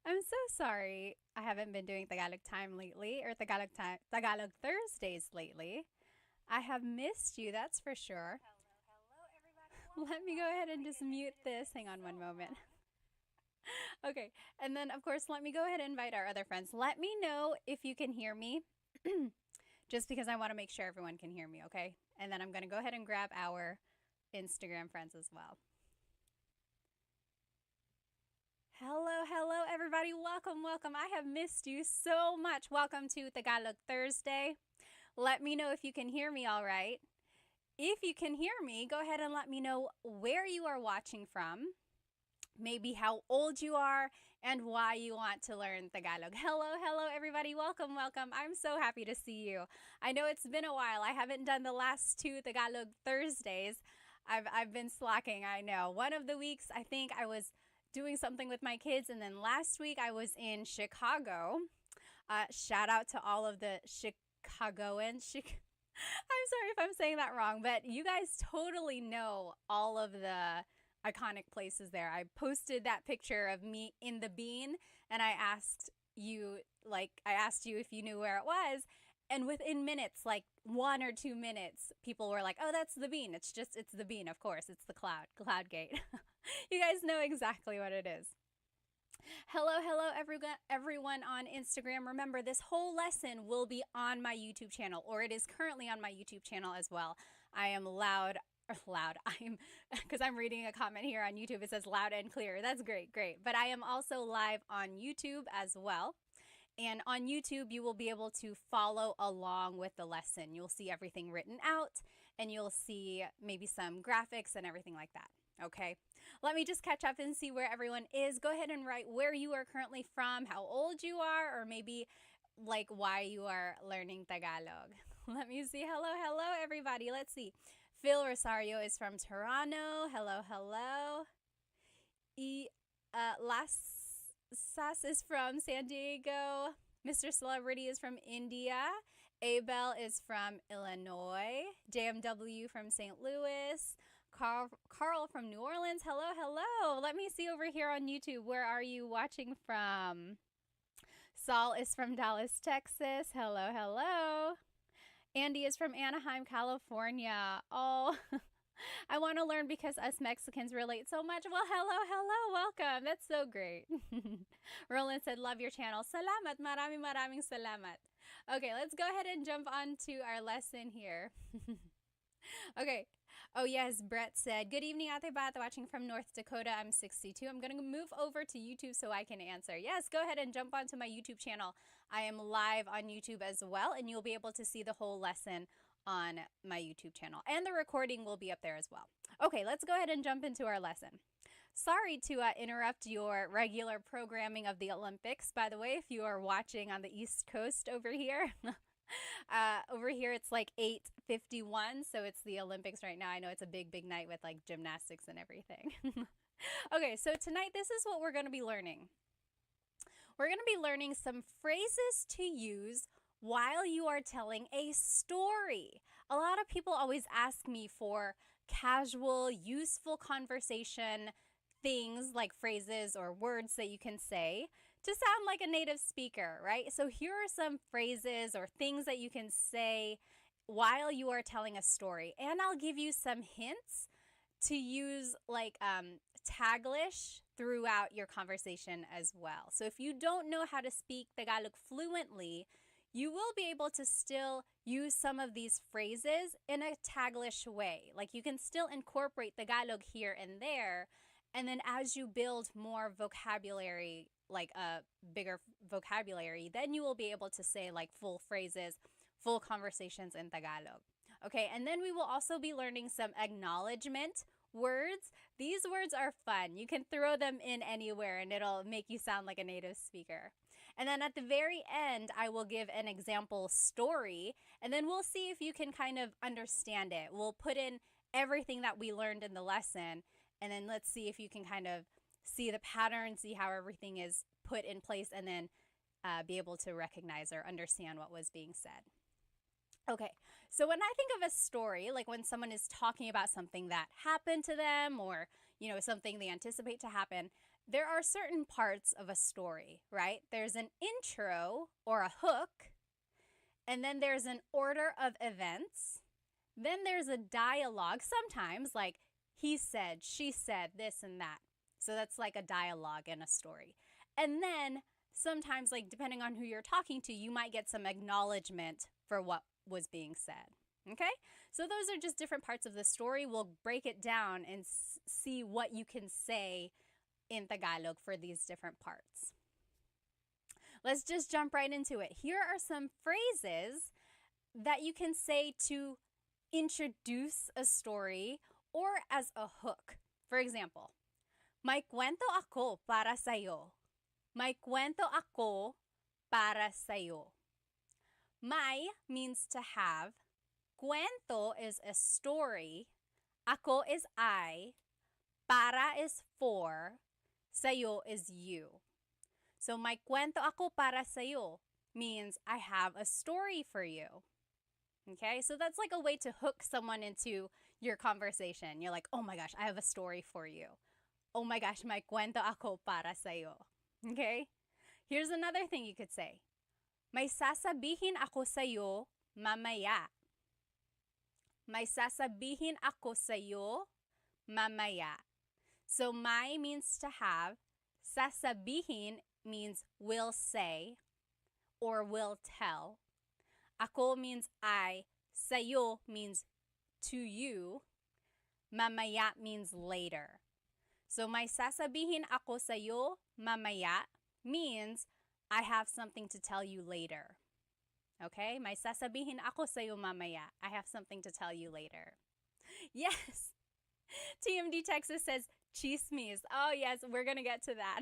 I'm so sorry I haven't been doing Tagalog Time lately or Tagalog Thursdays lately. I have missed you, that's for sure. Let me go ahead and just mute this. Hang on one moment. Okay. And then, of course, let me go ahead and invite our other friends. Let me know if you can hear me, just because I want to make sure everyone can hear me, okay? And then I'm going to go ahead and grab our Instagram friends as well. Hello, hello, everybody. Welcome, welcome. I have missed you so much. Welcome to Tagalog Thursday. Let me know if you can hear me all right. If you can hear me, go ahead and let me know where you are watching from, maybe how old you are, and why you want to learn Tagalog. Hello, hello, everybody. Welcome, welcome. I'm so happy to see you. I know it's been a while. I haven't done the last two Tagalog Thursdays. I've been slacking, I know. One of the weeks, I think I was doing something with my kids, and then last week I was in Chicago. Shout out to all of the Chicagoans. I'm sorry if I'm saying that wrong, but you guys totally know all of the iconic places there. I posted that picture of me in the Bean, and I asked you if you knew where it was, and within minutes, like 1 or 2 minutes, people were like, "Oh, that's the Bean. It's the Bean, of course. It's the Cloud Gate." You guys know exactly what it is. Hello, hello, everyone on Instagram. Remember, this whole lesson will be on my YouTube channel, or it is currently on my YouTube channel as well. I am loud. Because I'm reading a comment here on YouTube. It says loud and clear. That's great, great. But I am also live on YouTube as well. And on YouTube, you will be able to follow along with the lesson. You'll see everything written out, and you'll see maybe some graphics and everything like that. Okay, let me just catch up and see where everyone is. Go ahead and write where you are currently from, how old you are, or maybe like why you are learning Tagalog. Let me see. Hello, hello, everybody. Let's see. Phil Rosario is from Toronto. Hello, hello. Las Sas is from San Diego. Mr. Celebrity is from India. Abel is from Illinois. JMW from St. Louis. Carl from New Orleans. Hello, hello. Let me see over here on YouTube. Where are you watching from? Saul is from Dallas, Texas. Hello, hello. Andy is from Anaheim, California. Oh, I want to learn because us Mexicans relate so much. Well, hello, hello. Welcome. That's so great. Roland said, love your channel. Salamat. Maraming salamat. Okay, let's go ahead and jump on to our lesson here. Okay. Oh, yes. Brett said, good evening, Ate Bata, watching from North Dakota. I'm 62. I'm going to move over to YouTube so I can answer. Yes, go ahead and jump onto my YouTube channel. I am live on YouTube as well, and you'll be able to see the whole lesson on my YouTube channel. And the recording will be up there as well. Okay, let's go ahead and jump into our lesson. Sorry to interrupt your regular programming of the Olympics. By the way, if you are watching on the East Coast over here, over here it's like 8:51, so it's the Olympics right now. I know it's a big night with like gymnastics and everything. Okay, so tonight this is what we're going to be learning. We're going to be learning some phrases to use while you are telling a story. A lot of people always ask me for casual, useful conversation things like phrases or words that you can say to sound like a native speaker, right? So here are some phrases or things that you can say while you are telling a story. And I'll give you some hints to use like Taglish throughout your conversation as well. So if you don't know how to speak Tagalog fluently, you will be able to still use some of these phrases in a Taglish way. Like you can still incorporate Tagalog here and there. And then as you build more vocabulary, like a bigger vocabulary, then you will be able to say like full phrases, full conversations in Tagalog. Okay, and then we will also be learning some acknowledgement words. These words are fun. You can throw them in anywhere and it'll make you sound like a native speaker. And then at the very end, I will give an example story, and then we'll see if you can kind of understand it. We'll put in everything that we learned in the lesson, and then let's see if you can kind of see the pattern, see how everything is put in place, and then be able to recognize or understand what was being said. Okay, so when I think of a story, like when someone is talking about something that happened to them or, you know, something they anticipate to happen, there are certain parts of a story, right? There's an intro or a hook, and then there's an order of events. Then there's a dialogue, sometimes like he said, she said, this and that. So that's like a dialogue in a story. And then sometimes, like depending on who you're talking to, you might get some acknowledgement for what was being said. Okay? So those are just different parts of the story. We'll break it down and see what you can say in Tagalog for these different parts. Let's just jump right into it. Here are some phrases that you can say to introduce a story or as a hook. For example, may kwento ako para sa'yo. May kwento ako para sa'yo. May means to have. Cuento is a story. Ako is I. Para is for. Sa'yo is you. So, may kwento ako para sa'yo means I have a story for you. Okay, so that's like a way to hook someone into your conversation. You're like, oh my gosh, I have a story for you. Oh my gosh, may kwento ako para sa'yo. Okay? Here's another thing you could say. May sasabihin ako sa'yo mamaya. May sasabihin ako sa'yo mamaya. So, may means to have. Sasabihin means will say or will tell. Ako means I. Sa'yo means to you. Mamaya means later. So, may sasabihin ako sa'yo mamaya means I have something to tell you later. Okay? May sasabihin ako sa'yo mamaya. I have something to tell you later. Yes! TMD Texas says, chismis. Oh, yes, we're going to get to that.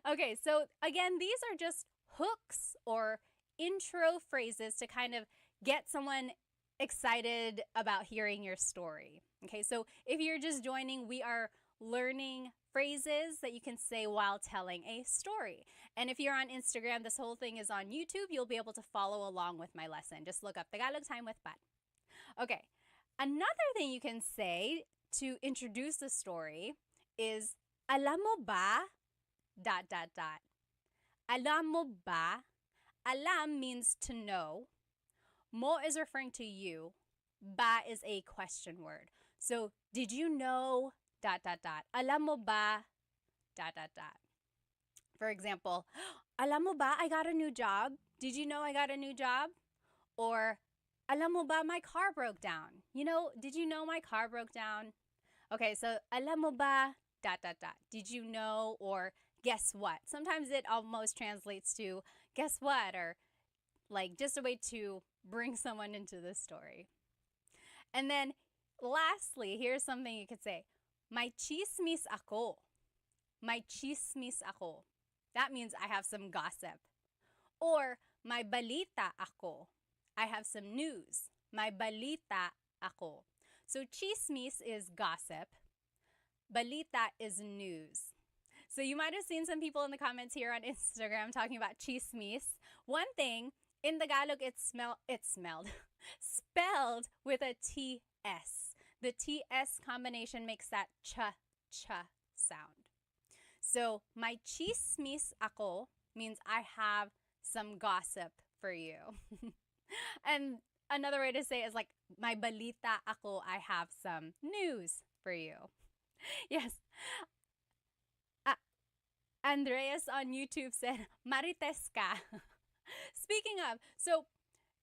Okay, so again, these are just hooks or intro phrases to kind of get someone excited about hearing your story. Okay, so if you're just joining, we are learning phrases that you can say while telling a story. And if you're on Instagram, this whole thing is on YouTube. You'll be able to follow along with my lesson. Just look up Tagalog Time with Pat. Okay, another thing you can say to introduce the story is, alam mo ba, ... Alam mo ba? Alam means to know. Mo is referring to you. Ba is a question word. So, did you know ... Alam mo ba ... For example, alam mo ba I got a new job? Did you know I got a new job? Or, alam mo ba my car broke down? Did you know my car broke down? Okay, so alam mo ba ... Did you know, or guess what? Sometimes it almost translates to guess what, or like just a way to bring someone into the story. And then lastly, here's something you could say. May chismis ako. May chismis ako. That means I have some gossip. Or may balita ako. I have some news. May balita ako. So chismis is gossip. Balita is news. So you might have seen some people in the comments here on Instagram talking about chismis. One thing, in Tagalog, it's spelled with a TS. The TS combination makes that cha sound. So, may chismis ako means I have some gossip for you. And another way to say it is like, may balita ako, I have some news for you. Yes. Andreas on YouTube said, marites ka. Speaking of, so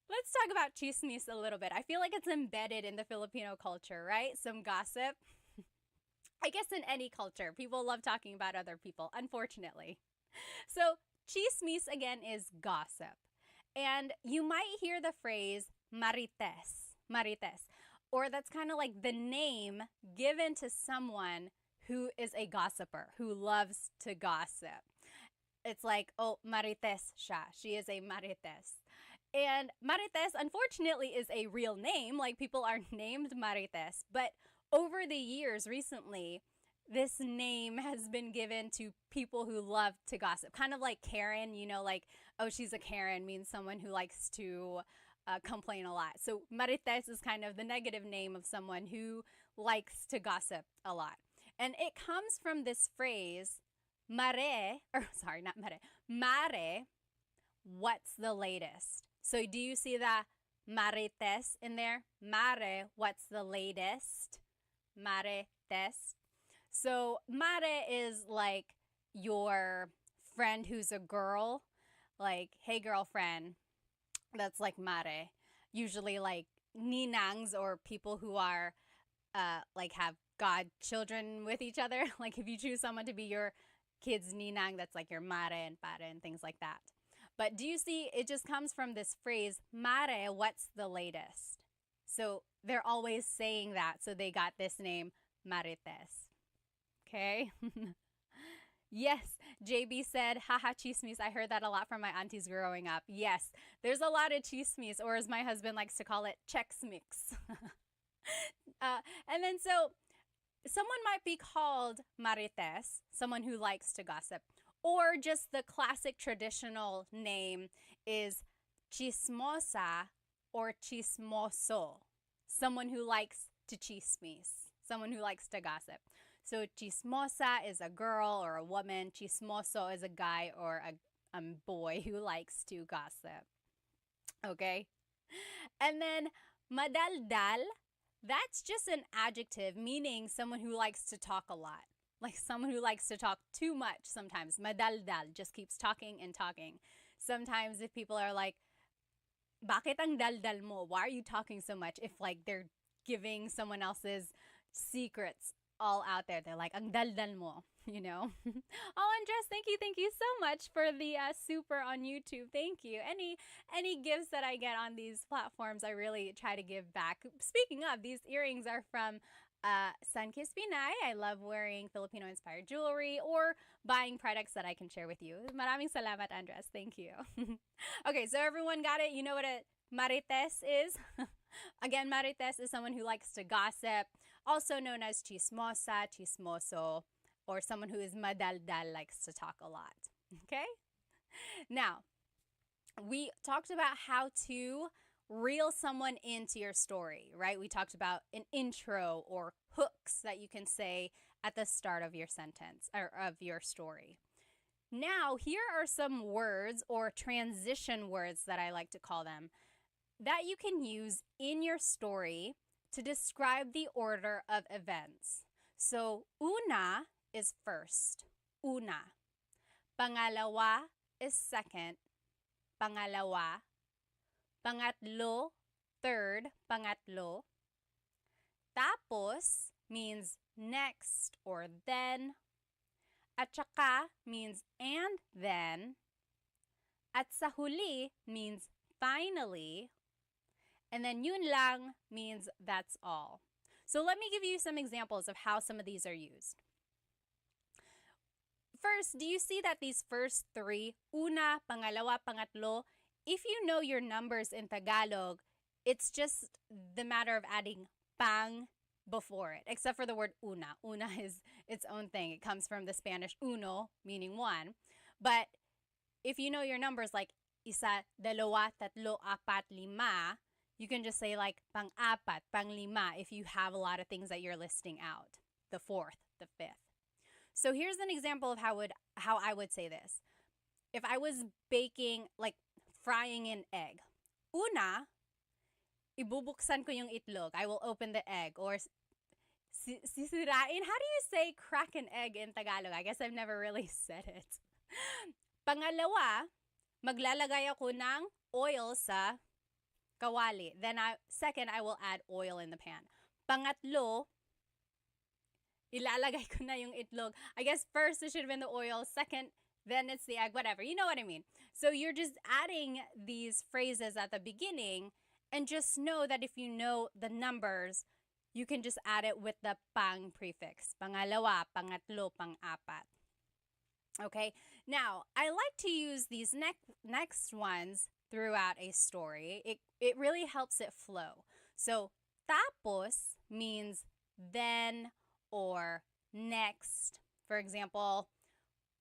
let's talk about chismis a little bit. I feel like it's embedded in the Filipino culture, right? Some gossip. I guess in any culture, people love talking about other people, unfortunately. So chismis, again, is gossip. And you might hear the phrase marites, or that's kind of like the name given to someone who is a gossiper, who loves to gossip. It's like, oh, marites siya. She is a marites. And marites, unfortunately, is a real name. Like, people are named marites. But over the years, recently, this name has been given to people who love to gossip. Kind of like Karen, like, oh, she's a Karen means someone who likes to complain a lot. So marites is kind of the negative name of someone who likes to gossip a lot. And it comes from this phrase, mare, or sorry, not mare, what's the latest? So do you see the marites in there? Mare, what's the latest? Marites. So mare is like your friend who's a girl, like, hey girlfriend. That's like mare. Usually like ninangs or people who are like have godchildren with each other. Like if you choose someone to be your kid's ninang, that's like your mare and pare and things like that. But do you see, it just comes from this phrase, mare, what's the latest? So they're always saying that, so they got this name, marites. Okay? Yes, JB said, haha, chismis. I heard that a lot from my aunties growing up. Yes, there's a lot of chismis, or as my husband likes to call it, Chex Mix. And then so someone might be called marites, someone who likes to gossip, or just the classic traditional name is chismosa or chismoso, someone who likes to chismis, someone who likes to gossip. So chismosa is a girl or a woman, chismoso is a guy or a boy who likes to gossip. Okay? And then madaldal, that's just an adjective meaning someone who likes to talk a lot. Like someone who likes to talk too much sometimes. Madaldal, just keeps talking and talking. Sometimes if people are like, bakit ang daldal mo? Why are you talking so much? If like they're giving someone else's secrets all out there. They're like, ang daldal mo, you know? Oh, Andres, thank you so much for the super on YouTube. Thank you. Any gifts that I get on these platforms, I really try to give back. Speaking of, these earrings are from Sunkissed Pinay. I love wearing Filipino-inspired jewelry or buying products that I can share with you. Maraming salamat, Andres. Thank you. Okay, so everyone got it? You know what a marites is? Again, marites is someone who likes to gossip, also known as chismosa, chismoso, or someone who is madaldal, likes to talk a lot. Okay? Now, we talked about how to reel someone into your story, right? We talked about an intro or hooks that you can say at the start of your sentence or of your story. Now, here are some words or transition words that I like to call them that you can use in your story to describe the order of events. So, una is first. Una. Pangalawa is second. Pangalawa. Pangatlo, third. Pangatlo. Tapos means next or then. At saka means and then. At sa huli means finally. And then yun lang means that's all. So let me give you some examples of how some of these are used. First, do you see that these first three, una, pangalawa, pangatlo, if you know your numbers in Tagalog, it's just the matter of adding pang before it, except for the word una. Una is its own thing. It comes from the Spanish uno, meaning one. But if you know your numbers like isa, dalawa, tatlo, apat, lima, you can just say like pang-apat, pang-lima if you have a lot of things that you're listing out. The fourth, the fifth. So here's an example of how I would say this. If I was baking, like frying an egg, una, ibubuksan ko yung itlog. I will open the egg. Or sisirain. How do you say crack an egg in Tagalog? I guess I've never really said it. Pangalawa, maglalagay ako ng oil sa kawali. Then second, I will add oil in the pan. Pangatlo, ilalagay ko na yung itlog. I guess first it should have been the oil. Second, then it's the egg. Whatever. You know what I mean. So you're just adding these phrases at the beginning, and just know that if you know the numbers, you can just add it with the pang prefix. Pangalawa, pangatlo, pang-apat. Okay? Now, I like to use these next ones throughout a story. It really helps it flow. So, tapos means then or next. For example,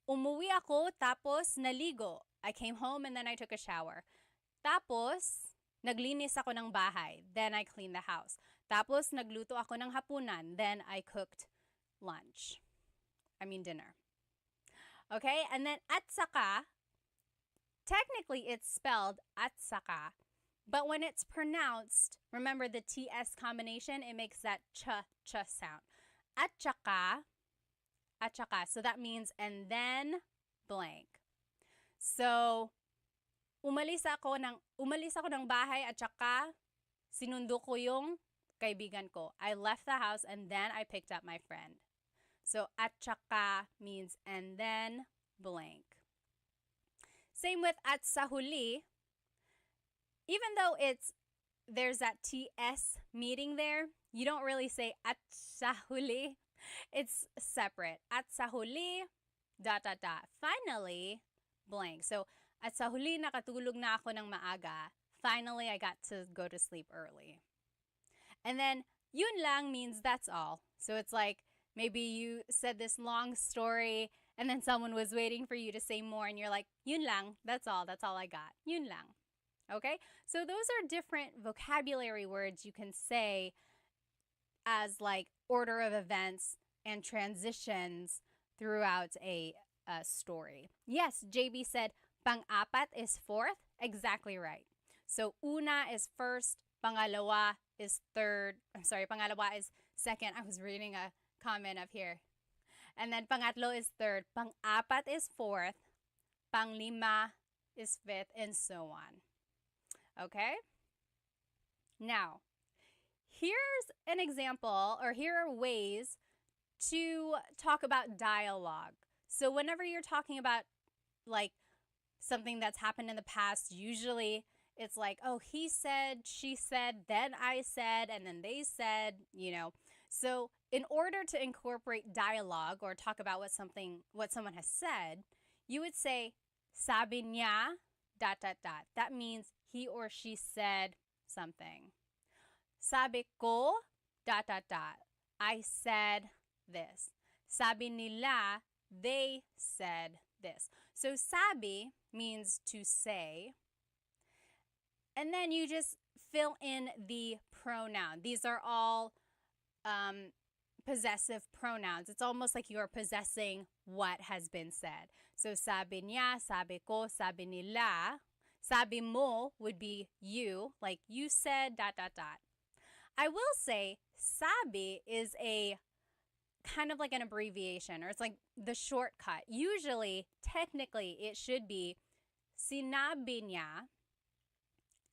umuwi ako tapos naligo. I came home and then I took a shower. Tapos, naglinis ako ng bahay. Then I cleaned the house. Tapos, nagluto ako ng hapunan. Then I cooked lunch. Dinner. Okay, and then at saka, technically it's spelled at saka, but when it's pronounced, remember the TS combination, it makes that ch sound. At saka. So that means and then blank. So, umalis ako ng bahay at saka sinundo ko yung kaibigan ko. I left the house and then I picked up my friend. So, at saka means and then blank. Same with at sa huli. Even though there's that TS meeting there, you don't really say at sa huli. It's separate. At sa huli, ... Finally, blank. So, at sa huli, nakatulog na ako ng maaga. Finally, I got to go to sleep early. And then, yun lang means that's all. So, it's like maybe you said this long story and then someone was waiting for you to say more and you're like, yun lang, that's all I got. Yun lang. Okay? So, those are different vocabulary words you can say as like order of events and transitions throughout a story. Yes, JB said, pang-apat is fourth. Exactly right. So, una is first, pangalawa is third. Pangalawa is second. I was reading a comment up here. And then pangatlo is third. Pang-apat is fourth. Panglima is fifth, and so on. Okay? Now, here's an example, or here are ways to talk about dialogue. So whenever you're talking about like something that's happened in the past, usually it's like, oh, he said, she said, then I said, and then they said, So in order to incorporate dialogue or talk about what someone has said, you would say, sabi niya, ... That means he or she said something. Sabi ko, ... I said this. Sabi nila, they said this. So sabi means to say. And then you just fill in the pronoun. These are all possessive pronouns. It's almost like you are possessing what has been said. So sabi niya, sabi ko, sabi nila. Sabi mo would be you, like you said, ... I will say sabi is a kind of like an abbreviation, or it's like the shortcut. Usually, technically, it should be sinabi niya.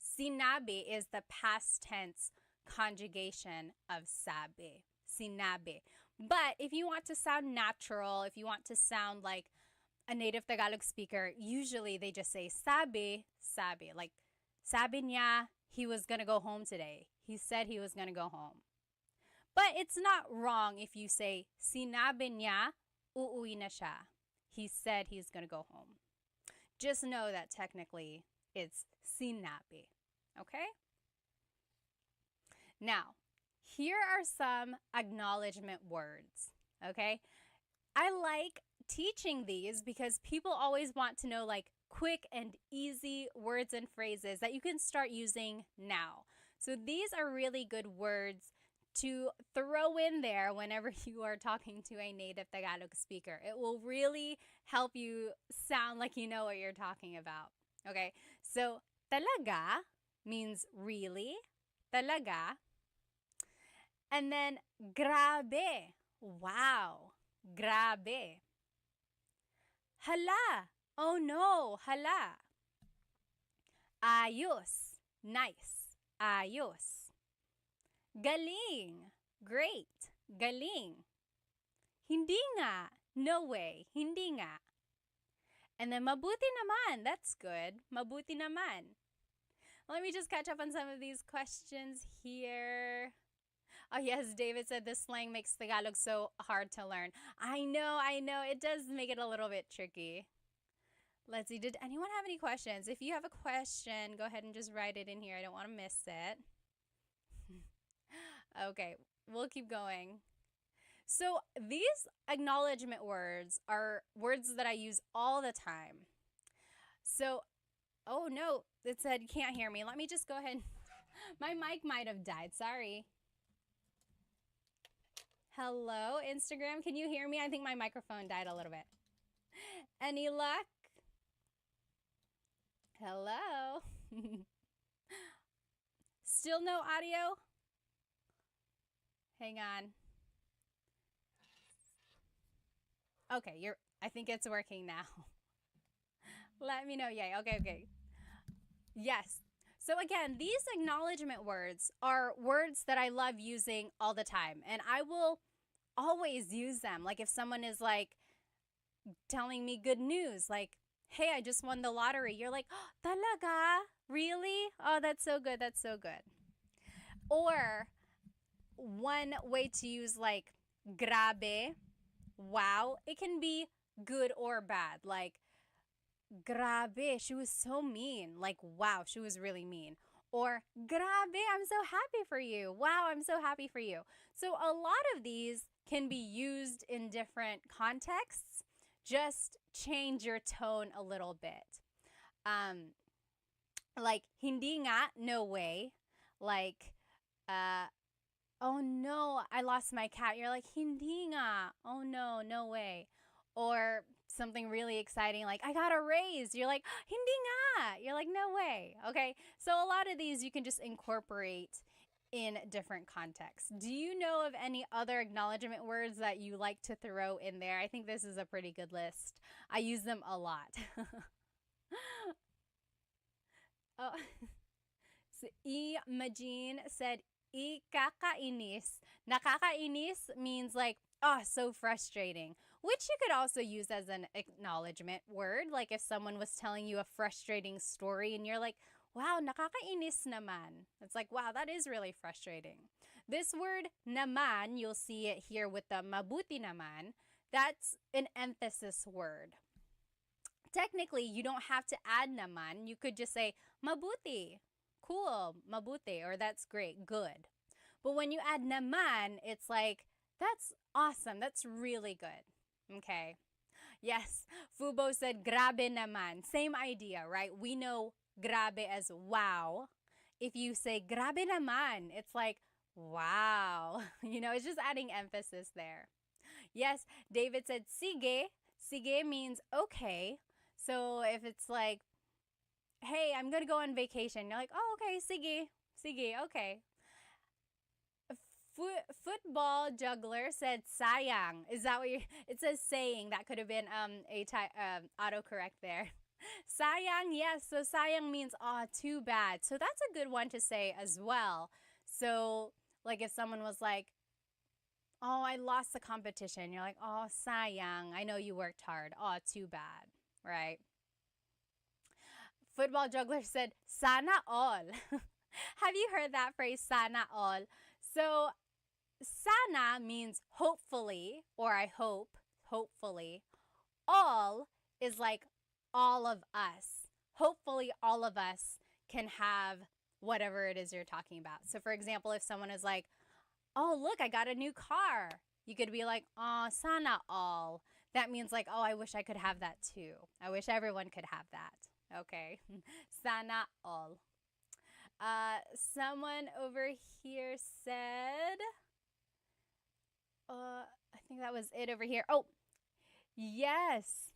Sinabi is the past tense conjugation of sabi. Sinabi. But if you want to sound natural, if you want to sound like a native Tagalog speaker, usually they just say sabi, sabi. Like, sabi niya, he was going to go home today. He said he was going to go home. But it's not wrong if you say, sinabi niya, uuwi na siya. He said he's going to go home. Just know that technically it's sinabi. Okay? Now, here are some acknowledgement words. Okay? I like teaching these because people always want to know like quick and easy words and phrases that you can start using now. So these are really good words to throw in there whenever you are talking to a native Tagalog speaker. It will really help you sound like you know what you're talking about. Okay, so talaga means really, talaga. And then grabe, wow, grabe. Hala, oh no, hala. Ayos, nice, ayos. Galing, great, galing. Hindi nga, no way, hindi nga. And then mabuti naman, that's good, mabuti naman. Let me just catch up on some of these questions here. Oh yes, David said this slang makes Tagalog so hard to learn. I know, it does make it a little bit tricky. Let's see, did anyone have any questions? If you have a question, go ahead and just write it in here. I don't want to miss it. Okay, we'll keep going. So these acknowledgement words are words that I use all the time. So, oh no, it said you can't hear me. Let me just go ahead. My mic might have died, sorry. Hello, Instagram. Can you hear me? I think my microphone died a little bit. Any luck? Hello. Still no audio? Hang on. Okay, I think it's working now. Let me know. Yay. Okay. Yes. So again, these acknowledgement words are words that I love using all the time, and I will always use them. Like if someone is like telling me good news, like, hey, I just won the lottery. You're like, oh, talaga? Really? Oh, that's so good. That's so good. Or one way to use like grabe, wow, it can be good or bad. Like, grabe, she was so mean. Like, wow, she was really mean. Or, grabe, I'm so happy for you. Wow, I'm so happy for you. So, a lot of these can be used in different contexts. Just change your tone a little bit. Like, hindi nga, no way. Like, oh no, I lost my cat. You're like, hindi nga. Oh no, no way. Or something really exciting like, I got a raise. You're like, hindi nga. You're like, no way. Okay, so a lot of these you can just incorporate in different contexts. Do you know of any other acknowledgement words that you like to throw in there? I think this is a pretty good list. I use them a lot. Oh, so Imagine said, ikakainis. Nakakainis means like, oh, so frustrating, which you could also use as an acknowledgement word. Like if someone was telling you a frustrating story and you're like, wow, nakakainis naman. It's like, wow, that is really frustrating. This word naman, you'll see it here with the mabuti naman. That's an emphasis word. Technically, you don't have to add naman. You could just say mabuti, cool, mabuti, or that's great, good. But when you add naman, it's like, that's awesome, that's really good. Okay. Yes, Fubo said grabe naman. Same idea, right? We know grabe as wow. If you say grabe naman, it's like, wow. It's just adding emphasis there. Yes, David said sige. Sige means okay. So if it's like, hey, I'm going to go on vacation, you're like, oh, okay, sige, sige, okay. Football juggler said sayang. Is that what it says saying? That could have been autocorrect there. Sayang, yes. So sayang means, oh, too bad. So that's a good one to say as well. So like if someone was like, oh, I lost the competition. You're like, oh, sayang. I know you worked hard. Oh, too bad, right? Football juggler said, sana all. Have you heard that phrase, sana all? So sana means hopefully, or I hope, hopefully. All is like all of us. Hopefully all of us can have whatever it is you're talking about. So for example, if someone is like, oh, look, I got a new car. You could be like, oh, sana all. That means like, oh, I wish I could have that too. I wish everyone could have that. Okay. Sana all. Someone over here said, I think that was it over here. Oh, yes.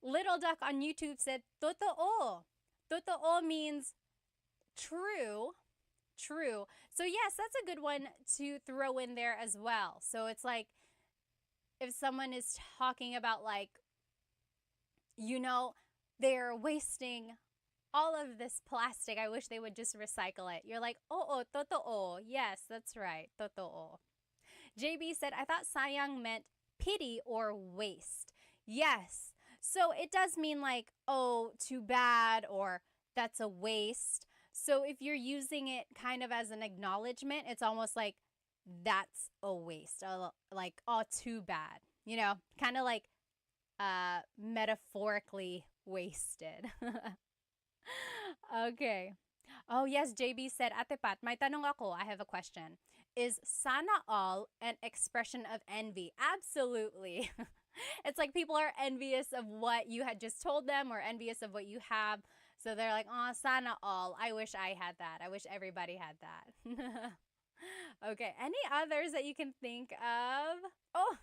Little Duck on YouTube said, totoo. Totoo means true. True. So yes, that's a good one to throw in there as well. So it's like if someone is talking about like, they're wasting all of this plastic. I wish they would just recycle it. You're like, oo, totoo. Yes, that's right. Totoo. JB said, I thought sayang meant pity or waste. Yes. So it does mean like, oh, too bad, or that's a waste. So if you're using it kind of as an acknowledgement, it's almost like that's a waste. Like, oh, too bad. Kind of like metaphorically wasted. Okay. Oh, yes, JB said, Ate Pat, may tanong ako. I have a question. Is sana all an expression of envy? Absolutely. It's like people are envious of what you had just told them or envious of what you have. So they're like, oh, sana all. I wish I had that. I wish everybody had that. Okay, any others that you can think of? Oh,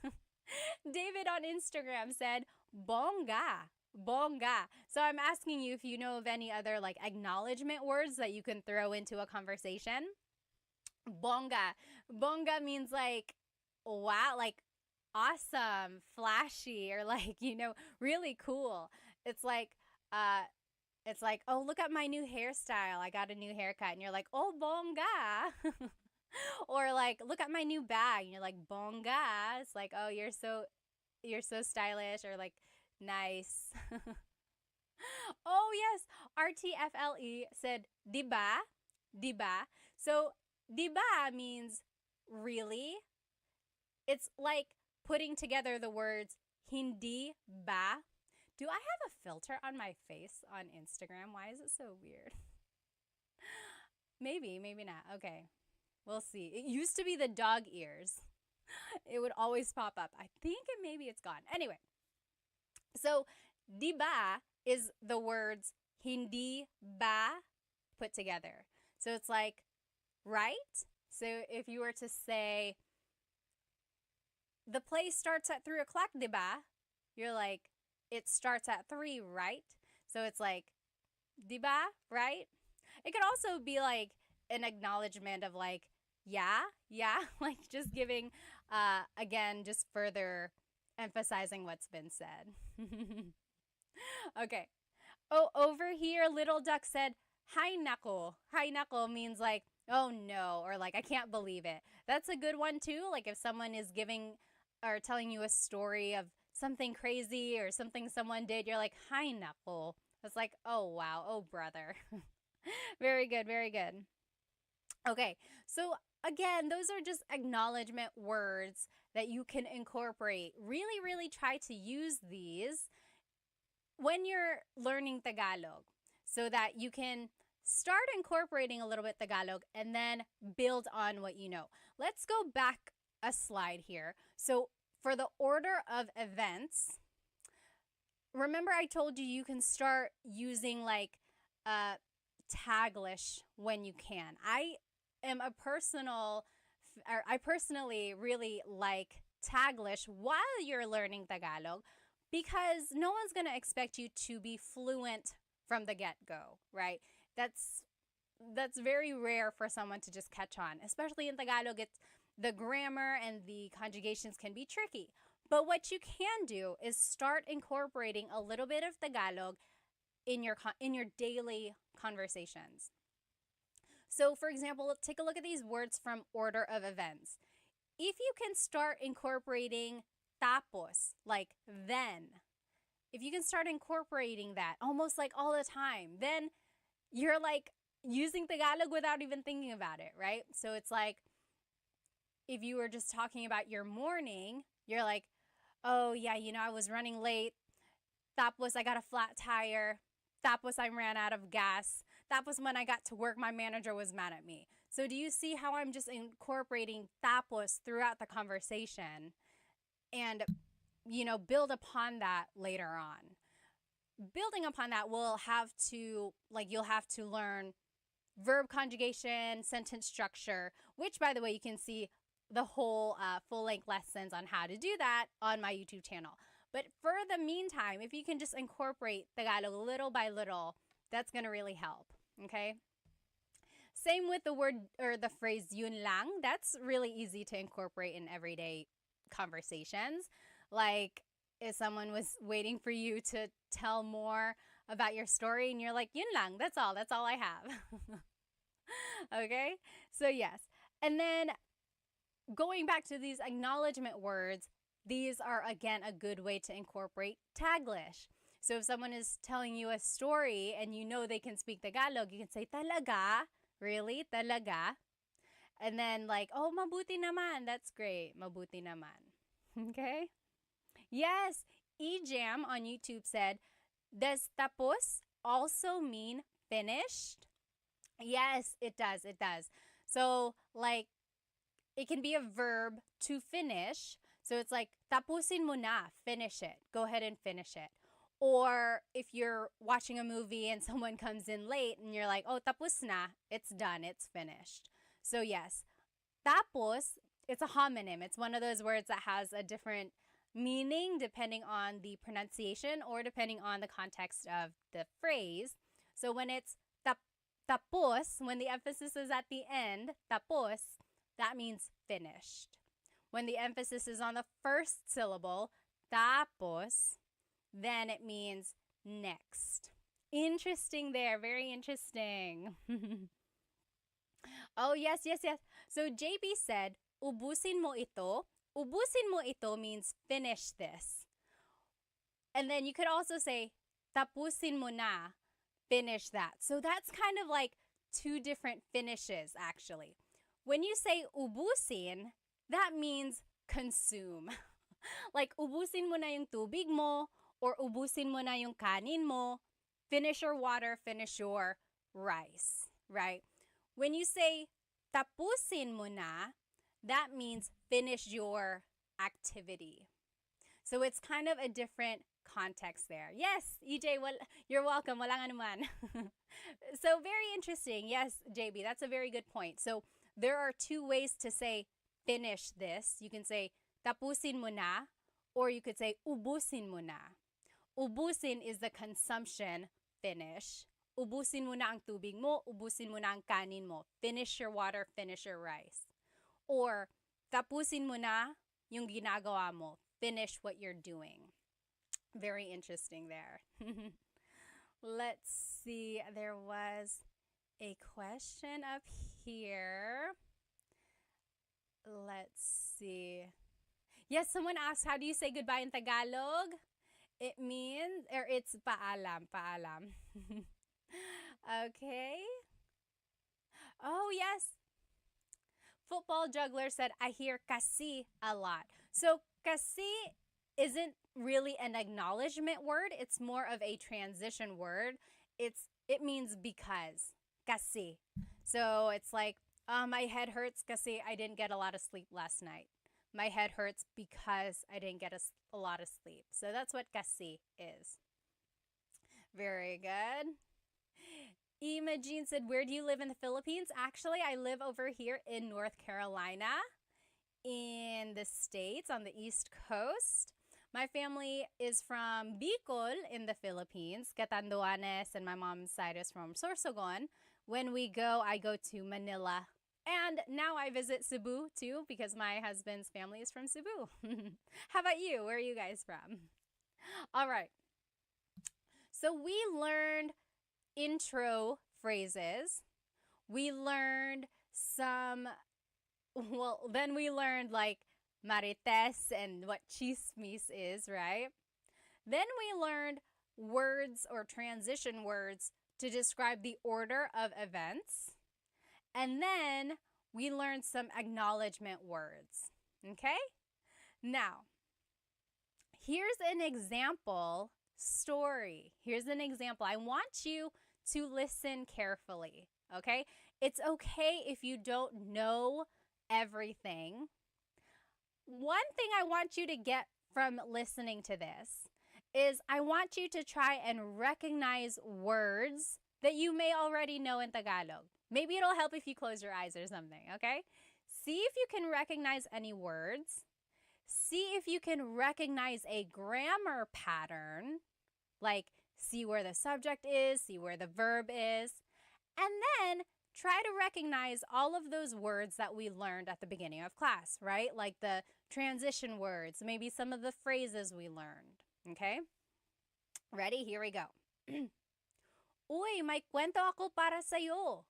David on Instagram said, bonga. Bonga. So I'm asking you if you know of any other like acknowledgement words that you can throw into a conversation. Bonga. Bonga means like, wow, like awesome, flashy, or like, really cool. It's like, uh, it's like, oh, look at my new hairstyle. I got a new haircut. And you're like, oh, bonga. Or like, look at my new bag. And you're like, bonga. It's like, oh, you're so stylish, or like, nice. Oh, yes. RTFLE said, diba? Diba? So, diba means really. It's like putting together the words hindi ba. Do I have a filter on my face on Instagram? Why is it so weird? Maybe, maybe not. Okay. We'll see. It used to be the dog ears. It would always pop up. I think maybe it's gone. Anyway, so diba is the words hindi ba put together. So it's like, right? So if you were to say, the play starts at 3 o'clock, diba? You're like, it starts at 3, right? So it's like, diba, right? It could also be like an acknowledgement of like, yeah, like just giving, again, just further emphasizing what's been said. Okay. Oh, over here, Little Duck said, hi nako. Hi nako means like, oh no, or like, I can't believe it. That's a good one too. Like if someone is giving or telling you a story of something crazy or something someone did, you're like, hi nako. It's like, oh wow, oh brother. Very good, very good. Okay, so again, those are just acknowledgement words that you can incorporate. Really, really try to use these when you're learning Tagalog so that you can start incorporating a little bit Tagalog and then build on what you know. Let's go back a slide here. So for the order of events, remember I told you you can start using like Taglish when you can. I personally really like Taglish while you're learning Tagalog because no one's going to expect you to be fluent from the get-go, right? That's very rare for someone to just catch on. Especially in Tagalog, it's the grammar and the conjugations can be tricky. But what you can do is start incorporating a little bit of Tagalog in your daily conversations. So, for example, take a look at these words from order of events. If you can start incorporating tapos, like then, if you can start incorporating that almost like all the time, then you're like using Tagalog without even thinking about it, right? So it's like if you were just talking about your morning, you're like, oh yeah, I was running late. Tapos I got a flat tire. Tapos I ran out of gas. Tapos when I got to work, my manager was mad at me. So do you see how I'm just incorporating tapos throughout the conversation and, build upon that later on? Building upon that, you'll have to learn verb conjugation, sentence structure, which, by the way, you can see the whole full-length lessons on how to do that on my YouTube channel. But for the meantime, if you can just incorporate Tagalog little by little, that's going to really help, okay? Same with the word or the phrase yun lang. That's really easy to incorporate in everyday conversations. Like if someone was waiting for you to tell more about your story and you're like, yun lang, that's all I have. Okay? So yes. And then going back to these acknowledgement words, these are, again, a good way to incorporate Taglish. So if someone is telling you a story and you know they can speak Tagalog, you can say, talaga? Really? Talaga? And then like, oh, mabuti naman. That's great. Mabuti naman. Okay? Yes. Ejam on YouTube said, does tapos also mean finished? Yes, it does. It does. So like, it can be a verb to finish. So it's like, tapusin mo na, finish it. Go ahead and finish it. Or if you're watching a movie and someone comes in late and you're like, oh, tapos na, it's done, it's finished. So yes, Tapos, it's a homonym. It's one of those words that has a different meaning depending on the pronunciation or depending on the context of the phrase. So when it's tapos, when the emphasis is at the end, tapos, that means finished. When the emphasis is on the first syllable, tapos, then it means next. Interesting there. Very interesting. Oh, yes, yes, yes. So JB said, ubusin mo ito. Ubusin mo ito means finish this. And then you could also say, tapusin mo na, finish that. So that's kind of like two different finishes, actually. When you say ubusin, that means consume. Like, ubusin mo na yung tubig mo, or ubusin mo na yung kanin mo, finish your water, finish your rice, right? When you say tapusin mo na, that means finish your activity. So it's kind of a different context there. Yes, EJ, you're welcome. Walang anuman. So very interesting. Yes, JB, that's a very good point. So there are two ways to say finish this. You can say tapusin mo na, or you could say ubusin mo na. Ubusin is the consumption finish. Ubusin mo na ang tubig mo, ubusin mo na ang kanin mo. Finish your water, finish your rice. Or tapusin mo na yung ginagawa mo. Finish what you're doing. Very interesting there. Let's see. There was a question up here. Let's see. Yes, someone asked, how do you say goodbye in Tagalog? It means, or it's paalam, paalam. Okay. Oh, yes. Football Juggler said, I hear kasi a lot. So, kasi isn't really an acknowledgement word. It's more of a transition word. It means because. Kasi. So, it's like, my head hurts kasi I didn't get a lot of sleep last night. My head hurts because I didn't get a lot of sleep. So, that's what kasi is. Very good. Imogene said, where do you live in the Philippines? Actually, I live over here in North Carolina, in the States, on the East Coast. My family is from Bicol in the Philippines, Catanduanes, and my mom's side is from Sorsogon. When we go, I go to Manila. And now I visit Cebu, too, because my husband's family is from Cebu. How about you? Where are you guys from? All right. So we learned intro phrases. We learned then we learned like marites and what chismis is, right? Then we learned words or transition words to describe the order of events. And then we learned some acknowledgement words, okay? Now, here's an example story. Here's an example. I want you to listen carefully, okay? It's okay if you don't know everything. One thing I want you to get from listening to this is I want you to try and recognize words that you may already know in Tagalog. Maybe it'll help if you close your eyes or something, okay? See if you can recognize any words. See if you can recognize a grammar pattern, like see where the subject is, see where the verb is, and then try to recognize all of those words that we learned at the beginning of class, right? Like the transition words, maybe some of the phrases we learned, okay? Ready? Here we go. Uy, may kwento ako para sa'yo.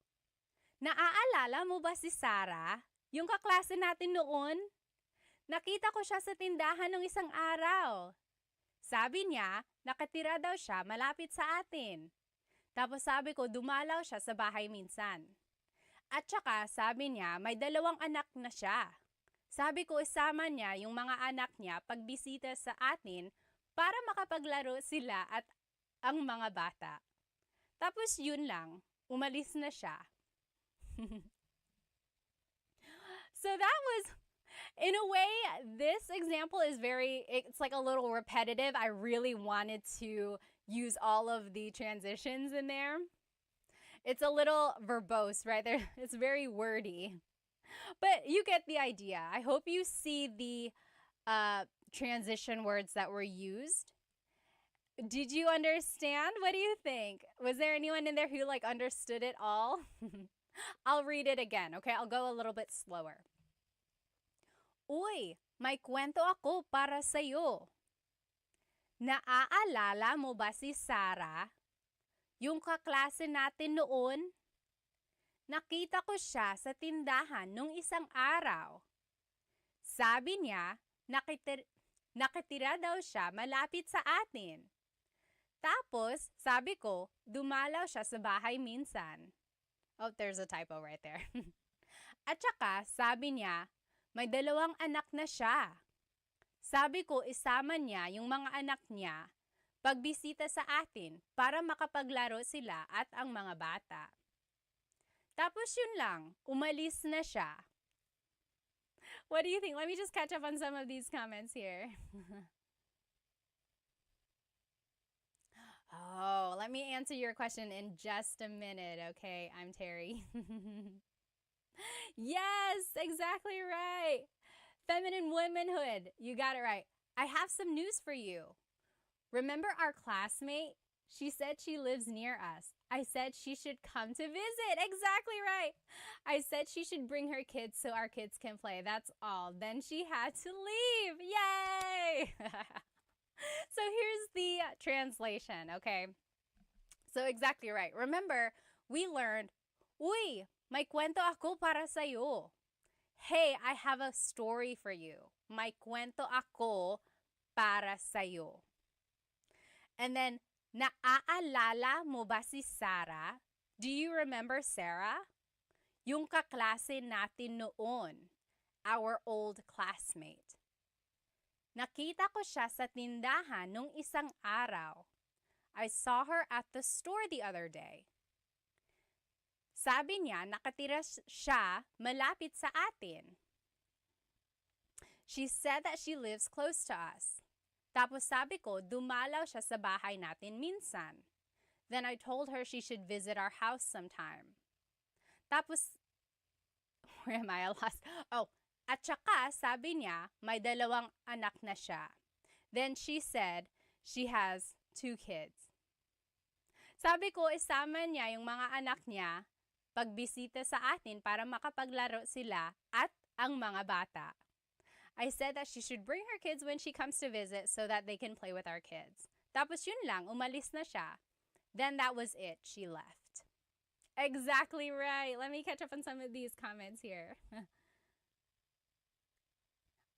Naaalala mo ba si Sarah, yung kaklase natin noon? Nakita ko siya sa tindahan ng isang araw. Sabi niya, nakatira daw siya malapit sa atin. Tapos sabi ko, dumalaw siya sa bahay minsan. At saka sabi niya, may 2 anak na siya. Sabi ko, isama niya yung mga anak niya pagbisita sa atin para makapaglaro sila at ang mga bata. Tapos yun lang, umalis na siya. So that was, in a way, this example is it's like a little repetitive. I really wanted to use all of the transitions in there. It's a little verbose, right? It's very wordy. But you get the idea. I hope you see the transition words that were used. Did you understand? What do you think? Was there anyone in there who like understood it all? I'll read it again, okay? I'll go a little bit slower. Uy, may kwento ako para sa'yo. Naaalala mo ba si Sarah? Yung kaklase natin noon? Nakita ko siya sa tindahan nung isang araw. Sabi niya, nakitira daw siya malapit sa atin. Tapos, sabi ko, dumalaw siya sa bahay minsan. Oh, there's a typo right there. At saka, sabi niya, may 2 anak na siya. Sabi ko, isama niya yung mga anak niya pagbisita sa atin para makapaglaro sila at ang mga bata. Tapos yun lang, umalis na siya. What do you think? Let me just catch up on some of these comments here. Oh, let me answer your question in just a minute, okay? I'm Terry. Yes, exactly right. Feminine womanhood. You got it right. I have some news for you. Remember our classmate? She said she lives near us. I said she should come to visit. Exactly right. I said she should bring her kids so our kids can play. That's all. Then she had to leave. Yay! So here's the translation, okay? So exactly right. Remember, we learned, Uy, may kwento ako para sa'yo. Hey, I have a story for you. May kwento ako para sa'yo. And then, naaalala mo ba si Sarah? Do you remember Sarah? Yung kaklase natin noon. Our old classmate. Nakita ko siya sa tindahan nung isang araw. I saw her at the store the other day. Sabi niya, nakatira siya malapit sa atin. She said that she lives close to us. Tapos sabi ko, dumalaw siya sa bahay natin minsan. Then I told her she should visit our house sometime. Tapos, where am I? Lost? Oh, at saka sabi niya, may 2 anak na siya. Then she said she has 2 kids. Sabi ko, isama niya yung mga anak niya pagbisita sa atin para makapaglaro sila at ang mga bata. I said that she should bring her kids when she comes to visit so that they can play with our kids. Tapos yun lang, umalis na siya. Then that was it. She left. Exactly right. Let me catch up on some of these comments here.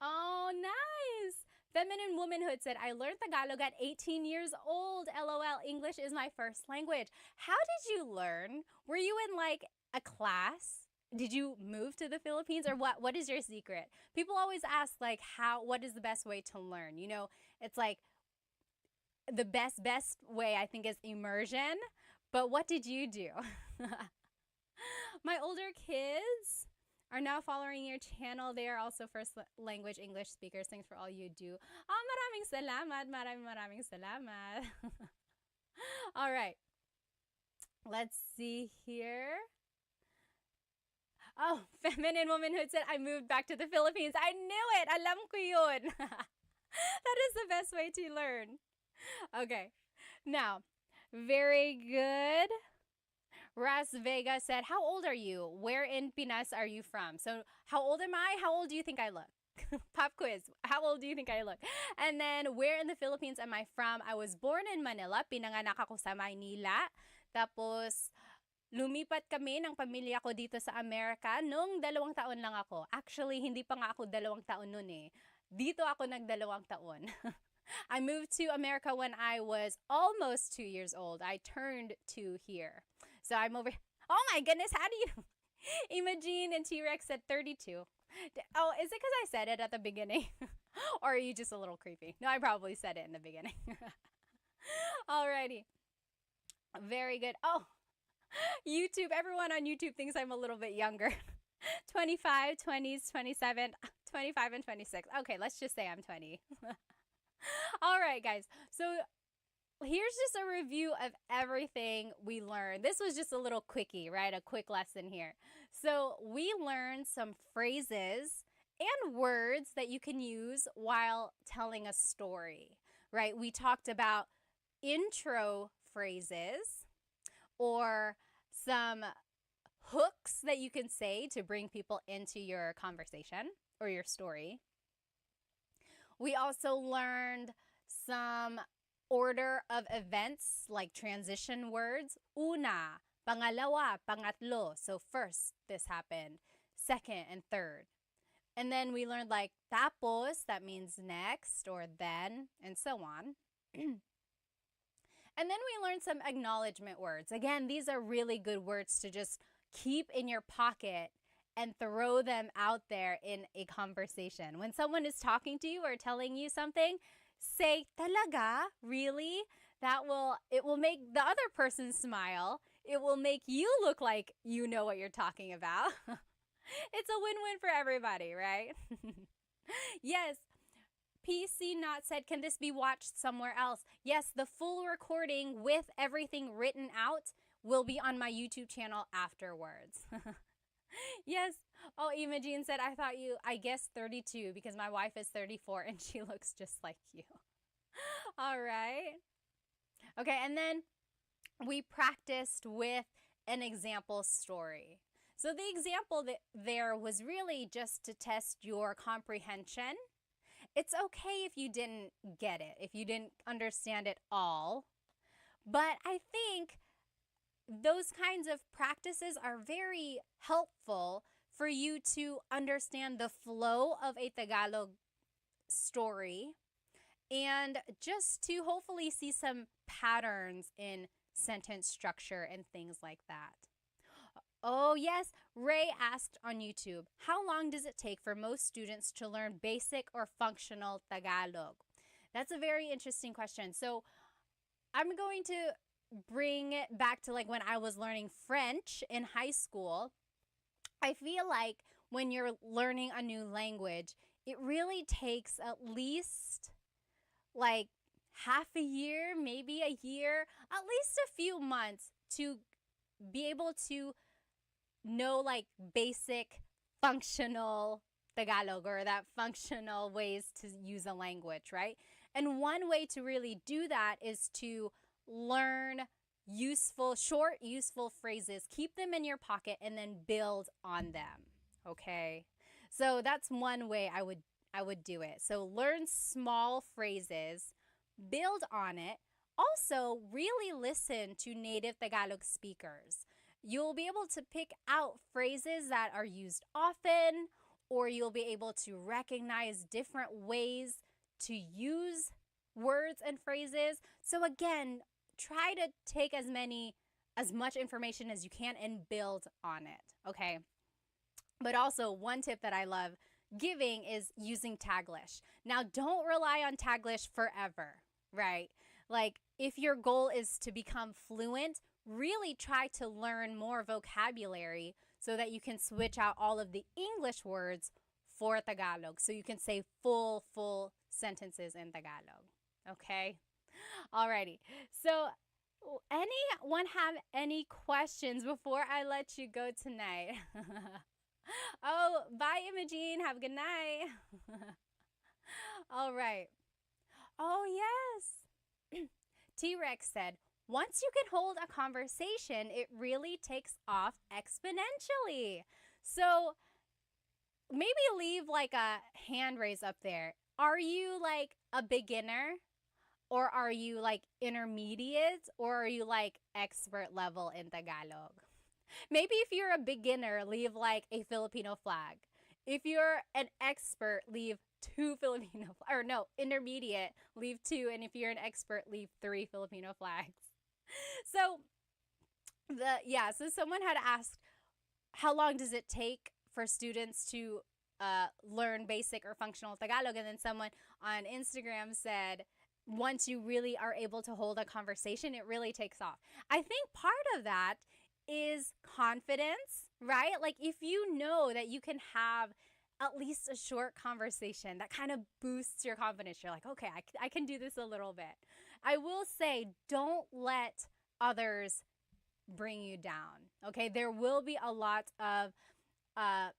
Oh, nice. Feminine Womanhood said, I learned Tagalog at 18 years old. LOL, English is my first language. How did you learn? Were you in like a class? Did you move to the Philippines or what is your secret? People always ask like what is the best way to learn? You know, it's like the best way I think is immersion. But what did you do? My older kids are now following your channel. They are also first language English speakers. Thanks for all you do. Oh, maraming salamat. Maraming salamat. All right. Let's see here. Oh, Feminine Womanhood said, I moved back to the Philippines. I knew it. Alam ko yun. That is the best way to learn. Okay. Now, very good. Ras Vega said, how old are you? Where in Pinas are you from? So how old am I? How old do you think I look? Pop quiz. How old do you think I look? And then, where in the Philippines am I from? I was born in Manila. Pinanganak ako sa Maynila. Tapos, lumipat kami ng pamilya ko dito sa Amerika nung 2 taon lang ako. Actually, hindi pa nga ako 2 taon nun eh. Dito ako nag-2 taon. I moved to America when I was almost 2 years old. I turned 2 here. So I'm over. Oh my goodness, how do you know? Imogene and T-Rex said 32. Oh, is it because I said it at the beginning? Or are you just a little creepy? No, I probably said it in the beginning. Alrighty. Very good. Oh, YouTube. Everyone on YouTube thinks I'm a little bit younger. 25, 20s, 27, 25, and 26. Okay, let's just say I'm 20. All right, guys. So here's just a review of everything we learned. This was just a little quickie, right? A quick lesson here. So we learned some phrases and words that you can use while telling a story, right? We talked about intro phrases or some hooks that you can say to bring people into your conversation or your story. We also learned some order of events like transition words. Una, pangalawa, pangatlo. So first, this happened. Second and third. And then we learned like tapos, that means next or then, and so on. And then we learned some acknowledgement words. Again, these are really good words to just keep in your pocket and throw them out there in a conversation. When someone is talking to you or telling you something, say talaga, really? It will make the other person smile. It will make you look like you know what you're talking about. It's a win-win for everybody, right? Yes. PC Not said, can this be watched somewhere else? Yes, the full recording with everything written out will be on my YouTube channel afterwards. Yes. Oh, Imogene said, I guess 32 because my wife is 34 and she looks just like you. All right. Okay, and then we practiced with an example story. So the example there was really just to test your comprehension. It's okay if you didn't get it, if you didn't understand it all. But I think those kinds of practices are very helpful for you to understand the flow of a Tagalog story and just to hopefully see some patterns in sentence structure and things like that. Oh, yes. Ray asked on YouTube, how long does it take for most students to learn basic or functional Tagalog? That's a very interesting question. So I'm going to bring it back to like when I was learning French in high school. I feel like when you're learning a new language, it really takes at least like half a year, maybe a year, at least a few months to be able to know like basic functional Tagalog or that functional ways to use a language, right? And one way to really do that is to learn short, useful phrases. Keep them in your pocket and then build on them, okay? So that's one way I would do it. So learn small phrases, build on it. Also, really listen to native Tagalog speakers. You'll be able to pick out phrases that are used often, or you'll be able to recognize different ways to use words and phrases. So again, try to take as much information as you can and build on it, okay? But also, one tip that I love giving is using Taglish. Now, don't rely on Taglish forever, right? Like, if your goal is to become fluent, really try to learn more vocabulary so that you can switch out all of the English words for Tagalog. So you can say full sentences in Tagalog, okay? Alrighty. So, anyone have any questions before I let you go tonight? Oh, bye, Imogene. Have a good night. All right. Oh, yes. T-Rex said, once you can hold a conversation, it really takes off exponentially. So maybe leave like a hand raise up there. Are you like a beginner? Or are you like intermediate? Or are you like expert level in Tagalog? Maybe if you're a beginner, leave like a Filipino flag. If you're an expert, leave 2 Filipino, or no, intermediate, leave 2. And if you're an expert, leave 3 Filipino flags. So so someone had asked, how long does it take for students to learn basic or functional Tagalog? And then someone on Instagram said, once you really are able to hold a conversation, it really takes off. I think part of that is confidence, right? Like if you know that you can have at least a short conversation, that kind of boosts your confidence. You're like, okay, I can do this a little bit. I will say, don't let others bring you down. Okay, there will be a lot of uh,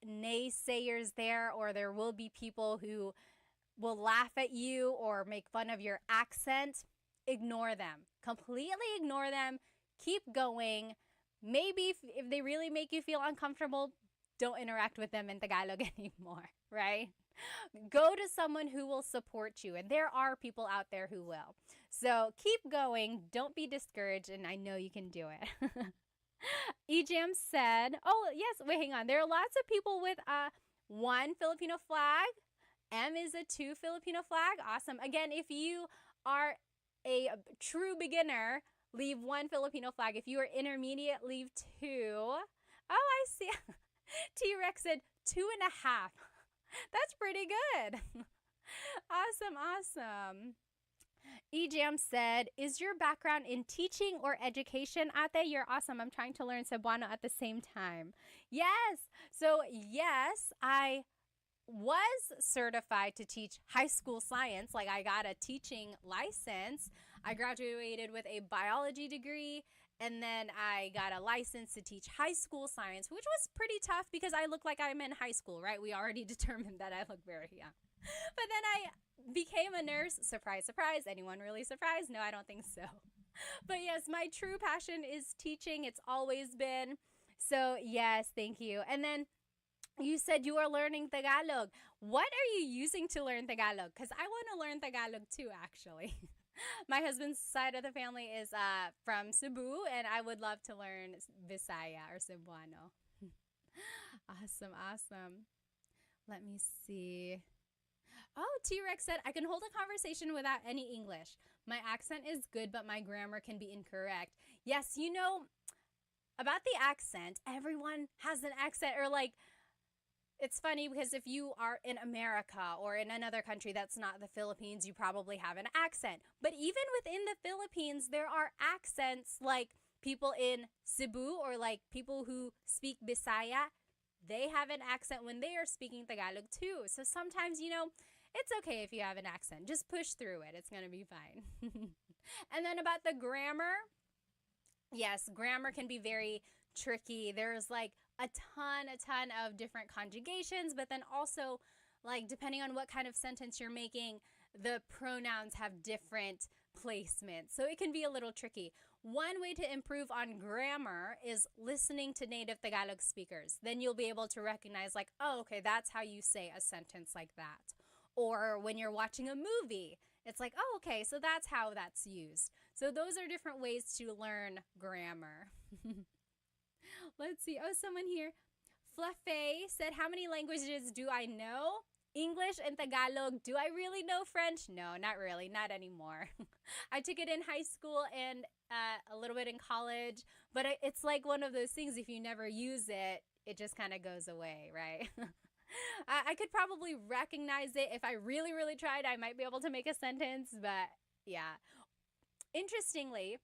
naysayers there, or there will be people who will laugh at you or make fun of your accent. Ignore them. Completely ignore them. Keep going. Maybe if they really make you feel uncomfortable, don't interact with them in Tagalog anymore, right? Go to someone who will support you, and there are people out there who will. So keep going. Don't be discouraged, and I know you can do it. Ejam said, oh, yes, wait, hang on. There are lots of people with one Filipino flag. M is a two Filipino flag. Awesome. Again, if you are a true beginner, leave one Filipino flag. If you are intermediate, leave two. Oh, I see. T-Rex said 2.5. That's pretty good. Awesome, awesome. Ejam said, is your background in teaching or education, Ate? You're awesome. I'm trying to learn Cebuano at the same time. Yes. So, yes, I was certified to teach high school science. Like, I got a teaching license. I graduated with a biology degree, and then I got a license to teach high school science, which was pretty tough because I look like I'm in high school, right? We already determined that I look very young. But then I became a nurse. Surprise, surprise. Anyone really surprised? No, I don't think so. But yes, my true passion is teaching. It's always been. So yes, thank you. And then you said you are learning Tagalog. What are you using to learn Tagalog? Because I want to learn Tagalog too, actually. My husband's side of the family is from Cebu, and I would love to learn Bisaya or Cebuano. Awesome, awesome. Let me see. Oh, T-Rex said, I can hold a conversation without any English. My accent is good, but my grammar can be incorrect. Yes, you know, about the accent, everyone has an accent, or like, it's funny because if you are in America or in another country that's not the Philippines, you probably have an accent. But even within the Philippines, there are accents, like people in Cebu or like people who speak Bisaya. They have an accent when they are speaking Tagalog too. So sometimes, you know, it's okay if you have an accent. Just push through it. It's going to be fine. And then about the grammar. Yes, grammar can be very tricky. There's like a ton of different conjugations, but then also, like, depending on what kind of sentence you're making, the pronouns have different placements. So it can be a little tricky. One way to improve on grammar is listening to native Tagalog speakers. Then you'll be able to recognize, like, oh, okay, that's how you say a sentence like that. Or when you're watching a movie, it's like, oh, okay, so that's how that's used. So those are different ways to learn grammar. Let's see. Oh, someone here. Fluffy said, how many languages do I know? English and Tagalog. Do I really know French? No, not really. Not anymore. I took it in high school and a little bit in college. But it's like one of those things, if you never use it, it just kind of goes away, right? I could probably recognize it. If I really, really tried, I might be able to make a sentence. But yeah. Interestingly,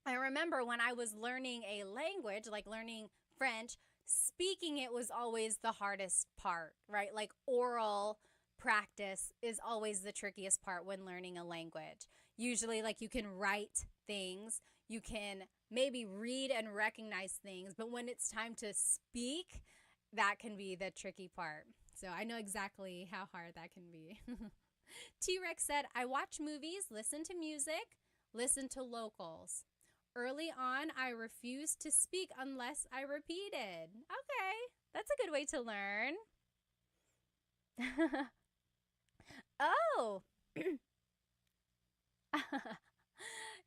I remember when I was learning a language, like learning French, speaking it was always the hardest part, right? Like oral practice is always the trickiest part when learning a language. Usually, like, you can write things, you can maybe read and recognize things, but when it's time to speak, that can be the tricky part. So I know exactly how hard that can be. T-Rex said, I watch movies, listen to music, listen to locals. Early on, I refused to speak unless I repeated. Okay, that's a good way to learn. Oh.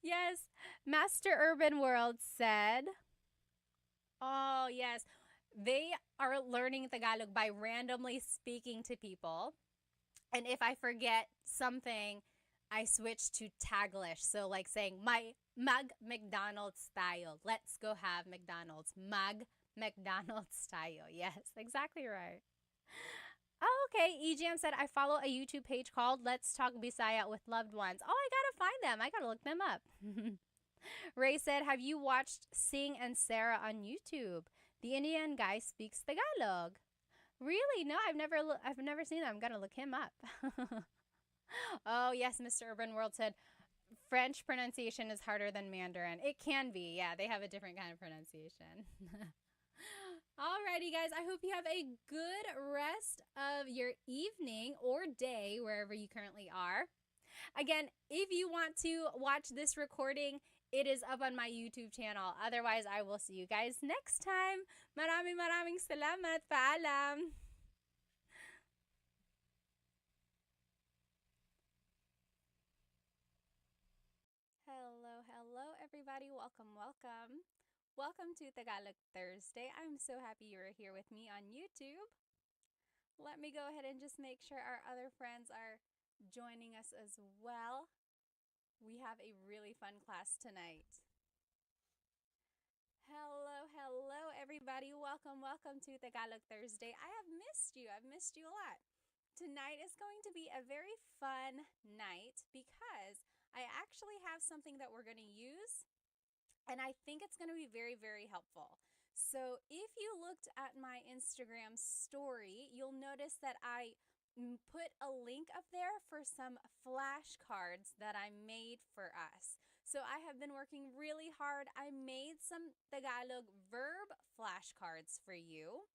Yes, Master Urban World said, oh, yes, they are learning Tagalog by randomly speaking to people. And if I forget something, I switch to Taglish. So like saying, mag McDonald's tayo. Let's go have McDonald's. Mag McDonald's tayo. Yes, exactly right. Oh, okay. Ejan said, I follow a YouTube page called Let's Talk Bisaya with Loved Ones. Oh, I gotta find them. I gotta look them up. Ray said, have you watched Sing and Sarah on YouTube? The Indian guy speaks Tagalog. Really? No, I've never seen that. I'm gonna look him up. Oh, yes, Mr. Urban World said, French pronunciation is harder than Mandarin. It can be. Yeah, they have a different kind of pronunciation. Alrighty, guys. I hope you have a good rest of your evening or day, wherever you currently are. Again, if you want to watch this recording, it is up on my YouTube channel. Otherwise, I will see you guys next time. Maraming salamat. Paalam. Hello, everybody. Welcome. Welcome to Tagalog Thursday. I'm so happy you're here with me on YouTube. Let me go ahead and just make sure our other friends are joining us as well. We have a really fun class tonight. Hello, everybody. Welcome to Tagalog Thursday. I have missed you. I've missed you a lot. Tonight is going to be a very fun night because I actually have something that we're going to use, and I think it's going to be very, very helpful. So if you looked at my Instagram story, you'll notice that I put a link up there for some flashcards that I made for us. So I have been working really hard. I made some Tagalog verb flashcards for you.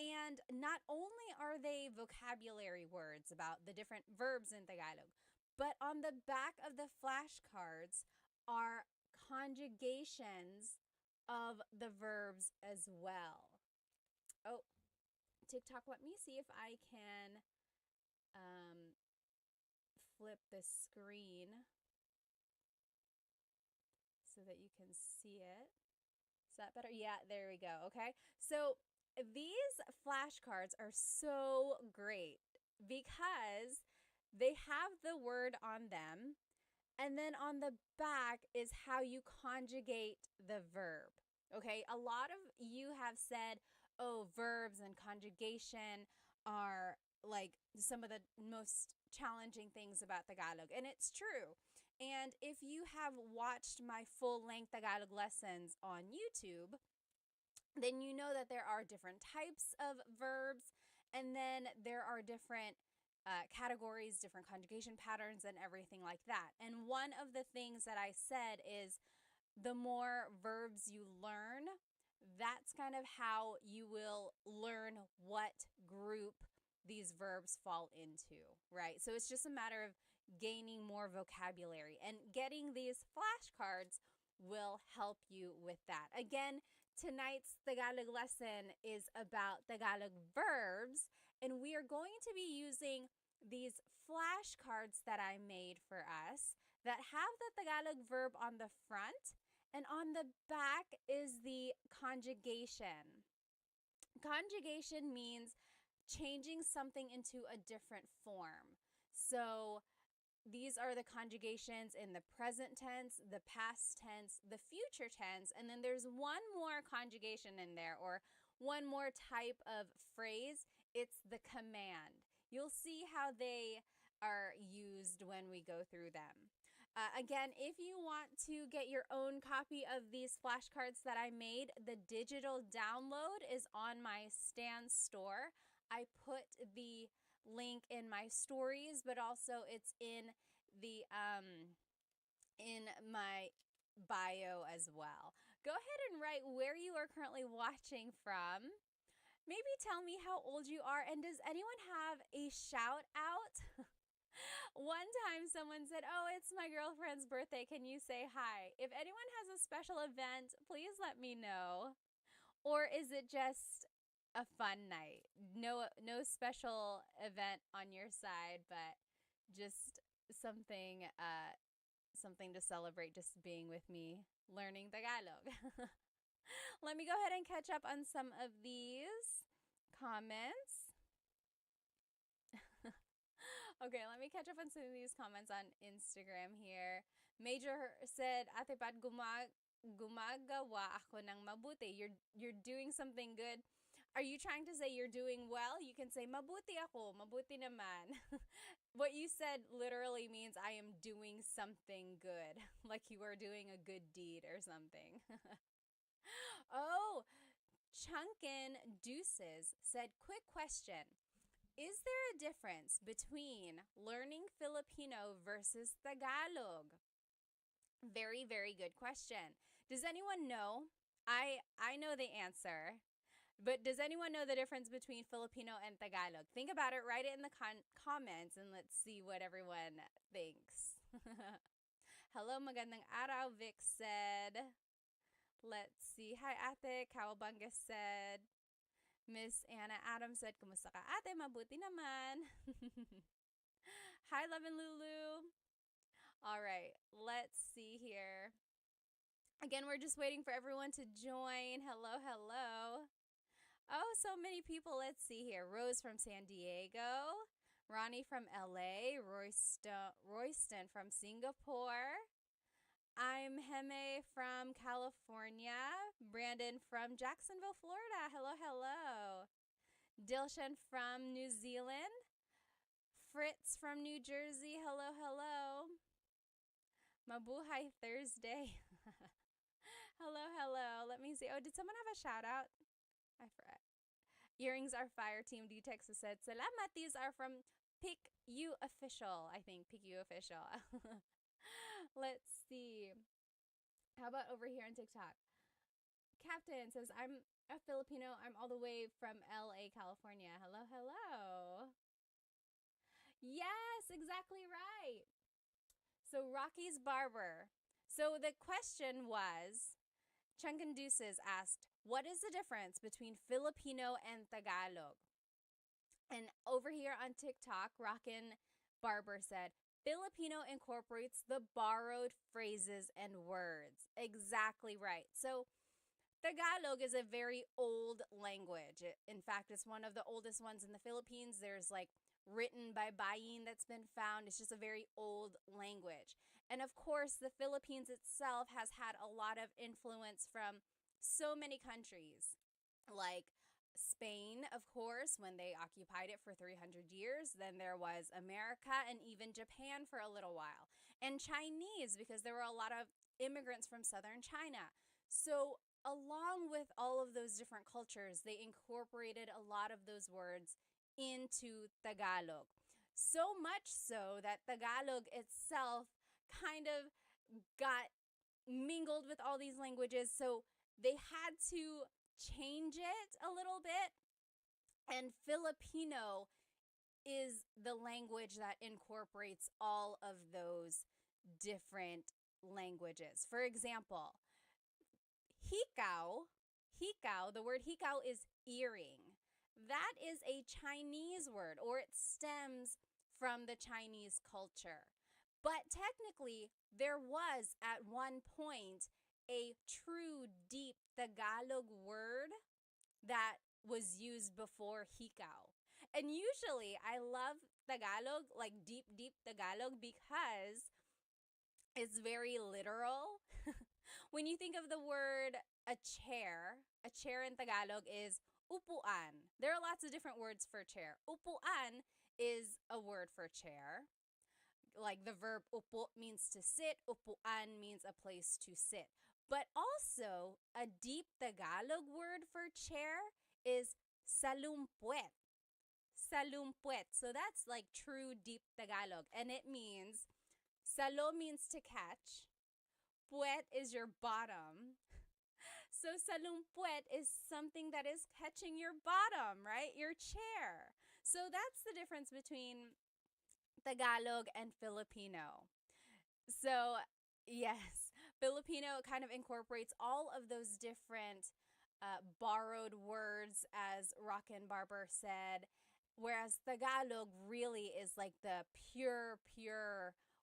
And not only are they vocabulary words about the different verbs in Tagalog, but on the back of the flashcards are conjugations of the verbs as well. Oh, TikTok, let me see if I can flip the screen so that you can see it. Is that better? Yeah, there we go. Okay. So these flashcards are so great because they have the word on them, and then on the back is how you conjugate the verb. Okay, a lot of you have said, oh, verbs and conjugation are like some of the most challenging things about Tagalog, and it's true. And if you have watched my full-length Tagalog lessons on YouTube, then you know that there are different types of verbs, and then there are different categories, different conjugation patterns, and everything like that. And one of the things that I said is the more verbs you learn, that's kind of how you will learn what group these verbs fall into, right? So it's just a matter of gaining more vocabulary, and getting these flashcards will help you with that. Again, tonight's Tagalog lesson is about Tagalog verbs, and we are going to be using these flashcards that I made for us that have the Tagalog verb on the front, and on the back is the conjugation. Conjugation means changing something into a different form. So these are the conjugations in the present tense, the past tense, the future tense, and then there's one more conjugation in there, or one more type of phrase. It's the command. You'll see how they are used when we go through them. Again, if you want to get your own copy of these flashcards that I made, the digital download is on my Stan store. I put the link in my stories, but also it's in the in my bio as well. Go ahead and write where you are currently watching from. Maybe tell me how old you are, and does anyone have a shout out? One time someone said, oh, it's my girlfriend's birthday. Can you say hi? If anyone has a special event, please let me know. Or is it just a fun night? No special event on your side, but just something something to celebrate, just being with me learning Tagalog. Let me go ahead and catch up on some of these comments. Okay, let me catch up on some of these comments on Instagram here. Major said, Ate Pat, gumagawa ako ng mabuti. You're doing something good. Are you trying to say you're doing well? You can say, mabuti ako, mabuti naman. What you said literally means I am doing something good, like you are doing a good deed or something. Oh, Chunkin Deuces said, quick question. Is there a difference between learning Filipino versus Tagalog? Very, very good question. Does anyone know? I know the answer, but does anyone know the difference between Filipino and Tagalog? Think about it, write it in the comments, and let's see what everyone thinks. Hello, magandang araw, Vic said. Let's see. Hi, ate. Kawabanga said. Miss Anna Adams said, kumusta ka, ate? Mabuti naman. Hi, Love and Lulu. All right, let's see here. Again, we're just waiting for everyone to join. Hello, hello. Oh, so many people. Let's see here. Rose from San Diego, Ronnie from LA, Royston from Singapore. I'm Heme from California, Brandon from Jacksonville, Florida. Hello, hello. Dilshan from New Zealand, Fritz from New Jersey. Hello, hello. Mabuhay Thursday. Hello, hello. Let me see. Oh, did someone have a shout out? I forgot. Earrings are fire. Team D Texas said, salamat. These are from Pick You Official. I think Pick You Official. Let's see. How about over here on TikTok? Captain says, I'm a Filipino. I'm all the way from LA, California. Hello, hello. Yes, exactly right. So Rocky's Barber. So the question was, Chunkanduces asked, what is the difference between Filipino and Tagalog? And over here on TikTok, Rockin' Barber said, Filipino incorporates the borrowed phrases and words. Exactly right. So Tagalog is a very old language. In fact, it's one of the oldest ones in the Philippines. There's like written by Bayin that's been found. It's just a very old language. And of course, the Philippines itself has had a lot of influence from so many countries, like Spain, of course, when they occupied it for 300 years. Then there was America and even Japan for a little while. And Chinese, because there were a lot of immigrants from southern China. So along with all of those different cultures, they incorporated a lot of those words into Tagalog. So much so that Tagalog itself kind of got mingled with all these languages. So they had to change it a little bit. And Filipino is the language that incorporates all of those different languages. For example, hikaw, the word hikaw is earring. That is a Chinese word, or it stems from the Chinese culture. But technically, there was at one point a true deep Tagalog word that was used before hikaw. And usually, I love Tagalog, like deep, deep Tagalog, because it's very literal. When you think of the word a chair in Tagalog is upuan. There are lots of different words for chair. Upuan is a word for chair. Like the verb upo means to sit, upuan means a place to sit. But also, a deep Tagalog word for chair is salumpuet. Salumpuet. So that's like true deep Tagalog. And it means, salo means to catch, puet is your bottom. So salumpuet is something that is catching your bottom, right? Your chair. So that's the difference between Tagalog and Filipino. So, yes, Filipino kind of incorporates all of those different borrowed words, as Rockin' Barber said, whereas Tagalog really is like the pure,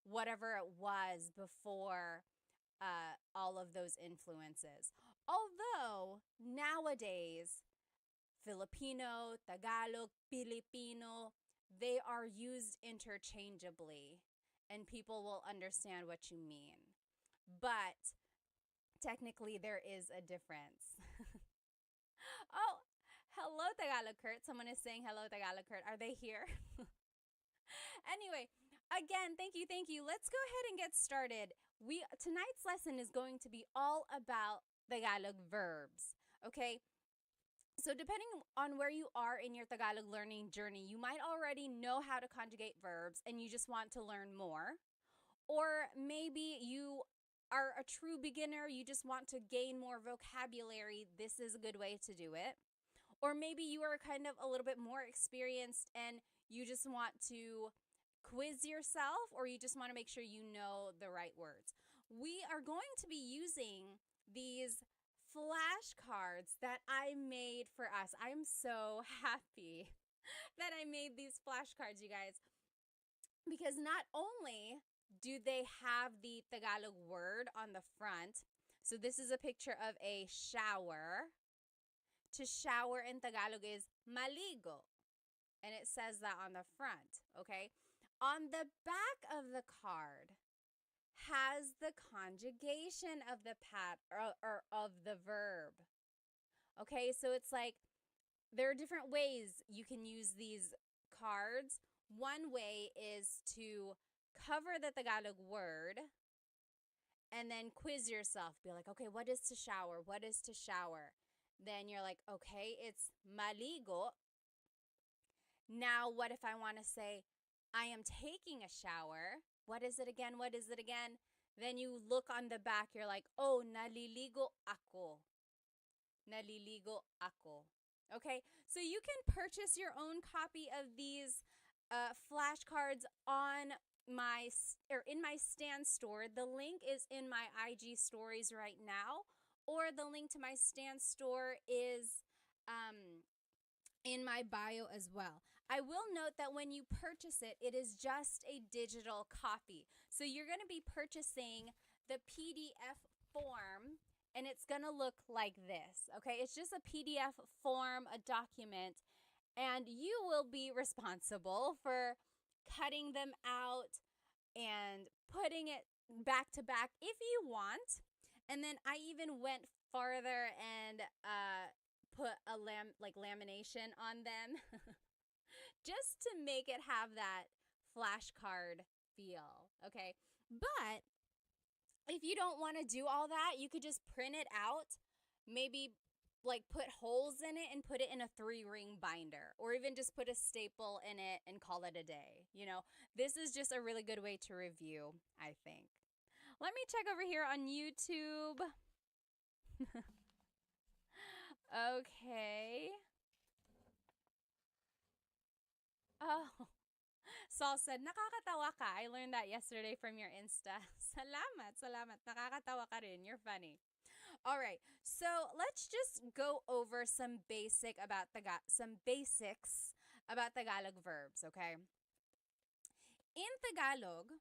whatever it was before all of those influences. Although nowadays, Filipino, Tagalog, Filipino, they are used interchangeably and people will understand what you mean. But technically, there is a difference. Oh, hello, Tagalog Kurt. Someone is saying hello, Tagalog Kurt. Are they here? Anyway, again, thank you, thank you. Let's go ahead and get started. Tonight's lesson is going to be all about Tagalog verbs. Okay? So depending on where you are in your Tagalog learning journey, you might already know how to conjugate verbs and you just want to learn more. Or maybe you are a true beginner, you just want to gain more vocabulary, this is a good way to do it. Or maybe you are kind of a little bit more experienced and you just want to quiz yourself, or you just want to make sure you know the right words. We are going to be using these flashcards that I made for us. I'm so happy that I made these flashcards, you guys, because not only do they have the Tagalog word on the front, so this is a picture of a shower. To shower in Tagalog is maligo, and it says that on the front, okay? On the back of the card has the conjugation of the or of the verb. Okay, so it's like there are different ways you can use these cards. One way is to cover the Tagalog word and then quiz yourself. Be like, okay, what is to shower? What is to shower? Then you're like, okay, it's maligo. Now, what if I want to say, I am taking a shower? What is it again? What is it again? Then you look on the back, you're like, oh, naliligo ako. Naliligo ako. Okay, so you can purchase your own copy of these flashcards on in my Stan store. The link is in my IG stories right now, or the link to my Stan store is in my bio as well. I will note that when you purchase it, it is just a digital copy. So you're going to be purchasing the PDF form, and it's going to look like this, okay? It's just a PDF form, a document, and you will be responsible for cutting them out and putting it back to back if you want. And then I even went farther and put a lamination on them just to make it have that flashcard feel, okay? But if you don't want to do all that, you could just print it out, maybe like put holes in it and put it in a 3-ring binder, or even just put a staple in it and call it a day. You know, this is just a really good way to review, I think. Let me check over here on YouTube. Okay. Oh, Saul said, nakakatawa ka. I learned that yesterday from your Insta. Salamat, salamat. Nakakatawa ka rin. You're funny. All right, so let's just go over some basics about Tagalog verbs, okay? In Tagalog,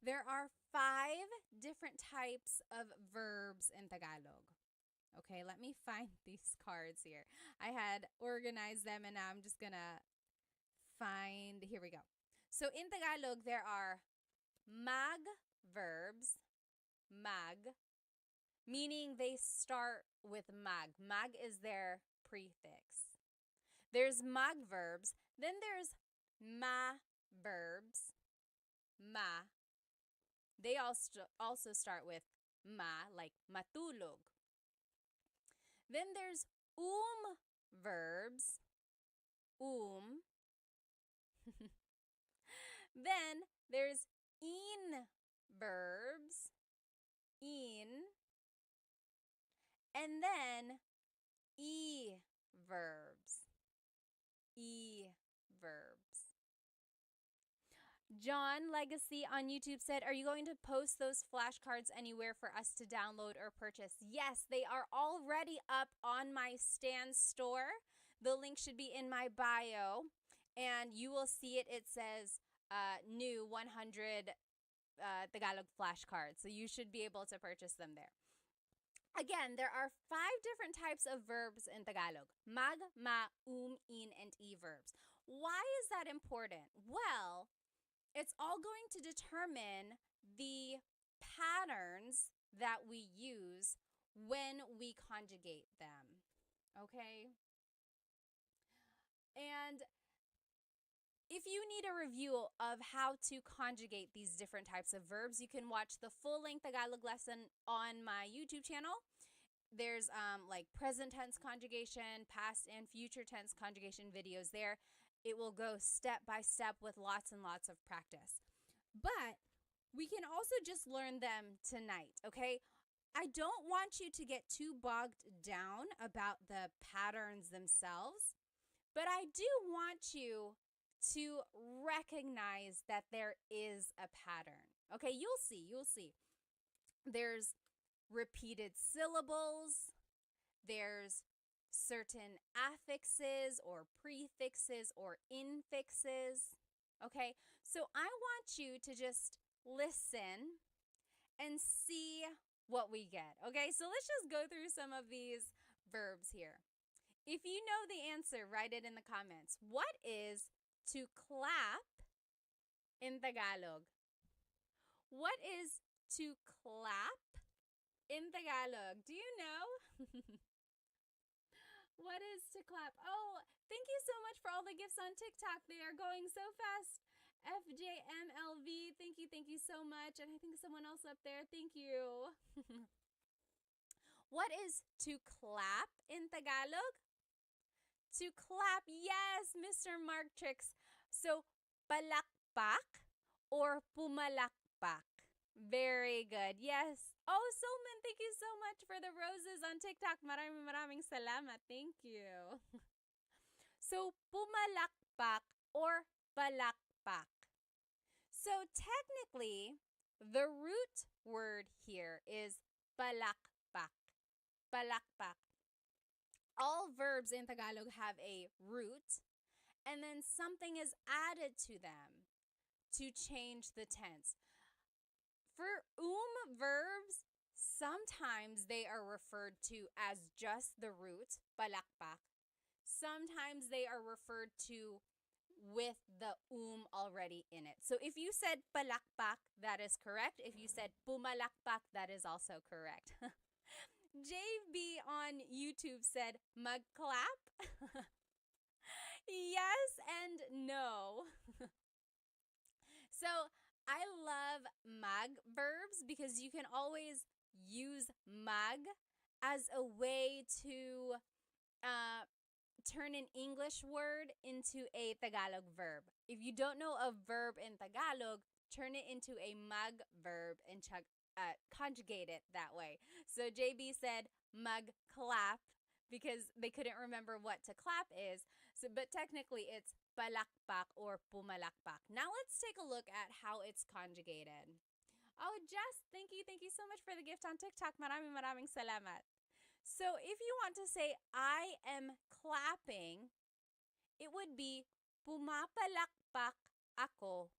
there are 5 different types of verbs in Tagalog. Okay, let me find these cards here. I had organized them and now I'm just gonna find, here we go. So in Tagalog, there are mag verbs, mag, meaning they start with mag. Mag is their prefix. There's mag verbs. Then there's ma verbs, ma. They also start with ma, like matulog. Then there's verbs, Then there's in verbs, in. And then verbs, verbs. John Legacy on YouTube said, are you going to post those flashcards anywhere for us to download or purchase? Yes, they are already up on my Stan store. The link should be in my bio, and you will see it. It says new 100 Tagalog flashcards, so you should be able to purchase them there. Again, there are 5 different types of verbs in Tagalog. Mag, ma, in, and e verbs. Why is that important? Well, it's all going to determine the patterns that we use when we conjugate them. Okay? And if you need a review of how to conjugate these different types of verbs, you can watch the full-length Tagalog lesson on my YouTube channel. There's like present tense conjugation, past and future tense conjugation videos there. It will go step by step with lots and lots of practice. But We can also just learn them tonight, okay? I don't want you to get too bogged down about the patterns themselves, but I do want you to recognize that there is a pattern. Okay, you'll see. There's repeated syllables, there's certain affixes or prefixes or infixes. Okay, so I want you to just listen and see what we get. Okay, so let's just go through some of these verbs here. If you know the answer, write it in the comments. What is to clap in Tagalog? What is to clap in Tagalog? Do you know? What is to clap? Oh, thank you so much for all the gifts on TikTok. They are going so fast. FJMLV, thank you so much. And I think someone else up there, thank you. What is to clap in Tagalog? To clap, yes, Mr. Mark Tricks. So, palakpak or pumalakpak? Very good. Yes. Oh, Solman, thank you so much for the roses on TikTok. Maraming salamat. Thank you. So, pumalakpak or palakpak. So, technically, the root word here is palakpak. Palakpak. All verbs in Tagalog have a root, and then something is added to them to change the tense. For verbs, sometimes they are referred to as just the root, palakpak. Sometimes they are referred to with the already in it. So if you said palakpak, that is correct. If you said pumalakpak, that is also correct. JB on YouTube said magclap. Yes and no. So I love mag verbs because you can always use mag as a way to turn an English word into a Tagalog verb. If you don't know a verb in Tagalog, turn it into a mag verb and conjugate it that way. So JB said magclap because they couldn't remember what to clap is. So, but technically it's palakpak or pumalakpak. Now let's take a look at how it's conjugated. Oh, Jess, thank you so much for the gift on TikTok. Maraming salamat. So if you want to say I am clapping, it would be pumapalakpak ako.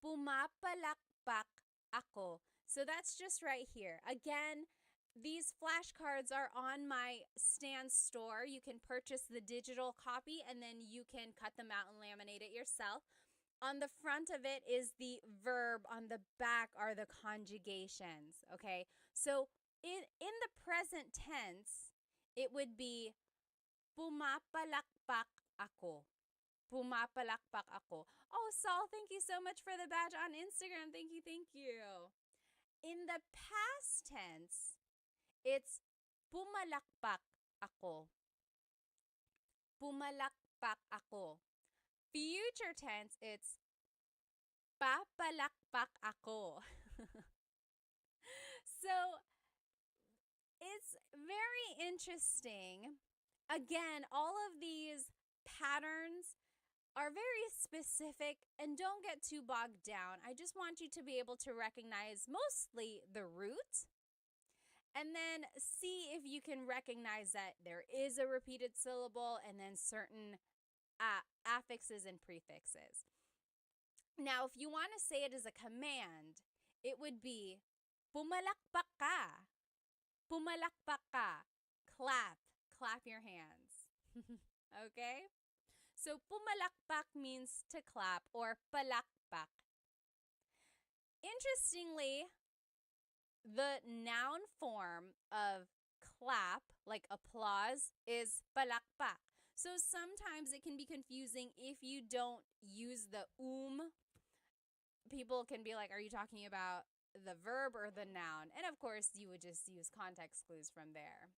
Pumapalakpak ako. So that's just right here. Again, these flashcards are on my Stan store. You can purchase the digital copy and then you can cut them out and laminate it yourself. On the front of it is the verb. On the back are the conjugations, okay? So in the present tense, it would be pumapalakpak ako. Pumapalakpak ako. Oh, Saul, thank you so much for the badge on Instagram. Thank you. In the past tense, it's pumalakpak ako. Pumalakpak ako. Future tense, it's papalakpak ako. So, it's very interesting. Again, all of these patterns are very specific and don't get too bogged down. I just want you to be able to recognize mostly the root and then see if you can recognize that there is a repeated syllable and then certain affixes and prefixes. Now, if you want to say it as a command, it would be pumalakpak ka. Pumalakpak ka. Clap your hands. Okay? So pumalakpak means to clap or palakpak. Interestingly, the noun form of clap, like applause, is palakpak. So sometimes it can be confusing if you don't use the People can be like, are you talking about the verb or the noun? And of course, you would just use context clues from there.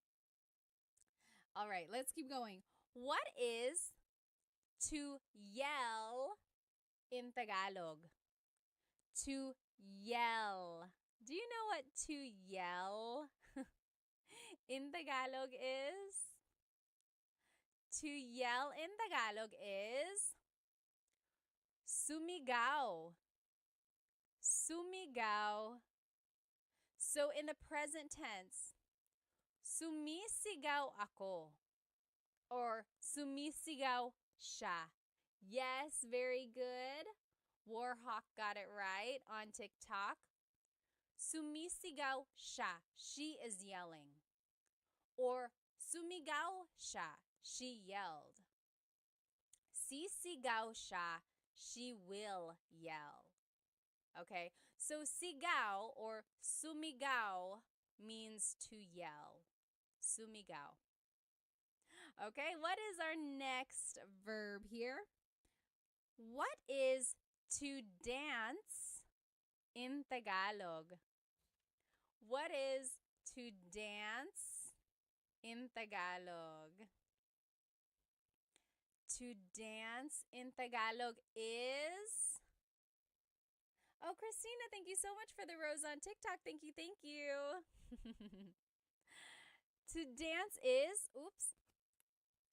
All right, let's keep going. What is to yell in Tagalog? To yell. Do you know what to yell in Tagalog is? To yell in Tagalog is sumigaw. Sumigaw. So in the present tense, sumisigaw ako or sumisigaw siya. Yes, very good. Warhawk got it right on TikTok. Sumisigaw siya. She is yelling. Or sumigaw siya. She yelled. Sisigaw siya. She will yell. Okay, so sigaw or sumigaw means to yell. Sumigaw. Okay, what is our next verb here? What is to dance in Tagalog? What is to dance in Tagalog? To dance in Tagalog is... Oh, Christina, thank you so much for the rose on TikTok. Thank you, thank you. To dance is,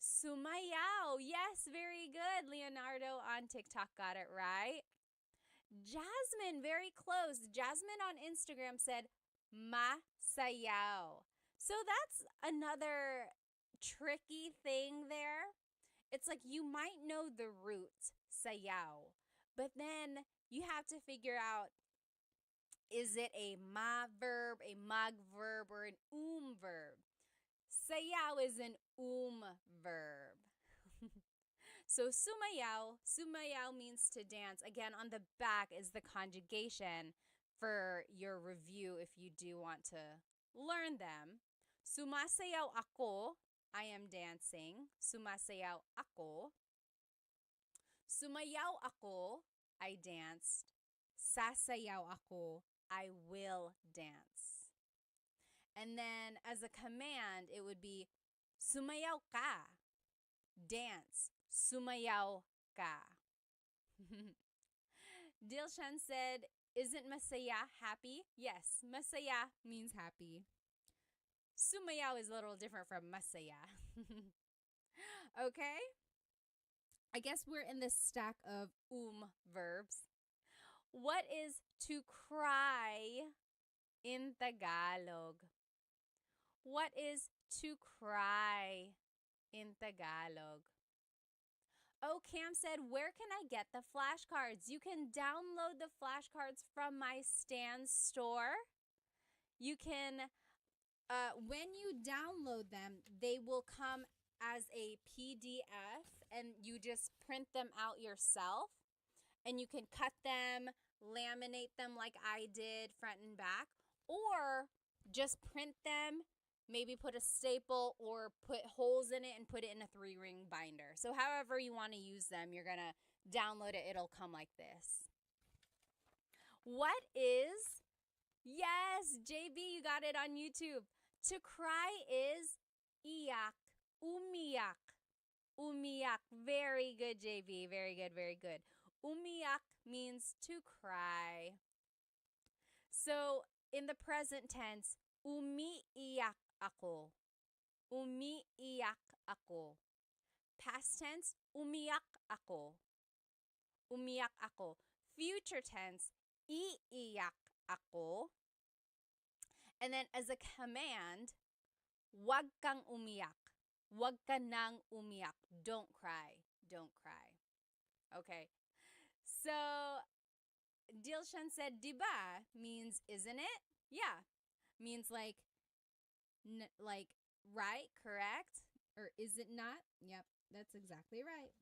sumayaw. Yes, very good. Leonardo on TikTok got it right. Jasmine, very close. Jasmine on Instagram said masayaw. So that's another tricky thing there. It's like you might know the root, sayaw, but then you have to figure out, is it a ma verb, a mag verb, or an verb? Sayaw is an verb. So sumayaw means to dance. Again, on the back is the conjugation for your review if you do want to learn them. Sumasayaw ako, I am dancing. Sumasayaw ako. Sumayaw ako, I danced. Sasayaw ako, I will dance. And then as a command, it would be sumayaw ka. Dance. Sumayaw ka. Dilshan said, isn't masaya happy? Yes, masaya means happy. Sumayaw is a little different from masaya. Okay? I guess we're in this stack of verbs. What is to cry in Tagalog? What is to cry in Tagalog? Oh, Cam said, where can I get the flashcards? You can download the flashcards from my Stan store. You can, when you download them, they will come as a PDF and you just print them out yourself. And you can cut them, laminate them like I did, front and back, or just print them, maybe put a staple or put holes in it and put it in a 3-ring binder. So however you want to use them, you're going to download it. It'll come like this. What is, yes, JB, you got it on YouTube. To cry is iyak, umiyak, umiyak. Very good, JB. Very good, very good. Umiyak means to cry. So in the present tense, umiiyak ako. Umiiyak ako. Past tense, umiyak ako. Umiyak ako. Future tense, iiyak ako. And then as a command, wag kang umiyak. Wag ka nang umiyak. Don't cry. Don't cry. Okay. So Dilshan said, diba means isn't it? Yeah. Means like right, correct? Or is it not? Yep, that's exactly right.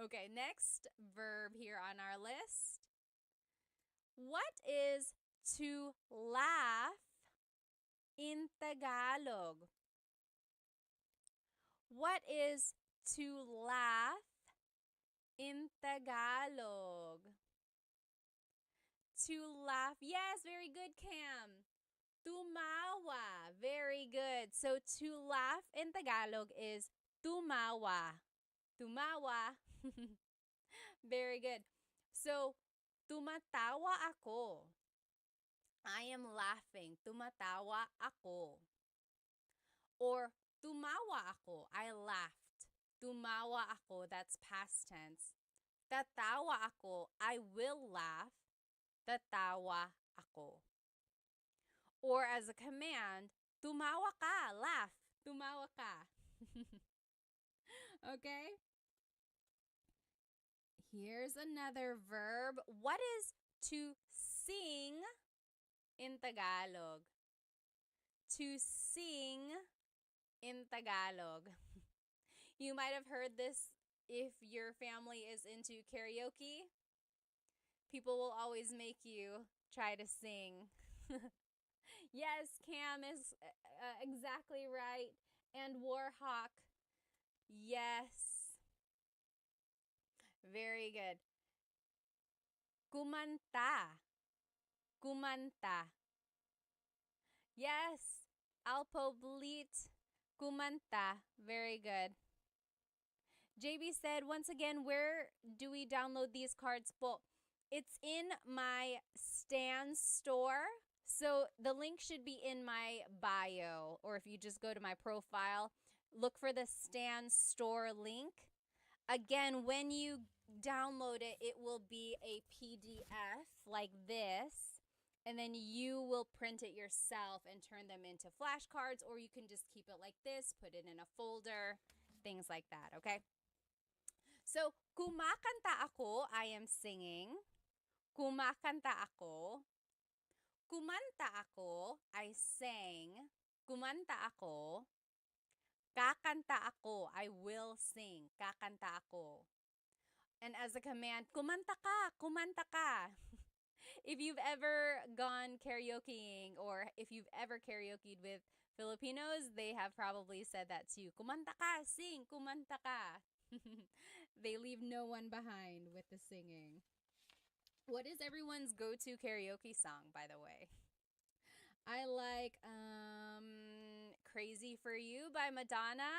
Okay, next verb here on our list. What is to laugh in Tagalog? What is to laugh in Tagalog? To laugh. Yes, very good, Cam. Tumawa. Very good. So to laugh in Tagalog is tumawa. Tumawa. Very good. So Tumatawa ako. I am laughing. Tumatawa ako. Or tumawa ako. I laughed. Tumawa ako. That's past tense. Tatawa ako. I will laugh. Tatawa ako. Or as a command, tumawa ka. Laugh. Tumawa ka. Okay? Here's another verb. What is to sing in Tagalog? To sing in Tagalog. You might have heard this if your family is into karaoke. People will always make you try to sing. Yes, Cam is exactly right. And Warhawk. Yes. Very good. Kumanta. Kumanta. Yes. Alpoblit. Kumanta. Very good. JB said, once again, where do we download these cards po? It's in my Stan store. So the link should be in my bio, or if you just go to my profile, look for the Stan store link. Again, when you download it, it will be a PDF like this, and then you will print it yourself and turn them into flashcards, or you can just keep it like this, put it in a folder, things like that, okay? So, kumakanta ako, I am singing. Kumakanta ako. Kumanta ako, I sang. Kumanta ako. Kakanta ako, I will sing. Kakanta ako. And as a command, kumanta ka, kumanta ka. If you've ever gone karaokeing or if you've ever karaokeed with Filipinos, they have probably said that to you. Kumanta ka, sing, kumanta ka. They leave no one behind with the singing. What is everyone's go-to karaoke song, by the way? I like Crazy for You by Madonna.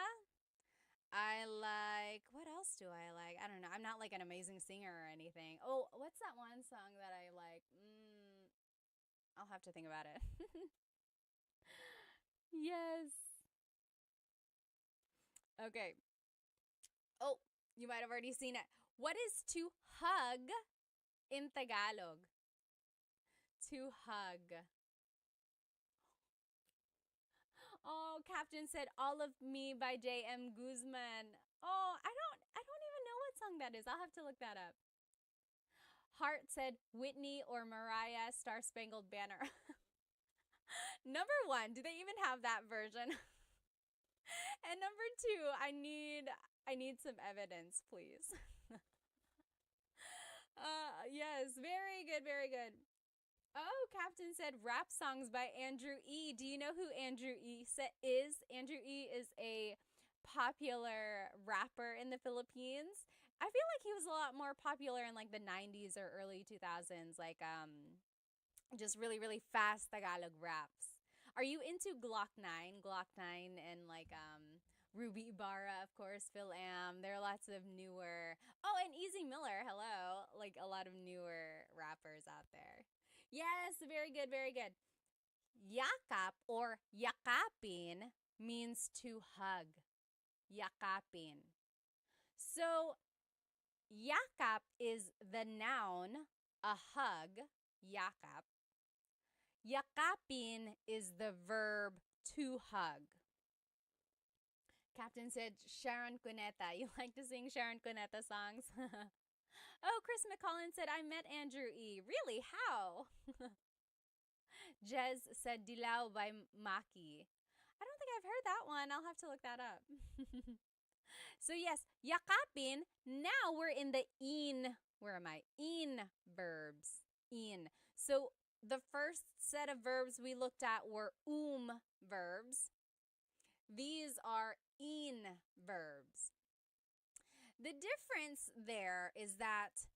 I like, what else do I like? I don't know. I'm not like an amazing singer or anything. Oh, what's that one song that I like? I'll have to think about it. Yes. Okay. Oh, you might have already seen it. What is to hug in Tagalog? To hug. Oh, Captain said All of Me by J.M. Guzman. Oh, I don't even know what song that is. I'll have to look that up. Hart said Whitney or Mariah Star Spangled Banner. Number 1, do they even have that version? And number 2, I need some evidence, please. Yes, very good, very good. Oh, Captain said rap songs by Andrew E. Do you know who Andrew E. is? Andrew E. is a popular rapper in the Philippines. I feel like he was a lot more popular in like the 90s or early 2000s, like just really, really fast Tagalog raps. Are you into Glock 9? Glock 9 and like Ruby Ibarra, of course, Phil Am. There are lots of newer. Oh, and Easy Miller, hello. Like a lot of newer rappers out there. Yes, very good, very good. Yakap or yakapin means to hug. Yakapin. So, yakap is the noun, a hug, yakap. Yakapin is the verb to hug. Captain said Sharon Cuneta. You like to sing Sharon Cuneta songs? Oh, Chris McCollin said, I met Andrew E. Really? How? Jez said Dilaw by Maki. I don't think I've heard that one. I'll have to look that up. So yes, yakapin. Now we're in the in. Where am I? In verbs. In. So the first set of verbs we looked at were verbs. These are in verbs. The difference there is that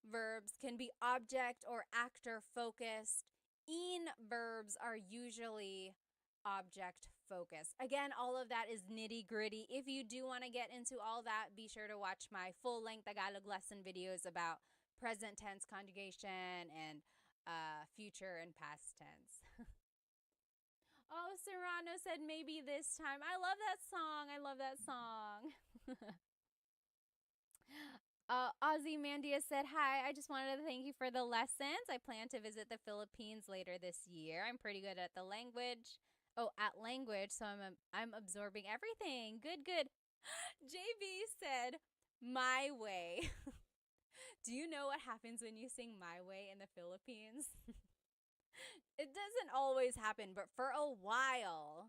verbs can be object or actor focused. In verbs are usually object focused. Again, all of that is nitty gritty. If you do want to get into all that, be sure to watch my full length Tagalog lesson videos about present tense conjugation and future and past tense. Oh, Serrano said maybe this time. I love that song. I love that song. Ozzy Mandia said, hi, I just wanted to thank you for the lessons. I plan to visit the Philippines later this year. I'm pretty good at the language. Oh, at language, so I'm absorbing everything. Good, good. JB said, my way. Do you know what happens when you sing My Way in the Philippines? It doesn't always happen, but for a while,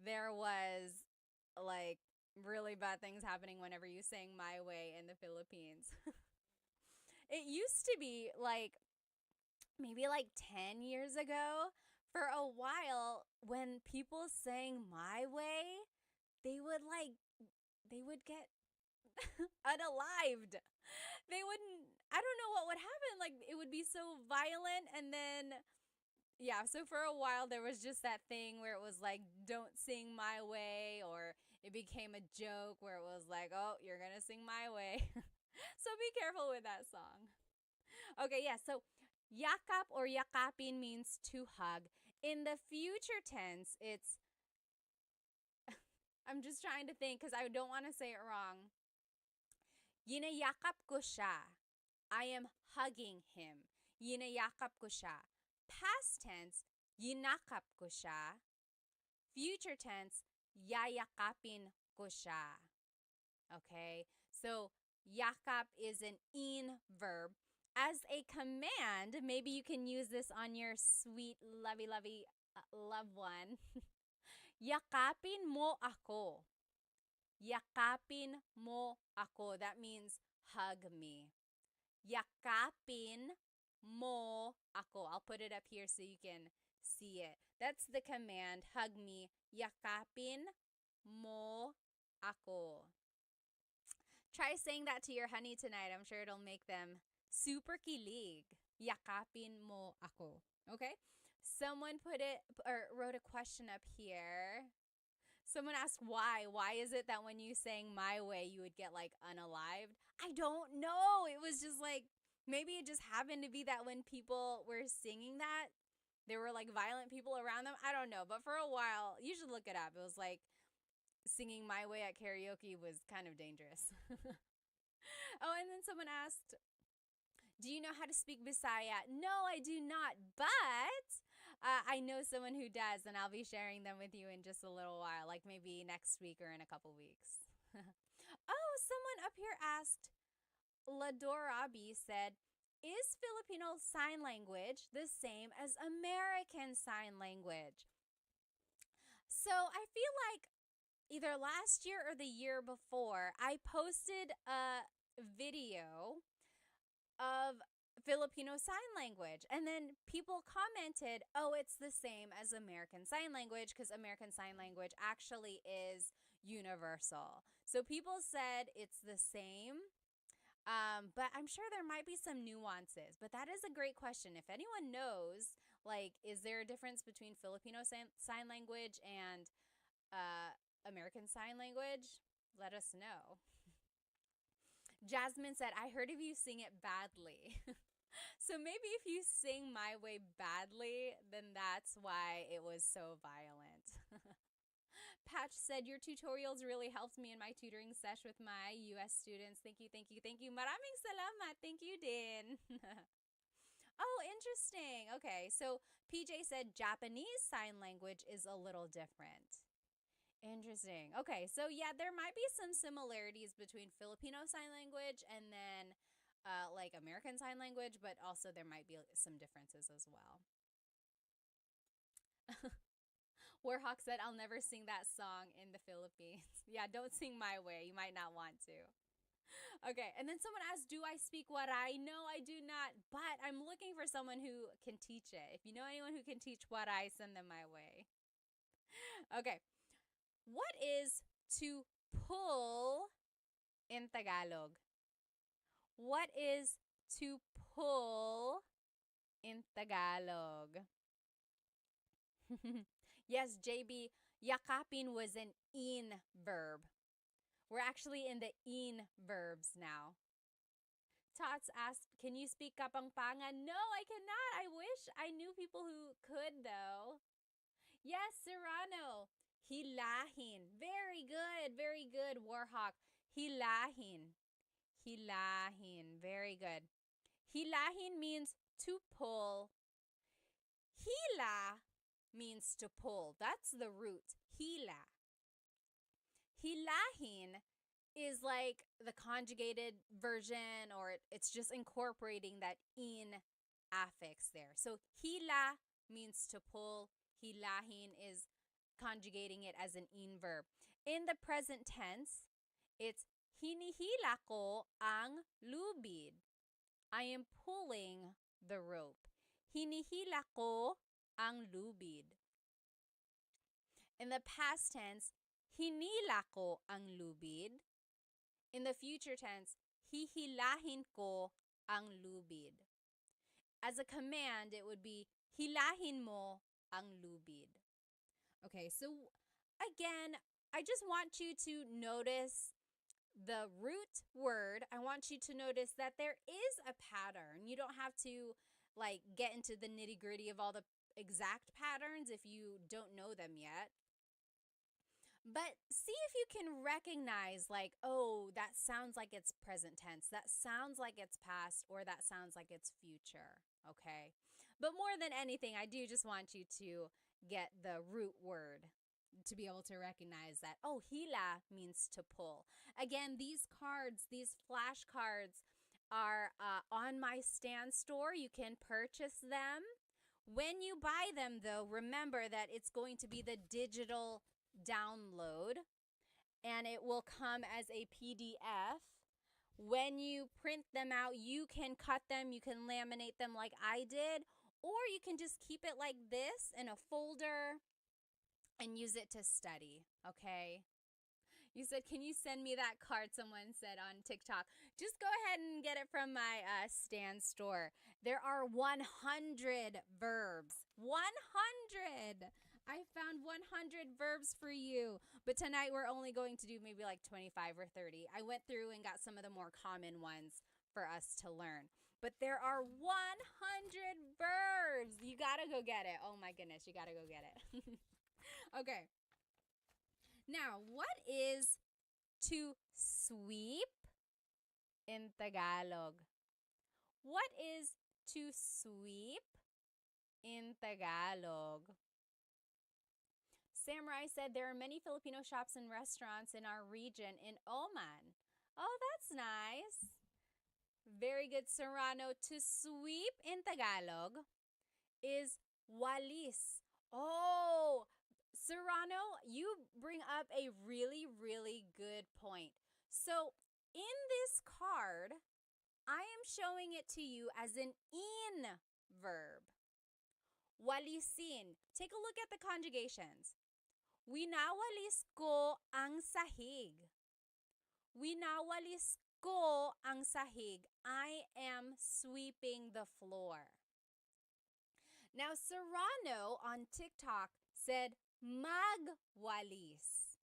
there was like really bad things happening whenever you sang My Way in the Philippines. It used to be like maybe like 10 years ago, for a while, when people sang My Way, they would get unalived. They wouldn't, I don't know what would happen. Like, it would be so violent. And then, yeah, so for a while, there was just that thing where it was like, don't sing My Way, or it became a joke where it was like, oh, you're going to sing My Way. So be careful with that song. Okay, yeah, so yakap or yakapin means to hug. In the future tense, it's, I'm just trying to think because I don't want to say it wrong. Yinayakap ko siya. I am hugging him. Yinayakap ko siya. Past tense, yinakap ko siya. Future tense, yayakapin ko siya. Okay, so yakap is an in verb. As a command, maybe you can use this on your sweet, lovey loved one. Yakapin mo ako. Yakapin mo ako. That means hug me. Yakapin mo ako. I'll put it up here so you can see it. That's the command, hug me. Yakapin mo ako. Try saying that to your honey tonight. I'm sure it'll make them super kilig. Yakapin mo ako. Okay? Someone wrote a question up here. Someone asked why. Why is it that when you sang My Way, you would get like unalived? I don't know. It was just like, maybe it just happened to be that when people were singing that, there were like violent people around them. I don't know. But for a while, you should look it up. It was like singing My Way at karaoke was kind of dangerous. Oh, and then someone asked, do you know how to speak Bisaya? No, I do not. But I know someone who does, and I'll be sharing them with you in just a little while, like maybe next week or in a couple weeks. Oh, someone up here asked, Ladorabi said, is Filipino Sign Language the same as American Sign Language? So I feel like either last year or the year before, I posted a video of Filipino Sign Language. And then people commented, oh, it's the same as American Sign Language because American Sign Language actually is universal. So people said it's the same, but I'm sure there might be some nuances. But that is a great question. If anyone knows, like, is there a difference between Filipino Sign Language and American Sign Language? Let us know. Jasmine said, I heard of you sing it badly. So maybe if you sing My Way badly, then that's why it was so violent. Patch said, your tutorials really helped me in my tutoring sesh with my U.S. students. Thank you, thank you, thank you. Maraming salamat. Thank you, din. Oh, interesting. Okay, so PJ said Japanese Sign Language is a little different. Interesting. Okay, so yeah, there might be some similarities between Filipino Sign Language and then like American Sign Language, but also there might be some differences as well. Warhawk said, I'll never sing that song in the Philippines. Yeah, don't sing My Way. You might not want to. Okay, and then someone asked, do I speak Waray? No, I do not, but I'm looking for someone who can teach it. If you know anyone who can teach Waray, send them my way. Okay, what is to pull in Tagalog? What is to pull in Tagalog? Yes, JB, yakapin was an in verb. We're actually in the in verbs now. Tots asked, can you speak Kapampangan? No, I cannot. I wish I knew people who could, though. Yes, Serrano. Hilahin. Very good. Very good, Warhawk. Hilahin. Hilahin. Very good. Hilahin means to pull. Hila means to pull. That's the root. Hila. Hilahin is like the conjugated version, or it's just incorporating that in affix there. So hila means to pull. Hilahin is conjugating it as an in verb. In the present tense, it's hinihila ko ang lubid. I am pulling the rope. Hinihila ko ang lubid. In the past tense, hinila ko ang lubid. In the future tense, hihilahin ko ang lubid. As a command, it would be hilahin mo ang lubid. Okay, so again, I just want you to notice the root word. I want you to notice that there is a pattern. You don't have to get into the nitty-gritty of all the exact patterns if you don't know them yet. But see if you can recognize oh, that sounds like it's present tense. That sounds like it's past, or that sounds like it's future. Okay? But more than anything, I do just want you to get the root word to be able to recognize that, oh, hila means to pull. Again, these cards, these flashcards are on my Stan store. You can purchase them. When you buy them, though, remember that it's going to be the digital download, and it will come as a PDF. When you print them out, you can cut them, you can laminate them like I did, or you can just keep it like this in a folder and use it to study, okay? You said, can you send me that card? Someone said on TikTok. Just go ahead and get it from my Stan store. There are 100 verbs. 100! I found 100 verbs for you. But tonight we're only going to do maybe 25 or 30. I went through and got some of the more common ones for us to learn. But there are 100 verbs. You gotta go get it. Oh my goodness, you gotta go get it. Okay. Now, what is to sweep in Tagalog? What is to sweep in Tagalog? Samurai said there are many Filipino shops and restaurants in our region in Oman. Oh, that's nice. Very good, Serrano. To sweep in Tagalog is walis. Oh, Serrano, you bring up a really, really good point. So in this card, I am showing it to you as an in verb. Walisin. Take a look at the conjugations. Winawalis ko ang sahig. Winawalis ko ang sahig. I am sweeping the floor. Now, Serrano on TikTok said magwalis.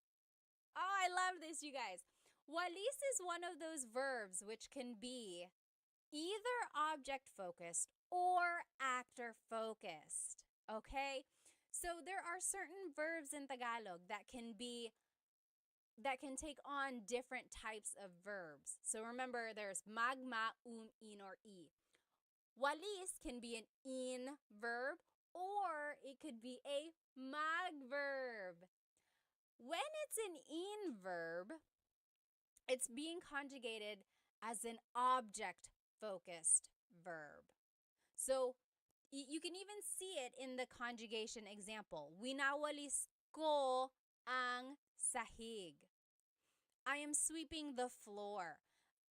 Oh, I love this, you guys. Walis is one of those verbs which can be either object-focused or actor-focused, okay? So there are certain verbs in Tagalog that can take on different types of verbs. So remember, there's magma, in, or i. Walis can be an in verb, or it could be a mag verb. When it's an in verb, it's being conjugated as an object-focused verb. So you can even see it in the conjugation example. Winawalis ko ang sahig. I am sweeping the floor.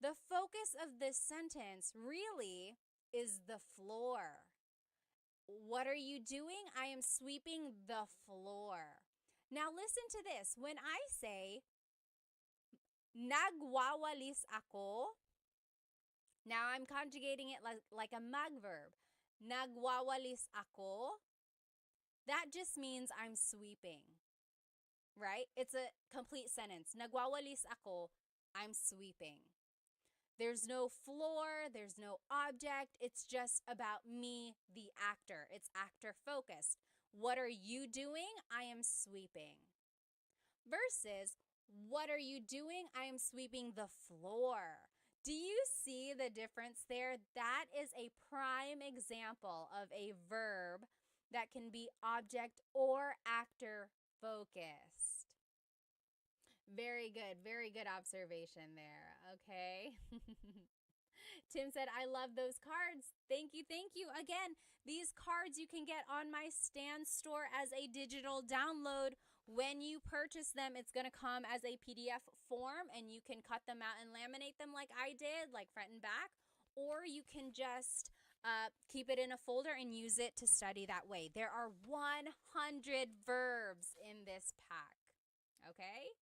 The focus of this sentence really is the floor. What are you doing? I am sweeping the floor. Now listen to this. When I say, nagwawalis ako, now I'm conjugating it like a mag verb. Nagwawalis ako, that just means I'm sweeping, right? It's a complete sentence. Nagwawalis ako, I'm sweeping. There's no floor, there's no object. It's just about me, the actor. It's actor focused. What are you doing? I am sweeping. Versus, what are you doing? I am sweeping the floor. Do you see the difference there? That is a prime example of a verb that can be object or actor focused. Very good observation there. Okay. Tim said, I love those cards. Thank you, thank you. Again, these cards you can get on my Stan store as a digital download. When you purchase them, it's going to come as a PDF form, and you can cut them out and laminate them like I did, like front and back, or you can just keep it in a folder and use it to study that way. There are 100 verbs in this pack. Okay?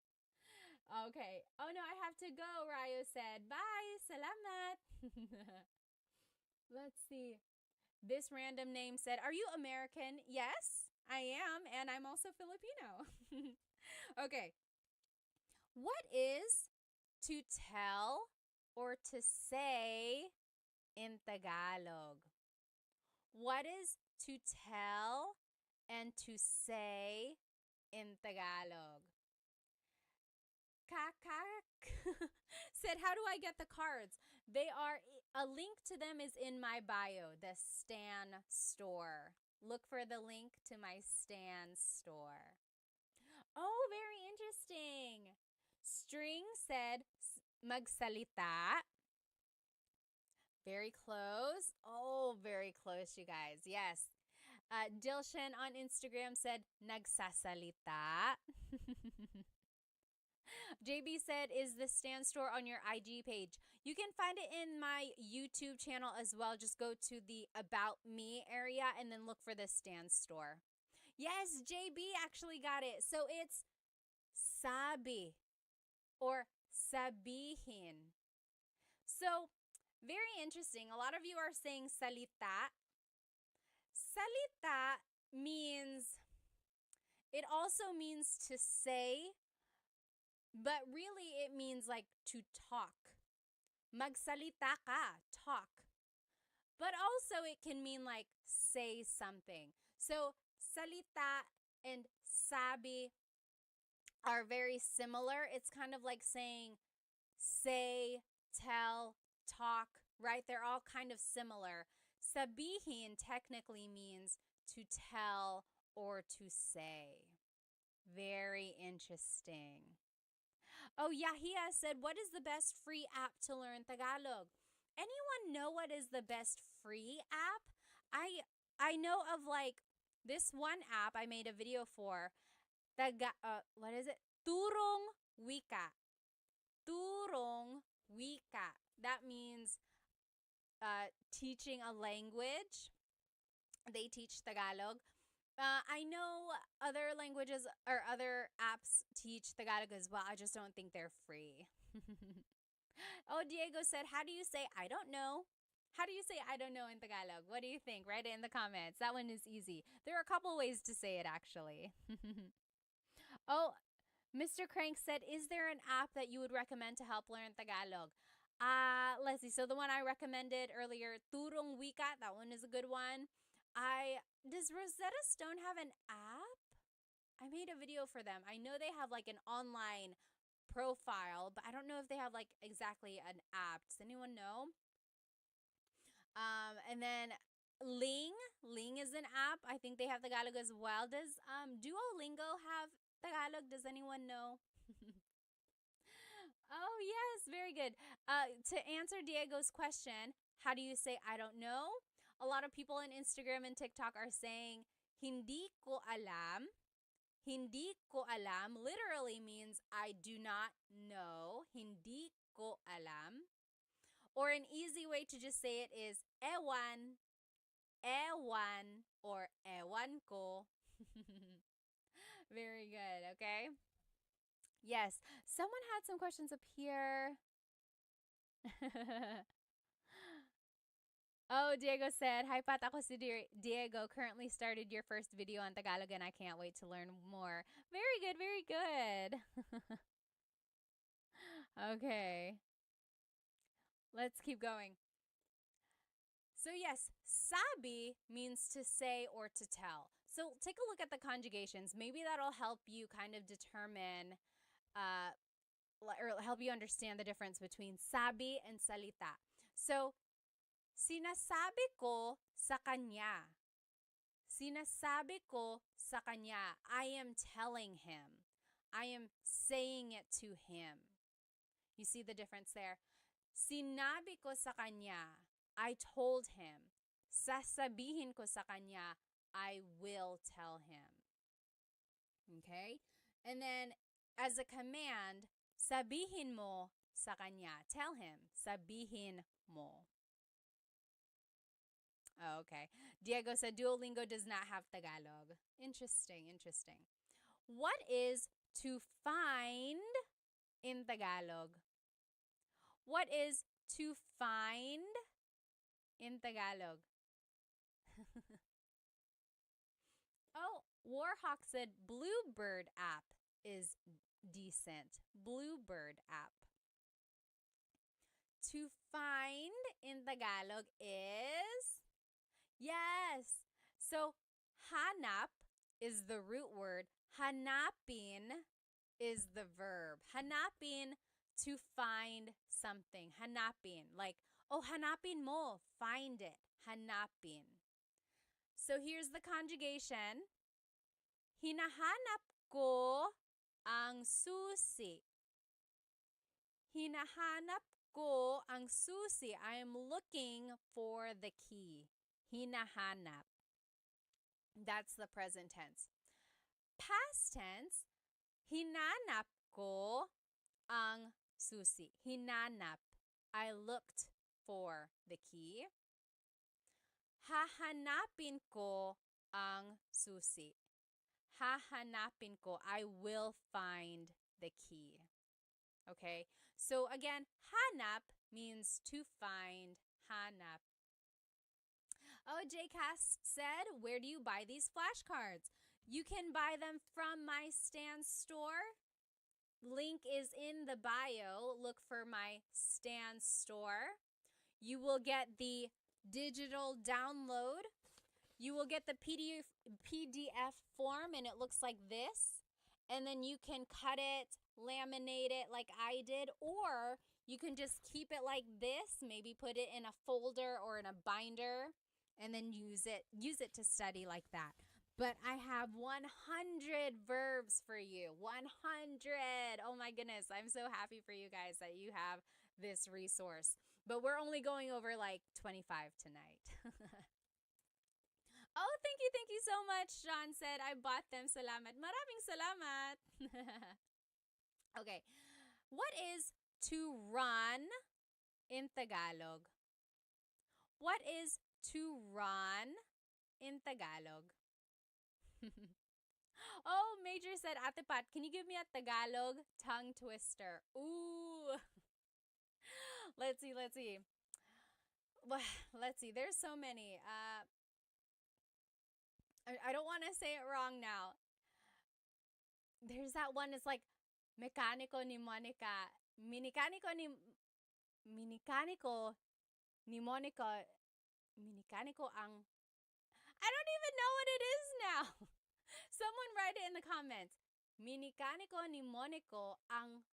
Okay. Oh no, I have to go, Ryo said. Bye. Salamat. Let's see. This random name said, are you American? Yes, I am. And I'm also Filipino. Okay. What is to tell or to say in Tagalog? What is to tell and to say in Tagalog? Kakak said, how do I get the cards? They are, a link to them is in my bio, the Stan store. Look for the link to my Stan store. Oh, very interesting. String said, magsalita. Very close. Oh, very close, you guys. Yes. Dilshan on Instagram said, nagsasalita. JB said, is the Stan store on your IG page? You can find it in my YouTube channel as well. Just go to the About Me area and then look for the Stan store. Yes, JB actually got it. So it's sabi or sabihin. So very interesting. A lot of you are saying salita. Salita means, it also means to say, but really it means like to talk. Magsalita ka, talk. But also it can mean like say something. So salita and sabi are very similar. It's kind of like saying say, tell, talk, right? They're all kind of similar. Sabihin technically means to tell or to say. Very interesting. Oh, Yahia said, what is the best free app to learn Tagalog? Anyone know what is the best free app? I know of like this one app I made a video for. What is it? Turong Wika. Turong Wika. That means teaching a language. They teach Tagalog. I know other languages or other apps teach Tagalog as well. I just don't think they're free. Oh, Diego said, how do you say I don't know? How do you say I don't know in Tagalog? What do you think? Write it in the comments. That one is easy. There are a couple ways to say it, actually. Oh, Mr. Crank said, is there an app that you would recommend to help learn Tagalog? Let's see. So the one I recommended earlier, Turong Wika, that one is a good one. Does Rosetta Stone have an app? I made a video for them. I know they have like an online profile, but I don't know if they have like exactly an app. Does anyone know? And then Ling is an app. I think they have Tagalog as well. Does Duolingo have Tagalog? Does anyone know? Oh, yes, very good. To answer Diego's question, how do you say I don't know? A lot of people on Instagram and TikTok are saying hindi ko alam. Hindi ko alam literally means I do not know. Hindi ko alam. Or an easy way to just say it is ewan, ewan, or ewan ko. Very good, okay? Yes, someone had some questions up here. Oh, Diego said, hi Pat, ako si Diego. Currently started your first video on Tagalog and I can't wait to learn more. Very good, very good. Okay. Let's keep going. So yes, sabi means to say or to tell. So take a look at the conjugations. Maybe that'll help you kind of determine uh, or help you understand the difference between sabi and salita. So, sinasabi ko sa kanya. Sinasabi ko sa kanya. I am telling him. I am saying it to him. You see the difference there? Sinabi ko sa kanya. I told him. Sasabihin ko sa kanya. I will tell him. Okay? And then, as a command, sabihin mo sa kanya. Tell him. Sabihin mo. Oh, okay. Diego said Duolingo does not have Tagalog. Interesting, interesting. What is to find in Tagalog? What is to find in Tagalog? Oh, Warhawk said Bluebird app is decent. Bluebird app. To find in Tagalog is, yes. So hanap is the root word. Hanapin is the verb. Hanapin, to find something. Hanapin, like, oh, hanapin mo, find it. Hanapin. So here's the conjugation. Hinahanap ko ang susi. Hinahanap ko ang susi. I am looking for the key. Hinahanap. That's the present tense. Past tense, hinanap ko ang susi. Hinanap. I looked for the key. Hahanapin ko ang susi. Hahanapin ko. I will find the key. Okay? So again, hanap means to find. Hanap. Oh, Jcast said, where do you buy these flashcards? You can buy them from my Stan store. Link is in the bio. Look for my Stan store. You will get the digital download. You will get the PDF form, and it looks like this. And then you can cut it, laminate it like I did, or you can just keep it like this, maybe put it in a folder or in a binder, and then use it to study like that. But I have 100 verbs for you. 100. Oh my goodness. I'm so happy for you guys that you have this resource. But we're only going over like 25 tonight. Oh, thank you so much. John said, I bought them. Salamat. Maraming salamat. Okay. What is to run in Tagalog? What is to run in Tagalog? Oh, Major said, Ate Pat, can you give me a Tagalog tongue twister? Ooh. Let's see. Well, let's see. There's so many. I don't want to say it wrong now. There's that one. It's like Mecánico ni Monica. Minicánico ni Monica. Minicánico ang. I don't even know what it is now. Someone write it in the comments. Minicánico ni Monico ang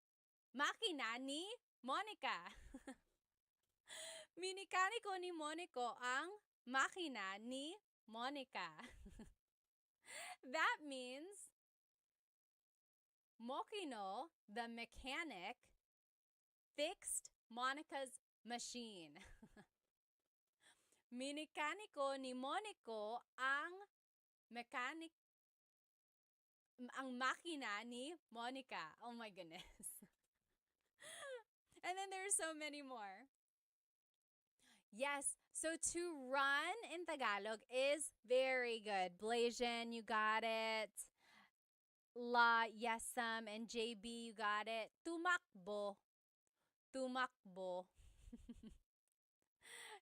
makina ni Monica. Minicánico ni Monico ang makina ni Monica. That means Mokino, the mechanic, fixed Monica's machine. Minicánico ni Monico ang makina ni Monica. Oh my goodness. And then there's so many more. Yes, so to run in Tagalog is very good. Blasian, you got it. La, Yesam, and JB, you got it. Tumakbo. Tumakbo.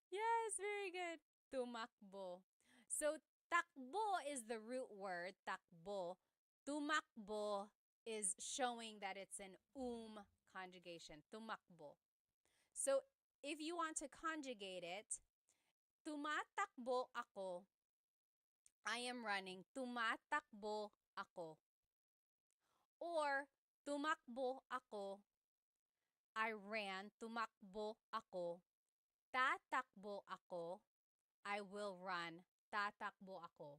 Yes, very good. Tumakbo. So takbo is the root word, takbo. Tumakbo is showing that it's an conjugation. Tumakbo. So if you want to conjugate it, tumatakbo ako. I am running. Tumatakbo ako. Or tumakbo ako. I ran. Tumakbo ako. Tatakbo ako. I will run. Tatakbo ako.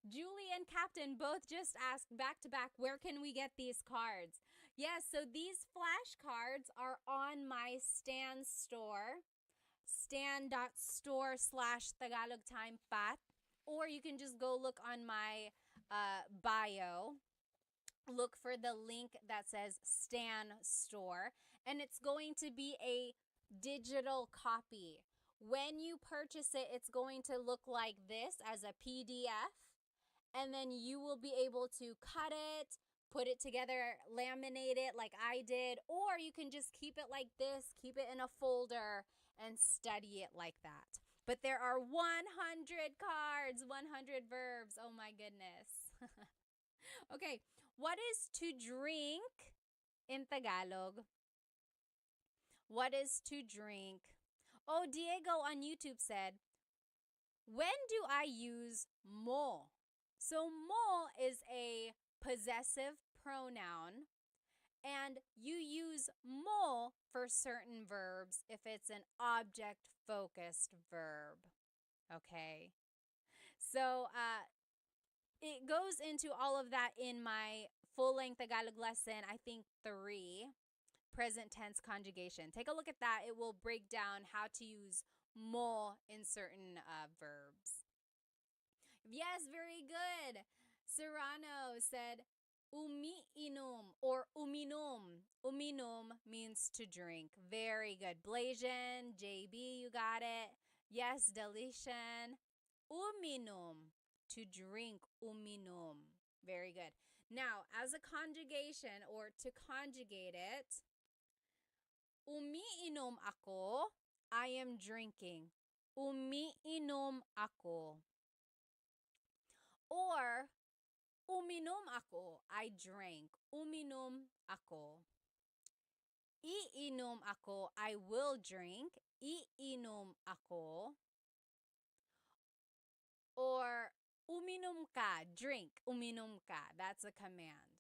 Julie and Captain both just asked back to back, where can we get these cards? Yes, so these flashcards are on my Stan store, stan.store/Tagalog Time Pat, or you can just go look on my bio. Look for the link that says Stan Store, and it's going to be a digital copy. When you purchase it, it's going to look like this as a PDF, and then you will be able to cut it, put it together, laminate it like I did, or you can just keep it like this, keep it in a folder, and study it like that. But there are 100 cards, 100 verbs. Oh my goodness. Okay, what is to drink in Tagalog? What is to drink? Oh, Diego on YouTube said, when do I use mo? So mo is a possessive pronoun, and you use mo for certain verbs if it's an object-focused verb. Okay? So it goes into all of that in my full-length Tagalog lesson, I think 3, present tense conjugation. Take a look at that. It will break down how to use mo in certain verbs. Yes, very good. Serrano said, umiinom or uminom. Uminom means to drink. Very good. Blasian, JB, you got it. Yes, Delician. Uminom, to drink. Uminom. Very good. Now, as a conjugation or to conjugate it, umiinom ako, I am drinking. Umiinom ako. Or, uminom ako, I drank. Uminom ako. Iinom ako, I will drink. Iinom ako. Or, uminom ka, drink. Uminom ka. That's a command.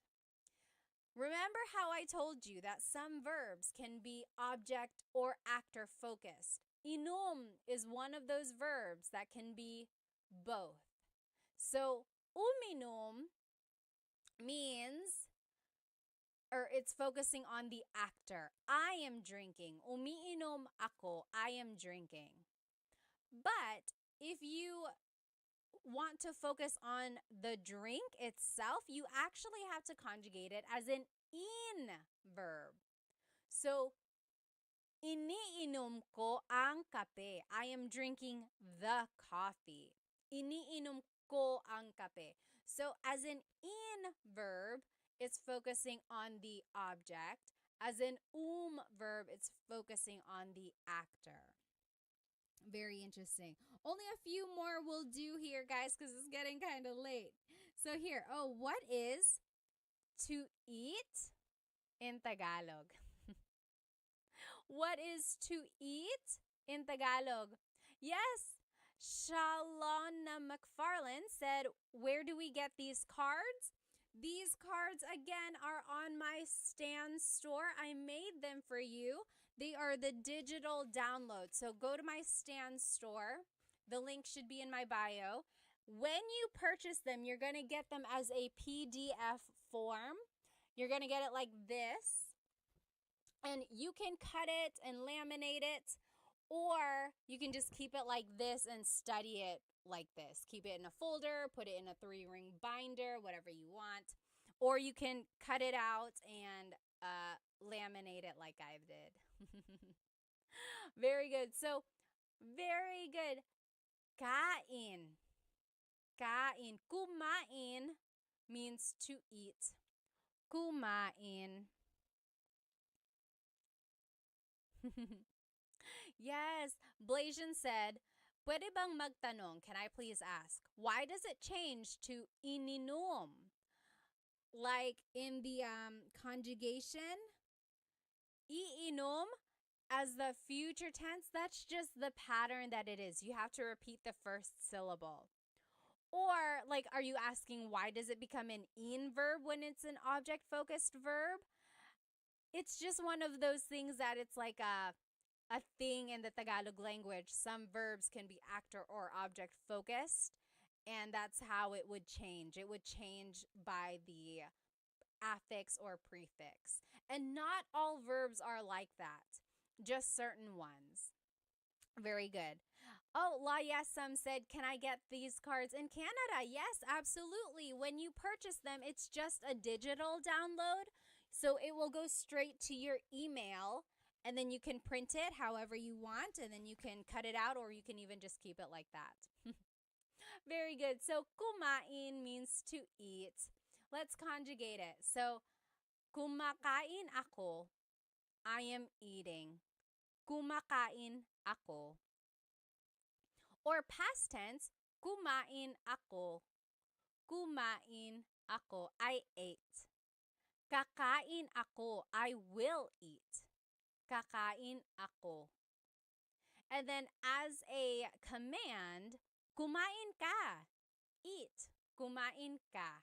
Remember how I told you that some verbs can be object or actor focused. Inom is one of those verbs that can be both. So, uminom means, or it's focusing on the actor. I am drinking. Umiinom ako, I am drinking. But if you want to focus on the drink itself, you actually have to conjugate it as an in verb. So, iniinom ko ang kape. I am drinking the coffee. Iniinom ko ang kape. So, as an in verb, it's focusing on the object. As an verb, it's focusing on the actor. Very interesting. Only a few more will do here, guys, because it's getting kind of late. So here, what is to eat in Tagalog? What is to eat in Tagalog? Yes, Shalona McFarland said, where do we get these cards? These cards, again, are on my Stan store. I made them for you. They are the digital download. So go to my Stan store. The link should be in my bio. When you purchase them, you're going to get them as a PDF form. You're going to get it like this. And you can cut it and laminate it, or you can just keep it like this and study it like this. Keep it in a folder, put it in a 3-ring binder, whatever you want. Or you can cut it out and laminate it like I did. Very good. So, very good. Kain. Kain. Kumain means to eat. Kumain. Yes, Blasian said, pwede bang magtanong? Can I please ask? Why does it change to ininom? Like in the conjugation, iinom, As the future tense, that's just the pattern that it is. You have to repeat the first syllable. Or, like, are you asking why does it become an in verb when it's an object focused verb? It's just one of those things that it's like a thing in the Tagalog language. Some verbs can be actor or object focused, and that's how it would change. It would change by the affix or prefix. And not all verbs are like that, just certain ones. Very good. Oh, La Yesam said, can I get these cards in Canada? Yes, absolutely. When you purchase them, it's just a digital download. So it will go straight to your email, and then you can print it however you want, and then you can cut it out, or you can even just keep it like that. Very good. So kumain means to eat. Let's conjugate it. So kumakain ako. I am eating. Kumakain ako. Or past tense, kumain ako. Kumain ako. I ate. Kakain ako. I will eat. Kakain ako. And then as a command, kumain ka. Eat. Kumain ka.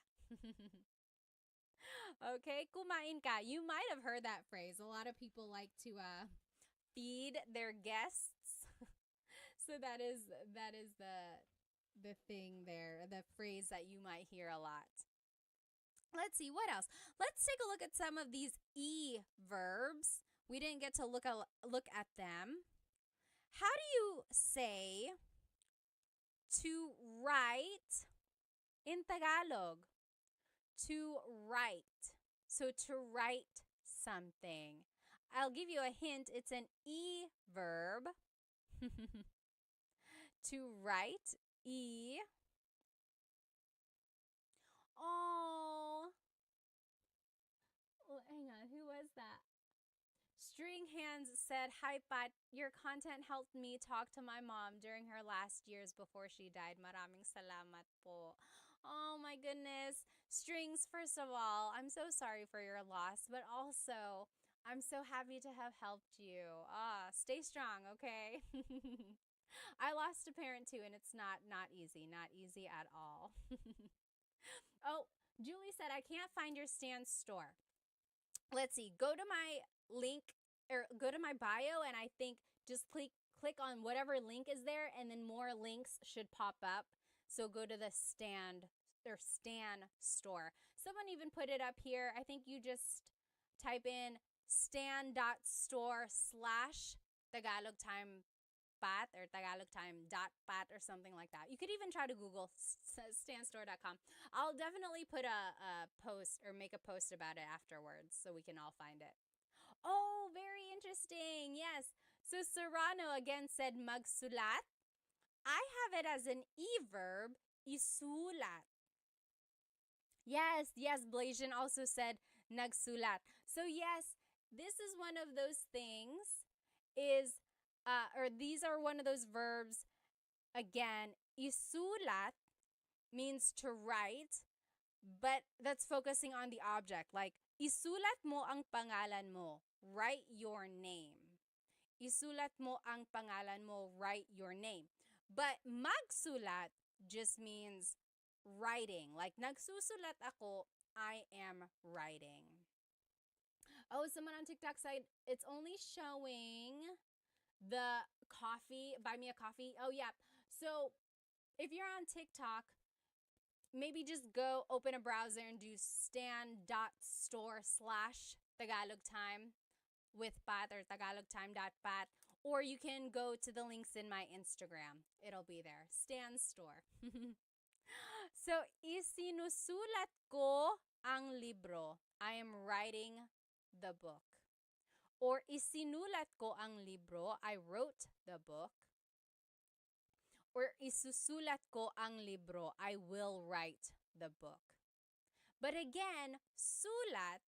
Okay, kumain ka. You might have heard that phrase. A lot of people like to feed their guests. So that is the thing there, the phrase that you might hear a lot. Let's see what else. Let's take a look at some of these e verbs. We didn't get to look at them. How do you say to write in Tagalog? To write. So to write something. I'll give you a hint. It's an e verb. To write, e. Oh, hang on. Who was that? String Hands said, hi, Pat. Your content helped me talk to my mom during her last years before she died. Maraming salamat po. Oh, my goodness. Strings, first of all, I'm so sorry for your loss, but also, I'm so happy to have helped you. Stay strong, okay? I lost a parent too, and it's not easy at all. Oh, Julie said, I can't find your Stan store. Let's see. Go to my link or go to my bio, and I think just click on whatever link is there, and then more links should pop up. So go to the Stan store. Someone even put it up here. I think you just type in stan.store/Tagalog Time Pat or Tagalog Time .pat or something like that. You could even try to Google stanstore.com. I'll definitely put a post or make a post about it afterwards so we can all find it. Oh, very interesting. Yes. So Serrano again said magsulat. I have it as an e verb, isulat. Yes, Blasian also said nagsulat. So yes, this is one of those things is or these are one of those verbs. Again, isulat means to write, but that's focusing on the object. Like, isulat mo ang pangalan mo. Write your name. Isulat mo ang pangalan mo. Write your name. But magsulat just means writing. Like, nagsusulat ako, I am writing. Oh, someone on TikTok said it's only showing the coffee, buy me a coffee. Oh, yeah. So if you're on TikTok, maybe just go open a browser and do stan.store/Tagalog Time with Pat or TagalogTime.pat. Or you can go to the links in my Instagram. It'll be there. Stan Store. So, isinusulat ko ang libro. I am writing the book. Or isinulat ko ang libro. I wrote the book. Or isusulat ko ang libro. I will write the book. But again, sulat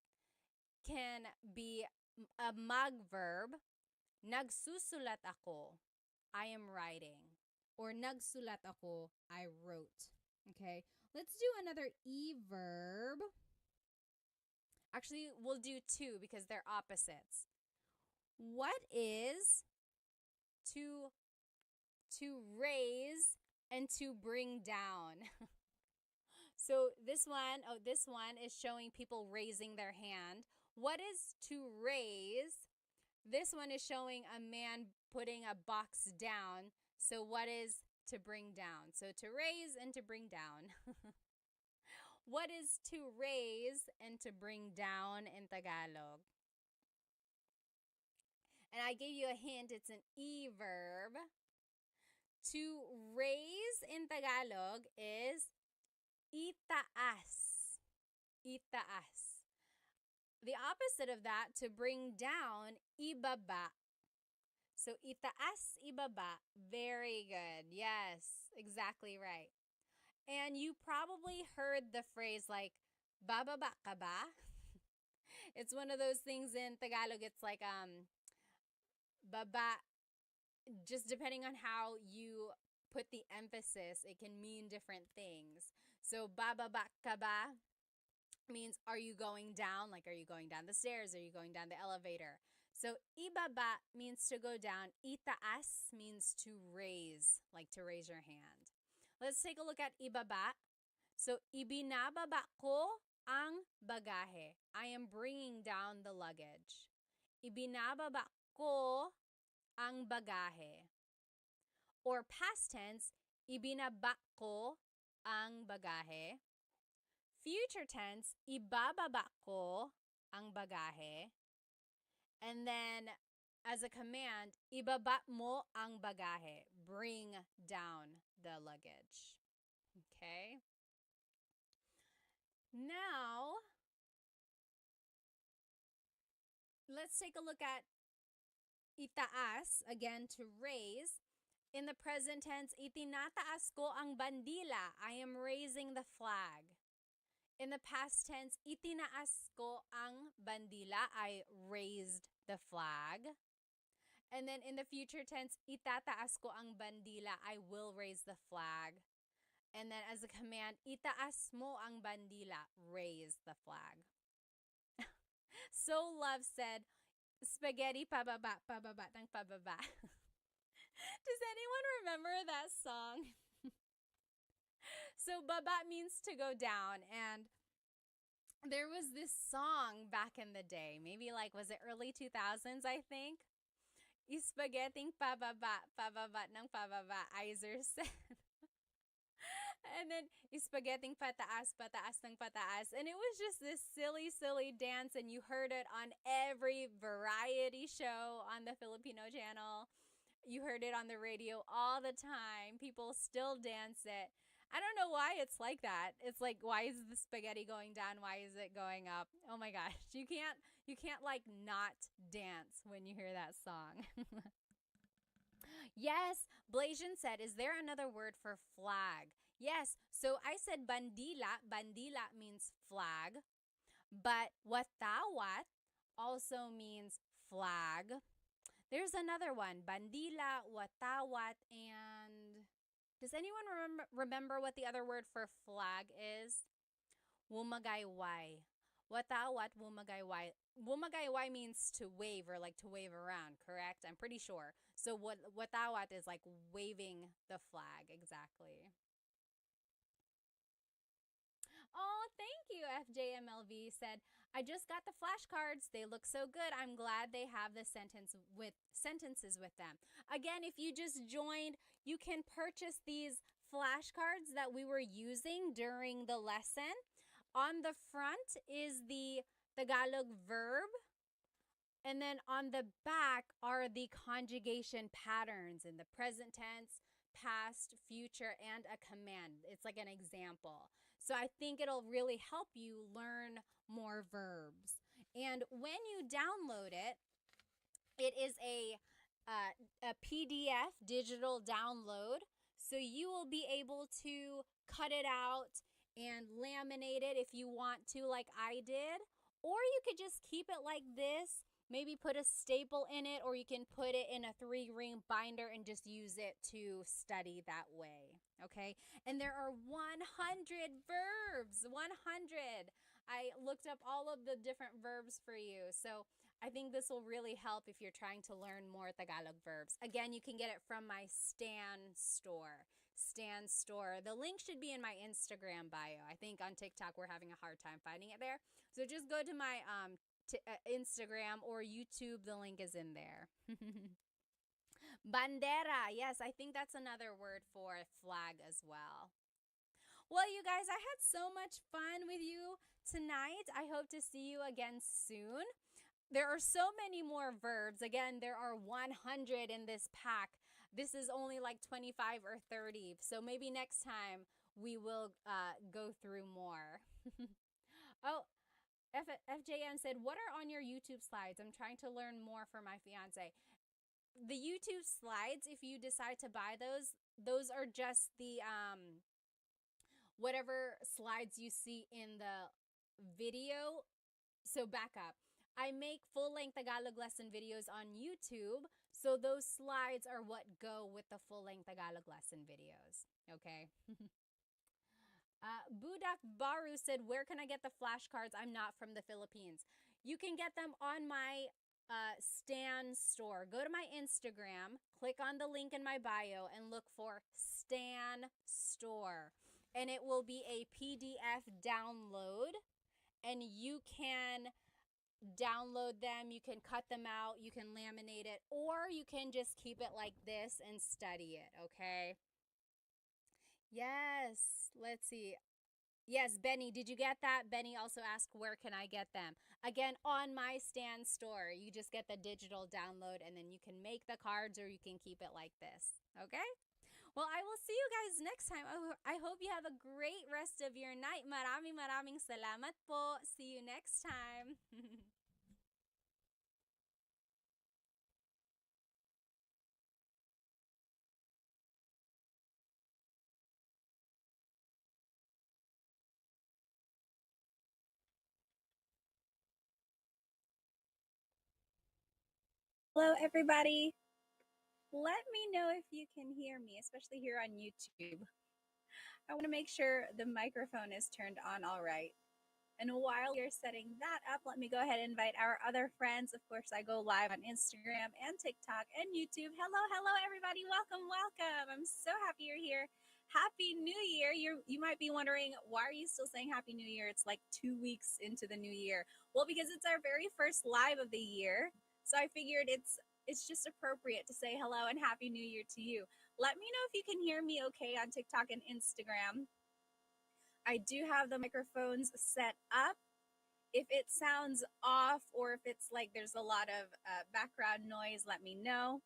can be a mag verb. Nagsusulat ako. I am writing. Or nagsulat ako. I wrote. Okay, let's do another e verb. Actually, we'll do two because they're opposites. What is to raise and to bring down? So this one is showing people raising their hand. What is to raise? This one is showing a man putting a box down. So what is to bring down? So to raise and to bring down. What is to raise and to bring down in Tagalog? And I gave you a hint, it's an E verb. To raise in Tagalog is itaas. Itaas. The opposite of that, to bring down, ibaba. So itaas, ibaba. Very good. Yes, exactly right. And you probably heard the phrase like, bababa ka ba? It's one of those things in Tagalog. It's like, baba, just depending on how you put the emphasis, it can mean different things. So bababa ka ba means, are you going down? Like, are you going down the stairs? Are you going down the elevator? So ibaba means to go down. Itaas means to raise, like to raise your hand. Let's take a look at ibaba. So ibinababa ko ang bagahe. I am bringing down the luggage. Ibinababa ko ang bagahe. Or past tense, ibinaba ko ang bagahe. Future tense, ibababa ko ang bagahe. And then, as a command, ibaba mo ang bagahe. Bring down the luggage. Okay? Now, let's take a look at itaas, again, to raise. In the present tense, itinataas ko ang bandila. I am raising the flag. In the past tense, itinaas ko ang bandila. I raised the flag. And then in the future tense, itataas ko ang bandila. I will raise the flag. And then as a command, itaas mo ang bandila. Raise the flag. So Love said, spaghetti pababa, pababa ng pababa. Does anyone remember that song? So baba means to go down, and there was this song back in the day, maybe like, was it early 2000s, I think? Spaghetti pababa, pababa ng pababa, Iser said. And then spaghetti pataas, pataas ng pataas. And it was just this silly, silly dance, and you heard it on every variety show on the Filipino channel. You heard it on the radio all the time. People still dance it. I don't know why it's like that. It's like, why is the spaghetti going down? Why is it going up? Oh my gosh. You can't like not dance when you hear that song. Yes, Blasian said, is there another word for flag? Yes, so I said bandila. Bandila means flag. But watawat also means flag. There's another one, bandila, watawat, and does anyone remember what the other word for flag is? Wumagayway. Watawat, wumagayway. Wumagayway means to wave, or like to wave around, correct? I'm pretty sure. So watawat is like waving the flag, exactly. Oh, thank you. FJMLV said, I just got the flashcards. They look so good. I'm glad they have the sentences with them. Again, if you just joined, you can purchase these flashcards that we were using during the lesson. On the front is the Tagalog verb. And then on the back are the conjugation patterns in the present tense, past, future, and a command. It's like an example. So I think it'll really help you learn more verbs. And when you download it, it is a PDF digital download. So you will be able to cut it out and laminate it if you want to, like I did. Or you could just keep it like this. Maybe put a staple in it, or you can put it in a 3-ring binder and just use it to study that way, okay? And there are 100 verbs, 100. I looked up all of the different verbs for you. So I think this will really help if you're trying to learn more Tagalog verbs. Again, you can get it from my Stan store. Stan store. The link should be in my Instagram bio. I think on TikTok we're having a hard time finding it there. So just go to my Instagram or YouTube. The link is in there. Bandera. Yes, I think that's another word for flag as well. Well, you guys, I had so much fun with you tonight. I hope to see you again soon. There are so many more verbs. Again, there are 100 in this pack. This is only like 25 or 30. So maybe next time we will go through more. Oh, FJN said, what are on your YouTube slides? I'm trying to learn more for my fiance. The YouTube slides, if you decide to buy those are just the whatever slides you see in the video. So back up. I make full-length Tagalog lesson videos on YouTube, so those slides are what go with the full-length Tagalog lesson videos. Okay. Budak Baru said, where can I get the flashcards? I'm not from the Philippines. You can get them on my Stan store. Go to my Instagram, click on the link in my bio, and look for Stan store. And it will be a PDF download, and you can download them, you can cut them out, you can laminate it, or you can just keep it like this and study it, okay? Yes, let's see. Yes, Benny, did you get that? Benny also asked, where can I get them? Again, on my Stan store. You just get the digital download and then you can make the cards or you can keep it like this, okay? Well, I will see you guys next time. I hope you have a great rest of your night. Maraming salamat po. See you next time. Hello, everybody. Let me know if you can hear me, especially here on YouTube. I want to make sure the microphone is turned on all right. And while you're setting that up, let me go ahead and invite our other friends. Of course, I go live on Instagram and TikTok and YouTube. Hello, everybody. Welcome. I'm so happy you're here. Happy New Year. You might be wondering, why are you still saying Happy New Year? It's like 2 weeks into the new year. Well, because it's our very first live of the year. So I figured it's just appropriate to say hello and Happy New Year to you. Let me know if you can hear me okay on TikTok and Instagram. I do have the microphones set up. If it sounds off or if it's like there's a lot of background noise, let me know.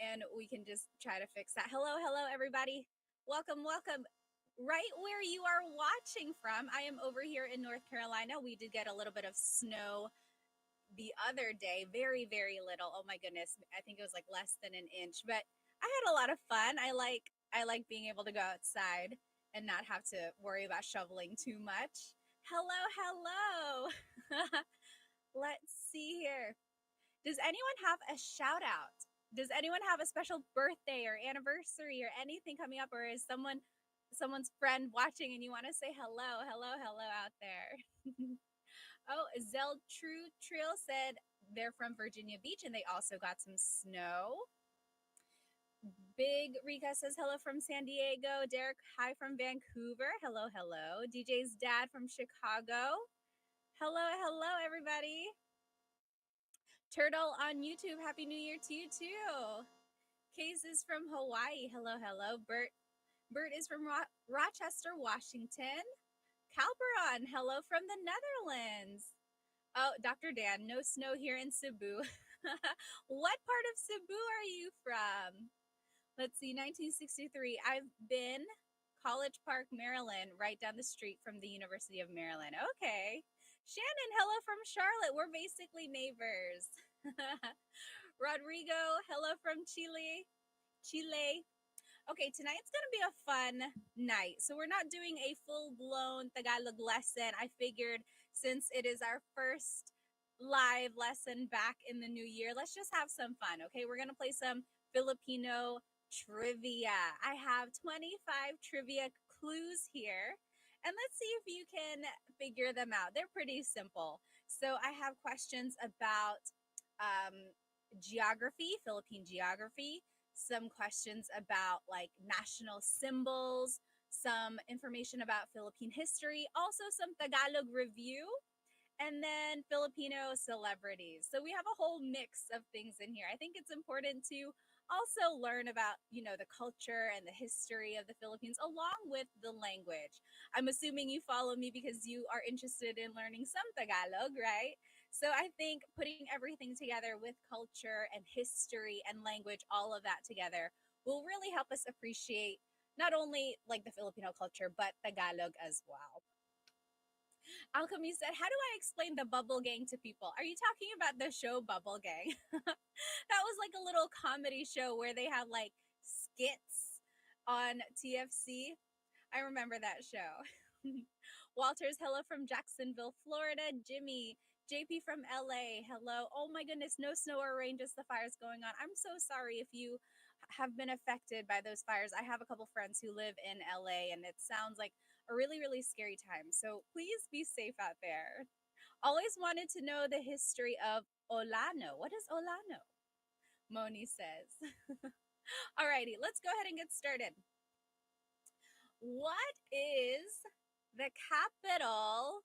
And we can just try to fix that. Hello, everybody. Welcome. Right where you are watching from, I am over here in North Carolina. We did get a little bit of snow the other day. Very, very little. Oh my goodness. I think it was like less than an inch. But I had a lot of fun. I like being able to go outside and not have to worry about shoveling too much. Hello. Let's see here. Does anyone have a shout out? Does anyone have a special birthday or anniversary or anything coming up, or is someone's friend watching and you want to say hello out there? Oh, Zell True Trill said they're from Virginia Beach and they also got some snow. Big Rika says hello from San Diego. Derek, hi from Vancouver. Hello. DJ's dad from Chicago. Hello, everybody. Turtle on YouTube, Happy New Year to you too. Case is from Hawaii. Hello. Bert is from Rochester, Washington. Calperon, hello from the Netherlands. Oh, Dr. Dan, no snow here in Cebu. What part of Cebu are you from? Let's see, 1963. I've been College Park, Maryland, right down the street from the University of Maryland. Okay. Shannon, hello from Charlotte. We're basically neighbors. Rodrigo, hello from Chile. Okay, tonight's going to be a fun night. So we're not doing a full-blown Tagalog lesson. I figured since it is our first live lesson back in the new year, let's just have some fun, okay? We're going to play some Filipino trivia. I have 25 trivia clues here, and let's see if you can figure them out. They're pretty simple. So I have questions about geography, Philippine geography, some questions about like national symbols, some information about Philippine history, also some Tagalog review, and then Filipino celebrities. So we have a whole mix of things in here. I think it's important to also learn about, the culture and the history of the Philippines along with the language. I'm assuming you follow me because you are interested in learning some Tagalog, right? So I think putting everything together with culture and history and language, all of that together, will really help us appreciate not only like the Filipino culture, but Tagalog as well. Alchemy said, how do I explain the Bubble Gang to people? Are you talking about the show Bubble Gang? That was like a little comedy show where they had like skits on TFC. I remember that show. Walters, hello from Jacksonville, Florida. Jimmy, JP from LA, hello. Oh my goodness, no snow or rain, just the fires going on. I'm so sorry if you have been affected by those fires. I have a couple friends who live in LA and it sounds like a really, really scary time. So please be safe out there. Always wanted to know the history of Olano. What is Olano? Moni says. Alrighty, let's go ahead and get started. What is the capital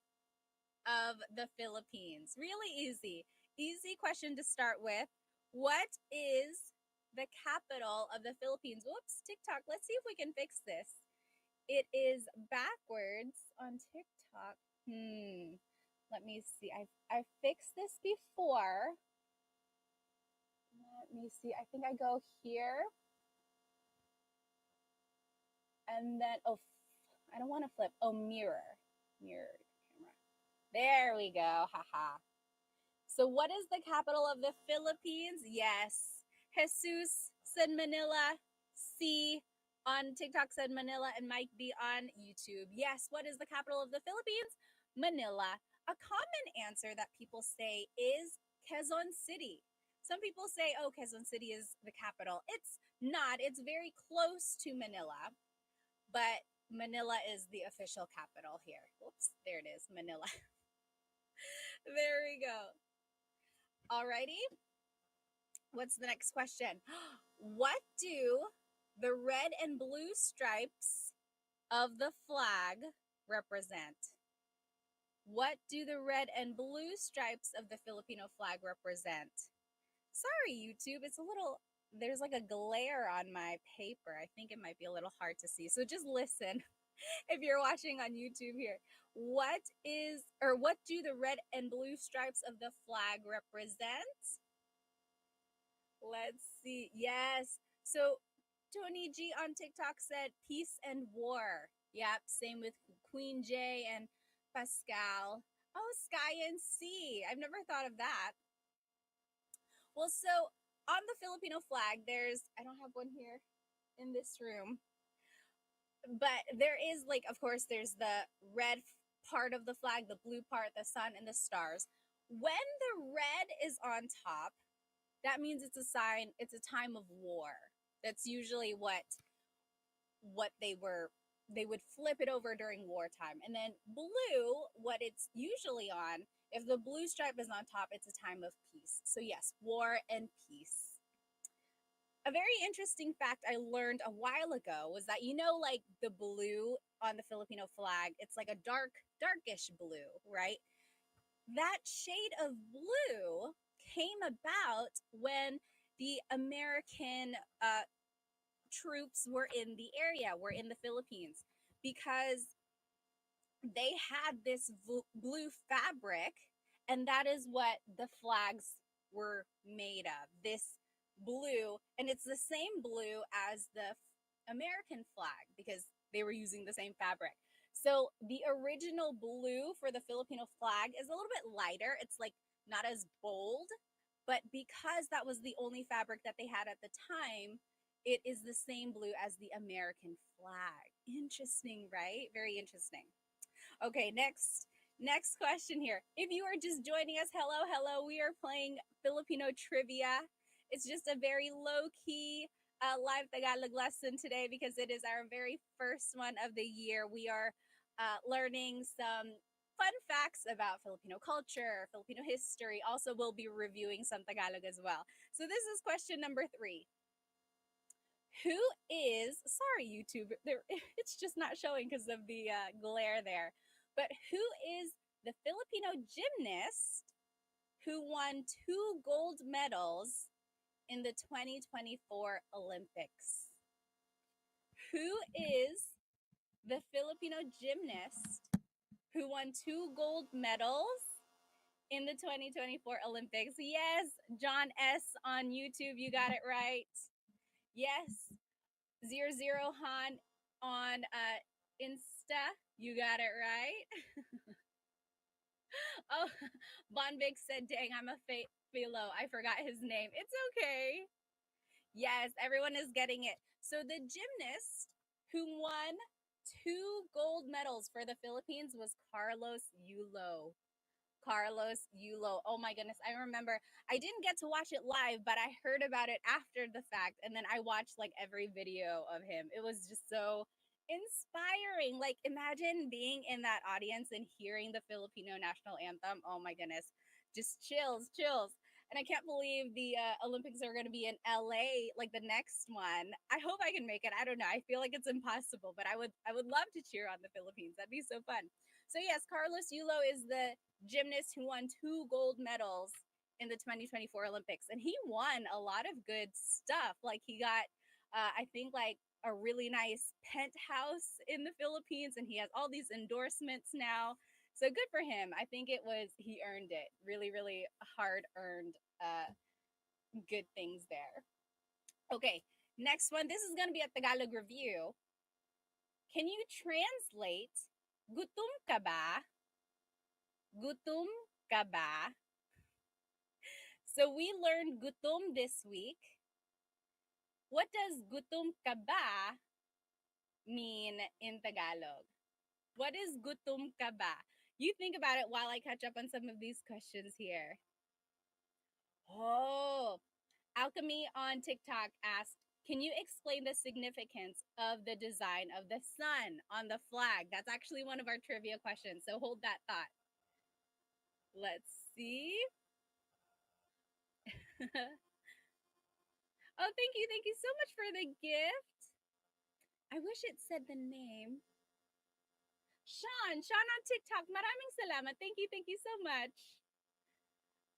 of the Philippines? Really easy. Easy question to start with. What is the capital of the Philippines? Whoops, TikTok. Let's see if we can fix this. It is backwards on TikTok. Let me see. I fixed this before. Let me see. I think I go here. And then, I don't want to flip. Oh, mirror. Mirror camera. There we go. Haha. So what is the capital of the Philippines? Yes. Jesus said Manila. C on TikTok said Manila, and Mike B on YouTube. Yes, what is the capital of the Philippines? Manila. A common answer that people say is Quezon City. Some people say, oh, Quezon City is the capital. It's not. It's very close to Manila, but Manila is the official capital here. Oops, there it is, Manila. There we go. Alrighty. What's the next question? What do the red and blue stripes of the flag represent? What do the red and blue stripes of the Filipino flag represent? Sorry, YouTube, there's like a glare on my paper. I think it might be a little hard to see. So just listen if you're watching on YouTube here. What do the red and blue stripes of the flag represent? Let's see. Yes. So Tony G on TikTok said peace and war. Yep. Same with Queen J and Pascal. Oh, sky and sea. I've never thought of that. Well, so on the Filipino flag, I don't have one here in this room, but there is like, of course, there's the red part of the flag, the blue part, the sun, and the stars. When the red is on top, that means it's a sign, it's a time of war. That's usually what they would flip it over during wartime. And then blue, what it's usually on, if the blue stripe is on top, it's a time of peace. So yes, war and peace. A very interesting fact I learned a while ago was that, like the blue on the Filipino flag, it's like a darkish blue, right? That shade of blue came about when the American troops were in the area, were in the Philippines, because they had this blue fabric, and that is what the flags were made of. This blue, and it's the same blue as the American flag because they were using the same fabric. So the original blue for the Filipino flag is a little bit lighter. It's like not as bold, but because that was the only fabric that they had at the time, it is the same blue as the American flag. Interesting, right? Very interesting. Okay, next question here. If you are just joining us, hello. We are playing Filipino trivia. It's just a very low-key live Tagalog lesson today because it is our very first one of the year. We are learning some fun facts about Filipino culture, Filipino history. Also, we'll be reviewing some Tagalog as well. So this is question number 3. Who is, sorry YouTube, it's just not showing because of the glare there, but who is the Filipino gymnast who won 2 gold medals in the 2024 Olympics? Who is the Filipino gymnast who won 2 gold medals in the 2024 Olympics? Yes, John S. on YouTube, you got it right. Yes, 00 Han on Insta, you got it right. Oh, Bonvic said, dang, I'm a philo. I forgot his name. It's okay. Yes, everyone is getting it. So the gymnast who won 2 gold medals for the Philippines was Carlos Yulo. Carlos Yulo. Oh my goodness. I remember I didn't get to watch it live, but I heard about it after the fact. And then I watched like every video of him. It was just so inspiring. Like, imagine being in that audience and hearing the Filipino national anthem. Oh my goodness. Just chills, chills. And I can't believe the Olympics are going to be in LA, like the next one. I hope I can make it. I don't know. I feel like it's impossible, but I would love to cheer on the Philippines. That'd be so fun. So yes, Carlos Yulo is the gymnast who won 2 gold medals in the 2024 Olympics. And he won a lot of good stuff. Like he got, I think, like a really nice penthouse in the Philippines, and he has all these endorsements now. So good for him. I think he earned it. Really, really hard earned good things there. Okay, next one. This is going to be a Tagalog review. Can you translate gutom ka ba? Gutom ka ba? So we learned gutom this week. What does gutom ka ba mean in Tagalog? What is gutom ka ba? You think about it while I catch up on some of these questions here. Oh, Alchemy on TikTok asked, can you explain the significance of the design of the sun on the flag? That's actually one of our trivia questions, so hold that thought. Let's see. Oh, thank you. Thank you so much for the gift. I wish it said the name. Sean on TikTok. Maraming salamat. Thank you. Thank you so much.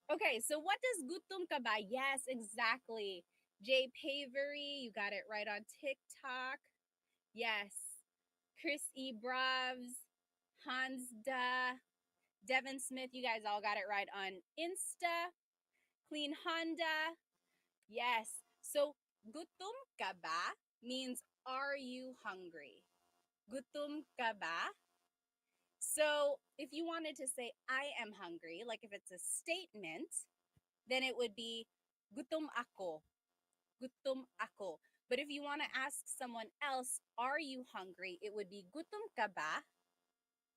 Okay, so what does gutom ka ba? Yes, exactly. Jay Pavery, you got it right on TikTok. Yes. Chris E. Bravs, Hans Da, Devin Smith, you guys all got it right on Insta. Clean Honda. Yes. So gutom ka ba means are you hungry? Gutom ka ba? So if you wanted to say I am hungry, like if it's a statement, then it would be gutom ako. Gutom ako. But if you want to ask someone else, are you hungry? It would be gutom ka ba?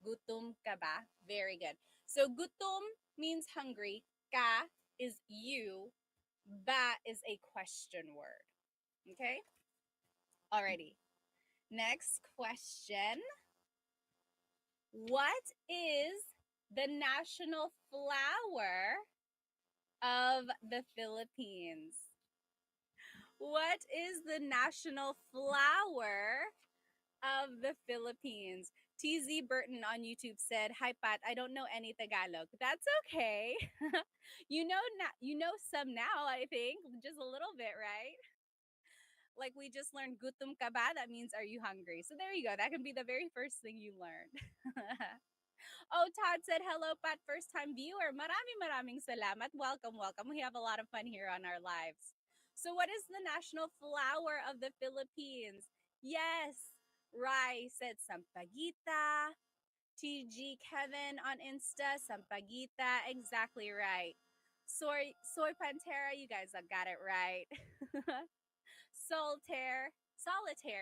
Gutom ka ba? Very good. So gutom means hungry. Ka is you. Ba is a question word. Okay? Alrighty. Next question. What is the national flower of the Philippines? What is the national flower of the Philippines? TZ Burton on YouTube said, "Hi Pat, I don't know any Tagalog." That's okay. You know some now, I think, just a little bit, right? Like we just learned gutom ka ba, that means are you hungry? So there you go. That can be the very first thing you learned. Oh, Todd said, hello, Pat, first time viewer. Maraming salamat. Welcome, welcome. We have a lot of fun here on our lives. So what is the national flower of the Philippines? Yes, Rai said sampaguita. TG Kevin on Insta, sampaguita. Exactly right. Soy Pantera, you guys got it right. Solitaire.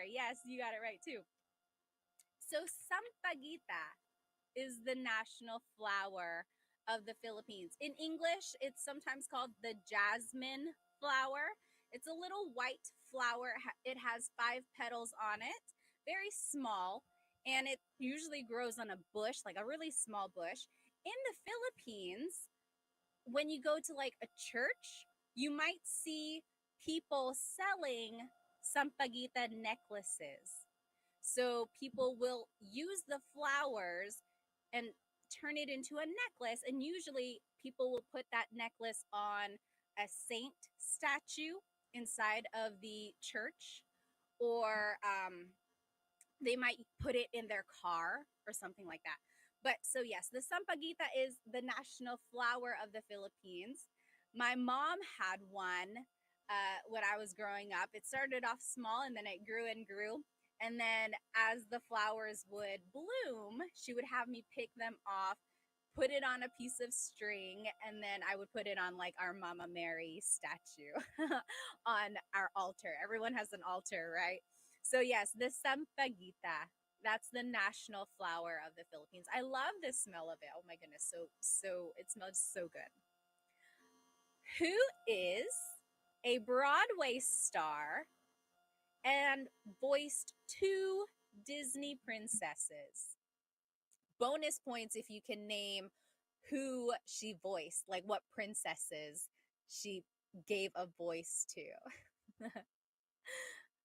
Yes, you got it right too. So sampaguita is the national flower of the Philippines. In English, it's sometimes called the jasmine flower. It's a little white flower. It has 5 petals on it, very small. and it usually grows on a bush, like a really small bush. In the Philippines, when you go to like a church, you might see people selling sampaguita necklaces. So people will use the flowers and turn it into a necklace. And usually people will put that necklace on a saint statue inside of the church, or they might put it in their car or something like that. But so, yes, the sampaguita is the national flower of the Philippines. My mom had one when I was growing up. It started off small and then it grew and grew. And then as the flowers would bloom, she would have me pick them off, put it on a piece of string, and then I would put it on like our Mama Mary statue on our altar. Everyone has an altar, right? So yes, the sampaguita. That's the national flower of the Philippines. I love the smell of it. Oh my goodness, so it smells so good. Who is a Broadway star and voiced two Disney princesses? Bonus points if you can name who she voiced, like what princesses she gave a voice to.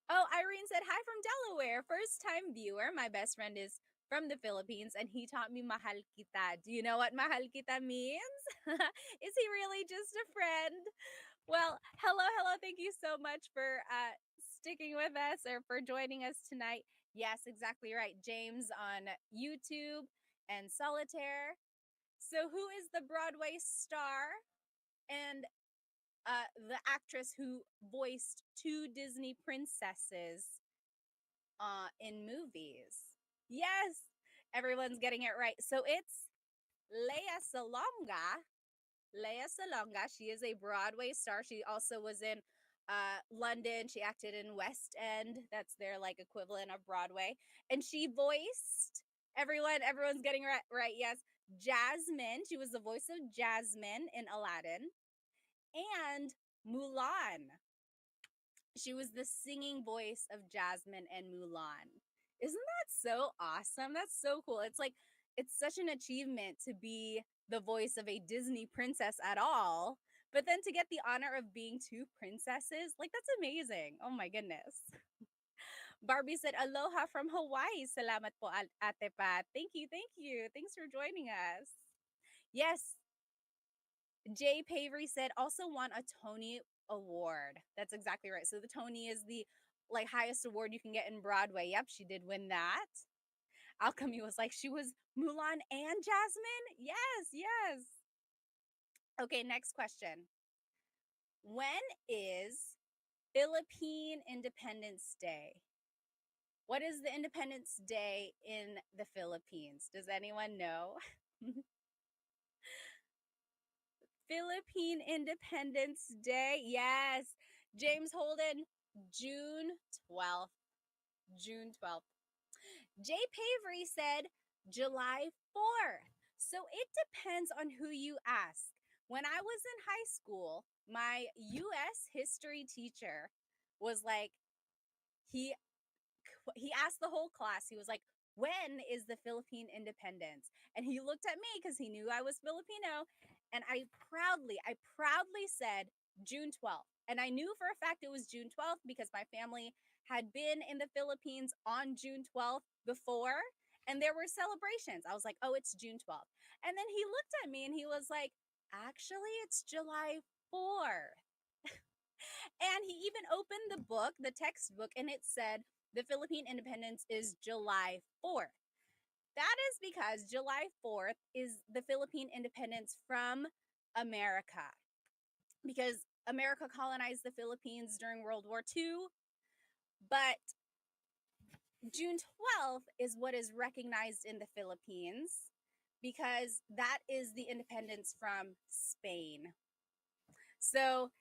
Oh, Irene said, hi from Delaware. First time viewer. My best friend is from the Philippines and he taught me mahal kita. Do you know what mahal kita means? Is he really just a friend? Well, hello, hello. Thank you so much for sticking with us or for joining us tonight. Yes, exactly right. James on YouTube and Solitaire. So, who is the Broadway star and the actress who voiced two Disney princesses in movies? Yes, everyone's getting it right. So it's Lea Salonga. Lea Salonga. She is a Broadway star. She also was in London. She acted in West End. That's their like equivalent of Broadway. And she voiced everyone's getting right. Yes. Jasmine. She was the voice of Jasmine in Aladdin. And Mulan. She was the singing voice of Jasmine and Mulan. Isn't that so awesome? That's so cool. It's like, it's such an achievement to be the voice of a Disney princess at all. But then to get the honor of being two princesses, like, that's amazing. Oh my goodness. Barbie said, aloha from Hawaii. Salamat po, Ate Pat. Thank you. Thank you. Thanks for joining us. Yes, Jay Pavery said also won a Tony Award. That's exactly right. So the Tony is the like highest award you can get in Broadway. Yep, she did win that. Alchemy was like, she was Mulan and Jasmine? Yes, yes. Okay, next question. When is Philippine Independence Day? What is the Independence Day in the Philippines? Does anyone know? Philippine Independence Day. Yes. James Holden, June 12th. June 12th. Jay Pavery said July 4th. So it depends on who you ask. When I was in high school, my US history teacher was like, he he asked the whole class, he was like, when is the Philippine independence? And he looked at me because he knew I was Filipino. And I proudly said June 12th. And I knew for a fact it was June 12th because my family had been in the Philippines on June 12th before. And there were celebrations. I was like, oh, it's June 12th. And then he looked at me and he was like, actually, it's July 4th. And he even opened the book, the textbook, and it said the Philippine independence is July 4th. That is because July 4th is the Philippine independence from America. Because America colonized the Philippines during World War II, but June 12th is what is recognized in the Philippines because that is the independence from Spain. So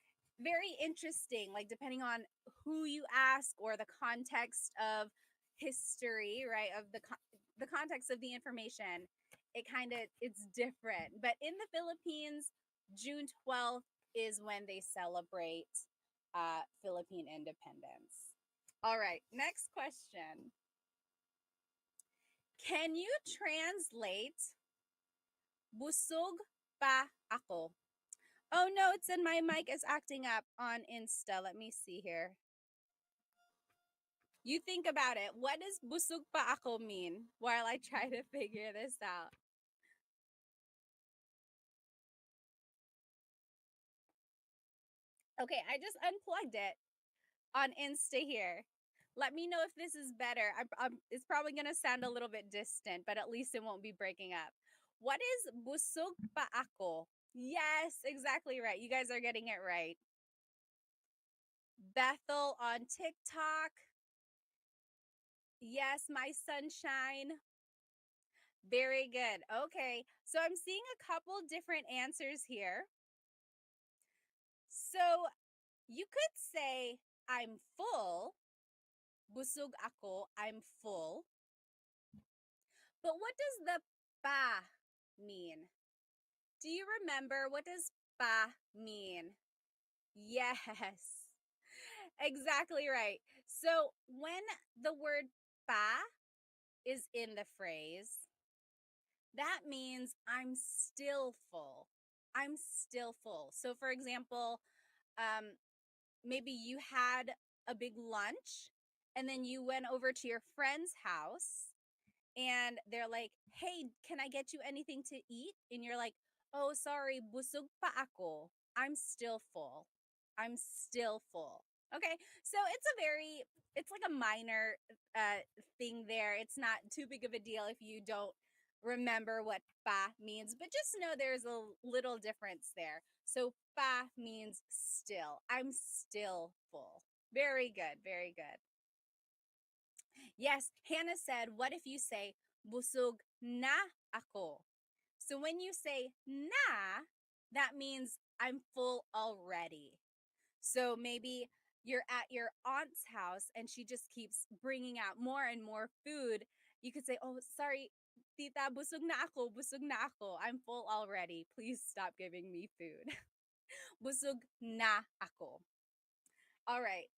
very interesting, like depending on who you ask or the context of history, right, of the context of the information, it's different. But in the Philippines, June 12th is when they celebrate Philippine independence. All right, next question. Can you translate busog pa ako? Oh no, it said my mic is acting up on Insta. Let me see here. You think about it. What does busog pa ako mean while I try to figure this out? Okay, I just unplugged it on Insta here. Let me know if this is better. It's probably going to sound a little bit distant, but at least it won't be breaking up. What is busog pa ako? Yes, exactly right. You guys are getting it right. Bethel on TikTok. Yes, my sunshine. Very good. Okay, so I'm seeing a couple different answers here. So you could say, I'm full. Busog ako, I'm full. But what does the pa mean? Do you remember what does pa mean? Yes, exactly right. So when the word pa is in the phrase, that means I'm still full. I'm still full. So for example, um, maybe you had a big lunch and then you went over to your friend's house and they're like, "Hey, can I get you anything to eat?" And you're like, "Oh, sorry, busog pa ako. I'm still full. I'm still full." Okay, so it's like a minor thing there. It's not too big of a deal if you don't remember what pa means, but just know there's a little difference there. So pa means still. I'm still full. Very good, very good. Yes, Hannah said, what if you say, busog na ako? So when you say na, that means I'm full already. So maybe you're at your aunt's house and she just keeps bringing out more and more food. You could say, oh, sorry, tita, busog na ako, busog na ako. I'm full already. Please stop giving me food. Busog na ako. All right.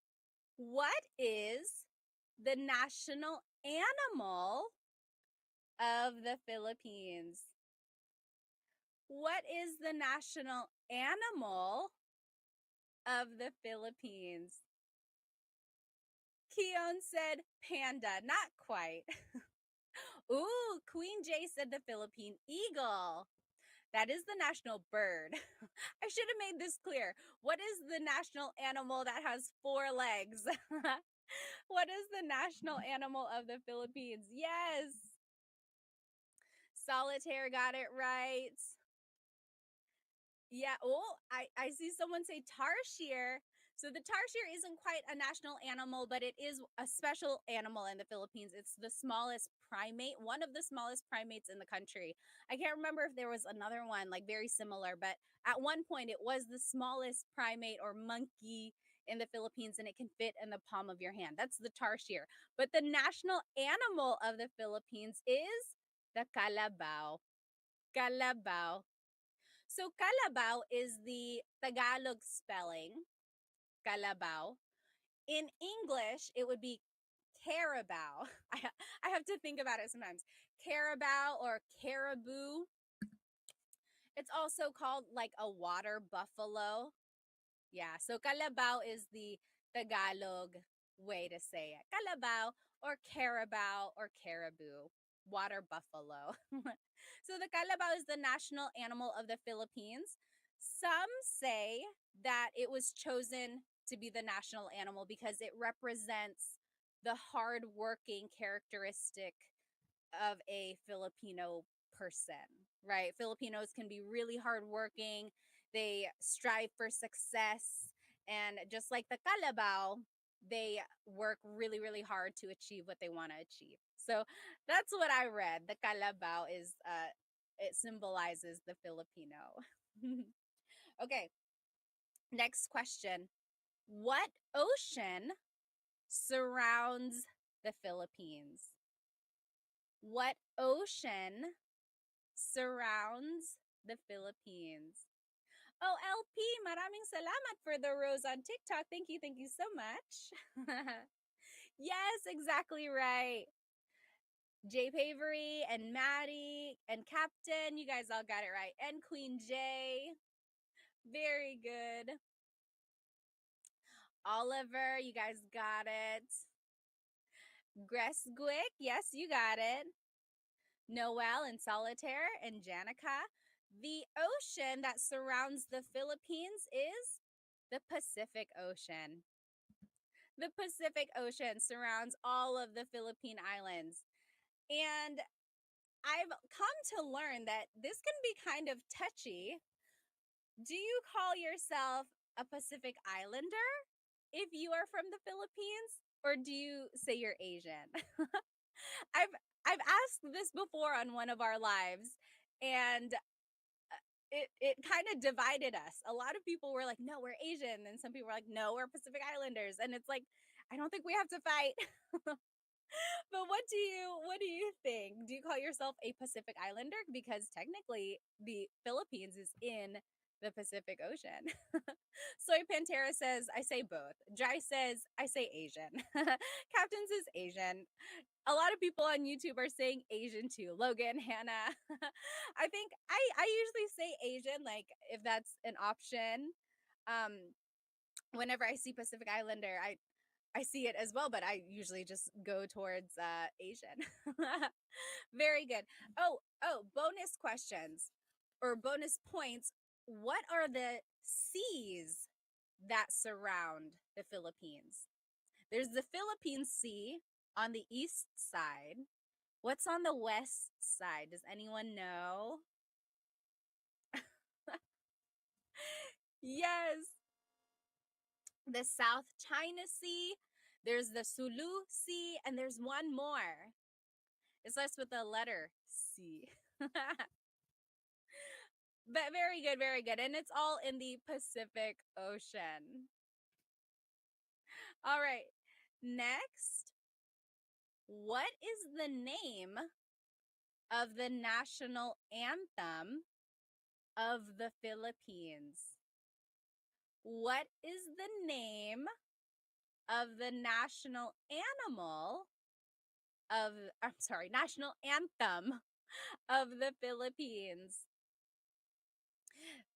What is the national animal of the Philippines? What is the national animal of the Philippines? Keon said panda. Not quite. Ooh, Queen J said the Philippine eagle. That is the national bird. I should have made this clear. What is the national animal that has 4 legs? What is the national animal of the Philippines? Yes. Solitaire got it right. Yeah. Oh, I see someone say tarsier. So the tarsier isn't quite a national animal, but it is a special animal in the Philippines. It's the smallest primate, one of the smallest primates in the country. I can't remember if there was another one like very similar, but at one point it was the smallest primate or monkey in the Philippines and it can fit in the palm of your hand. That's the tarsier. But the national animal of the Philippines is the kalabaw. Kalabaw. So kalabaw is the Tagalog spelling, kalabaw. In English, it would be carabao. I have to think about it sometimes. Carabao or caribou. It's also called like a water buffalo. Yeah, so kalabaw is the Tagalog way to say it. Kalabaw or carabao or caribou, water buffalo. So the kalabaw is the national animal of the Philippines. Some say that it was chosen to be the national animal because it represents the hardworking characteristic of a Filipino person, right? Filipinos can be really hardworking. They strive for success. And just like the kalabaw, they work really, really hard to achieve what they want to achieve. So that's what I read. The kalabaw is, it symbolizes the Filipino. Okay, next question. What ocean surrounds the Philippines? What ocean surrounds the Philippines? Oh, LP, maraming salamat for the rose on TikTok. Thank you so much. Yes, exactly right. Jay Pavery and Maddie and Captain, you guys all got it right. And Queen Jay, very good. Oliver, you guys got it. Gresguick, yes, you got it. Noel and Solitaire and Janica. The ocean that surrounds the Philippines is the Pacific Ocean. The Pacific Ocean surrounds all of the Philippine islands. And I've come to learn that this can be kind of touchy. Do you call yourself a Pacific Islander if you are from the Philippines? Or do you say you're Asian? I've I've asked this before on one of our lives, and it kind of divided us. A lot of people were like, "No, we're Asian," and some people were like, "No, we're Pacific Islanders." And it's like, I don't think we have to fight. But what do you think? Do you call yourself a Pacific Islander? Because technically the Philippines is in the Pacific Ocean. Soy Pantera says, I say both. Jai says, I say Asian. Captain says Asian. A lot of people on YouTube are saying Asian too. Logan, Hannah. I think I usually say Asian, like if that's an option. Um, Whenever I see Pacific Islander, I see it as well, but I usually just go towards Asian. Very good. Oh, bonus questions or bonus points. What are the seas that surround the Philippines? There's the Philippine Sea on the east side. What's on the west side? Does anyone know? Yes, the South China Sea. There's the Sulu Sea, and there's one more. It starts with the letter C. But very good, very good. And it's all in the Pacific Ocean. All right. Next, what is the name of the national anthem of the Philippines? What is the name of the national animal of, I'm sorry, national anthem of the Philippines?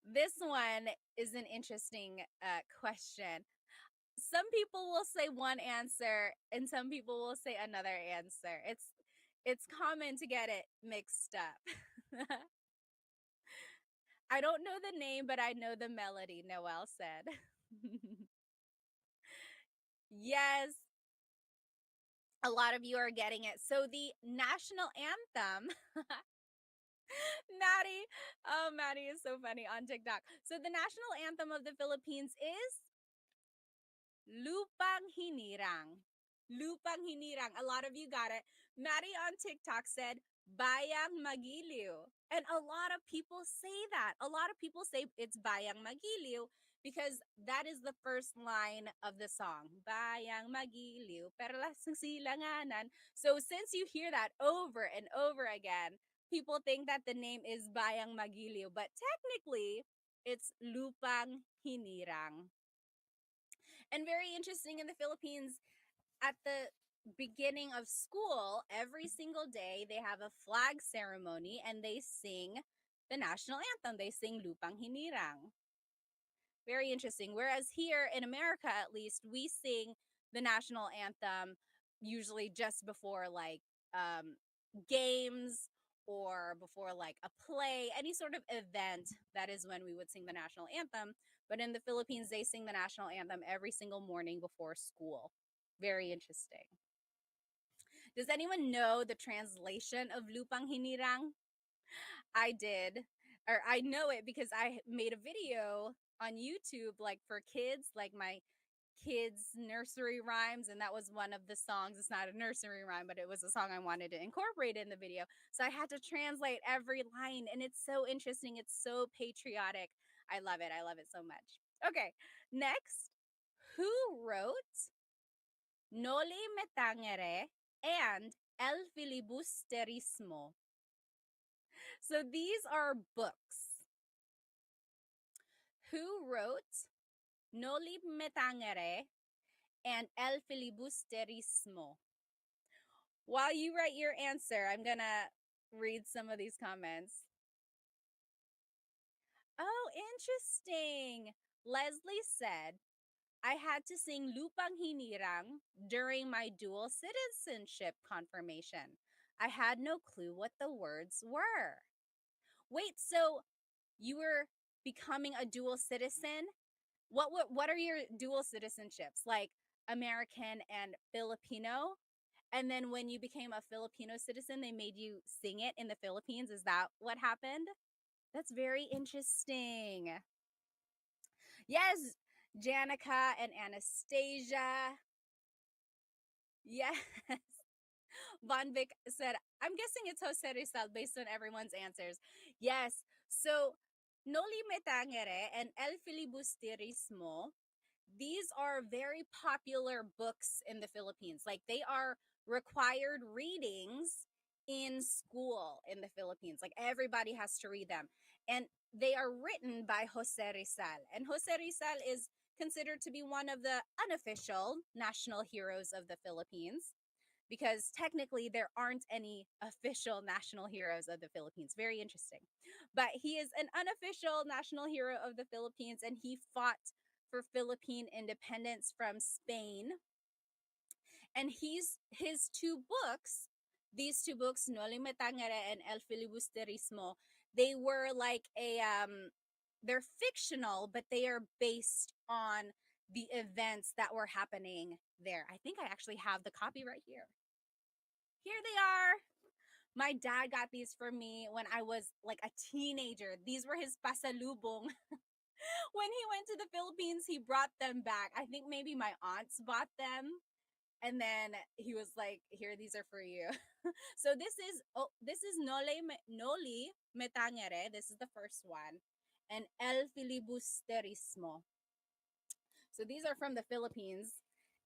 This one is an interesting question. Some people will say one answer and some people will say another answer. It's common to get it mixed up. I don't know the name, but I know the melody, Noel said. Yes, a lot of you are getting it. So the national anthem, Maddie, oh, Maddie is so funny on TikTok. So the national anthem of the Philippines is Lupang Hinirang. Lupang Hinirang. A lot of you got it. Maddie on TikTok said, Bayang Magiliw. And a lot of people say that. A lot of people say it's Bayang Magiliw because that is the first line of the song. Bayang Magiliw, perlas ng silanganan. So since you hear that over and over again, people think that the name is Bayang Magiliw, but technically it's Lupang Hinirang. And very interesting, in the Philippines, at the beginning of school, every single day, they have a flag ceremony and they sing the national anthem. They sing Lupang Hinirang. Very interesting. Whereas here in America, at least, we sing the national anthem usually just before like games or before like a play, any sort of event. That is when we would sing the national anthem. But in the Philippines, they sing the national anthem every single morning before school. Very interesting. Does anyone know the translation of Lupang Hinirang? I did, or I know it because I made a video on YouTube, like for kids, like my kids' nursery rhymes, and that was one of the songs. It's not a nursery rhyme, but it was a song I wanted to incorporate in the video. So I had to translate every line, and it's so interesting. It's so patriotic. I love it. I love it so much. Okay, next. Who wrote Noli Me Tangere and El Filibusterismo? So these are books. Who wrote Noli Me Tangere and El Filibusterismo? While you write your answer, I'm gonna read some of these comments. Oh, interesting. Leslie said, I had to sing Lupang Hinirang during my dual citizenship confirmation. I had no clue what the words were. Wait, so you were becoming a dual citizen? What are your dual citizenships? Like American and Filipino? And then when you became a Filipino citizen, they made you sing it in the Philippines. Is that what happened? That's very interesting. Yes, Janica and Anastasia. Yes. Von Vic said, I'm guessing it's Jose Rizal based on everyone's answers. Yes. So, Noli Me Tangere and El Filibusterismo, these are very popular books in the Philippines. Like they are required readings in school in the Philippines. Like everybody has to read them. And they are written by Jose Rizal. And Jose Rizal is considered to be one of the unofficial national heroes of the Philippines because technically there aren't any official national heroes of the Philippines. Very interesting. But he is an unofficial national hero of the Philippines and he fought for Philippine independence from Spain. And his two books, these two books, Noli Me Tangere and El Filibusterismo, they were like they're fictional, but they are based on the events that were happening there. I think I actually have the copy right here. Here they are. My dad got these for me when I was like a teenager. These were his pasalubong. When he went to the Philippines, he brought them back. I think maybe my aunts bought them. And then he was like, "Here, these are for you." So this is Noli Me Tangere. This is the first one, and El Filibusterismo. So these are from the Philippines,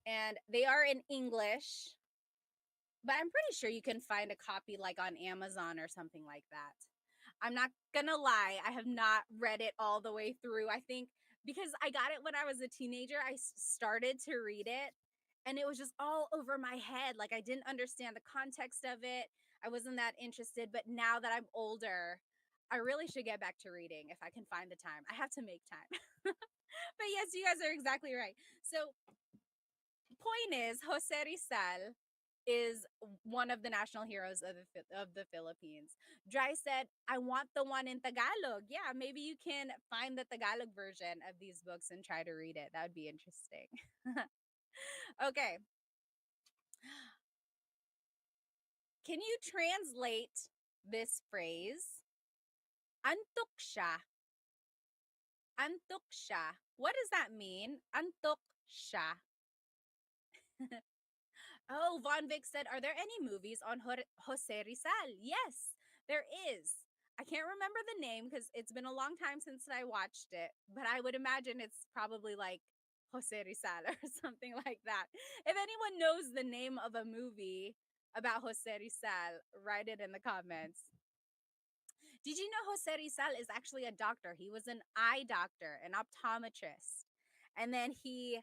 and they are in English. But I'm pretty sure you can find a copy like on Amazon or something like that. I'm not gonna lie, I have not read it all the way through. I think because I got it when I was a teenager, I started to read it and it was just all over my head. Like I didn't understand the context of it. I wasn't that interested. But now that I'm older, I really should get back to reading if I can find the time. I have to make time. But yes, you guys are exactly right. So point is, Jose Rizal is one of the national heroes of the Philippines. Dry said, I want the one in Tagalog. Yeah, maybe you can find the Tagalog version of these books and try to read it. That would be interesting. Okay. Can you translate this phrase? Antok siya. Antok siya. What does that mean? Antok siya. Oh, Von Vic said, are there any movies on Jose Rizal? Yes, there is. I can't remember the name because it's been a long time since I watched it, but I would imagine it's probably like Jose Rizal or something like that. If anyone knows the name of a movie about Jose Rizal, write it in the comments. Did you know Jose Rizal is actually a doctor? He was an eye doctor, an optometrist. And then he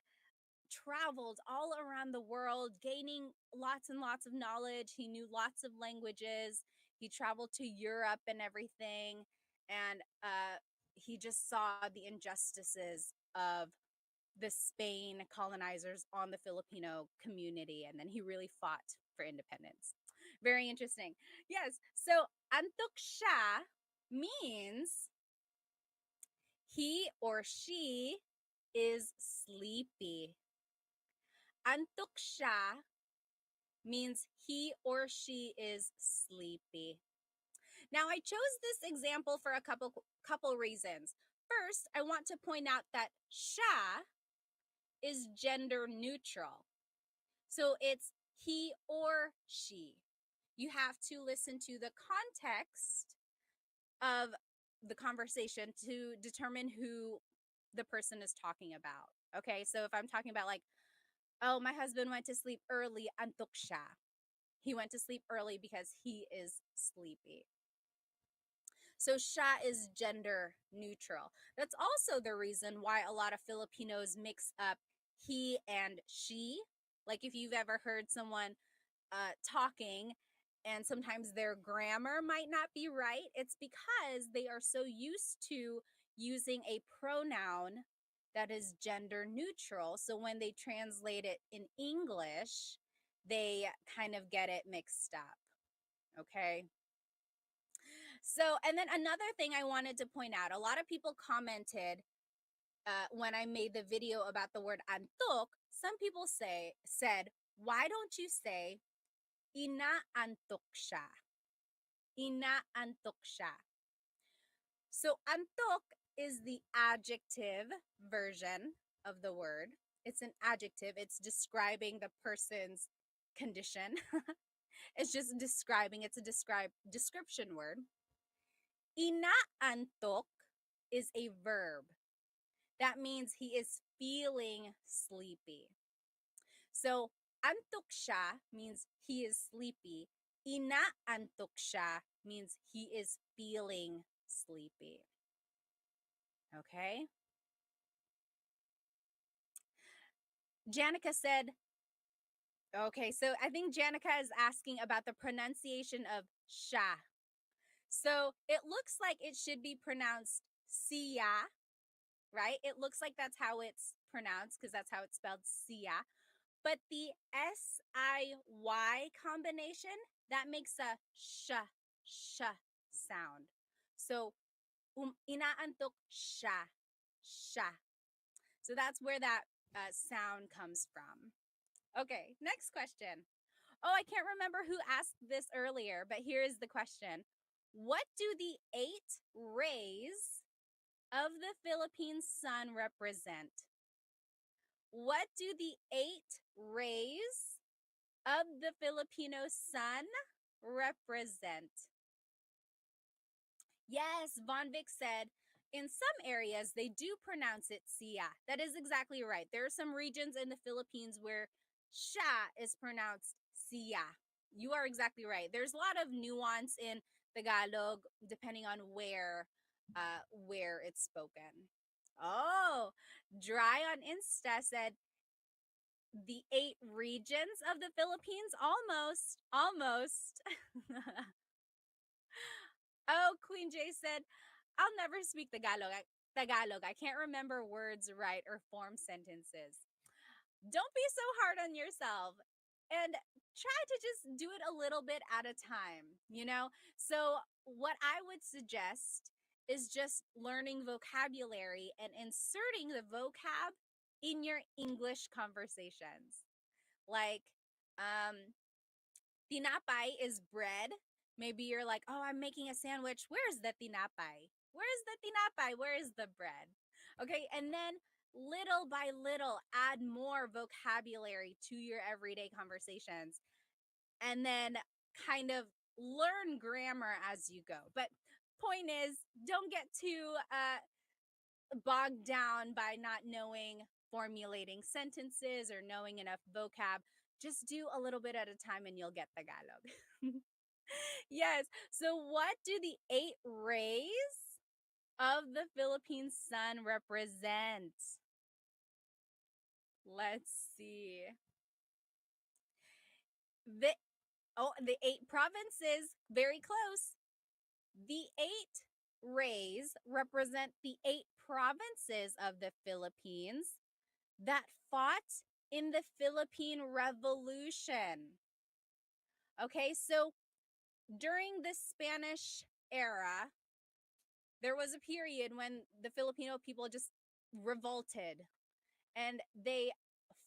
traveled all around the world, gaining lots and lots of knowledge. He knew lots of languages. He traveled to Europe and everything. And he just saw the injustices of the Spain colonizers on the Filipino community. And then he really fought for independence. Very interesting. Yes. So, antok siya means he or she is sleepy. Antok siya means he or she is sleepy. Now, I chose this example for a couple reasons. First, I want to point out that siya is gender neutral. So it's he or she. You have to listen to the context of the conversation to determine who the person is talking about. Okay, so if I'm talking about like, oh, my husband went to sleep early, antok siya. He went to sleep early because he is sleepy. So siya is gender neutral. That's also the reason why a lot of Filipinos mix up he and she. Like if you've ever heard someone talking, and sometimes their grammar might not be right, it's because they are so used to using a pronoun that is gender neutral. So when they translate it in English, they kind of get it mixed up. Okay. So, and then another thing I wanted to point out, a lot of people commented when I made the video about the word antok. Some people said, why don't you say inaantok siya? Inaantok siya. So antok is the adjective version of the word. It's an adjective. It's describing the person's condition. It's just describing. It's a description word. Inaantok is a verb. That means he is feeling sleepy. So antok siya means he is sleepy. Inaantok siya means he is feeling sleepy. Okay? Janica said, okay, so I think Janica is asking about the pronunciation of sha. So it looks like it should be pronounced siya, right? It looks like that's how it's pronounced because that's how it's spelled siya. But the S-I-Y combination, that makes a sh sound. So inaantok siya. So that's where that sound comes from. Okay, next question. Oh, I can't remember who asked this earlier, but here is the question. What do the 8 rays of the Philippine sun represent? What do the 8 rays of the Filipino sun represent? Yes, Von Vic said, in some areas, they do pronounce it siya. That is exactly right. There are some regions in the Philippines where sha is pronounced siya. You are exactly right. There's a lot of nuance in Tagalog depending on where it's spoken. Oh, Dry on Insta said the 8 regions of the Philippines. Almost. Oh, Queen J said, I'll never speak Tagalog. I can't remember words right or form sentences. Don't be so hard on yourself and try to just do it a little bit at a time, you know? So, what I would suggest is just learning vocabulary and inserting the vocab in your English conversations. Like, tinapay is bread. Maybe you're like, oh, I'm making a sandwich. Where's the tinapay? Where's the tinapay? Where is the bread? Okay, and then little by little, add more vocabulary to your everyday conversations. And then kind of learn grammar as you go. But point is, don't get too bogged down by not knowing formulating sentences or knowing enough vocab. Just do a little bit at a time and you'll get Tagalog. Yes. So, what do the 8 rays of the Philippine sun represent? Let's see. The 8 provinces, very close. The 8 rays represent the 8 provinces of the Philippines that fought in the Philippine Revolution. Okay, so during the Spanish era, there was a period when the Filipino people just revolted and they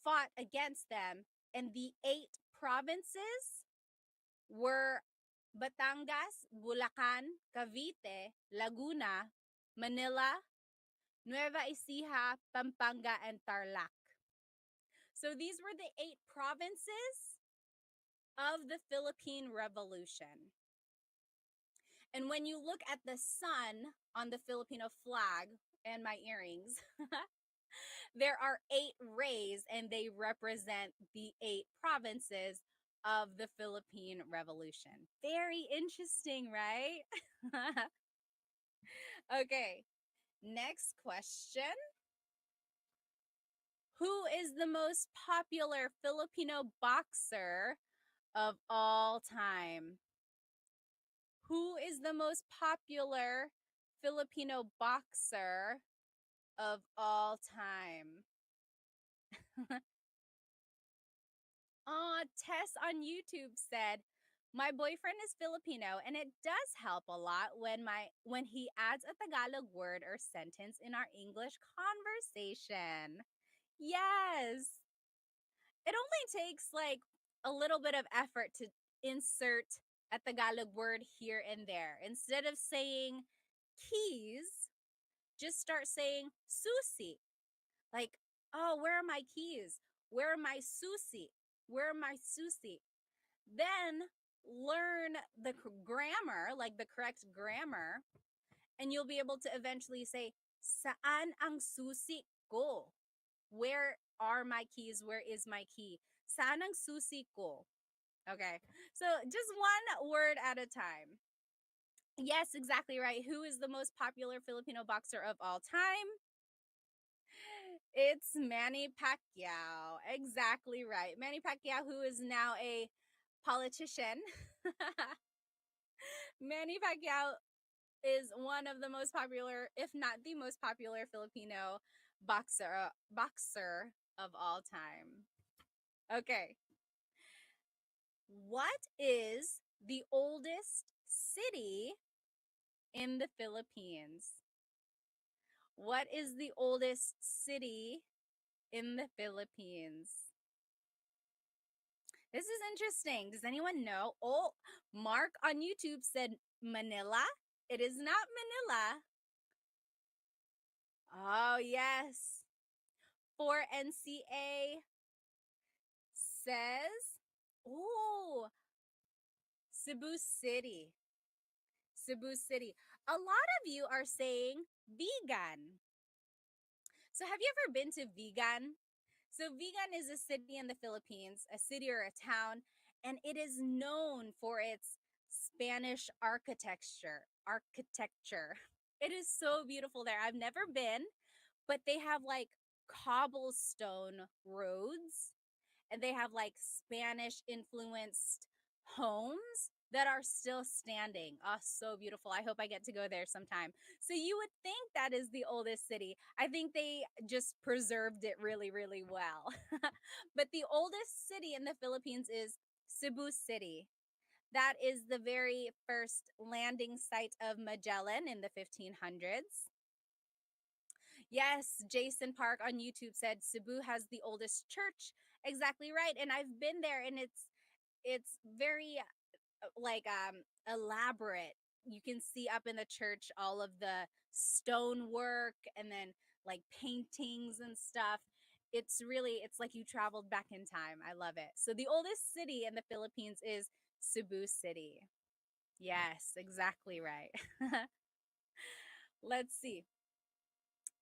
fought against them. And the 8 provinces were Batangas, Bulacan, Cavite, Laguna, Manila, Nueva Ecija, Pampanga, and Tarlac. So these were the 8 provinces of the Philippine Revolution. And when you look at the sun on the Filipino flag and my earrings, there are 8 rays and they represent the 8 provinces of the Philippine Revolution. Very interesting, right? Okay, next question. Who is the most popular Filipino boxer of all time. Who is the most popular Filipino boxer of all time? Tess on YouTube said, "My boyfriend is Filipino and it does help a lot when he adds a Tagalog word or sentence in our English conversation." Yes. It only takes like a little bit of effort to insert a Tagalog word here and there. Instead of saying keys, just start saying susi. Like, oh, where are my keys? Where are my susi? Where are my susi? Then learn the grammar, like the correct grammar, and you'll be able to eventually say, saan ang susi ko? Where are my keys? Where is my key? Saan ang susi ko? Okay, so just one word at a time. Yes, exactly right. Who is the most popular Filipino boxer of all time? It's Manny Pacquiao. Exactly right. Manny Pacquiao, who is now a politician. Manny Pacquiao is one of the most popular, if not the most popular, Filipino boxer of all time. Okay. What is the oldest city in the Philippines? What is the oldest city in the Philippines? This is interesting. Does anyone know? Oh, Mark on YouTube said Manila. It is not Manila. Oh, yes. 4NCA says, oh, Cebu City. Cebu City. A lot of you are saying Vigan. So have you ever been to Vigan? So Vigan is a city in the Philippines, a city or a town, and it is known for its Spanish architecture. It is so beautiful there. I've never been, but they have like cobblestone roads and they have like Spanish influenced homes that are still standing. Oh, so beautiful. I hope I get to go there sometime. So you would think that is the oldest city. I think they just preserved it really, really well. But the oldest city in the Philippines is Cebu City. That is the very first landing site of Magellan in the 1500s. Yes, Jason Park on YouTube said Cebu has the oldest church. Exactly right. And I've been there and it's very like elaborate. You can see up in the church all of the stonework and then like paintings and stuff. It's like you traveled back in time. I love it. So the oldest city in the Philippines is Cebu City. Yes, exactly right. Let's see.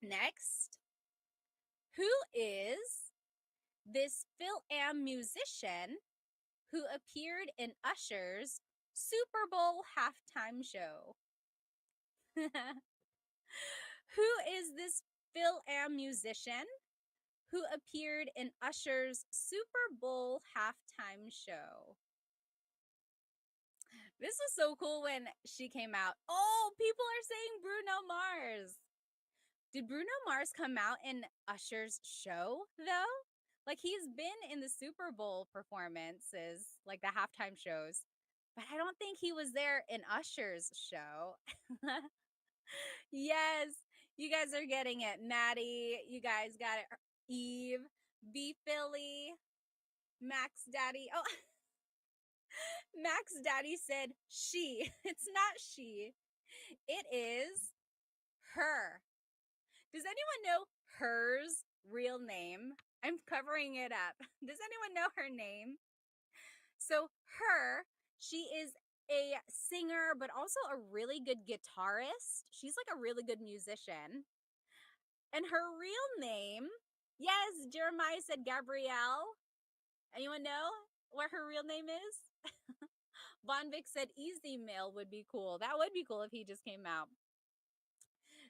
Next, who is this Phil-Am musician who appeared in Usher's Super Bowl halftime show? Who is this Phil-Am musician who appeared in Usher's Super Bowl halftime show? This was so cool when she came out. Oh, people are saying Bruno Mars. Did Bruno Mars come out in Usher's show, though? Like, he's been in the Super Bowl performances, like the halftime shows, but I don't think he was there in Usher's show. Yes, you guys are getting it. Maddie, you guys got it. Eve, B Philly, Max Daddy. Oh, Max Daddy said she. It's not she. It is her. Does anyone know hers real name? I'm covering it up. Does anyone know her name? So she is a singer, but also a really good guitarist. She's like a really good musician. And her real name, yes, Jeremiah said Gabrielle. Anyone know what her real name is? Von Vic said Easy Mail would be cool. That would be cool if he just came out.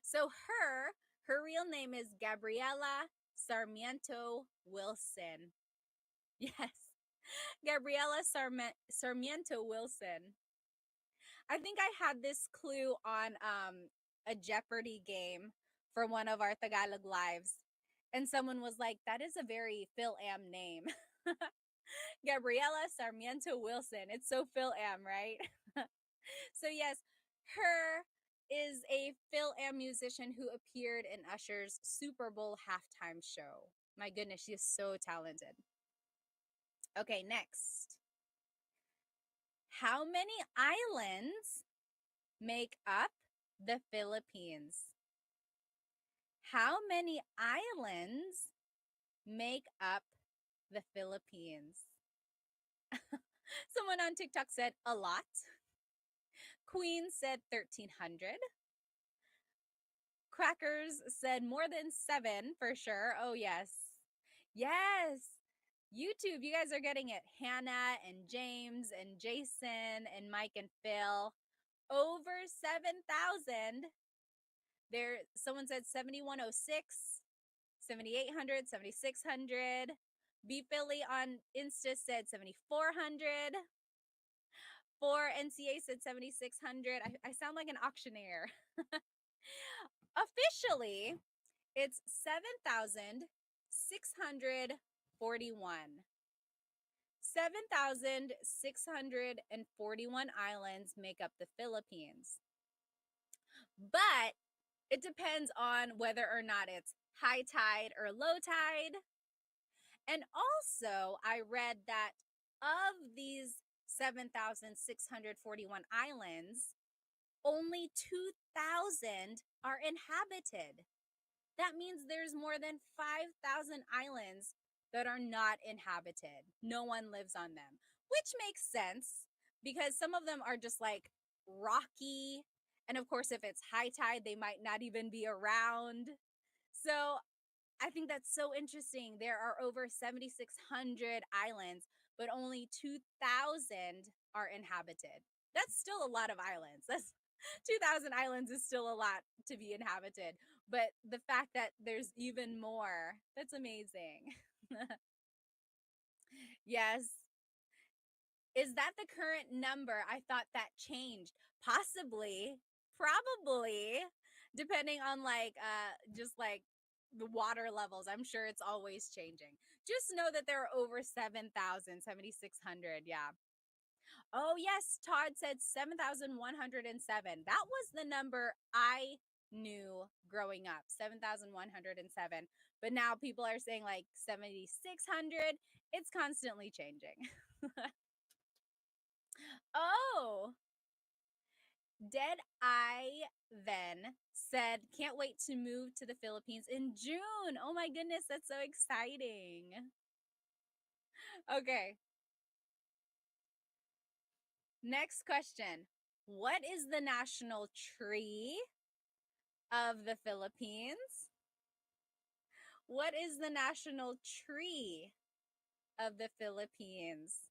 So her real name is Gabriela Sarmiento Wilson. Yes. Gabriela Sarmiento Wilson. I think I had this clue on a Jeopardy game for one of our Tagalog lives. And someone was like, that is a very Phil Am name. Gabriela Sarmiento Wilson. It's so Phil Am, right? So, yes, her is a Phil Am musician who appeared in Usher's Super Bowl halftime show. My goodness, she is so talented. Okay, next. How many islands make up the Philippines? How many islands make up the Philippines? Someone on TikTok said a lot. Queen said 1,300. Crackers said more than 7 for sure. Oh, yes. Yes. YouTube, you guys are getting it. Hannah and James and Jason and Mike and Phil. Over 7,000. There, someone said 7,106, 7,800, 7,600. B Philly on Insta said 7,400. 4 NCA said 7,600. I sound like an auctioneer. Officially, it's 7,641. 7,641 islands make up the Philippines. But it depends on whether or not it's high tide or low tide. And also, I read that of these 7,641 islands, only 2,000 are inhabited. That means there's more than 5,000 islands that are not inhabited. No one lives on them, which makes sense because some of them are just like rocky. And of course, if it's high tide, they might not even be around. So I think that's so interesting. There are over 7,600 islands, but only 2,000 are inhabited. That's still a lot of islands. That's 2,000 islands is still a lot to be inhabited. But the fact that there's even more, that's amazing. Yes. Is that the current number? I thought that changed. Possibly, probably, depending on just like the water levels. I'm sure it's always changing. Just know that there are over 7,000, 7,600. Yeah. Oh, yes. Todd said 7,107. That was the number I knew growing up, 7,107. But now people are saying like 7,600. It's constantly changing. Oh, Dead Eye then said, can't wait to move to the Philippines in June. Oh my goodness, that's so exciting. Okay. Next question. What is the national tree of the Philippines? What is the national tree of the Philippines?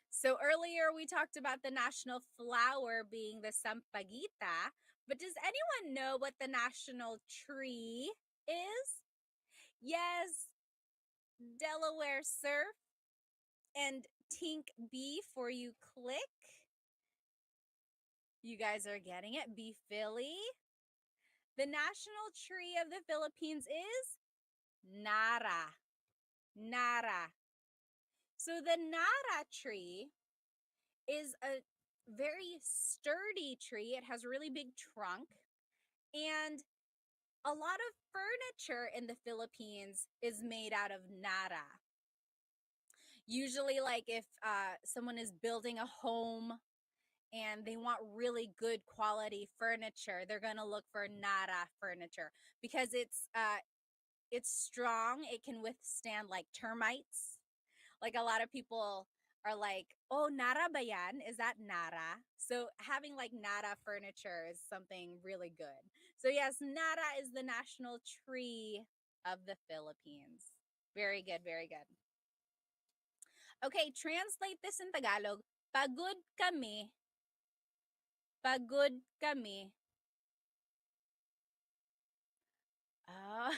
So earlier we talked about the national flower being the sampaguita, but does anyone know what the national tree is? Yes, Delaware Surf and Tink B for you click. You guys are getting it. B Philly. The national tree of the Philippines is Nara. Nara. So the Nara tree is a very sturdy tree. It has a really big trunk. And a lot of furniture in the Philippines is made out of Nara. Usually, like if someone is building a home and they want really good quality furniture, they're going to look for Nara furniture because it's strong. It can withstand like termites. Like a lot of people are like, oh, Nara ba yan? Is that Nara? So having like Nara furniture is something really good. So yes, Nara is the national tree of the Philippines. Very good, very good. Okay, translate this in Tagalog. Pagod kami. Pagod kami. Oh.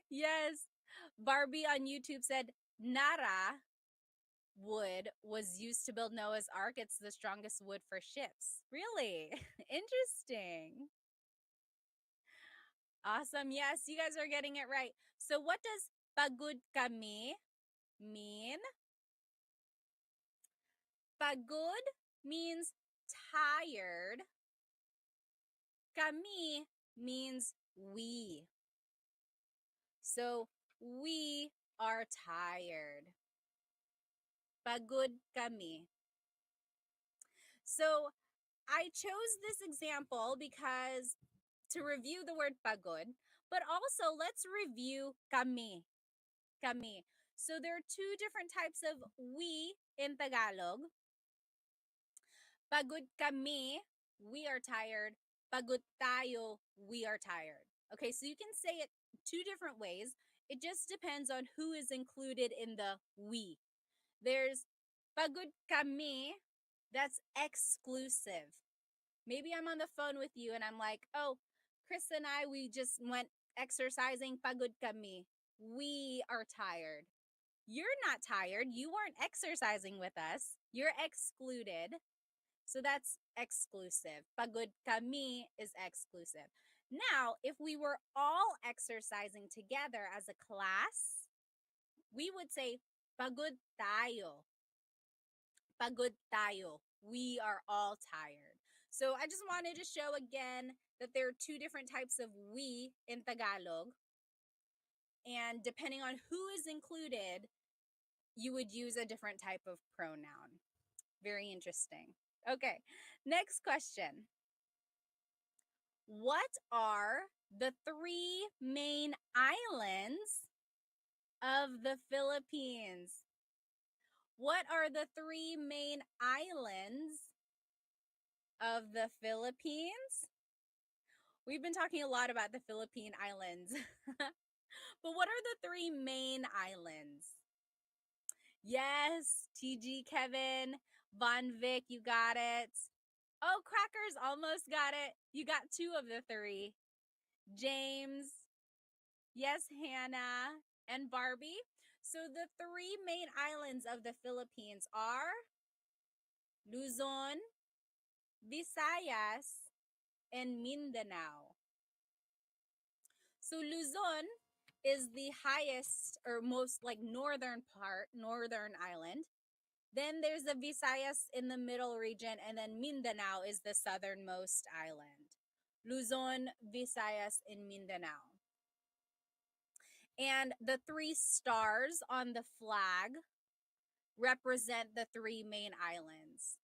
Yes. Barbie on YouTube said Nara wood was used to build Noah's Ark. It's the strongest wood for ships. Really? Interesting. Awesome. Yes, you guys are getting it right. So what does pagod kami mean? Pagod means tired. Kami means we. So we are tired. Pagod kami. So I chose this example because to review the word pagod, but also let's review kami. Kami. So there are two different types of we in Tagalog. Pagod kami, we are tired. Pagod tayo, we are tired. Okay, so you can say it two different ways. It just depends on who is included in the we. There's pagod kami, that's exclusive. Maybe I'm on the phone with you and I'm like, oh, Chris and I, we just went exercising. Pagod kami. We are tired. You're not tired. You weren't exercising with us. You're excluded. So that's exclusive. Pagod kami is exclusive. Now, if we were all exercising together as a class, we would say pagod tayo. Pagod tayo. We are all tired. So I just wanted to show again that there are two different types of we in Tagalog. And depending on who is included, you would use a different type of pronoun. Very interesting. Okay, next question. What are the three main islands of the Philippines? What are the three main islands of the Philippines? We've been talking a lot about the Philippine Islands. But what are the three main islands? Yes, TG Kevin, Von Vic, you got it. Oh, Crackers almost got it. You got two of the three. James, yes, Hannah, and Barbie. So the three main islands of the Philippines are Luzon, Visayas, and Mindanao. So Luzon is the highest or most like northern island. Then there's the Visayas in the middle region, and then Mindanao is the southernmost island. Luzon, Visayas, and Mindanao. And the three stars on the flag represent the three main islands.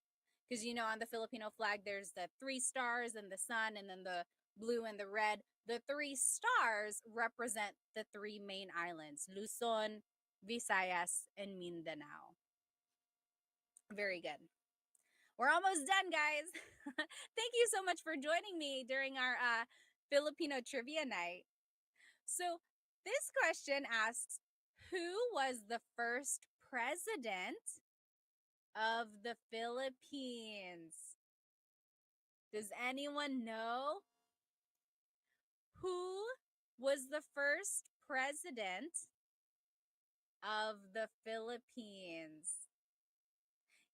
Because, you know, on the Filipino flag, there's the three stars and the sun, and then the blue and the red. The three stars represent the three main islands, Luzon, Visayas, and Mindanao. Very good. We're almost done, guys. Thank you so much for joining me during our Filipino trivia night. So this question asks, who was the first president of the Philippines? Does anyone know? Who was the first president of the Philippines?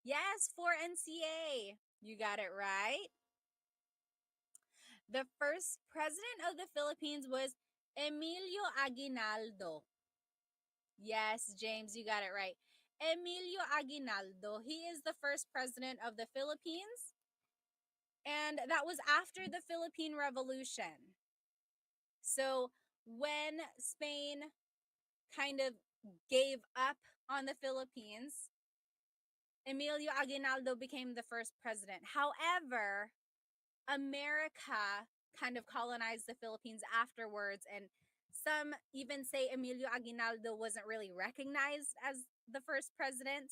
Yes, for NCA. You got it right. The first president of the Philippines was Emilio Aguinaldo. Yes, James, you got it right. Emilio Aguinaldo. He is the first president of the Philippines. And that was after the Philippine Revolution. So when Spain kind of gave up on the Philippines, Emilio Aguinaldo became the first president. However, America kind of colonized the Philippines afterwards, and some even say Emilio Aguinaldo wasn't really recognized as the first president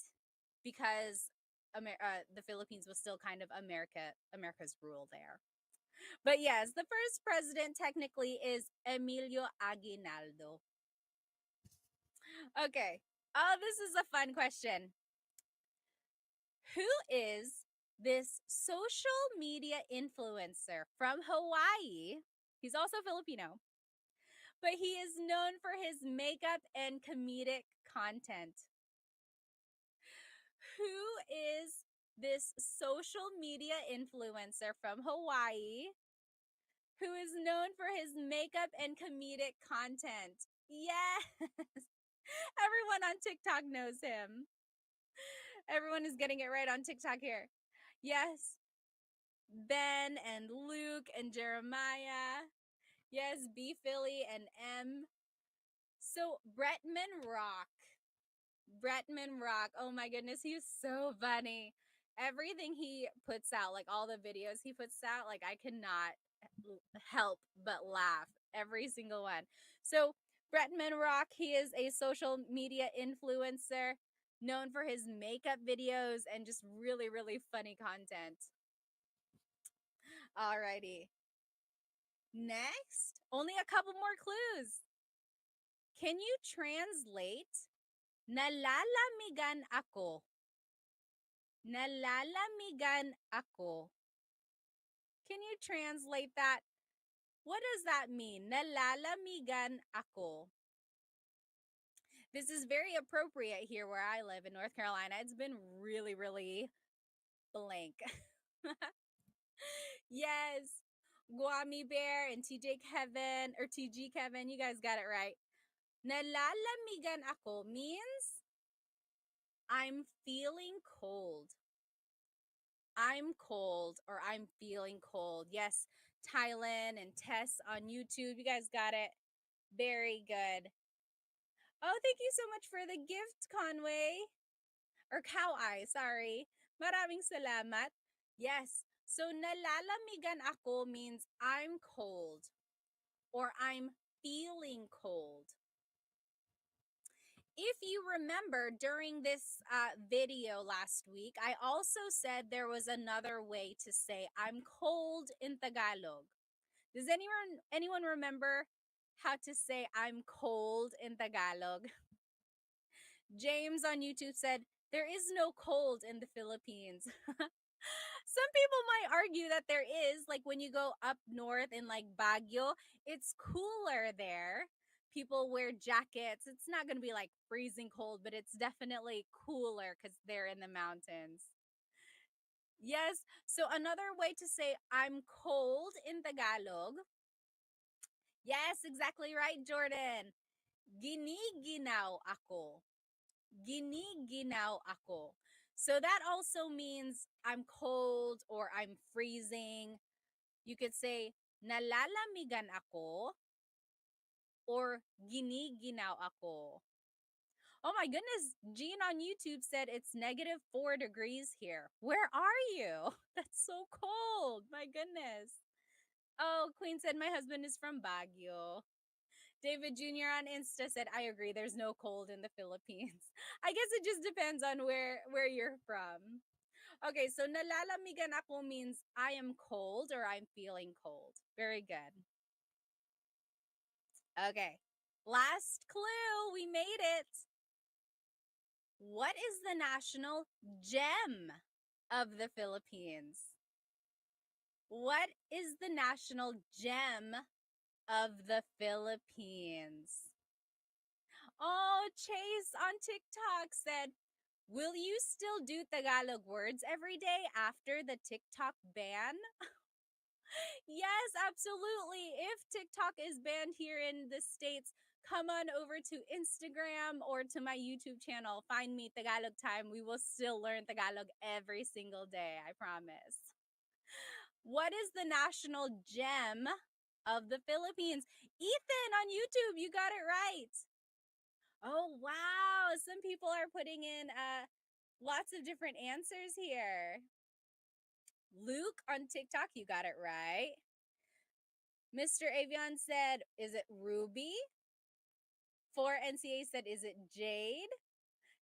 because the Philippines was still kind of America's rule there. But yes, the first president technically is Emilio Aguinaldo. Okay. Oh, this is a fun question. Who is this social media influencer from Hawaii? He's also Filipino, but he is known for his makeup and comedic content. Who is this social media influencer from Hawaii who is known for his makeup and comedic content? Yes! Everyone on TikTok knows him. Everyone is getting it right on TikTok here. Yes. Ben and Luke and Jeremiah. Yes, B. Philly and M. So Bretman Rock. Bretman Rock. Oh my goodness, he's so funny. Everything he puts out, like all the videos he puts out, like I cannot help but laugh. Every single one. So Bretman Rock, he is a social media influencer known for his makeup videos and just really, really funny content. Alrighty. Next, only a couple more clues. Can you translate nalalamigan ako? Nalalamigan ako. Can you translate that? What does that mean? Nalalamigan ako. This is very appropriate here where I live in North Carolina. It's been really, really blank. Yes. Guami Bear and TJ Kevin, or TG Kevin, you guys got it right. Nalalamigan ako means I'm feeling cold. I'm cold or I'm feeling cold. Yes, Tylen and Tess on YouTube. You guys got it. Very good. Oh, thank you so much for the gift, Conway. Or Cow Eye, sorry. Maraming salamat. Yes. So, nalalamigan ako means I'm cold or I'm feeling cold. If you remember during this video last week, I also said there was another way to say I'm cold in Tagalog. Does anyone remember how to say I'm cold in Tagalog? James on YouTube said, there is no cold in the Philippines. Some people might argue that there is, like when you go up north in like Baguio, it's cooler there. People wear jackets. It's not going to be like freezing cold, but it's definitely cooler because they're in the mountains. Yes. So another way to say I'm cold in Tagalog. Yes, exactly right, Jordan. Giniginaw ako. Giniginaw ako. So that also means I'm cold or I'm freezing. You could say nalalamigan ako or giniginaw ako. Oh my goodness, Jean on YouTube said it's -4 degrees here. Where are you? That's so cold. My goodness. Oh, Queen said my husband is from Baguio. David Jr. on Insta said, I agree, there's no cold in the Philippines. I guess it just depends on where you're from. Okay, so nalalamigan ako means I am cold or I'm feeling cold. Very good. Okay, last clue. We made it. What is the national gem of the Philippines? What is the national gem of the Philippines? Oh, Chase on TikTok said, will you still do Tagalog words every day after the TikTok ban? Yes, absolutely. If TikTok is banned here in the States, come on over to Instagram or to my YouTube channel. Find me, Tagalog Time. We will still learn Tagalog every single day, I promise. What is the national gem of the Philippines? Ethan on YouTube, you got it right. Oh, wow. Some people are putting in lots of different answers here. Luke on TikTok, you got it right. Mr. Avion said, is it Ruby? 4NCA said, is it Jade?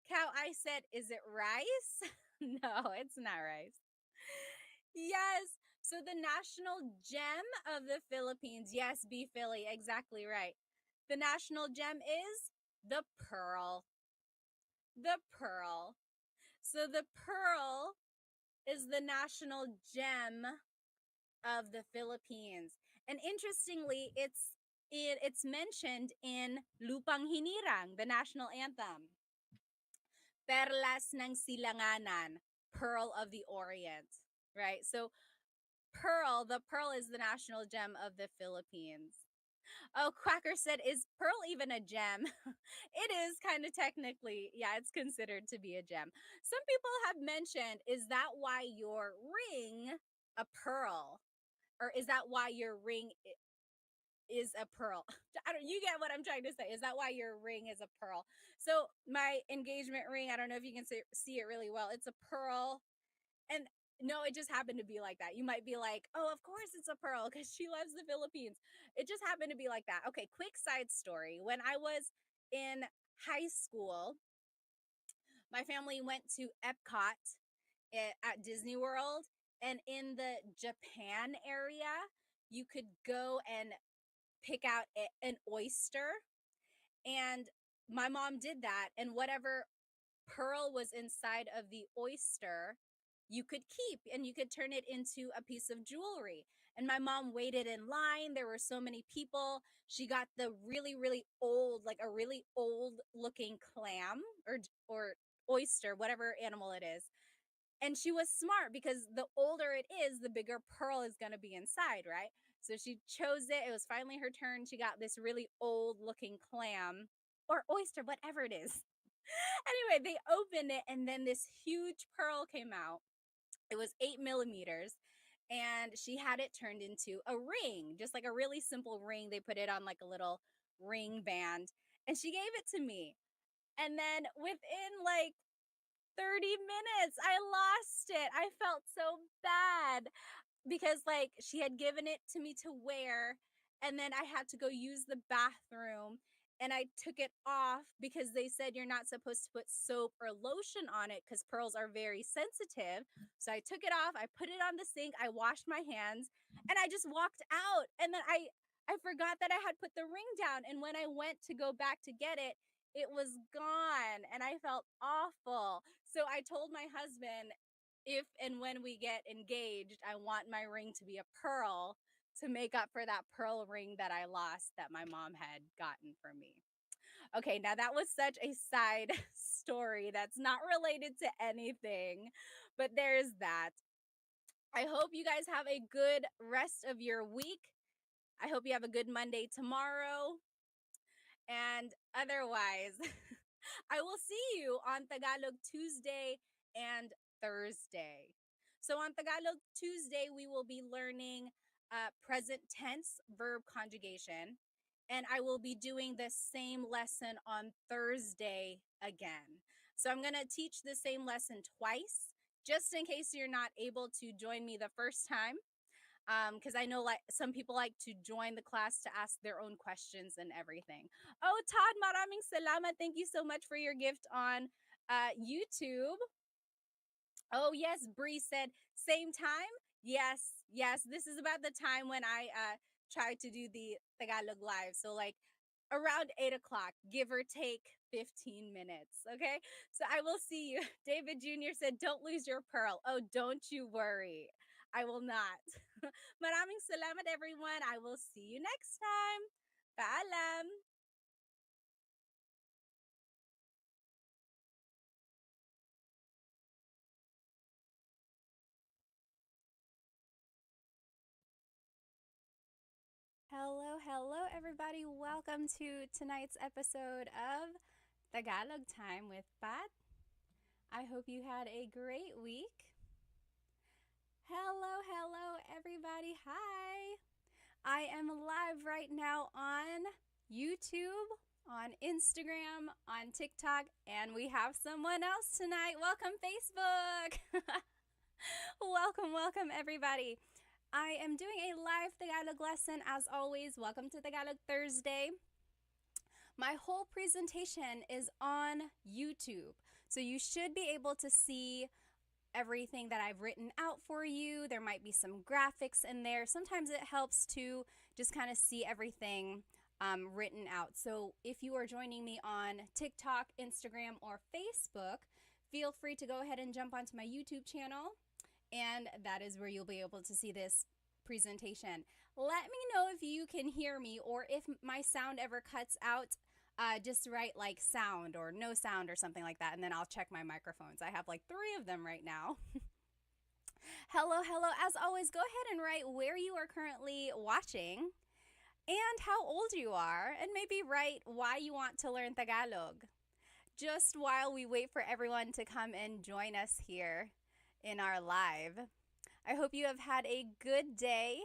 Cow I said, is it rice? No, it's not rice. Yes. So the national gem of the Philippines, yes, B Philly, exactly right. The national gem is the pearl. The pearl. So the pearl is the national gem of the Philippines. And interestingly, it's it's mentioned in Lupang Hinirang, the national anthem. Perlas ng Silanganan, Pearl of the Orient, right? So the pearl is the national gem of the Philippines. Oh, Quacker said, is pearl even a gem? It is kind of technically, yeah, it's considered to be a gem. Some people have mentioned, is that why your ring a pearl? Or is that why your ring is a pearl? You get what I'm trying to say. Is that why your ring is a pearl? So my engagement ring, I don't know if you can see it really well. It's a pearl. And no, it just happened to be like that. You might be like, oh, of course it's a pearl because she loves the Philippines. It just happened to be like that. Okay, quick side story. When I was in high school, my family went to Epcot at Disney World. And in the Japan area, you could go and pick out an oyster. And my mom did that. And whatever pearl was inside of the oyster, you could keep and you could turn it into a piece of jewelry. And my mom waited in line. There were so many people. She got the really, really old, like a really old looking clam or oyster, whatever animal it is. And she was smart because the older it is, the bigger pearl is going to be inside, right? So she chose it. It was finally her turn. She got this really old looking clam or oyster, whatever it is. Anyway, they opened it and then this huge pearl came out. It was 8 millimeters and she had it turned into a ring, just like a really simple ring. They put it on like a little ring band and she gave it to me. And then within like 30 minutes, I lost it. I felt so bad because like she had given it to me to wear and then I had to go use the bathroom and I took it off because they said you're not supposed to put soap or lotion on it because pearls are very sensitive. So I took it off, I put it on the sink, I washed my hands and I just walked out and then I forgot that I had put the ring down and when I went to go back to get it, it was gone and I felt awful. So I told my husband, if and when we get engaged, I want my ring to be a pearl to make up for that pearl ring that I lost that my mom had gotten for me. Okay, now that was such a side story that's not related to anything, but there's that. I hope you guys have a good rest of your week. I hope you have a good Monday tomorrow. And otherwise, I will see you on Tagalog Tuesday and Thursday. So on Tagalog Tuesday, we will be learning present tense verb conjugation. And I will be doing the same lesson on Thursday again. So I'm going to teach the same lesson twice, just in case you're not able to join me the first time. Because I know like some people like to join the class to ask their own questions and everything. Oh, Todd, maraming salamat. Thank you so much for your gift on YouTube. Oh, yes, Bree said, same time? Yes, yes. This is about the time when I tried to do the Tagalog Live. So like around 8 o'clock, give or take 15 minutes. Okay. So I will see you. David Jr. said, don't lose your pearl. Oh, don't you worry. I will not. Maraming salamat, everyone. I will see you next time. Paalam. Hello, hello, everybody. Welcome to tonight's episode of Tagalog Time with Pat. I hope you had a great week. Hello, hello, everybody. Hi. I am live right now on YouTube, on Instagram, on TikTok, and we have someone else tonight. Welcome, Facebook. Welcome, welcome, everybody. I am doing a live Tagalog lesson as always. Welcome to Tagalog Thursday. My whole presentation is on YouTube, so you should be able to see everything that I've written out for you. There might be some graphics in there. Sometimes it helps to just kind of see everything written out. So if you are joining me on TikTok, Instagram, or Facebook, feel free to go ahead and jump onto my YouTube channel, and that is where you'll be able to see this presentation. Let me know if you you can hear me, or if my sound ever cuts out, just write like sound or no sound or something like that, and then I'll check my microphones. I have like 3 of them right now. Hello, hello. As always, go ahead and write where you are currently watching and how old you are, and maybe write why you want to learn Tagalog. Just while we wait for everyone to come and join us here in our live. I hope you have had a good day.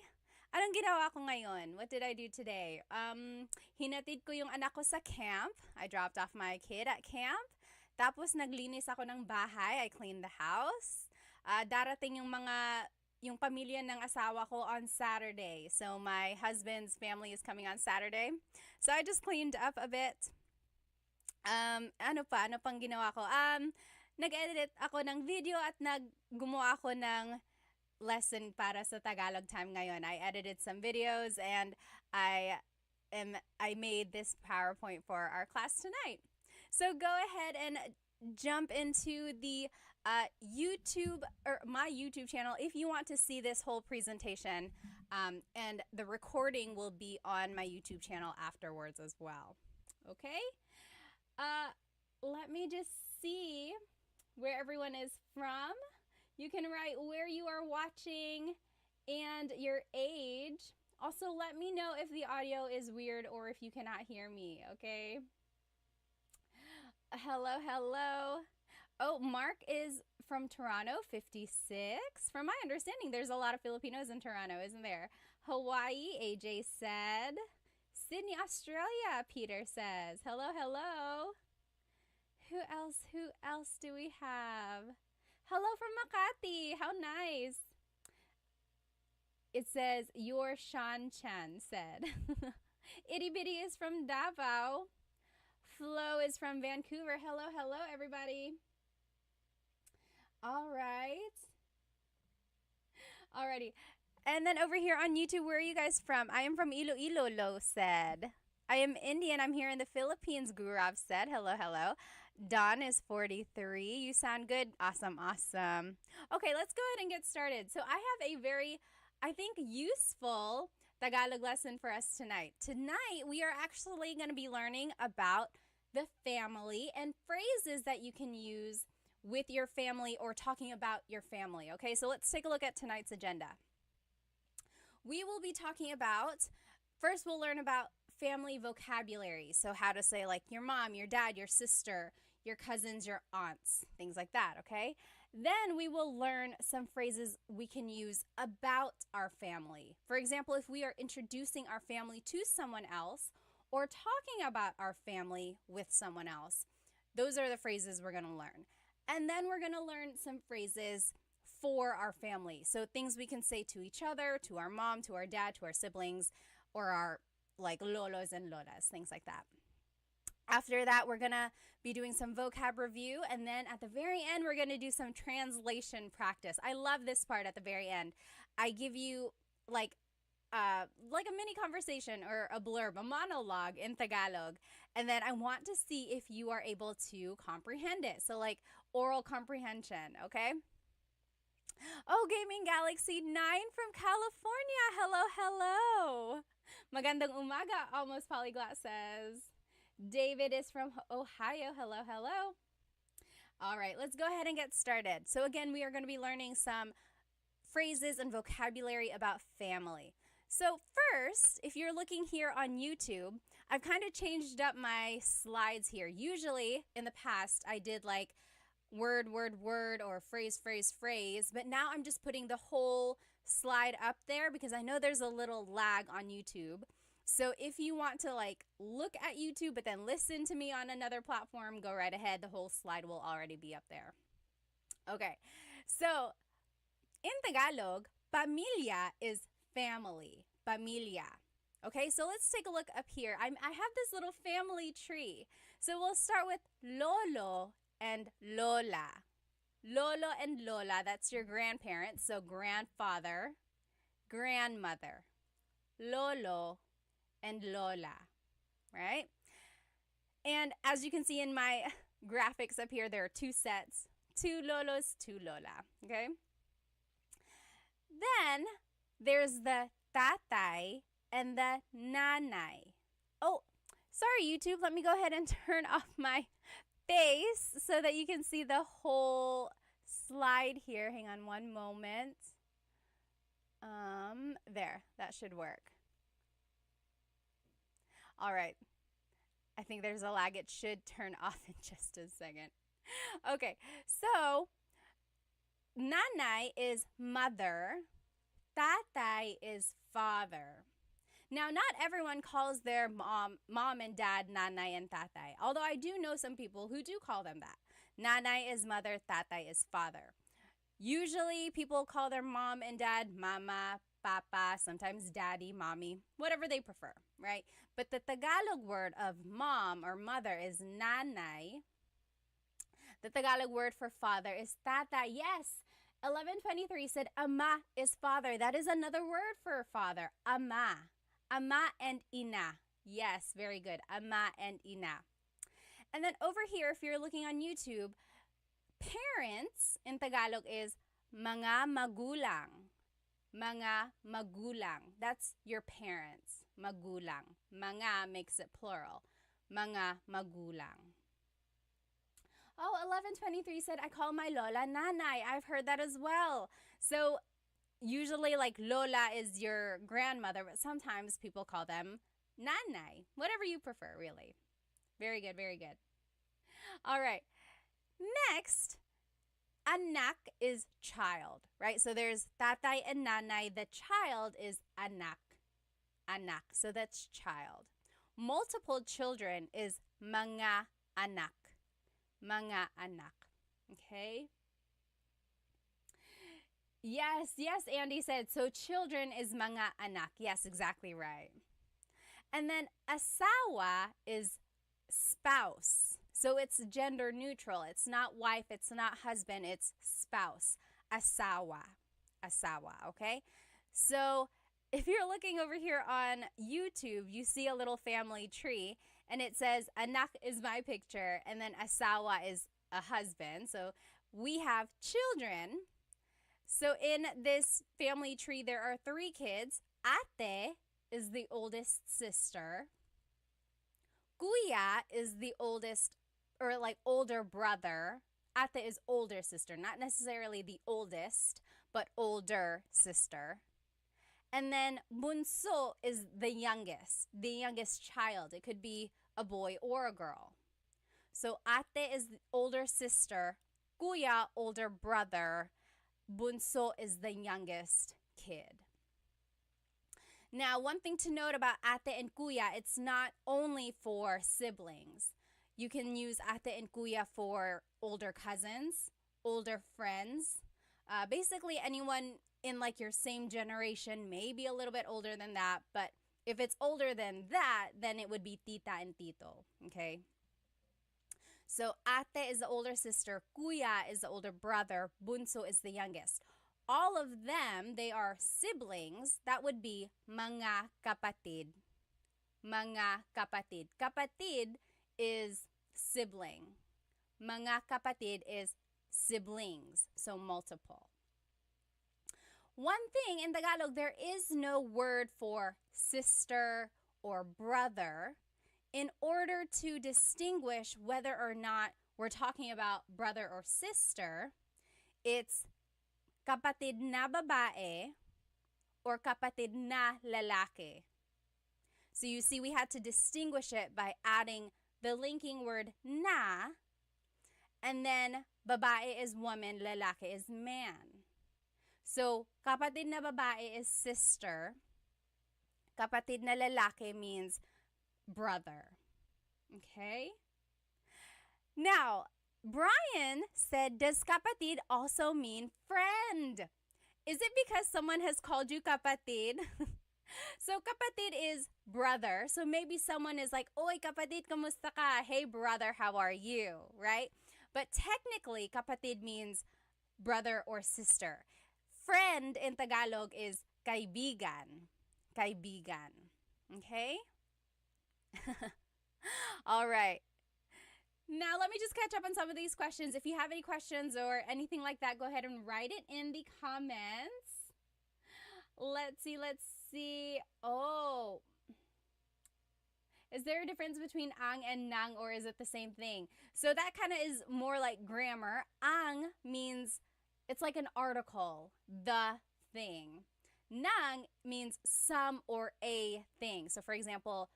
Anong ginawa ko ngayon? What did I do today? Hinatid ko yung anak ko sa camp. I dropped off my kid at camp. Tapos naglinis ako ng bahay. I cleaned the house. Darating yung pamilya ng asawa ko on Saturday. So my husband's family is coming on Saturday. So I just cleaned up a bit. Ano pang ginawa ko? Nag-edit ako ng video at gumawa ako ng lesson para sa Tagalog Time ngayon. I edited some videos and I made this PowerPoint for our class tonight. So go ahead and jump into the YouTube or my YouTube channel if you want to see this whole presentation, and the recording will be on my YouTube channel afterwards as well. Okay? Let me just see where everyone is from. You can write where you are watching and your age. Also, let me know if the audio is weird or if you cannot hear me, okay? Hello, hello. Oh, Mark is from Toronto, 56. From my understanding, there's a lot of Filipinos in Toronto, isn't there? Hawaii, AJ said. Sydney, Australia, Peter says. Hello, hello. Who else do we have? Hello from Makati. How nice. It says, your Shan Chan said. Itty Bitty is from Davao. Flo is from Vancouver. Hello, hello, everybody. All right. Alrighty. And then over here on YouTube, where are you guys from? I am from Iloilo, Lo said. I am Indian. I'm here in the Philippines, Gurav said. Hello, hello. Dawn is 43. You sound good. Awesome, awesome. Okay, let's go ahead and get started. So I have a very, I think, useful Tagalog lesson for us tonight. Tonight, we are actually going to be learning about the family and phrases that you can use with your family or talking about your family. Okay, so let's take a look at tonight's agenda. We will be talking about, first we'll learn about family vocabulary. So how to say like your mom, your dad, your sister, your cousins, your aunts, things like that, okay? Then we will learn some phrases we can use about our family. For example, if we are introducing our family to someone else or talking about our family with someone else, those are the phrases we're going to learn. And then we're going to learn some phrases for our family. So things we can say to each other, to our mom, to our dad, to our siblings, or our like lolos and lolas, things like that. After that, we're going to be doing some vocab review, and then at the very end, we're going to do some translation practice. I love this part at the very end. I give you like a mini conversation or a blurb, a monologue in Tagalog, and then I want to see if you are able to comprehend it. So like oral comprehension, okay? Oh, Gaming Galaxy 9 from California. Hello, hello. Magandang umaga, Almost Polyglot says. David is from Ohio. Hello, hello. All right, let's go ahead and get started. So again, we are going to be learning some phrases and vocabulary about family. So first, if you're looking here on YouTube, I've kind of changed up my slides here. Usually in the past, I did like word, or phrase, but now I'm just putting the whole slide up there because I know there's a little lag on YouTube. So if you want to like look at YouTube but then listen to me on another platform, go right ahead. The whole slide will already be up there. Okay, so in Tagalog, pamilya is family, pamilya. Okay, so let's take a look up here. I have this little family tree. So we'll start with lolo and lola. Lolo and lola, that's your grandparents. So grandfather, grandmother, lolo, and lola, right? And as you can see in my graphics up here, there are 2 sets, 2 lolos, 2 lola, okay? Then there's the tatay and the nanay. Oh, sorry, YouTube. Let me go ahead and turn off my face so that you can see the whole slide here. Hang on one moment. There, that should work. All right. I think there's a lag. It should turn off in just a second. Okay, so nanay is mother, tatay is father. Now, not everyone calls their mom and dad nanay and tatay, although I do know some people who do call them that. Nanay is mother, tatay is father. Usually, people call their mom and dad mama, papa, sometimes daddy, mommy, whatever they prefer, right? But the Tagalog word of mom or mother is nanay. The Tagalog word for father is tatay. Yes, 1123 said ama is father. That is another word for father, ama. Ama and ina. Yes, very good. Ama and ina. And then over here, if you're looking on YouTube, parents in Tagalog is mga magulang. Mga magulang. That's your parents. Magulang. Mga makes it plural. Mga magulang. Oh, 1123 said, I call my lola nanay. I've heard that as well. So usually like lola is your grandmother, but sometimes people call them nanay. Whatever you prefer, really. Very good, very good. All right. Next, anak is child, right? So there's tatay and nanay. The child is anak. Anak. So that's child. Multiple children is mga anak. Mga anak. Okay? Yes, Andy said. So children is mga anak. Yes, exactly right. And then asawa is spouse. So it's gender neutral. It's not wife, it's not husband, it's spouse. Asawa. Asawa, okay? So if you're looking over here on YouTube, you see a little family tree and it says anak is my picture and then asawa is a husband. So we have children. So in this family tree, there are 3 kids. Ate is the oldest sister. Kuya is the oldest or like older brother. Ate is older sister, not necessarily the oldest, but older sister. And then bunso is the youngest child. It could be a boy or a girl. So ate is the older sister, kuya, older brother, bunso is the youngest kid. Now, one thing to note about ate and kuya, it's not only for siblings. You can use ate and kuya for older cousins, older friends, basically anyone in like your same generation, maybe a little bit older than that, but if it's older than that, then it would be tita and tito, okay? So ate is the older sister, kuya is the older brother, bunso is the youngest. All of them, they are siblings. That would be mga kapatid. Mga kapatid. Kapatid is sibling. Mga kapatid is siblings, so multiple. One thing in Tagalog, there is no word for sister or brother. In order to distinguish whether or not we're talking about brother or sister, it's kapatid na babae or kapatid na lalaki. So you see, we had to distinguish it by adding the linking word na, and then babae is woman, lalaki is man. So kapatid na babae is sister. Kapatid na lalaki means brother. Okay? Now, Brian said, does kapatid also mean friend? Is it because someone has called you kapatid? So kapatid is brother. So maybe someone is like, oy kapatid, kamusta ka? Hey brother, how are you? Right? But technically, kapatid means brother or sister. Friend in Tagalog is kaibigan. Kaibigan. Okay? All right. Now, let me just catch up on some of these questions. If you have any questions or anything like that, go ahead and write it in the comments. Let's see. Oh, is there a difference between ang and nang, or is it the same thing? So that kind of is more like grammar. Ang means it's like an article, the thing. Nang means some or a thing. So for example,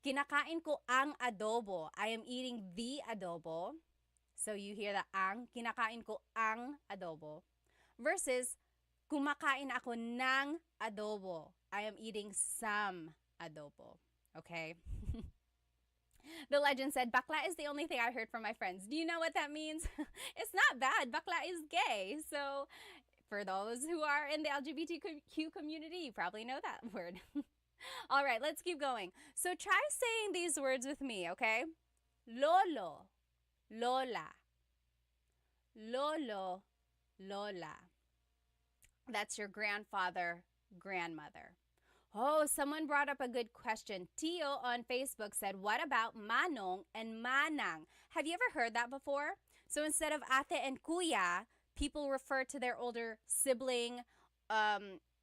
kinakain ko ang adobo. I am eating the adobo. So you hear the ang, kinakain ko ang adobo. Versus, kumakain ako ng adobo. I am eating some adobo. Okay? The legend said, bakla is the only thing I heard from my friends. Do you know what that means? It's not bad. Bakla is gay. So for those who are in the LGBTQ community, you probably know that word. All right, let's keep going. So try saying these words with me, okay? Lolo, lola. Lolo, lola. That's your grandfather, grandmother. Oh, someone brought up a good question. Tio on Facebook said, what about manong and manang? Have you ever heard that before? So instead of ate and kuya, people refer to their older sibling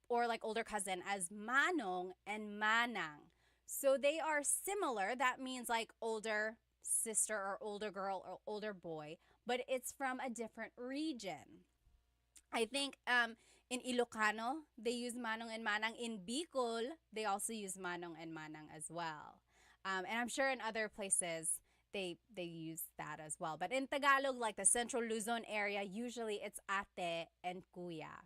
or like older cousin as manong and manang. So they are similar. That means like older sister or older girl or older boy, but it's from a different region. I think in Ilocano, they use manong and manang. In Bicol, they also use manong and manang as well. And I'm sure in other places, they use that as well. But in Tagalog, like the Central Luzon area, usually it's ate and kuya.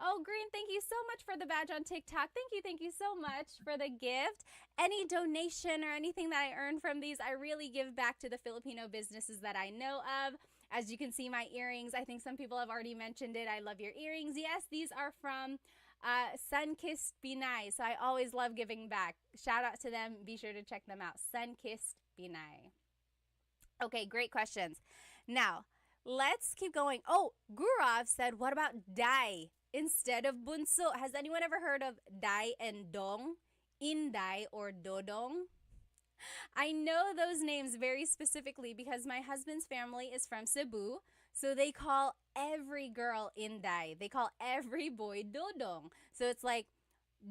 Oh, Green, thank you so much for the badge on TikTok. Thank you so much for the gift. Any donation or anything that I earn from these, I really give back to the Filipino businesses that I know of. As you can see, my earrings, I think some people have already mentioned it. I love your earrings. Yes, these are from Sunkissed Pinay. So I always love giving back. Shout out to them. Be sure to check them out. Sunkissed Pinay. Okay, great questions. Now, let's keep going. Oh, Gurav said, what about Dai instead of Bunso? Has anyone ever heard of Dai and Dong? Inday or Dodong? I know those names very specifically because my husband's family is from Cebu. So they call every girl Inday. They call every boy Dodong. So it's like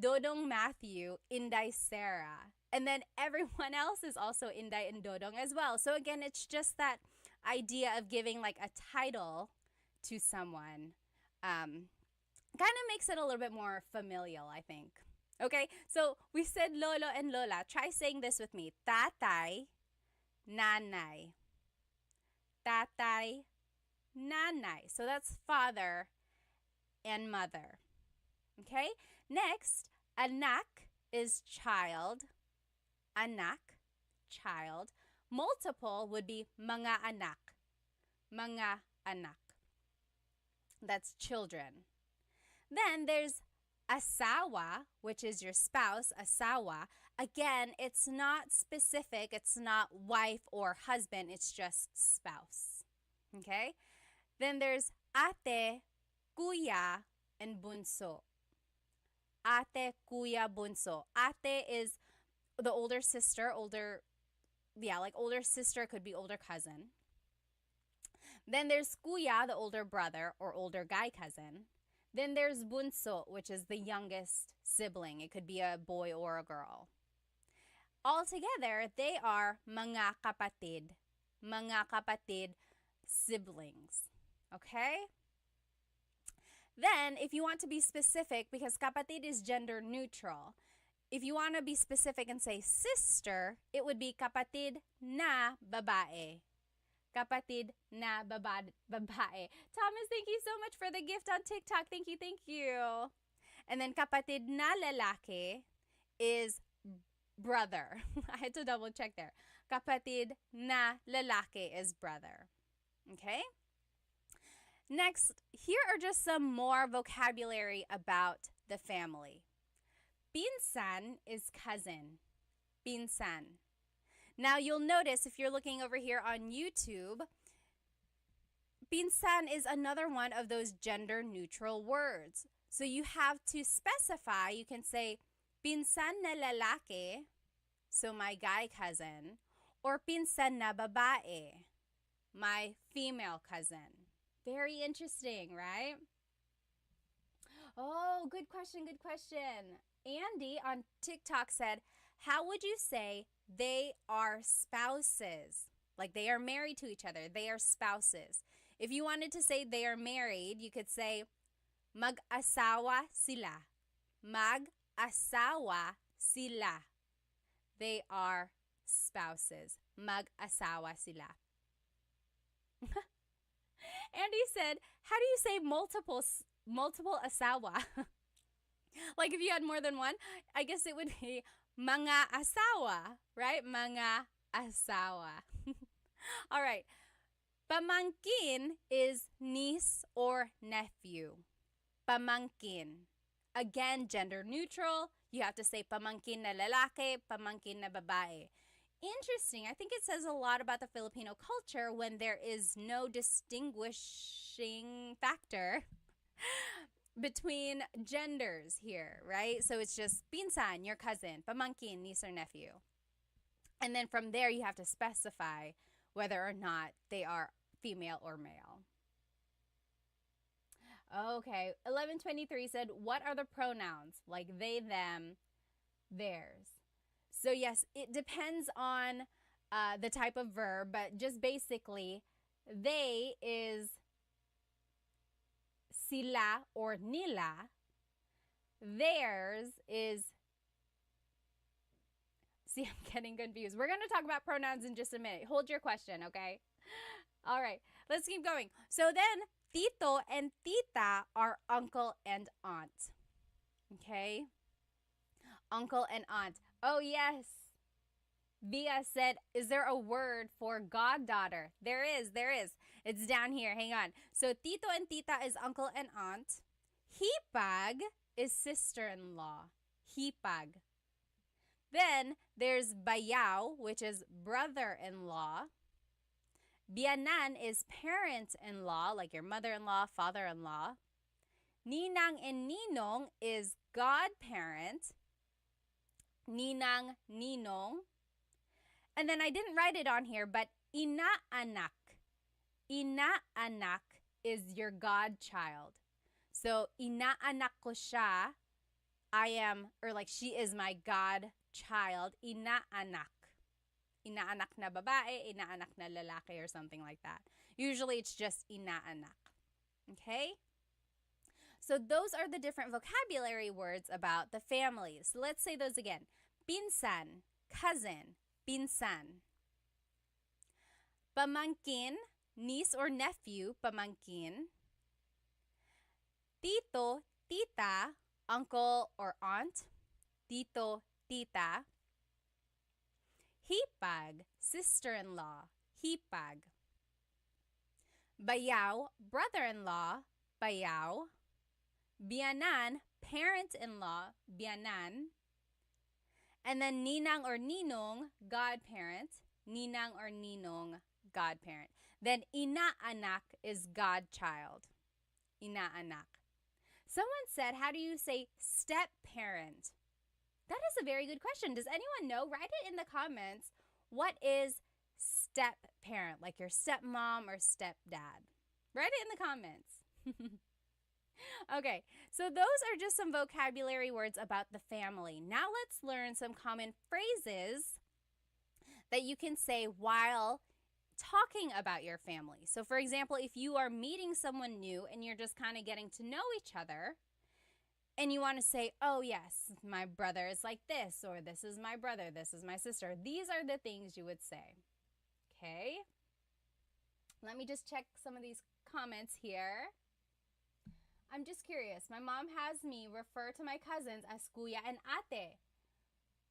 Dodong Matthew, Inday Sarah. And then everyone else is also Inday and Dodong as well. So again, it's just that idea of giving like a title to someone. Kind of makes it a little bit more familial, I think. Okay, so we said lolo and lola. Try saying this with me. Tatay, nanay. Tatay, nanay. So that's father and mother. Okay, next, anak is child. Anak, child. Multiple would be mga anak. Mga anak. That's children. Then there's asawa, which is your spouse, asawa. Again, it's not specific. It's not wife or husband. It's just spouse. Okay? Then there's ate, kuya, and bunso. Ate, kuya, bunso. Ate is the older sister, older sister, could be older cousin. Then there's kuya, the older brother or older guy cousin. Then there's bunso, which is the youngest sibling. It could be a boy or a girl. Altogether, they are mga kapatid. Mga kapatid siblings. Okay? Then, if you want to be specific, because kapatid is gender neutral, if you want to be specific and say sister, it would be kapatid na babae. Kapatid na babae. Thomas, thank you so much for the gift on TikTok. Thank you. And then kapatid na lalaki is brother. I had to double check there. Kapatid na lalaki is brother. Okay? Next, here are just some more vocabulary about the family. Pinsan is cousin. Pinsan. Now, you'll notice if you're looking over here on YouTube, pinsan is another one of those gender-neutral words. So you have to specify. You can say, pinsan na lalaki, so my guy cousin, or pinsan na babae, my female cousin. Very interesting, right? Oh, good question, good question. Andy on TikTok said, how would you say they are spouses? Like they are married to each other. They are spouses. If you wanted to say they are married, you could say mag-asawa sila. Mag-asawa sila. They are spouses. Mag-asawa sila. Andy said, how do you say multiple asawa? Like if you had more than one, I guess it would be mga asawa, right? Mga asawa. All right. Pamangkin is niece or nephew. Pamangkin. Again, gender neutral. You have to say pamangkin na lalaki, pamangkin na babae. Interesting. I think it says a lot about the Filipino culture when there is no distinguishing factor between genders here, right? So it's just pinsan, your cousin, pamangkin, niece or nephew. And then from there, you have to specify whether or not they are female or male. Okay, 1123 said, what are the pronouns? Like they, them, theirs. So yes, it depends on the type of verb, but just basically, they is sila or nila. Theirs is, see, I'm getting confused. We're going to talk about pronouns in just a minute. Hold your question, okay? All right, let's keep going. So then, tito and tita are uncle and aunt. Okay? Uncle and aunt. Oh, yes. Via said, is there a word for goddaughter? There is. It's down here. Hang on. So, tito and tita is uncle and aunt. Hipag is sister-in-law. Hipag. Then, there's bayaw, which is brother-in-law. Biyanan is parent-in-law, like your mother-in-law, father-in-law. Ninang and ninong is godparent. Ninang, ninong. And then I didn't write it on here, but inaanak. Inaanak is your godchild. So, inaanak ko siya. She is my godchild. Inaanak. Inaanak na babae, inaanak na lalaki, or something like that. Usually it's just inaanak. Okay? So those are the different vocabulary words about the families. So let's say those again. Pinsan, cousin, pinsan. Pamangkin, niece or nephew, pamangkin. Tito, tita, uncle or aunt, tito, tita. Hipag, sister-in-law, hipag. Bayaw, brother-in-law, bayaw. Biyanan, parent-in-law, biyanan. And then ninang or ninong, godparent, ninang or ninong, godparent. Then inaanak is godchild, inaanak. Someone said, how do you say step-parent? That is a very good question. Does anyone know? Write it in the comments. What is step-parent? Like your stepmom or stepdad? Write it in the comments. Okay, so those are just some vocabulary words about the family. Now let's learn some common phrases that you can say while talking about your family. So for example, if you are meeting someone new and you're just kind of getting to know each other, and you want to say, oh yes, my brother is like this, or this is my brother, this is my sister. These are the things you would say. Okay? Let me just check some of these comments here. I'm just curious. My mom has me refer to my cousins as kuya and ate.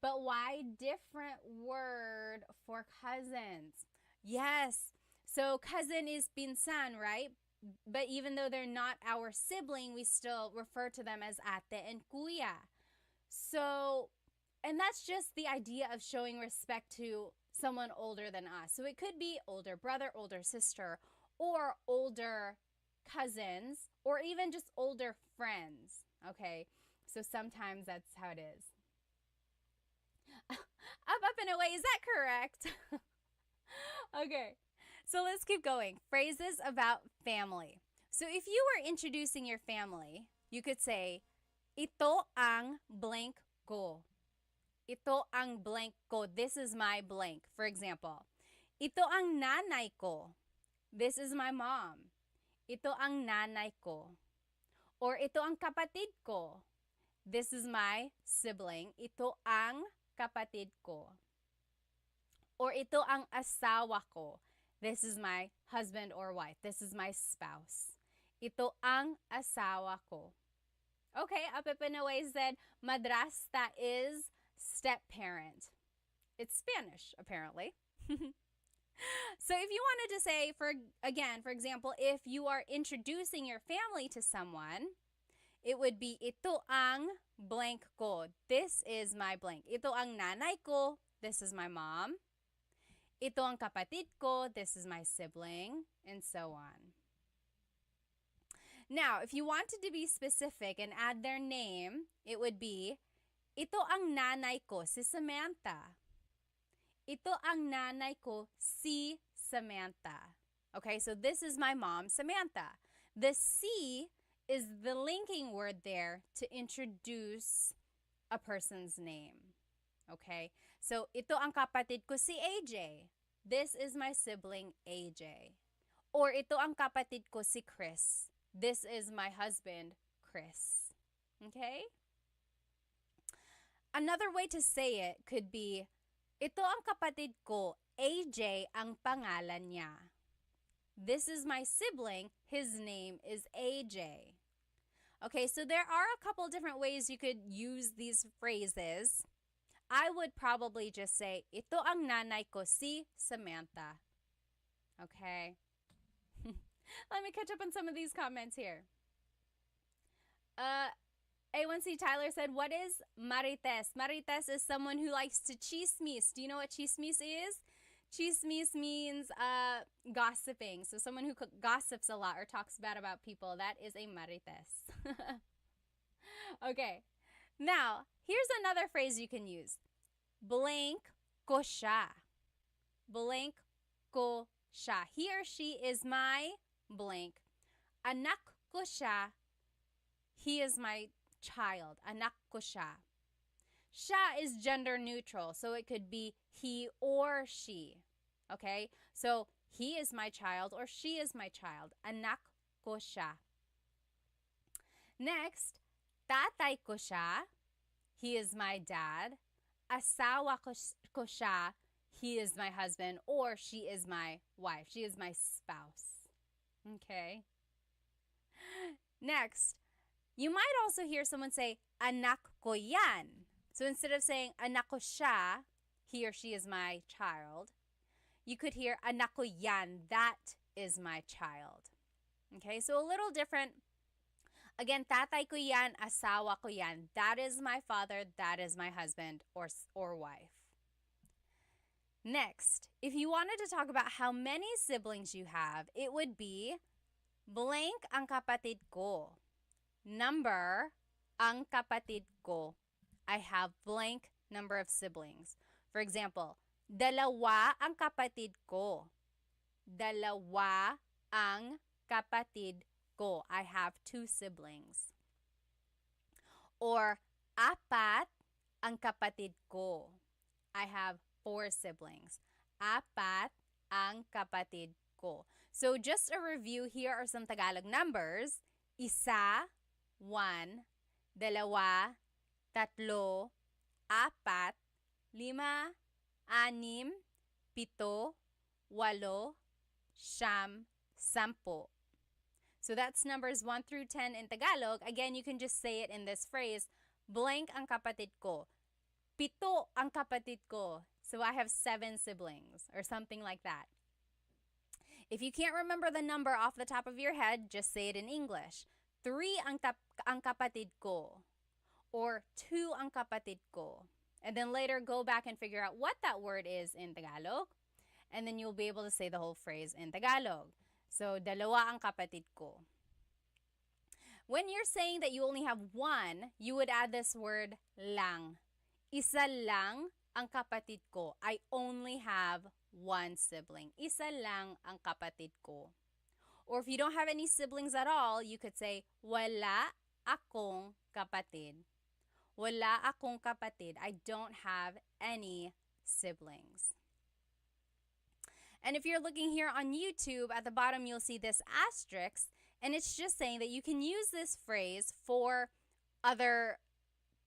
But why different word for cousins? Yes. So cousin is pinsan, right? But even though they're not our sibling, we still refer to them as ate and kuya. So, and that's just the idea of showing respect to someone older than us. So it could be older brother, older sister, or older cousins, or even just older friends. Okay, so sometimes that's how it is. Up and away, is that correct? Okay. So let's keep going. Phrases about family. So if you were introducing your family, you could say, ito ang blank ko. Ito ang blank ko. This is my blank. For example, ito ang nanay ko. This is my mom. Ito ang nanay ko. Or ito ang kapatid ko. This is my sibling. Ito ang kapatid ko. Or ito ang asawa ko. This is my husband or wife. This is my spouse. Ito ang asawa ko. Okay, Apipinoy said madrasta is step parent. It's Spanish, apparently. So if you wanted to say, for example, if you are introducing your family to someone, it would be, ito ang blank ko. This is my blank. Ito ang nanay ko. This is my mom. Ito ang kapatid ko. This is my sibling, and so on. Now, if you wanted to be specific and add their name, it would be, ito ang nanay ko, si Samantha. Ito ang nanay ko, si Samantha. Okay, so this is my mom, Samantha. The si is the linking word there to introduce a person's name. Okay, so ito ang kapatid ko, si AJ. This is my sibling, AJ. Or ito ang kapatid ko, si Chris. This is my husband, Chris. Okay? Another way to say it could be, ito ang kapatid ko, AJ ang pangalan niya. This is my sibling, his name is AJ. Okay, so there are a couple different ways you could use these phrases. I would probably just say, ito ang nanay ko, si Samantha. Okay? Let me catch up on some of these comments here. A1C Tyler said, what is marites? Marites is someone who likes to chismis. Do you know what chismis is? Chismis means gossiping. So someone who gossips a lot or talks bad about people, that is a marites. Okay. Now, here's another phrase you can use. Blank ko siya. Blank ko siya. He or she is my blank. Anak ko siya. He is my child. Anak ko siya. Siya is gender neutral, so it could be he or she. Okay? So, he is my child or she is my child. Anak ko siya. Next, tatay ko siya. He is my dad. Asawa ko siya. He is my husband or she is my wife. She is my spouse. Okay? Next, you might also hear someone say, anak ko yan. So instead of saying, anak ko siya, he or she is my child, you could hear, anak ko yan, that is my child. Okay, so a little different. Again, tatay ko yan, asawa ko yan. That is my father, that is my husband or wife. Next, if you wanted to talk about how many siblings you have, it would be blank ang kapatid ko. Number ang kapatid ko. I have blank number of siblings. For example, dalawa ang kapatid ko. Dalawa ang kapatid ko. I have 2 siblings. Or apat ang kapatid ko. I have 4 siblings. Apat ang kapatid ko. So just a review, here are some Tagalog numbers. Isa, 1, dalawa, tatlo, apat, 5, 6, 7, 8, 9, 10. So that's numbers 1 through 10 in Tagalog. Again, you can just say it in this phrase, blank ang kapatid ko. 7 ang kapatid ko. So I have 7 siblings or something like that. If you can't remember the number off the top of your head, just say it in English. 3 ang kapatid ko. Or 2 ang kapatid ko. And then later go back and figure out what that word is in Tagalog. And then you'll be able to say the whole phrase in Tagalog. So, dalawa ang kapatid ko. When you're saying that you only have 1, you would add this word lang. Isa lang ang kapatid ko. I only have 1 sibling. Isa lang ang kapatid ko. Or if you don't have any siblings at all, you could say, wala akong kapatid. Wala akong kapatid. I don't have any siblings. And if you're looking here on YouTube, at the bottom you'll see this asterisk, and it's just saying that you can use this phrase for other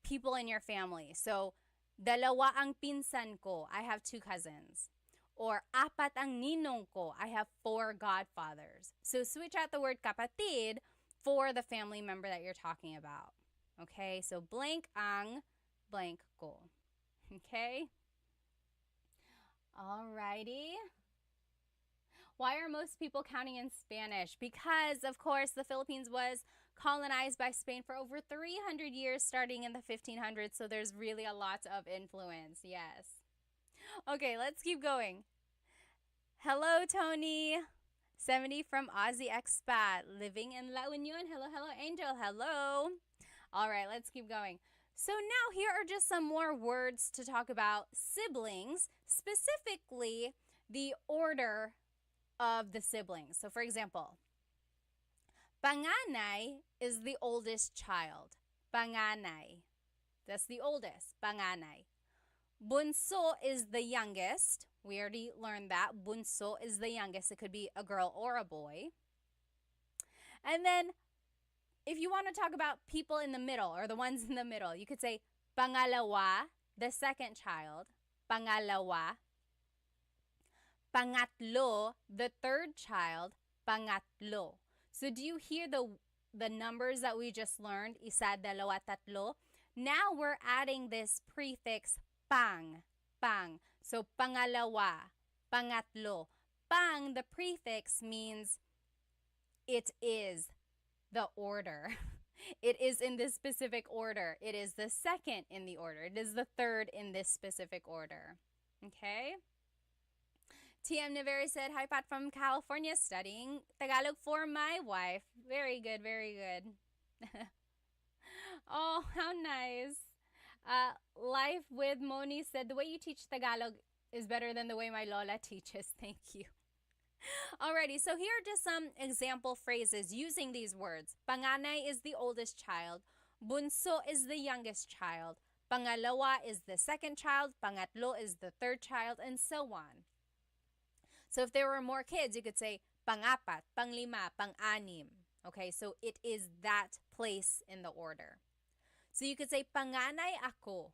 people in your family. So, dalawa ang pinsan ko. I have 2 cousins. Or apat ang ninong ko. I have 4 godfathers. So, switch out the word kapatid for the family member that you're talking about. Okay? So, blank ang blank ko. Okay? Alrighty. Why are most people counting in Spanish? Because, of course, the Philippines was colonized by Spain for over 300 years, starting in the 1500s, so there's really a lot of influence, yes. Okay, let's keep going. Hello, Tony. 70 from Aussie Expat, living in La Union. Hello, hello, Angel. Hello. All right, let's keep going. So now here are just some more words to talk about siblings, specifically the order of the siblings. So for example, panganay is the oldest child. Panganay. That's the oldest. Panganay. Bunso is the youngest. We already learned that. Bunso is the youngest. It could be a girl or a boy. And then if you want to talk about people in the middle or the ones in the middle, you could say pangalawa, the second child. Pangalawa. Pangatlo, the third child. Pangatlo. So do you hear the numbers that we just learned? Isa, dalawa, tatlo. Now we're adding this prefix pang. Pang. So pangalawa, pangatlo. Pang, the prefix means it is the order. It is in this specific order. It is the second in the order. It is the third in this specific order. Okay? TM Naveri said, hi Pat from California, studying Tagalog for my wife. Very good, very good. Oh, how nice. Life with Moni said, the way you teach Tagalog is better than the way my Lola teaches. Thank you. Alrighty, so here are just some example phrases using these words. Panganay is the oldest child. Bunso is the youngest child. Pangalawa is the second child. Pangatlo is the third child, and so on. So if there were more kids, you could say pangapat, panglima, panganim. Okay, so it is that place in the order. So you could say panganay ako.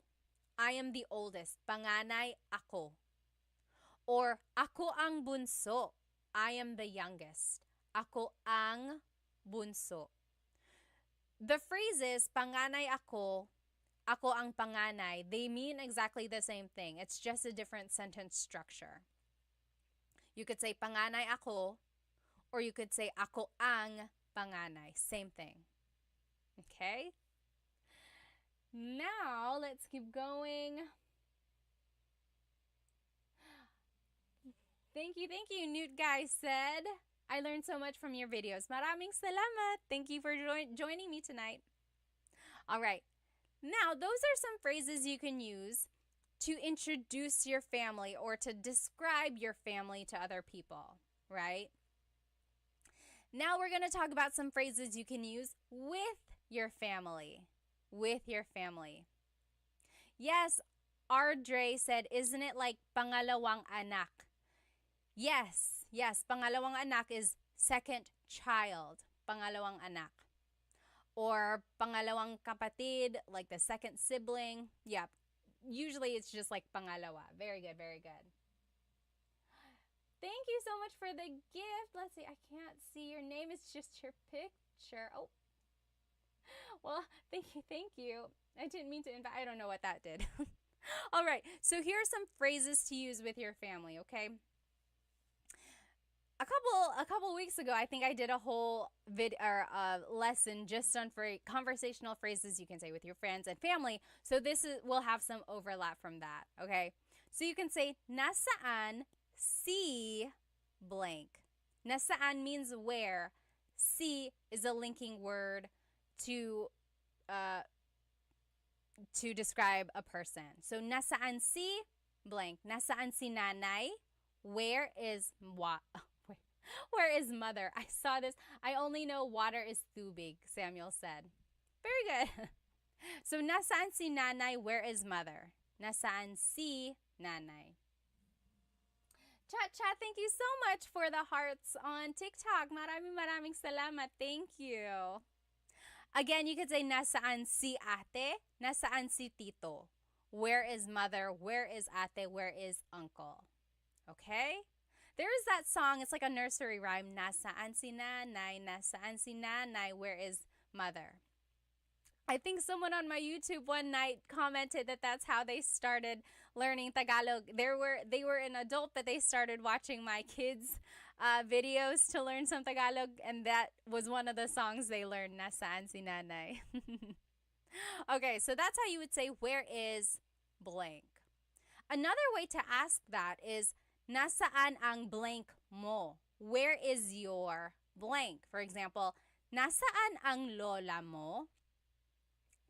I am the oldest. Panganay ako. Or ako ang bunso. I am the youngest. Ako ang bunso. The phrases panganay ako ang panganay, they mean exactly the same thing. It's just a different sentence structure. You could say panganay ako, or you could say ako ang panganay. Same thing. Okay? Now, let's keep going. Thank you, Newt Guy said. I learned so much from your videos. Maraming salamat. Thank you for joining me tonight. All right. Now, those are some phrases you can use to introduce your family or to describe your family to other people, right? Now we're going to talk about some phrases you can use with your family. With your family. Yes, Ardre said, isn't it like pangalawang anak? Yes, pangalawang anak is second child, pangalawang anak. Or pangalawang kapatid, like the second sibling. Yeah, usually it's just like pangalawa. Very good, very good. Thank you so much for the gift. Let's see, I can't see your name. It's just your picture. Oh, well, thank you. I didn't mean to invite. I don't know what that did. All right, so here are some phrases to use with your family, okay? A couple weeks ago, I think I did a whole lesson just on conversational phrases you can say with your friends and family. So will have some overlap from that, okay? So you can say, nasaan si blank. Nasaan means where. Si is a linking word to describe a person. So nasaan si blank. Nasaan si nanay? Where is mother? I saw this. I only know water is tubig, Samuel said. Very good. So, nasaan si nanay? Where is mother? Nasaan si nanay? Chat chat, thank you so much for the hearts on TikTok. Maraming salamat. Thank you. Again, you could say nasaan si ate, nasaan si tito. Where is mother? Where is ate? Where is uncle? Okay? There is that song, it's like a nursery rhyme. Nasaan si nanay, nasaan si nanay, where is mother? I think someone on my YouTube one night commented that that's how they started learning Tagalog. They were an adult, but they started watching my kids' videos to learn some Tagalog, and that was one of the songs they learned. Nasaan si nanay? Okay, so that's how you would say where is blank. Another way to ask that is nasaan ang blank mo? Where is your blank? For example, nasaan ang lola mo?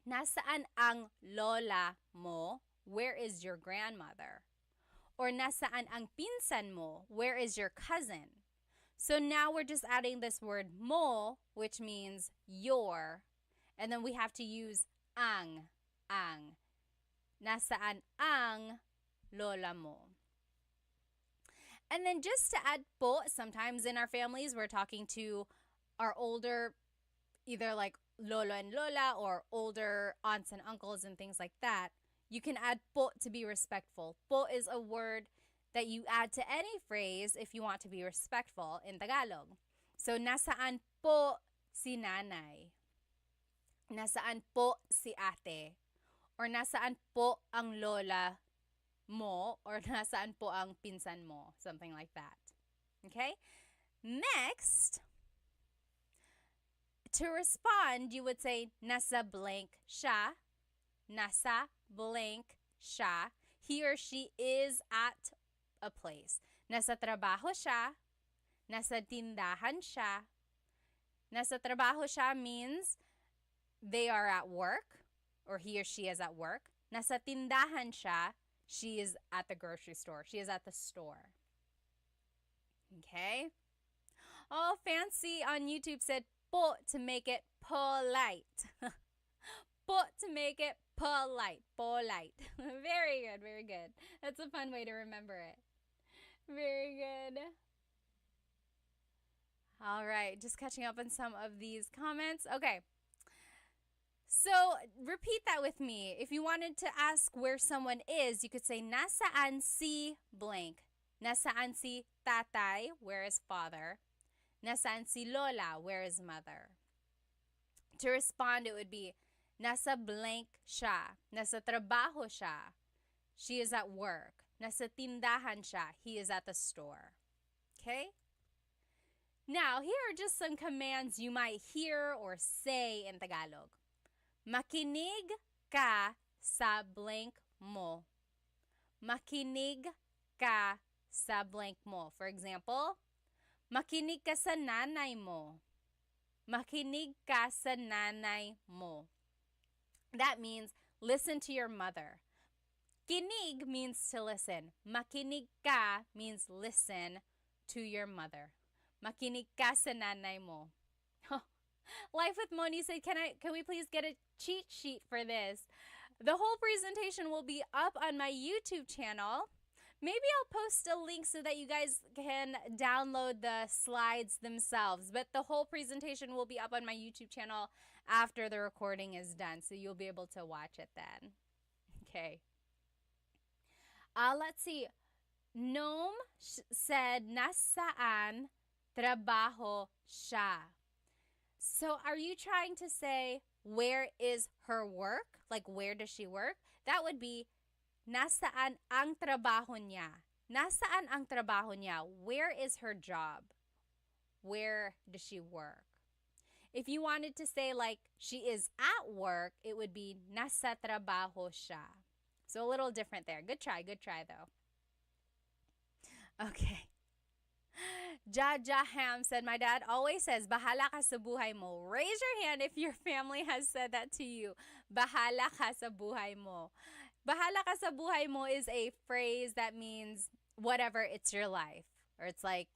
Nasaan ang lola mo? Where is your grandmother? Or nasaan ang pinsan mo? Where is your cousin? So now we're just adding this word mo, which means your, and then we have to use ang. Nasaan ang lola mo? And then just to add po, sometimes in our families we're talking to our older, either like lolo and lola or older aunts and uncles and things like that. You can add po to be respectful. Po is a word that you add to any phrase if you want to be respectful in Tagalog. So, nasaan po si nanay? Nasaan po si ate? Or nasaan po ang lola mo? Or nasaan po ang pinsan mo? Something like that. Okay? Next, to respond, you would say, nasa blank siya. Nasa blank siya. He or she is at a place. Nasa trabaho siya. Nasa tindahan siya. Nasa trabaho siya means they are at work, or he or she is at work. Nasa tindahan siya, she is at the grocery store. She is at the store. Okay? Oh, Fancy on YouTube said po to make it polite. Po to make it polite. Polite. Very good, very good. That's a fun way to remember it. Very good. All right, just catching up on some of these comments. Okay. So, repeat that with me. If you wanted to ask where someone is, you could say, nasaan si blank. Nasaan si tatay, where is father? Nasaan si lola, where is mother? To respond, it would be, nasa blank siya. Nasa trabaho siya. She is at work. Nasa tindahan siya. He is at the store. Okay? Now, here are just some commands you might hear or say in Tagalog. Makinig ka sa blank mo. Makinig ka sa blank mo. For example, makinig ka sa nanay mo. Makinig ka sa nanay mo. That means listen to your mother. Kinig means to listen. Makinig ka means listen to your mother. Makinig ka sa nanay mo. Life with Moni said, can we please get a cheat sheet for this? The whole presentation will be up on my YouTube channel. Maybe I'll post a link so that you guys can download the slides themselves. But the whole presentation will be up on my YouTube channel after the recording is done. So you'll be able to watch it then. Okay. Let's see. Noam said, nasaan trabaho siya? So are you trying to say, where is her work? Like, where does she work? That would be, nasaan ang trabaho niya? Nasaan ang trabaho niya? Where is her job? Where does she work? If you wanted to say, like, she is at work, it would be, nasa trabaho siya. So a little different there. Good try though. Okay. Jaja Ham said, my dad always says, bahala ka sa buhay mo. Raise your hand if your family has said that to you. Bahala ka sa buhay mo. Bahala ka sa buhay mo is a phrase that means whatever, it's your life. Or it's like,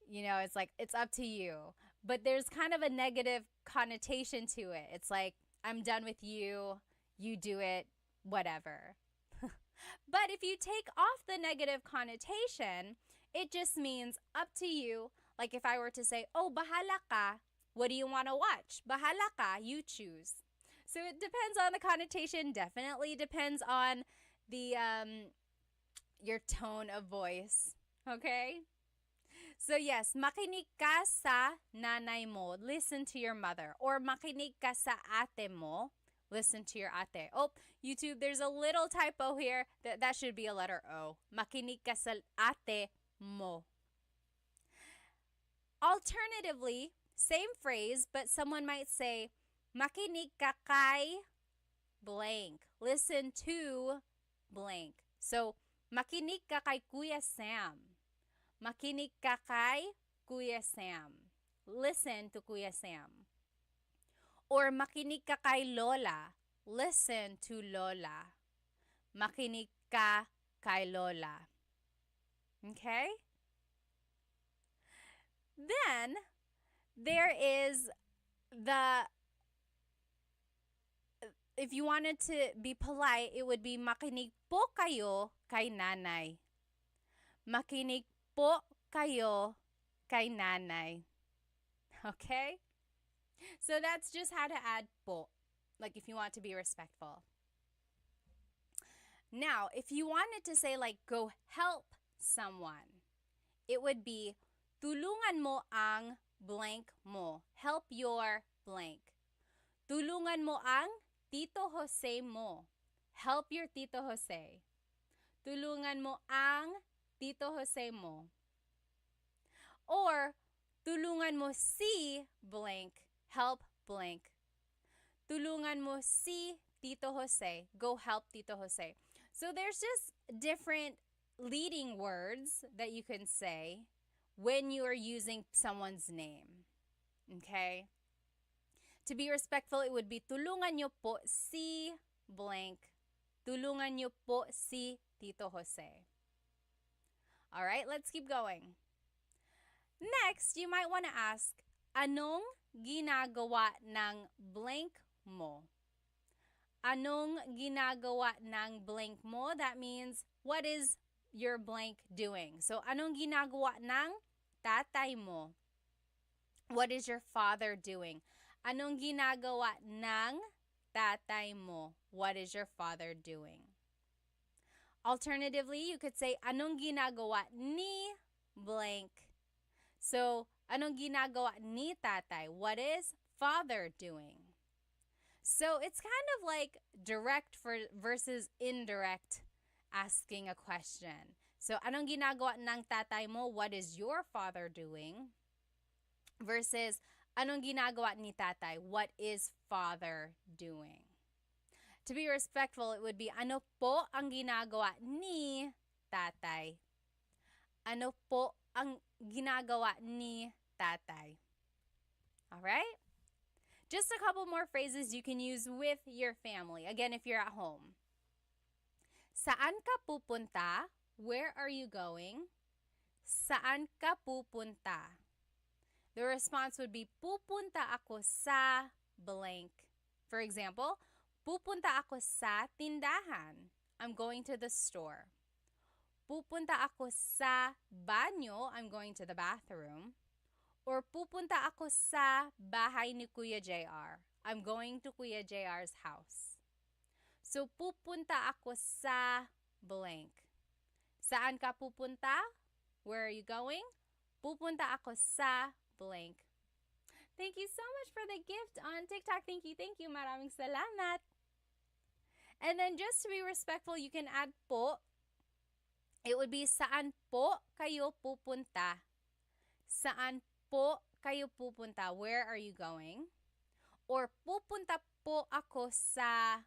it's like, it's up to you. But there's kind of a negative connotation to it. It's like, I'm done with you. You do it, whatever. But if you take off the negative connotation, it just means up to you. Like if I were to say, oh, bahala ka, what do you want to watch? Bahala ka, you choose. So it depends on the connotation, definitely depends on the your tone of voice. Okay? So yes, makinig ka sa nanay mo, listen to your mother. Or makinig ka sa ate mo, listen to your ate. Oh, YouTube, there's a little typo here. That should be a letter O. Makinig ka sa ate mo. Alternatively, same phrase, but someone might say, makinig ka kay blank. Listen to blank. So, makinig ka kay Kuya Sam. Makinig ka kay Kuya Sam. Listen to Kuya Sam. Or makinig ka kay Lola. Listen to Lola. Makinig ka kay Lola. Okay? Then, there is the, if you wanted to be polite, it would be makinig po kayo kay nanay. Makinig po kayo kay nanay. Okay? So that's just how to add po, like if you want to be respectful. Now, if you wanted to say like go help someone, it would be tulungan mo ang blank mo. Help your blank. Tulungan mo ang Tito Jose mo. Help your Tito Jose. Tulungan mo ang Tito Jose mo. Or, tulungan mo si blank. Help blank. Tulungan mo si Tito Jose. Go help Tito Jose. So there's just different leading words that you can say when you are using someone's name. Okay? To be respectful, it would be tulungan niyo po si blank. Tulungan niyo po si Tito Jose. All right, let's keep going. Next, you might want to ask, anong ginagawa ng blank mo? Anong ginagawa ng blank mo? That means, what is your blank doing? So, anong ginagawa ng tatay mo? What is your father doing? Anong ginagawa ng tatay mo? What is your father doing? Alternatively, you could say, anong ginagawa ni blank? So, anong ginagawa ni tatay? What is father doing? So, it's kind of like direct versus indirect asking a question. So, anong ginagawa ng tatay mo? What is your father doing? Versus, anong ginagawa ni tatay? What is father doing? To be respectful, it would be, ano po ang ginagawa ni tatay? Ano po ang ginagawa ni tatay? Alright? Just a couple more phrases you can use with your family. Again, if you're at home. Saan ka pupunta? Where are you going? Saan ka pupunta? The response would be, pupunta ako sa blank. For example, pupunta ako sa tindahan. I'm going to the store. Pupunta ako sa banyo. I'm going to the bathroom. Or pupunta ako sa bahay ni Kuya JR. I'm going to Kuya JR's house. So, pupunta ako sa blank. Saan ka pupunta? Where are you going? Pupunta ako sa blank. Thank you so much for the gift on TikTok. Thank you. Maraming salamat. And then just to be respectful, you can add po. It would be, saan po kayo pupunta? Saan po kayo pupunta? Where are you going? Or pupunta po ako sa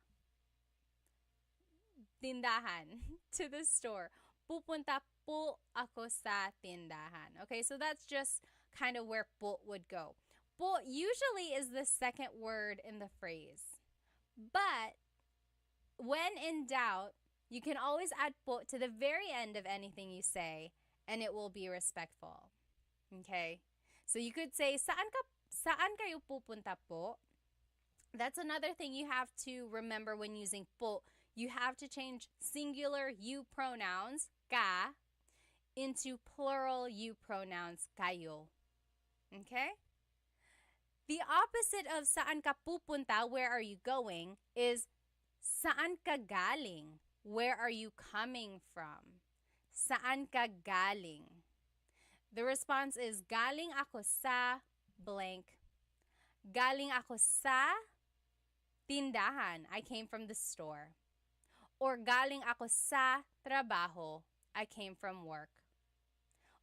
tindahan, to the store. Pupunta po ako sa tindahan. Okay, so that's just kind of where po would go. Po usually is the second word in the phrase. But when in doubt, you can always add po to the very end of anything you say, and it will be respectful. Okay? So you could say, saan kayo pupunta po? That's another thing you have to remember when using po. You have to change singular you pronouns, ka, into plural you pronouns, kayo. Okay? The opposite of saan ka pupunta, where are you going, is saan ka galing, where are you coming from? Saan ka galing? The response is galing ako sa blank. Galing ako sa tindahan. I came from the store. Or galing ako sa trabaho. I came from work.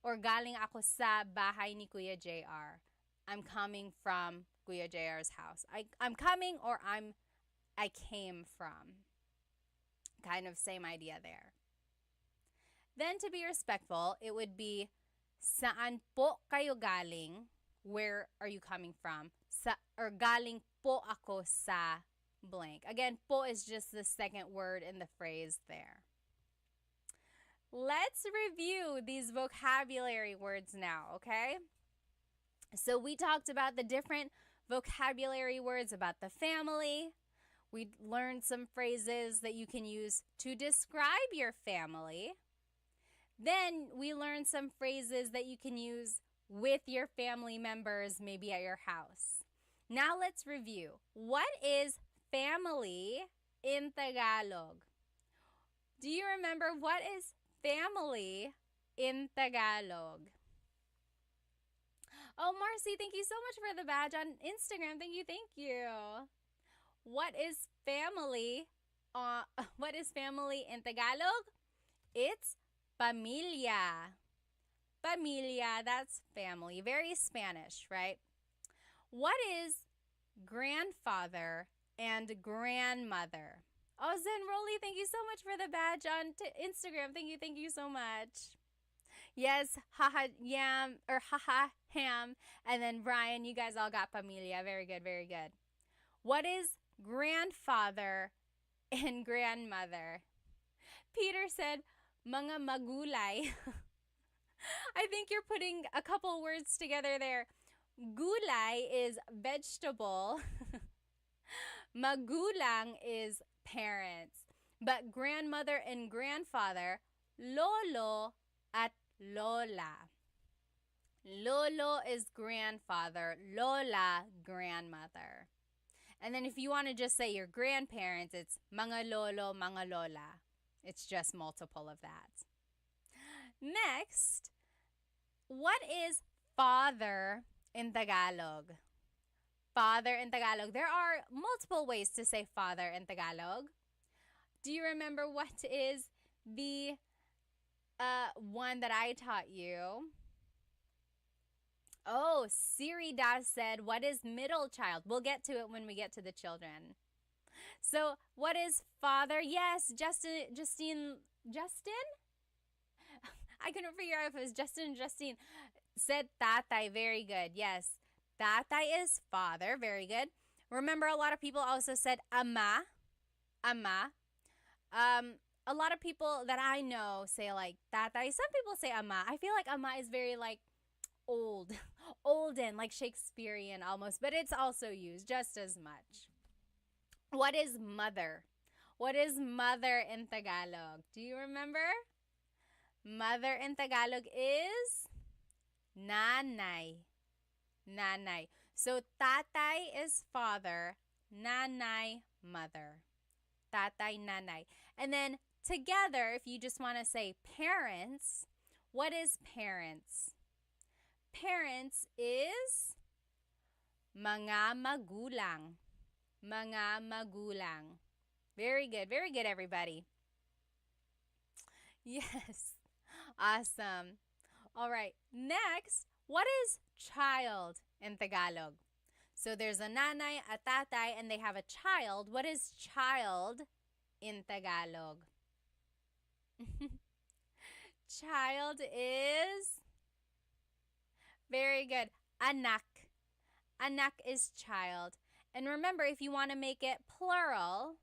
Or galing ako sa bahay ni Kuya JR. I'm coming from Kuya JR's house. I'm coming or I came from. Kind of same idea there. Then to be respectful, it would be saan po kayo galing? Where are you coming from? Or galing po ako sa blank. Again, po is just the second word in the phrase there. Let's review these vocabulary words now, okay? So we talked about the different vocabulary words about the family. We learned some phrases that you can use to describe your family. Then we learned some phrases that you can use with your family members, maybe at your house. Now let's review. What is family in Tagalog? Do you remember what is family in Tagalog? Oh, Marcy, thank you so much for the badge on Instagram. Thank you. What is family? What is family in Tagalog? It's pamilya. Pamilya, that's family. Very Spanish, right? What is grandfather and grandmother? Oh, Zen Rolly, thank you so much for the badge on Instagram. Thank you so much. Yes, haha yam or haha ham. And then Brian, you guys all got pamilya. Very good, very good. What is grandfather and grandmother? Peter said, mga magulay. I think you're putting a couple words together there. Gulay is vegetable. Magulang is parents. But grandmother and grandfather, lolo at lola. Lolo is grandfather, lola, grandmother. And then if you want to just say your grandparents, it's mga lolo, mga lola. It's just multiple of that. Next, what is father in Tagalog? Father in Tagalog. There are multiple ways to say father in Tagalog. Do you remember what is the one that I taught you? Oh, Siri Das said, what is middle child? We'll get to it when we get to the children. So, what is father? Yes, Justin? I couldn't figure out if it was Justin and Justine. Said tatay, very good. Yes, tatay is father, very good. Remember, a lot of people also said ama. A lot of people that I know say like tatay. Some people say ama. I feel like ama is very like olden, like Shakespearean almost, but it's also used just as much. What is mother? What is mother in Tagalog? Do you remember? Mother in Tagalog is nanay. Nanay. So tatay is father, nanay, mother. Tatay, nanay. And then together, if you just want to say parents, what is parents? Parents is mga magulang. Mga magulang. Very good, everybody. Yes. Awesome. All right. Next, what is child in Tagalog? So there's a nanay, a tatay, and they have a child. What is child in Tagalog? Child is very good. Anak. Anak is child. And remember, if you want to make it plural,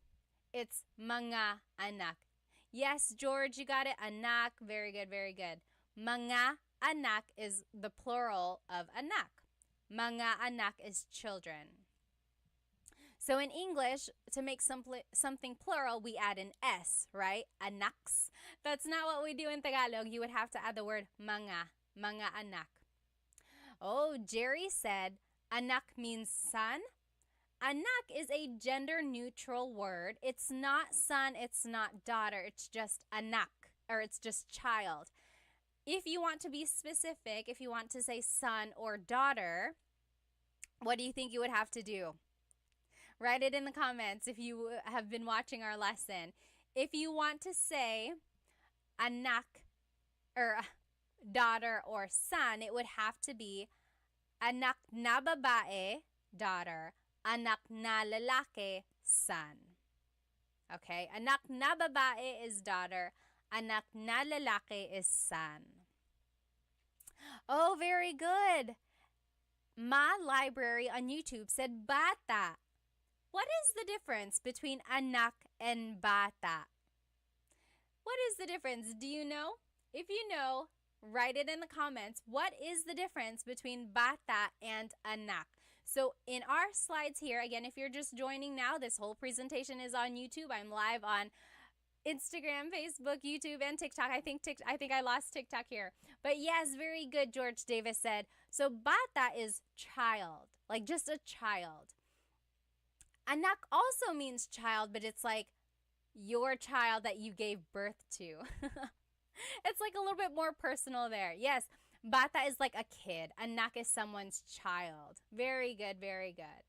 it's mga anak. Yes, George, you got it. Anak. Very good. Mga anak is the plural of anak. Mga anak is children. So in English, to make something plural, we add an S, right? Anaks. That's not what we do in Tagalog. You would have to add the word mga anak. Oh, Jerry said, anak means son. Anak is a gender-neutral word. It's not son, it's not daughter, it's just anak, or it's just child. If you want to be specific, if you want to say son or daughter, what do you think you would have to do? Write it in the comments if you have been watching our lesson. If you want to say anak, or daughter or son, it would have to be anak na babae, daughter, anak na lalaki, son. Okay? Anak na babae is daughter, anak na lalaki is son. Oh, very good. Ma Library on YouTube said bata. What is the difference between anak and bata? What is the difference? Do you know? If you know, write it in the comments. What is the difference between bata and anak? So in our slides here, again, if you're just joining now, this whole presentation is on YouTube. I'm live on Instagram, Facebook, YouTube, and TikTok. I think I lost TikTok here. But yes, very good, George Davis said. So bata is child, like just a child. Anak also means child, but it's like your child that you gave birth to. It's like a little bit more personal there. Yes, bata is like a kid. Anak is someone's child. Very good, very good.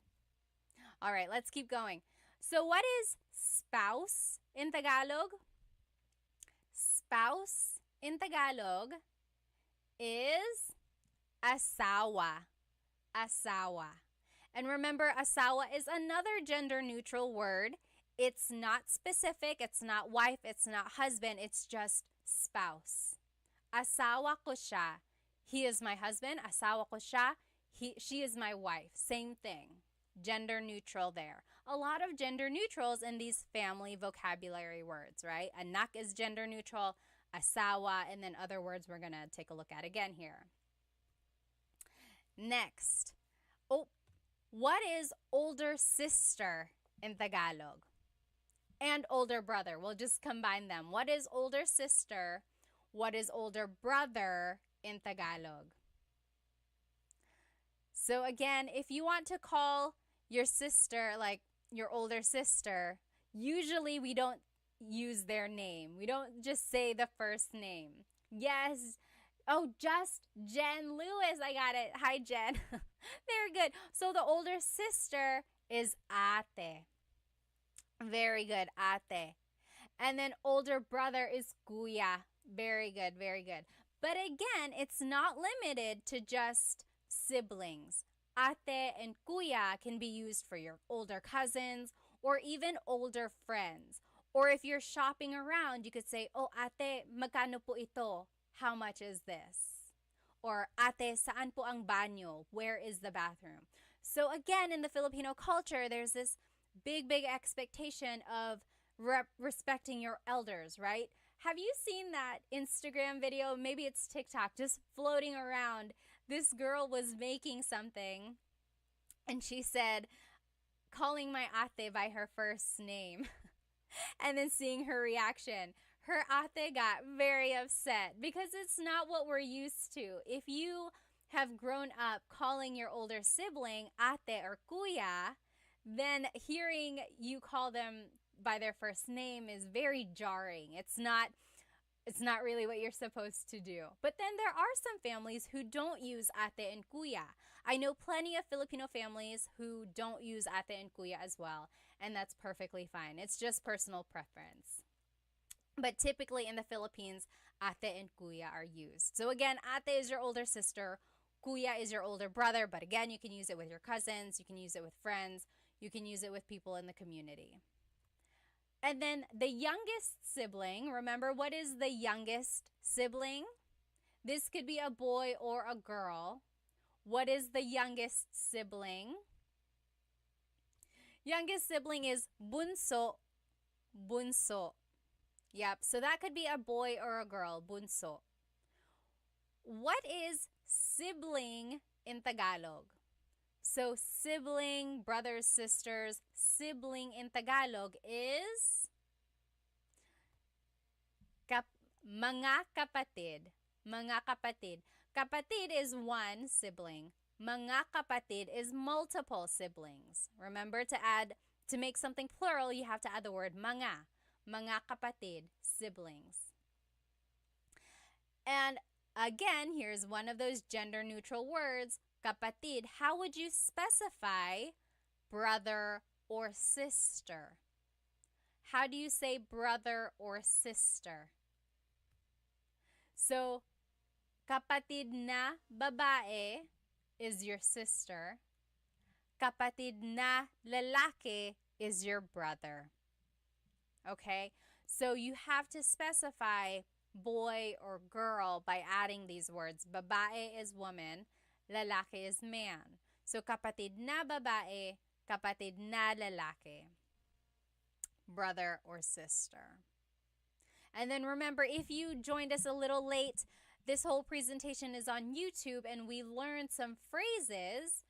All right, let's keep going. So what is spouse in Tagalog? Spouse in Tagalog is asawa. Asawa. And remember, asawa is another gender-neutral word. It's not specific. It's not wife. It's not husband. It's just spouse. Asawa ko siya. He is my husband. Asawa ko siya. She is my wife. Same thing. Gender-neutral there. A lot of gender-neutrals in these family vocabulary words, right? Anak is gender-neutral. Asawa, and then other words we're going to take a look at again here. Next. Oh, what is older sister in Tagalog? And older brother. We'll just combine them. What is older sister? What is older brother in Tagalog? So again, if you want to call your sister, like your older sister, usually we don't use their name. We don't just say the first name. Yes. Oh, just Jen Lewis. I got it. Hi, Jen. Very good. So the older sister is ate. Very good, ate. And then older brother is kuya. Very good, very good. But again, it's not limited to just siblings. Ate and kuya can be used for your older cousins or even older friends. Or if you're shopping around, you could say, oh, ate, magkano po ito? How much is this? Or ate, saan po ang banyo? Where is the bathroom? So again, in the Filipino culture, there's this big expectation of respecting your elders, right? Have you seen that Instagram video? Maybe it's TikTok, just floating around. This girl was making something, and she said, calling my ate by her first name, and then seeing her reaction. Her ate got very upset because it's not what we're used to. If you have grown up calling your older sibling ate or kuya, then hearing you call them by their first name is very jarring. It's not really what you're supposed to do. But then there are some families who don't use ate and kuya. I know plenty of Filipino families who don't use ate and kuya as well, and that's perfectly fine. It's just personal preference. But typically in the Philippines, ate and kuya are used. So again, ate is your older sister, kuya is your older brother, but again, you can use it with your cousins, you can use it with friends, you can use it with people in the community. And then the youngest sibling, remember, what is the youngest sibling? This could be a boy or a girl. What is the youngest sibling? Youngest sibling is bunso, bunso. Yep, so that could be a boy or a girl, bunso. What is sibling in Tagalog? So sibling, brothers, sisters, sibling in Tagalog is mga kapatid. Mga kapatid. Kapatid is one sibling. Mga kapatid is multiple siblings. Remember to make something plural, you have to add the word mga. Mga kapatid, siblings. And again, here's one of those gender neutral words, kapatid. How would you specify brother or sister? How do you say brother or sister? So, kapatid na babae is your sister. Kapatid na lalaki is your brother. Okay? So you have to specify boy or girl by adding these words. Babae is woman, lalaki is man. So kapatid na babae, kapatid na lalaki. Brother or sister. And then remember, if you joined us a little late, this whole presentation is on YouTube and we learned some phrases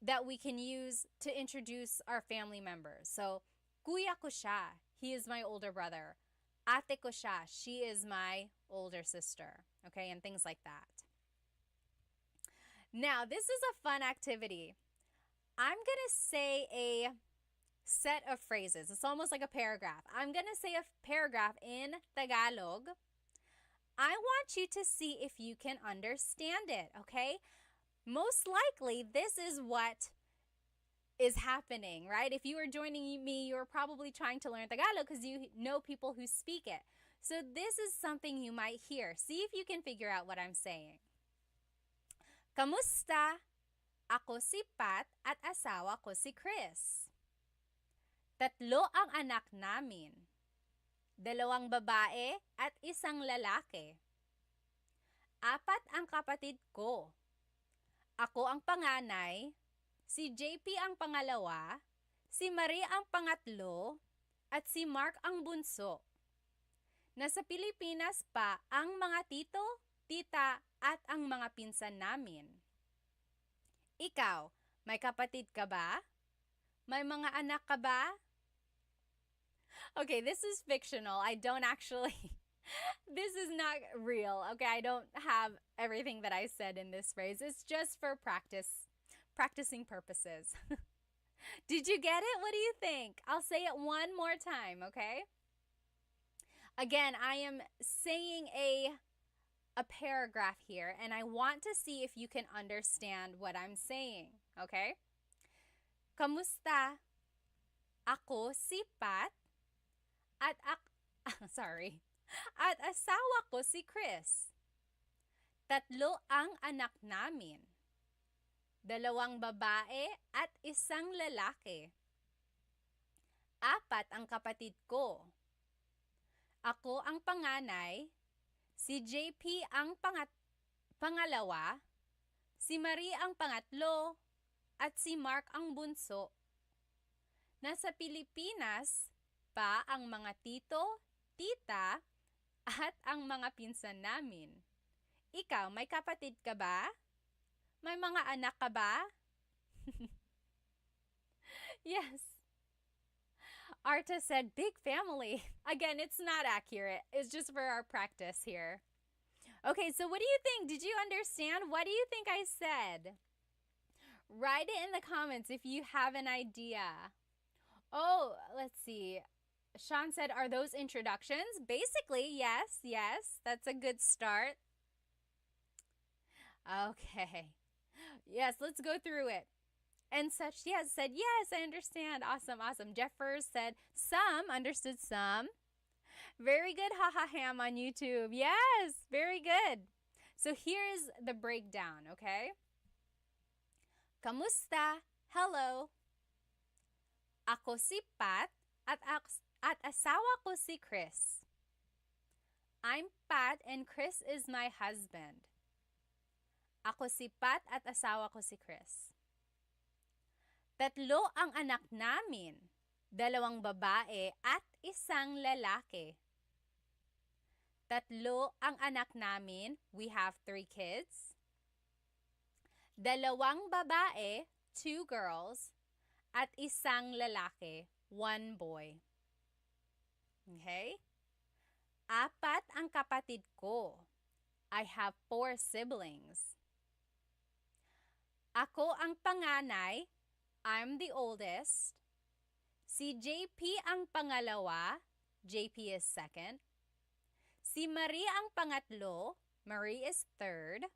that we can use to introduce our family members. So, kuya ko siya, he is my older brother. Ate ko siya, she is my older sister. Okay, and things like that. Now, this is a fun activity. I'm going to say a set of phrases. It's almost like a paragraph. I'm going to say a paragraph in Tagalog. I want you to see if you can understand it, okay? Most likely, this is what is happening, right? If you are joining me, you're probably trying to learn Tagalog because you know people who speak it. So this is something you might hear. See if you can figure out what I'm saying. Kamusta? Ako si Pat at asawa ko si Chris. 3 ang anak namin. 2 babae at 1 lalaki. 4 ang kapatid ko. Ako ang panganay, si JP ang pangalawa, si Marie ang pangatlo, at si Mark ang bunso. Nasa Pilipinas pa ang mga tito, tita, at ang mga pinsan namin. Ikaw, may kapatid ka ba? May mga anak ka ba? Okay, this is fictional. I don't actually, this is not real. Okay, I don't have everything that I said in this phrase. It's just for practicing purposes. Did you get it? What do you think? I'll say it one more time, okay? Again, I am saying a paragraph here, and I want to see if you can understand what I'm saying, okay? Kamusta? Ako si Pat at at asawa ko si Chris. 3 ang anak namin. 2 babae at 1 lalaki. 4 ang kapatid ko. Ako ang panganay, si JP ang pangalawa, si Marie ang pangatlo, at si Mark ang bunso. Nasa Pilipinas pa ang mga tito, tita, at ang mga pinsan namin. Ikaw, may kapatid ka ba? May mga anak ka ba? Yes. Arta said, big family. Again, it's not accurate. It's just for our practice here. Okay, so what do you think? Did you understand? What do you think I said? Write it in the comments if you have an idea. Oh, let's see. Sean said, are those introductions? Basically, yes. That's a good start. Okay. Yes, let's go through it. And such, yes, said, yes, I understand. Awesome. Jeffers said, some, understood some. Very good, haha ham on YouTube. Yes, very good. So here's the breakdown, okay? Kamusta? Hello. Ako si Pat at asawa ko si Chris. I'm Pat and Chris is my husband. Ako si Pat at asawa ko si Chris. 3 ang anak namin, 2 babae at 1 lalaki. 3 ang anak namin, we have 3 kids. 2 babae, 2 girls, at isang lalaki, 1 boy. Okay? 4 ang kapatid ko. I have 4 siblings. Ako ang panganay. I'm the oldest. Si JP ang pangalawa. JP is second. Si Marie ang pangatlo. Marie is third.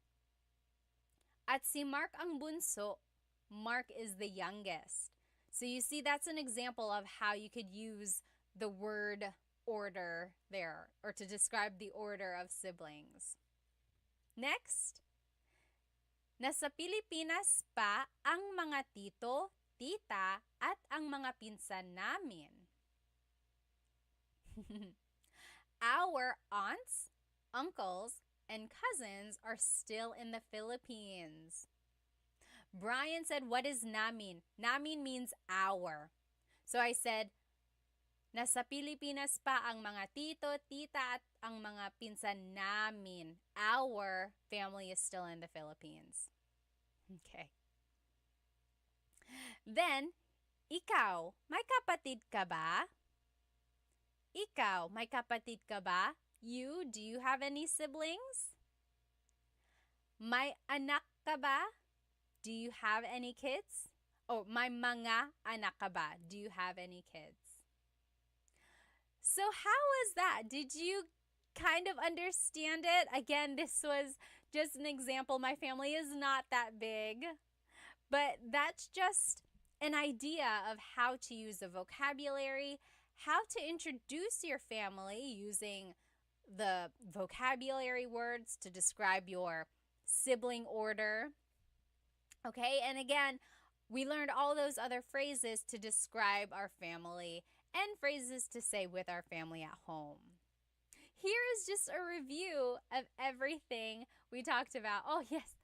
At si Mark ang bunso. Mark is the youngest. So you see, that's an example of how you could use the word order there, or to describe the order of siblings. Next, nasa Pilipinas pa ang mga tito, tita, at ang mga pinsan namin. Our aunts, uncles, and cousins are still in the Philippines. Brian said, what is namin? Namin means our. So I said, nasa Pilipinas pa ang mga tito, tita, at ang mga pinsan namin. Our family is still in the Philippines. Okay. Then, ikaw, may kapatid ka ba? Ikaw, may kapatid ka ba? You, do you have any siblings? May anak ka ba? Do you have any kids? Oh, may mga anak ka ba? Do you have any kids? So how was that? Did you kind of understand it? Again, this was just an example. My family is not that big, but that's just an idea of how to use the vocabulary, how to introduce your family using the vocabulary words to describe your sibling order. Okay, and again, we learned all those other phrases to describe our family and phrases to say with our family at home. Here is just a review of everything we talked about. Oh, yes.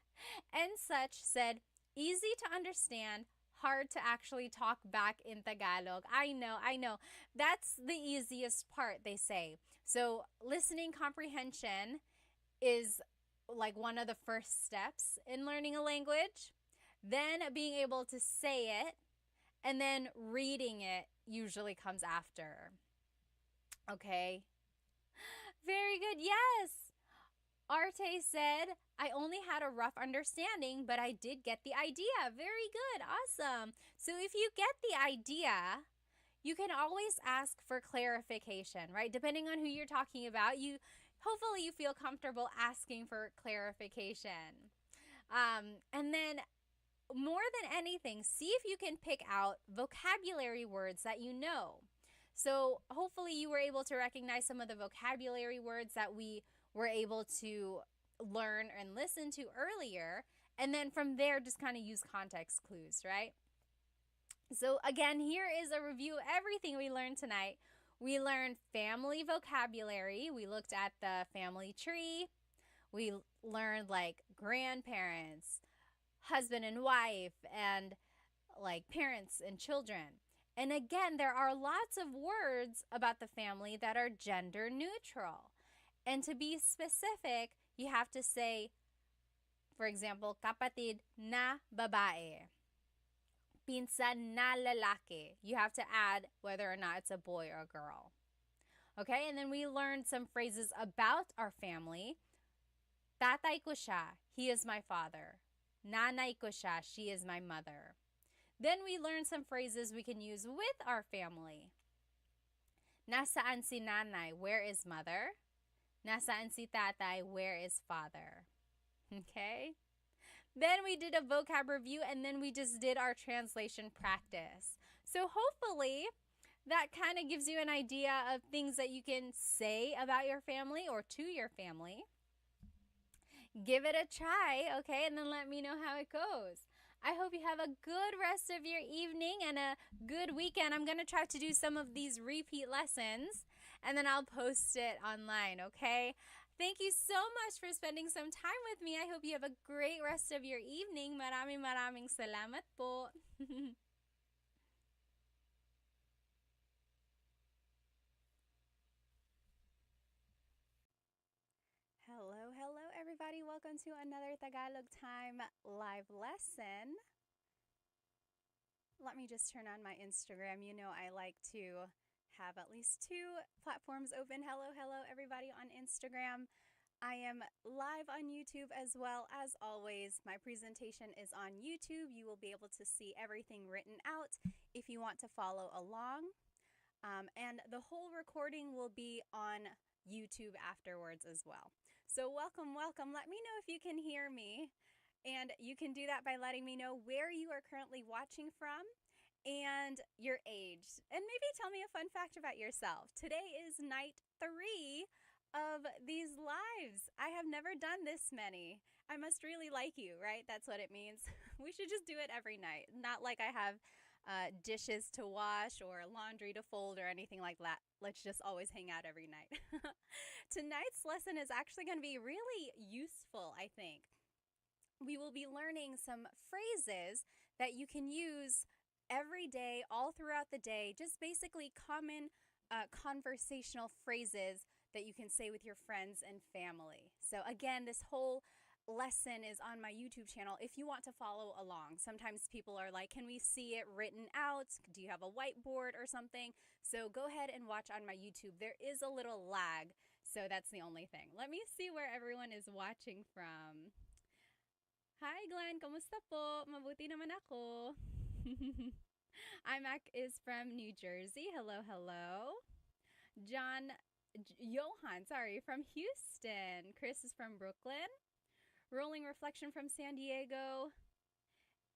And such said, easy to understand, hard to actually talk back in Tagalog. I know. That's the easiest part, they say. So listening comprehension is like one of the first steps in learning a language. Then being able to say it, and then reading it usually comes after. Okay? Very good. Yes. Arte said, I only had a rough understanding, but I did get the idea. Very good. Awesome. So if you get the idea, you can always ask for clarification, right? Depending on who you're talking about, hopefully you feel comfortable asking for clarification. And then more than anything, see if you can pick out vocabulary words that you know. So hopefully you were able to recognize some of the vocabulary words that we were able to learn and listen to earlier. And then from there, just kind of use context clues, right? So again, here is a review of everything we learned tonight. We learned family vocabulary. We looked at the family tree. We learned like grandparents, husband and wife, and like parents and children. And again, there are lots of words about the family that are gender neutral. And to be specific, you have to say, for example, kapatid na babae, pinsan na lalaki. You have to add whether or not it's a boy or a girl. Okay, and then we learned some phrases about our family. Tatay ko siya, he is my father. Nanay ko siya, she is my mother. Then we learned some phrases we can use with our family. Nasaan si nanay? Where is mother? Nasaan si tatay? Where is father? Okay? Then we did a vocab review, and then we just did our translation practice. So hopefully that kind of gives you an idea of things that you can say about your family or to your family. Give it a try, okay? And then let me know how it goes. I hope you have a good rest of your evening and a good weekend. I'm going to try to do some of these repeat lessons, and then I'll post it online, okay? Thank you so much for spending some time with me. I hope you have a great rest of your evening. Maraming salamat po. Hello everybody. Welcome to another Tagalog Time live lesson. Let me just turn on my Instagram. You know, I like to have at least two platforms open. Hello, hello, everybody on Instagram. I am live on YouTube as well. As always, my presentation is on YouTube. You will be able to see everything written out if you want to follow along. And the whole recording will be on YouTube afterwards as well. So welcome, welcome. Let me know if you can hear me. And you can do that by letting me know where you are currently watching from and your age. And maybe tell me a fun fact about yourself. Today is night 3 of these lives. I have never done this many. I must really like you, right? That's what it means. We should just do it every night. Not like I have dishes to wash or laundry to fold or anything like that. Let's just always hang out every night. Tonight's lesson is actually going to be really useful, I think. We will be learning some phrases that you can use every day, all throughout the day, just basically common conversational phrases that you can say with your friends and family. So again, this whole lesson is on my YouTube channel if you want to follow along. Sometimes people are like, can we see it written out? Do you have a whiteboard or something? So go ahead and watch on my YouTube. There is a little lag, so that's the only thing. Let me see where everyone is watching from. Hi Glenn, kamusta po? Mabuti naman ako. Imac is from New Jersey. Hello, hello. Johan, from Houston. Chris is from Brooklyn. Rolling Reflection from San Diego.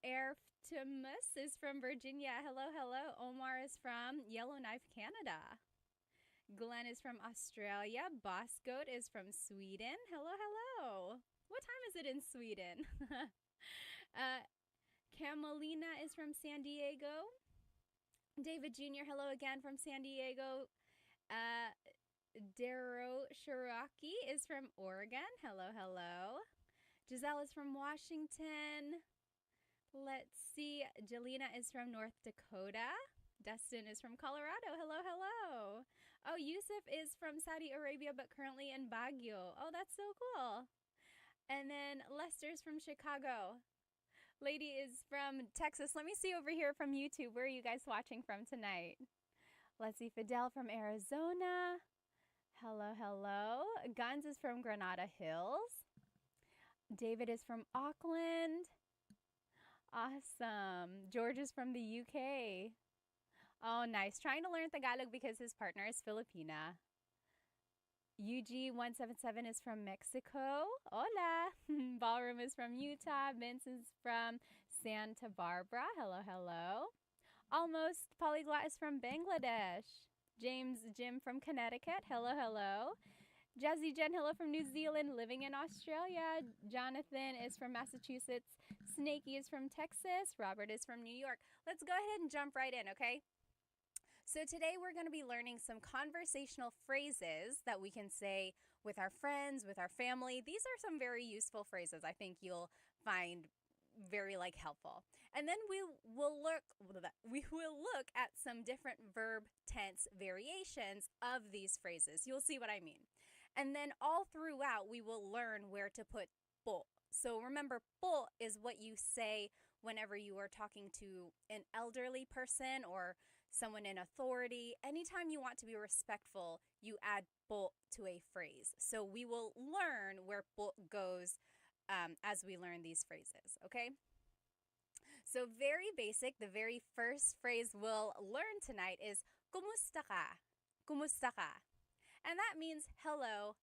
Erftimus is from Virginia. Hello, hello. Omar is from Yellowknife, Canada. Glenn is from Australia. Boss Goat is from Sweden. Hello, hello. What time is it in Sweden? Camelina is from San Diego. David Jr., hello again from San Diego. Daro Shiraki is from Oregon. Hello, hello. Giselle is from Washington. Let's see. Jelena is from North Dakota. Dustin is from Colorado. Hello, hello. Oh, Yusuf is from Saudi Arabia but currently in Baguio. Oh, that's so cool. And then Lester's from Chicago. Lady is from Texas. Let me see over here from YouTube. Where are you guys watching from tonight? Let's see. Fidel from Arizona. Hello, hello. Guns is from Granada Hills. David is from Auckland. Awesome. George is from the UK. Oh, nice. Trying to learn Tagalog because his partner is Filipina. UG177 is from Mexico. Hola. Ballroom is from Utah. Vince is from Santa Barbara. Hello, hello. Almost Polyglot is from Bangladesh. James Jim from Connecticut. Hello, hello. Jazzy Jen, hello from New Zealand, living in Australia. Jonathan is from Massachusetts. Snakey is from Texas. Robert is from New York. Let's go ahead and jump right in, okay? So today we're going to be learning some conversational phrases that we can say with our friends, with our family. These are some very useful phrases I think you'll find very helpful. And then we will look at some different verb tense variations of these phrases. You'll see what I mean. And then all throughout, we will learn where to put po. So remember, po is what you say whenever you are talking to an elderly person or someone in authority. Anytime you want to be respectful, you add po to a phrase. So we will learn where po goes as we learn these phrases, okay? So very basic, the very first phrase we'll learn tonight is kumusta ka? Kumusta ka? And that means hello,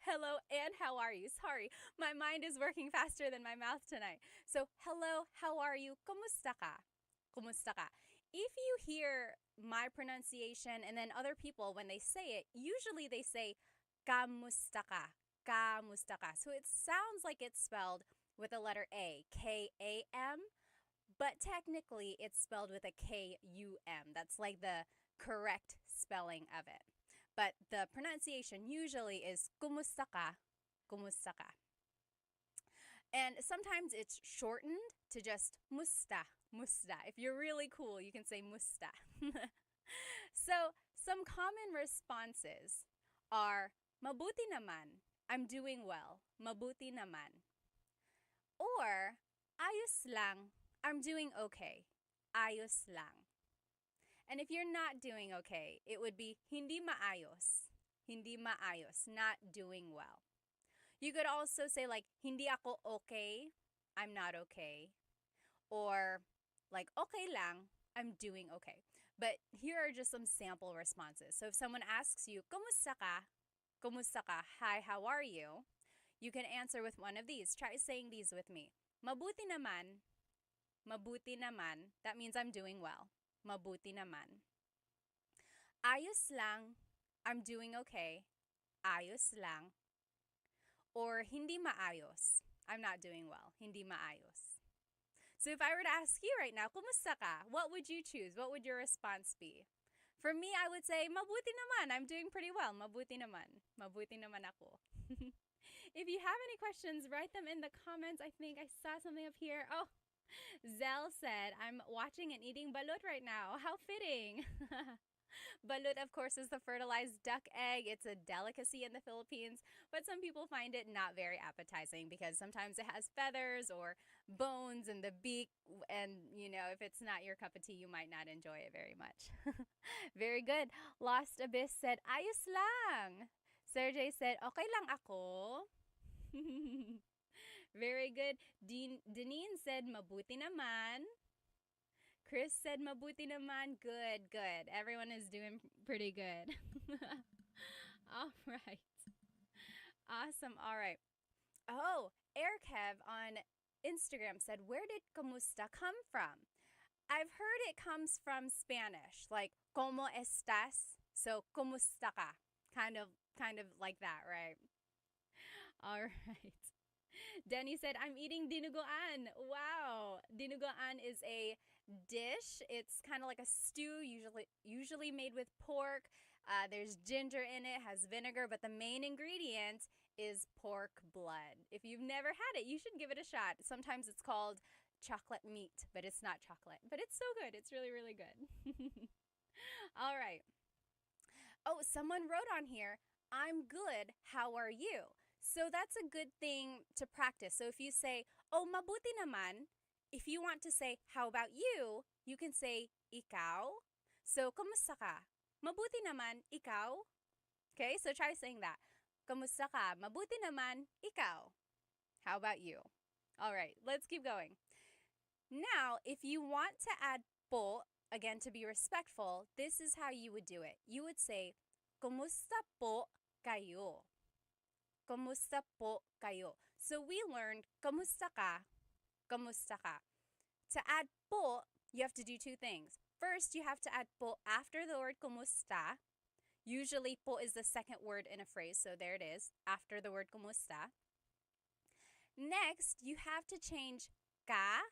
hello, and how are you? Sorry, my mind is working faster than my mouth tonight. So hello, how are you? Kumusta ka? Kumusta ka? If you hear my pronunciation and then other people, when they say it, usually they say kamusta ka? Kamusta ka? So it sounds like it's spelled with a letter A, K-A-M, but technically it's spelled with a K-U-M. That's like the correct spelling of it. But the pronunciation usually is kumusta ka? Kumusta ka? And sometimes it's shortened to just musta, musta. If you're really cool, you can say musta. So some common responses are mabuti naman. I'm doing well. Mabuti naman. Or ayos lang. I'm doing okay. ayos lang. And if you're not doing okay, it would be hindi maayos. Hindi maayos, not doing well. You could also say like hindi ako okay, I'm not okay. Or like okay lang, I'm doing okay. But here are just some sample responses. So if someone asks you, kumusta ka? Kumusta ka? Hi, how are you? You can answer with one of these. Try saying these with me. Mabuti naman. Mabuti naman. That means I'm doing well. Mabuti naman. Ayos lang. I'm doing okay. Ayos lang. Or hindi maayos. I'm not doing well. Hindi maayos. So if I were to ask you right now, kumusta ka? What would you choose? What would your response be? For me, I would say, mabuti naman. I'm doing pretty well. Mabuti naman. Mabuti naman ako. If you have any questions, write them in the comments. I think I saw something up here. Oh, Zell said, I'm watching and eating balut right now. How fitting. Balut, of course, is the fertilized duck egg. It's a delicacy in the Philippines, but some people find it not very appetizing because sometimes it has feathers or bones in the beak. And, if it's not your cup of tea, you might not enjoy it very much. Very good. Lost Abyss said, ayos lang. Sergey said, okay lang ako. Very good. Deneen said, mabuti naman. Chris said, mabuti naman. Good, good. Everyone is doing pretty good. All right. Awesome. All right. Oh, Airkev on Instagram said, where did kamusta come from? I've heard it comes from Spanish, like, ¿cómo estás? So, kumusta ka? Kind of like that, right? All right. Denny said, I'm eating dinuguan. Wow. Dinuguan is a dish. It's kind of like a stew, usually made with pork. There's ginger in it, has vinegar, but the main ingredient is pork blood. If you've never had it, you should give it a shot. Sometimes it's called chocolate meat, but it's not chocolate. But it's so good. It's really, really good. All right. Oh, someone wrote on here, I'm good. How are you? So that's a good thing to practice. So if you say, oh, mabuti naman, if you want to say, how about you, you can say, ikaw. So, kumusta ka? Mabuti naman, ikaw. Okay, so try saying that. Kumusta ka? Mabuti naman, ikaw. How about you? All right, let's keep going. Now, if you want to add po, again, to be respectful, this is how you would do it. You would say, kumusta po kayo? Kumusta po kayo? So we learned, kumusta ka? Kumusta ka? To add po, you have to do two things. First, you have to add po after the word kumusta. Usually, po is the second word in a phrase, so there it is, after the word kumusta. Next, you have to change ka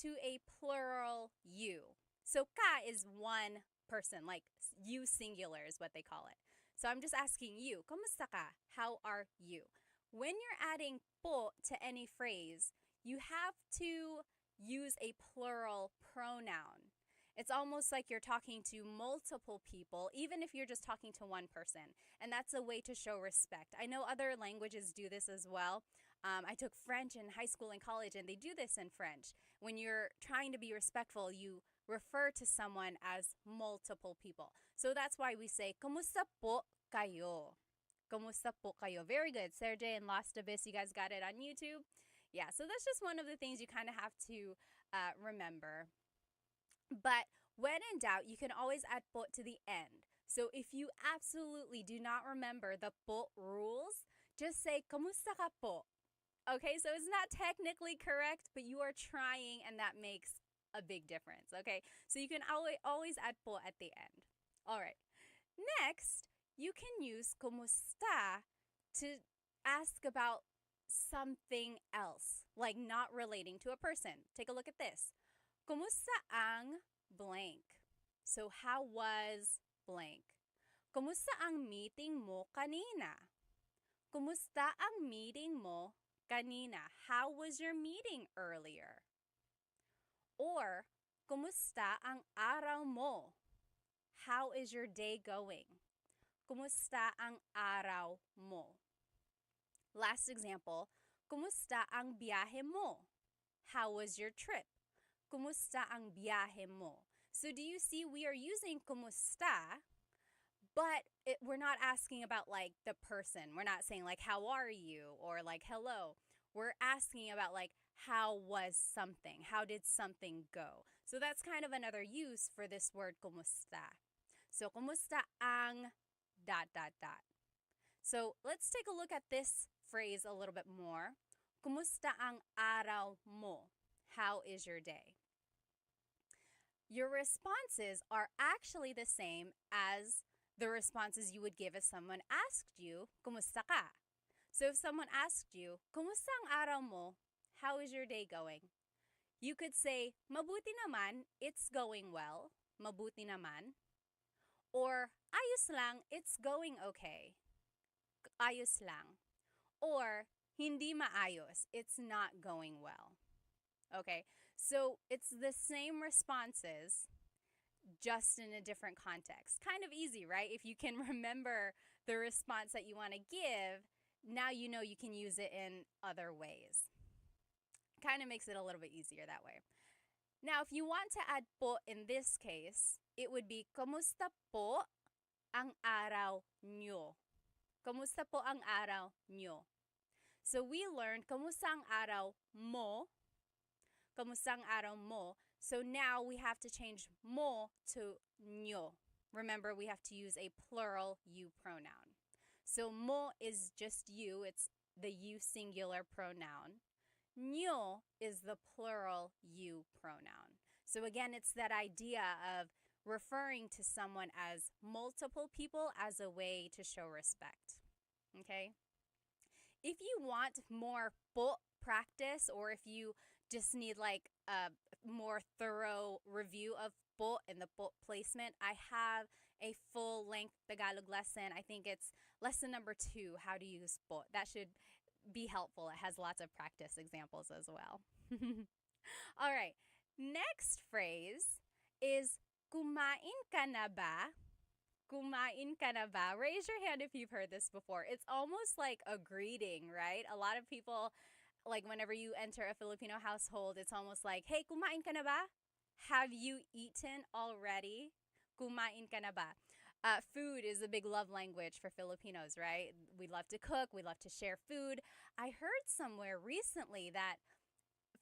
to a plural you. So ka is one person, like you singular is what they call it. So I'm just asking you, kumusta ka? How are you? When you're adding po to any phrase, you have to use a plural pronoun. It's almost like you're talking to multiple people, even if you're just talking to one person. And that's a way to show respect. I know other languages do this as well. I took French in high school and college, and they do this in French. When you're trying to be respectful, you refer to someone as multiple people. So that's why we say, kumusta po kayo? Kumusta po kayo? Very good. Sergey and Lost Abyss, you guys got it on YouTube? Yeah, so that's just one of the things you kind of have to remember. But when in doubt, you can always add po to the end. So if you absolutely do not remember the po rules, just say, kumusta ka po? Okay, so it's not technically correct, but you are trying, and that makes a big difference, okay? So you can always add po at the end. All right. Next, you can use kumusta to ask about something else, like not relating to a person. Take a look at this. Kumusta ang blank? So how was blank? Kumusta ang meeting mo kanina? Kumusta ang meeting mo kanina? How was your meeting earlier? Or, kumusta ang araw mo? How is your day going? Kumusta ang araw mo? Last example, kumusta ang biyahe mo? How was your trip? kumusta ang biyahe mo? So do you see we are using kumusta, but we're not asking about like the person. We're not saying like how are you or like hello. We're asking about like how was something? How did something go? So that's kind of another use for this word kumusta. So kumusta ang dot dot dot. So let's take a look at this phrase a little bit more. Kumusta ang araw mo? How is your day? Your responses are actually the same as the responses you would give if someone asked you, kumusta ka? So if someone asked you, kumusta ang araw mo? How is your day going? You could say, mabuti naman, it's going well. Mabuti naman. Or, ayos lang, it's going okay. Ayos lang. Or, hindi maayos, it's not going well. Okay, so it's the same responses, just in a different context. Kind of easy, right? If you can remember the response that you want to give, now you know you can use it in other ways. Kind of makes it a little bit easier that way. Now, if you want to add po in this case, it would be, kamusta po ang araw nyo? Kamusta po ang araw nyo? So we learned, kamusta ang araw mo? Kamusta ang araw mo? So now we have to change mo to nyo. Remember, we have to use a plural you pronoun. So mo is just you. It's the you singular pronoun. Nyo is the plural you pronoun. So again, it's that idea of referring to someone as multiple people as a way to show respect. Okay? If you want more po practice, or if you just need like a more thorough review of po and the po placement, I have a full-length Tagalog lesson. I think it's lesson number 2, how to use po. That should be helpful. It has lots of practice examples as well. All right, next phrase is kumain ka na ba? Kumain ka na ba? Raise your hand if you've heard this before. It's almost like a greeting, right? A lot of people, like whenever you enter a Filipino household, it's almost like, hey, kumain ka na ba? Have you eaten already? Kumain ka na ba? Food is a big love language for Filipinos, right? We love to cook. We love to share food. I heard somewhere recently that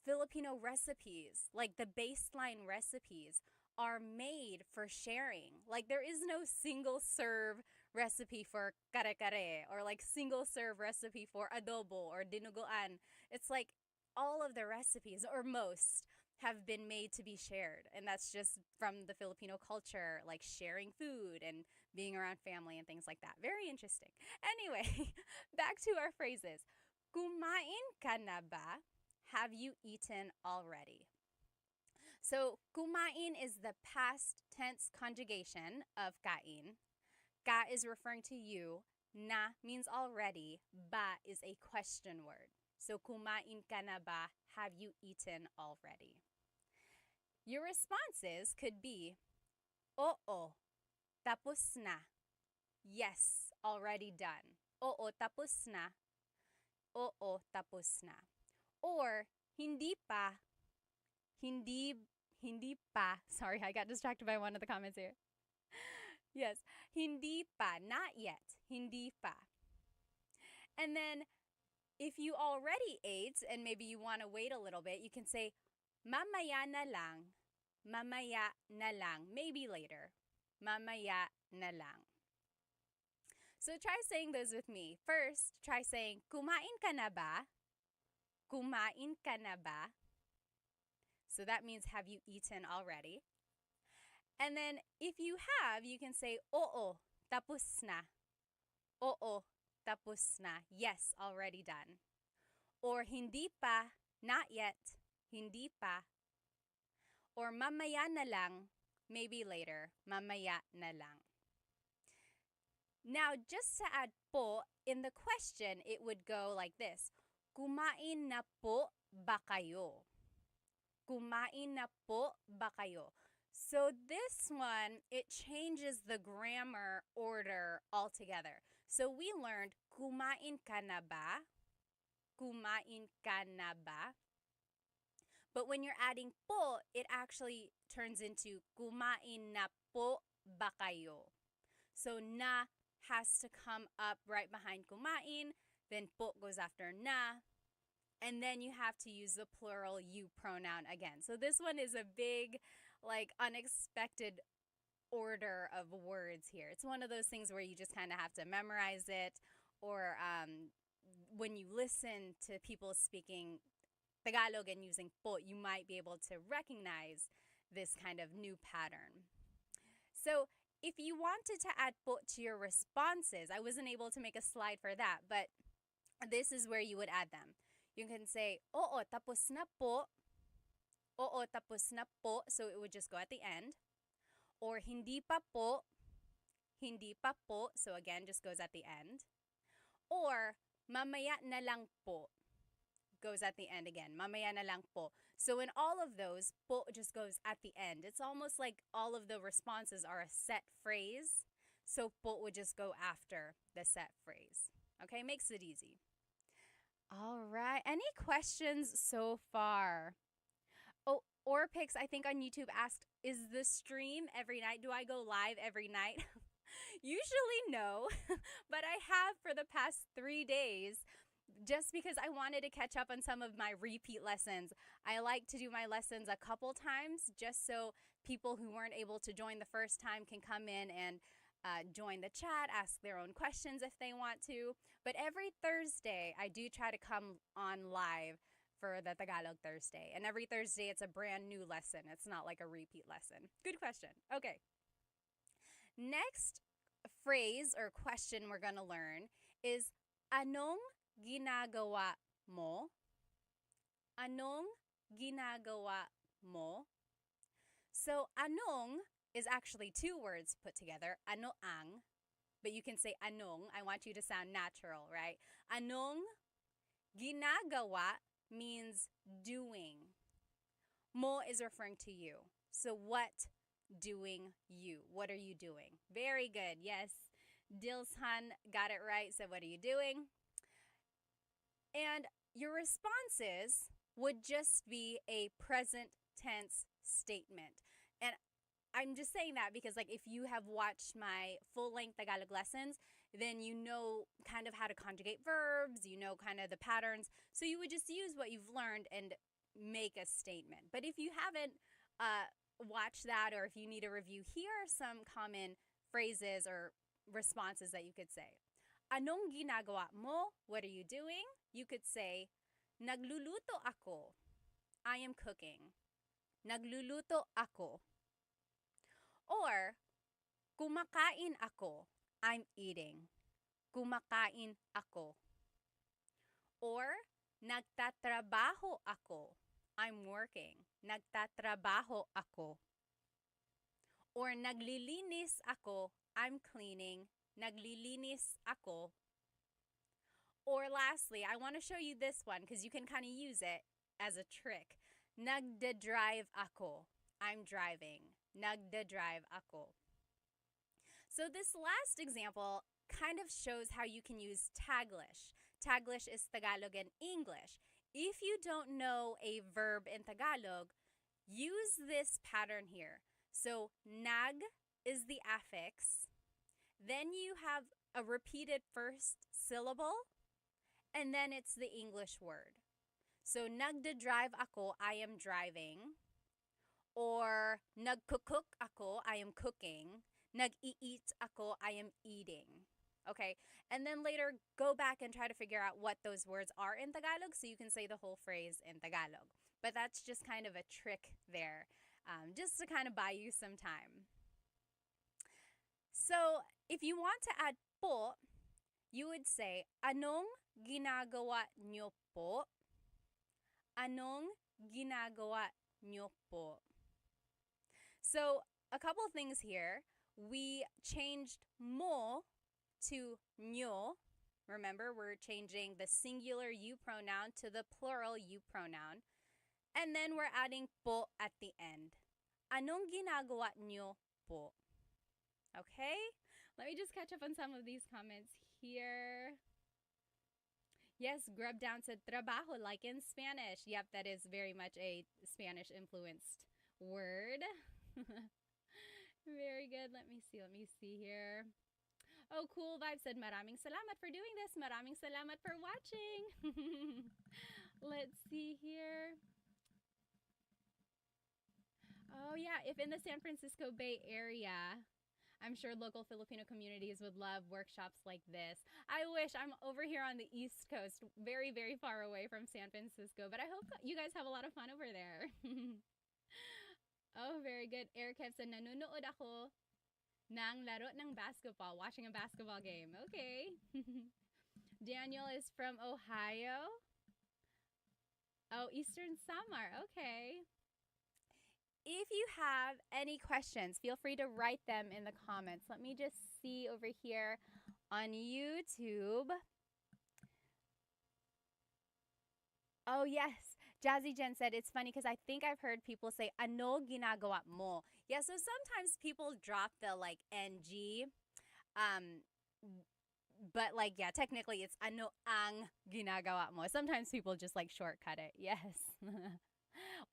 Filipino recipes, like the baseline recipes, are made for sharing. Like there is no single serve recipe for kare-kare or like single serve recipe for adobo or dinuguan. It's like all of the recipes, or most, have been made to be shared. And that's just from the Filipino culture, like sharing food and being around family and things like that. Very interesting. Anyway, back to our phrases. Kumain ka na ba? Have you eaten already? So, kumain is the past tense conjugation of kain. Ka is referring to you. Na means already. Ba is a question word. So, kumain ka na ba? Have you eaten already? Your responses could be, oo, tapos na. Yes, already done. Oo, tapos na. Oo, tapos na. Or, hindi pa. Hindi pa. Sorry, I got distracted by one of the comments here. Yes, hindi pa, not yet. Hindi pa. And then, if you already ate and maybe you want to wait a little bit, you can say, mamaya na lang. Mamaya na lang. Maybe later. Mamaya na lang. So try saying those with me. First, try saying, kumain ka na ba? Kumain ka na ba? So that means, have you eaten already? And then if you have, you can say, oo, tapos na. Oo, tapos na. Yes, already done. Or hindi pa, not yet. Hindi pa. Or mamaya na lang, maybe later. Mamaya na lang. Now, just to add po, in the question, it would go like this. Kumain na po ba kayo? Kumain na po ba kayo? So this one, it changes the grammar order altogether. So we learned, kumain ka na ba? Kumain ka na ba? But when you're adding po, it actually turns into kumain na po ba kayo? So na has to come up right behind kumain, then po goes after na, and then you have to use the plural you pronoun again. So this one is a big, like, unexpected order of words here. It's one of those things where you just kind of have to memorize it, or when you listen to people speaking Tagalog and using po, you might be able to recognize this kind of new pattern. So if you wanted to add po to your responses, I wasn't able to make a slide for that, but this is where you would add them. You can say, oo, tapos na po. Oo, tapos na po. So it would just go at the end. Or hindi pa po. Hindi pa po. So again, just goes at the end. Or mamaya na lang po. Goes at the end again. Mamaya na lang po. So in all of those, po just goes at the end. It's almost like all of the responses are a set phrase. So po would just go after the set phrase. Okay, makes it easy. All right. Any questions so far? Oh, Orpix, I think on YouTube asked, is the stream every night? Do I go live every night? Usually no, but I have for the past 3 days, just because I wanted to catch up on some of my repeat lessons. I like to do my lessons a couple times just so people who weren't able to join the first time can come in and join the chat, ask their own questions if they want to. But every Thursday, I do try to come on live for the Tagalog Thursday. And every Thursday, it's a brand new lesson. It's not like a repeat lesson. Good question. Okay. Next phrase or question we're going to learn is, anong ginagawa mo? Anong ginagawa mo? So, anong is actually 2 words put together, ano ang, but you can say anong. I want you to sound natural, right? Anong ginagawa means doing. Mo is referring to you. So what doing you? What are you doing? Very good. Yes. Dilshan got it right. So what are you doing? And your responses would just be a present tense statement. And I'm just saying that because, like, if you have watched my full-length Tagalog lessons, then you know kind of how to conjugate verbs, you know kind of the patterns. So you would just use what you've learned and make a statement. But if you haven't watched that, or if you need a review, here are some common phrases or responses that you could say. Anong ginagawa mo? What are you doing? You could say, nagluluto ako. I am cooking. Nagluluto ako. Or, kumakain ako. I'm eating. Kumakain ako. Or, nagtatrabaho ako. I'm working. Nagtatrabaho ako. Or, naglilinis ako. I'm cleaning. Naglilinis ako. Or lastly, I want to show you this one because you can kind of use it as a trick. Nagda-drive ako. I'm driving. Nagda-drive ako. So this last example kind of shows how you can use Taglish. Taglish is Tagalog and English. If you don't know a verb in Tagalog, use this pattern here. So nag is the affix. Then you have a repeated first syllable, and then it's the English word. So nagda-drive ako, I am driving. Or nagkukuk ako, I am cooking. Nag-eat ako, I am eating. Okay, and then later go back and try to figure out what those words are in Tagalog so you can say the whole phrase in Tagalog. But that's just kind of a trick there, just to kind of buy you some time. So if you want to add po, you would say, anong ginagawa nyo po? Anong ginagawa nyo po? So a couple of things here. We changed mo to nyo. Remember, we're changing the singular you pronoun to the plural you pronoun. And then we're adding po at the end. Anong ginagawa nyo po? Okay? Let me just catch up on some of these comments here. Yes, grub down to trabajo, like in Spanish. Yep, that is very much a Spanish influenced word. Very good. Let me see. Let me see here. Oh, Cool Vibe said, Maraming salamat for doing this. Maraming salamat for watching. Let's see here. Oh, yeah. If in the San Francisco Bay Area, I'm sure local Filipino communities would love workshops like this. I wish I'm over here on the East Coast, very, very far away from San Francisco, but I hope you guys have a lot of fun over there. Oh, very good. Eric said, nanonood ako ng laro ng basketball, watching a basketball game. Okay. Daniel is from Ohio. Oh, Eastern Samar. Okay. If you have any questions, feel free to write them in the comments. Let me just see over here on YouTube. Oh, yes. Jazzy Jen said, it's funny because I think I've heard people say, ano ginagawa mo? Yeah, so sometimes people drop the like NG. But like, yeah, technically it's ano ang ginagawa mo. Sometimes people just like shortcut it. Yes.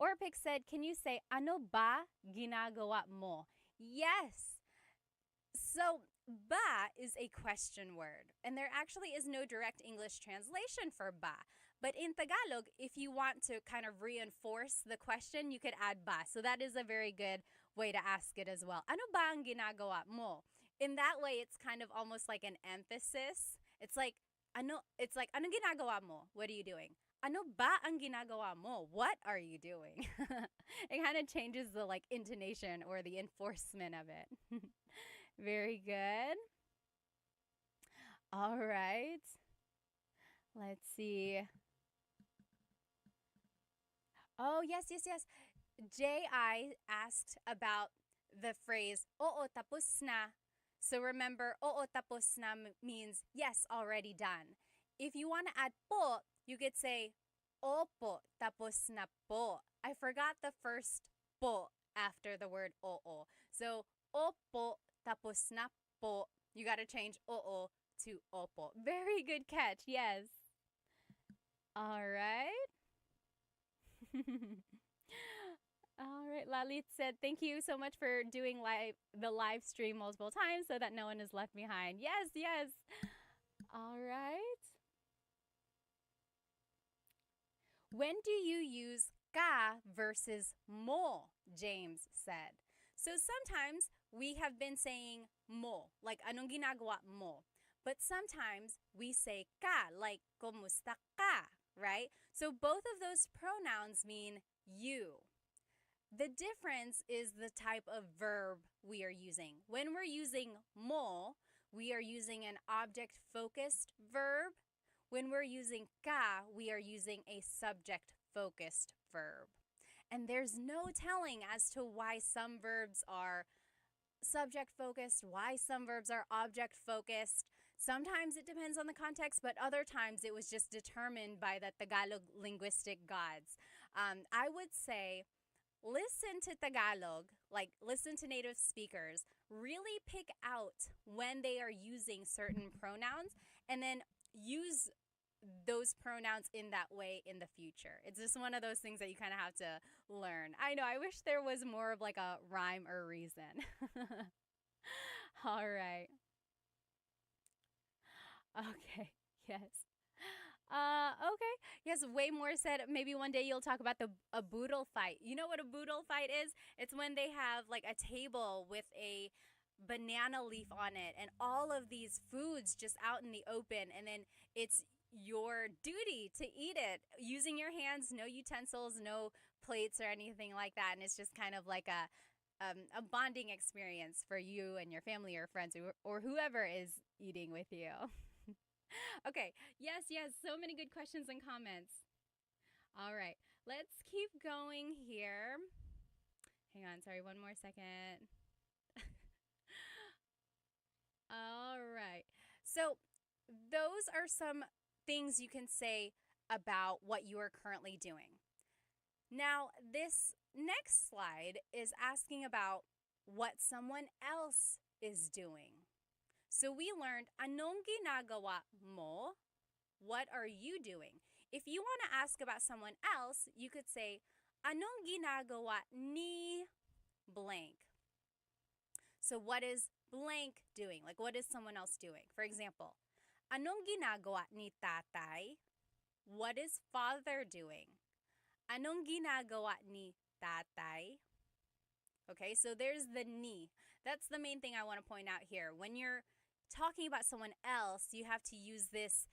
Orpik said, can you say, ano ba ginagawa mo? Yes. So, ba is a question word, and there actually is no direct English translation for ba. But in Tagalog, if you want to kind of reinforce the question, you could add ba. So that is a very good way to ask it as well. Ano ba ang ginagawa mo? In that way, it's kind of almost like an emphasis. It's like, ano ginagawa mo? What are you doing? Ano ba ang ginagawa mo? What are you doing? It kind of changes the like intonation or the enforcement of it. Very good. All right. Let's see. Oh, yes. J.I. asked about the phrase, oo, tapos na. So remember, oo, tapos na means, yes, already done. If you want to add po, you could say, opo, tapos na po. I forgot the first po after the word oo. So, opo, tapos na po. You got to change oo to opo. Very good catch, yes. All right. All right, Lalit said, thank you so much for doing the live stream multiple times so that no one is left behind. Yes. All right. When do you use ka versus mo? James said. So sometimes we have been saying mo, like anong ginagawa mo. But sometimes we say ka, like kumusta ka, right? So both of those pronouns mean you. The difference is the type of verb we are using. When we're using mo, we are using an object-focused verb. When we're using ka, we are using a subject-focused verb. And there's no telling as to why some verbs are subject-focused, why some verbs are object-focused. Sometimes it depends on the context, but other times it was just determined by the Tagalog linguistic gods. I would say, listen to Tagalog, like listen to native speakers, really pick out when they are using certain pronouns, and then use those pronouns in that way in the future. It's just one of those things that you kind of have to learn. I know, I wish there was more of like a rhyme or reason. All right. Okay, yes. Okay. Yes, way more said maybe one day you'll talk about a boodle fight. You know what a boodle fight is? It's when they have like a table with a banana leaf on it and all of these foods just out in the open, and then it's your duty to eat it using your hands, no utensils, no plates or anything like that. And it's just kind of like a bonding experience for you and your family or friends or whoever is eating with you. Okay, yes, so many good questions and comments. All right, let's keep going here. Hang on, sorry, one more second. All right, so those are some things you can say about what you are currently doing. Now, this next slide is asking about what someone else is doing. So we learned, anong ginagawa mo? what are you doing? If you want to ask about someone else, you could say, anong ginagawa ni blank? So what is blank doing? Like, what is someone else doing? For example, anong ginagawa ni tatay? What is father doing? Anong ginagawa ni tatay? Okay, so there's the ni. That's the main thing I want to point out here. When you're talking about someone else, you have to use this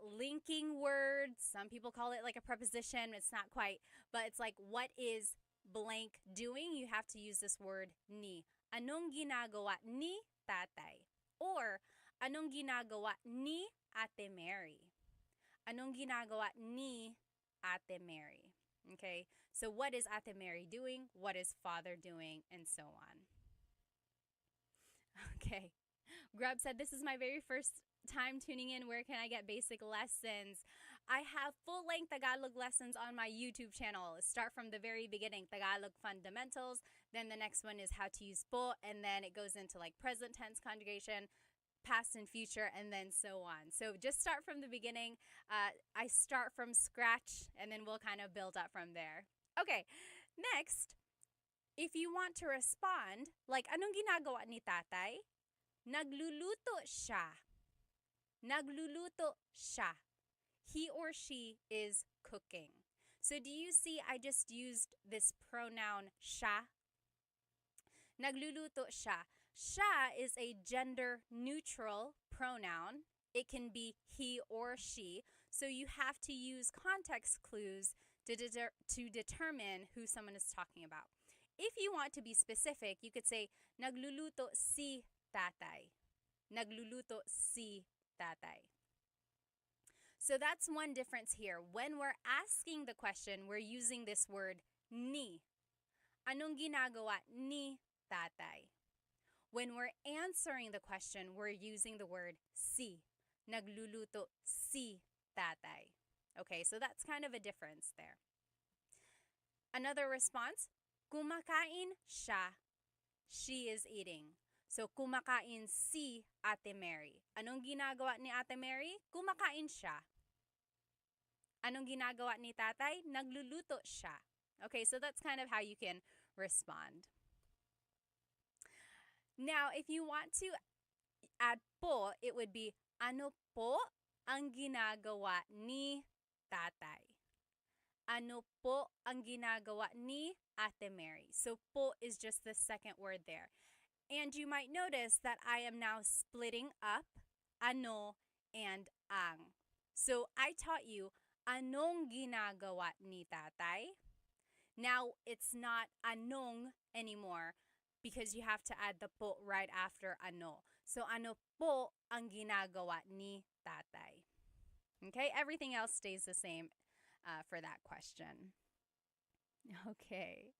linking word. Some people call it like a preposition. It's not quite, but it's like, what is blank doing? You have to use this word ni. Anong ginagawa ni tatay? Or, anong ginagawa ni Ate Mary? Anong ginagawa ni Ate Mary? Okay, so what is Ate Mary doing? What is father doing? And so on. Okay, Grub said, this is my very first time tuning in. Where can I get basic lessons? I have full-length Tagalog lessons on my YouTube channel. Start from the very beginning, Tagalog fundamentals. Then the next one is how to use po, and then it goes into like present tense conjugation, past and future, and then so on. So just start from the beginning. I start from scratch, and then we'll kind of build up from there. Okay, next, if you want to respond, like, anong ginagawa ni tatay? Nagluluto siya. Nagluluto siya. He or she is cooking. So do you see I just used this pronoun siya? Nagluluto siya. Siya is a gender-neutral pronoun. It can be he or she. So you have to use context clues to determine who someone is talking about. If you want to be specific, you could say, nagluluto si tatay. Nagluluto si tatay. So that's one difference here. When we're asking the question, we're using this word ni. Anong ginagawa ni tatay? When we're answering the question, we're using the word si. Nagluluto si tatay. Okay, so that's kind of a difference there. Another response, kumakain siya. She is eating. So, kumakain si Ate Mary. Anong ginagawa ni Ate Mary? Kumakain siya. Anong ginagawa ni tatay? Nagluluto siya. Okay, so that's kind of how you can respond. Now, if you want to add po, it would be, ano po ang ginagawa ni tatay? Ano po ang ginagawa ni Ate Mary? So, po is just the second word there. And you might notice that I am now splitting up ano and ang. So, I taught you, anong ginagawa ni tatay? Now, it's not anong anymore because you have to add the po right after ano. So, ano po ang ginagawa ni tatay? Okay, everything else stays the same for that question. Okay.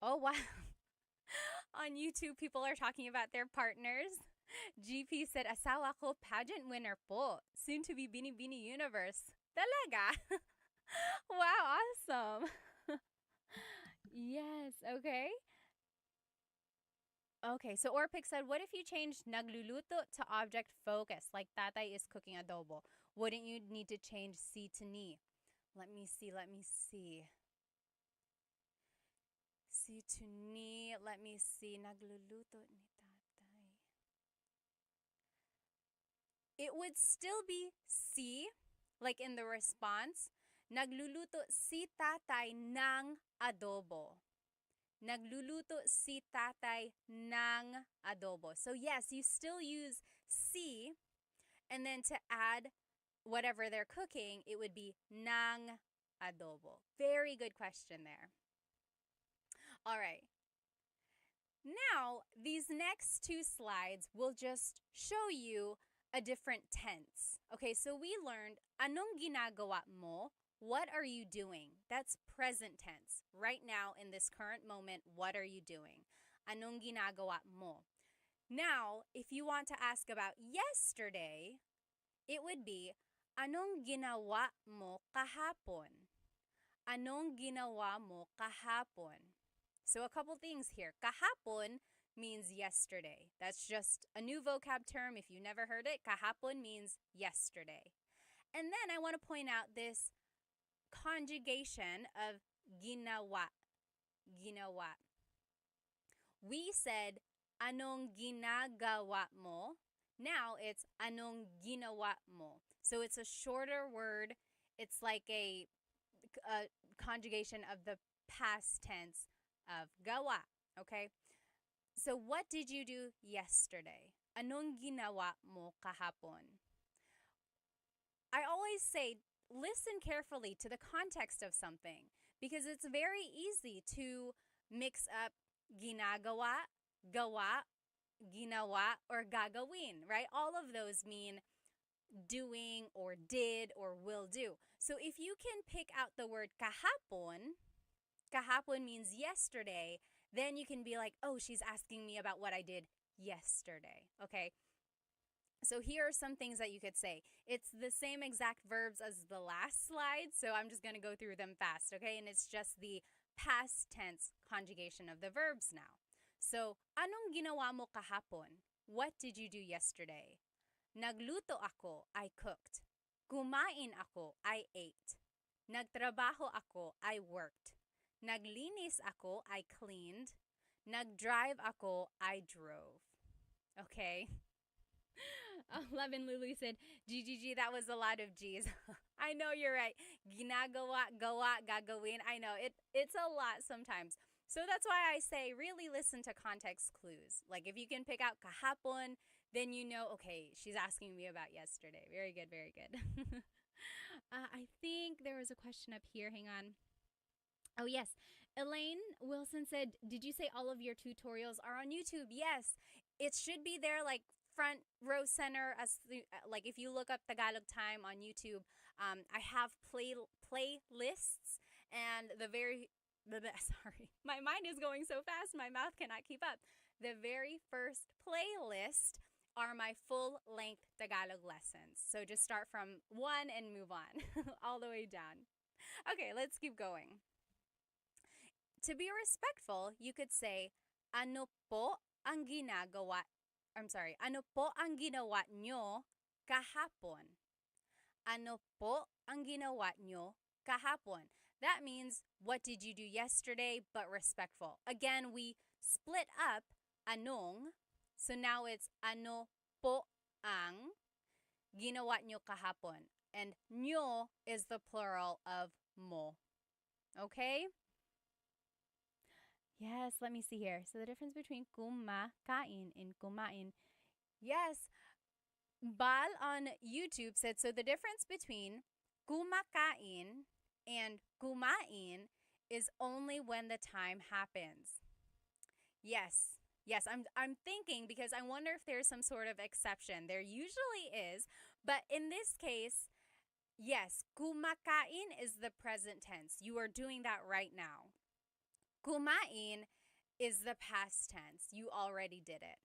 Oh, wow. On YouTube, people are talking about their partners. GP said, asawa ko pageant winner po. Soon to be Bini Universe. Talaga? Wow, awesome. Yes, okay. Okay, so Orpik said, what if you changed nagluluto to object focus, like tatay is cooking adobo? Wouldn't you need to change si to ni? Let me see. Si to ni, let me see. Nagluluto ni tatay. It would still be si, like in the response. Nagluluto si tatay ng adobo. Nagluluto si tatay ng adobo. So yes, you still use si, and then to add whatever they're cooking, it would be ng adobo. Very good question there. All right. Now, these next two slides will just show you a different tense. Okay, so we learned, anong ginagawa mo? What are you doing? That's present tense. Right now, in this current moment, what are you doing? Anong ginagawa mo? Now, if you want to ask about yesterday, it would be, anong ginawa mo kahapon? Anong ginawa mo kahapon? So a couple things here. Kahapon means yesterday. That's just a new vocab term. If you never heard it, kahapon means yesterday. And then I want to point out this conjugation of ginawa. Ginawa. We said, anong ginagawa mo? Now it's anong ginawa mo. So it's a shorter word. It's like a conjugation of the past tense of gawa. Okay? So what did you do yesterday? Anong ginawa mo kahapon? I always say, listen carefully to the context of something because it's very easy to mix up ginagawa, gawa, ginawa, or gagawin, right? All of those mean doing or did or will do. So if you can pick out the word kahapon, kahapon means yesterday, then you can be like, oh, she's asking me about what I did yesterday, okay? So here are some things that you could say. It's the same exact verbs as the last slide, so I'm just going to go through them fast, okay? And it's just the past tense conjugation of the verbs now. So, anong ginawa mo kahapon? What did you do yesterday? Nagluto ako, I cooked. Kumain ako, I ate. Nagtrabaho ako, I worked. Naglinis ako, I cleaned. Nagdrive ako, I drove. Okay? 11 Lulu said, GGG, that was a lot of G's. I know you're right. Ginagawa, gawa, gagawin. I know, it's a lot sometimes. So that's why I say really listen to context clues. Like if you can pick out kahapon, then you know, okay, she's asking me about yesterday. Very good, very good. I think there was a question up here. Hang on. Oh, yes. Elaine Wilson said, did you say all of your tutorials are on YouTube? Yes. It should be there like front row center as like if you look up Tagalog Time on YouTube, I have playlists and sorry, my mind is going so fast my mouth cannot keep up. The very first playlist are my full-length Tagalog lessons. So just start from 1 and move on all the way down. Okay, let's keep going. To be respectful, you could say, ano po ang ginagawa ano po ang ginawa nyo kahapon? Ano po ang ginawa nyo kahapon? That means, what did you do yesterday, but respectful. Again, we split up anong, so now it's ano po ang ginawa nyo kahapon. And nyo is the plural of mo. Okay? Yes, let me see here. So the difference between kumakain and kumain. Yes, Bal on YouTube said, so the difference between kumakain and kumain is only when the time happens. Yes, I'm thinking because I wonder if there's some sort of exception. There usually is, but in this case, yes, kumakain is the present tense. You are doing that right now. Kumain is the past tense. You already did it.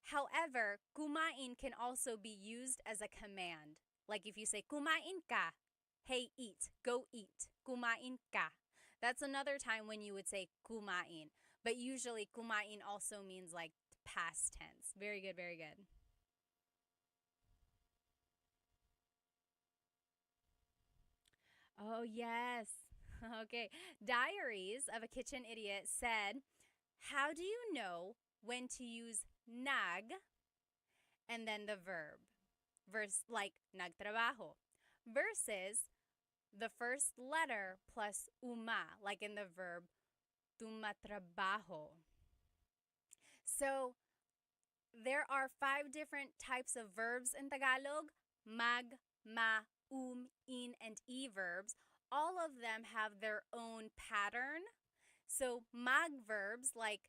However, kumain can also be used as a command. Like if you say, kumain ka, hey, eat, go eat, kumain ka. That's another time when you would say kumain. But usually kumain also means like past tense. Very good, very good. Oh, yes. Okay. Diaries of a Kitchen Idiot said, how do you know when to use nag and then the verb? Like nagtrabaho. Versus the first letter plus uma, like in the verb tumatrabaho. So there are 5 different types of verbs in Tagalog: mag, ma, in, and e verbs. All of them have their own pattern. So mag verbs like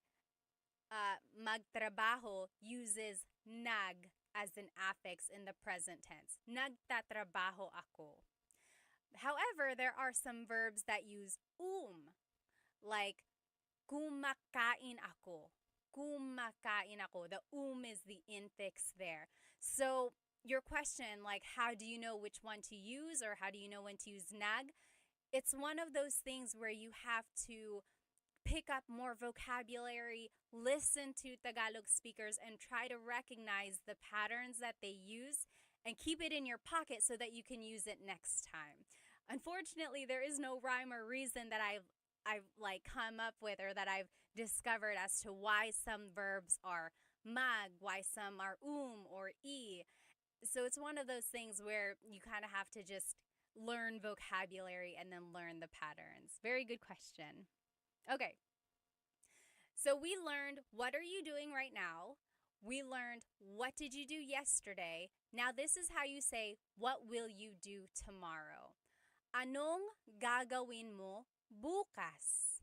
magtrabaho uses nag as an affix in the present tense. Nagtatrabaho ako. However, there are some verbs that use like kumakain ako. Kumakain ako. The is the infix there. So your question, like how do you know which one to use or how do you know when to use nag? It's one of those things where you have to pick up more vocabulary, listen to Tagalog speakers, and try to recognize the patterns that they use and keep it in your pocket so that you can use it next time. Unfortunately, there is no rhyme or reason that I've like come up with or that I've discovered as to why some verbs are mag, why some are or e. So it's one of those things where you kind of have to just learn vocabulary and then learn the patterns. Very good question. Okay. So we learned what are you doing right now? We learned what did you do yesterday? Now this is how you say what will you do tomorrow? Anong gagawin mo bukas?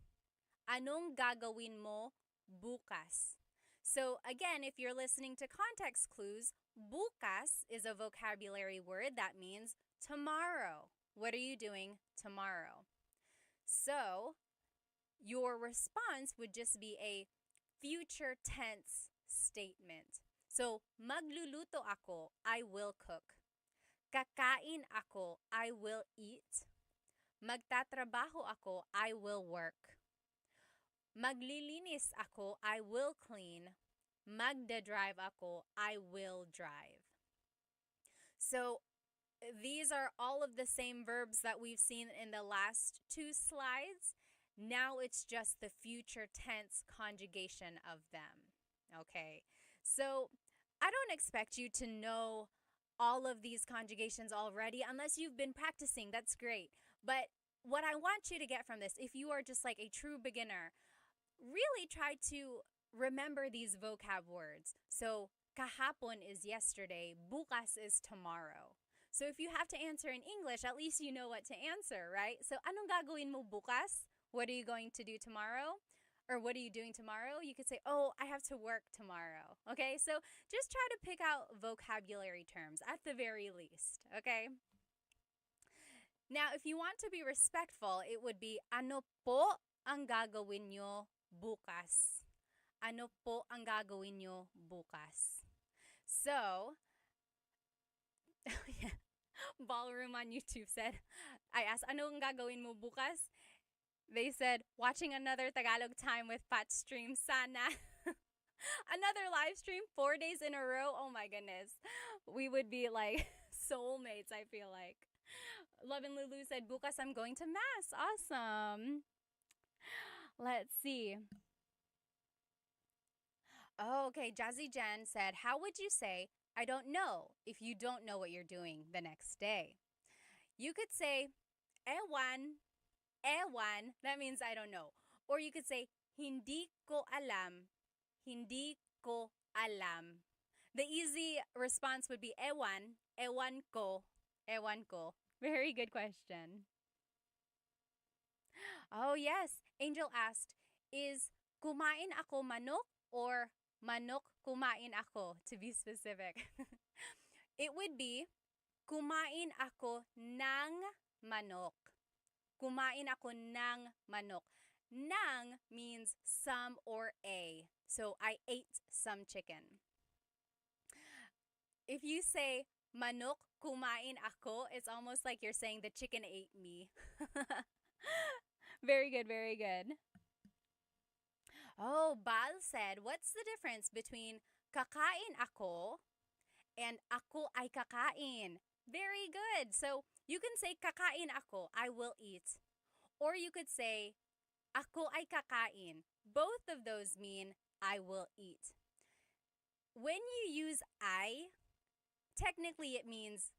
Anong gagawin mo bukas? So again, if you're listening to context clues, bukas is a vocabulary word that means tomorrow. What are you doing tomorrow? So your response would just be a future tense statement. So magluluto ako, I will cook. Kakain ako, I will eat. Magtatrabaho ako, I will work. Maglilinis ako, I will clean. Magdadrive ako, I will drive. So these are all of the same verbs that we've seen in the last two slides. Now it's just the future tense conjugation of them. Okay, so I don't expect you to know all of these conjugations already unless you've been practicing. That's great. But what I want you to get from this, if you are just like a true beginner, really try to remember these vocab words. So kahapon is yesterday, bukas is tomorrow. So if you have to answer in English, at least you know what to answer, right? So anong gagawin mo bukas? What are you going to do tomorrow? Or what are you doing tomorrow? You could say, oh, I have to work tomorrow. Okay, so just try to pick out vocabulary terms at the very least, okay? Now, if you want to be respectful, it would be, ano po ang gagawin nyo bukas? Ano po ang gagawin nyo bukas? So, Ballroom on YouTube said, I asked, ano ang gagawin mo bukas? They said, watching another Tagalog Time with Pat stream sana. Another live stream 4 days in a row. Oh my goodness. We would be like soulmates, I feel like. Love and Lulu said, bukas I'm going to mass. Awesome. Let's see. Oh, okay. Jazzy Jen said, how would you say, I don't know, if you don't know what you're doing the next day? You could say, ewan. Ewan, that means I don't know. Or you could say, hindi ko alam. Hindi ko alam. The easy response would be ewan. Ewan ko. Ewan ko. Very good question. Oh, yes. Angel asked, is kumain ako manok or manok kumain ako, to be specific? It would be kumain ako ng manok. Kumain ako ng manok. Ng means some or a. So I ate some chicken. If you say manok kumain ako, it's almost like you're saying the chicken ate me. Very good, very good. Oh, Bal said, what's the difference between kakain ako and ako ay kakain? Very good. So you can say kakain ako, I will eat. Or you could say ako ay kakain. Both of those mean I will eat. When you use I, technically it means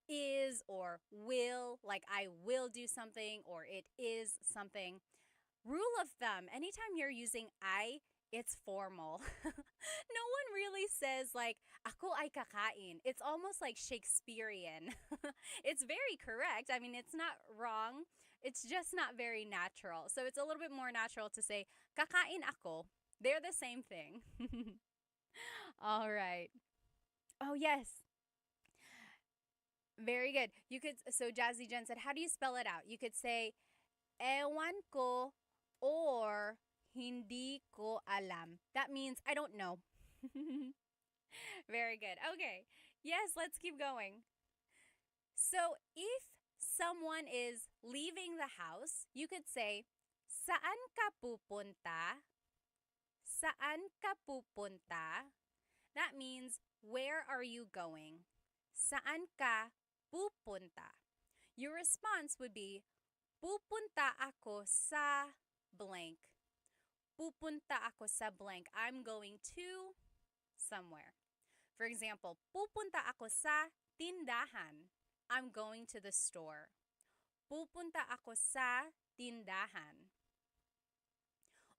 is or will, like I will do something or it is something. Rule of thumb, anytime you're using I, it's formal. No one really says like, ako ay kakain. It's almost like Shakespearean. It's very correct. I mean, it's not wrong. It's just not very natural. So it's a little bit more natural to say, kakain ako. They're the same thing. All right. Oh, yes. Very good. You could, so Jazzy Jen said, how do you spell it out? You could say, ewan ko or hindi ko alam. That means I don't know. Very good. Okay. Yes, let's keep going. So if someone is leaving the house, you could say, Saan ka pupunta? Saan ka pupunta? That means, where are you going? Saan ka pupunta? Your response would be, pupunta ako sa blank. Pupunta ako sa blank. I'm going to somewhere. For example, pupunta ako sa tindahan. I'm going to the store. Pupunta ako sa tindahan.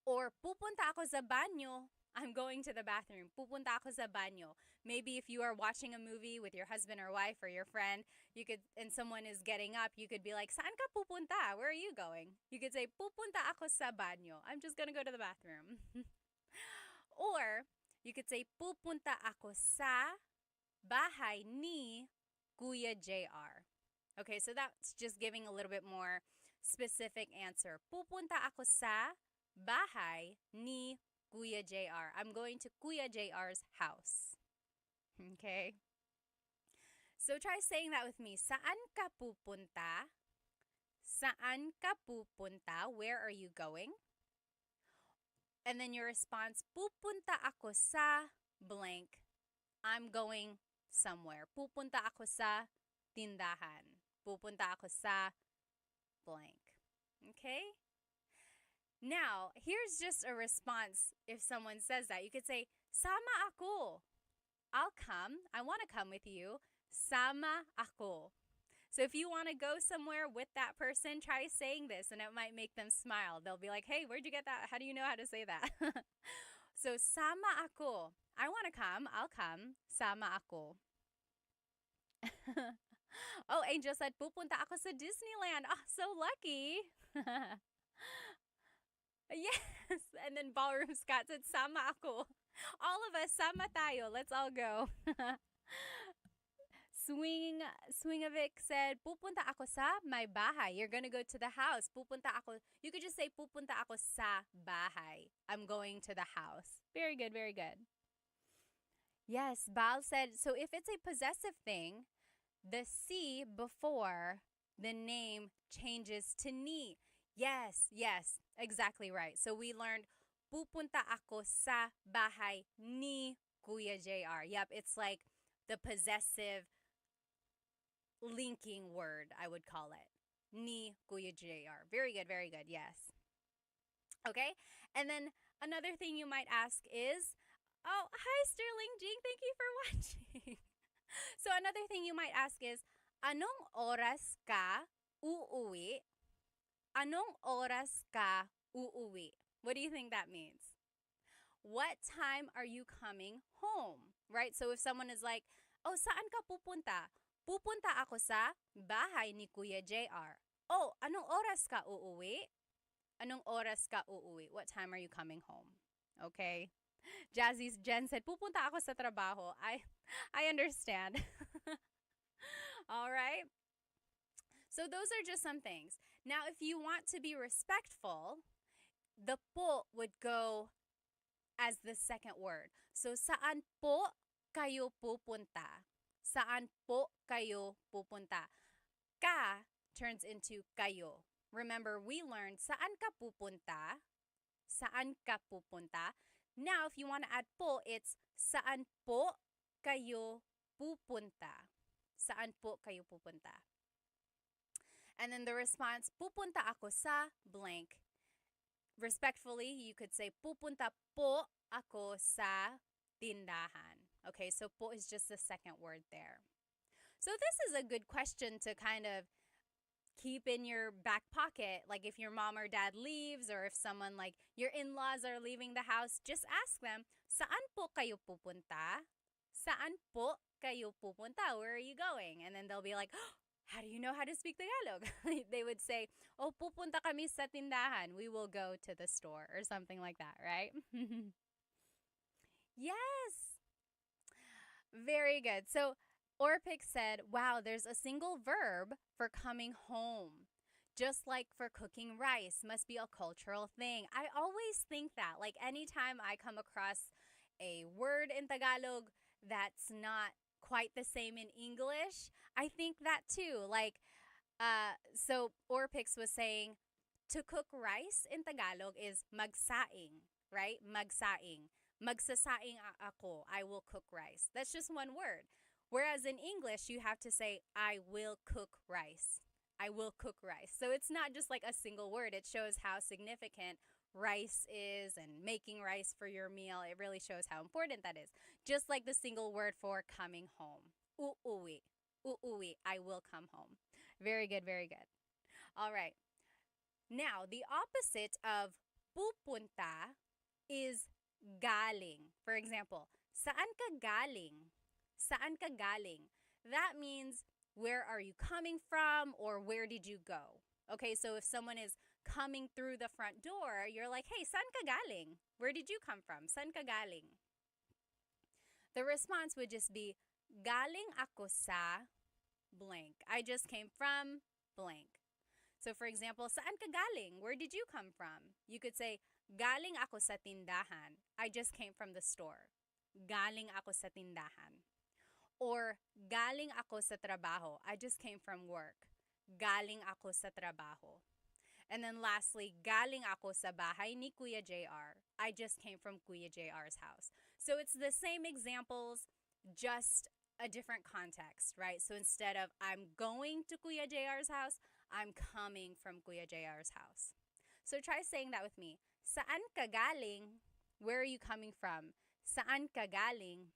Or pupunta ako sa banyo. I'm going to the bathroom. Pupunta ako sa banyo. Maybe if you are watching a movie with your husband or wife or your friend, and someone is getting up, you could be like, saan ka pupunta? Where are you going? You could say, pupunta ako sa banyo. I'm just gonna go to the bathroom. Or you could say, pupunta ako sa bahay ni Kuya JR. Okay, so that's just giving a little bit more specific answer. Pupunta ako sa bahay ni Kuya JR. I'm going to Kuya JR's house. Okay? So try saying that with me. Saan ka pupunta? Saan ka pupunta? Where are you going? And then your response, pupunta ako sa blank. I'm going somewhere. Pupunta ako sa tindahan. Pupunta ako sa blank. Okay? Now, here's just a response if someone says that. You could say, sama ako. I'll come. I want to come with you. Sama ako. So if you want to go somewhere with that person, try saying this and it might make them smile. They'll be like, hey, where'd you get that? How do you know how to say that? So, sama ako. I want to come. I'll come. Sama ako. Oh, Angel said, pupunta ako sa Disneyland. Oh, so lucky. Yes. And then Ballroom Scott said, sama ako. All of us, sama tayo. Let's all go. Swingovic said, pupunta ako sa my bahay. You're gonna go to the house. Pupunta ako. You could just say, pupunta ako sa bahay. I'm going to the house. Very good, very good. Yes, Bal said, so if it's a possessive thing, the C before the name changes to ni. Yes, exactly right. So we learned, pupunta ako sa bahay ni Kuya JR. Yep, it's like the possessive linking word, I would call it. Ni Kuya JR. Very good, yes. Okay, and then another thing you might ask is, oh, hi Sterling Jing, thank you for watching. So another thing you might ask is, anong oras ka uuwi? Anong oras ka uuwi? What do you think that means? What time are you coming home? Right? So if someone is like, oh, saan ka pupunta? Pupunta ako sa bahay ni Kuya JR. Oh, anong oras ka uuwi? Anong oras ka uuwi? What time are you coming home? Okay. Jazzy's Jen said, pupunta ako sa trabaho. I understand. All right. So those are just some things. Now, if you want to be respectful, the po would go as the second word. So, saan po kayo pupunta? Saan po kayo pupunta? Ka turns into kayo. Remember, we learned saan ka pupunta? Saan ka pupunta? Now, if you want to add po, it's saan po kayo pupunta? Saan po kayo pupunta? And then the response, pupunta ako sa blank. Respectfully, you could say, pupunta po ako sa tindahan. Okay, so po is just the second word there. So this is a good question to kind of keep in your back pocket. Like if your mom or dad leaves, or if someone like your in-laws are leaving the house, just ask them, saan po kayo pupunta? Saan po kayo pupunta? Where are you going? And then they'll be like, oh, how do you know how to speak Tagalog? They would say, oh, pupunta kami sa tindahan. We will go to the store, or something like that, right? Yes. Very good. So Orpik said, wow, there's a single verb for coming home. Just like for cooking rice, must be a cultural thing. I always think that, like anytime I come across a word in Tagalog that's not quite the same in English, I think that too. Like, so Orpix was saying, To cook rice in Tagalog is magsaing, right? Magsaing. Magsasaing ako. I will cook rice. That's just one word. Whereas in English, you have to say, I will cook rice. I will cook rice. So it's not just like a single word. It shows how significant rice is and making rice for your meal. It really shows how important that is. Just like the single word for coming home. Uuwi. Uuwi. I will come home. Very good, very good. All right. Now, the opposite of pupunta is galing. For example, saan ka galing? Saan ka galing? That means where are you coming from or where did you go? Okay, so if someone is coming through the front door, you're like, hey, saan ka galing? Where did you come from? Saan ka galing? The response would just be, galing ako sa blank. I just came from blank. So for example, saan ka galing? Where did you come from? You could say, galing ako sa tindahan. I just came from the store. Galing ako sa tindahan. Or galing ako sa trabaho. I just came from work. Galing ako sa trabaho. And then lastly, galing ako sa bahay ni Kuya JR. I just came from Kuya JR's house. So it's the same examples, just a different context, right? So instead of I'm going to Kuya JR's house, I'm coming from Kuya JR's house. So try saying that with me. Saan ka galing? Where are you coming from? Saan ka galing?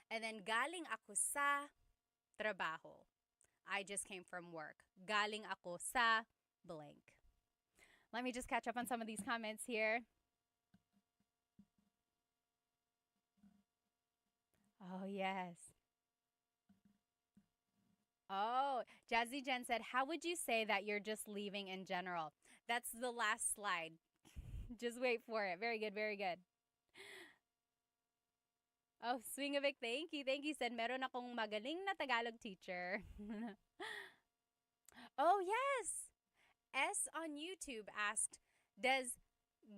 And then galing ako sa trabaho. I just came from work. Galing ako sa blank. Let me just catch up on some of these comments here. Oh, yes. Oh, Jazzy Jen said, how would you say that you're just leaving in general? That's the last slide. Just wait for it. Very good, very good. Oh, Swingovic, thank you. Thank you. Said, meron akong magaling na Tagalog teacher. Oh, yes. S on YouTube asked, does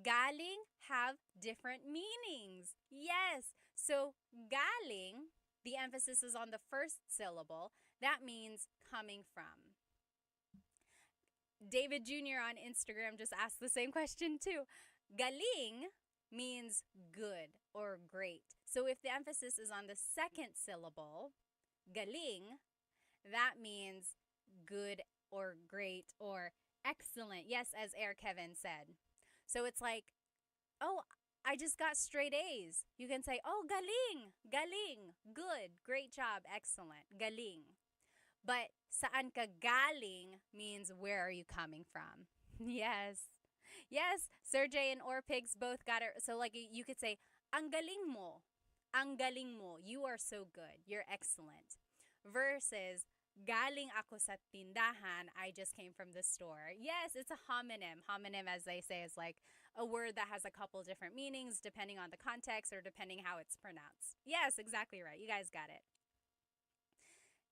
galing have different meanings? Yes. So galing, the emphasis is on the first syllable. That means coming from. David Jr. on Instagram just asked the same question too. Galing means good or great. So if the emphasis is on the second syllable, galing, that means good or great or excellent. Yes, as Air Kevin said. So it's like, oh, I just got straight A's. You can say, oh, galing, galing, good, great job, excellent, galing. But saan ka galing means where are you coming from? Yes. Yes, Sergey and Orpigs both got it. So like you could say, ang galing mo. Ang galing mo. You are so good. You're excellent. Versus, galing ako sa tindahan. I just came from the store. Yes, it's a homonym. Homonym, as they say, is like a word that has a couple different meanings depending on the context or depending how it's pronounced. Yes, exactly right. You guys got it.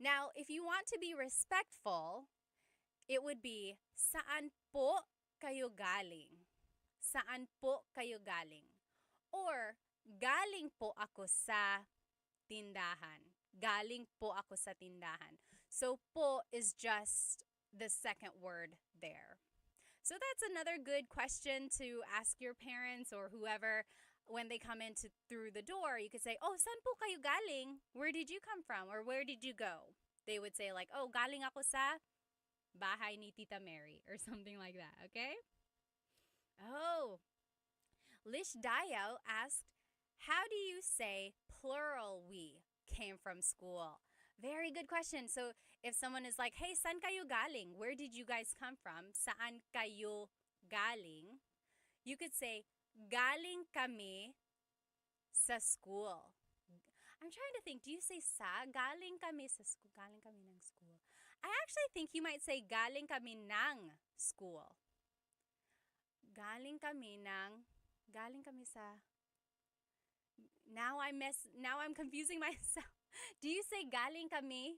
Now, if you want to be respectful, it would be, saan po kayo galing? Saan po kayo galing? Or, galing po ako sa tindahan. Galing po ako sa tindahan. So, po is just the second word there. So that's another good question to ask your parents or whoever when they come in through the door. You could say, oh, saan po kayo galing? Where did you come from? Or where did you go? They would say like, oh, galing ako sa bahay ni Tita Mary or something like that, okay? Oh, Lish Diao asked, how do you say plural we came from school? Very good question. So if someone is like, hey, saan kayo galing? Where did you guys come from? Saan kayo galing? You could say, galing kami sa school. I'm trying to think, do you say sa? Galing kami sa school. Galing kami ng school. I actually think you might say galing kami ng school. Galing kami sa. Now I'm confusing myself. Do you say galing kami?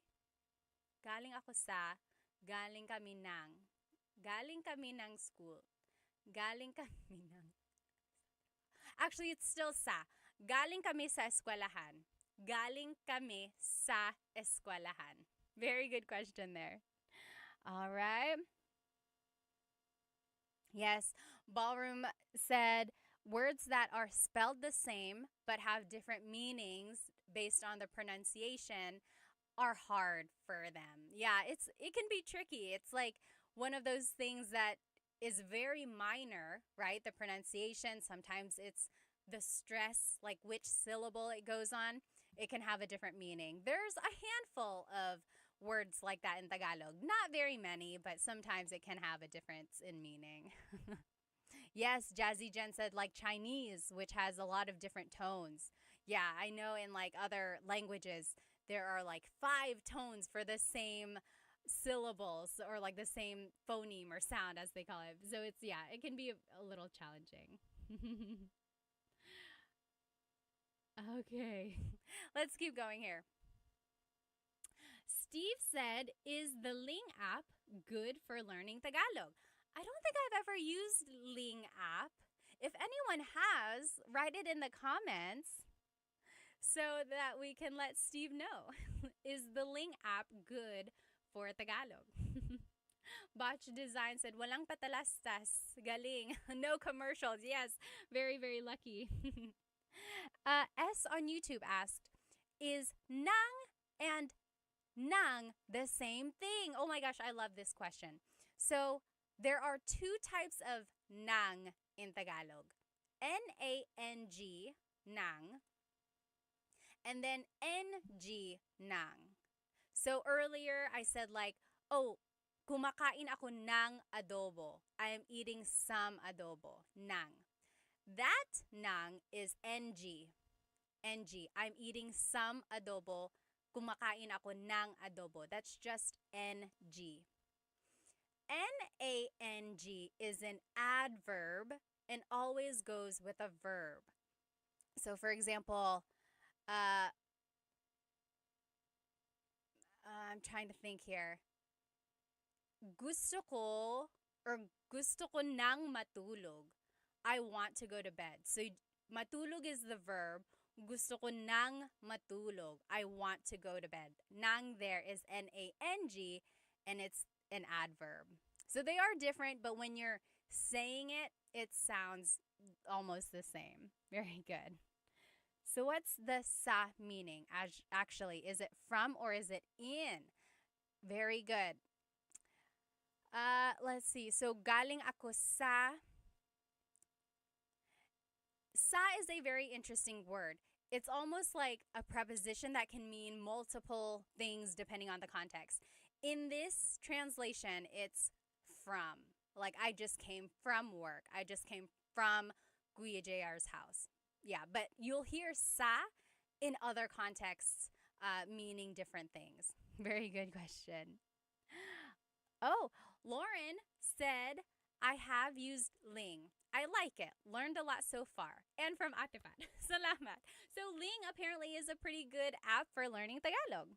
Galing ako sa. Galing kami ng. Galing kami ng school. Galing kami ng. Actually, it's still sa. Galing kami sa eskwelahan. Galing kami sa eskwelahan. Very good question there. All right. Yes, Ballroom said words that are spelled the same but have different meanings based on the pronunciation are hard for them. Yeah, it can be tricky. It's like one of those things that is very minor, right? The pronunciation, sometimes it's the stress, like which syllable it goes on. It can have a different meaning. There's a handful of words like that in Tagalog. Not very many, but sometimes it can have a difference in meaning. Yes, Jazzy Jen said like Chinese, which has a lot of different tones. Yeah, I know in like other languages, there are like five tones for the same syllables or like the same phoneme or sound as they call it. So it's, yeah, it can be a little challenging. Okay, let's keep going here. Steve said, is the Ling app good for learning Tagalog? I don't think I've ever used Ling app. If anyone has, write it in the comments so that we can let Steve know. Is the Ling app good for Tagalog? Botch Design said, walang patalastas. Galing. No commercials. Yes, very, very lucky. S on YouTube asked, is nang and nang the same thing? Oh my gosh, I love this question. So there are two types of nang in Tagalog. N-A-N-G, nang, and then N-G, nang. So earlier I said like, oh, kumakain ako ng adobo. I am eating some adobo. Nang. That nang is NG. NG. I'm eating some adobo. Kumakain ako ng adobo. That's just NG. N-A-N-G is an adverb and always goes with a verb. So for example, I'm trying to think here. Gusto ko or gusto ko nang matulog. I want to go to bed. So matulog is the verb. Gusto ko nang matulog. I want to go to bed. Nang there is N-A-N-G and it's an adverb. So they are different, but when you're saying it, it sounds almost the same. Very good. So what's the sa meaning? Actually, is it from or is it in? Very good. Let's see. So galing ako sa. Sa is a very interesting word. It's almost like a preposition that can mean multiple things depending on the context. In this translation, it's from. Like, I just came from work. I just came from Kuya JR's house. Yeah, but you'll hear sa in other contexts meaning different things. Very good question. Oh, Lauren said, I have used Ling. I like it. Learned a lot so far. And from Atifat. Salamat. So Ling apparently is a pretty good app for learning Tagalog.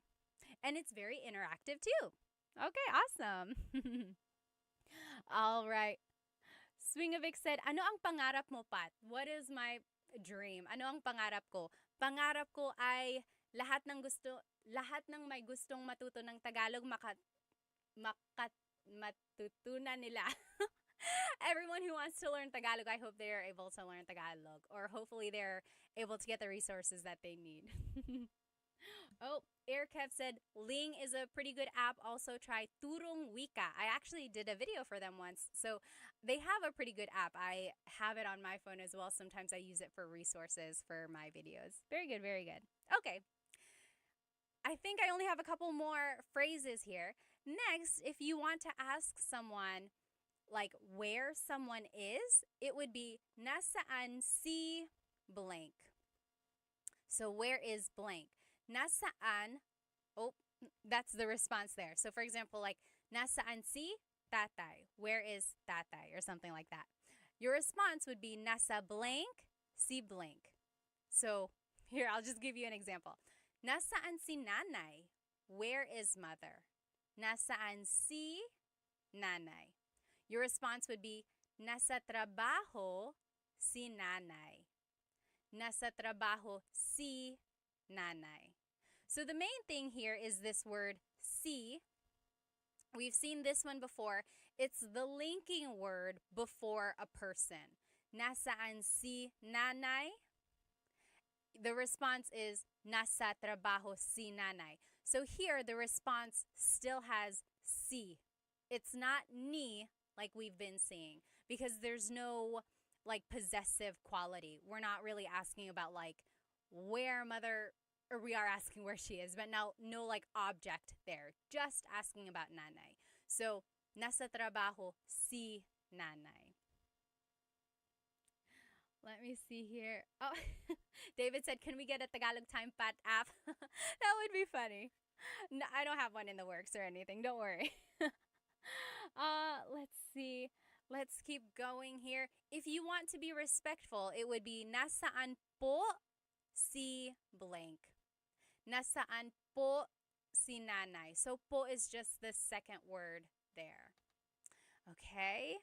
And it's very interactive too. Okay, awesome. All right. Swingovic said, ano ang pangarap mo, Pat? What is my dream? Ano ang pangarap ko? Pangarap ko ay lahat ng may gustong matuto ng Tagalog matutunan nila. Everyone who wants to learn Tagalog, I hope they're able to learn Tagalog, or hopefully they're able to get the resources that they need. Oh, Airkev said, Ling is a pretty good app. Also try Turong Wika. I actually did a video for them once. So they have a pretty good app. I have it on my phone as well. Sometimes I use it for resources for my videos. Very good, very good. Okay. I think I only have a couple more phrases here. Next, if you want to ask someone like where someone is, it would be nasaan si blank. So where is blank? Nasaan, oh, that's the response there. So for example, like, nasaan si tatay? Where is tatay? Or something like that. Your response would be nasa blank si blank. So here, I'll just give you an example. Nasaan si nanay? Where is mother? Nasaan si nanay? Your response would be nasa trabaho si nanay. Nasa trabaho si nanay. So the main thing here is this word si, We've seen this one before. It's the linking word before a person. Nasaan si nanay? The response is nasa trabaho si nanay. So here the response still has si. It's not ni like we've been seeing because there's no like possessive quality. We're not really asking about like where mother, or we are asking where she is, but now no like object there. Just asking about nanay. So nasa trabaho si nanay. Let me see here. Oh, David said, can we get a Tagalog Time Pat app? That would be funny. No, I don't have one in the works or anything. Don't worry. Let's see. Let's keep going here. If you want to be respectful, it would be nasaan po si blank. Nasaan po si nanay. So po is just the second word there. Okay.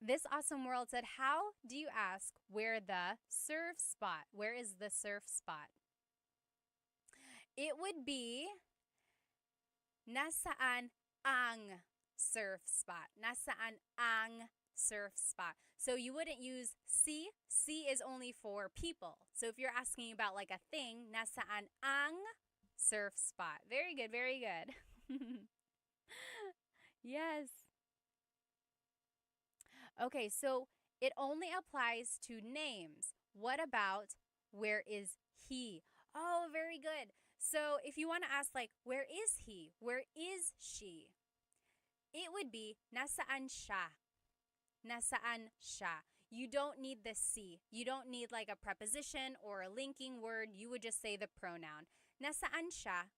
This awesome world said, how do you ask where the surf spot? Where is the surf spot? It would be nasaan ang surf spot. Nasaan ang surf spot. So you wouldn't use si. Si is only for people. So if you're asking about like a thing, nasaan ang surf spot. Very good, very good. Yes. Okay, so it only applies to names. What about where is he? Oh, very good. So if you want to ask like, where is he? Where is she? It would be nasaan siya. Nasaan siya. You don't need the si. You don't need like a preposition or a linking word. You would just say the pronoun. Nasaan siya?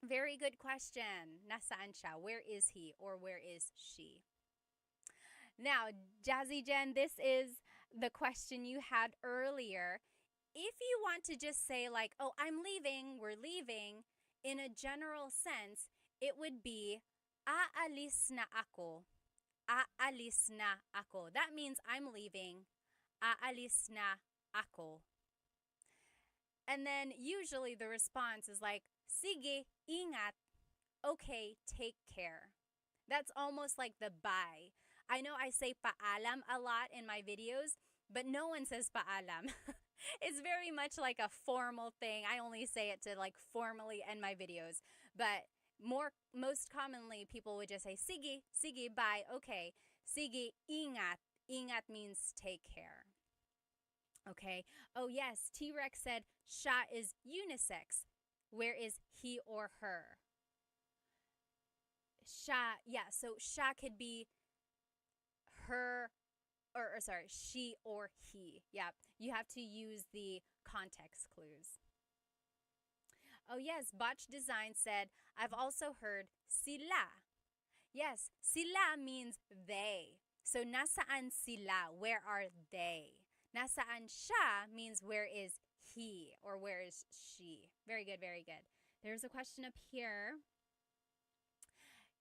Very good question. Nasaan siya? Where is he or where is she? Now, Jazzy Jen, this is the question you had earlier. If you want to just say like, oh, I'm leaving, we're leaving, in a general sense, it would be aalis na ako. Aalis na ako. That means I'm leaving. Aalis na ako. And then usually the response is like, sige, ingat. Okay, take care. That's almost like the bye. I know I say paalam a lot in my videos, but no one says paalam. It's very much like a formal thing. I only say it to like formally end my videos. But most commonly, people would just say, sige, sige, bye, okay. Sige, ingat. Ingat means take care. Okay. Oh, yes. T-Rex said, siya is unisex. Where is he or her? Siya, yeah, so siya could be her, or sorry, she or he. Yeah, you have to use the context clues. Oh yes, Botch Design said, I've also heard sila. Yes, sila means they. So nasaan sila? Where are they? Nasaan siya means where is he or where is she? Very good, very good. There's a question up here.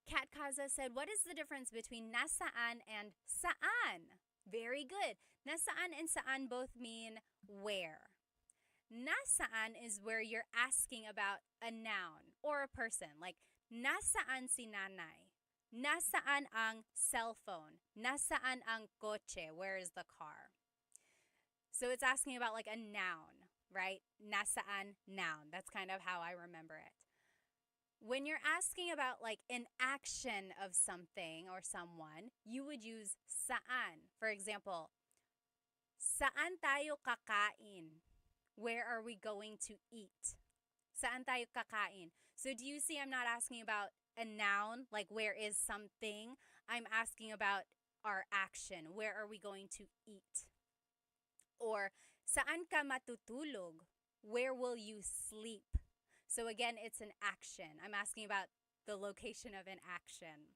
Kat Kaza said, what is the difference between nasaan and saan? Very good. Nasaan and saan both mean where. Nasaan is where you're asking about a noun or a person. Like, nasaan si nanay? Nasaan ang cell phone? Nasaan ang kotse? Where is the car? So it's asking about like a noun, right? Nasaan, noun. That's kind of how I remember it. When you're asking about like an action of something or someone, you would use saan. For example, saan tayo kakain? Where are we going to eat? Saan tayo kakain? So do you see I'm not asking about a noun, like where is something? I'm asking about our action. Where are we going to eat? Or saan ka matutulog? Where will you sleep? So again, it's an action. I'm asking about the location of an action.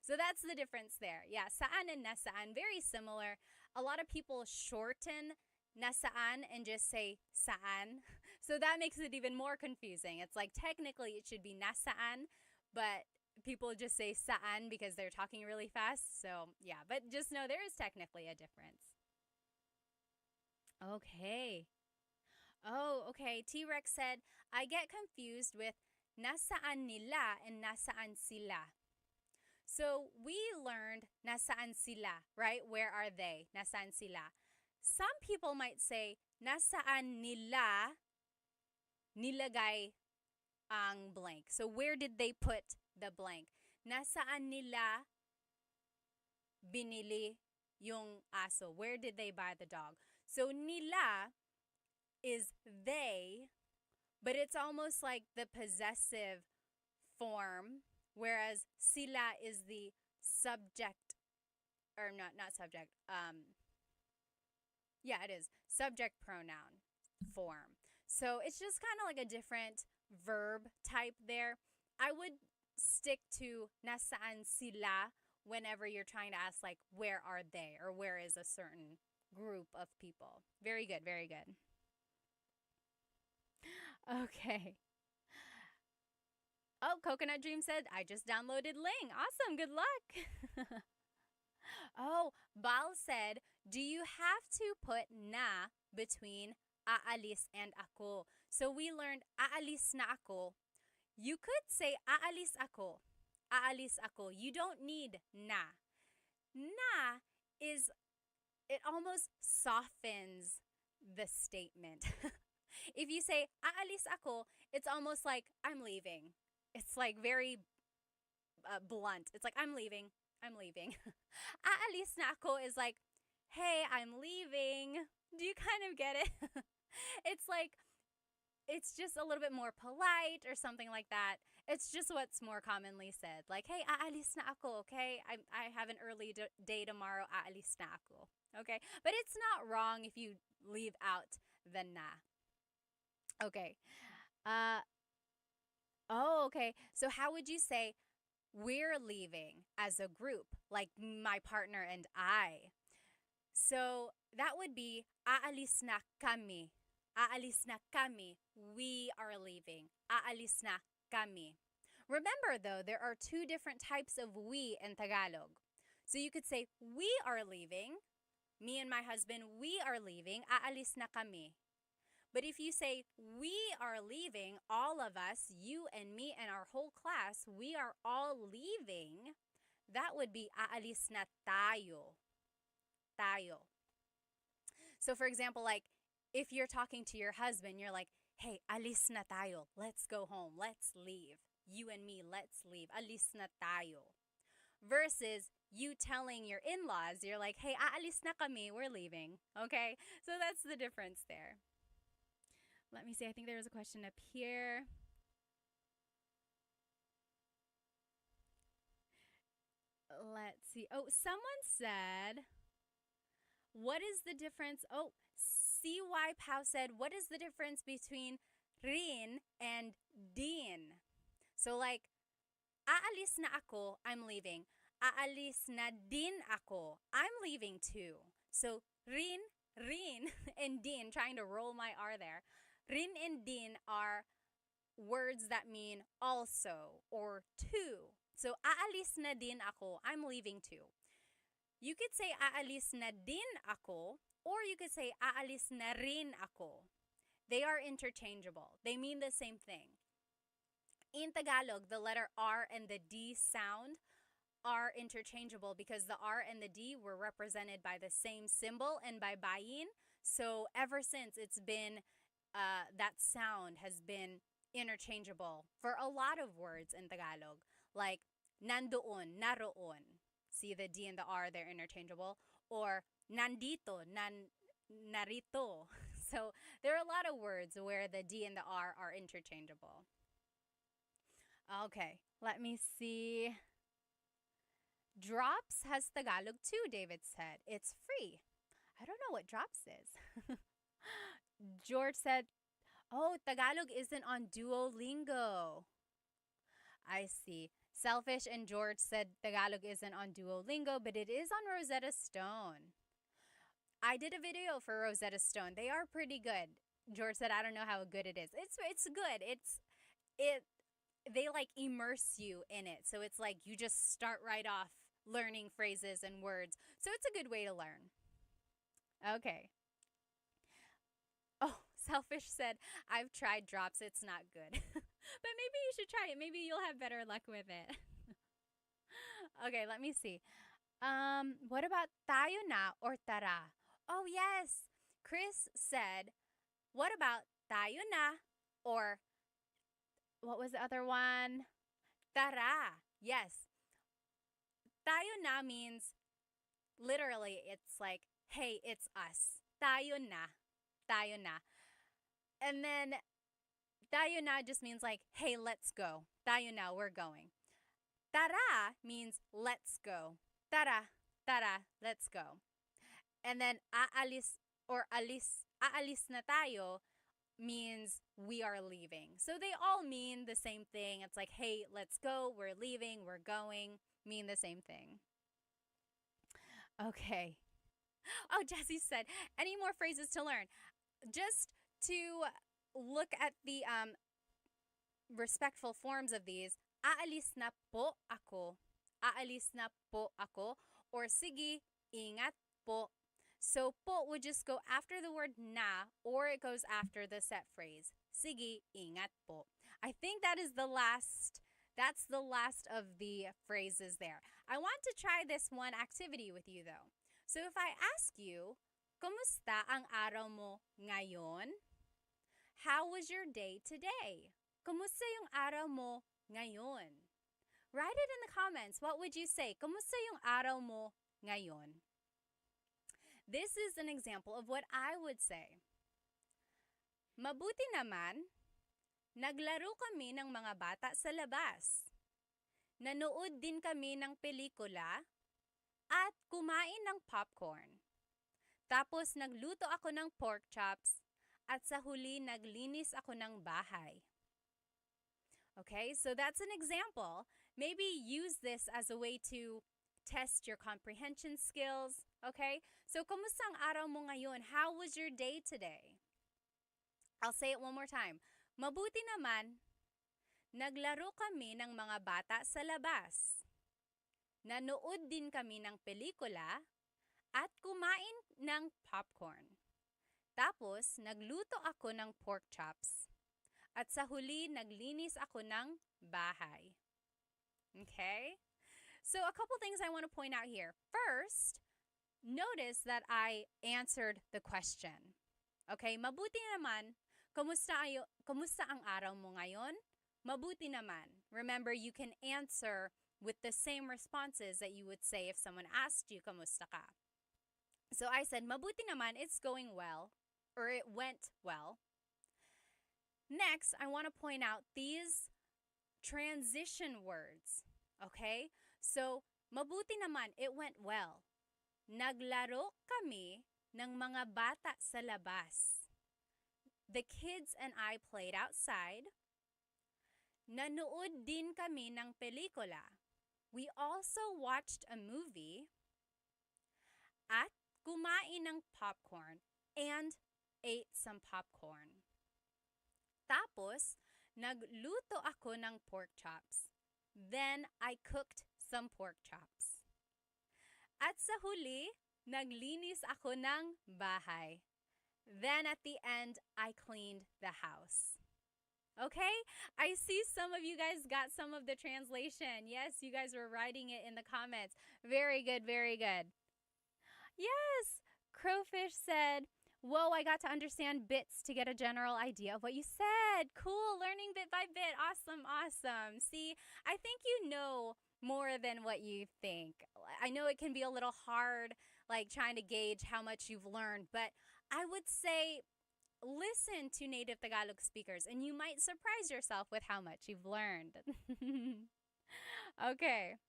So that's the difference there. Yeah, saan and nasaan, very similar. A lot of people shorten nasaan and just say saan. So that makes it even more confusing. It's like technically it should be nasaan, but people just say saan because they're talking really fast. So yeah, but just know there is technically a difference. Okay. Oh, okay. T-Rex said, I get confused with nasaan nila and nasaan sila. So we learned nasaan sila, right? Where are they? Nasaan sila. Some people might say nasaan nila nilagay ang blank. So where did they put the blank? Nasaan nila binili yung aso? Where did they buy the dog? So nila is they, but it's almost like the possessive form, whereas sila is the subject, or not subject. Yeah, it is subject pronoun form. So it's just kind of like a different verb type there. I would stick to nasaan sila whenever you're trying to ask, like, where are they, or where is a certain group of people. Very good, very good. Okay. Oh, Coconut Dream said, I just downloaded Ling. Awesome, good luck. Oh, Bal said, do you have to put na between aalis and ako? So we learned aalis na ako. You could say aalis ako. Aalis ako. You don't need na. Na is, it almost softens the statement. If you say aalis ako, it's almost like I'm leaving. It's like very blunt. It's like I'm leaving. I'm leaving. Aalis na ako is like, hey, I'm leaving. Do you kind of get it? It's like, it's just a little bit more polite or something like that. It's just what's more commonly said. Like, hey, aalis na ako, okay? I have an early day tomorrow, aalis na ako. Okay? But it's not wrong if you leave out the na. Okay. Okay. So how would you say we're leaving as a group, like my partner and I? So that would be aalis na kami. Aalis na kami. We are leaving. Aalis na kami. Remember though, there are two different types of we in Tagalog. So you could say we are leaving. Me and my husband, we are leaving. Aalis na kami. But if you say we are leaving, all of us, you and me and our whole class, we are all leaving, that would be aalis na tayo. Tayo. So for example, like if you're talking to your husband, you're like, hey, alis na tayo. Let's go home. Let's leave. You and me, let's leave. Alis na tayo. Versus you telling your in-laws, you're like, hey, aalis na kami. We're leaving. Okay? So that's the difference there. Let me see. I think there was a question up here. Let's see. Oh, someone said, what is the difference? Oh, CY Pau said, what is the difference between rin and din? So like, aalis na ako, I'm leaving. Aalis na din ako, I'm leaving too. So rin, and din, trying to roll my R there. Rin and din are words that mean also or too. So aalis na din ako, I'm leaving too. You could say aalis na din ako, or you could say aalis na rin ako. They are interchangeable. They mean the same thing. In Tagalog, the letter R and the D sound are interchangeable because the R and the D were represented by the same symbol and by bayin. So ever since it's been, that sound has been interchangeable for a lot of words in Tagalog. Like nandoon, naroon. See the D and the R, they're interchangeable. Or nandito, narito. So there are a lot of words where the D and the R are interchangeable. Okay, let me see. Drops has Tagalog too, David said. It's free. I don't know what Drops is. George said, oh, Tagalog isn't on Duolingo. I see. Selfish and George said Tagalog isn't on Duolingo, but it is on Rosetta Stone. I did a video for Rosetta Stone. They are pretty good. George said, I don't know how good it is. It's good. They like immerse you in it. So it's like you just start right off learning phrases and words. So it's a good way to learn. Okay. Oh, Selfish said, I've tried Drops. It's not good. But maybe you should try it. Maybe you'll have better luck with it. Okay, let me see. What about tayo na or tara? Oh, yes. Chris said, what about tayo na or what was the other one? Tara. Yes. Tayo na means literally it's like, hey, it's us. Tayo na. Tayo na. And then tayo na just means like, hey, let's go. Tayo na, we're going. Tara means let's go. Tara, tara, let's go. And then aalis or aalis na tayo means we are leaving. So they all mean the same thing. It's like, hey, let's go, we're leaving, we're going, mean the same thing. Okay. Oh, Jesse said, any more phrases to learn? Just to look at the respectful forms of these, aalis na po ako. Aalis na po ako. Or sige, ingat po. So po would just go after the word na, or it goes after the set phrase. Sige, ingat po. I think that's the last of the phrases there. I want to try this one activity with you though. So if I ask you, kumusta ang araw mo ngayon? How was your day today? Kumusta yung araw mo ngayon? Write it in the comments. What would you say? Kumusta yung araw mo ngayon? This is an example of what I would say. Mabuti naman, naglaro kami ng mga bata sa labas. Nanood din kami ng pelikula at kumain ng popcorn. Tapos nagluto ako ng pork chops at sa huli naglinis ako ng bahay. Okay, so that's an example. Maybe use this as a way to test your comprehension skills. Okay, so kumusta ang araw mo ngayon? How was your day today? I'll say it one more time. Mabuti naman, naglaro kami ng mga bata sa labas. Nanood din kami ng pelikula at kumain ng popcorn. Tapos, nagluto ako ng pork chops. At sa huli, naglinis ako ng bahay. Okay? So, a couple things I want to point out here. First, notice that I answered the question. Okay? Mabuti naman, kumusta ang araw mo ngayon? Mabuti naman. Remember, you can answer with the same responses that you would say if someone asked you, kamusta ka? So I said, mabuti naman, it's going well, or it went well. Next, I want to point out these transition words, okay? So, mabuti naman, it went well. Naglaro kami ng mga bata sa labas. The kids and I played outside. Nanood din kami ng pelikula. We also watched a movie. At kumain ng popcorn and ate some popcorn. Tapos, nagluto ako ng pork chops. Then, I cooked some pork chops. At sa huli, naglinis ako ng bahay. Then, at the end, I cleaned the house. Okay? I see some of you guys got some of the translation. Yes, you guys were writing it in the comments. Very good, very good. Yes, Crowfish said, whoa, I got to understand bits to get a general idea of what you said. Cool, learning bit by bit. Awesome, awesome. See, I think you know more than what you think. I know it can be a little hard, like trying to gauge how much you've learned, but I would say listen to native Tagalog speakers and you might surprise yourself with how much you've learned. Okay.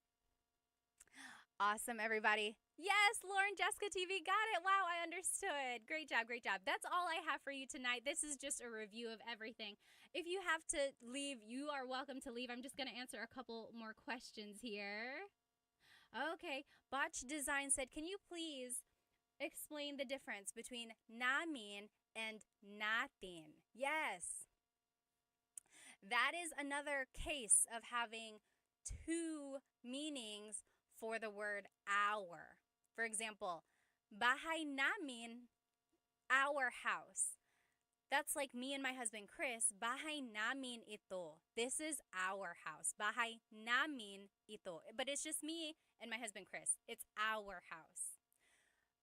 Awesome, everybody. Yes, Lauren Jessica TV got it. Wow, I understood. Great job, great job. That's all I have for you tonight. This is just a review of everything. If you have to leave, you are welcome to leave. I'm just going to answer a couple more questions here. Okay, Botch Design said, can you please explain the difference between namin and natin? Yes. That is another case of having two meanings for the word our. For example, bahay namin, our house. That's like me and my husband Chris, bahay namin ito. This is our house. Bahay namin ito. But it's just me and my husband Chris. It's our house.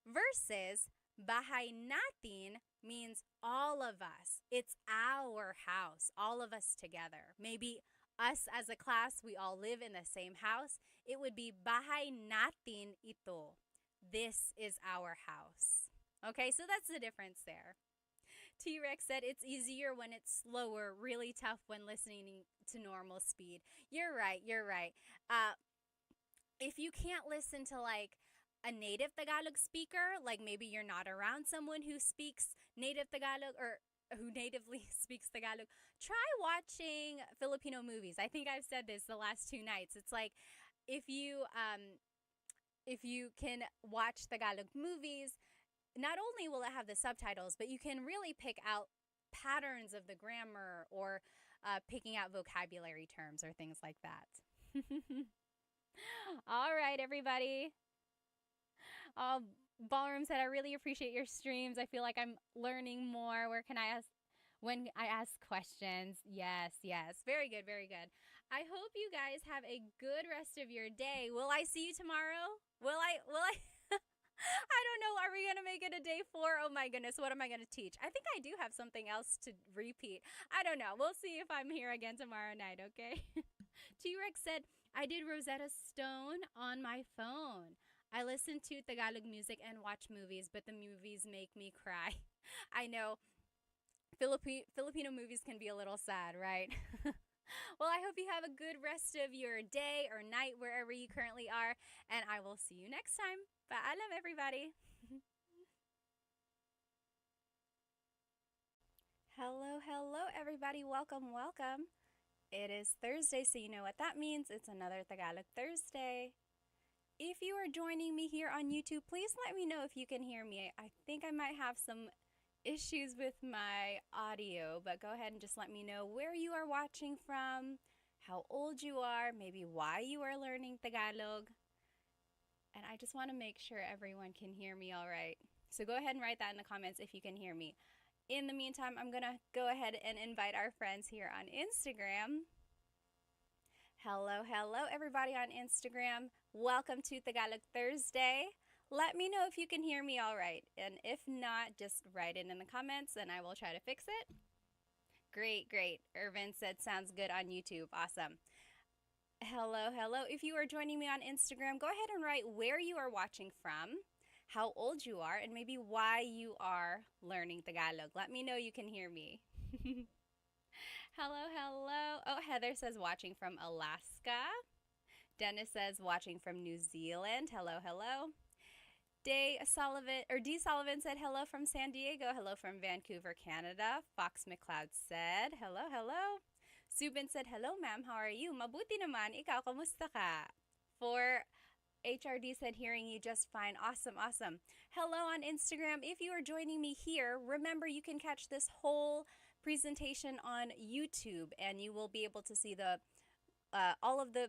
Versus bahay natin means all of us. It's our house, all of us together. Maybe us as a class, we all live in the same house. It would be bahay natin ito. This is our house. Okay, so that's the difference there. T-Rex said it's easier when it's slower, really tough when listening to normal speed. You're right, you're right. If you can't listen to like a native Tagalog speaker, like maybe you're not around someone who speaks native Tagalog or who natively speaks Tagalog, try watching Filipino movies. I think I've said this the last 2 nights. It's like if you can watch Tagalog movies, not only will it have the subtitles, but you can really pick out patterns of the grammar or picking out vocabulary terms or things like that. All right, everybody. Ballroom said, I really appreciate your streams. I feel like I'm learning more. Where can I ask? When I ask questions. Yes, yes. Very good, very good. I hope you guys have a good rest of your day. Will I see you tomorrow? Will I? I don't know. Are we going to make it a day 4? Oh my goodness. What am I going to teach? I think I do have something else to repeat. I don't know. We'll see if I'm here again tomorrow night, okay? T-Rex said, I did Rosetta Stone on my phone. I listen to Tagalog music and watch movies, but the movies make me cry. I know. Filipino movies can be a little sad, right? Well, I hope you have a good rest of your day or night wherever you currently are, and I will see you next time. Paalam, everybody. Hello, hello, everybody. Welcome, welcome. It is Thursday, so you know what that means. It's another Tagalog Thursday. If you are joining me here on YouTube, please let me know if you can hear me. I think I might have some issues with my audio, but go ahead and just let me know where you are watching from, how old you are, maybe why you are learning Tagalog. And I just want to make sure everyone can hear me all right. So go ahead and write that in the comments if you can hear me. In the meantime, I'm going to go ahead and invite our friends here on Instagram. Hello, hello, everybody on Instagram. Welcome to Tagalog Thursday. Let me know if you can hear me all right. And if not, just write it in the comments and I will try to fix it. Great, great. Irvin said sounds good on YouTube. Awesome. Hello, hello. If you are joining me on Instagram, go ahead and write where you are watching from, how old you are, and maybe why you are learning Tagalog. Let me know you can hear me. Hello, hello. Oh, Heather says watching from Alaska. Dennis says watching from New Zealand. Hello, hello. D. Sullivan said hello from San Diego. Hello from Vancouver, Canada. Fox McLeod said hello, hello. Subin said hello, ma'am. How are you? Mabuti naman. Ikaw, kamusta ka? For HRD said hearing you just fine. Awesome, awesome. Hello on Instagram. If you are joining me here, remember you can catch this whole presentation on YouTube and you will be able to see the all of the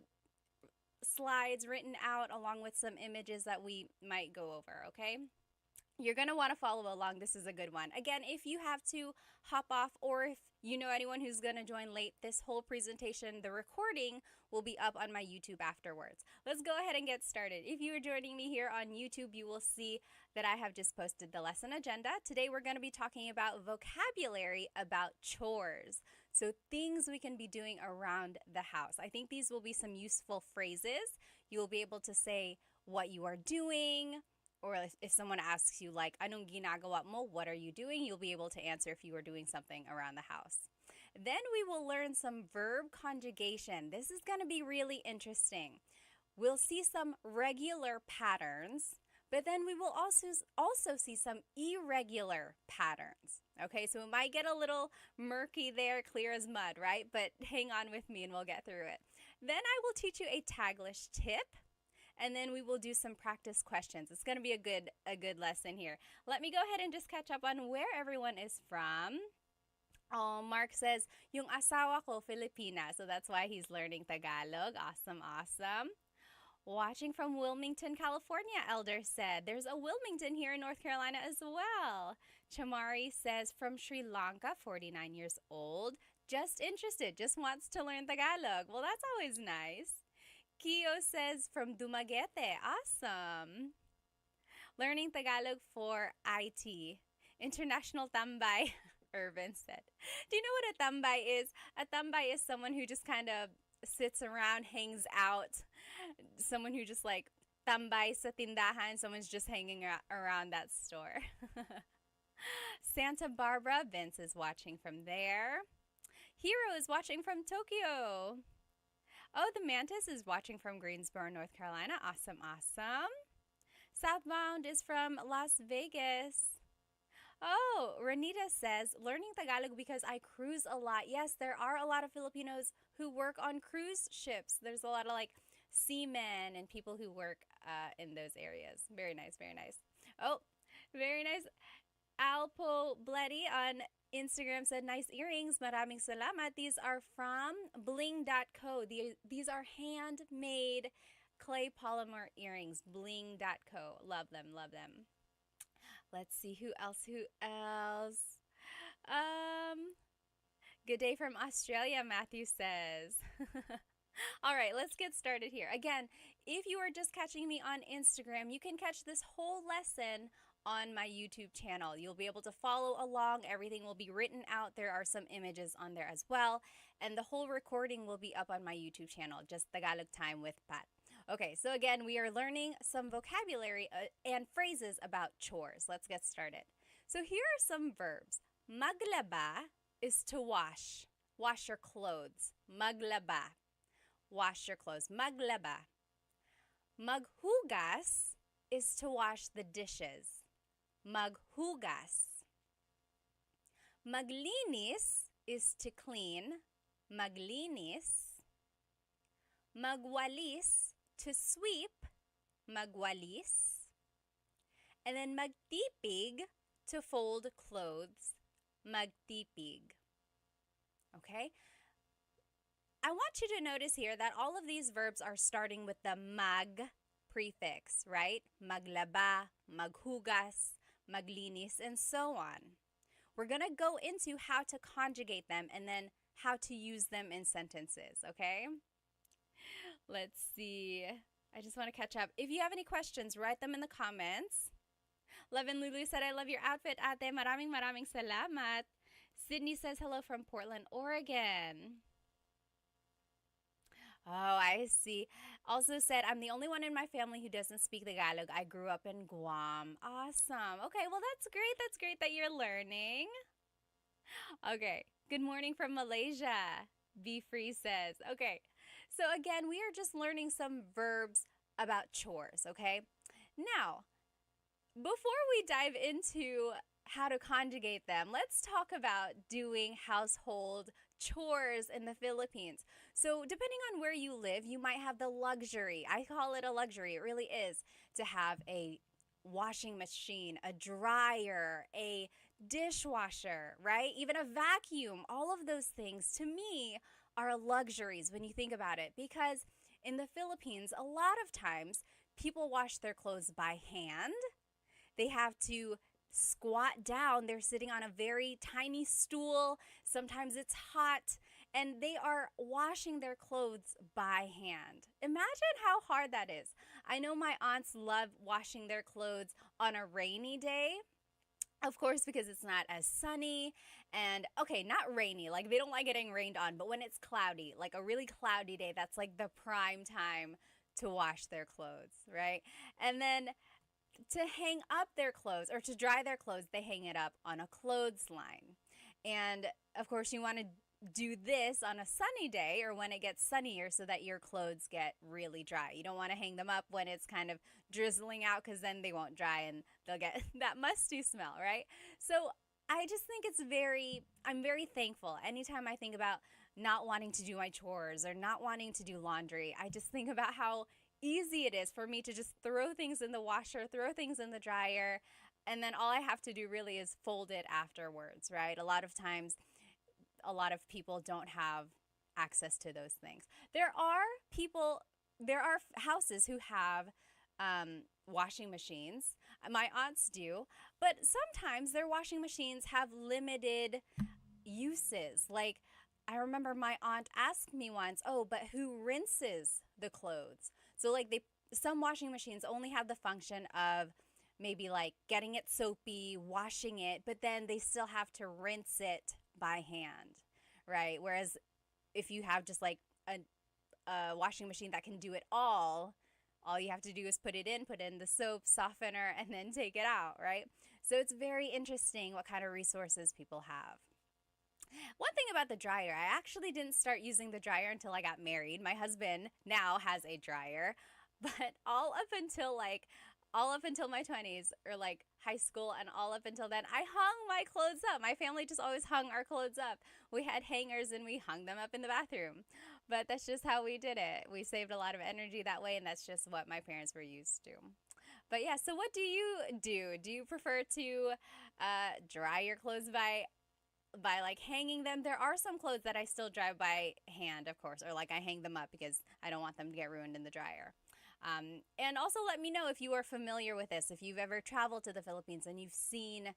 slides written out along with some images that we might go over, okay? You're going to want to follow along. This is a good one. Again, if you have to hop off or if you know anyone who's going to join late, this whole presentation, the recording will be up on my YouTube afterwards. Let's go ahead and get started. If you are joining me here on YouTube, you will see that I have just posted the lesson agenda. Today, we're going to be talking about vocabulary about chores. So things we can be doing around the house. I think these will be some useful phrases. You will be able to say what you are doing, or if someone asks you like, anong ginagawa mo, what are you doing? You'll be able to answer if you are doing something around the house. Then we will learn some verb conjugation. This is going to be really interesting. We'll see some regular patterns, but then we will also see some irregular patterns. Okay, so it might get a little murky there, clear as mud, right? But hang on with me and we'll get through it. Then I will teach you a Taglish tip. And then we will do some practice questions. It's going to be a good lesson here. Let me go ahead and just catch up on where everyone is from. Oh, Mark says, yung asawa ko, Filipina. So that's why he's learning Tagalog. Awesome, awesome. Watching from Wilmington, California, Elder said. There's a Wilmington here in North Carolina as well. Chamari says from Sri Lanka, 49 years old. Just interested, just wants to learn Tagalog. Well, that's always nice. Kio says from Dumaguete. Awesome. Learning Tagalog for IT. International Tambay, Irvin said. Do you know what a tambay is? A tambay is someone who just kind of sits around, hangs out. Someone who just like tambay sa tindahan. Someone's just hanging around that store. Santa Barbara, Vince is watching from there. Hero is watching from Tokyo. Oh, the Mantis is watching from Greensboro, North Carolina. Awesome, awesome. Southbound is from Las Vegas. Oh, Renita says, learning Tagalog because I cruise a lot. Yes, there are a lot of Filipinos who work on cruise ships. There's a lot of like seamen and people who work in those areas. Very nice, very nice. Oh, very nice. Alpo Bloody on Instagram said, nice earrings. Maraming salamat. These are from bling.co. These are handmade clay polymer earrings. Bling.co. Love them, love them. Let's see who else. Good day from Australia, Matthew says. All right, let's get started here. Again, if you are just catching me on Instagram, you can catch this whole lesson on my YouTube channel. You'll be able to follow along. Everything will be written out. There are some images on there as well. And the whole recording will be up on my YouTube channel, just Tagalog Time with Pat. Okay, so again, we are learning some vocabulary and phrases about chores. Let's get started. So here are some verbs. Maglaba is to wash. Wash your clothes. Maglaba. Wash your clothes. Maglaba. Maghugas is to wash the dishes. Maghugas. Maglinis is to clean. Maglinis. Magwalis, to sweep. Magwalis. And then magtipig, to fold clothes. Magtipig. Okay? I want you to notice here that all of these verbs are starting with the mag prefix, right? Maglaba, maghugas, maglinis, and so on. We're going to go into how to conjugate them and then how to use them in sentences, okay? Let's see. I just want to catch up. If you have any questions, write them in the comments. Love and Lulu said, I love your outfit, ate. Maraming salamat. Sydney says, hello from Portland, Oregon. Oh, I see. Also said, I'm the only one in my family who doesn't speak Tagalog. I grew up in Guam. Awesome. Okay, well, that's great. That's great that you're learning. Okay, good morning from Malaysia. Be Free says. Okay, so again, we are just learning some verbs about chores, okay? Now, before we dive into how to conjugate them, let's talk about doing household chores in the Philippines. So depending on where you live, you might have the luxury, I call it a luxury, it really is, to have a washing machine, a dryer, a dishwasher, right? Even a vacuum. All of those things, to me, are luxuries when you think about it, because in the Philippines, a lot of times, people wash their clothes by hand. They have to squat down. They're sitting on a very tiny stool. Sometimes it's hot, and they are washing their clothes by hand. Imagine how hard that is. I know my aunts love washing their clothes on a rainy day, of course, because it's not as sunny and, okay, not rainy, like they don't like getting rained on, but when it's cloudy, like a really cloudy day, that's like the prime time to wash their clothes, right? And then to hang up their clothes or to dry their clothes, they hang it up on a clothesline. And of course, you want to do this on a sunny day or when it gets sunnier so that your clothes get really dry. You don't want to hang them up when it's kind of drizzling out, because then they won't dry and they'll get that musty smell, right? So I just think I'm very thankful. Anytime I think about not wanting to do my chores or not wanting to do laundry, I just think about how easy it is for me to just throw things in the washer, throw things in the dryer, and then all I have to do really is fold it afterwards, right? A lot of times, a lot of people don't have access to those things. There are people there are houses who have washing machines. My aunts do, but sometimes their washing machines have limited uses. Like, I remember my aunt asked me once, "Oh, but who rinses the clothes?" So like some washing machines only have the function of maybe like getting it soapy, washing it, but then they still have to rinse it by hand, right? Whereas if you have just like a washing machine that can do it all you have to do is put in the soap, softener, and then take it out, right? So it's very interesting what kind of resources people have. One thing about the dryer, I actually didn't start using the dryer until I got married. My husband now has a dryer, but all up until my 20s or like high school and all up until then, I hung my clothes up. My family just always hung our clothes up. We had hangers and we hung them up in the bathroom. But that's just how we did it. We saved a lot of energy that way, and that's just what my parents were used to. But yeah, so what do you do? Do you prefer to dry your clothes by like hanging them? There are some clothes that I still dry by hand, of course, or like I hang them up because I don't want them to get ruined in the dryer. And also let me know if you are familiar with this, if you've ever traveled to the Philippines and you've seen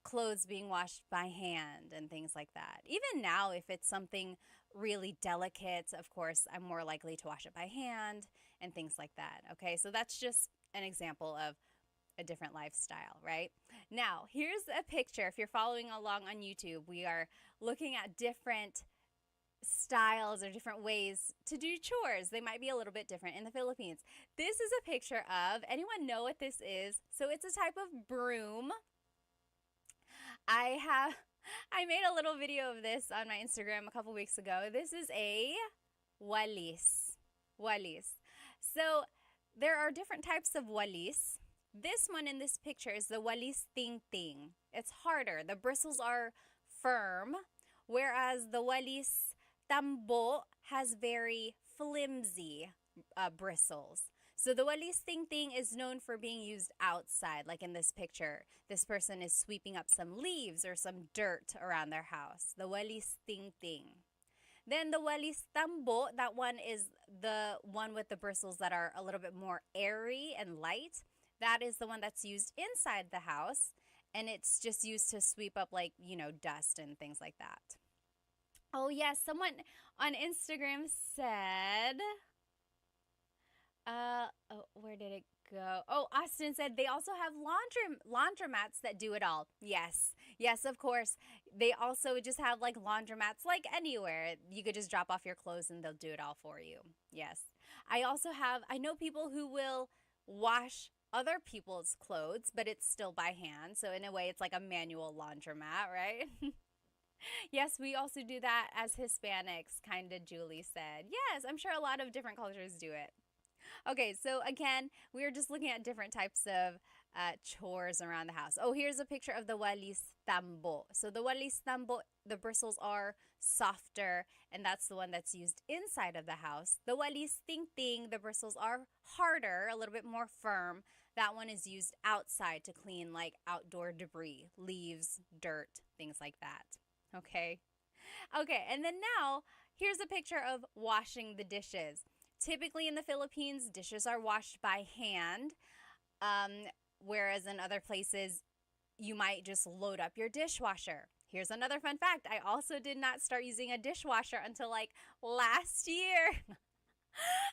clothes being washed by hand and things like that. Even now, if it's something really delicate, of course, I'm more likely to wash it by hand and things like that. Okay, so that's just an example of a different lifestyle, right? Now, here's a picture. If you're following along on YouTube, we are looking at different styles or different ways to do chores. They might be a little bit different in the Philippines. This is a picture of, anyone know what this is? So it's a type of broom. I made a little video of this on my Instagram a couple weeks ago. This is a walis. Walis. So there are different types of walis. This one in this picture is the walis ting ting. It's harder. The bristles are firm, whereas the walis tambo has very flimsy bristles. So the walis ting ting is known for being used outside, like in this picture. This person is sweeping up some leaves or some dirt around their house. The walis ting ting. Then the walis tambo, that one is the one with the bristles that are a little bit more airy and light. That is the one that's used inside the house, and it's just used to sweep up like, dust and things like that. Oh yes, someone on Instagram said, where did it go? Oh, Austin said they also have laundromats that do it all. Yes, of course. They also just have like laundromats like anywhere. You could just drop off your clothes and they'll do it all for you. Yes. I know people who will wash other people's clothes, but it's still by hand. So in a way, it's like a manual laundromat, right? Yes, we also do that as Hispanics, kind of Julie said. Yes, I'm sure a lot of different cultures do it. Okay, so again, we are just looking at different types of chores around the house. Oh, here's a picture of the walis tambo. So the walis tambo, the bristles are softer, and that's the one that's used inside of the house. The walis ting ting, the bristles are harder, a little bit more firm. That one is used outside to clean like outdoor debris, leaves, dirt, things like that. Okay, and then now here's a picture of washing the dishes. Typically in the Philippines, dishes are washed by hand, whereas in other places, you might just load up your dishwasher. Here's another fun fact. I also did not start using a dishwasher until like last year.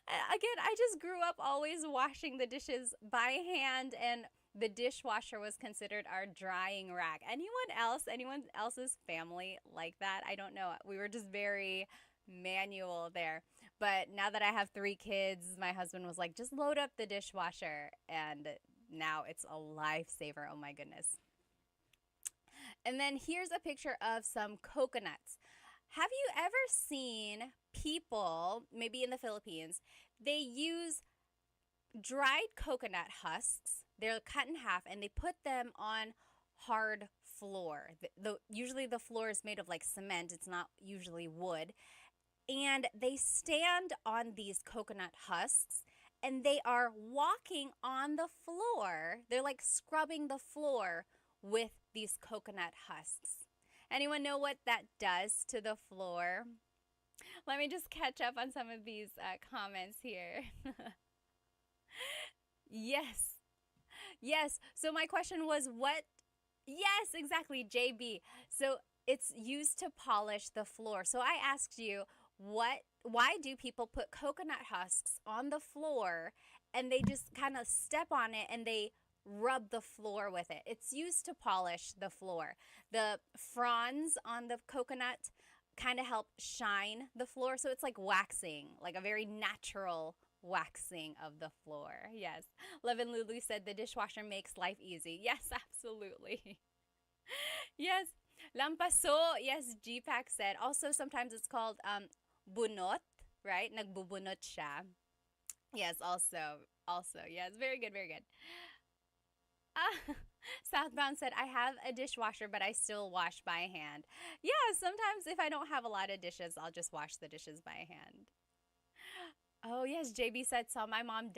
Again, I just grew up always washing the dishes by hand, and the dishwasher was considered our drying rack. Anyone else's family like that? I don't know. We were just very manual there. But now that I have 3 kids, my husband was like, just load up the dishwasher. And now it's a lifesaver. Oh my goodness. And then here's a picture of some coconuts. Have you ever seen people, maybe in the Philippines, they use dried coconut husks. They're cut in half and they put them on hard floor. Usually the floor is made of like cement. It's not usually wood. And they stand on these coconut husks and they are walking on the floor. They're like scrubbing the floor with these coconut husks. Anyone know what that does to the floor? Let me just catch up on some of these comments here. Yes. Yes. So my question was what? Yes, exactly, JB. So it's used to polish the floor. So I asked you, why do people put coconut husks on the floor and they just kind of step on it and they rub the floor with it? It's used to polish the floor. The fronds on the coconut kind of help shine the floor. So it's like waxing, like a very natural waxing of the floor. Yes. Levin Lulu said the dishwasher makes life easy. Yes, absolutely. Yes. Lampaso. Yes, GPAC said. Also, sometimes it's called bunot, right? Nagbubunot siya. Yes, also. Yes, very good, very good. Ah, Southbound said, I have a dishwasher, but I still wash by hand. Yeah, sometimes if I don't have a lot of dishes, I'll just wash the dishes by hand. Oh, yes, JB said, saw my mom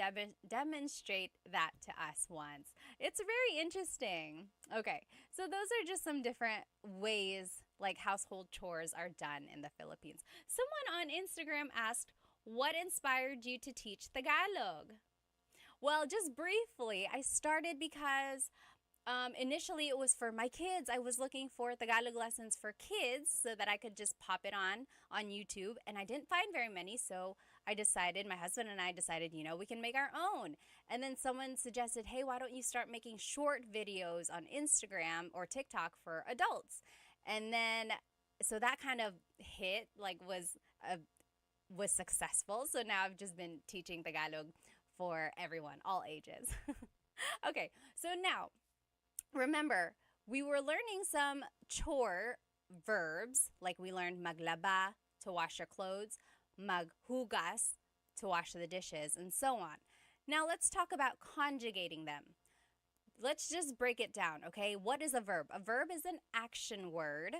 demonstrate that to us once. It's very interesting. Okay, so those are just some different ways like household chores are done in the Philippines. Someone on Instagram asked, what inspired you to teach Tagalog? Well, just briefly, I started because initially it was for my kids. I was looking for Tagalog lessons for kids so that I could just pop it on YouTube, and I didn't find very many, so my husband and I decided, we can make our own. And then someone suggested, hey, why don't you start making short videos on Instagram or TikTok for adults? And then, so that kind of hit, like was successful. So now I've just been teaching Tagalog for everyone, all ages. Okay, so now, remember, we were learning some chore verbs, like we learned maglaba, to wash your clothes, maghugas, to wash the dishes, and so on. Now let's talk about conjugating them. Let's just break it down, okay? What is a verb? A verb is an action word.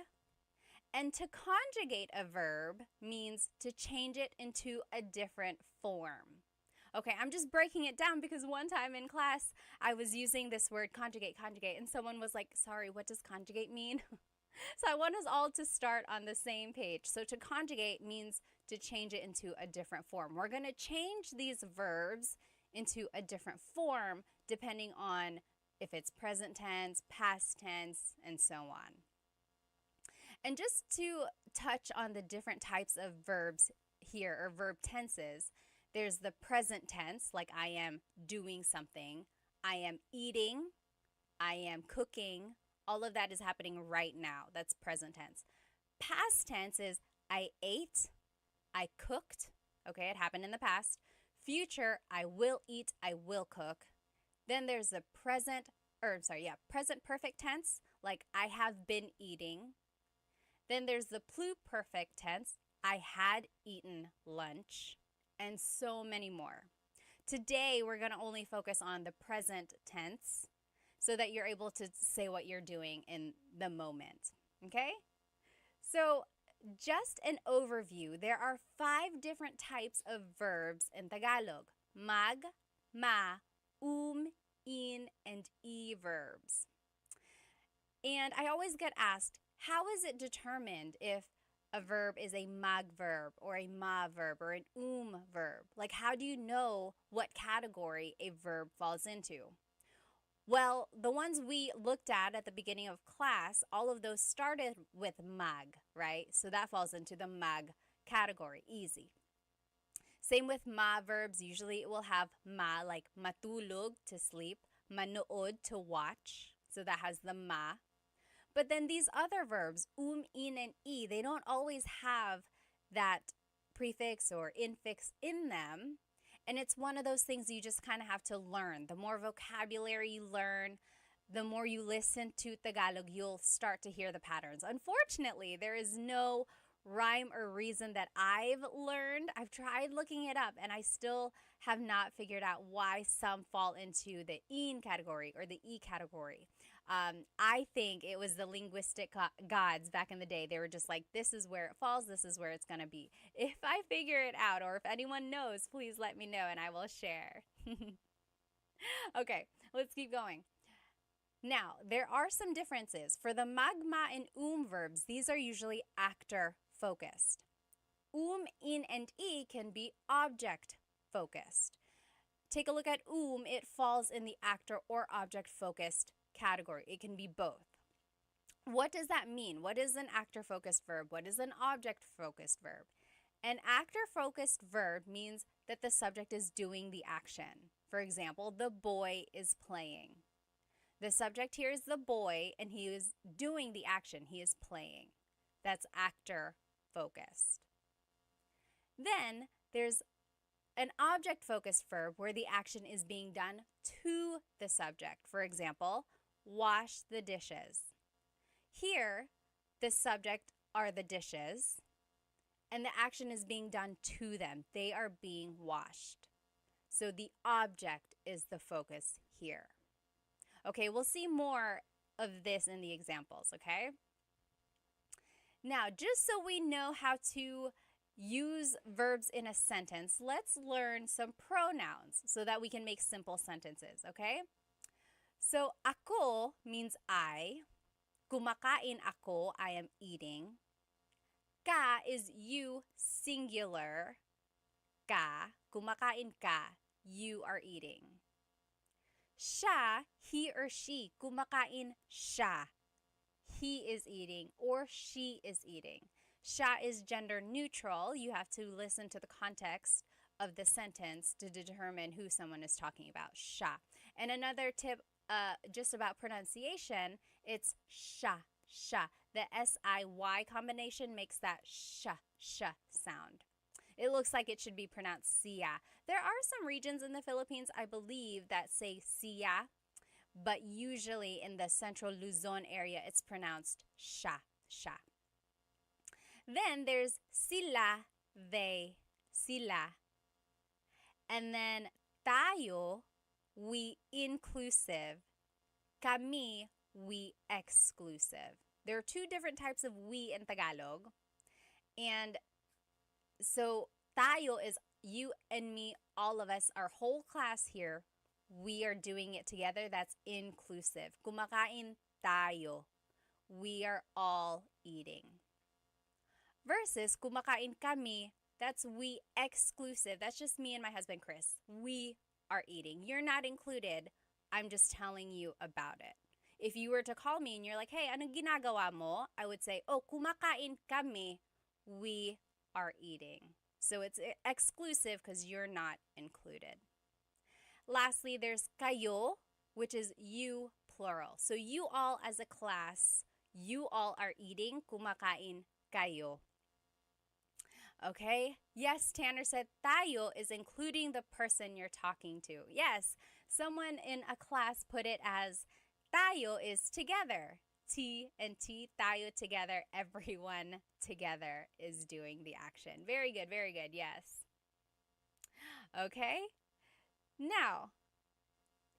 And to conjugate a verb means to change it into a different form. Okay, I'm just breaking it down because one time in class I was using this word conjugate, and someone was like, sorry, what does conjugate mean? So I want us all to start on the same page. So to conjugate means to change it into a different form. We're going to change these verbs into a different form depending on if it's present tense, past tense, and so on. And just to touch on the different types of verbs here, or verb tenses, there's the present tense, like I am doing something, I am eating, I am cooking. All of that is happening right now. That's present tense. Past tense is I ate, I cooked. Okay, it happened in the past. Future, I will eat, I will cook. Then there's the present perfect tense, like I have been eating. Then there's the pluperfect tense, I had eaten lunch, and so many more. Today, we're going to only focus on the present tense so that you're able to say what you're doing in the moment, okay? So just an overview, there are 5 different types of verbs in Tagalog: mag, ma, in, and e verbs. And I always get asked, how is it determined if a verb is a mag verb or a ma verb or an verb? Like, how do you know what category a verb falls into? Well, the ones we looked at the beginning of class, all of those started with mag, right? So that falls into the mag category, easy. Same with ma verbs. Usually it will have ma, like matulog, to sleep, manood, to watch. So that has the ma. But then these other verbs, in, and e, they don't always have that prefix or infix in them. And it's one of those things you just kind of have to learn. The more vocabulary you learn, the more you listen to Tagalog, you'll start to hear the patterns. Unfortunately, there is no rhyme or reason that I've learned. I've tried looking it up, and I still have not figured out why some fall into the in category or the e category. I think it was the linguistic gods back in the day. They were just like, this is where it falls, this is where it's going to be. If I figure it out, or if anyone knows, please let me know and I will share. Okay, let's keep going. Now, there are some differences. For the magma and verbs, these are usually actor focused. In, and I can be object focused. Take a look at it falls in the actor or object focused category. It can be both. What does that mean? What is an actor focused verb? What is an object focused verb? An actor focused verb means that the subject is doing the action. For example, the boy is playing. The subject here is the boy, and he is doing the action. He is playing. That's actor focused. Then there's an object focused verb where the action is being done to the subject. For example, wash the dishes. Here, the subject are the dishes, and the action is being done to them. They are being washed. So the object is the focus here. Okay, we'll see more of this in the examples, okay? Now, just so we know how to use verbs in a sentence, let's learn some pronouns so that we can make simple sentences, okay? So, ako means I. Kumakain ako, I am eating. Ka is you, singular. Ka, kumakain ka, you are eating. Siya, he or she, kumakain siya. He is eating or she is eating. Siya is gender neutral. You have to listen to the context of the sentence to determine who someone is talking about. Siya. And another tip just about pronunciation, it's sha, sha. The S-I-Y combination makes that sha, sha sound. It looks like it should be pronounced siya. There are some regions in the Philippines, I believe, that say siya, but usually in the central Luzon area, it's pronounced sha, sha. Then there's sila, they, sila. And then tayo, we inclusive. Kami, we exclusive. There are two different types of we in Tagalog. And so tayo is you and me, all of us, our whole class here. We are doing it together. That's inclusive. Kumakain tayo. We are all eating. Versus kumakain kami, that's we exclusive. That's just me and my husband, Chris. We are eating. You're not included. I'm just telling you about it. If you were to call me and you're like, hey, anong ginagawa mo? I would say, oh, kumakain kami. We are eating. So it's exclusive because you're not included. Lastly, there's kayo, which is you plural. So you all as a class, you all are eating. Kumakain kayo. Okay? Yes, Tanner said tayo is including the person you're talking to. Yes, someone in a class put it as tayo is together. T and T, tayo together, everyone together is doing the action. Very good, yes. Okay? Now,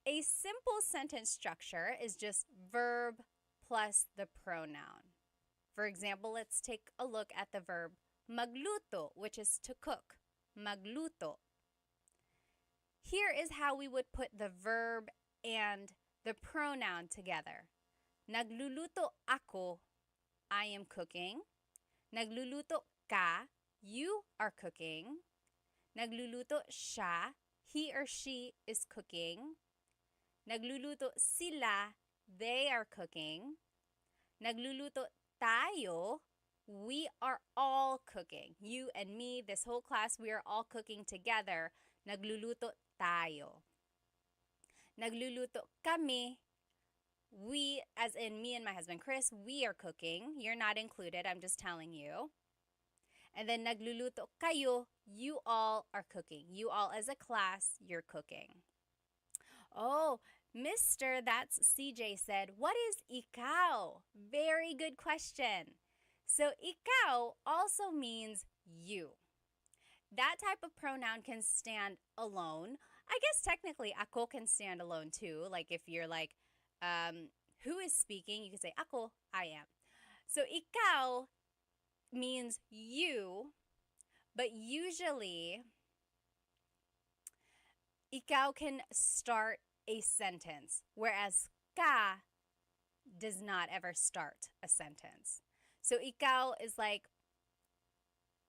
a simple sentence structure is just verb plus the pronoun. For example, let's take a look at the verb magluto, which is to cook. Magluto. Here is how we would put the verb and the pronoun together. Nagluluto ako, I am cooking. Nagluluto ka, you are cooking. Nagluluto siya, he or she is cooking. Nagluluto sila, they are cooking. Nagluluto tayo, we are all cooking. You and me, this whole class, we are all cooking together. Nagluluto tayo. Nagluluto kami, we, as in me and my husband Chris, we are cooking. You're not included, I'm just telling you. And then nagluluto kayo, you all are cooking. You all as a class, you're cooking. Oh, Mr. That's CJ said, what is ikaw? Very good question. So ikaw also means you. That type of pronoun can stand alone. I guess technically ako can stand alone too. Like if you're like, who is speaking? You can say ako, I am. So ikaw means you, but usually ikaw can start a sentence, whereas ka does not ever start a sentence. So ikaw is like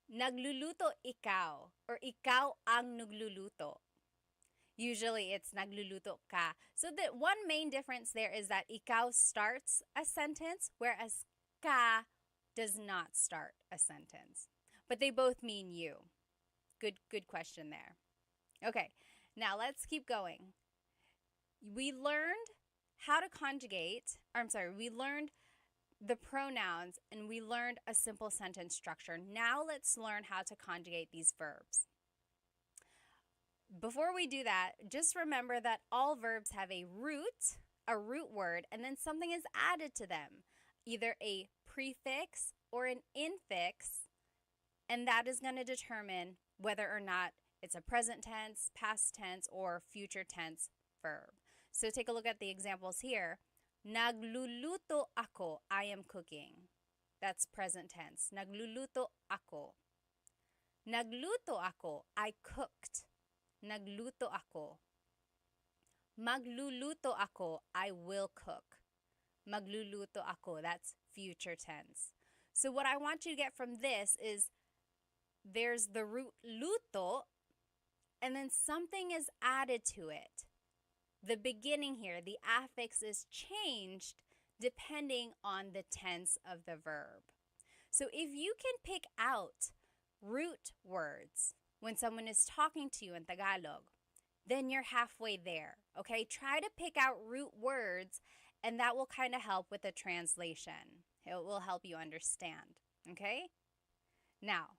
nagluluto ikaw or ikaw ang nagluluto. Usually it's nagluluto ka. So the one main difference there is that ikaw starts a sentence, whereas ka does not start a sentence. But they both mean you. Good question there. Okay, now let's keep going. We learned how to conjugate, we learned the pronouns and we learned a simple sentence structure. Now let's learn how to conjugate these verbs. Before we do that, just remember that all verbs have a root word, and then something is added to them, either a prefix or an infix, and that is going to determine whether or not it's a present tense, past tense, or future tense verb. So take a look at the examples here. Nagluluto ako, I am cooking. That's present tense. Nagluluto ako. Nagluto ako, I cooked. Nagluto ako. Magluluto ako, I will cook. Magluluto ako, that's future tense. So what I want you to get from this is there's the root luto, and then something is added to it. The beginning here, the affix is changed depending on the tense of the verb. So if you can pick out root words when someone is talking to you in Tagalog, then you're halfway there, okay? Try to pick out root words, and that will kind of help with the translation. It will help you understand, okay? Now,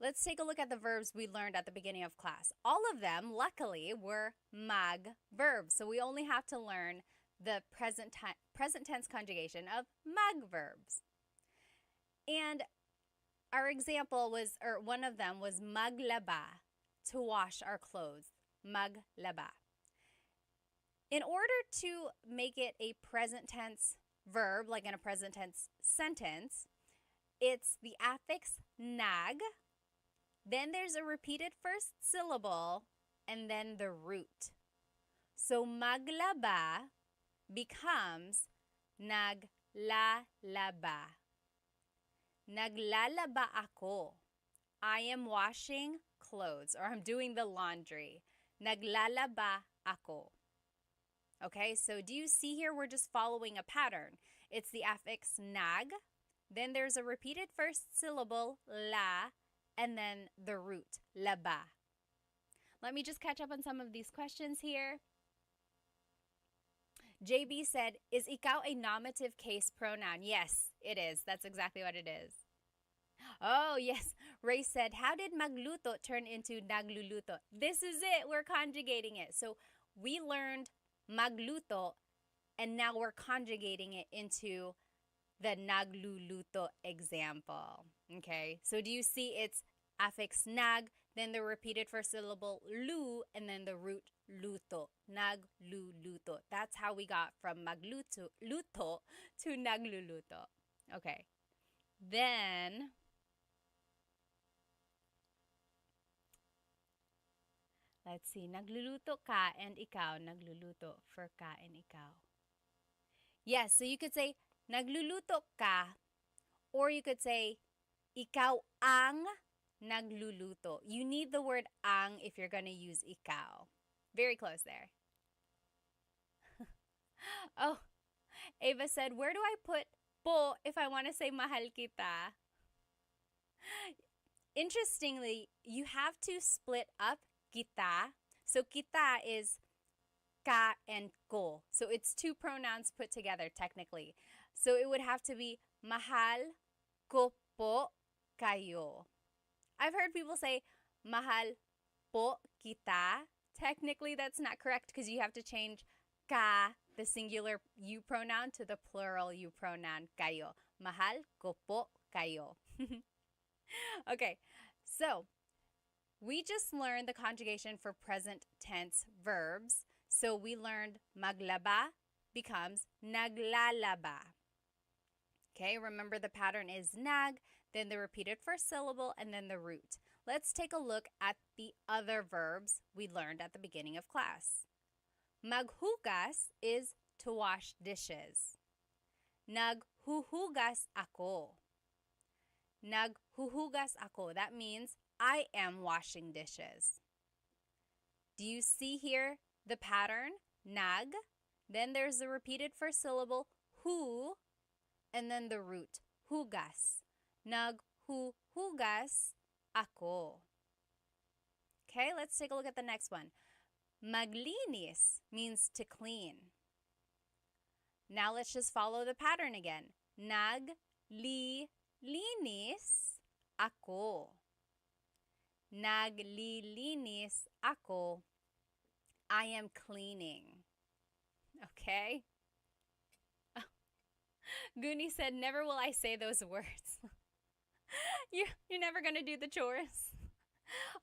let's take a look at the verbs we learned at the beginning of class. All of them, luckily, were mag verbs, so we only have to learn the present tense conjugation of mag verbs. And our example was, or one of them was maglaba, to wash our clothes. Maglaba. In order to make it a present tense verb, like in a present tense sentence, it's the affix nag, then there's a repeated first syllable, and then the root. So maglaba becomes naglalaba. Naglalaba ako. I am washing clothes, or I'm doing the laundry. Naglalaba ako. Okay, so do you see here we're just following a pattern? It's the affix nag, then there's a repeated first syllable, la, and then the root, laba. Let me just catch up on some of these questions here. JB said, is ikaw a nominative case pronoun? Yes, it is. That's exactly what it is. Oh, yes. Ray said, how did magluto turn into nagluluto? This is it. We're conjugating it. So we learned magluto, and now we're conjugating it into the nagluluto example. Okay, so do you see it's affix nag, then the repeated first syllable lu, and then the root luto, nagluluto. That's how we got from magluto to nagluluto. Okay, then let's see, nagluluto ka and ikaw nagluluto for ka and ikaw. Yes, so you could say nagluluto ka, or you could say ikaw ang nagluluto. You need the word ang if you're going to use ikaw. Very close there. Oh, Ava said, where do I put po if I want to say mahal kita? Interestingly, you have to split up kita. So kita is ka and ko. So it's two pronouns put together technically. So it would have to be mahal ko po kayo. I've heard people say mahal po kita. Technically that's not correct because you have to change ka, the singular you pronoun, to the plural you pronoun kayo. Mahal ko po kayo. Okay, so we just learned the conjugation for present tense verbs. So we learned maglaba becomes naglalaba. Okay, remember the pattern is nag, then the repeated first syllable, and then the root. Let's take a look at the other verbs we learned at the beginning of class. Maghugas is to wash dishes. Naghuhugas ako. Naghuhugas ako. That means I am washing dishes. Do you see here the pattern? Nag. Then there's the repeated first syllable, hu, and then the root, hugas. Naghuhugas ako. Okay, let's take a look at the next one. Maglinis means to clean. Now let's just follow the pattern again. Naglilinis ako. Naglilinis ako. I am cleaning. Okay? Goonie said, never will I say those words. You're never going to do the chores.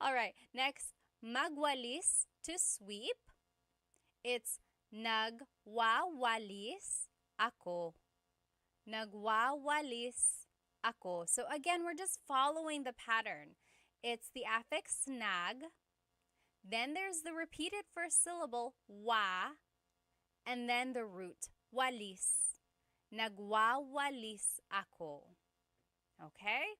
All right, next, magwalis, to sweep. It's nagwawalis ako. Nagwawalis ako. So again, we're just following the pattern. It's the affix nag, then there's the repeated first syllable, wa, and then the root, walis. Nagwawalis ako. Okay?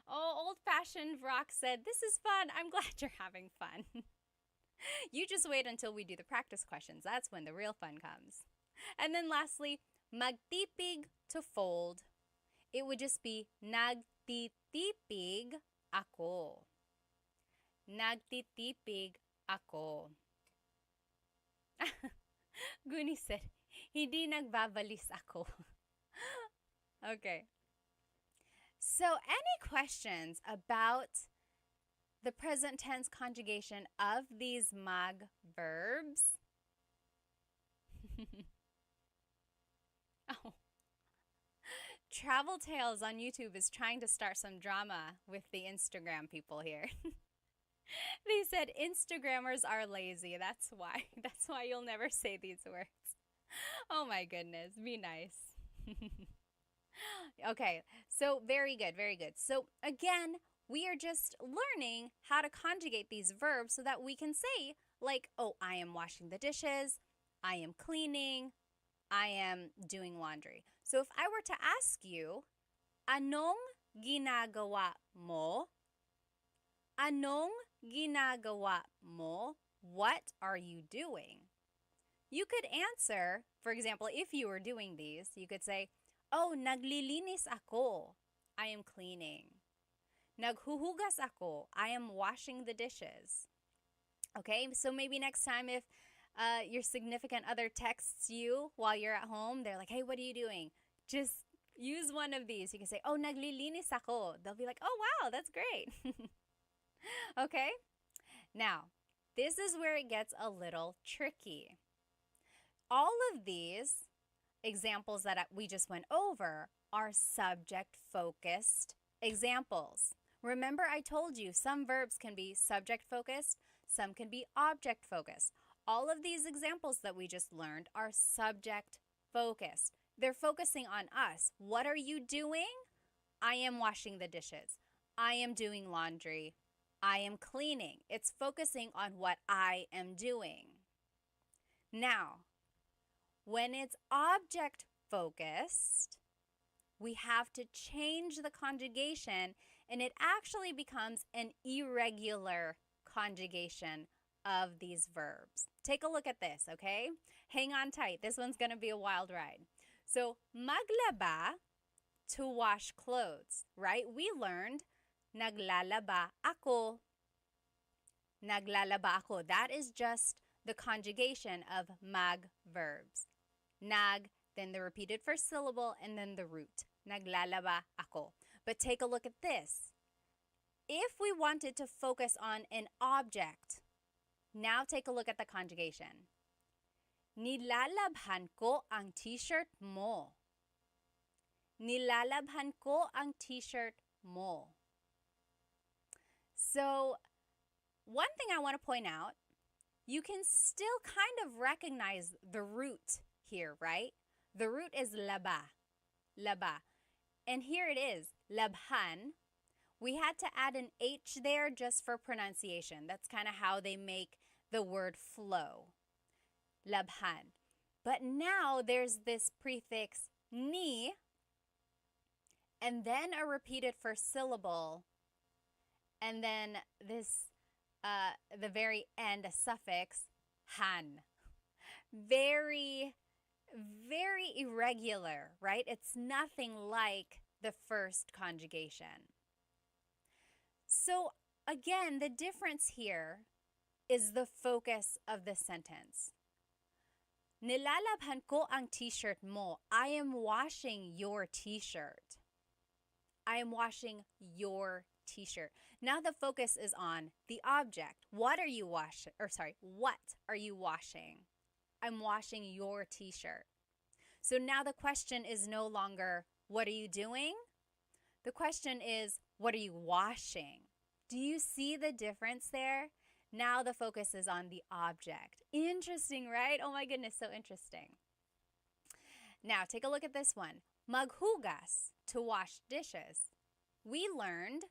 Oh, old-fashioned Rock said, this is fun. I'm glad you're having fun. You just wait until we do the practice questions. That's when the real fun comes. And then lastly, magtipig, to fold. It would just be nagtitipig ako. Nagtitipig ako. Goonie said, hindi nagbabalis ako. Okay. So, any questions about the present tense conjugation of these mag verbs? Oh. Travel Tales on YouTube is trying to start some drama with the Instagram people here. They said Instagrammers are lazy. That's why. That's why you'll never say these words. Oh my goodness. Be nice. Okay, so very good, very good. So again, we are just learning how to conjugate these verbs so that we can say, like, oh, I am washing the dishes, I am cleaning, I am doing laundry. So if I were to ask you, anong ginagawa mo? Anong ginagawa mo? What are you doing? You could answer, for example, if you were doing these, you could say, oh, naglilinis ako. I am cleaning. Naghuhugas ako. I am washing the dishes. Okay, so maybe next time if your significant other texts you while you're at home, they're like, hey, what are you doing? Just use one of these. You can say, oh, naglilinis ako. They'll be like, oh, wow, that's great. Okay, now, this is where it gets a little tricky. All of these examples that we just went over are subject-focused examples. Remember, I told you some verbs can be subject-focused, some can be object-focused. All of these examples that we just learned are subject-focused. They're focusing on us. What are you doing? I am washing the dishes. I am doing laundry. I am cleaning. It's focusing on what I am doing. Now, when it's object-focused, we have to change the conjugation, and it actually becomes an irregular conjugation of these verbs. Take a look at this, okay? Hang on tight. This one's going to be a wild ride. So, maglaba, to wash clothes, right? We learned naglalaba ako. Naglalaba ako. That is just the conjugation of mag verbs. Nag, then the repeated first syllable, and then the root. Naglalaba ako. But take a look at this. If we wanted to focus on an object, now take a look at the conjugation. Nilalabhan ko ang t-shirt mo. Nilalabhan ko ang t-shirt mo. So, one thing I want to point out, you can still kind of recognize the root here, right? The root is laba. Laba. And here it is, labhan. We had to add an H there just for pronunciation. That's kind of how they make the word flow. Labhan. But now there's this prefix ni, and then a repeated first syllable, and then this, the very end, a suffix, han. Very, very irregular, right? It's nothing like the first conjugation. So again, the difference here is the focus of the sentence. Nilalabhan ko ang t-shirt mo. I am washing your t-shirt. I am washing your t-shirt. Now the focus is on the object. What are you washing? What are you washing? I'm washing your t-shirt. So now the question is no longer, what are you doing? The question is, what are you washing? Do you see the difference there? Now the focus is on the object. Interesting, right? Oh my goodness, so interesting. Now take a look at this one. Maghugas, to wash dishes. We learned,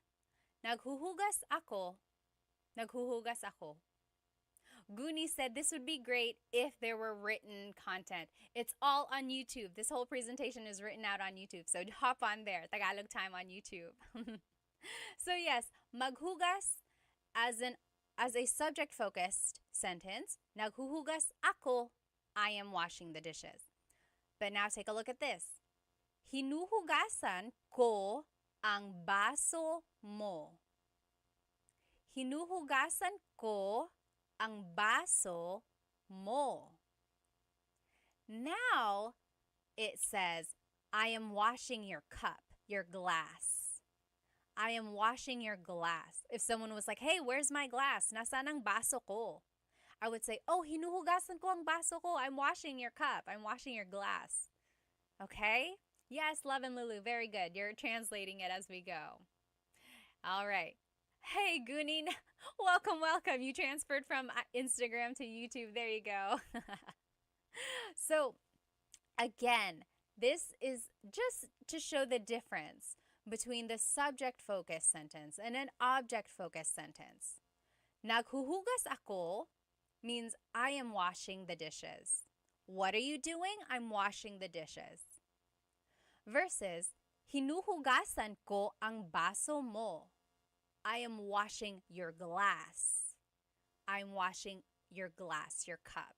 naghuhugas ako. Naghuhugas ako. Guni said this would be great if there were written content. It's all on YouTube. This whole presentation is written out on YouTube. So hop on there, Tagalog Time on YouTube. So yes, maghugas as a subject-focused sentence. Naghuhugas ako. I am washing the dishes. But now take a look at this. Hinuhugasan ko ang baso mo. Hinuhugasan ko ang baso mo. Now it says, I am washing your cup, your glass. I am washing your glass. If someone was like, hey, where's my glass? Nasaan ang baso ko? I would say, oh, hinuhugasan ko ang baso ko. I'm washing your cup. I'm washing your glass. Okay? Yes, Love and Lulu, very good. You're translating it as we go. All right. Hey, Gunin, welcome, welcome. You transferred from Instagram to YouTube. There you go. So, again, this is just to show the difference between the subject-focused sentence and an object-focused sentence. Naghuhugas ako means I am washing the dishes. What are you doing? I'm washing the dishes. Versus, hinuhugasan ko ang baso mo. I am washing your glass. I'm washing your glass, your cup.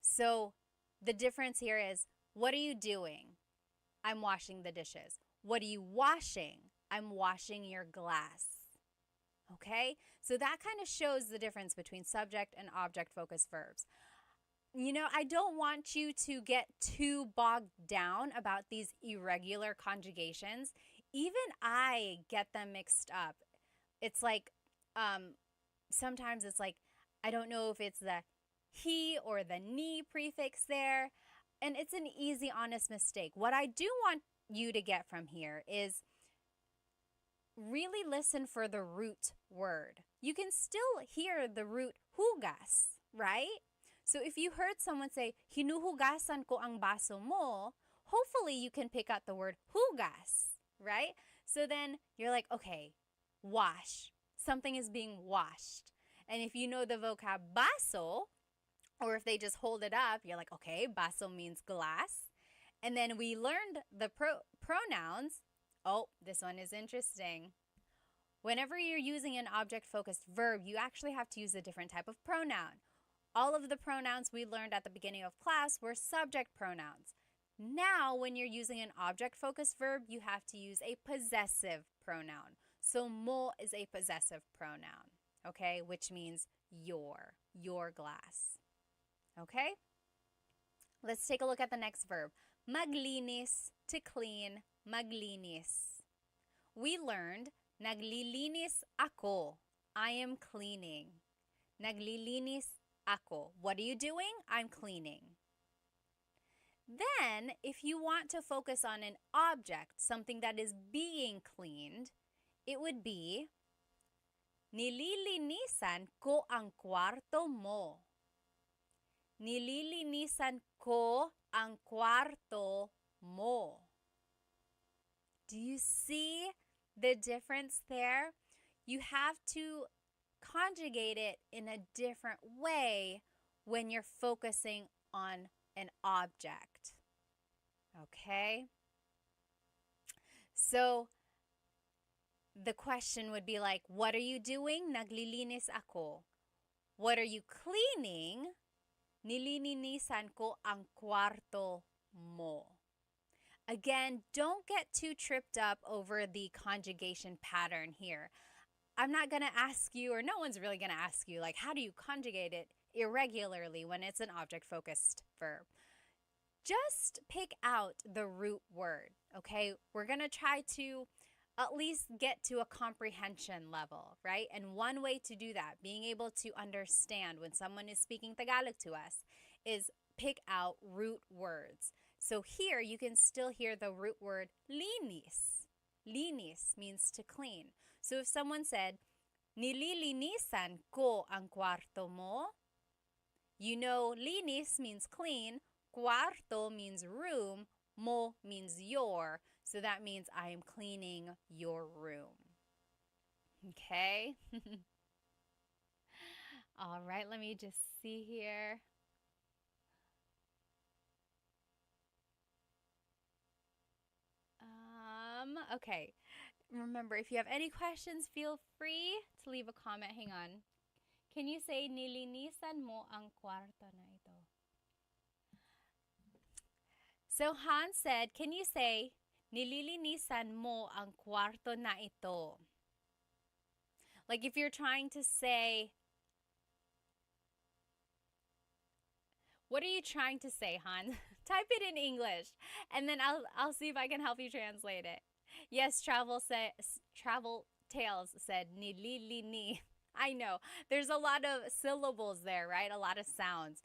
So the difference here is, what are you doing? I'm washing the dishes. What are you washing? I'm washing your glass. Okay? So that kind of shows the difference between subject and object-focused verbs. You know, I don't want you to get too bogged down about these irregular conjugations. Even I get them mixed up. It's like, sometimes it's like, I don't know if it's the he or the ni prefix there. And it's an easy, honest mistake. What I do want you to get from here is really listen for the root word. You can still hear the root hugas, right? So if you heard someone say, hinuhugasan ko ang baso mo, hopefully you can pick out the word hugas, right? So then you're like, okay, wash. Something is being washed. And if you know the vocab baso, or if they just hold it up, you're like, okay, baso means glass. And then we learned the pronouns. Oh, this one is interesting. Whenever you're using an object-focused verb, you actually have to use a different type of pronoun. All of the pronouns we learned at the beginning of class were subject pronouns. Now, when you're using an object-focused verb, you have to use a possessive pronoun. So, mo is a possessive pronoun, okay, which means your glass. Okay? Let's take a look at the next verb. Maglinis, to clean, maglinis. We learned, naglilinis ako. I am cleaning. Naglilinis ako. What are you doing? I'm cleaning. Then, if you want to focus on an object, something that is being cleaned, it would be, nililinisan ko ang kwarto mo. Nililinisan ko ang kwarto mo. Do you see the difference there? You have to conjugate it in a different way when you're focusing on an object. Okay? So the question would be like, what are you doing? Naglilinis ako. What are you cleaning? Nililinisan ko ang kwarto mo. Again, don't get too tripped up over the conjugation pattern here. I'm not going to ask you, or no one's really going to ask you, like, how do you conjugate it irregularly when it's an object-focused verb? Just pick out the root word, okay? We're going to try to at least get to a comprehension level, right? And one way to do that, being able to understand when someone is speaking Tagalog to us, is pick out root words. So here you can still hear the root word linis. Linis means to clean. So if someone said, nililinisan ko ang kwarto mo, you know linis means clean, cuarto means room, mo means your. So that means I am cleaning your room. Okay? All right, let me just see here. Okay. Remember, if you have any questions, feel free to leave a comment. Hang on. Can you say, nilinisan mo ang kwarto na ito? So Hans said, can you say, nililinisan mo ang kwarto na ito? Like if you're trying to say, what are you trying to say, Hans? Type it in English, and then I'll see if I can help you translate it. Yes, Travel Tales said nililini. I know there's a lot of syllables there, right? A lot of sounds.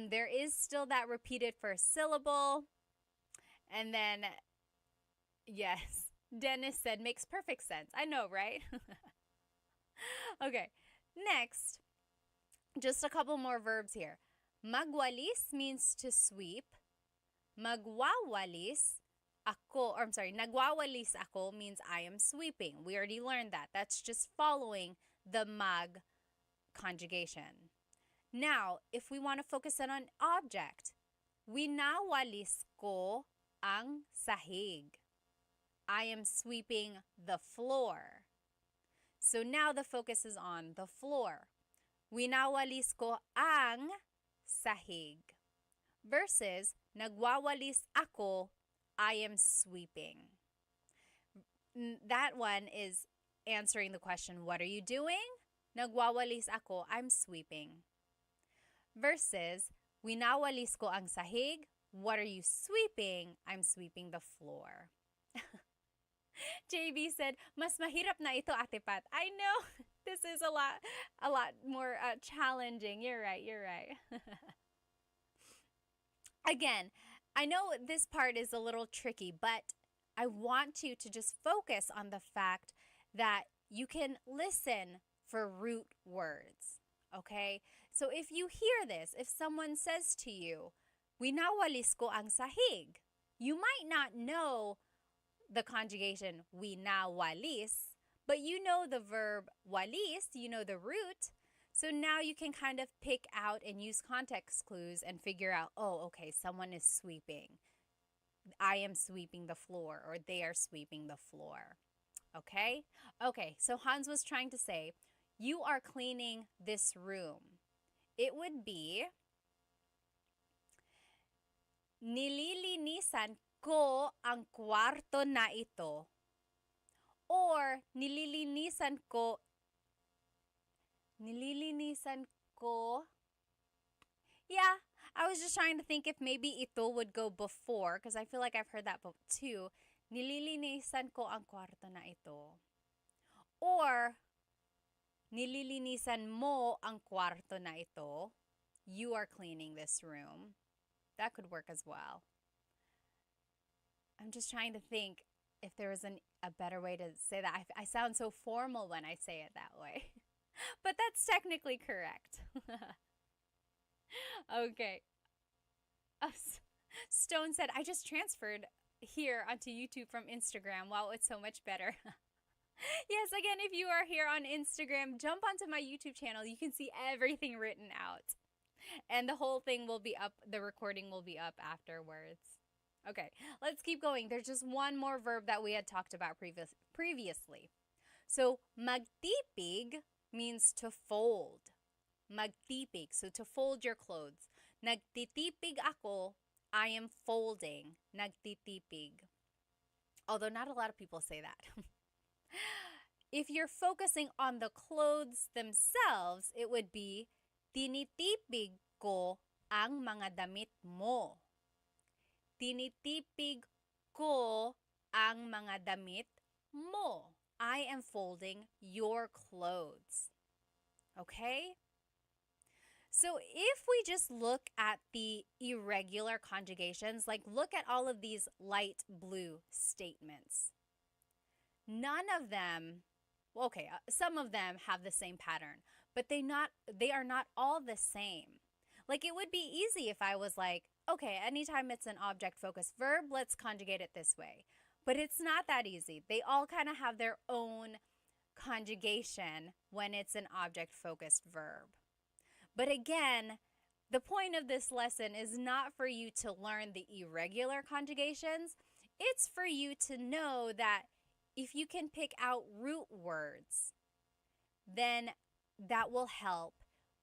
There is still that repeated first syllable, and then yes, Dennis said makes perfect sense. I know, right? Okay, next, just a couple more verbs here. Magwalis means to sweep. Magwawalis ako, or I'm sorry, nagwawalis ako means I am sweeping. We already learned that. That's just following the mag conjugation. Now, if we want to focus in on object, winawalis ko ang sahig. I am sweeping the floor. So now the focus is on the floor. Winawalis ko ang sahig. Versus, nagwawalis ako, I am sweeping. That one is answering the question, what are you doing? Nagwawalis ako, I'm sweeping. Versus, winawalis ko ang sahig, what are you sweeping? I'm sweeping the floor. JB said, mas mahirap na ito, Ate Pat. I know, this is a lot more challenging. You're right. Again, I know this part is a little tricky, but I want you to just focus on the fact that you can listen for root words, okay? So if you hear this, if someone says to you, winawalis ko ang sahig, you might not know the conjugation winawalis, but you know the verb walis, you know the root. So now you can kind of pick out and use context clues and figure out, oh, okay, someone is sweeping. I am sweeping the floor, or they are sweeping the floor. Okay? Okay, so Hans was trying to say, you are cleaning this room. It would be, nililinisan ko ang kwarto na ito. Or, nililinisan ko. Yeah, I was just trying to think if maybe ito would go before, because I feel like I've heard that too. Nililinisan ko ang kwarto na ito. Or, nililinisan mo ang kwarto na ito. You are cleaning this room. That could work as well. I'm just trying to think if there was a better way to say that. I sound so formal when I say it that way. But that's technically correct. Okay. Stone said, I just transferred here onto YouTube from Instagram. Wow, it's so much better. Yes, again, if you are here on Instagram, jump onto my YouTube channel. You can see everything written out. And the whole thing will be up, the recording will be up afterwards. Okay, let's keep going. There's just one more verb that we had talked about previously. So, magtipig means to fold. Magtipig, so to fold your clothes. Nagtitipig ako, I am folding. Nagtitipig. Although not a lot of people say that. If you're focusing on the clothes themselves, it would be, tinitipig ko ang mga damit mo. Tinitipig ko ang mga damit mo. I am folding your clothes. Okay? So if we just look at the irregular conjugations, like look at all of these light blue statements. None of them, okay, some of them have the same pattern, but they are not all the same. Like it would be easy if I was like, okay, anytime it's an object-focused verb, let's conjugate it this way. But it's not that easy. They all kind of have their own conjugation when it's an object-focused verb. But again, the point of this lesson is not for you to learn the irregular conjugations. It's for you to know that if you can pick out root words, then that will help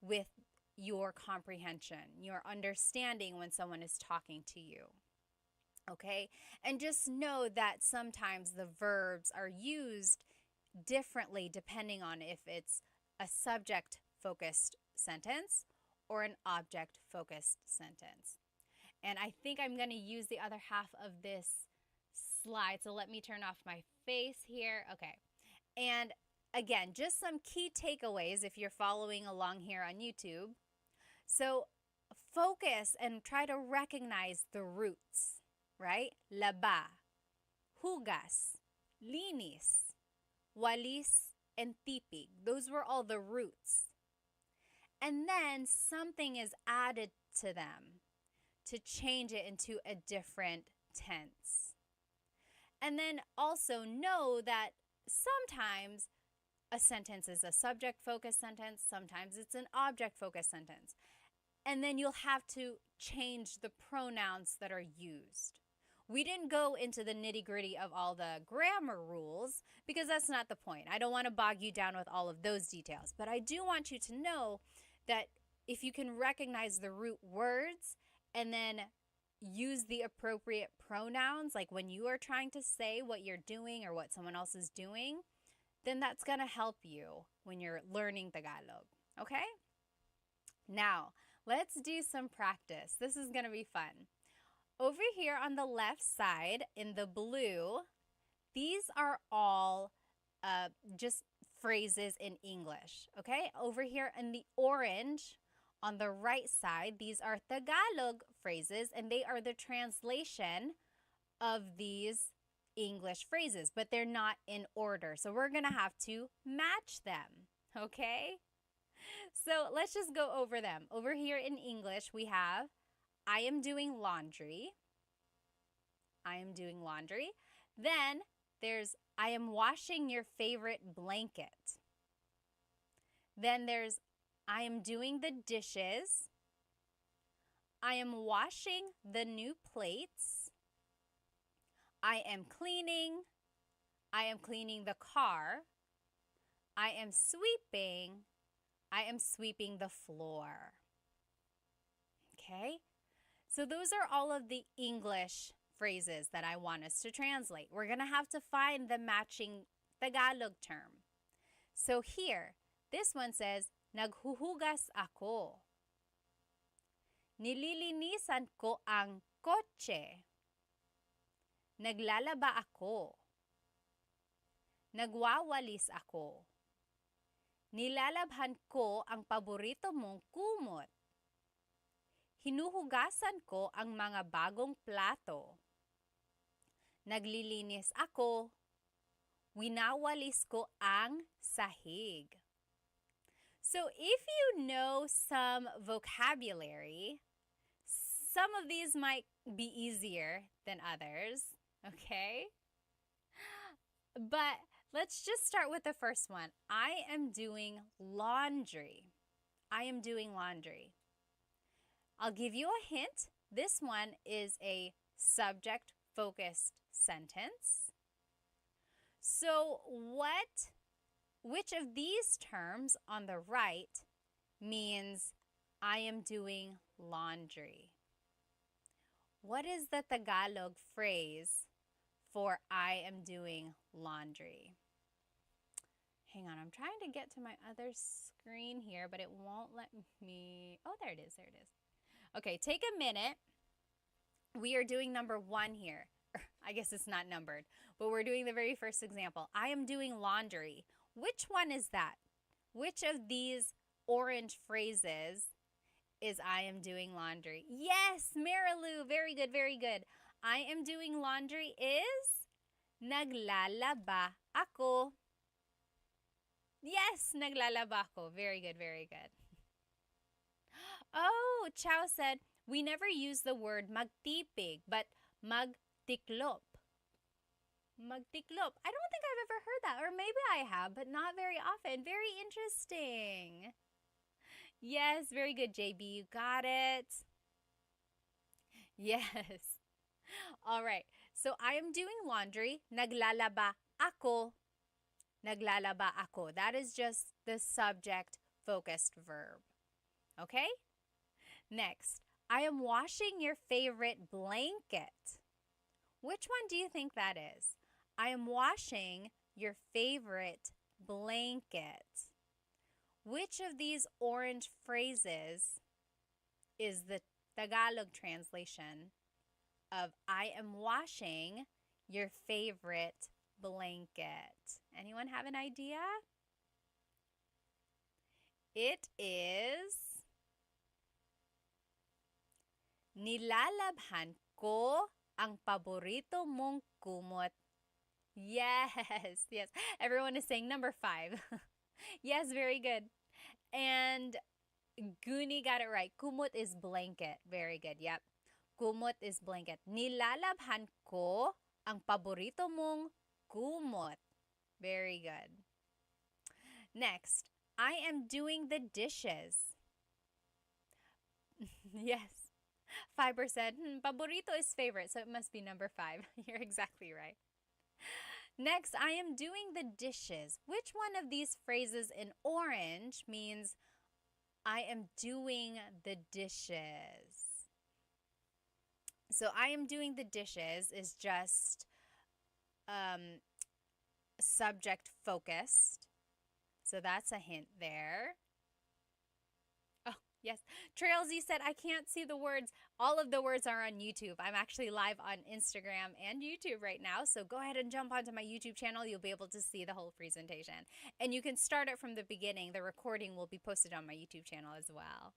with your comprehension, your understanding when someone is talking to you. Okay? And just know that sometimes the verbs are used differently depending on if it's a subject-focused sentence or an object-focused sentence. And I think I'm going to use the other half of this slide, so let me turn off my face here. Okay. And again, just some key takeaways if you're following along here on YouTube. So focus and try to recognize the roots, right? Laba, hugas, linis, walis, and tipig. Those were all the roots. And then something is added to them to change it into a different tense. And then also know that sometimes a sentence is a subject-focused sentence, sometimes it's an object-focused sentence. And then you'll have to change the pronouns that are used. We didn't go into the nitty-gritty of all the grammar rules because that's not the point. I don't want to bog you down with all of those details. But I do want you to know that if you can recognize the root words and then use the appropriate pronouns, like when you are trying to say what you're doing or what someone else is doing, then that's going to help you when you're learning Tagalog. Okay? Now, let's do some practice. This is going to be fun. Over here on the left side in the blue, these are all just phrases in English, okay? Over here in the orange on the right side, these are Tagalog phrases, and they are the translation of these English phrases, but they're not in order. So we're going to have to match them, okay? So let's just go over them. Over here in English, we have, I am doing laundry. I am doing laundry. Then there's, I am washing your favorite blanket. Then there's, I am doing the dishes. I am washing the new plates. I am cleaning. I am cleaning the car. I am sweeping. I am sweeping the floor. Okay? So those are all of the English phrases that I want us to translate. We're going to have to find the matching Tagalog term. So here, this one says, naghuhugas ako. Nililinisan ko ang kotse. Naglalaba ako. Nagwawalis ako. Nilalabhan ko ang paborito mong kumot. Hinuhugasan ko ang mga bagong plato. Naglilinis ako. Winawalis ko ang sahig. So if you know some vocabulary, some of these might be easier than others, okay? But let's just start with the first one. I am doing laundry. I am doing laundry. I'll give you a hint. This one is a subject-focused sentence. So which of these terms on the right means I am doing laundry? What is the Tagalog phrase for I am doing laundry? Hang on, I'm trying to get to my other screen here, but it won't let me. Oh, there it is, there it is. Okay, take a minute. We are doing number 1 here. I guess it's not numbered, but we're doing the very first example. I am doing laundry. Which one is that? Which of these orange phrases is I am doing laundry? Yes, Marilu, very good, very good. I am doing laundry is naglalaba ako. Yes, naglalaba ako. Very good, very good. Oh, Chow said, we never use the word magtipig, but magtiklop. Magtiklop. I don't think I've ever heard that, or maybe I have, but not very often. Very interesting. Yes, very good, JB. You got it. Yes. All right. So I am doing laundry. Naglalaba ako. Naglalaba ako. That is just the subject-focused verb. Okay? Next, I am washing your favorite blanket. Which one do you think that is? I am washing your favorite blanket. Which of these orange phrases is the Tagalog translation of I am washing your favorite blanket? Anyone have an idea? It is nilalabhan ko ang paborito mong kumot. Yes, yes. Everyone is saying number 5. Yes, very good. And Guni got it right. Kumot is blanket. Very good. Yep. Kumot is blanket. Nilalabhan ko ang paborito mong kumot. Very good. Next, I am doing the dishes. Yes. Fiber said, paborito is favorite, so it must be number 5. You're exactly right. Next, I am doing the dishes. Which one of these phrases in orange means I am doing the dishes? So I am doing the dishes is just subject focused. So that's a hint there. Oh, yes. Trailsy said, I can't see the words. All of the words are on YouTube. I'm actually live on Instagram and YouTube right now. So go ahead and jump onto my YouTube channel. You'll be able to see the whole presentation. And you can start it from the beginning. The recording will be posted on my YouTube channel as well.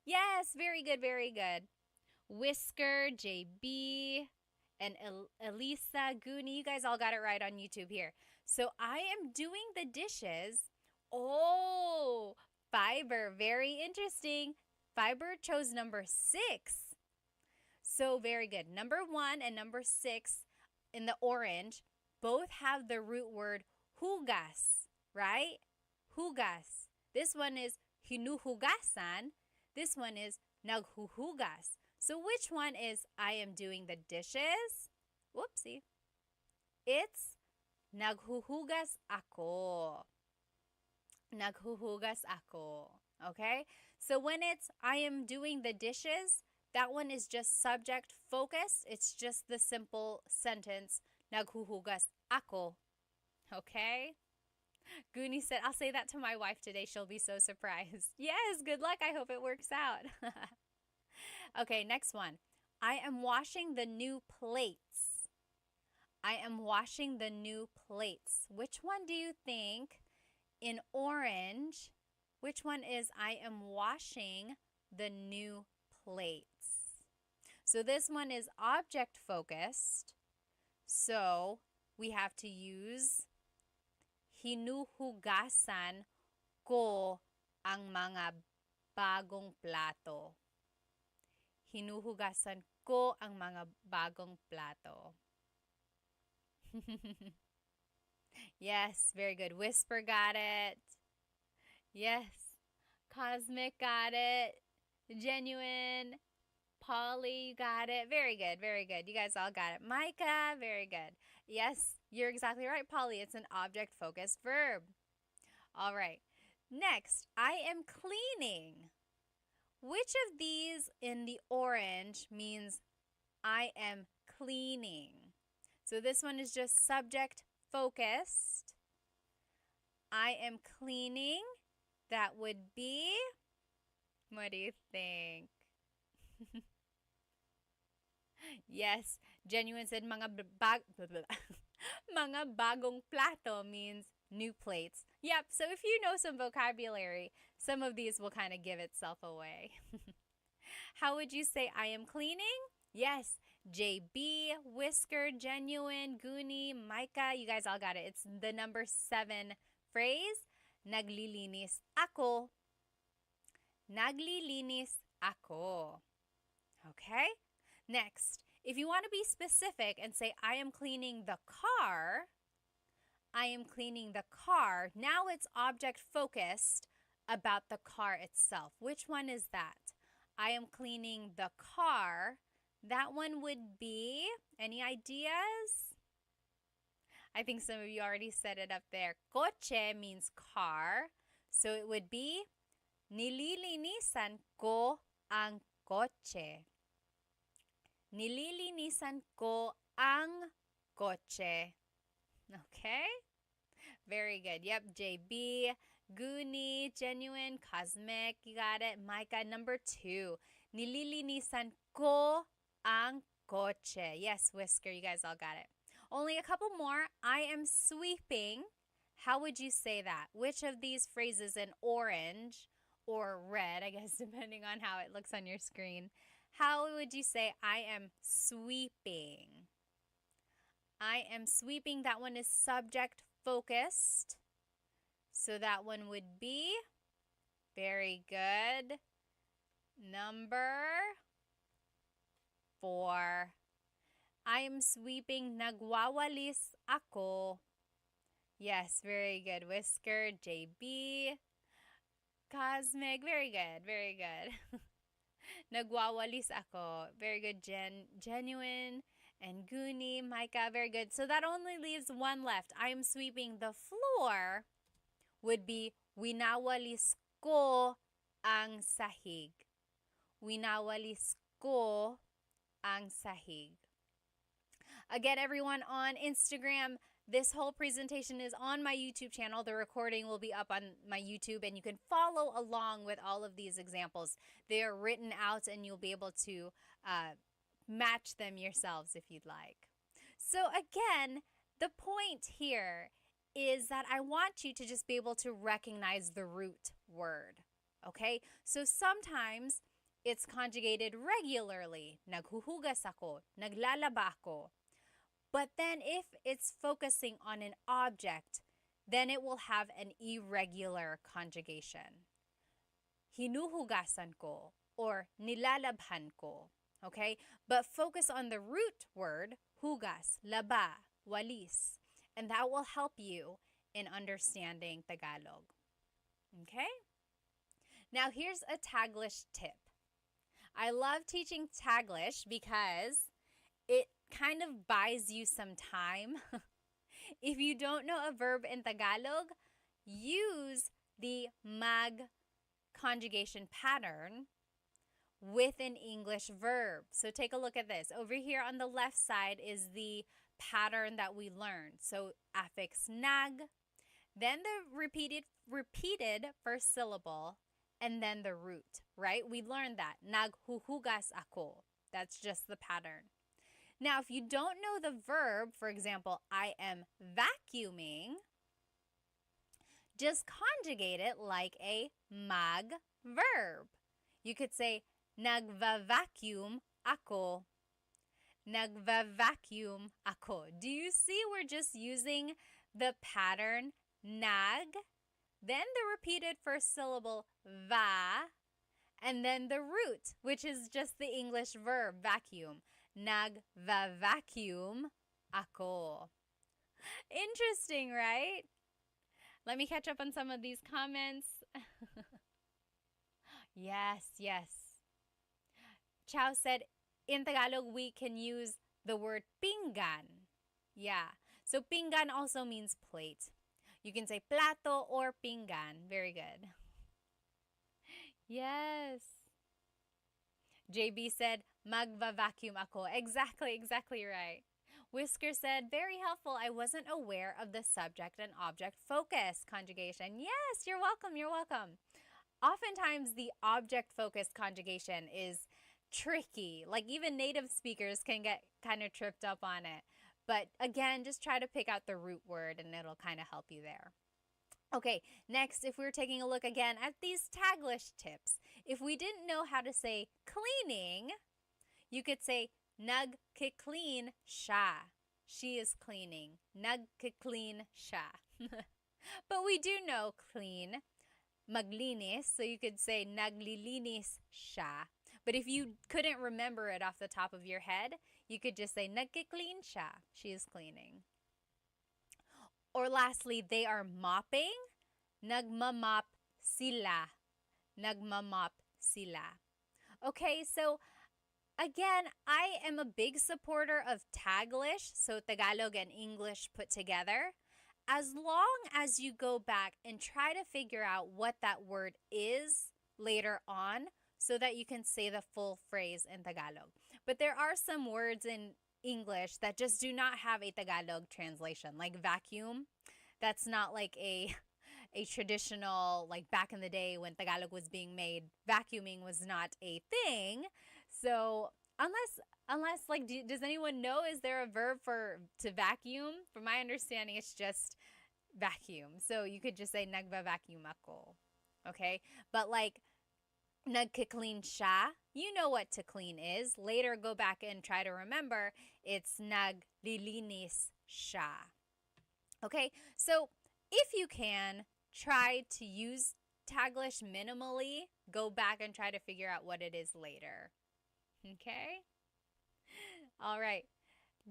Yes, very good, very good. Whisker, JB, and Elisa, Goonie, you guys all got it right on YouTube here. So I am doing the dishes. Oh, Fiber, very interesting. Fiber chose number 6. So very good. Number 1 and number 6 in the orange both have the root word hugas, right? Hugas. This one is hinuhugasan. This one is naghuhugas. So which one is I am doing the dishes? Whoopsie. It's naghuhugas ako. Naghuhugas ako. Okay? So when it's I am doing the dishes, that one is just subject focused. It's just the simple sentence, naghuhugas ako. Okay? Goonie said, I'll say that to my wife today. She'll be so surprised. Yes, good luck. I hope it works out. Okay, next one. I am washing the new plates. I am washing the new plates. Which one do you think in orange, which one is I am washing the new plates? So this one is object focused. So we have to use hinuhugasan ko ang mga bagong plato. Hinuhugasan ko ang mga bagong plato. Yes, very good. Whisper got it. Yes. Cosmic got it. Genuine. Polly, you got it. Very good, very good. You guys all got it. Micah, very good. Yes, you're exactly right, Polly. It's an object-focused verb. All right. Next, I am cleaning. Which of these in the orange means I am cleaning? So this one is just subject focused. I am cleaning. That would be, what do you think? Yes, Genuine said mga bagong plato means new plates. Yep, so if you know some vocabulary, some of these will kind of give itself away. How would you say I am cleaning? Yes, JB, Whisker, Genuine, Goonie, Micah, you guys all got it. It's the number 7 phrase. Naglilinis ako. Naglilinis ako. Okay? Next, if you want to be specific and say, I am cleaning the car, I am cleaning the car, now it's object focused about the car itself. Which one is that? I am cleaning the car. That one would be, any ideas? I think some of you already said it up there. Coche means car. So it would be, nililinisan ko ang coche. Nililinisan ko ang coche. Okay? Very good. Yep, JB, Goonie, Genuine, Cosmic, you got it. Micah, number 2. Nililinisan ko ang coche. Yes, Whisker, you guys all got it. Only a couple more. I am sweeping. How would you say that? Which of these phrases in orange or red, I guess, depending on how it looks on your screen, how would you say I am sweeping? I am sweeping. That one is subject focused. So that one would be, very good, number 4. I am sweeping. Nagwawalis ako. Yes, very good. Whisker, JB, Cosmic, very good, very good. Nagwawalis ako. Very good, Genuine, and Goonie, Micah, very good. So that only leaves one left. I am sweeping the floor would be winawalis ko ang sahig. Winawalis ko ang sahig. Again, everyone on Instagram, this whole presentation is on my YouTube channel. The recording will be up on my YouTube, and you can follow along with all of these examples. They are written out, and you'll be able to match them yourselves if you'd like. So again, the point here is that I want you to just be able to recognize the root word, okay? So sometimes it's conjugated regularly. Naghuhugas ako, naglalaba ako. But then if it's focusing on an object, then it will have an irregular conjugation. Hinuhugasan ko or nilalabhan ko. Okay? But focus on the root word, hugas, laba, walis. And that will help you in understanding Tagalog. Okay? Now here's a Taglish tip. I love teaching Taglish because it kind of buys you some time. If you don't know a verb in Tagalog, use the mag conjugation pattern with an English verb. So take a look at this. Over here on the left side is the pattern that we learned. So affix nag, then the repeated first syllable, and then the root, right? We learned that. Naghuhugas ako. That's just the pattern. Now, if you don't know the verb, for example, I am vacuuming, just conjugate it like a mag verb. You could say, nagva-vacuum ako. Nagva-vacuum ako. Do you see we're just using the pattern nag, then the repeated first syllable va, and then the root, which is just the English verb vacuum. Nagva-vacuum ako. Interesting, right? Let me catch up on some of these comments. Yes. Chow said, in Tagalog, we can use the word pinggan. Yeah. So pinggan also means plate. You can say plato or pinggan. Very good. Yes. JB said, magva-vacuum ako. Exactly right. Whisker said, very helpful. I wasn't aware of the subject and object focus conjugation. Yes, you're welcome. Oftentimes, the object focused conjugation is tricky. Like, even native speakers can get kind of tripped up on it. But again, just try to pick out the root word and it'll kind of help you there. Okay, next, if we're taking a look again at these Taglish tips, if we didn't know how to say cleaning, you could say nagki-clean siya. She is cleaning. Nagki-clean siya. But we do know clean, maglinis, so you could say naglilinis siya. But if you couldn't remember it off the top of your head, you could just say nagki-clean siya. She is cleaning. Or lastly, they are mopping. Nagmamop sila. Nagmamop sila. Okay, so again, I am a big supporter of Taglish, so Tagalog and English put together. As long as you go back and try to figure out what that word is later on so that you can say the full phrase in Tagalog. But there are some words in English that just do not have a Tagalog translation, like vacuum. That's not like a traditional, like back in the day when Tagalog was being made, vacuuming was not a thing. So unless like, does anyone know, is there a verb to vacuum? From my understanding, it's just vacuum. So you could just say nagva-vacuum ako. Okay? But like nagki-clean siya, you know what to clean is. Later, go back and try to remember. It's naglilinis siya. Okay? So if you can, try to use Taglish minimally. Go back and try to figure out what it is later. Okay? All right.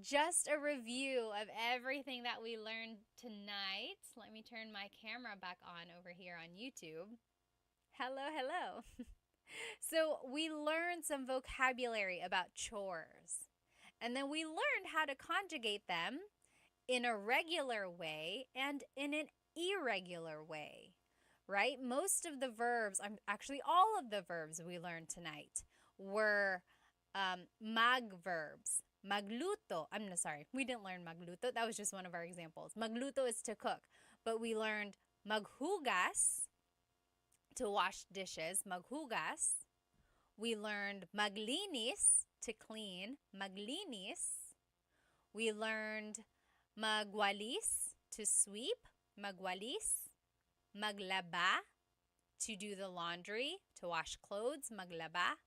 Just a review of everything that we learned tonight. Let me turn my camera back on over here on YouTube. Hello. So we learned some vocabulary about chores. And then we learned how to conjugate them in a regular way and in an irregular way, right? Most of the verbs, actually all of the verbs we learned tonight were mag verbs. Magluto, we didn't learn magluto. That was just one of our examples. Magluto is to cook, but we learned maghugas, to wash dishes, maghugas. We learned maglinis, to clean, maglinis. We learned magwalis, to sweep, magwalis. Maglaba, to do the laundry, to wash clothes, maglaba.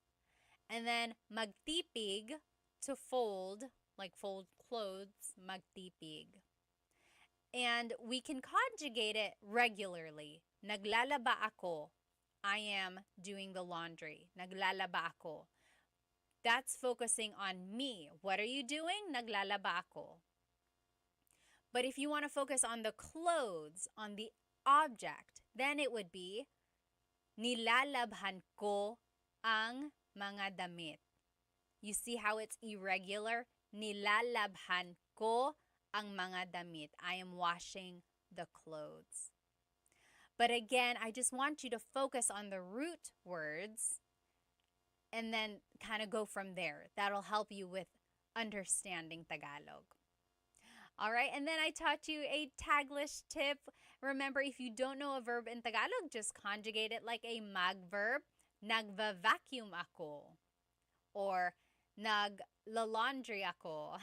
And then magtipig, to fold, like fold clothes, magtipig. And we can conjugate it regularly. Naglalaba ako. I am doing the laundry. Naglalaba ako. That's focusing on me. What are you doing? Naglalaba ako. But if you want to focus on the clothes, on the object, then it would be nilalabhan ko ang mga damit. You see how it's irregular? Nilalabhan ko ang mga damit. I am washing the clothes. But again, I just want you to focus on the root words and then kind of go from there. That'll help you with understanding Tagalog. All right, and then I taught you a Taglish tip. Remember, if you don't know a verb in Tagalog, just conjugate it like a mag verb. Nagva-vacuum ako. Or nagla-laundry ako.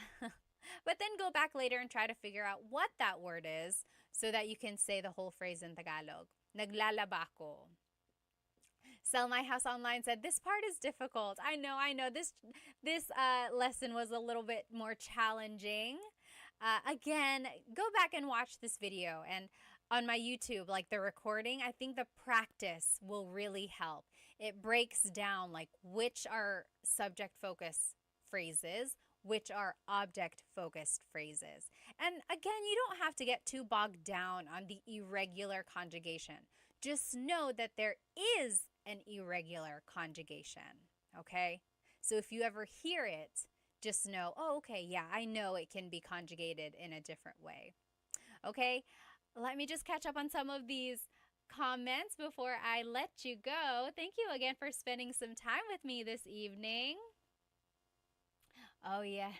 But then go back later and try to figure out what that word is so that you can say the whole phrase in Tagalog. Naglalaba ako. Sell My House Online said, this part is difficult. I know. This lesson was a little bit more challenging. Again, go back and watch this video. And on my YouTube, like the recording, I think the practice will really help. It breaks down like which are subject-focused phrases, which are object-focused phrases. And again, you don't have to get too bogged down on the irregular conjugation. Just know that there is an irregular conjugation, okay? So if you ever hear it, just know, oh, okay, yeah, I know it can be conjugated in a different way. Okay, let me just catch up on some of these comments before I let you go. Thank you again for spending some time with me this evening. Oh, yes.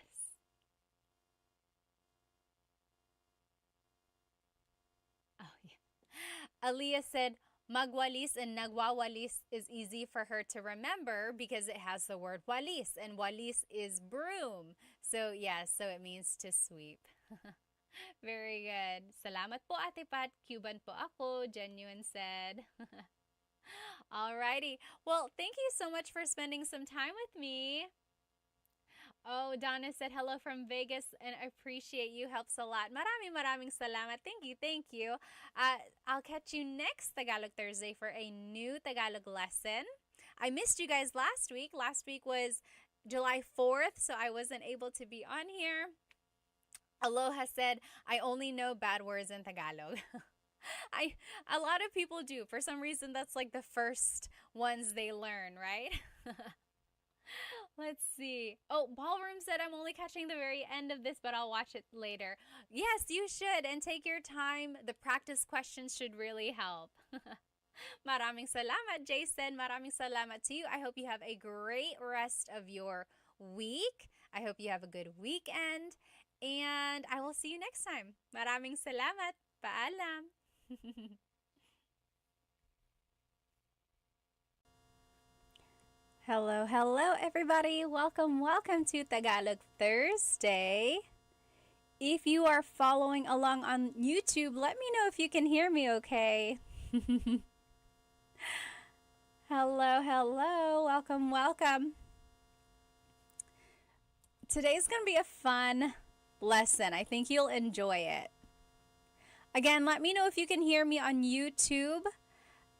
Oh, yeah. Aaliyah said, magwalis and nagwawalis is easy for her to remember because it has the word walis, and walis is broom. So, yes, so it means to sweep. Very good. Salamat po, Ate Pat. Cuban po ako, Genuine said. Alrighty. Well, thank you so much for spending some time with me. Oh, Donna said hello from Vegas and appreciate you. Helps a lot. Maraming salamat. Thank you, thank you. I'll catch you next Tagalog Thursday for a new Tagalog lesson. I missed you guys last week. Last week was July 4th, so I wasn't able to be on here. Aloha said, I only know bad words in Tagalog. A lot of people do. For some reason, that's like the first ones they learn, right? Let's see. Oh, Ballroom said, I'm only catching the very end of this, but I'll watch it later. Yes, you should. And take your time. The practice questions should really help. Maraming salamat, Jason. Maraming salamat to you. I hope you have a great rest of your week. I hope you have a good weekend. And I will see you next time. Maraming salamat. Paalam. Hello, everybody. Welcome to Tagalog Thursday. If you are following along on YouTube, let me know if you can hear me okay. Hello. Welcome. Today's going to be a fun lesson. I think you'll enjoy it. Again, let me know if you can hear me on YouTube.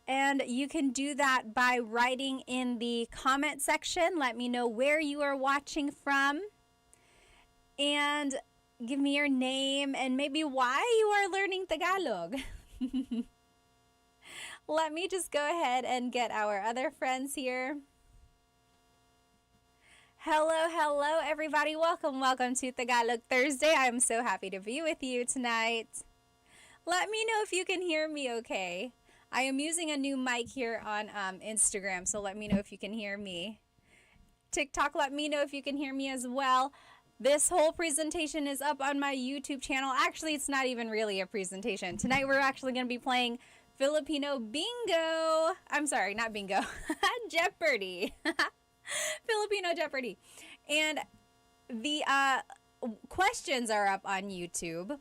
And you can do that by writing in the comment section. Let me know where you are watching from. And give me your name and maybe why you are learning Tagalog. Let me just go ahead and get our other friends here. Hello, everybody. Welcome to Tagalog Thursday. I'm so happy to be with you tonight. Let me know if you can hear me okay. I am using a new mic here on Instagram, so let me know if you can hear me. TikTok, let me know if you can hear me as well. This whole presentation is up on my YouTube channel. Actually, it's not even really a presentation. Tonight, we're actually going to be playing Filipino Bingo. I'm sorry, not Bingo. Jeopardy. Filipino Jeopardy. And the questions are up on YouTube.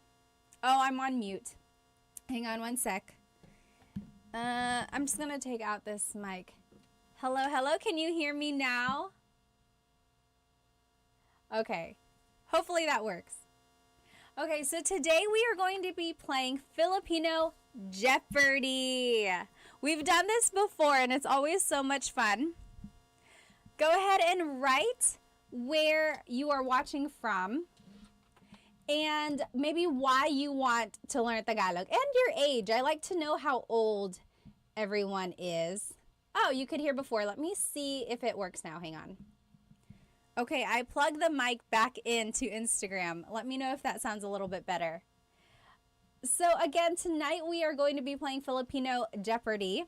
Oh, I'm on mute. Hang on one sec. I'm just going to take out this mic. Hello. Can you hear me now? Okay. Hopefully that works. Okay, so today we are going to be playing Filipino Jeopardy. We've done this before and it's always so much fun. Go ahead and write where you are watching from and maybe why you want to learn Tagalog and your age. I like to know how old everyone is. Oh, you could hear before. Let me see if it works now. Hang on. Okay, I plugged the mic back into Instagram. Let me know if that sounds a little bit better. So again, tonight we are going to be playing Filipino Jeopardy.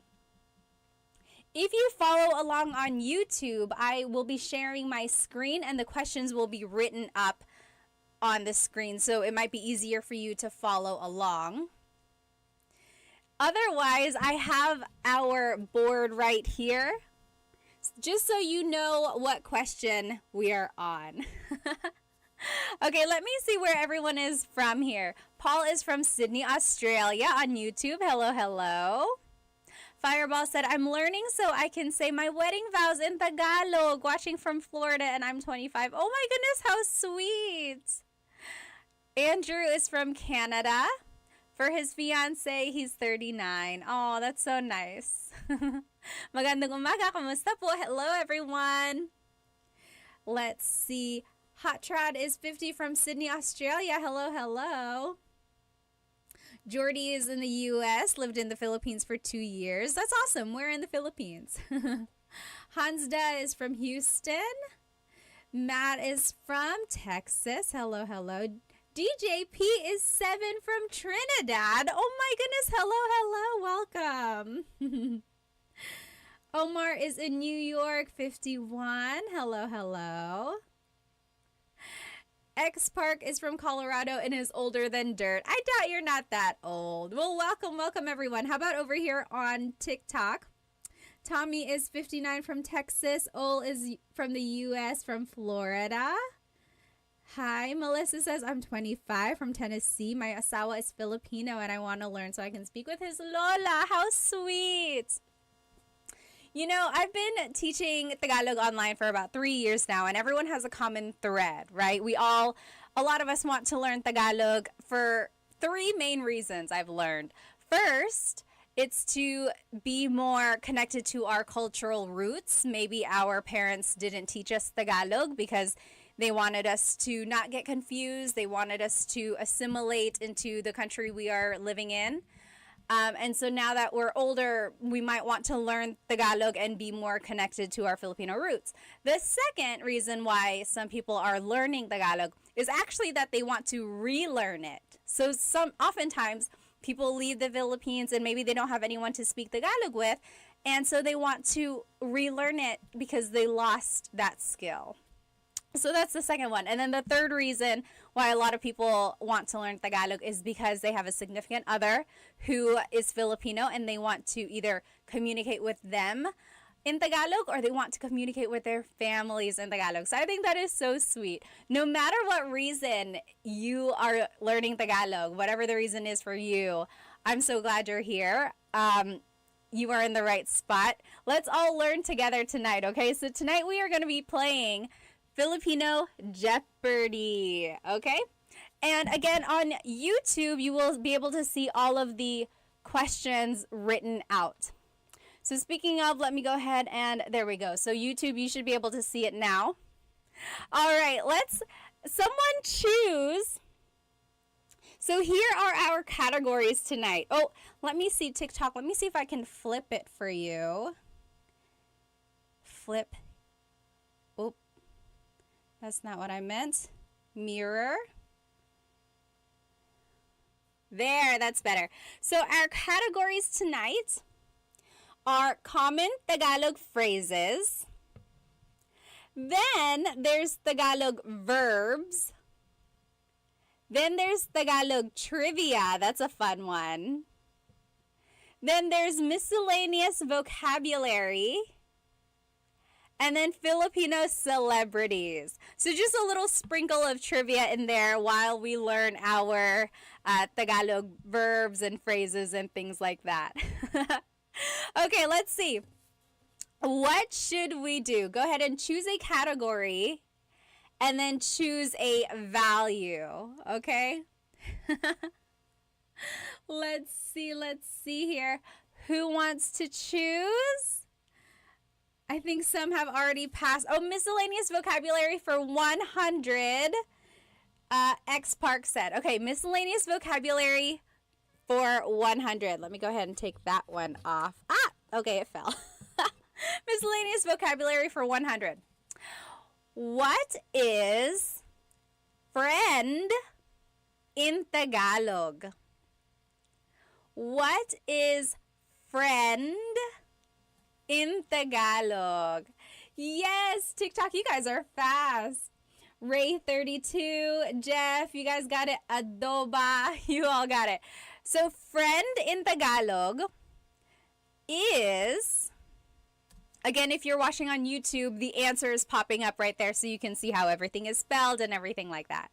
If you follow along on YouTube, I will be sharing my screen and the questions will be written up on the screen, so it might be easier for you to follow along. Otherwise, I have our board right here, just so you know what question we are on. Okay, let me see where everyone is from here. Paul is from Sydney, Australia on YouTube. Hello. Fireball said, I'm learning so I can say my wedding vows in Tagalog, watching from Florida, and I'm 25. Oh my goodness, how sweet. Andrew is from Canada. For his fiance, he's 39. Oh, that's so nice. Magandang umaga. Kamusta po? Hello, everyone. Let's see. Hot Trad is 50 from Sydney, Australia. Hello. Jordy is in the U.S., lived in the Philippines for 2 years. That's awesome. We're in the Philippines. Hansda is from Houston. Matt is from Texas. Hello, hello. DJP is 7 from Trinidad. Oh my goodness. Hello, hello. Welcome. Omar is in New York, 51. Hello, hello. X Park is from Colorado and is older than dirt. I doubt you're not that old. Well, welcome everyone. How about over here on TikTok? Tommy is 59 from Texas. Ol is from the U.S. from Florida. Hi, Melissa says, I'm 25 from Tennessee. My asawa is Filipino and I want to learn so I can speak with his lola. How sweet. You know, I've been teaching Tagalog online for about 3 years now, and everyone has a common thread, right? A lot of us want to learn Tagalog for 3 main reasons I've learned. First, it's to be more connected to our cultural roots. Maybe our parents didn't teach us Tagalog because they wanted us to not get confused. They wanted us to assimilate into the country we are living in. And so now that we're older, we might want to learn Tagalog and be more connected to our Filipino roots. The second reason why some people are learning Tagalog is actually that they want to relearn it. So oftentimes people leave the Philippines and maybe they don't have anyone to speak Tagalog with, and so they want to relearn it because they lost that skill. So that's the second one. And then the third reason why a lot of people want to learn Tagalog is because they have a significant other who is Filipino and they want to either communicate with them in Tagalog or they want to communicate with their families in Tagalog. So I think that is so sweet. No matter what reason you are learning Tagalog, whatever the reason is for you, I'm so glad you're here. You are in the right spot. Let's all learn together tonight, okay? So tonight we are going to be playing Filipino Jeopardy, okay? And again, on YouTube, you will be able to see all of the questions written out. So speaking of, let me go ahead and there we go. So YouTube, you should be able to see it now. All right, someone choose. So here are our categories tonight. Oh, let me see TikTok. Let me see if I can flip it for you. Flip. Oh, that's not what I meant. Mirror. There, that's better. So our categories tonight are common Tagalog phrases. Then there's Tagalog verbs. Then there's Tagalog trivia. That's a fun one. Then there's miscellaneous vocabulary. And then Filipino celebrities. So just a little sprinkle of trivia in there while we learn our Tagalog verbs and phrases and things like that. Okay, let's see. What should we do? Go ahead and choose a category and then choose a value, okay? Let's see here. Who wants to choose? I think some have already passed. Oh, miscellaneous vocabulary for 100. X Park said. Okay, miscellaneous vocabulary for 100. Let me go ahead and take that one off. Okay, it fell. Miscellaneous vocabulary for 100. What is friend in Tagalog? What is friend in Tagalog? Yes, TikTok, you guys are fast. Ray32, Jeff, you guys got it. Adoba, you all got it. So friend in Tagalog is, again, if you're watching on YouTube, the answer is popping up right there so you can see how everything is spelled and everything like that.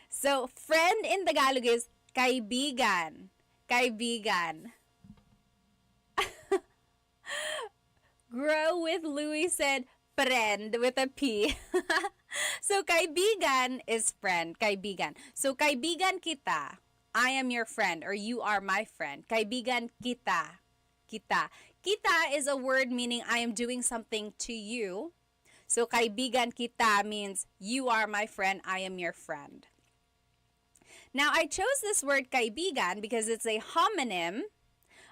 So friend in Tagalog is kaibigan. Kaibigan. Grow with Louie said friend with a P. So kaibigan is friend. Kaibigan. So kaibigan kita. I am your friend or you are my friend. Kaibigan kita. Kita. Kita is a word meaning I am doing something to you. So kaibigan kita means you are my friend, I am your friend. Now I chose this word kaibigan because it's a homonym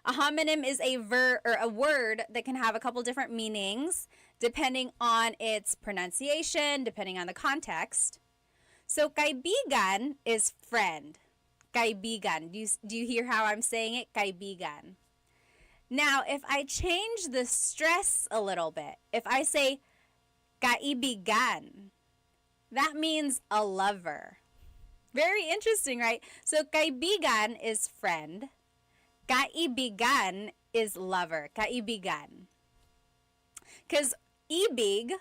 A homonym is a verb or a word that can have a couple different meanings depending on its pronunciation, depending on the context. So kaibigan is friend. Kaibigan. Do you hear how I'm saying it? Kaibigan. Now, if I change the stress a little bit, if I say kaibigan, that means a lover. Very interesting, right? So kaibigan is friend. Kaibigan is lover. Kaibigan. Because ibig,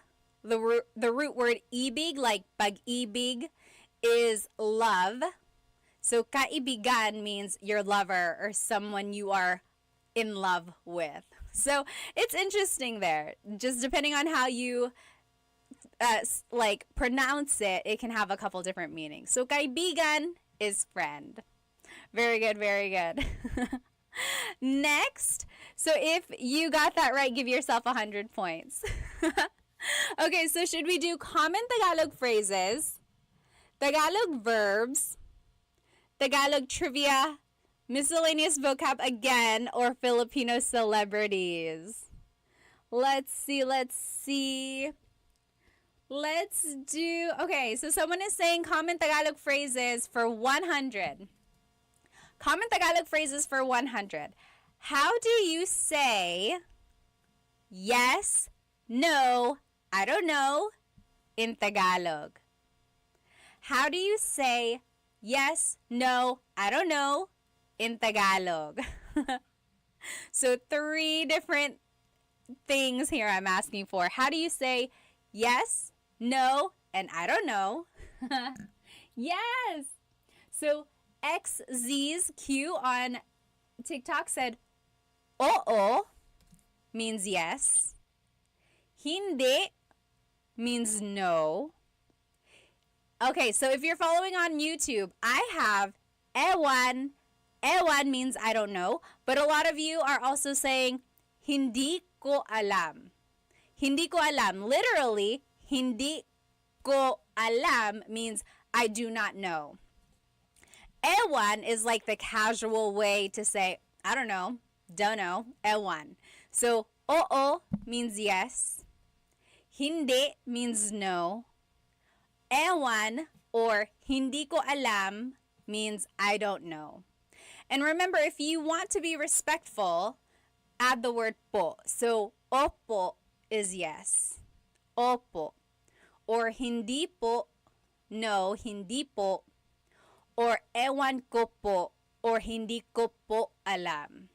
the root word ibig, like pag-ibig, is love. So kaibigan means your lover or someone you are in love with. So it's interesting there. Just depending on how you pronounce it, it can have a couple different meanings. So kaibigan is friend. Very good, very good. Next, so if you got that right, give yourself 100 points. Okay, so should we do common Tagalog phrases, Tagalog verbs, Tagalog trivia, miscellaneous vocab again, or Filipino celebrities? Let's see. Let's do, okay, so someone is saying common Tagalog phrases for 100. Common Tagalog phrases for 100. How do you say yes, no, I don't know in Tagalog? How do you say yes, no, I don't know in Tagalog? So 3 different things here I'm asking for. How do you say yes, no, and I don't know? Yes! So XZ's Q on TikTok said, oo means yes. Hindi means no. Okay, so if you're following on YouTube, I have ewan. Ewan means I don't know. But a lot of you are also saying, hindi ko alam. Hindi ko alam. Literally, hindi ko alam means I do not know. Ewan is like the casual way to say, I don't know, ewan. So, oo means yes. Hindi means no. Ewan or hindi ko alam means I don't know. And remember, if you want to be respectful, add the word po. So, opo is yes. Opo. Or hindi po, no, hindi po. Or ewan ko po, or hindi ko po alam.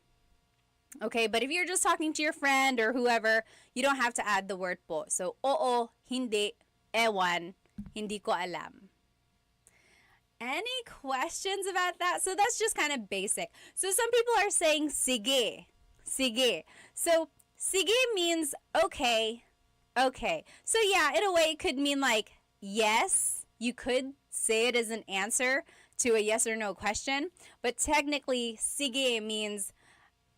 Okay, but if you're just talking to your friend or whoever, you don't have to add the word po. So, oo, hindi, ewan, hindi ko alam. Any questions about that? So that's just kind of basic. So some people are saying sige. Sige. So sige means okay. Okay. So yeah, in a way it could mean like yes. You could say it as an answer to a yes or no question. But technically, sige means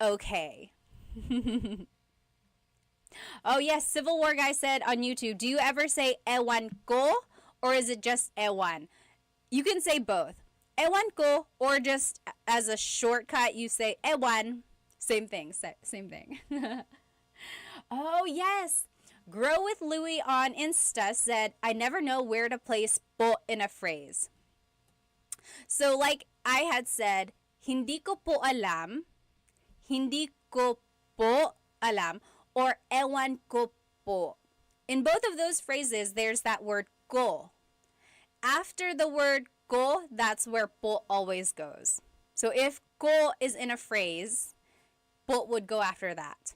okay. Oh yes, Civil War guy said on YouTube, do you ever say ewan ko or is it just ewan? You can say both. Ewan ko, or just as a shortcut, you say ewan. Same thing. Same thing. Oh, yes. Grow with Louie on Insta said, I never know where to place po in a phrase. So like I had said, hindi ko po alam, hindi ko po alam, or ewan ko po. In both of those phrases, there's that word ko. After the word ko, that's where po always goes. So if ko is in a phrase, po would go after that.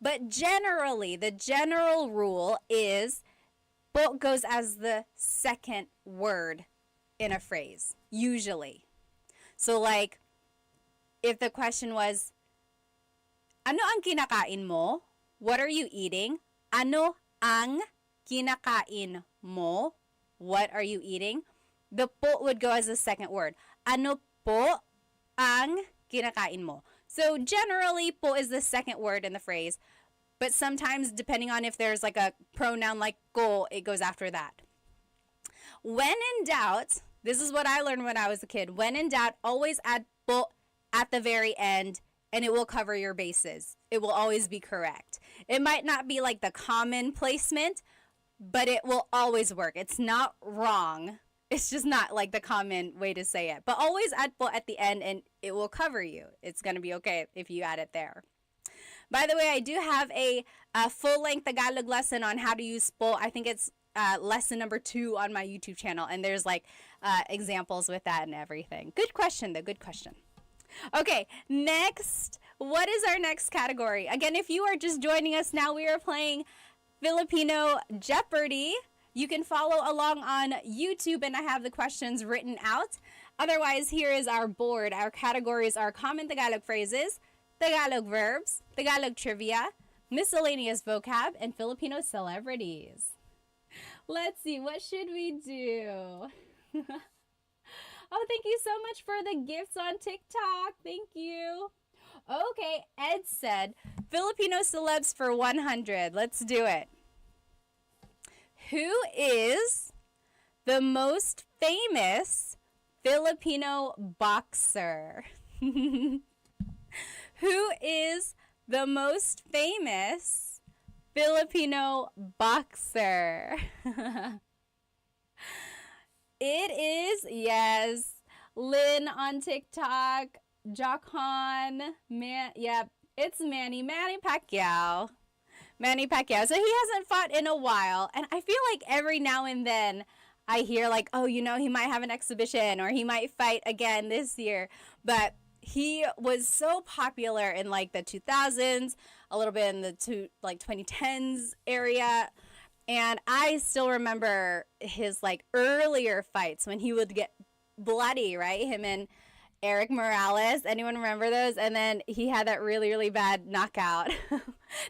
But generally, the general rule is po goes as the second word in a phrase, usually. So like, if the question was, ano ang kinakain mo? What are you eating? Ano ang kinakain mo? What are you eating? The po would go as the second word. Ano po ang kinakain mo? So generally, po is the second word in the phrase. But sometimes, depending on if there's like a pronoun like ko, it goes after that. When in doubt, this is what I learned when I was a kid. When in doubt, always add po at the very end and it will cover your bases. It will always be correct. It might not be like the common placement, but it will always work. It's not wrong. It's just not like the common way to say it. But always add po at the end and it will cover you. It's going to be okay if you add it there. By the way, I do have a full-length Tagalog lesson on how to use po. I think it's lesson number 2 on my YouTube channel. And there's like examples with that and everything. Good question, though. Good question. Okay, next. What is our next category? Again, if you are just joining us now, we are playing Filipino Jeopardy! You can follow along on YouTube, and I have the questions written out. Otherwise, here is our board. Our categories are common Tagalog phrases, Tagalog verbs, Tagalog trivia, miscellaneous vocab, and Filipino celebrities. Let's see, what should we do? Oh, thank you so much for the gifts on TikTok. Thank you. Okay, Ed said, Filipino celebs for 100. Let's do it. Who is the most famous Filipino boxer? Who is the most famous Filipino boxer? It is, yes, Lynn on TikTok, Jochan, it's Manny Pacquiao. Manny Pacquiao. So he hasn't fought in a while, and I feel like every now and then I hear like, oh, you know, he might have an exhibition or he might fight again this year. But he was so popular in like the 2000s, a little bit in the 2010s area. And I still remember his like earlier fights when he would get bloody, right? Him and Eric Morales. Anyone remember those? And then he had that really, really bad knockout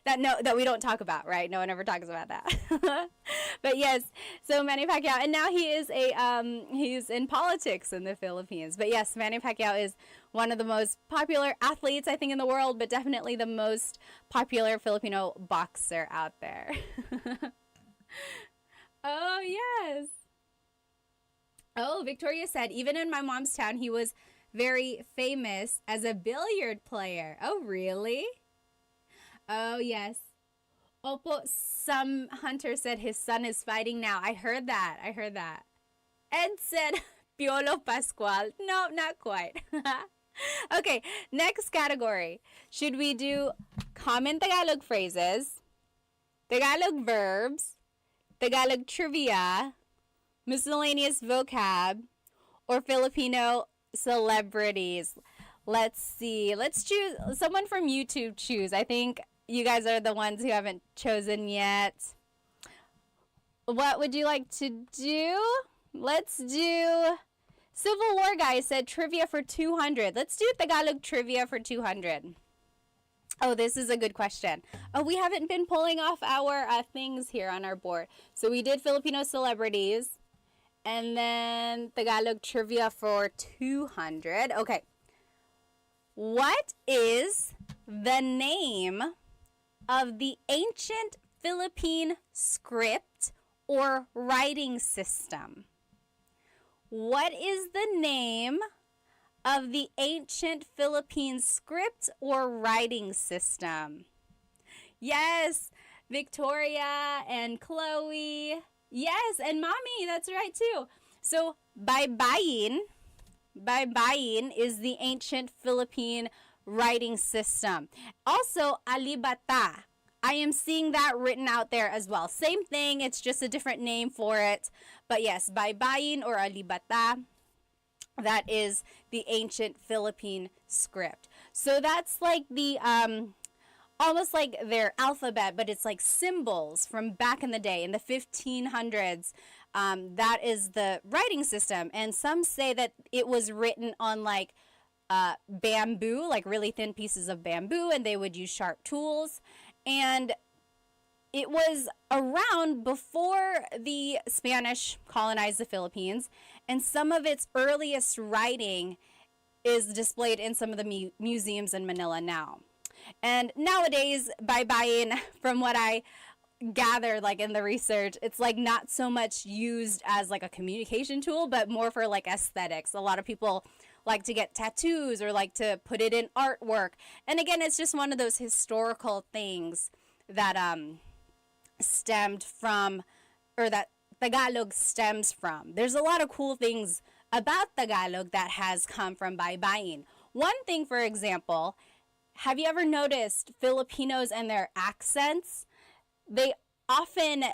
that we don't talk about, right? No one ever talks about that. But yes, so Manny Pacquiao, and now he is he's in politics in the Philippines. But yes, Manny Pacquiao is one of the most popular athletes, I think, in the world, but definitely the most popular Filipino boxer out there. Oh, yes. Oh, Victoria said, even in my mom's town, he was very famous as a billiard player. Oh, really? Oh, yes. Opo, some hunter said his son is fighting now. I heard that. Ed said, Piolo Pascual. No, not quite. Okay, next category. Should we do common Tagalog phrases, Tagalog verbs, Tagalog trivia, miscellaneous vocab, or Filipino celebrities? Let's see. Let's choose someone from YouTube. Choose. I think you guys are the ones who haven't chosen yet. What would you like to do? Let's do Civil War guy said trivia for 200. Let's do Tagalog trivia for 200. Oh, this is a good question. Oh, we haven't been pulling off our things here on our board. So we did Filipino celebrities. And then Tagalog trivia for 200. Okay. What is the name of the ancient Philippine script or writing system? What is the name of the ancient Philippine script or writing system? Yes, Victoria and Chloe. Yes, and Mommy, that's right too. So, baybayin is the ancient Philippine writing system. Also, alibata. I am seeing that written out there as well. Same thing, it's just a different name for it. But yes, baybayin or alibata, that is the ancient Philippine script. So that's like the almost like their alphabet, but it's like symbols from back in the day in the 1500s. That is the writing system. And some say that it was written on like bamboo, like really thin pieces of bamboo, and they would use sharp tools. And it was around before the Spanish colonized the Philippines, and some of its earliest writing is displayed in some of the museums in Manila now. And nowadays, baybayin, from what I gathered like in the research, it's like not so much used as like a communication tool, but more for like aesthetics. A lot of people like to get tattoos or like to put it in artwork. And again, it's just one of those historical things that stemmed from, or that Tagalog stems from. There's a lot of cool things about Tagalog that has come from baybayin. One thing, for example, have you ever noticed Filipinos and their accents? They often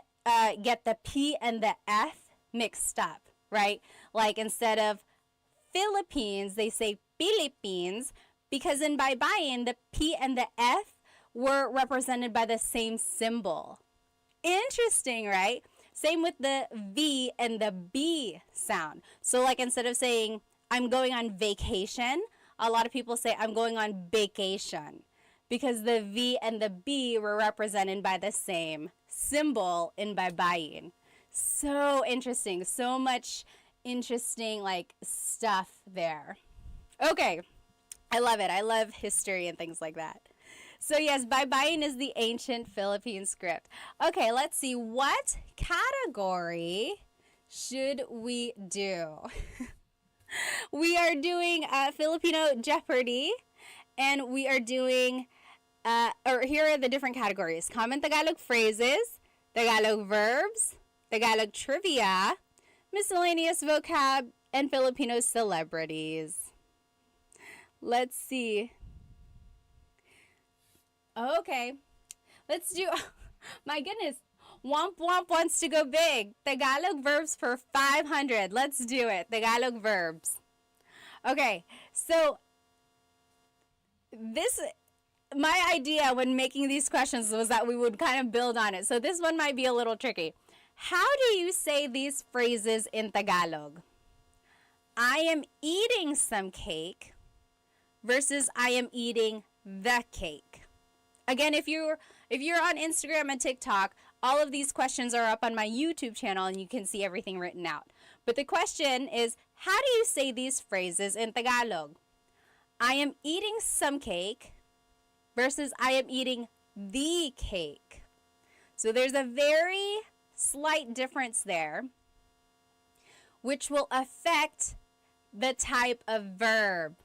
get the P and the F mixed up, right? Like instead of Philippines, they say Philippines, because in baybayin, the P and the F were represented by the same symbol. Interesting, right? Same with the V and the B sound. So like instead of saying, I'm going on vacation, a lot of people say, I'm going on vacation, because the V and the B were represented by the same symbol in baybayin. So interesting. So much interesting like stuff there. Okay. I love it. I love history and things like that. So yes, baybayin is the ancient Philippine script. Okay, let's see. What category should we do? We are doing Filipino Jeopardy, and we are doing, or here are the different categories. Common Tagalog phrases, Tagalog verbs, Tagalog trivia, miscellaneous vocab, and Filipino celebrities. Let's see. Okay, let's do, my goodness, Womp Womp wants to go big. Tagalog verbs for 500. Let's do it. Tagalog verbs. Okay, so my idea when making these questions was that we would kind of build on it. So this one might be a little tricky. How do you say these phrases in Tagalog? I am eating some cake versus I am eating the cake. Again, if you're on Instagram and TikTok, all of these questions are up on my YouTube channel and you can see everything written out. But the question is, how do you say these phrases in Tagalog? I am eating some cake versus I am eating the cake. So there's a very slight difference there, which will affect the type of verb.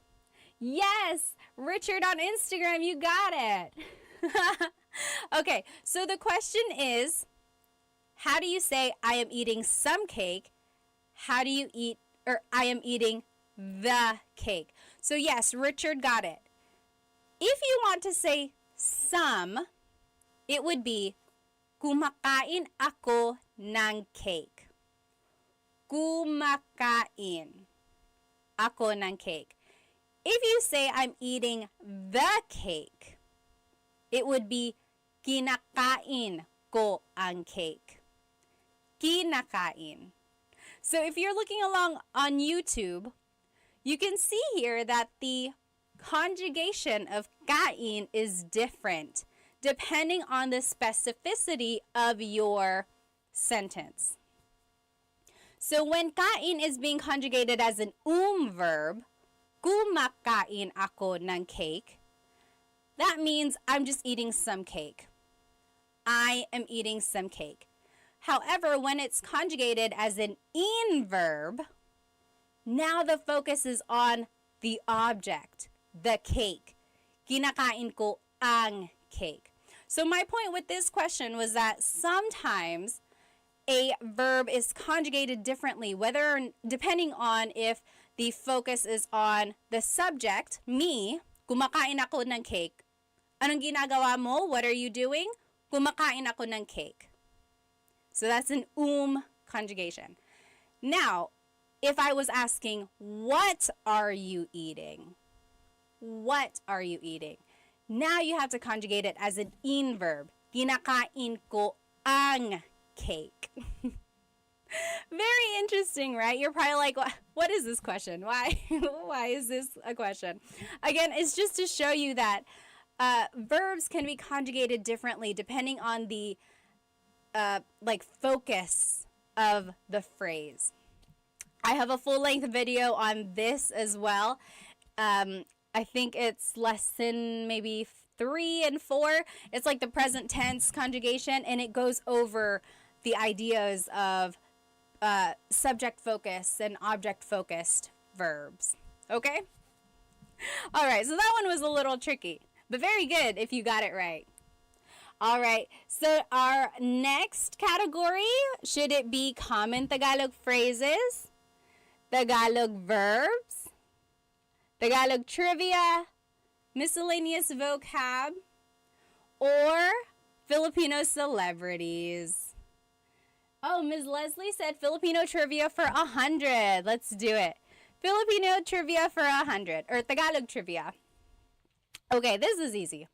Yes, Richard on Instagram, you got it. Okay, so the question is, how do you say I am eating some cake? How do you eat, or I am eating the cake? So yes, Richard got it. If you want to say some, it would be, kumakain ako ng cake. Kumakain ako ng cake. If you say I'm eating the cake, it would be, kinakain ko ang cake. Kinakain. So if you're looking along on YouTube, you can see here that the conjugation of kain is different depending on the specificity of your sentence. So when kain is being conjugated as an verb, kumakain ako ng cake, that means I'm just eating some cake. I am eating some cake. However, when it's conjugated as an verb, now the focus is on the object, the cake. Kinakain ko ang cake. So my point with this question was that sometimes a verb is conjugated differently, depending on if the focus is on the subject, me, kumakain ako ng cake. Anong ginagawa mo? What are you doing? Kumakain ako ng cake. So that's an conjugation. Now, if I was asking, what are you eating? What are you eating? Now you have to conjugate it as an verb. Kinakain ko ang cake. Very interesting, right? You're probably like, what is this question? Why is this a question? Again, it's just to show you that verbs can be conjugated differently depending on the focus of the phrase. I have a full-length video on this as well. I think it's lesson maybe 3 and 4. It's like the present tense conjugation, and it goes over the ideas of subject-focused and object-focused verbs. Okay? All right, so that one was a little tricky, but very good if you got it right. All right, so our next category, should it be common Tagalog phrases, Tagalog verbs, Tagalog trivia, miscellaneous vocab, or Filipino celebrities? Oh, Ms. Leslie said Filipino trivia for 100. Let's do it. Filipino trivia for 100, or Tagalog trivia. Okay, this is easy.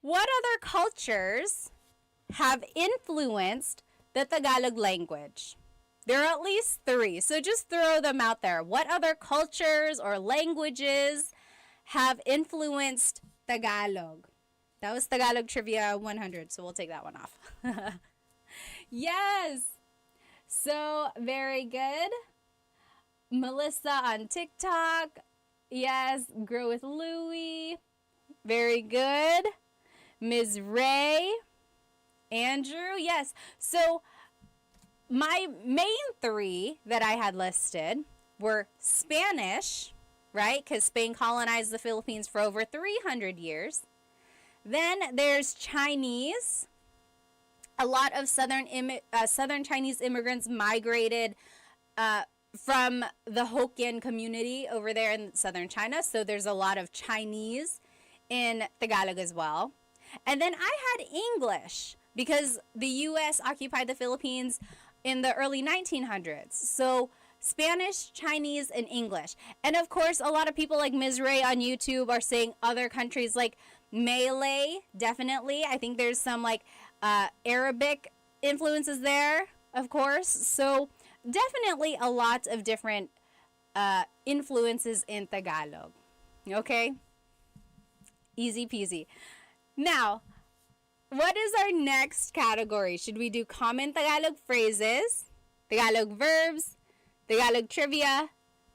What other cultures have influenced the Tagalog language? There are at least 3, so just throw them out there. What other cultures or languages have influenced Tagalog? That was Tagalog Trivia 100, so we'll take that one off. Yes! So, very good. Melissa on TikTok. Yes, Grow with Louie. Very good. Ms. Ray. Andrew. Yes. So, my main 3 that I had listed were Spanish, right? Because Spain colonized the Philippines for over 300 years. Then there's Chinese. A lot of Southern Chinese immigrants migrated from the Hokkien community over there in southern China. So there's a lot of Chinese in Tagalog as well. And then I had English because the U.S. occupied the Philippines in the early 1900s. So Spanish, Chinese, and English. And of course, a lot of people like Ms. Ray on YouTube are saying other countries like Malay, definitely. I think there's some like Arabic influences there, of course. So definitely a lot of different influences in Tagalog. Okay? Easy peasy. Now, what is our next category? Should we do common Tagalog phrases, Tagalog verbs, Tagalog trivia,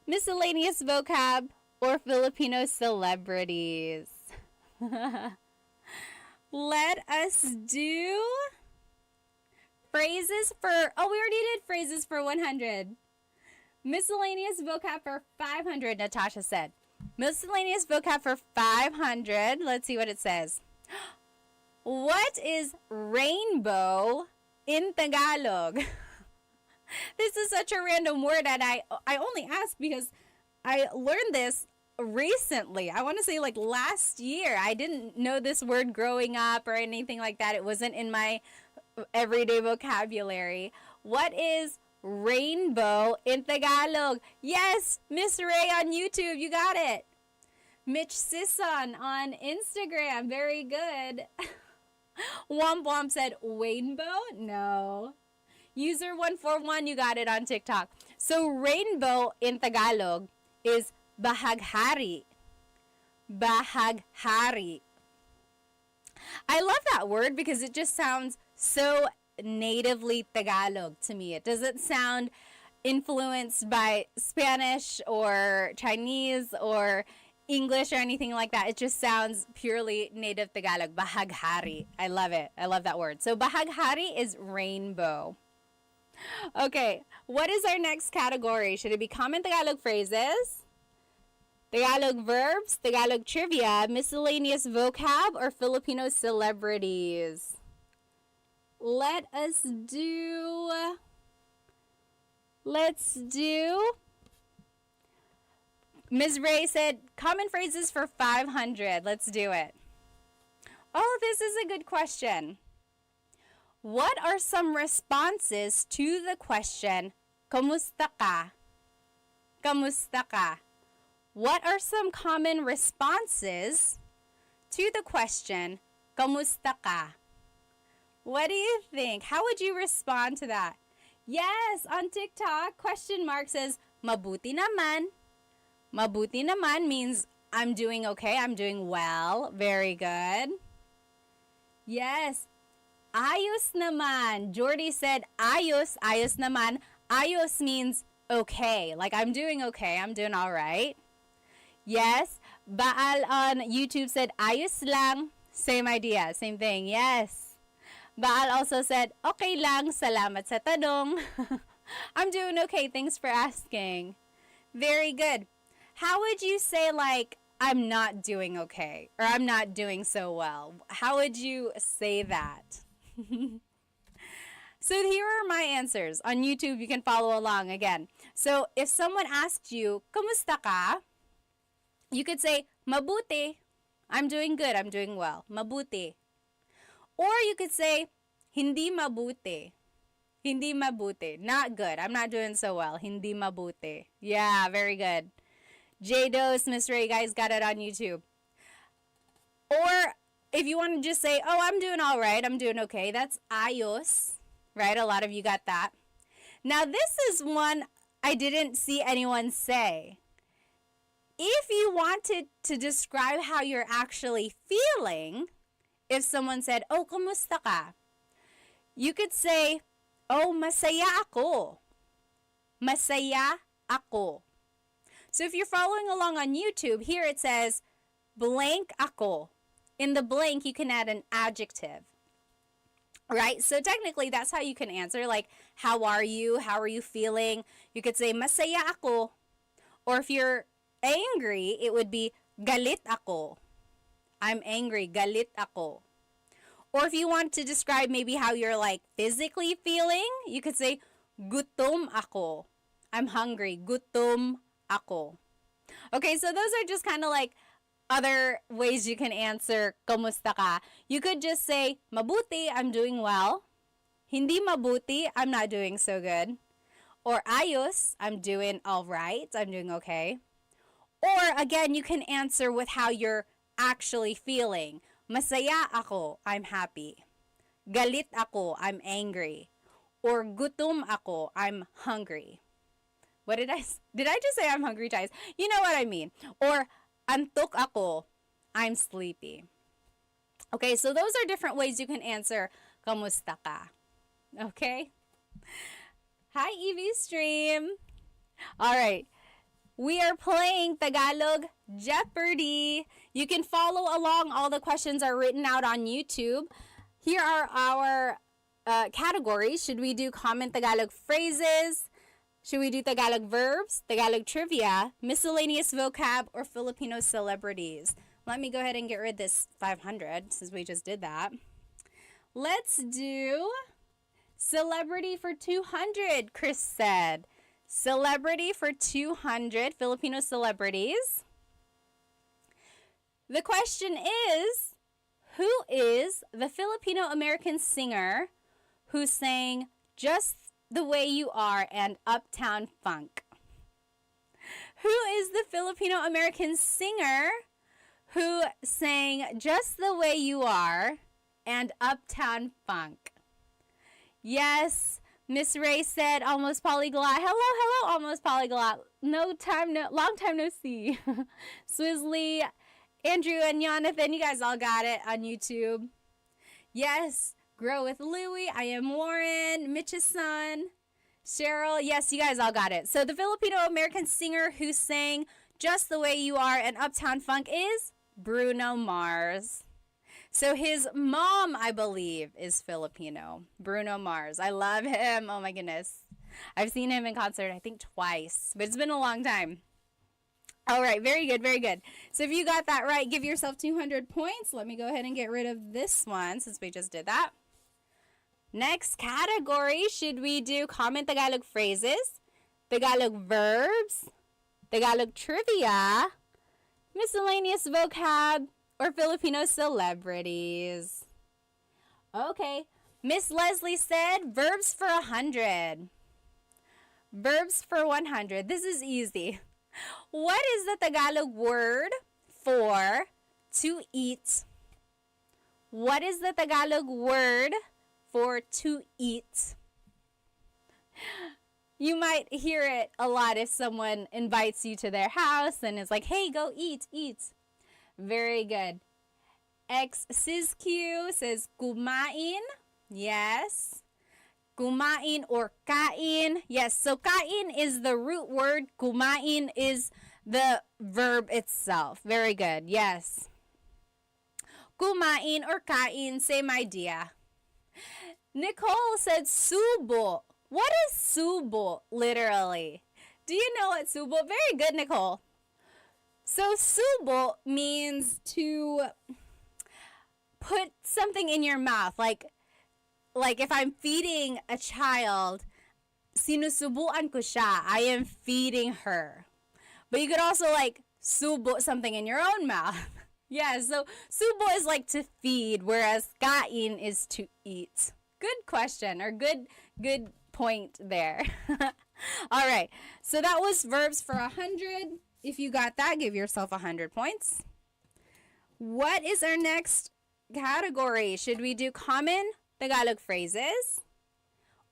miscellaneous vocab, or Filipino celebrities? Let us do phrases for, we already did phrases for 100. Miscellaneous vocab for 500, Natasha said. Miscellaneous vocab for 500. Let's see what it says. What is rainbow in Tagalog? This is such a random word, and I only asked because I learned this recently. I want to say like last year. I didn't know this word growing up or anything like that. It wasn't in my everyday vocabulary. What is rainbow in Tagalog? Yes, Miss Ray on YouTube, you got it. Mitch Sisson on Instagram, very good. Womp Womp said rainbow? No. User 141, you got it on TikTok. So rainbow in Tagalog is bahaghari. Bahaghari. I love that word because it just sounds so natively Tagalog to me. It doesn't sound influenced by Spanish or Chinese or English or anything like that. It just sounds purely native Tagalog. Bahaghari. I love it. I love that word. So bahaghari is rainbow. Okay, what is our next category? Should it be common Tagalog phrases, Tagalog verbs, Tagalog trivia, miscellaneous vocab, or Filipino celebrities? Let's do Ms. Ray said common phrases for 500. Let's do it. Oh, this is a good question. What are some responses to the question, Kamusta ka? Kamusta ka? What are some common responses to the question, Kamusta ka? What do you think? How would you respond to that? Yes, on TikTok, question mark says, Mabuti naman. Mabuti naman means I'm doing okay, I'm doing well. Very good. Yes. Ayos naman. Jordy said ayos, ayos naman. Ayos means okay. Like I'm doing okay, I'm doing all right. Yes. Baal on YouTube said ayos lang. Same idea, same thing. Yes. Baal also said okay lang, salamat sa tanong. I'm doing okay, thanks for asking. Very good. How would you say, like, I'm not doing okay, or I'm not doing so well? How would you say that? So here are my answers. On YouTube, you can follow along again. So if someone asks you, "Kumusta ka?" you could say, "Mabuti." I'm doing good. I'm doing well. Mabuti. Or you could say, "Hindi mabuti." Hindi mabuti. Not good. I'm not doing so well. Hindi mabuti. Yeah, very good. J-Dose, Miss Ray, you guys got it on YouTube. Or if you want to just say, "Oh, I'm doing all right. I'm doing okay." That's ayos. Right? A lot of you got that. Now, this is one I didn't see anyone say. If you wanted to describe how you're actually feeling, if someone said, "Oh, kumusta ka?" you could say, "Oh, masaya ako." Masaya ako. So if you're following along on YouTube, here it says, "blank ako." In the blank, you can add an adjective. Right? So technically, that's how you can answer. Like, how are you? How are you feeling? You could say, "masaya ako." Or if you're angry, it would be, "galit ako." I'm angry. Galit ako. Or if you want to describe maybe how you're like physically feeling, you could say, "gutom ako." I'm hungry. Gutom ako. Okay, so those are just kind of like other ways you can answer "kumusta ka." You could just say, "Mabuti, I'm doing well." Hindi mabuti, I'm not doing so good. Or ayos, I'm doing all right. I'm doing okay. Or again, you can answer with how you're actually feeling. Masaya ako, I'm happy. Galit ako, I'm angry. Or gutom ako, I'm hungry. What did I just say I'm hungry, guys? You know what I mean. Or antok ako, I'm sleepy. Okay, so those are different ways you can answer "kamusta ka?" Okay? Hi, Evie Stream. All right. We are playing Tagalog Jeopardy. You can follow along. All the questions are written out on YouTube. Here are our categories. Should we do common Tagalog phrases? Should we do Tagalog verbs, Tagalog trivia, miscellaneous vocab, or Filipino celebrities? Let me go ahead and get rid of this 500 since we just did that. Let's do celebrity for 200, Chris said. Celebrity for 200, Filipino celebrities. The question is, who is the Filipino-American singer who sang "Just the Way You Are" and "Uptown Funk"? Who is the Filipino-American singer who sang "Just the Way You Are" and "Uptown Funk"? Yes, Miss Ray said almost polyglot. Hello, almost polyglot. Long time no see. Swizzly, Andrew, and Jonathan, you guys all got it on YouTube. Yes, Grow with Louie. I am Warren, Mitch's son. Cheryl, yes, you guys all got it. So the Filipino-American singer who sang "Just the Way You Are" and "Uptown Funk" is Bruno Mars. So his mom, I believe, is Filipino. Bruno Mars. I love him. Oh my goodness. I've seen him in concert, I think twice, but it's been a long time. All right, very good, very good. So if you got that right, give yourself 200 points. Let me go ahead and get rid of this one since we just did that. Next category, should we do common Tagalog phrases, Tagalog verbs, Tagalog trivia, miscellaneous vocab, or Filipino celebrities? Okay, Miss Leslie said verbs for 100. Verbs for 100. This is easy. What is the Tagalog word for "to eat"? What is the Tagalog word for "to eat"? You might hear it a lot if someone invites you to their house and is like, "Hey, go eat, eat." Very good. X Sizq says kumain. Yes. Kumain or kain. Yes, so kain is the root word. Kumain is the verb itself. Very good. Yes. Kumain or kain, same idea. Nicole said subo. What is subo, literally? Do you know what subo? Very good, Nicole. So subo means to put something in your mouth. Like if I'm feeding a child, sinusubuan ko siya. I am feeding her. But you could also like subo something in your own mouth. Yeah, so subo is like to feed, whereas kain is to eat. Good question, or good point there. All right, so that was verbs for 100. If you got that, give yourself 100 points. What is our next category? Should we do common Tagalog phrases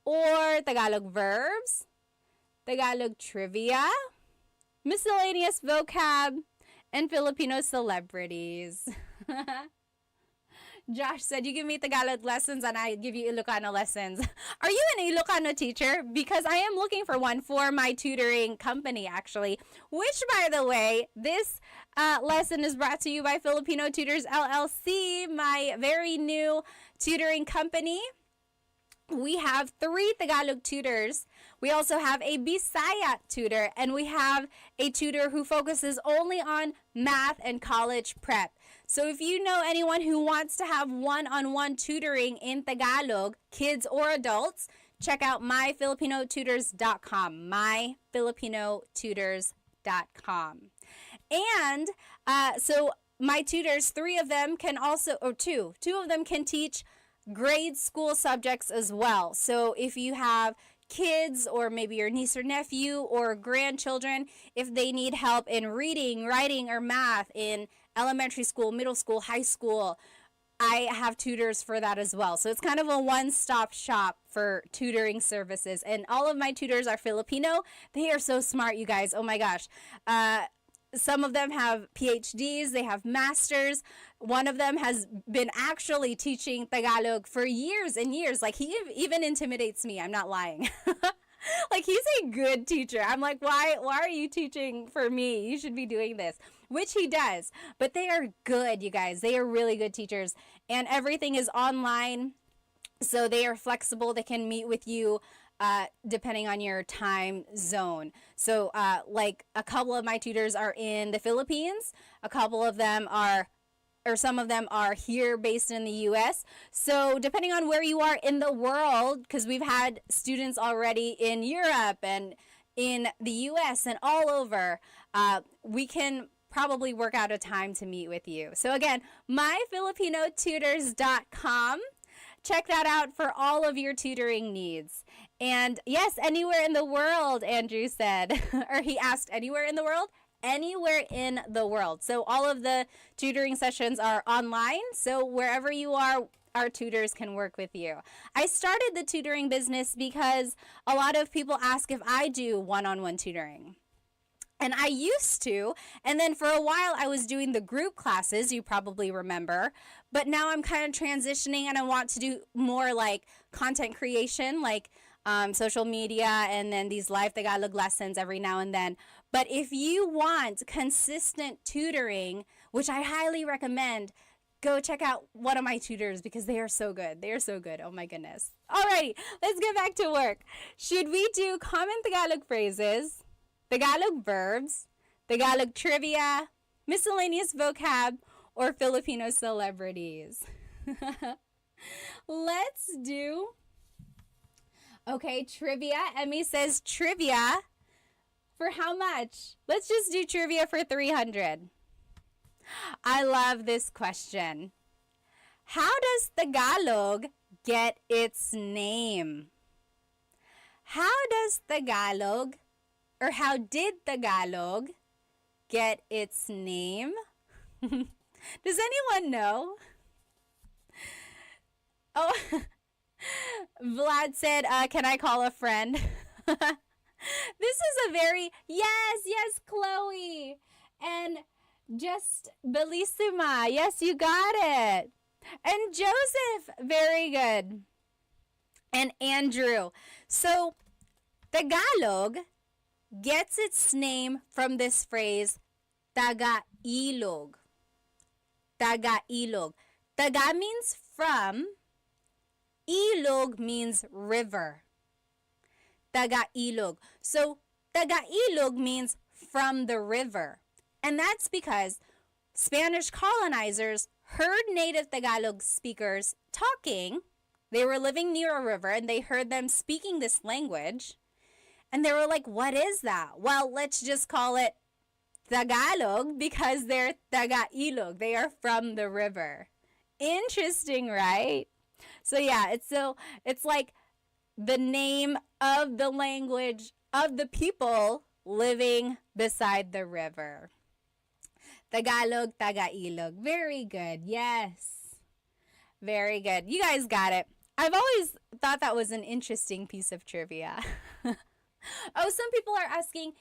or Tagalog verbs, Tagalog trivia, miscellaneous vocab, and Filipino celebrities? Josh said, you give me Tagalog lessons and I give you Ilocano lessons. Are you an Ilocano teacher? Because I am looking for one for my tutoring company, actually. Which, by the way, this lesson is brought to you by Filipino Tutors LLC, my very new tutoring company. We have 3 Tagalog tutors. We also have a Bisaya tutor, and we have a tutor who focuses only on math and college prep. So if you know anyone who wants to have one-on-one tutoring in Tagalog, kids or adults, check out myfilipinotutors.com, myfilipinotutors.com. And so my tutors, 3 of them can also, or 2 of them can teach grade school subjects as well. So if you have kids or maybe your niece or nephew or grandchildren, if they need help in reading, writing, or math in elementary school, middle school, high school, I have tutors for that as well. So it's kind of a one-stop shop for tutoring services. And all of my tutors are Filipino. They are so smart, you guys. Oh my gosh. Some of them have PhDs, they have masters. One of them has been actually teaching Tagalog for years and years. Like, he even intimidates me. I'm not lying. Like, he's a good teacher. I'm like, why are you teaching for me? You should be doing this, which he does. But they are good, you guys. They are really good teachers. And everything is online, so they are flexible. They can meet with you depending on your time zone. So like a couple of my tutors are in the Philippines. A couple of them are, or some of them are here based in the U.S. So depending on where you are in the world, because we've had students already in Europe and in the U.S. and all over, we can probably work out a time to meet with you. So again, myfilipinotutors.com. Check that out for all of your tutoring needs. And yes, anywhere in the world, Andrew said, or he asked, anywhere in the world? Anywhere in the world. So all of the tutoring sessions are online. So wherever you are, our tutors can work with you. I started the tutoring business because a lot of people ask if I do one-on-one tutoring. And I used to, and then for a while I was doing the group classes, you probably remember, but now I'm kind of transitioning and I want to do more like content creation, like social media, and then these live Tagalog lessons every now and then. But if you want consistent tutoring, which I highly recommend, go check out one of my tutors because they are so good. They are so good. Oh my goodness. Alrighty, let's get back to work. Should we do common Tagalog phrases, Tagalog verbs, Tagalog trivia, miscellaneous vocab, or Filipino celebrities? Let's do, okay, trivia. Emmy says trivia. For how much? Let's just do trivia for 300. I love this question. How does Tagalog get its name? How does Tagalog, or how did Tagalog get its name? Does anyone know? Oh, Vlad said, can I call a friend? This is a very, yes, Chloe. And just Bellissima. Yes, you got it. And Joseph, very good. And Andrew. So, Tagalog gets its name from this phrase, Taga-ilog. Taga-ilog. Taga means from, ilog means river. Taga-ilog. So, Taga-ilog means from the river. And that's because Spanish colonizers heard native Tagalog speakers talking. They were living near a river and they heard them speaking this language. And they were like, what is that? Well, let's just call it Tagalog because they're Taga-ilog. They are from the river. Interesting, right? So yeah, it's like the name of the language of the people living beside the river. Tagalog, Taga-ilog. Very good. Yes. Very good. You guys got it. I've always thought that was an interesting piece of trivia. Oh, some people are asking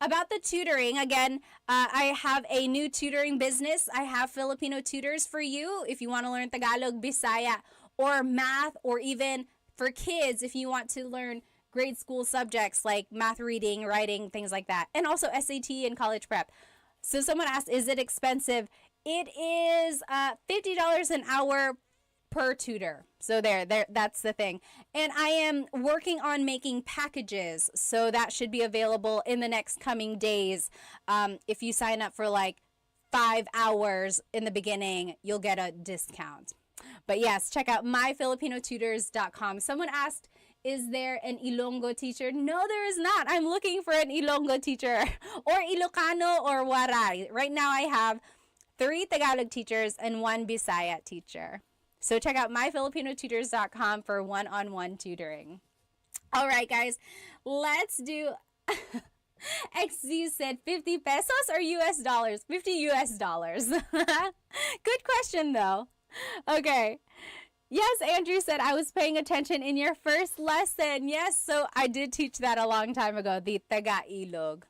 about the tutoring. Again, I have a new tutoring business. I have Filipino tutors for you if you want to learn Tagalog, Bisaya, or math, or even for kids if you want to learn grade school subjects like math, reading, writing, things like that. And also SAT and college prep. So someone asked, is it expensive? It is $50 an hour per tutor. So there, that's the thing. And I am working on making packages, so that should be available in the next coming days. If you sign up for like 5 hours in the beginning, you'll get a discount. But yes, check out myfilipinotutors.com. Someone asked, is there an Ilonggo teacher? No, there is not. I'm looking for an Ilonggo teacher or Ilocano or Waray. Right now I have 3 Tagalog teachers and 1 Bisaya teacher. So check out myfilipinotutors.com for one-on-one tutoring. All right, guys, let's do... XZ said 50 pesos or US dollars? 50 US dollars. Good question, though. Okay. Yes, Andrew said, I was paying attention in your first lesson. Yes, so I did teach that a long time ago, the Taga-ilog.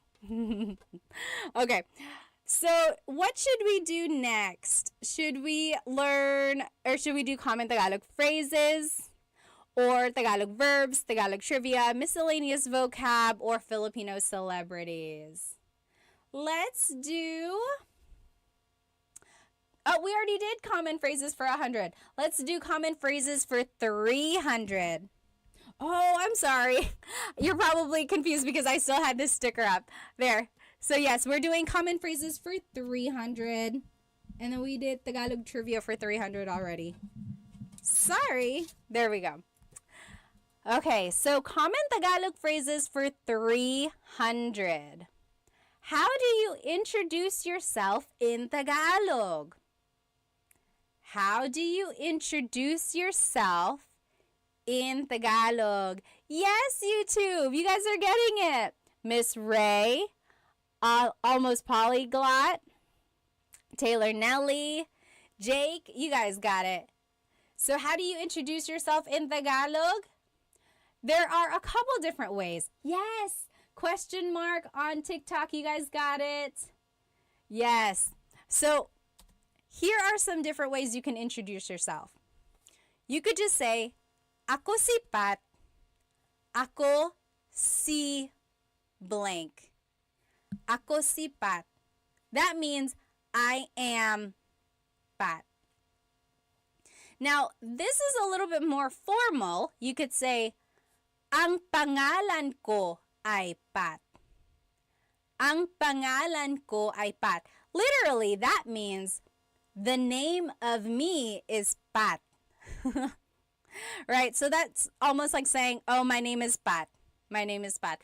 Okay. So what should we do next? Should we learn, or should we do common Tagalog phrases, or Tagalog verbs, Tagalog trivia, miscellaneous vocab, or Filipino celebrities? Let's do... Oh, we already did common phrases for 100. Let's do common phrases for 300. Oh, I'm sorry. You're probably confused because I still had this sticker up. There. So yes, we're doing common phrases for 300. And then we did Tagalog trivia for 300 already. Sorry. There we go. Okay, so common Tagalog phrases for 300. How do you introduce yourself in Tagalog? How do you introduce yourself in Tagalog? Yes, YouTube. You guys are getting it. Miss Ray, Almost Polyglot, Taylor Nelly, Jake, you guys got it. So how do you introduce yourself in Tagalog? There are a couple different ways. Yes. Question mark on TikTok. You guys got it? Yes. So here are some different ways you can introduce yourself. You could just say, Ako si Pat. Ako si blank. Ako si Pat. That means I am Pat. Now, this is a little bit more formal. You could say, Ang pangalan ko ay Pat. Ang pangalan ko ay Pat. Literally, that means the name of me is Pat. Right? So that's almost like saying, oh, my name is Pat. My name is Pat.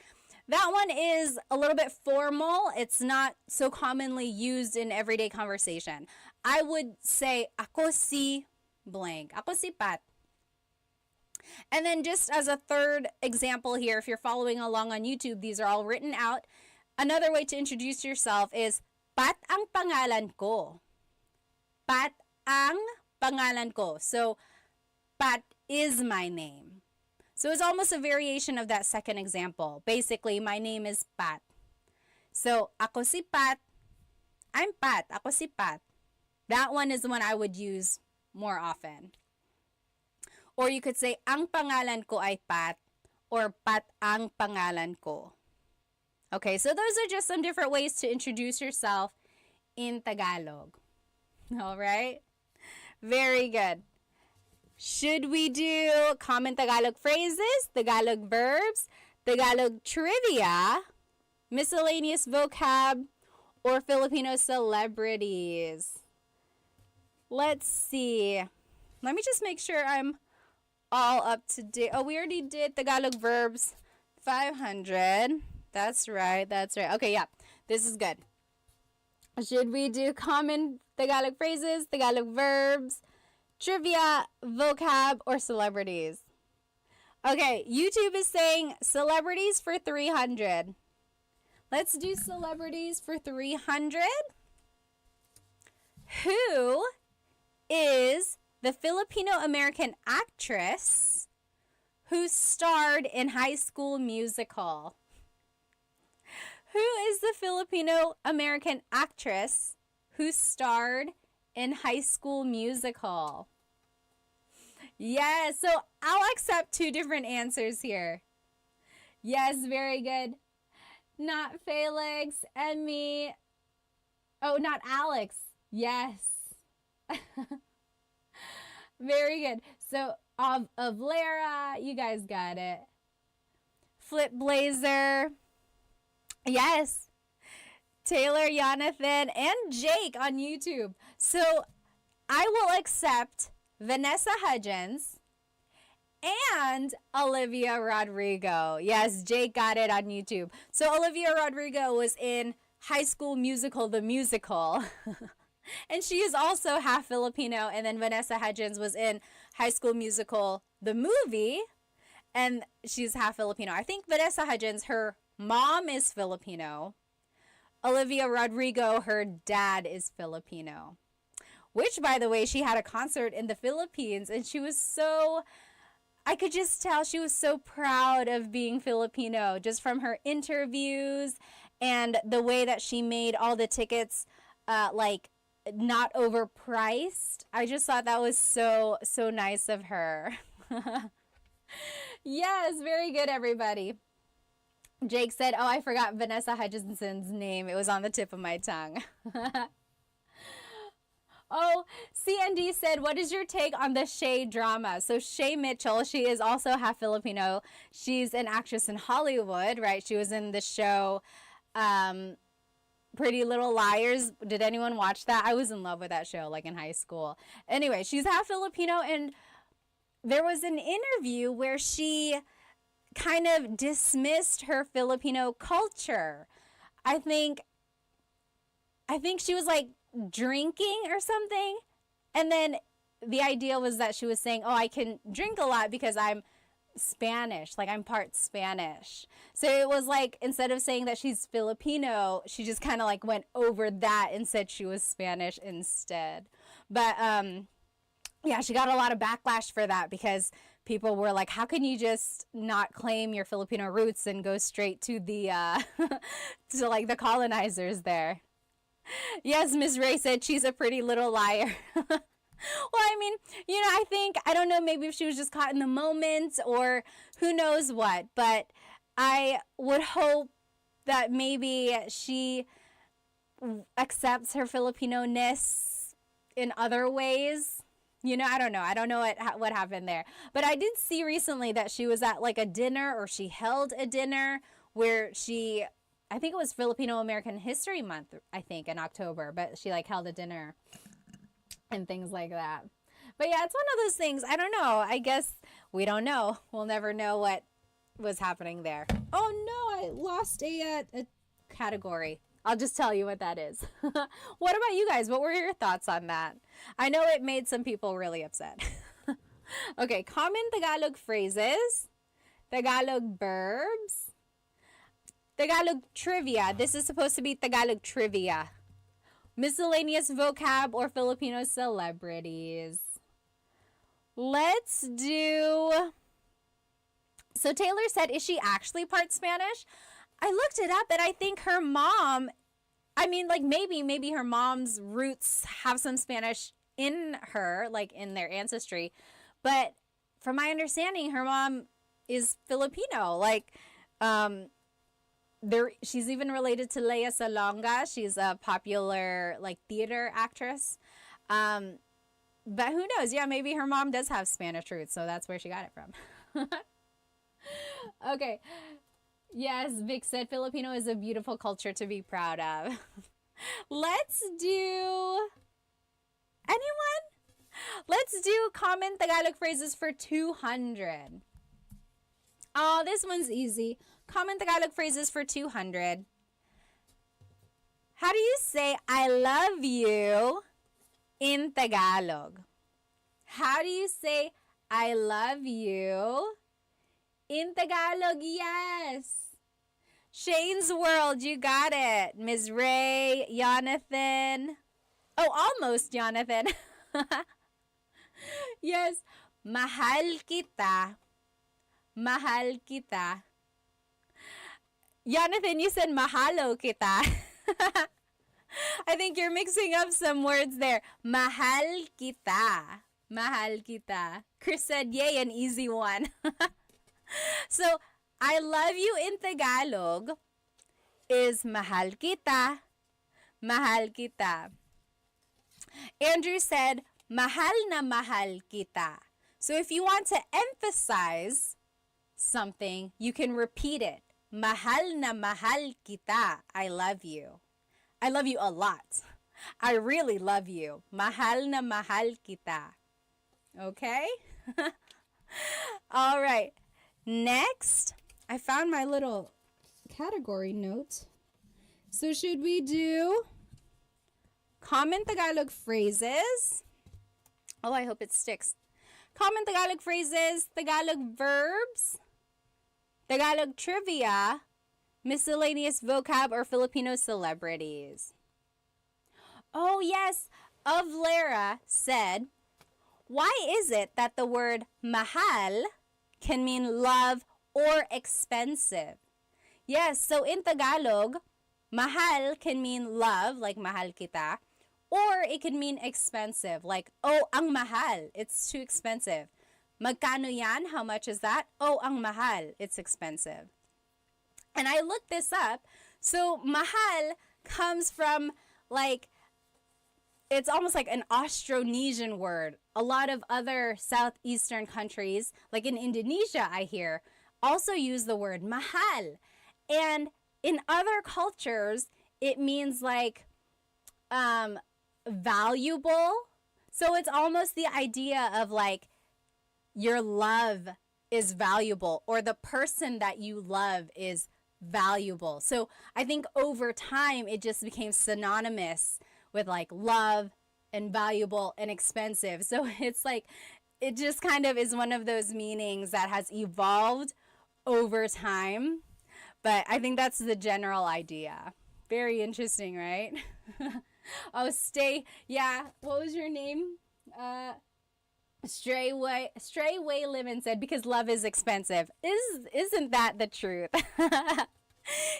That one is a little bit formal. It's not so commonly used in everyday conversation. I would say, Ako si blank. Ako si Pat. And then just as a third example here, if you're following along on YouTube, these are all written out. Another way to introduce yourself is, Pat ang pangalan ko. Pat ang pangalan ko. So, Pat is my name. So it's almost a variation of that second example. Basically, my name is Pat. So, ako si Pat. I'm Pat. Ako si Pat. That one is the one I would use more often. Or you could say, ang pangalan ko ay Pat, or Pat ang pangalan ko. Okay, so those are just some different ways to introduce yourself in Tagalog. All right? Very good. Should we do common Tagalog phrases, Tagalog verbs, Tagalog trivia, miscellaneous vocab, or Filipino celebrities? Let's see. Let me just make sure I'm all up to date. Oh, we already did Tagalog verbs 500. That's right. That's right. Okay, yeah. This is good. Should we do common Tagalog phrases, Tagalog verbs, trivia, vocab, or celebrities? Okay, YouTube is saying celebrities for 300. Let's do celebrities for 300. Who is the Filipino-American actress who starred in High School Musical? Who is the Filipino-American actress who starred in High School Musical? Yes, so I'll accept 2 different answers here. Yes, very good. Not Felix, Emmy. Oh, not Alex. Yes. Very good. So, of Lara, you guys got it. Flip Blazer. Yes. Taylor, Jonathan, and Jake on YouTube. So, I will accept Vanessa Hudgens and Olivia Rodrigo. Yes, Jake got it on YouTube. So, Olivia Rodrigo was in High School Musical, the musical. And she is also half Filipino. And then Vanessa Hudgens was in High School Musical, the movie. And she's half Filipino. I think Vanessa Hudgens, her mom is Filipino. Olivia Rodrigo, her dad is Filipino. Which, by the way, she had a concert in the Philippines. And she was so... I could just tell she was so proud of being Filipino. Just from her interviews and the way that she made all the tickets, not overpriced. I just thought that was so nice of her. Yes, very good, everybody. Jake said, oh, I forgot Vanessa Hudgenson's name. It was on the tip of my tongue. Oh, CND said, what is your take on the Shay drama? So Shay Mitchell, she is also half Filipino. She's an actress in Hollywood, right? She was in the show Pretty Little Liars. Did anyone watch that? I was in love with that show, like in high school. Anyway, she's half Filipino, and there was an interview where she kind of dismissed her Filipino culture. I think she was like drinking or something, and then the idea was that she was saying, oh, I can drink a lot because I'm Spanish, like I'm part Spanish. So it was like, instead of saying that she's Filipino, she just kind of like went over that and said she was Spanish instead. But yeah, she got a lot of backlash for that because people were like, how can you just not claim your Filipino roots and go straight to the to like the colonizers there? Yes, Miss Ray said she's a pretty little liar. Well, I mean, I don't know, maybe if she was just caught in the moment or who knows what, but I would hope that maybe she accepts her Filipino-ness in other ways. I don't know. I don't know what happened there. But I did see recently that she was at like a dinner, or she held a dinner where I think it was Filipino American History Month, I think, in October, but she like held a dinner and things like that. But yeah, it's one of those things. I don't know. I guess we don't know. We'll never know what was happening there. Oh no, I lost a category. I'll just tell you what that is. What about you guys? What were your thoughts on that? I know it made some people really upset. Okay, common Tagalog phrases, Tagalog verbs, Tagalog trivia. This is supposed to be Tagalog trivia. Miscellaneous vocab or Filipino celebrities. Let's do... So Taylor said, is she actually part Spanish? I looked it up, and I think her mom... maybe her mom's roots have some Spanish in her, like in their ancestry. But from my understanding, her mom is Filipino. She's even related to Lea Salonga. She's a popular theater actress. But who knows? Yeah, maybe her mom does have Spanish roots, so that's where she got it from. Okay. Yes, Vic said Filipino is a beautiful culture to be proud of. Let's do anyone? Let's do common Tagalog phrases for 200. Oh, this one's easy. Common Tagalog phrases for 200. How do you say I love you in Tagalog? How do you say I love you in Tagalog? Yes. Shane's World, you got it. Ms. Ray, Jonathan. Oh, almost Jonathan. Yes. Mahal kita. Mahal kita. Jonathan, you said mahalo kita. I think you're mixing up some words there. Mahal kita. Mahal kita. Chris said, yay, an easy one. So, I love you in Tagalog is mahal kita. Mahal kita. Andrew said, mahal na mahal kita. So if you want to emphasize something, you can repeat it. Mahal na mahal kita. I love you. I love you a lot. I really love you. Mahal na mahal kita. Okay? All right. Next, I found my little category note. So should we do common Tagalog phrases? Oh, I hope it sticks. Common Tagalog phrases, Tagalog verbs, Tagalog trivia, miscellaneous vocab, or Filipino celebrities. Oh, yes. Of Lara said, why is it that the word mahal can mean love or expensive? Yes, so in Tagalog, mahal can mean love, like mahal kita, or it could mean expensive, like, oh, ang mahal, it's too expensive. Magkano yan? How much is that? Oh, ang mahal, it's expensive. And I looked this up. So mahal comes from, like, it's almost like an Austronesian word. A lot of other southeastern countries, like in Indonesia, I hear, also use the word mahal. And in other cultures, it means like valuable. So it's almost the idea of like your love is valuable, or the person that you love is valuable. So I think over time it just became synonymous with like love and valuable and expensive. So it's like it just kind of is one of those meanings that has evolved over time. But I think that's the general idea. Very interesting, right? Oh, yeah, what was your name? Strayway Lemon said, because love is expensive. Isn't that the truth?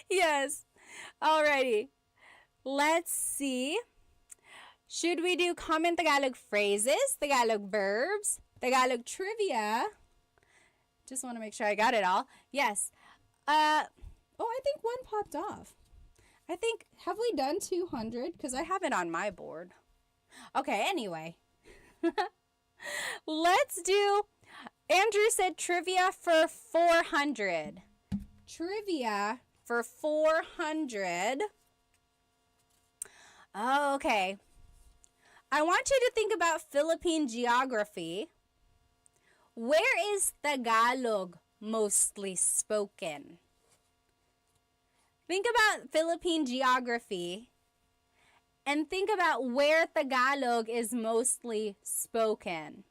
Yes. Alrighty. Let's see. Should we do common Tagalog phrases, Tagalog verbs, Tagalog trivia? Just want to make sure I got it all. Yes. I think one popped off. Have we done 200? Because I have it on my board. Okay, anyway. Let's do, Andrew said trivia for 400. Trivia for 400. Oh, okay. I want you to think about Philippine geography. Where is Tagalog mostly spoken? Think about Philippine geography and think about where Tagalog is mostly spoken.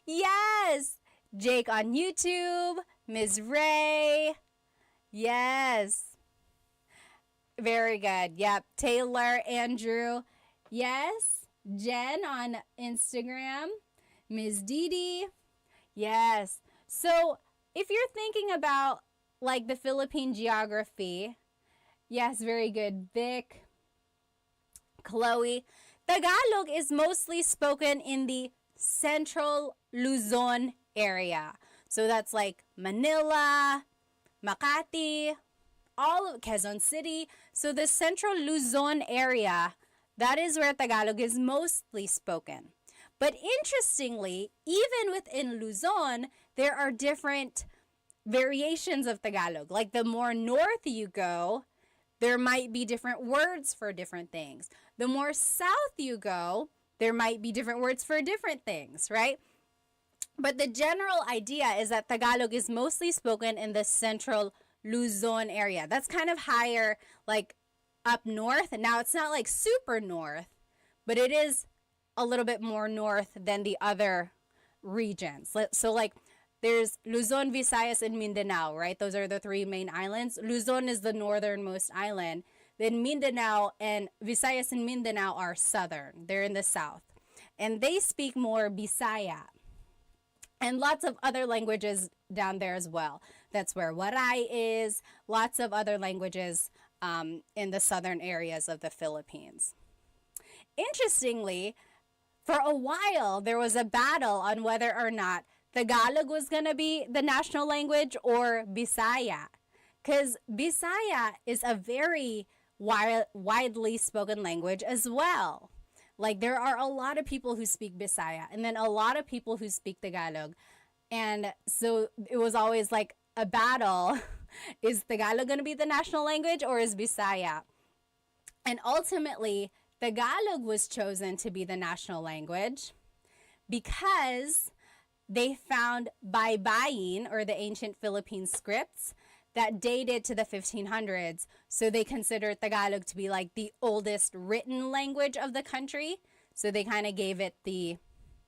Yes! Jake on YouTube, Ms. Ray. Yes. Very good. Yep. Taylor, Andrew. Yes. Jen on Instagram. Ms. Didi. Yes. So if you're thinking about like the Philippine geography, yes, very good. Vic, Chloe. Tagalog is mostly spoken in the Central Luzon area. So that's like Manila, Makati, all of Quezon City. So the Central Luzon area, that is where Tagalog is mostly spoken. But interestingly, even within Luzon, there are different variations of Tagalog. Like the more north you go, there might be different words for different things. The more south you go, there might be different words for different things, right? But the general idea is that Tagalog is mostly spoken in the central Luzon area. That's kind of higher, like up north. Now, it's not like super north, but it is a little bit more north than the other regions. So, like, there's Luzon, Visayas, and Mindanao, right? Those are the three main islands. Luzon is the northernmost island. Then Mindanao and Visayas and Mindanao are southern. They're in the south. And they speak more Bisaya. And lots of other languages down there as well. That's where Waray is. Lots of other languages in the southern areas of the Philippines. Interestingly, for a while, there was a battle on whether or not Tagalog was going to be the national language or Bisaya. Because Bisaya is a very widely spoken language as well. Like, there are a lot of people who speak Bisaya and then a lot of people who speak Tagalog. And so it was always like a battle. Is Tagalog going to be the national language or is Bisaya? And ultimately, Tagalog was chosen to be the national language because they found baybayin, or the ancient Philippine scripts, that dated to the 1500s. So they considered Tagalog to be like the oldest written language of the country. So they kind of gave it the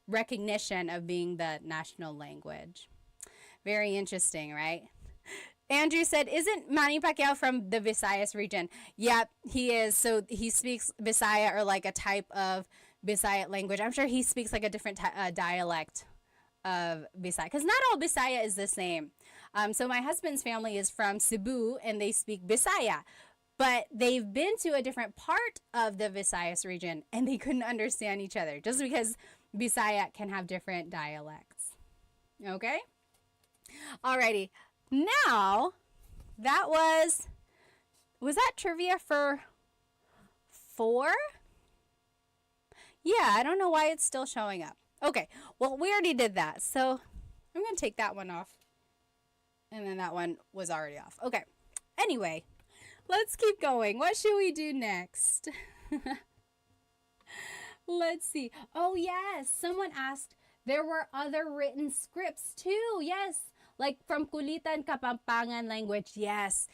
recognition of being the national language. Very interesting, right? Andrew said, isn't Manny Pacquiao from the Visayas region? Yep, he is. So he speaks Bisaya, or like a type of Bisaya language. I'm sure he speaks like a different dialect of Bisaya, because not all Bisaya is the same. So my husband's family is from Cebu and they speak Bisaya, but they've been to a different part of the Visayas region and they couldn't understand each other just because Bisaya can have different dialects. Okay? Alrighty. Now, that was that trivia for 4? Yeah, I don't know why it's still showing up. Okay, well, we already did that, so I'm going to take that one off. And then that one was already off. Okay, anyway, let's keep going. What should we do next? Let's see. Oh, yes, someone asked, there were other written scripts too. Yes, like from Kulitan Kapampangan language. Yes,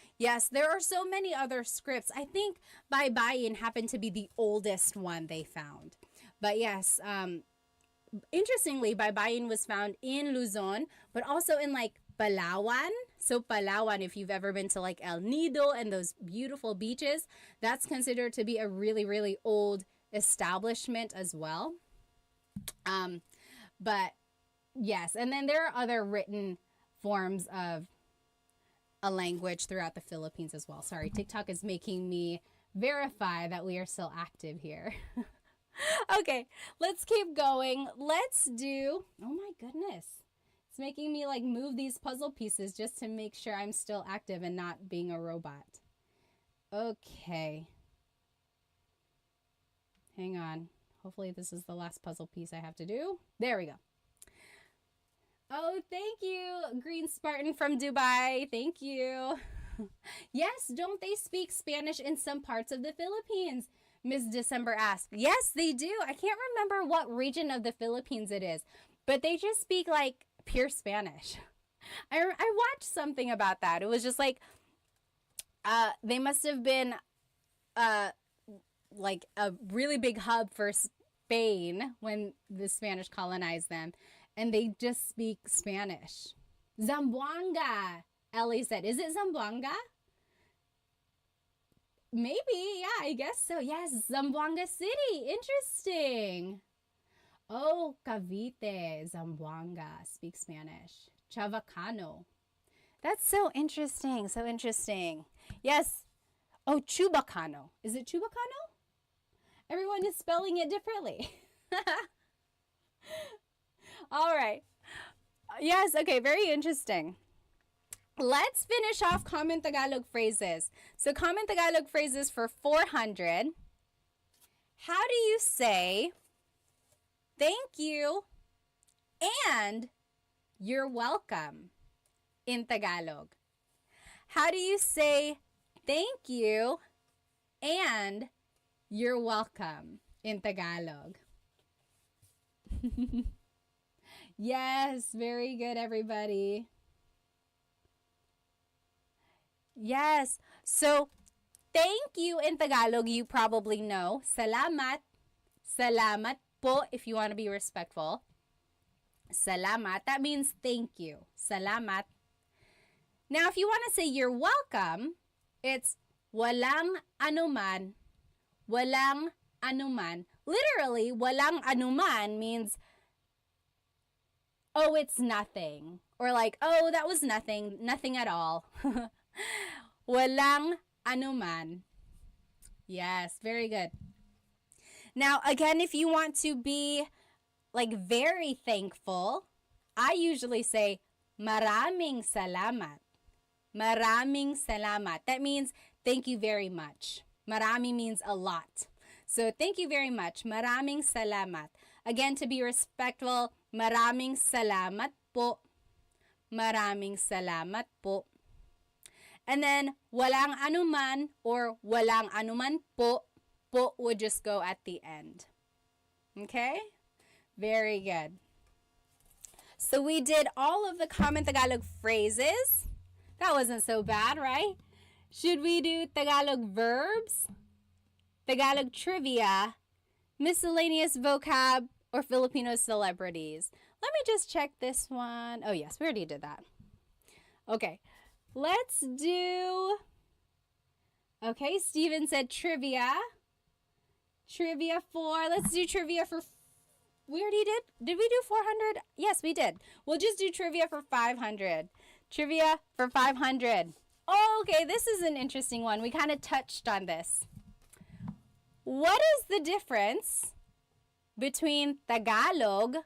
there are so many other scripts. I think Baybayin happened to be the oldest one they found. But yes, interestingly, Baybayin was found in Luzon, but also in like Palawan. So Palawan, if you've ever been to like El Nido and those beautiful beaches, that's considered to be a really, really old establishment as well. But yes, and then there are other written forms of a language throughout the Philippines as well. Sorry, TikTok is making me verify that we are still active here. Okay, let's keep going. Let's do, oh my goodness. It's making me like move these puzzle pieces just to make sure I'm still active and not being a robot. Okay. Hang on. Hopefully this is the last puzzle piece I have to do. There we go. Oh, thank you, Green Spartan from Dubai. Thank you. Yes, don't they speak Spanish in some parts of the Philippines? Ms. December asked. Yes, they do. I can't remember what region of the Philippines it is, but they just speak like pure Spanish. I watched something about that. It was just like they must have been like a really big hub for Spain when the Spanish colonized them, and they just speak Spanish. Zamboanga, Ellie said. Is it Zamboanga? Maybe, yeah, I guess so. Yes, Zamboanga City. Interesting. Oh, Cavite, Zamboanga, speak Spanish. Chavacano. That's so interesting, so interesting. Yes. Oh, Chubacano. Is it Chubacano? Everyone is spelling it differently. All right. Yes, okay, very interesting. Let's finish off common Tagalog phrases. So common Tagalog phrases for 400. How do you say thank you and you're welcome in Tagalog? How do you say thank you and you're welcome in Tagalog. Yes, very good, everybody. Yes. So, thank you in Tagalog, you probably know. Salamat. Salamat po if you want to be respectful. Salamat. That means thank you. Salamat. Now, if you want to say you're welcome, it's walang anuman. Walang anuman. Literally, walang anuman means, oh, it's nothing. Or like, oh, that was nothing. Nothing at all. Walang anuman. Yes, very good. Now, again, if you want to be like very thankful, I usually say, Maraming salamat. Maraming salamat. That means thank you very much. Marami means a lot. So thank you very much. Maraming salamat. Again, to be respectful, maraming salamat po. Maraming salamat po. And then, walang anuman or walang anuman po. Po would just go at the end. Okay? Very good. So we did all of the common Tagalog phrases. That wasn't so bad, right? Should we do Tagalog verbs, Tagalog trivia, miscellaneous vocab, or Filipino celebrities? Let me just check this one. Oh, yes, we already did that. Okay, let's do... Okay, Steven said trivia. Trivia for... Let's do trivia for... We already did? Did we do 400? Yes, we did. We'll just do trivia for 500. Trivia for 500. Oh, okay, this is an interesting one. We kind of touched on this. What is the difference between Tagalog,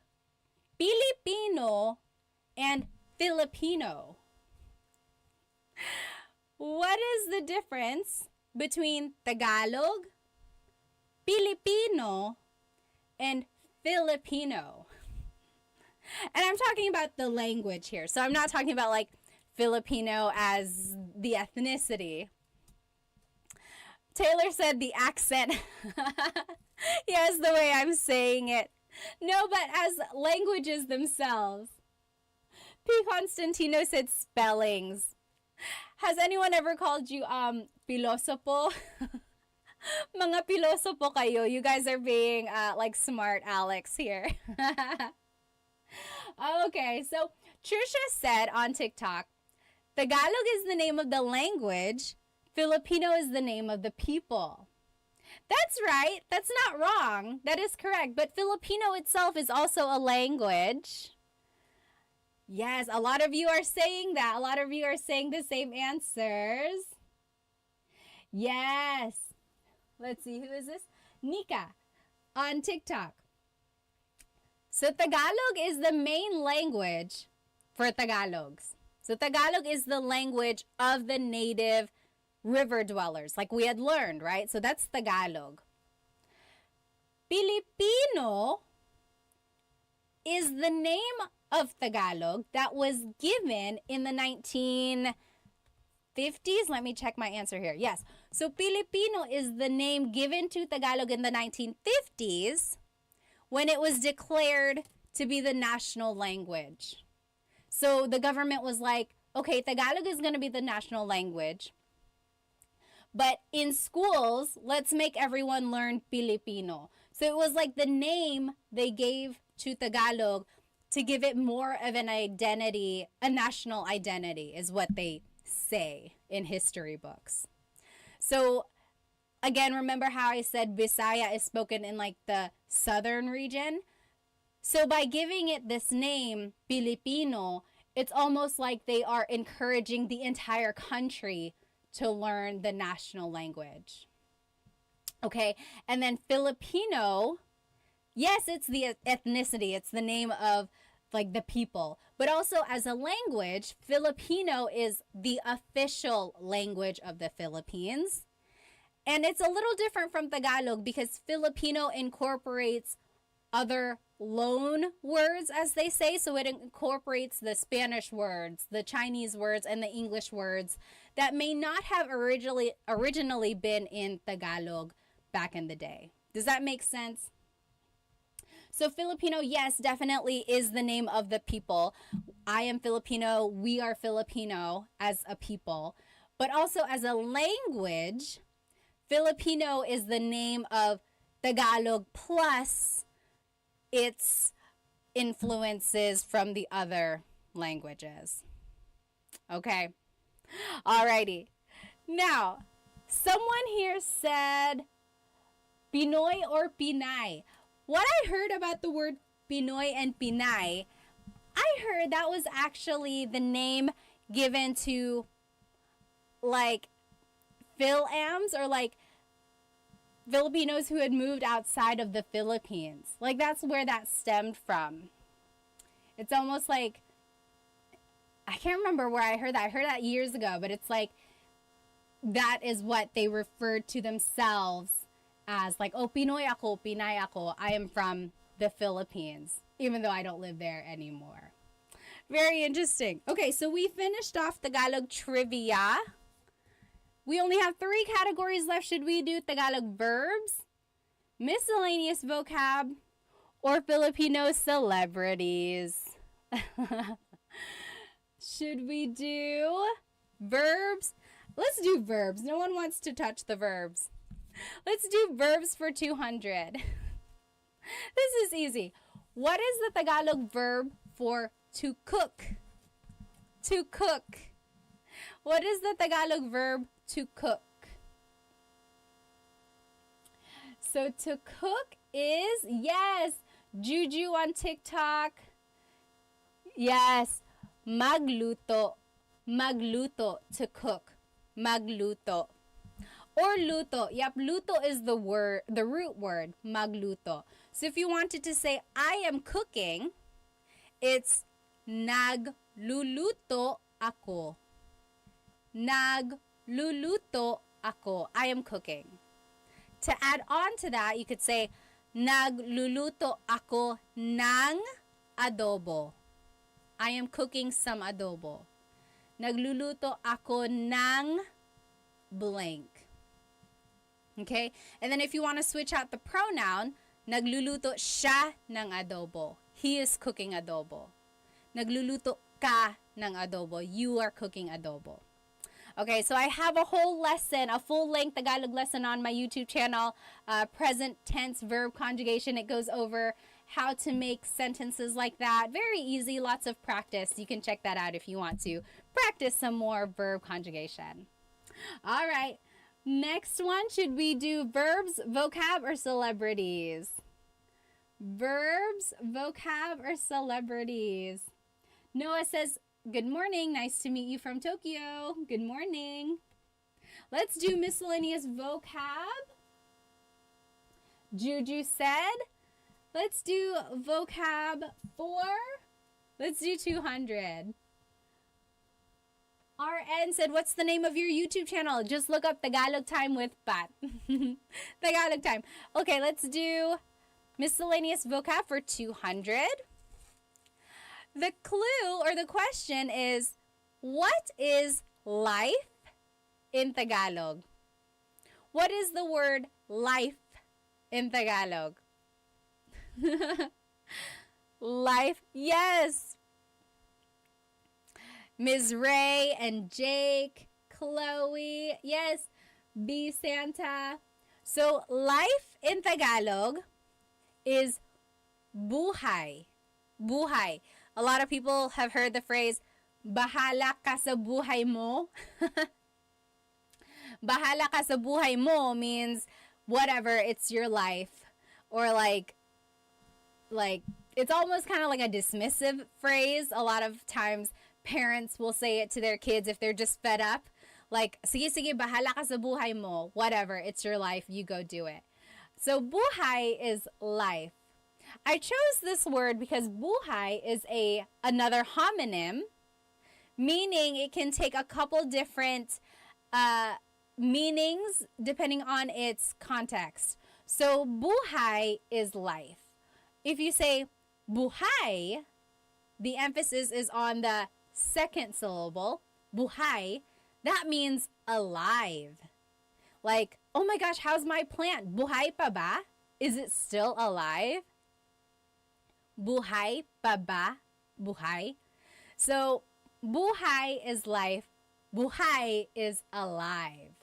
Filipino, and Filipino? What is the difference between Tagalog, Filipino, and Filipino? And I'm talking about the language here. So I'm not talking about like Filipino as the ethnicity. Taylor said the accent. Yes, the way I'm saying it. No, but as languages themselves. P. Constantino said spellings. Has anyone ever called you pilosopo? Mga pilosopo kayo. You guys are being like smart Alex here. Okay, so Trisha said on TikTok, Tagalog is the name of the language, Filipino is the name of the people. That's right. That's not wrong. That is correct. But Filipino itself is also a language. Yes, a lot of you are saying that. A lot of you are saying the same answers. Yes. Let's see, who is this? Nika on TikTok. So Tagalog is the main language for Tagalogs. So Tagalog is the language of the native river dwellers, like we had learned, right? So that's Tagalog. Filipino is the name of Tagalog that was given in the 1950s. Let me check my answer here. Yes. So Filipino is the name given to Tagalog in the 1950s when it was declared to be the national language. So the government was like, okay, Tagalog is going to be the national language. But in schools, let's make everyone learn Filipino. So it was like the name they gave to Tagalog to give it more of an identity, a national identity is what they say in history books. So again, remember how I said Bisaya is spoken in like the southern region? So by giving it this name, Filipino, it's almost like they are encouraging the entire country to learn the national language. Okay, and then Filipino, yes, it's the ethnicity, it's the name of like the people, but also as a language, Filipino is the official language of the Philippines. And it's a little different from Tagalog because Filipino incorporates other loan words, as they say. So it incorporates the Spanish words, the Chinese words, and the English words that may not have originally been in Tagalog back in the day. Does that make sense? So Filipino, yes, definitely is the name of the people. I am Filipino. We are Filipino as a people. But also as a language, Filipino is the name of Tagalog plus its influences from the other languages. Okay. Alrighty. Now, someone here said Pinoy or Pinay. What I heard about the word Pinoy and Pinay, I heard that was actually the name given to like Phil-ams or like Filipinos who had moved outside of the Philippines. Like that's where that stemmed from. It's almost like, I can't remember where I heard that. I heard that years ago, but it's like that is what they referred to themselves as, like, oh, Pinoy ako, Pinay ako. I am from the Philippines, even though I don't live there anymore. Very interesting. Okay, so we finished off Tagalog trivia. We only have 3 categories left. Should we do Tagalog verbs, miscellaneous vocab, or Filipino celebrities? Should we do verbs? Let's do verbs. No one wants to touch the verbs. Let's do verbs for 200. This is easy. What is the Tagalog verb for to cook? To cook. What is the Tagalog verb to cook? So to cook is, yes, Juju on TikTok. Yes, magluto. Magluto, to cook. Magluto. Or luto. Yep, luto is the root word, magluto. So if you wanted to say, I am cooking, it's nagluluto ako. Nagluluto ako. I am cooking. To add on to that, you could say, nagluluto ako ng adobo. I am cooking some adobo. Nagluluto ako ng blank. Okay? And then if you want to switch out the pronoun, nagluluto siya ng adobo. He is cooking adobo. Nagluluto ka ng adobo. You are cooking adobo. Okay, so I have a whole lesson, a full-length Tagalog lesson on my YouTube channel, present tense verb conjugation. It goes over how to make sentences like that. Very easy, lots of practice. You can check that out if you want to practice some more verb conjugation. All right, next one, should we do verbs, vocab, or celebrities? Verbs, vocab, or celebrities? Noah says, good morning. Nice to meet you from Tokyo. Good morning. Let's do miscellaneous vocab. Juju said, let's do vocab 4. Let's do 200. RN said, what's the name of your YouTube channel? Just look up Tagalog Time with Pat. Tagalog Time. Okay, let's do miscellaneous vocab for 200. The clue or the question is, what is life in Tagalog? What is the word life in Tagalog? Life, yes. Ms. Ray and Jake, Chloe, yes. B. Santa. So life in Tagalog is buhay. Buhay. A lot of people have heard the phrase, bahala ka sa buhay mo. Bahala ka sa buhay mo means whatever, it's your life. Or like it's almost kind of like a dismissive phrase. A lot of times parents will say it to their kids if they're just fed up. Like, sige, sige, bahala ka sa buhay mo. Whatever, it's your life, you go do it. So buhay is life. I chose this word because buhay is another homonym, meaning it can take a couple different meanings depending on its context. So buhay is life. if you say buhay, the emphasis is on the second syllable, buhay. That means alive. Like, oh my gosh, how's my plant? Buhay pa ba? Is it still alive? Buhay pa ba? Buhay. So, buhay is life. Buhay is alive.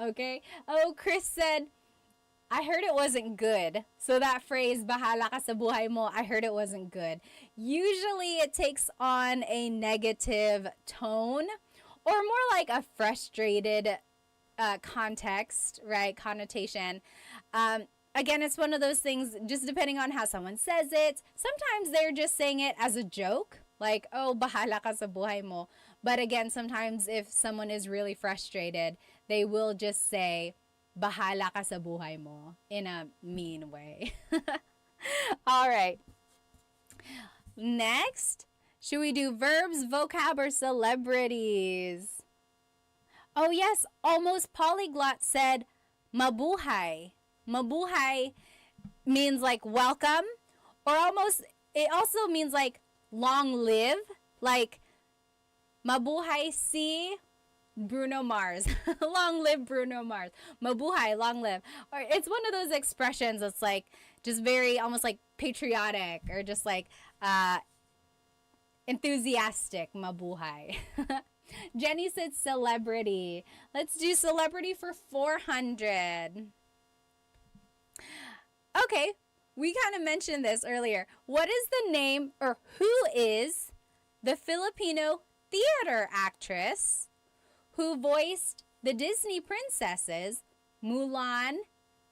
Okay? Oh, Chris said, I heard it wasn't good. So that phrase, bahala ka sa buhay mo, I heard it wasn't good. Usually it takes on a negative tone or more like a frustrated context, right? Connotation. Again, it's one of those things, just depending on how someone says it. Sometimes they're just saying it as a joke, like, oh, bahala ka sa buhay mo. But again, sometimes if someone is really frustrated, they will just say, bahala ka sa buhay mo, in a mean way. All right. Next, should we do verbs, vocab, or celebrities? Oh yes, Almost Polyglot said mabuhay. Mabuhay means like welcome, or almost, it also means like long live, like mabuhay si Bruno Mars. Long live Bruno Mars. Mabuhay, long live. Or it's one of those expressions that's like just very almost like patriotic or just like enthusiastic. Mabuhay. Jenny said celebrity. Let's do celebrity for 400. Okay, we kind of mentioned this earlier. What is the name, or who is the Filipino theater actress who voiced the Disney princesses Mulan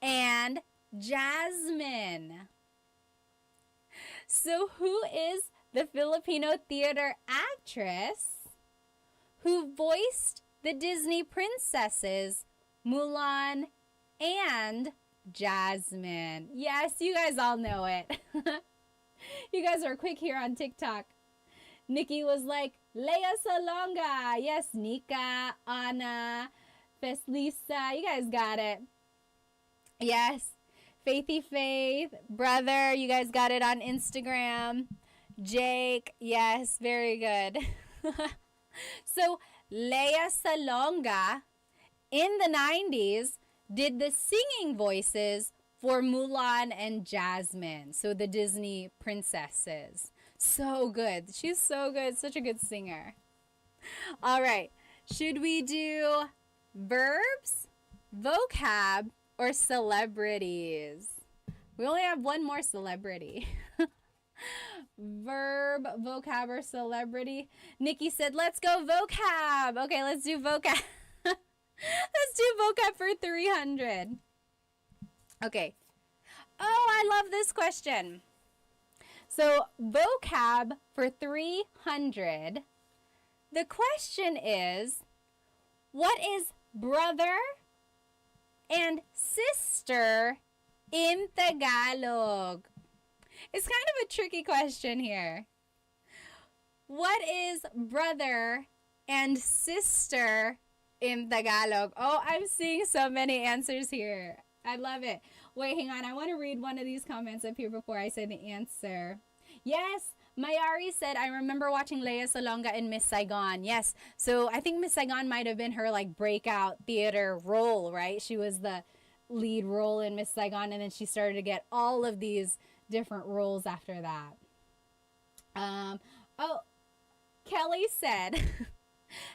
and Jasmine? So who is the Filipino theater actress who voiced the Disney princesses Mulan and Jasmine? Yes, you guys all know it. You guys are quick here on TikTok. Nikki was like, Lea Salonga. Yes, Nika, Anna, Feslisa. You guys got it. Yes. Faithy Faith, brother. You guys got it on Instagram. Jake. Yes, very good. So, Lea Salonga in the 90s did the singing voices for Mulan and Jasmine. So, the Disney princesses. So good. She's so good. Such a good singer. All right. Should we do verbs, vocab, or celebrities? We only have one more celebrity. Verb, vocab, or celebrity? Nikki said, let's go vocab. Okay, let's do vocab. Let's do vocab for 300. Okay. Oh, I love this question. So, vocab for 300. The question is, what is brother and sister in Tagalog? It's kind of a tricky question here. What is brother and sister in Tagalog? Oh, I'm seeing so many answers here. I love it. Wait, hang on. I want to read one of these comments up here before I say the answer. Yes, Mayari said, I remember watching Lea Salonga in Miss Saigon. Yes, so I think Miss Saigon might have been her like breakout theater role, right? She was the lead role in Miss Saigon, and then she started to get all of these different roles after that. Oh, Kelly said,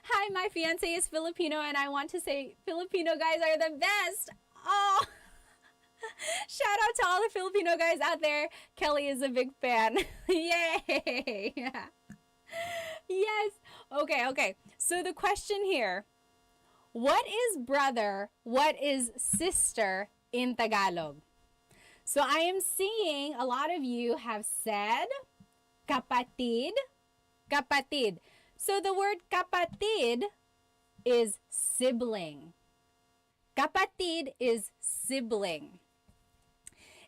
hi, my fiance is Filipino, and I want to say Filipino guys are the best. Oh, shout out to all the Filipino guys out there. Kelly is a big fan. Yay. Yes. Okay. So the question here, what is brother? What is sister in Tagalog? So I am seeing a lot of you have said kapatid. Kapatid. So the word kapatid is sibling. Kapatid is sibling.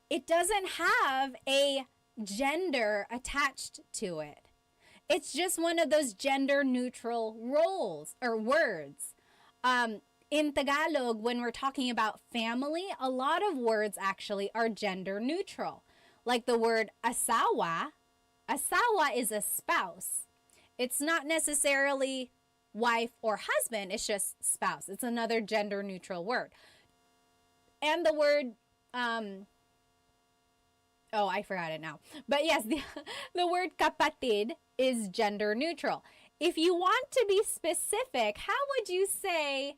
It doesn't have a gender attached to it. It's just one of those gender neutral roles or words. in Tagalog, when we're talking about family, a lot of words actually are gender neutral. Like the word asawa. Asawa is a spouse. It's not necessarily wife or husband, it's just spouse. It's another gender neutral word. And the word, I forgot it now. But yes, the word kapatid is gender neutral. If you want to be specific, how would you say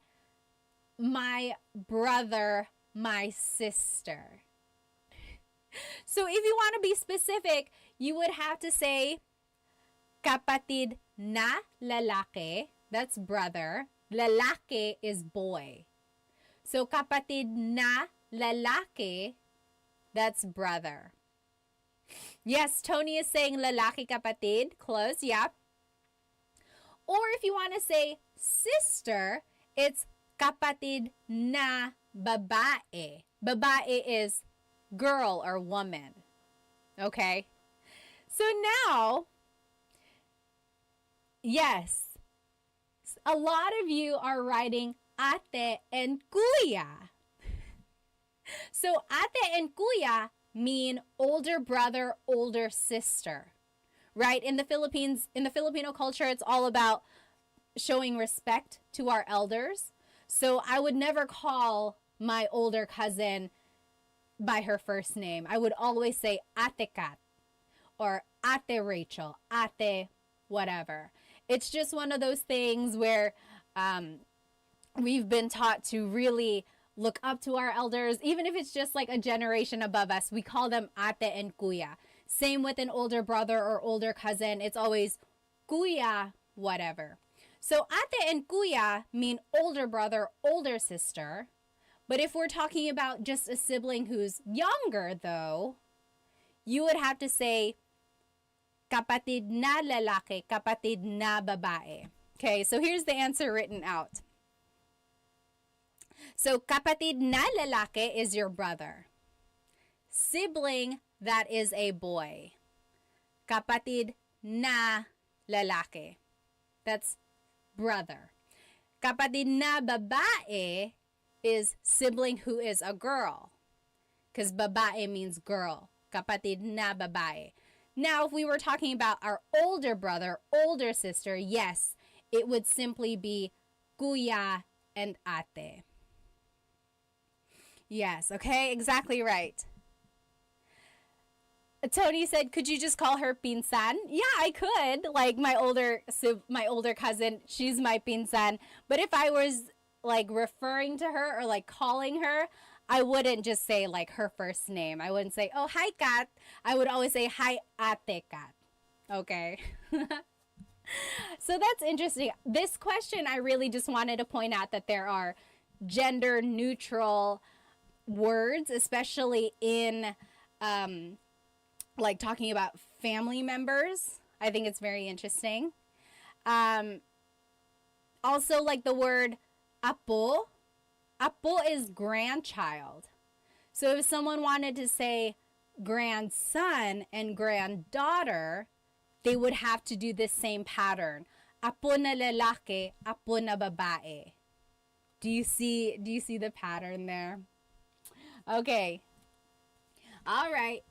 my brother, my sister? So if you want to be specific, you would have to say kapatid na lalaki. That's brother. Lalaki is boy. So kapatid na lalaki, that's brother. Yes, Tony is saying lalaki kapatid. Close, yep. Or if you want to say sister, it's kapatid na babae. Babae is girl or woman. Okay? So now, yes, a lot of you are writing ate and kuya. So ate and kuya mean older brother, older sister. Right? In the Philippines, in the Filipino culture, it's all about showing respect to our elders. So I would never call my older cousin by her first name. I would always say Ate Kat or Ate Rachel, Ate whatever. It's just one of those things where we've been taught to really look up to our elders. Even if it's just like a generation above us, we call them Ate and Kuya. Same with an older brother or older cousin. It's always Kuya whatever. So Ate and Kuya mean older brother, older sister. But if we're talking about just a sibling who's younger though, you would have to say kapatid na lalaki, kapatid na babae. Okay, so here's the answer written out. So kapatid na lalaki is your brother. Sibling, that is a boy. Kapatid na lalaki. That's brother. Kapatid na babae is sibling who is a girl. Because babae means girl. Kapatid na babae. Now, if we were talking about our older brother, older sister, yes, it would simply be kuya and ate. Yes, okay, exactly right. Tony said, could you just call her pinsan? Yeah, I could. Like my older cousin, she's my pinsan. But if I was like referring to her or like calling her, I wouldn't just say like her first name. I wouldn't say, oh, hi, Kat. I would always say, hi, Ate Kat. Okay. So that's interesting. This question, I really just wanted to point out that there are gender neutral words, especially in like talking about family members. I think it's very interesting. Also, like the word apo. Apo is grandchild. So if someone wanted to say grandson and granddaughter, they would have to do this same pattern. Apo na lalaki, apo na babae. Do you see the pattern there? Okay. All right.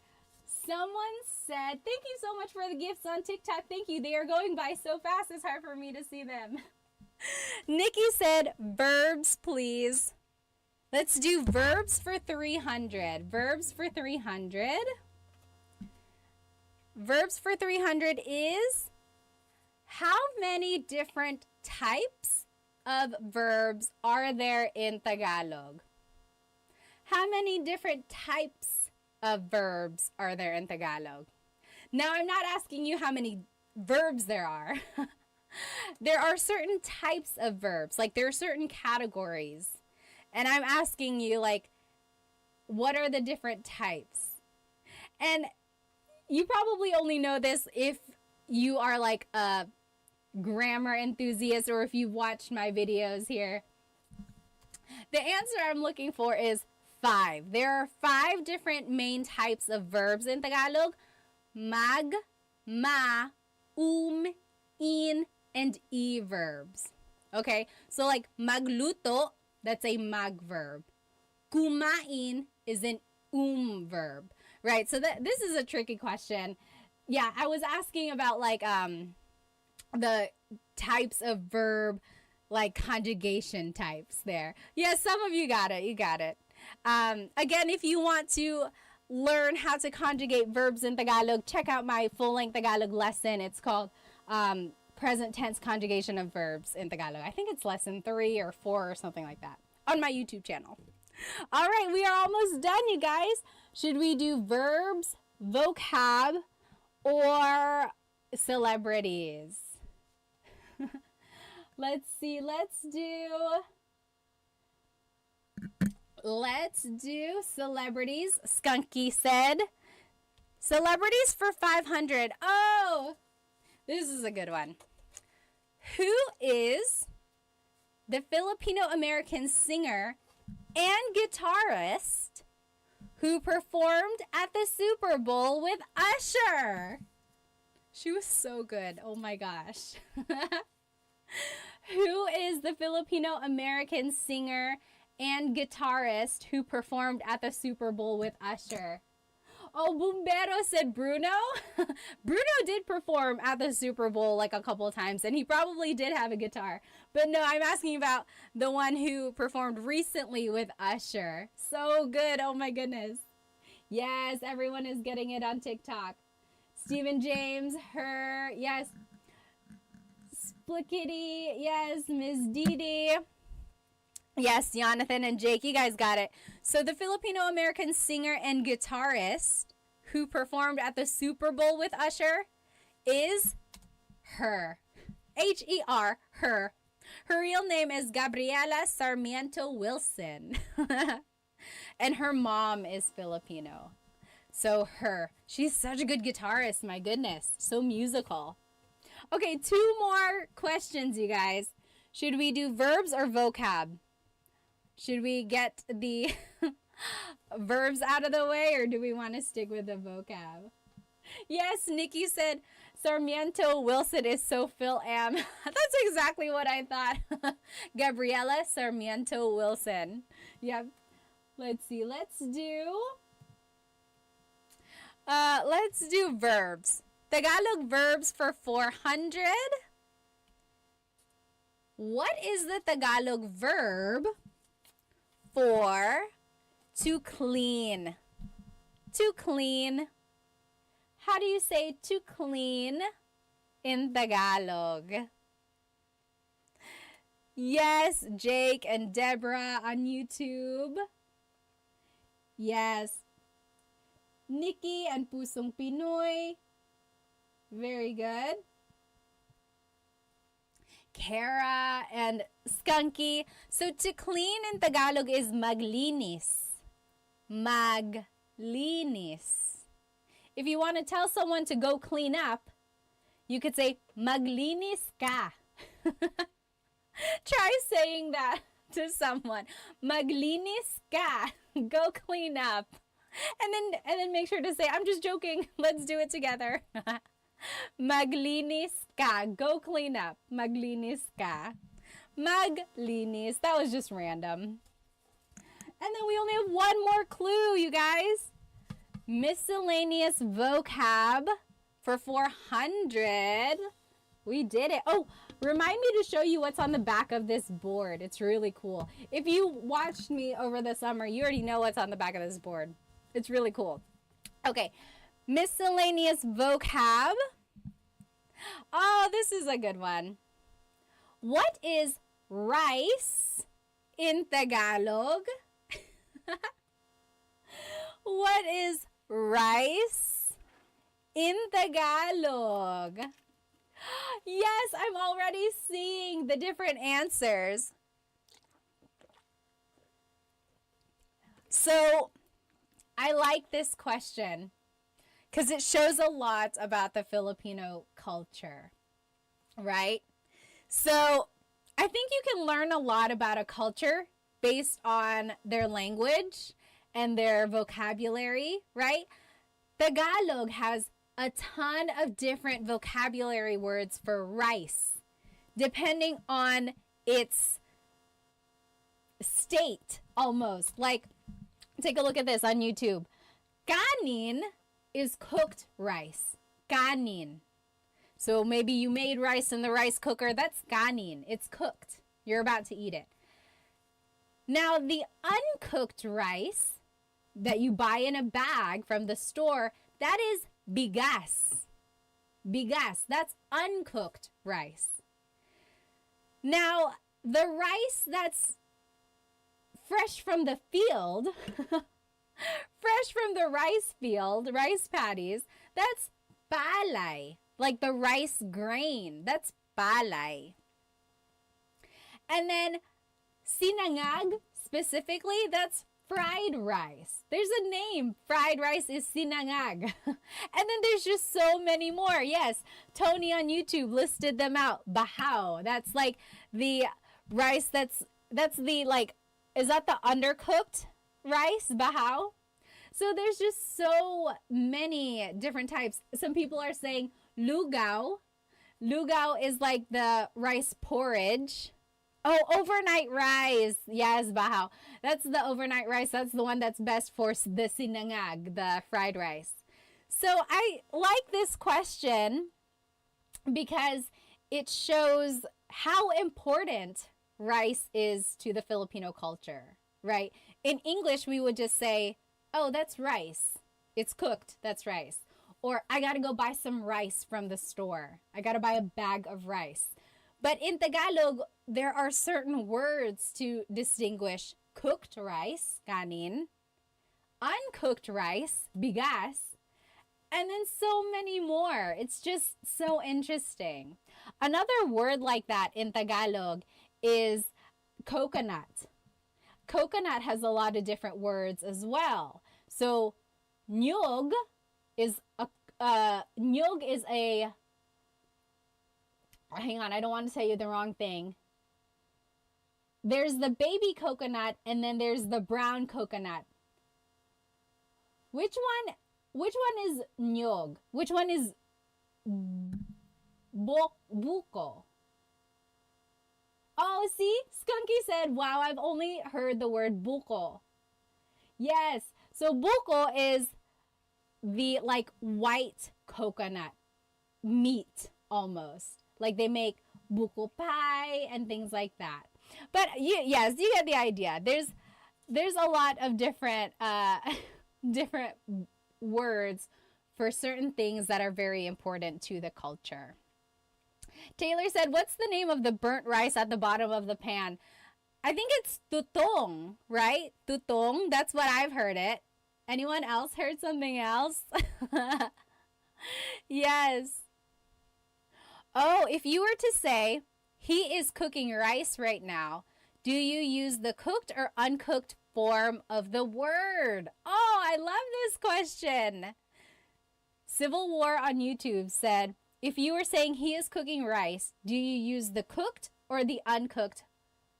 Someone said, thank you so much for the gifts on TikTok. Thank you. They are going by so fast, it's hard for me to see them. Nikki said, verbs, please. Let's do verbs for 300. Verbs for 300. Verbs for 300 is, how many different types of verbs are there in Tagalog? How many different types of verbs are there in Tagalog? Now, I'm not asking you how many verbs there are. There are certain types of verbs, like there are certain categories. And I'm asking you, like, what are the different types? And you probably only know this if you are like a grammar enthusiast or if you've watched my videos here. The answer I'm looking for is 5. There are 5 different main types of verbs in Tagalog. Mag, ma, in, and e verbs. Okay? So like magluto, That's a mag verb. Kumain is an verb, right? So this is a tricky question. Yeah, I was asking about like the types of verb, like conjugation types there. Yes, some of you got it. You got it. Again, if you want to learn how to conjugate verbs in Tagalog, check out my full-length Tagalog lesson. It's called Present Tense Conjugation of Verbs in Tagalog. I think it's lesson 3 or 4 or something like that on my YouTube channel. All right, we are almost done, you guys. Should we do verbs, vocab, or celebrities? Let's see. Let's do celebrities. Skunky said celebrities for 500. Oh, this is a good one. Who is the Filipino-American singer and guitarist who performed at the Super Bowl with Usher? She was so good. Oh my gosh. Who is the Filipino-American singer and guitarist who performed at the Super Bowl with Usher? Oh, Bumbero said Bruno. Bruno did perform at the Super Bowl like a couple times, and he probably did have a guitar. But no, I'm asking about the one who performed recently with Usher. So good. Oh my goodness. Yes, everyone is getting it on TikTok. Stephen James, her, yes. Splickety, yes. Ms. Didi. Yes, Jonathan and Jake, you guys got it. So the Filipino-American singer and guitarist who performed at the Super Bowl with Usher is her. H-E-R, her. Her real name is Gabriela Sarmiento Wilson. And her mom is Filipino. So her. She's such a good guitarist, my goodness. So musical. Okay, 2 more questions, you guys. Should we do verbs or vocab? Should we get the verbs out of the way, or do we want to stick with the vocab? Yes, Nikki said Sarmiento Wilson is so Phil-Am. That's exactly what I thought. Gabriela Sarmiento Wilson. Yep. Let's see. Let's do verbs. Tagalog verbs for 400. What is the Tagalog verb for to clean? To clean. How do you say to clean in Tagalog? Yes, Jake and Deborah on YouTube. Yes. Nikki and Pusong Pinoy. Very good. Kara and Skunky. So to clean in Tagalog is maglinis. Maglinis. If you want to tell someone to go clean up, you could say maglinis ka. Try saying that to someone. Maglinis ka. Go clean up. And then make sure to say, I'm just joking. Let's do it together. Maglinis ka. Go clean up. Maglinis ka. Maglinis. That was just random. And then we only have one more clue, you guys. Miscellaneous vocab for 400. We did it. Oh, remind me to show you what's on the back of this board. It's really cool. If you watched me over the summer, you already know what's on the back of this board. It's really cool. Okay. Miscellaneous vocab. Oh, this is a good one. What is rice in Tagalog? What is rice in Tagalog? Yes, I'm already seeing the different answers. So, I like this question because it shows a lot about the Filipino culture, right? So, I think you can learn a lot about a culture based on their language and their vocabulary, right? Tagalog has a ton of different vocabulary words for rice, depending on its state almost. Like, take a look at this on YouTube. Kanin is cooked rice. Kanin. So maybe you made rice in the rice cooker. That's kanin. It's cooked. You're about to eat it. Now, the uncooked rice that you buy in a bag from the store, that is bigas. Bigas. That's uncooked rice. Now, the rice that's fresh from the field, fresh from the rice field, rice paddies, that's palay. Like the rice grain. That's palay. And then sinangag, specifically, that's fried rice. There's a name. Fried rice is sinangag. And then there's just so many more. Yes, Tony on YouTube listed them out. Bahaw. That's like the rice that's the, like, is that the undercooked rice? Bahaw? So there's just so many different types. Some people are saying lugaw. Lugaw is like the rice porridge. Oh, overnight rice. Yes, bahaw. That's the overnight rice. That's the one that's best for the sinangag, the fried rice. So I like this question because it shows how important rice is to the Filipino culture, right? In English, we would just say, oh, that's rice. It's cooked. That's rice. Or I got to go buy some rice from the store. I got to buy a bag of rice. But in Tagalog, there are certain words to distinguish cooked rice, kanin, uncooked rice, bigas, and then so many more. It's just so interesting. Another word like that in Tagalog is coconut. Coconut has a lot of different words as well. So, nyog is a hang on, I don't want to tell you the wrong thing. There's the baby coconut and then there's the brown coconut. Which one is nyog? Which one is buko? Oh, see? Skunky said, wow, I've only heard the word buko. Yes. So buko is the, like, white coconut meat almost. Like they make buko pie and things like that. But yes, you get the idea. There's a lot of different different words for certain things that are very important to the culture. Taylor said, what's the name of the burnt rice at the bottom of the pan? I think it's tutong, right? Tutong. That's what I've heard it. Anyone else heard something else? Yes. Oh, if you were to say, he is cooking rice right now, do you use the cooked or uncooked form of the word? Oh, I love this question. Civil War on YouTube said, if you were saying he is cooking rice, do you use the cooked or the uncooked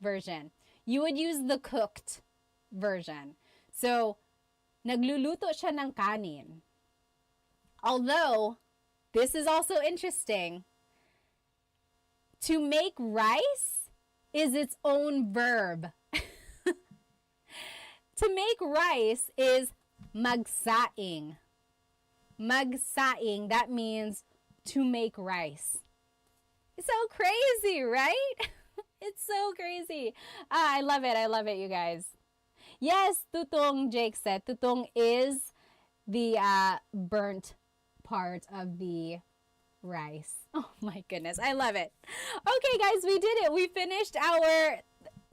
version? You would use the cooked version. So, nagluluto siya ng kanin. Although, this is also interesting. To make rice is its own verb. To make rice is magsaing. Magsaing, that means to make rice. It's so crazy, right? It's so crazy. I love it. I love it, you guys. Yes, tutong, Jake said. Tutong is the burnt part of the rice. Oh my goodness. I love it. Okay, guys, we did it. We finished our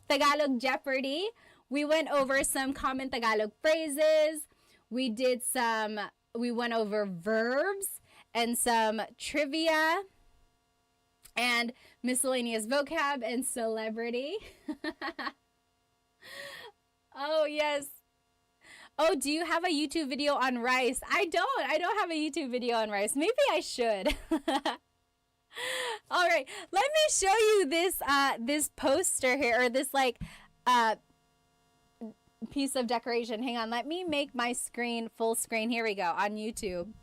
Tagalog Jeopardy. We went over some common Tagalog phrases. We went over verbs and some trivia and miscellaneous vocab and celebrity. Oh, yes. Oh, do you have a YouTube video on rice? I don't have a YouTube video on rice. Maybe I should. All right. Let me show you this poster here, or this piece of decoration. Hang on. Let me make my screen full screen. Here we go on YouTube.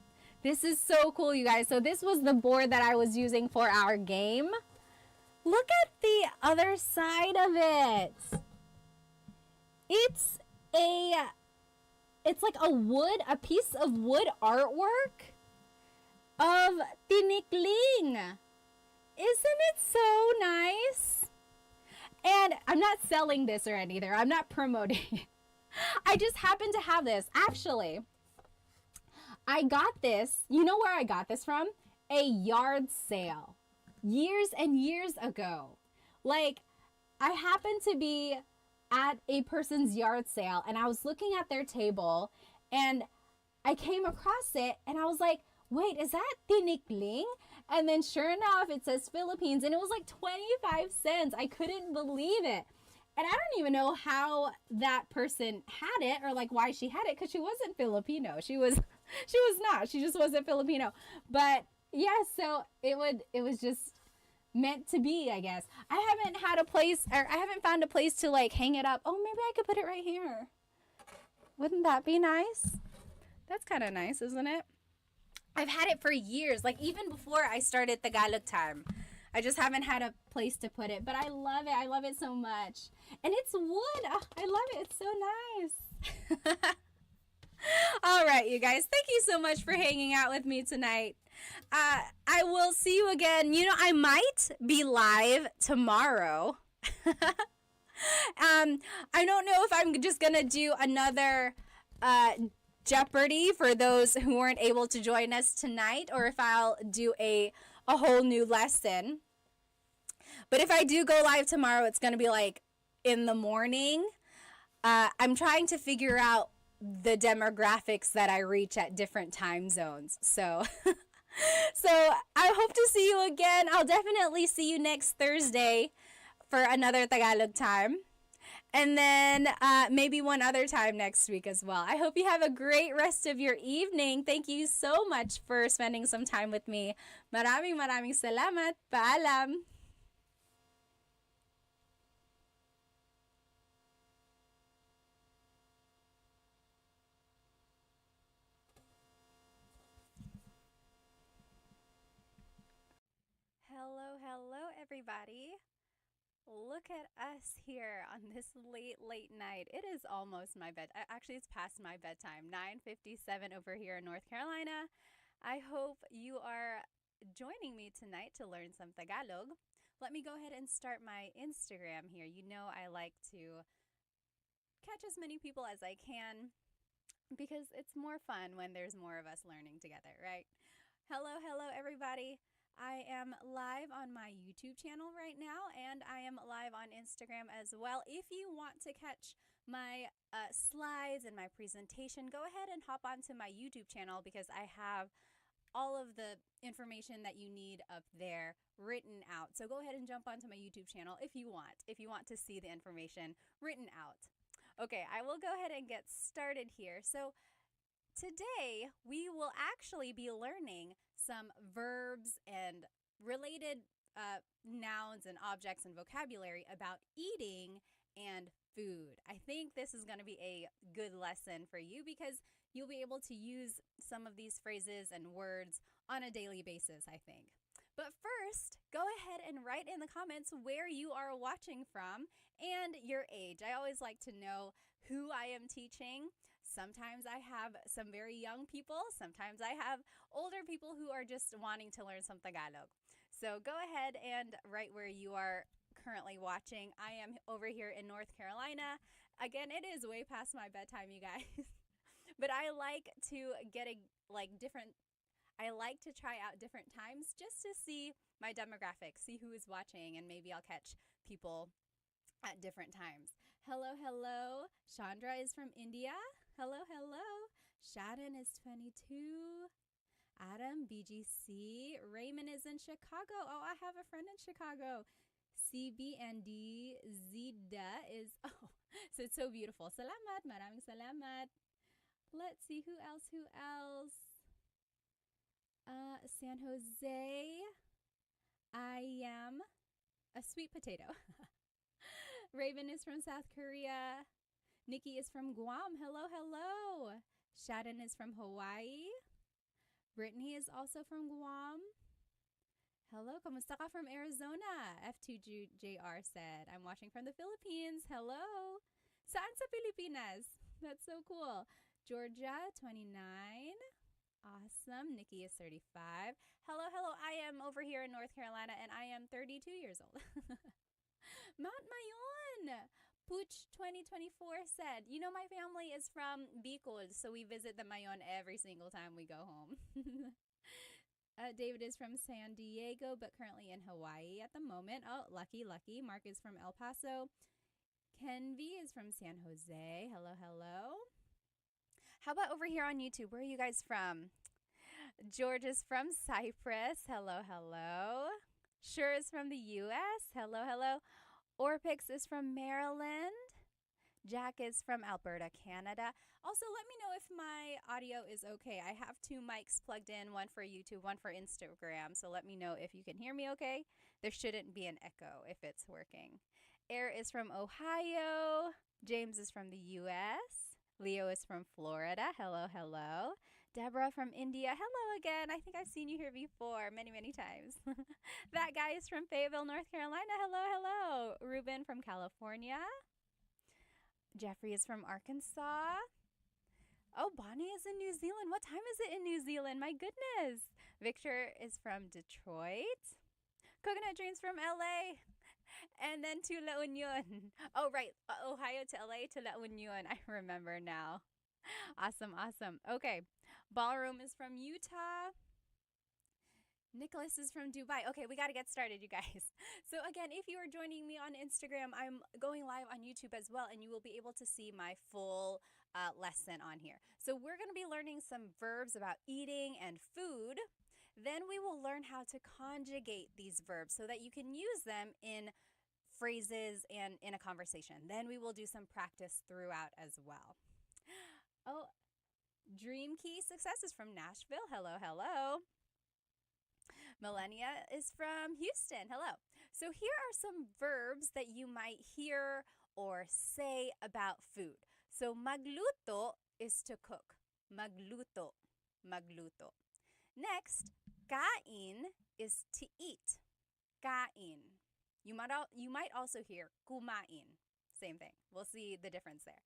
This is so cool, you guys. So this was the board that I was using for our game. Look at the other side of it. It's a it's like a piece of wood artwork of tinikling. Isn't it so nice? And I'm not selling this or anything. I'm not promoting it. I just happen to have this. Actually, I got this. You know where I got this from? A yard sale. Years and years ago. Like, I happened to be at a person's yard sale and I was looking at their table and I came across it and I was like, wait, is that tinikling? And then sure enough, it says Philippines and it was like 25 cents. I couldn't believe it. And I don't even know how that person had it or like why she had it because she wasn't Filipino. She was not. She just wasn't Filipino. But yeah, so it was just meant to be, I guess. I haven't found a place to like hang it up. Oh, maybe I could put it right here. Wouldn't that be nice? That's kind of nice, isn't it? I've had it for years, like even before I started Tagalog Time. I just haven't had a place to put it, but I love it. I love it so much. And it's wood. Oh, I love it. It's so nice. All right, you guys. Thank you so much for hanging out with me tonight. I will see you again. You know, I might be live tomorrow. I don't know if I'm just going to do another Jeopardy for those who weren't able to join us tonight or if I'll do a whole new lesson. But if I do go live tomorrow, it's going to be like in the morning. I'm trying to figure out the demographics that I reach at different time zones. So I hope to see you again. I'll definitely see you next Thursday for another Tagalog Time. And then maybe one other time next week as well. I hope you have a great rest of your evening. Thank you so much for spending some time with me. Maraming salamat. Paalam. Hello, everybody. Look at us here on this late night. It is almost my bed. Actually, it's past my bedtime. 9:57 over here in North Carolina. I hope you are joining me tonight to learn some Tagalog. Let me go ahead and start my Instagram here. You know I like to catch as many people as I can because it's more fun when there's more of us learning together, right? Hello, everybody. I am live on my YouTube channel right now, and I am live on Instagram as well. If you want to catch my slides and my presentation, go ahead and hop onto my YouTube channel because I have all of the information that you need up there written out. So go ahead and jump onto my YouTube channel if you want to see the information written out. Okay, I will go ahead and get started here. So today, we will actually be learning some verbs and related nouns and objects and vocabulary about eating and food. I think this is going to be a good lesson for you because you'll be able to use some of these phrases and words on a daily basis, I think. But first, go ahead and write in the comments where you are watching from and your age. I always like to know who I am teaching. Sometimes I have some very young people. Sometimes I have older people who are just wanting to learn some Tagalog. So go ahead and write where you are currently watching. I am over here in North Carolina. Again, it is way past my bedtime, you guys. But I like to I like to try out different times just to see my demographics, see who is watching, and maybe I'll catch people at different times. Hello. Chandra is from India. Hello. Sharon is 22. Adam, BGC. Raymond is in Chicago. Oh, I have a friend in Chicago. CB and D. Zida is, so it's so beautiful. Salamat. Maraming salamat. Let's see, who else? San Jose. I am a sweet potato. Raven is from South Korea. Nikki is from Guam. Hello. Sharon is from Hawaii. Brittany is also from Guam. Hello, kamusta ka from Arizona? F2JR said, I'm watching from the Philippines. Hello. Saan sa Pilipinas? That's so cool. Georgia, 29. Awesome. Nikki is 35. Hello, hello. I am over here in North Carolina and I am 32 years old. Mount Mayon. Pooch 2024 said, you know, my family is from Bicol, so we visit the Mayon every single time we go home. David is from San Diego, but currently in Hawaii at the moment. Oh, lucky, lucky. Mark is from El Paso. Ken V is from San Jose. Hello, hello. How about over here on YouTube? Where are you guys from? George is from Cyprus. Hello, hello. Sure is from the U.S. Hello, hello. Orpix is from Maryland. Jack is from Alberta, Canada. Also, let me know if my audio is okay. I have two mics plugged in, one for YouTube, one for Instagram. So let me know if you can hear me okay. There shouldn't be an echo if it's working. Air is from Ohio. James is from the U.S. Leo is from Florida. Hello, hello. Deborah from India. Hello again. I think I've seen you here before many, many times. That guy is from Fayetteville, North Carolina. Hello, hello. Ruben from California. Jeffrey is from Arkansas. Oh, Bonnie is in New Zealand. What time is it in New Zealand? My goodness. Victor is from Detroit. Coconut Dreams from LA. And then to La Union. Oh, right. Ohio to LA to La Union. I remember now. Awesome, awesome. Okay. Ballroom is from Utah. Nicholas is from Dubai. Okay, we got to get started, you guys. So again, if you are joining me on Instagram, I'm going live on YouTube as well, and you will be able to see my full lesson on here. So we're going to be learning some verbs about eating and food. Then we will learn how to conjugate these verbs so that you can use them in phrases and in a conversation. Then we will do some practice throughout as well. Oh, Dream Key Success is from Nashville. Hello, hello. Melania is from Houston. Hello. So here are some verbs that you might hear or say about food. So magluto is to cook. Magluto. Magluto. Next, kain is to eat. Kain. You might also hear kumain. Same thing. We'll see the difference there.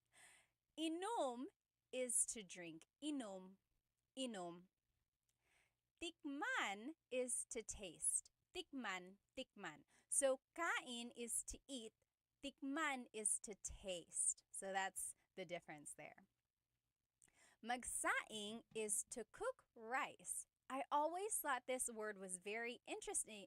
Inom is to drink. Inom. Inom. Tikman is to taste. Tikman, tikman. So kain is to eat. Tikman is to taste. So that's the difference there. Magsaing is to cook rice. I always thought this word was very interesting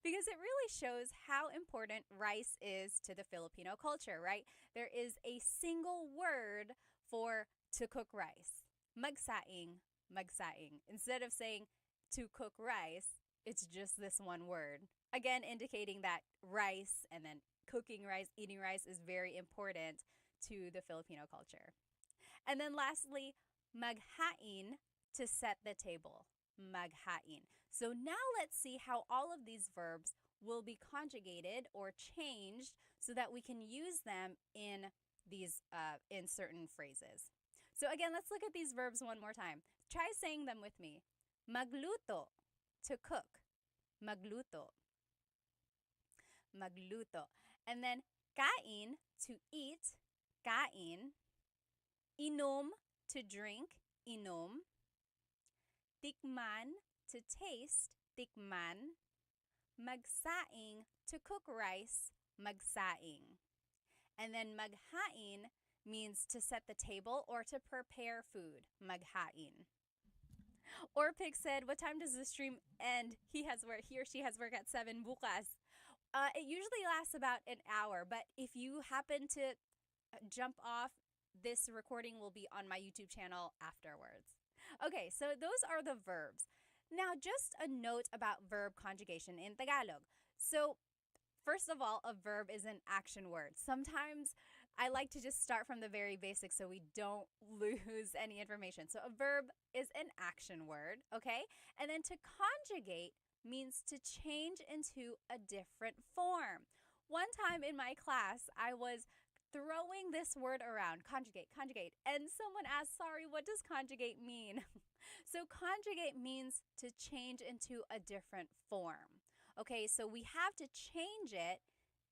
because it really shows how important rice is to the Filipino culture, right? There is a single word for to cook rice. Magsaing. Magsaing. Instead of saying to cook rice, it's just this one word. Again, indicating that rice and then cooking rice, eating rice is very important to the Filipino culture. And then lastly, maghain, to set the table. Maghain. So now let's see how all of these verbs will be conjugated or changed so that we can use them in these in certain phrases. So again, let's look at these verbs one more time. Try saying them with me. Magluto, to cook. Magluto. Magluto. And then kain, to eat. Kain. Inom, to drink. Inom. Tikman, to taste. Tikman. Magsaing, to cook rice. Magsaing. And then maghain means to set the table or to prepare food. Maghain. Orpik said, what time does the stream end? He or she has work at 7 bukas. It usually lasts about an hour, but if you happen to jump off, this recording will be on my YouTube channel afterwards. Okay, so those are the verbs. Now, just a note about verb conjugation in Tagalog. So, first of all, a verb is an action word. Sometimes I like to just start from the very basics so we don't lose any information. So a verb is an action word, okay? And then to conjugate means to change into a different form. One time in my class, I was throwing this word around, conjugate, conjugate, and someone asked, sorry, what does conjugate mean? So conjugate means to change into a different form. Okay, so we have to change it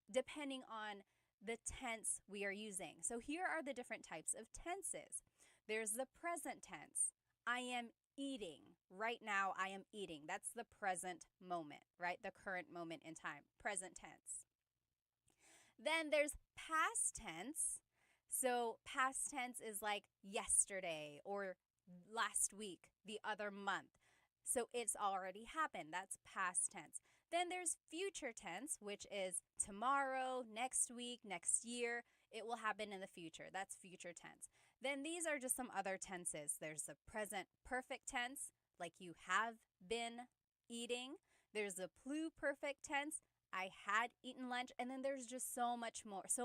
depending on the tense we are using. So here are the different types of tenses. There's the present tense. I am eating. Right now, I am eating. That's the present moment, right? The current moment in time, present tense. Then there's past tense. So past tense is like yesterday or last week, the other month. So it's already happened. That's past tense. Then there's future tense, which is tomorrow, next week, next year. It will happen in the future. That's future tense. Then these are just some other tenses. There's the present perfect tense, like you have been eating. There's the pluperfect tense, I had eaten lunch. And then there's just so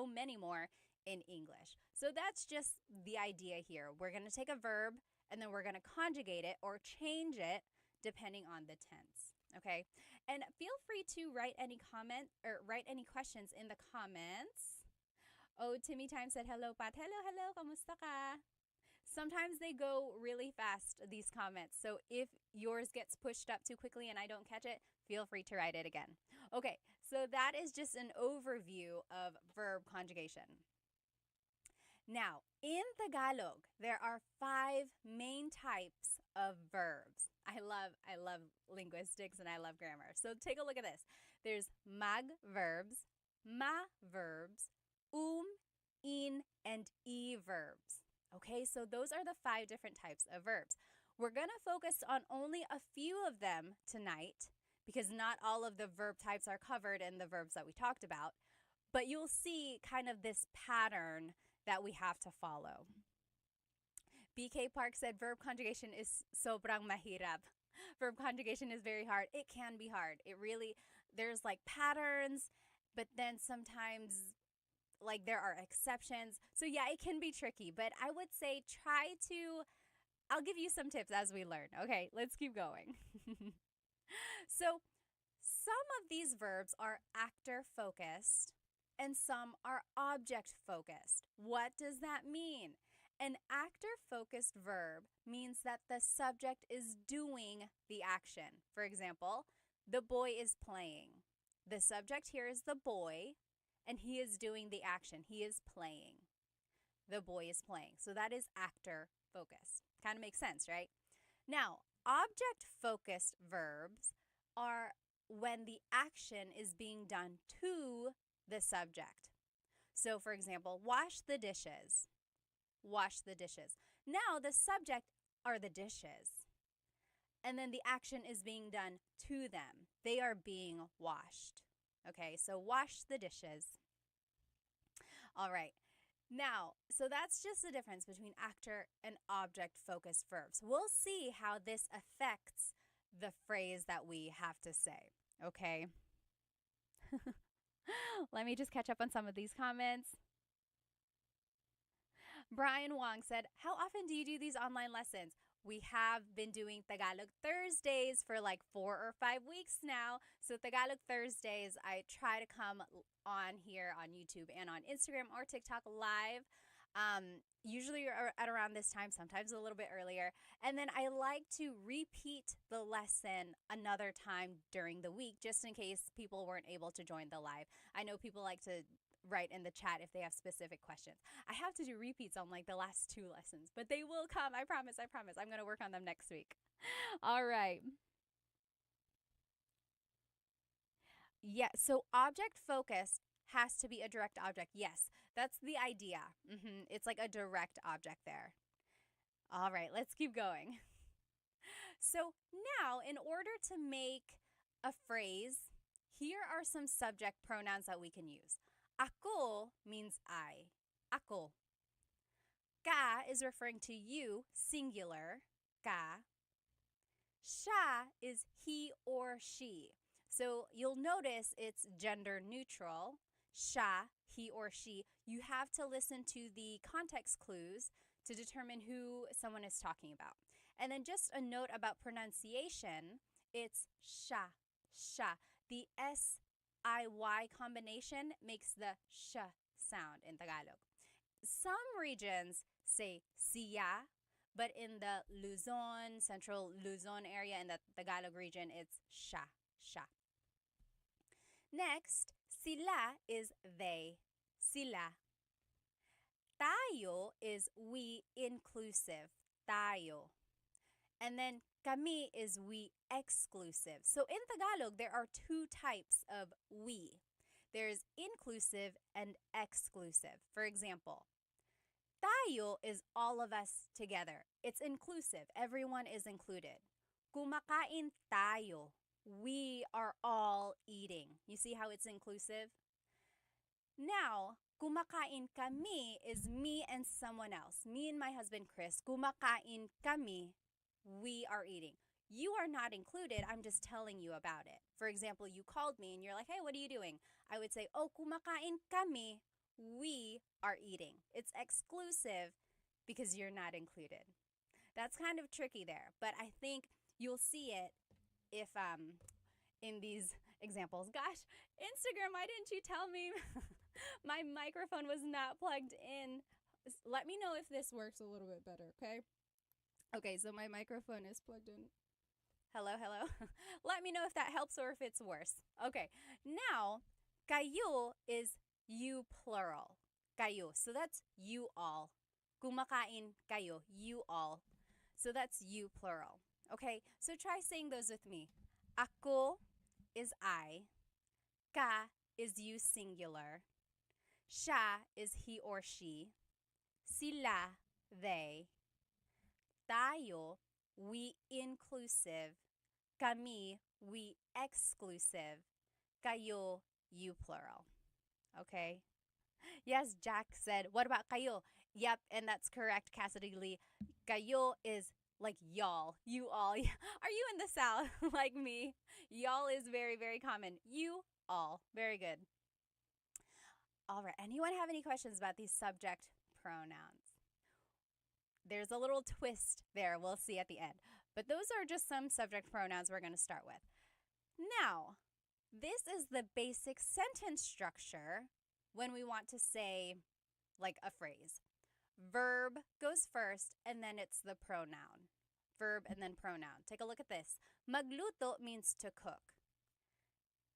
many more in English. So that's just the idea here. We're going to take a verb and then we're going to conjugate it or change it depending on the tense. Okay? And feel free to write any comment or write any questions in the comments. Oh, Timmy Time said, hello, Pat. Hello, kamusta ka? Sometimes they go really fast, these comments. So if yours gets pushed up too quickly and I don't catch it, feel free to write it again. Okay, so that is just an overview of verb conjugation. Now, in Tagalog, there are 5 main types of verbs. I love linguistics and I love grammar. So take a look at this. There's mag verbs, ma verbs, in, and e verbs. Okay, so those are the 5 different types of verbs. We're going to focus on only a few of them tonight because not all of the verb types are covered in the verbs that we talked about. But you'll see kind of this pattern that we have to follow. BK Park said verb conjugation is sobrang mahirap. Verb conjugation is very hard. It can be hard. There's like patterns, but then sometimes like there are exceptions. So yeah, it can be tricky, but I would say I'll give you some tips as we learn. Okay, let's keep going. So some of these verbs are actor focused and some are object focused. What does that mean? An actor focused verb means that the subject is doing the action. For example, the boy is playing. The subject here is the boy, and he is doing the action. He is playing. The boy is playing. So that is actor focused. Kind of makes sense, right? Now, object focused verbs are when the action is being done to the subject. So, for example, wash the dishes. Wash the dishes. Now, the subject are the dishes. And then the action is being done to them. They are being washed. Okay, so wash the dishes. All right. Now, so that's just the difference between actor and object-focused verbs. We'll see how this affects the phrase that we have to say. Okay? Let me just catch up on some of these comments. Brian Wong said, how often do you do these online lessons? We have been doing Tagalog Thursdays for like 4 or 5 weeks now. So Tagalog Thursdays, I try to come on here on YouTube and on Instagram or TikTok live. Usually at around this time, sometimes a little bit earlier. And then I like to repeat the lesson another time during the week, just in case people weren't able to join the live. I know people like to write in the chat if they have specific questions. I have to do repeats on like the last 2 lessons, but they will come. I promise. I'm going to work on them next week. All right. Yeah, so object focused has to be a direct object. Yes, that's the idea. It's like a direct object there. All right, let's keep going. So now, in order to make a phrase, here are some subject pronouns that we can use. Ako means I. Ako. Ka is referring to you, singular. Ka. Siya is he or she. So you'll notice it's gender neutral. Siya, he or she. You have to listen to the context clues to determine who someone is talking about. And then just a note about pronunciation, it's siya, siya. The S-I-Y combination makes the sh sound in Tagalog. Some regions say siya, but in the Luzon, central Luzon area, in the Tagalog region, it's siya, siya. Next, sila is they. Sila. Tayo is we inclusive. Tayo. And then kami is we exclusive. So in Tagalog, there are two types of we. There's inclusive and exclusive. For example, tayo is all of us together. It's inclusive. Everyone is included. Kumakain tayo. We are all eating. You see how it's inclusive? Now, kumakain kami is me and someone else. Me and my husband Chris. Kumakain kami. We are eating. You are not included. I'm just telling you about it. For example, you called me and you're like, hey, what are you doing? I would say, oh, kumakain kami. We are eating. It's exclusive because you're not included. That's kind of tricky there, but I think you'll see it if in these examples. Gosh, Instagram, why didn't you tell me my microphone was not plugged in? Let me know if this works a little bit better, okay? Okay, so my microphone is plugged in. Hello, hello. Let me know if that helps or if it's worse. Okay, now, kayo is you plural. Kayo. So that's you all. Kumakain kayo. You all. So that's you plural. Okay, so try saying those with me. Ako is I. Ka is you singular. Siya is he or she. Sila, they. Tayo, we inclusive. Kami, we exclusive. Kayo, you plural. Okay? Yes, Jack said, what about kayo? Yep, and that's correct, Cassidy Lee. Kayo is like y'all, you all. Are you in the South like me? Y'all is very, very common. You all. Very good. All right. Anyone have any questions about these subject pronouns? There's a little twist there we'll see at the end. But those are just some subject pronouns we're going to start with. Now, this is the basic sentence structure when we want to say like a phrase. Verb goes first and then it's the pronoun. Verb and then pronoun. Take a look at this. Magluto means to cook.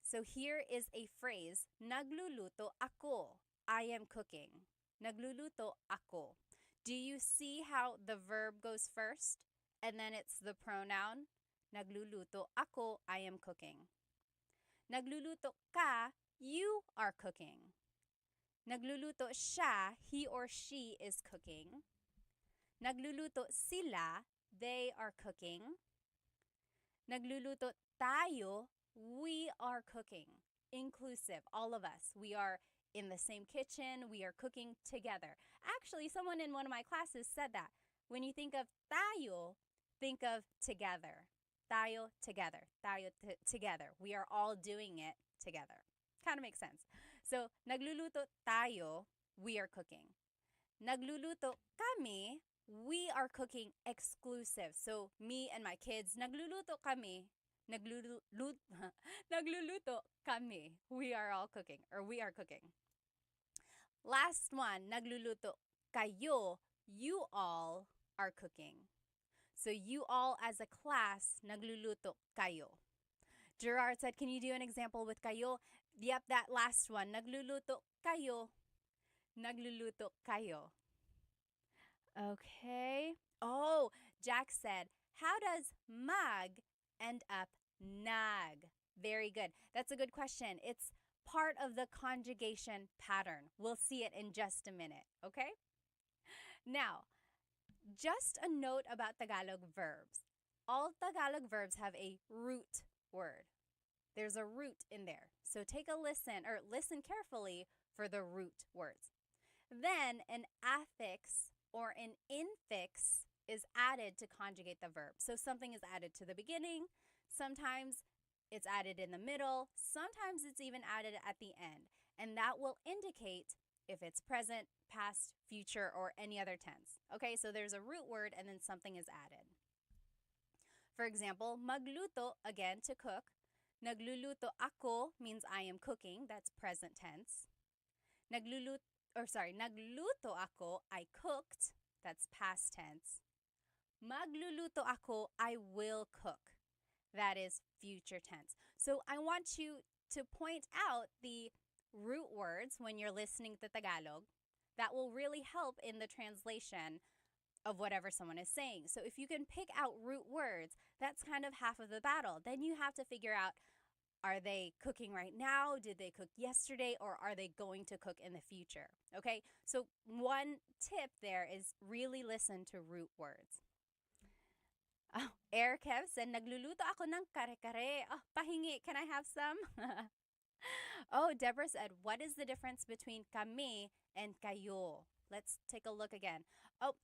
So here is a phrase. Nagluluto ako. I am cooking. Nagluluto ako. Do you see how the verb goes first and then it's the pronoun? Nagluluto ako. I am cooking. Nagluluto ka. You are cooking. Nagluluto siya, he or she is cooking. Nagluluto sila, they are cooking. Nagluluto tayo, we are cooking. Inclusive, all of us. We are in the same kitchen, we are cooking together. Actually, someone in one of my classes said that. When you think of tayo, think of together. Tayo, together. Tayo, together. We are all doing it together. Kind of makes sense. So, nagluluto tayo, we are cooking. Nagluluto kami, we are cooking exclusive. So, me and my kids, nagluluto kami, nagluluto kami. We are all cooking, or we are cooking. Last one, nagluluto kayo, you all are cooking. So, you all as a class, nagluluto kayo. Gerard said, can you do an example with kayo? Yep, that last one. Nagluluto kayo. Nagluluto kayo. Okay. Oh, Jack said, how does mag end up nag? Very good. That's a good question. It's part of the conjugation pattern. We'll see it in just a minute, okay? Now, just a note about Tagalog verbs. All Tagalog verbs have a root word. There's a root in there. So take a listen, or listen carefully for the root words. Then an affix or an infix is added to conjugate the verb. So something is added to the beginning. Sometimes it's added in the middle. Sometimes it's even added at the end. And that will indicate if it's present, past, future, or any other tense. Okay, so there's a root word and then something is added. For example, magluto, again, to cook. Nagluluto ako means I am cooking. That's present tense. Nagluto ako, I cooked. That's past tense. Magluluto ako, I will cook. That is future tense. So I want you to point out the root words when you're listening to Tagalog, that will really help in the translation of whatever someone is saying. So if you can pick out root words, that's kind of half of the battle. Then you have to figure out, are they cooking right now? Did they cook yesterday? Or are they going to cook in the future? Okay, so one tip there is really listen to root words. Oh, Air Kev said, nagluluto ako ng kare-kare. Oh, pahingi, can I have some? Oh, Deborah said, what is the difference between kami and kayo? Let's take a look again. Oh,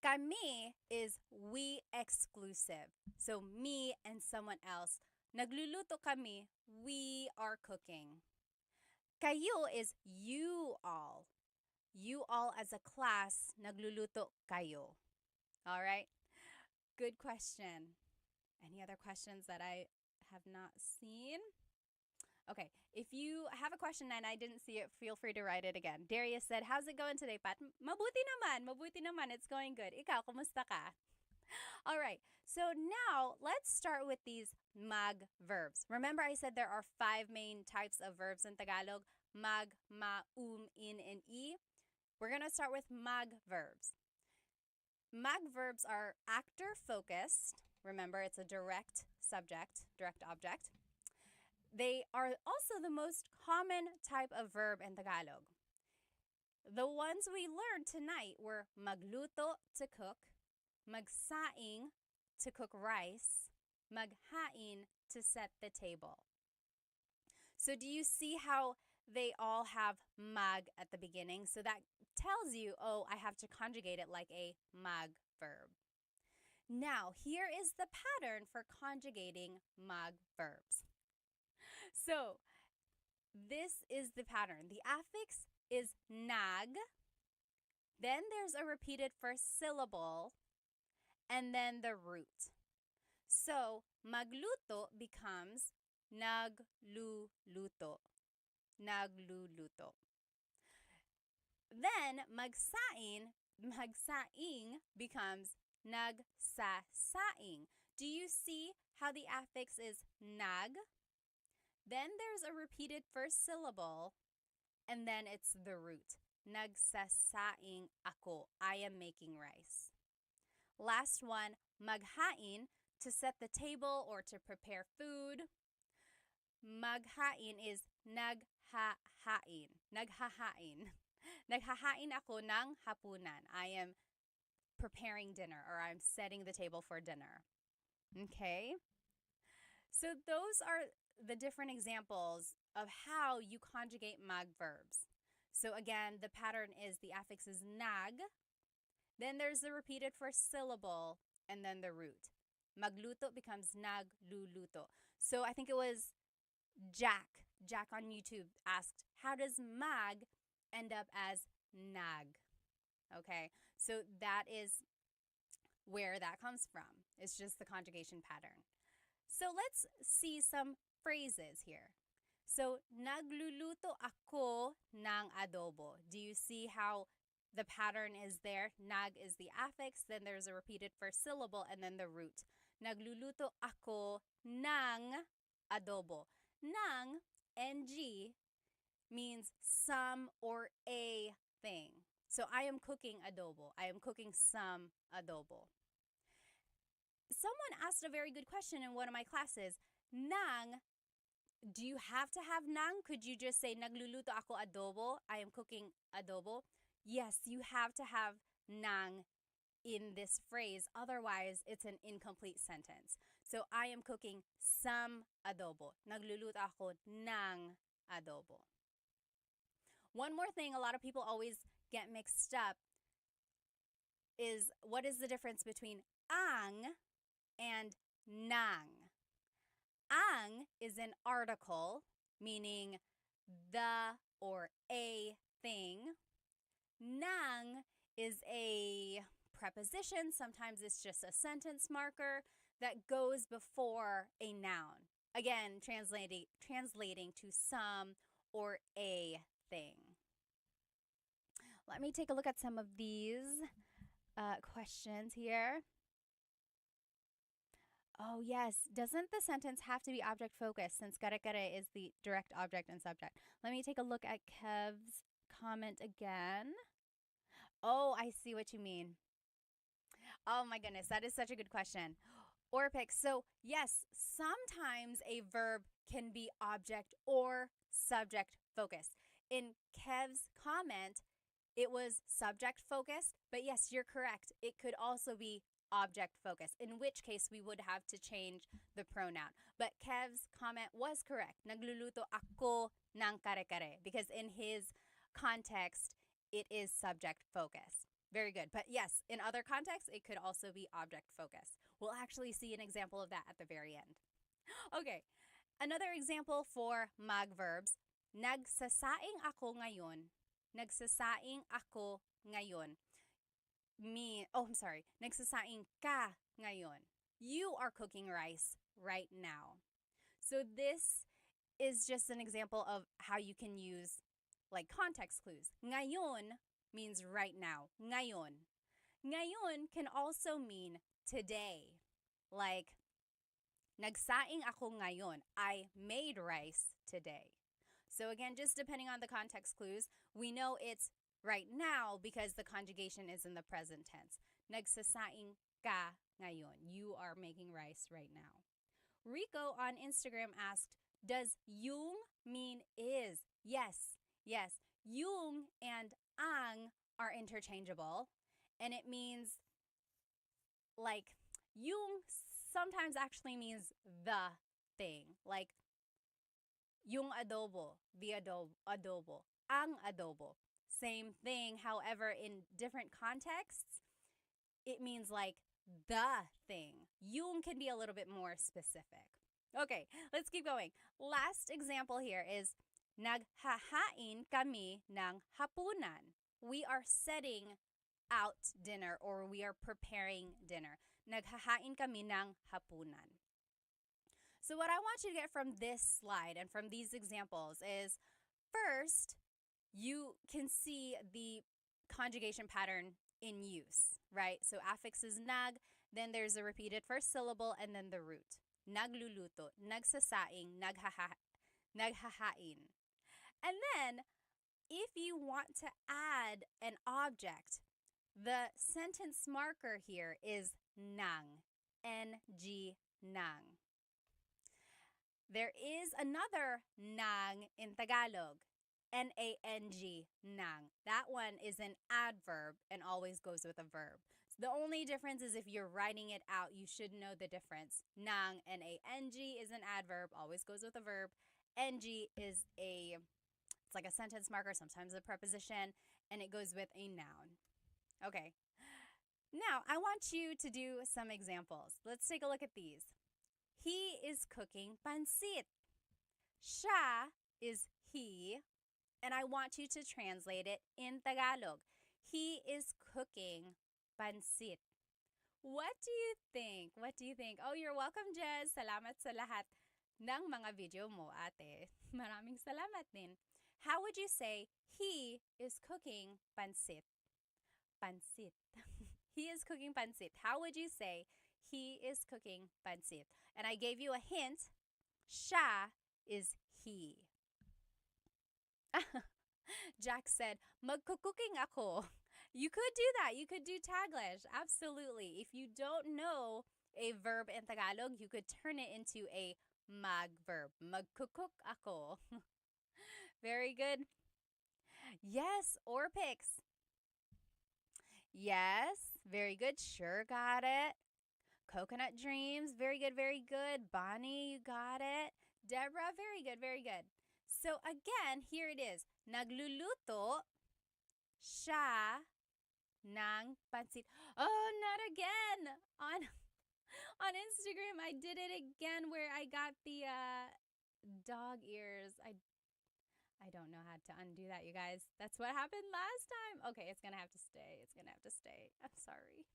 kami is we exclusive. So me and someone else. Nagluluto kami, we are cooking. Kayo is you all. You all as a class, nagluluto kayo. All right? Good question. Any other questions that I have not seen? Okay, if you have a question and I didn't see it, feel free to write it again. Darius said, how's it going today, Pat? Mabuti naman. It's going good. Ikaw, kumusta ka? All right, so now let's start with these mag verbs. Remember I said there are 5 main types of verbs in Tagalog: mag, ma, in, and e. We're going to start with mag verbs. Mag verbs are actor focused. Remember, it's a direct subject, direct object. They are also the most common type of verb in Tagalog. The ones we learned tonight were magluto, to cook, magsaing, to cook rice, maghain, to set the table. So do you see how they all have mag at the beginning? So that tells you, oh, I have to conjugate it like a mag verb. Now, here is the pattern for conjugating mag verbs. So, this is the pattern. The affix is nag, then there's a repeated first syllable, and then the root. So, magluto becomes nagluluto. Nagluluto. Then, magsaing becomes nagsasaing. Do you see how the affix is nag? Then there's a repeated first syllable, and then it's the root. Nagsasaing ako. I am making rice. Last one, maghain, to set the table or to prepare food. Maghain is naghahain. Naghahain. Naghahain ako ng hapunan. I am preparing dinner, or I'm setting the table for dinner. Okay? So those are the different examples of how you conjugate mag verbs. So again, the pattern is the affix is nag, then there's the repeated first syllable, and then the root. Magluto becomes nagluluto. So I think it was Jack on YouTube asked, how does mag end up as nag? Okay, so that is where that comes from. It's just the conjugation pattern. So let's see some phrases here. So, nagluluto ako ng adobo. Do you see how the pattern is there? Nag is the affix, then there's a repeated first syllable, and then the root. Nagluluto ako ng adobo. Ng, ng, means some or a thing. So, I am cooking adobo. I am cooking some adobo. Someone asked a very good question in one of my classes. Nang, do you have to have nang? Could you just say, nagluluto ako adobo? I am cooking adobo. Yes, you have to have nang in this phrase. Otherwise, it's an incomplete sentence. So, I am cooking some adobo. Nagluluto ako ng adobo. One more thing a lot of people always get mixed up is, what is the difference between ang and nang? Ang is an article, meaning the or a thing. Nang is a preposition. Sometimes it's just a sentence marker that goes before a noun. Again, translating to some or a thing. Let me take a look at some of these questions here. Oh, yes. Doesn't the sentence have to be object focused since kare kare is the direct object and subject? Let me take a look at Kev's comment again. Oh, I see what you mean. Oh my goodness, that is such a good question. Or pick. So, yes, sometimes a verb can be object or subject focused. In Kev's comment, it was subject focused, but yes, you're correct. It could also be object focused, in which case we would have to change the pronoun. But Kev's comment was correct. Nagluluto ako ng kare-kare, because in his context, it is subject focused. Very good. But yes, in other contexts, it could also be object focused. We'll actually see an example of that at the very end. Okay, another example for mag verbs. Nagsasaing ako ngayon. Nagsasaing ako ngayon. I'm sorry. Nagsasaing ka ngayon. You are cooking rice right now. So this is just an example of how you can use like context clues. Ngayon means right now. Ngayon. Ngayon can also mean today. Like, nagsaing ako ngayon. I made rice today. So again, just depending on the context clues, we know it's right now because the conjugation is in the present tense. Nagsasaing ka ngayon. You are making rice right now. Rico on Instagram asked, does yung mean is? Yes, yes. Yung and ang are interchangeable, and it means like yung sometimes actually means the thing, like yung adobo, the adobo, ang adobo. Same thing, however, in different contexts, it means like the thing. Yung can be a little bit more specific. Okay, let's keep going. Last example here is naghahain kami ng hapunan. We are setting out dinner or we are preparing dinner. Naghahain kami ng hapunan. So what I want you to get from this slide and from these examples is first, you can see the conjugation pattern in use, right? So affix is nag, then there's a repeated first syllable, and then the root. Nagluluto, nagsasaing, naghahain. And then, if you want to add an object, the sentence marker here is nang, N-G, nang. There is another nang in Tagalog, N-A-N-G, nang. That one is an adverb and always goes with a verb. So the only difference is if you're writing it out, you should know the difference. Nang, N-A-N-G, is an adverb, always goes with a verb. N-G is it's like a sentence marker, sometimes a preposition, and it goes with a noun. Okay. Now, I want you to do some examples. Let's take a look at these. He is cooking pancit. Siya is he, and I want you to translate it in Tagalog. He is cooking pancit. What do you think? What do you think? Oh, you're welcome, Jez. Salamat sa lahat ng mga video mo, ate. Maraming salamat din. How would you say he is cooking pancit? Pancit. He is cooking pancit. How would you say he is cooking pancit? And I gave you a hint. Siya is he. Jack said, magkukuking ako. You could do that. You could do Taglish. Absolutely. If you don't know a verb in Tagalog, you could turn it into a mag verb. Magkukuk ako. Very good. Yes, or picks. Yes, very good. Sure got it. Coconut Dreams, very good, very good. Bonnie, you got it. Deborah, very good, very good. So again, here it is. Nagluluto siya ng pancit. Oh, not again. On Instagram, I did it again where I got the dog ears. I don't know how to undo that, you guys. That's what happened last time. Okay, it's going to have to stay. It's going to have to stay. I'm sorry.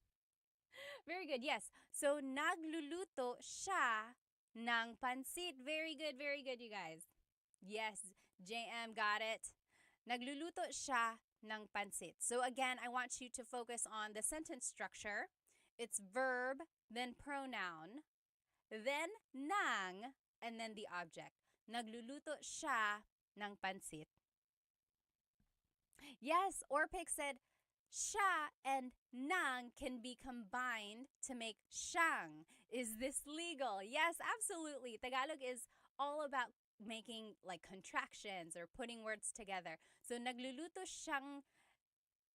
Very good. Yes. So, nagluluto siya ng pancit. Very good, you guys. Yes, JM got it. Nagluluto siya ng pancit. So, again, I want you to focus on the sentence structure. It's verb, then pronoun. then ng, and then the object. Nagluluto siya ng pansit. Yes, Orpik said sha and nang can be combined to make siyang. Is this legal? Yes, absolutely. Tagalog is all about making like contractions or putting words together. So nagluluto siyang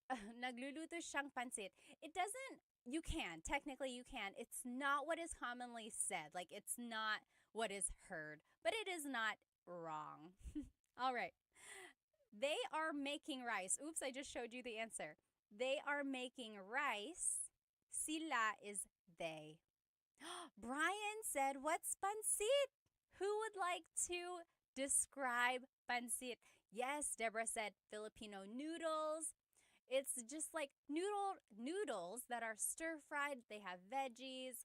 pansit. It doesn't, you can, technically you can. It's not what is commonly said. Like it's not what is heard, but it is not wrong. All right. They are making rice. Oops, I just showed you the answer. They are making rice. Sila is they. Brian said, what's pansit? Who would like to describe pansit? Yes, Deborah said Filipino noodles. It's just like noodles that are stir-fried. They have veggies,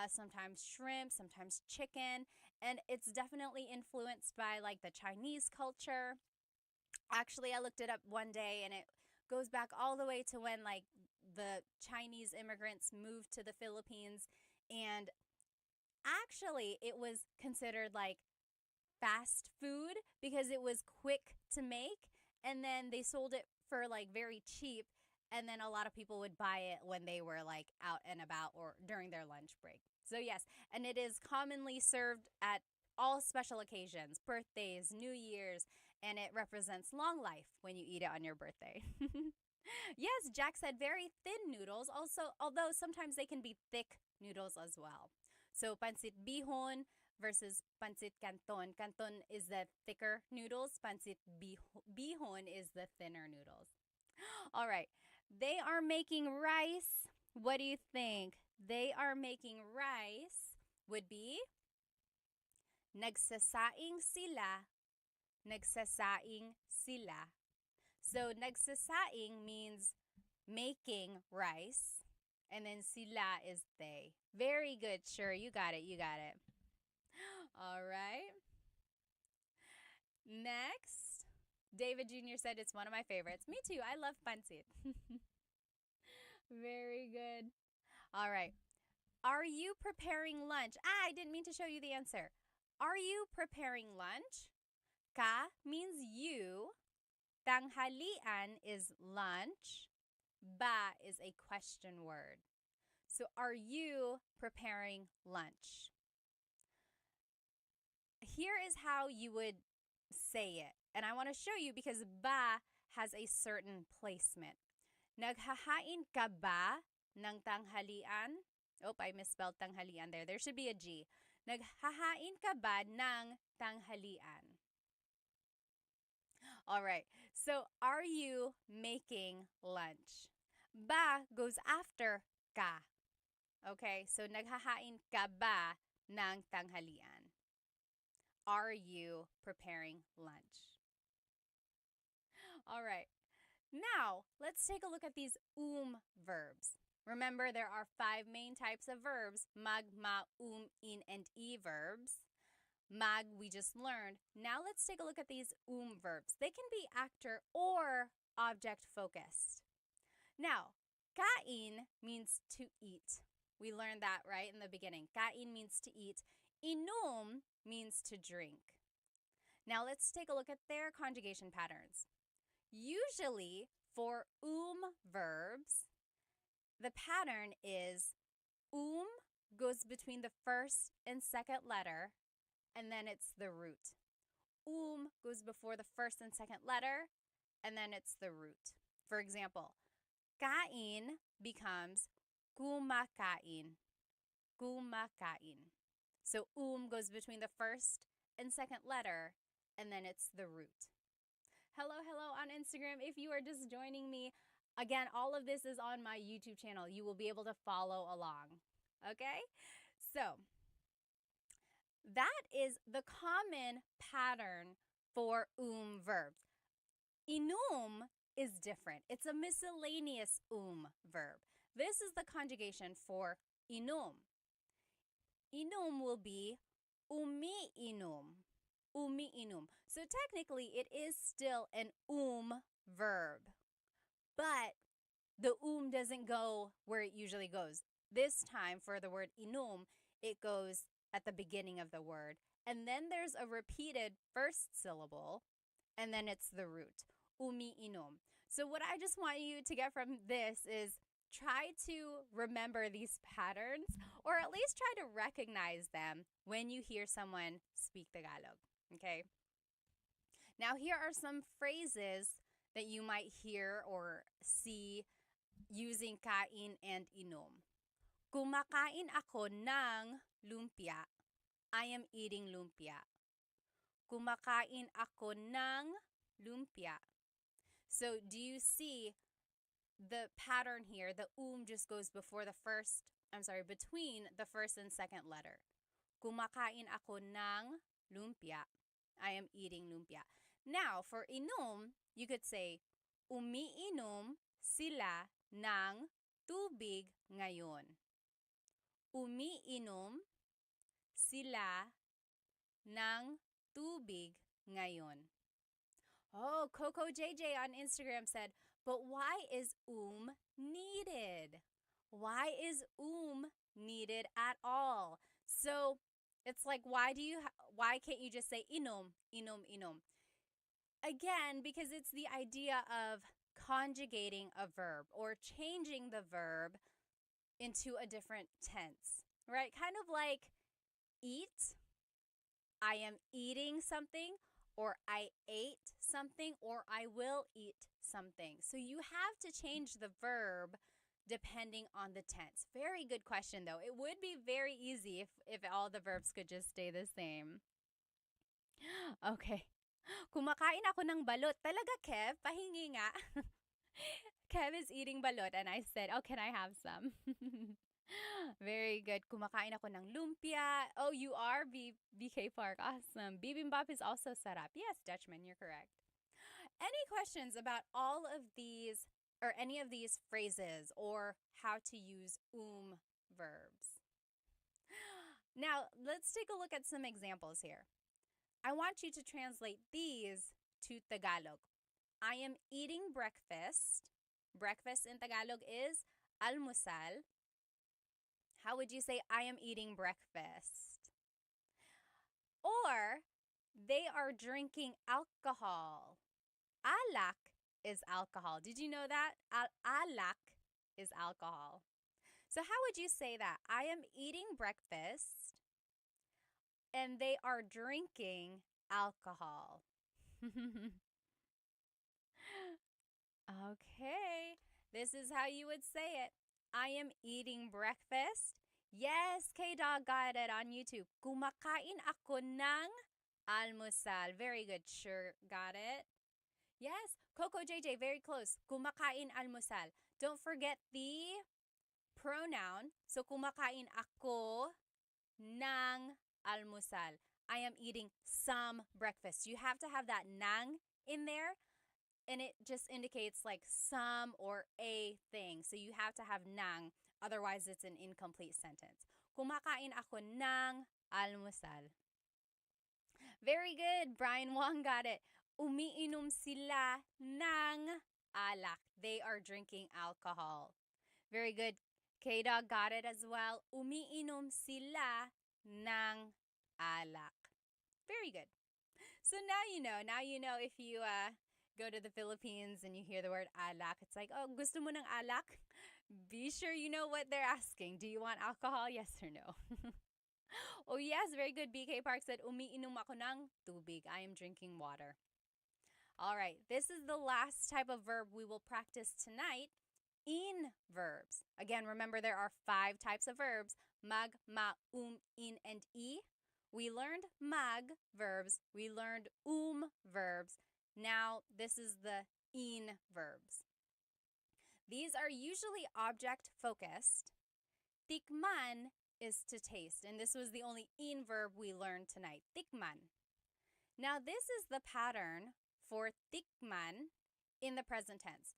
sometimes shrimp, sometimes chicken. And it's definitely influenced by like the Chinese culture. Actually, I looked it up one day and it goes back all the way to when like the Chinese immigrants moved to the Philippines, and actually it was considered like fast food because it was quick to make, and then they sold it for like very cheap, and then a lot of people would buy it when they were like out and about or during their lunch break. So yes, and it is commonly served at all special occasions, birthdays, New Year's, and it represents long life when you eat it on your birthday. Yes, Jack said very thin noodles also, although sometimes they can be thick noodles as well. So pancit bihon versus pancit canton. Canton is the thicker noodles. Pancit bihon is the thinner noodles. All right. They are making rice. What do you think? They are making rice would be nagsasaing sila. Nagsasaing sila. So nagsasaing means making rice, and then sila is they. Very good. Sure, you got it. You got it. All right. Next, David Jr. said it's one of my favorites. Me too. I love pancit. Very good. All right. Are you preparing lunch? I didn't mean to show you the answer. Are you preparing lunch? Ka means you. Tanghalian is lunch. Ba is a question word. So are you preparing lunch? Here is how you would say it. And I want to show you because ba has a certain placement. Naghahain ka ba ng tanghalian? Oh, I misspelled tanghalian there. There should be a G. Naghahain ka ba ng tanghalian? All right. So, are you making lunch? Ba goes after ka. Okay? So, naghahain ka ba ng tanghalian? Are you preparing lunch? All right. Now, let's take a look at these verbs. Remember, there are 5 main types of verbs: mag, ma, in, and e verbs. Mag, we just learned. Now let's take a look at these verbs. They can be actor or object focused. Now, kain means to eat. We learned that right in the beginning. Kain means to eat. Inom means to drink. Now let's take a look at their conjugation patterns. Usually for verbs, the pattern is goes between the first and second letter, and then it's the root. Goes before the first and second letter, and then it's the root. For example, kain becomes kumakain. Kumakain. So goes between the first and second letter, and then it's the root. Hello on Instagram. If you are just joining me, again, all of this is on my YouTube channel. You will be able to follow along. Okay? So, that is the common pattern for verbs. Inum is different. It's a miscellaneous verb. This is the conjugation for inum. Inum will be umiinom. Umiinom. So technically, it is still an verb, but the doesn't go where it usually goes. This time, for the word inum, it goes at the beginning of the word. And then there's a repeated first syllable, and then it's the root. Umiinom. So what I just want you to get from this is try to remember these patterns, or at least try to recognize them when you hear someone speak Tagalog. Okay? Now, here are some phrases that you might hear or see using kain and inom. Kumakain ako ng lumpia. I am eating lumpia. Kumakain ako ng lumpia. So do you see the pattern here? The just goes between the first and second letter. Kumakain ako ng lumpia. I am eating lumpia. Now, for inom, you could say, umiinom sila ng tubig ngayon. Umiinom sila ng tubig ngayon. Oh, Coco JJ on Instagram said, but why is needed? Why is needed at all? So it's like, why can't you just say inom, inom, inom? Again, because it's the idea of conjugating a verb or changing the verb into a different tense, right? Kind of like eat, I am eating something, or I ate something, or I will eat something. So you have to change the verb depending on the tense. Very good question, though. It would be very easy if all the verbs could just stay the same. Okay. Kumakain ako ng balot. Talaga, Kev? Pahingi nga. Kev is eating balot, and I said, oh, can I have some? Very good. Kumakain ako ng lumpia. Oh, you are BK Park. Awesome. Bibimbap is also sarap. Yes, Dutchman, you're correct. Any questions about all of these or any of these phrases or how to use verbs? Now, let's take a look at some examples here. I want you to translate these to Tagalog. I am eating breakfast. Breakfast in Tagalog is almusal. How would you say I am eating breakfast? Or they are drinking alcohol. Alak is alcohol. Did you know that? Alak is alcohol. So how would you say that? I am eating breakfast and they are drinking alcohol. Okay, this is how you would say it. I am eating breakfast. Yes, K-Dog got it on YouTube. Kumakain ako ng almusal. Very good. Sure, got it. Yes, Coco JJ, very close. Kumakain almusal. Don't forget the pronoun. So, kumakain ako ng almusal. I am eating some breakfast. You have to have that nang in there, and it just indicates like some or a thing. So you have to have nang, otherwise it's an incomplete sentence. Kumakain ako ng almusal. Very good. Brian Wong got it. Umiinom sila ng alak. They are drinking alcohol. Very good. K-Dog got it as well. Umiinom sila ng alak. Very good. So now you know. Now you know if you go to the Philippines and you hear the word alak, it's like, oh, gusto mo ng alak? Be sure you know what they're asking. Do you want alcohol? Yes or no? Oh, yes. Very good. BK Park said, umiinom ako ng tubig. I am drinking water. All right. This is the last type of verb we will practice tonight. In verbs. Again, remember there are 5 types of verbs. Mag, ma, in, and e. We learned mag verbs. We learned verbs. Now, this is the in verbs. These are usually object focused. Tikman is to taste, and this was the only in verb we learned tonight. Tikman. Now, this is the pattern for tikman in the present tense.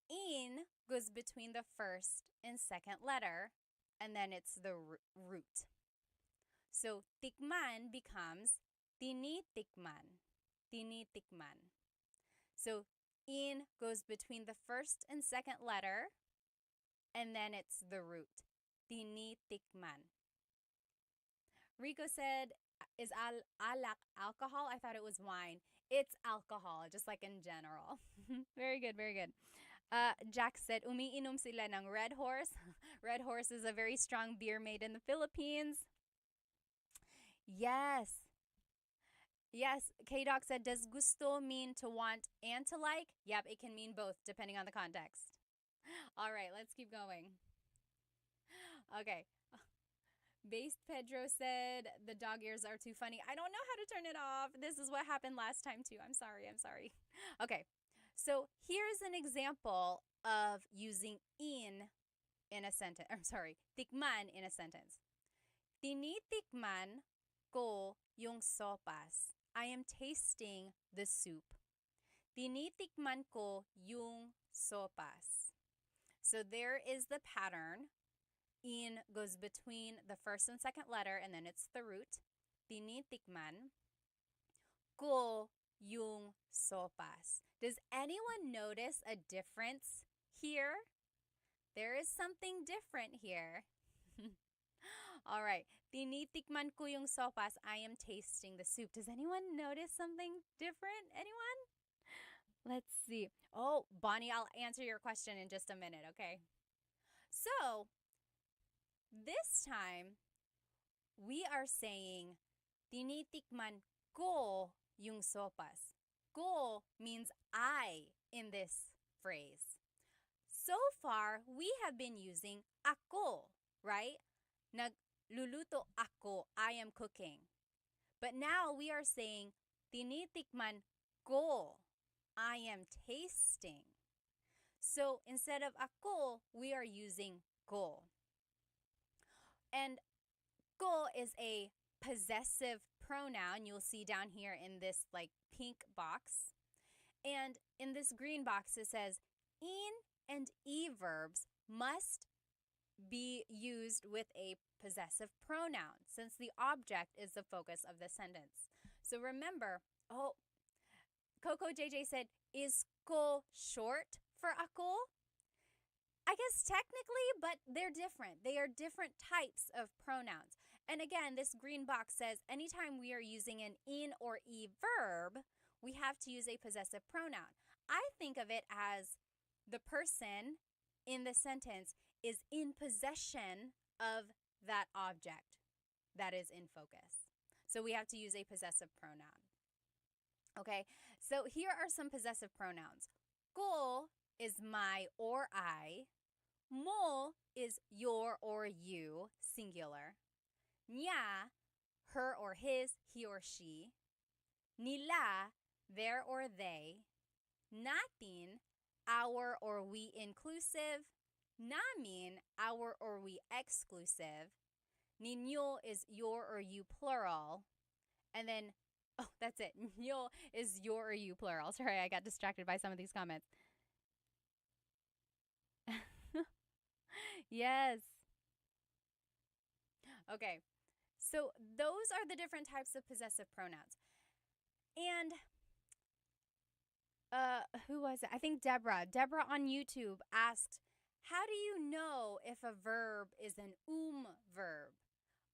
In goes between the first and second letter, and then it's the root. So, tikman becomes tinitikman. Tinitikman. So, in goes between the first and second letter, and then it's the root. Tinitikman. Rico said, is alcohol? I thought it was wine. It's alcohol, just like in general. Very good, very good. Jack said, umiinom sila ng Red Horse. Red Horse is a very strong beer made in the Philippines. Yes. Yes, K Doc said, does gusto mean to want and to like? Yep, it can mean both depending on the context. All right, let's keep going. Okay. Based Pedro said, the dog ears are too funny. I don't know how to turn it off. This is what happened last time, too. I'm sorry. I'm sorry. Okay. So here's an example of using in a sentence. I'm sorry, tikman in a sentence. Tinitikman ko yung sopas. I am tasting the soup. Tinitikman ko yung sopas. So there is the pattern. In goes between the first and second letter, and then it's the root. Tinitikman ko yung sopas. Does anyone notice a difference here? There is something different here. All right. Tinitikman ko yung sopas. I am tasting the soup. Does anyone notice something different? Anyone? Let's see. Oh, Bonnie, I'll answer your question in just a minute, okay? So, this time, we are saying, tinitikman ko yung sopas. Ko means I in this phrase. So far, we have been using ako, right? Nagluluto ako, I am cooking. But now we are saying, tinitikman ko, I am tasting. So instead of ako, we are using ko. And ko is a possessive pronoun. You'll see down here in this like pink box. And in this green box, it says in and e verbs must be used with a possessive pronoun since the object is the focus of the sentence. So remember, Coco JJ said, is ko short for ako? I guess technically, but they're different. They are different types of pronouns. And again, this green box says anytime we are using an in or e verb, we have to use a possessive pronoun. I think of it as the person in the sentence is in possession of that object that is in focus. So we have to use a possessive pronoun. Okay, so here are some possessive pronouns. Ko is my or I. Mo is your or you, singular. Niya, her or his, he or she. Nila, their or they. Natin, our or we, inclusive. Namin, our or we, exclusive. Ninyo is your or you, plural. And then, oh, that's it. Nyo is your or you, plural. Sorry, I got distracted by some of these comments. Yes. Okay. So those are the different types of possessive pronouns. And who was it? I think Deborah. Deborah on YouTube asked, how do you know if a verb is an verb?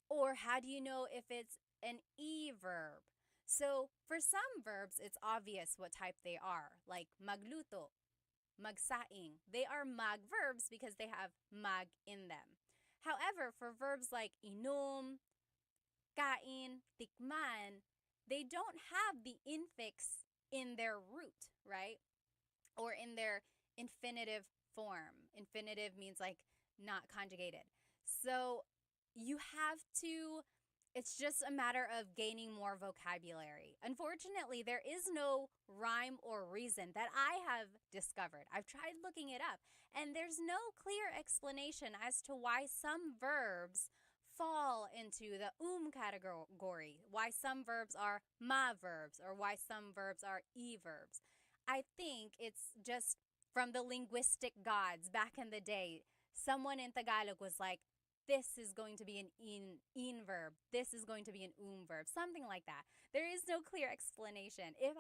Or how do you know if it's an e verb? So for some verbs, it's obvious what type they are, like magluto, magsaing. They are mag verbs because they have mag in them. However, for verbs like inom, kain, tikman, they don't have the infix in their root, right? Or in their infinitive form. Infinitive means like not conjugated. So you have to, it's just a matter of gaining more vocabulary. Unfortunately, there is no rhyme or reason that I have discovered. I've tried looking it up, and there's no clear explanation as to why some verbs fall into the category, why some verbs are ma verbs, or why some verbs are e verbs. I think it's just from the linguistic gods back in the day. Someone in Tagalog was like, this is going to be an in verb. This is going to be an verb. Something like that. There is no clear explanation. If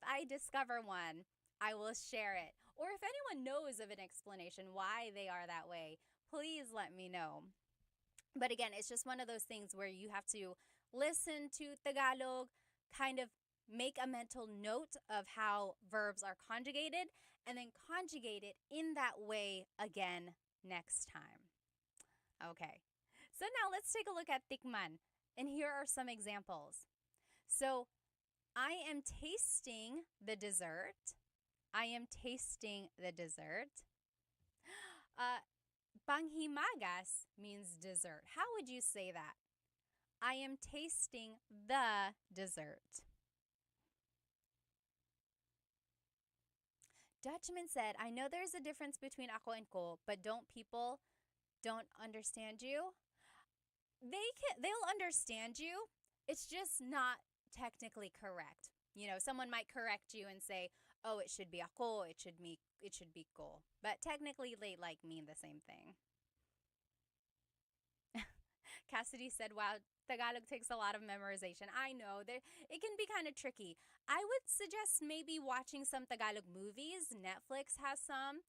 I discover one, I will share it. Or if anyone knows of an explanation why they are that way, please let me know. But again, it's just one of those things where you have to listen to Tagalog, kind of make a mental note of how verbs are conjugated, and then conjugate it in that way again next time. Okay. So now let's take a look at tikman. And here are some examples. So I am tasting the dessert. I am tasting the dessert. Panghimagas means dessert. How would you say that? I am tasting the dessert. Dutchman said, I know there's a difference between ako and ko, but don't people don't understand you? They'll understand you. It's just not technically correct. You know, someone might correct you and say, "Oh, it should be ako, it should be ko." But technically they like mean the same thing. Cassidy said, "Wow, Tagalog takes a lot of memorization." I know that it can be kind of tricky. I would suggest maybe watching some Tagalog movies. Netflix has some.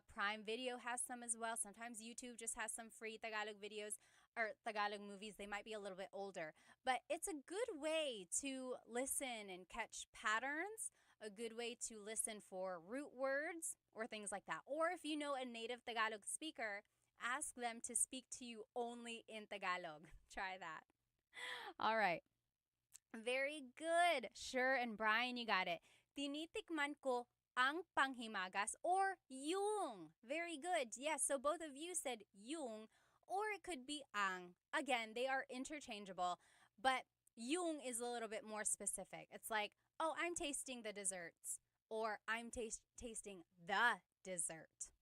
Prime Video has some as well. Sometimes YouTube just has some free Tagalog videos or Tagalog movies. They might be a little bit older, but it's a good way to listen and catch patterns. A good way to listen for root words or things like that. Or if you know a native Tagalog speaker, ask them to speak to you only in Tagalog. Try that. All right. Very good. Sure and Brian, you got it. Tinitikman ko ang panghimagas or yung. Very good. Yes, so both of you said yung or it could be ang. Again, they are interchangeable, but yung is a little bit more specific. It's like, oh, I'm tasting the desserts or I'm tasting the dessert.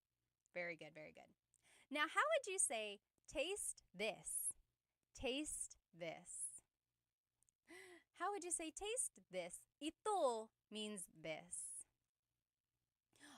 Very good, very good. Now, how would you say taste this? Taste this. How would you say taste this? Ito means this.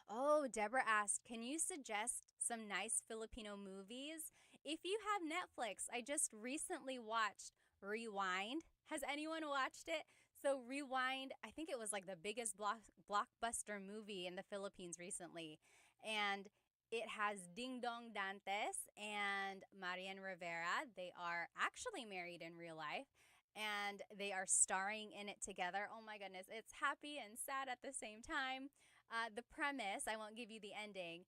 Oh, Deborah asked, can you suggest some nice Filipino movies? If you have Netflix, I just recently watched Rewind. Has anyone watched it? So Rewind, I think it was like the biggest blockbuster movie in the Philippines recently. And it has Ding Dong Dantes and Marian Rivera. They are actually married in real life and they are starring in it together. Oh my goodness, it's happy and sad at the same time. The premise, I won't give you the ending.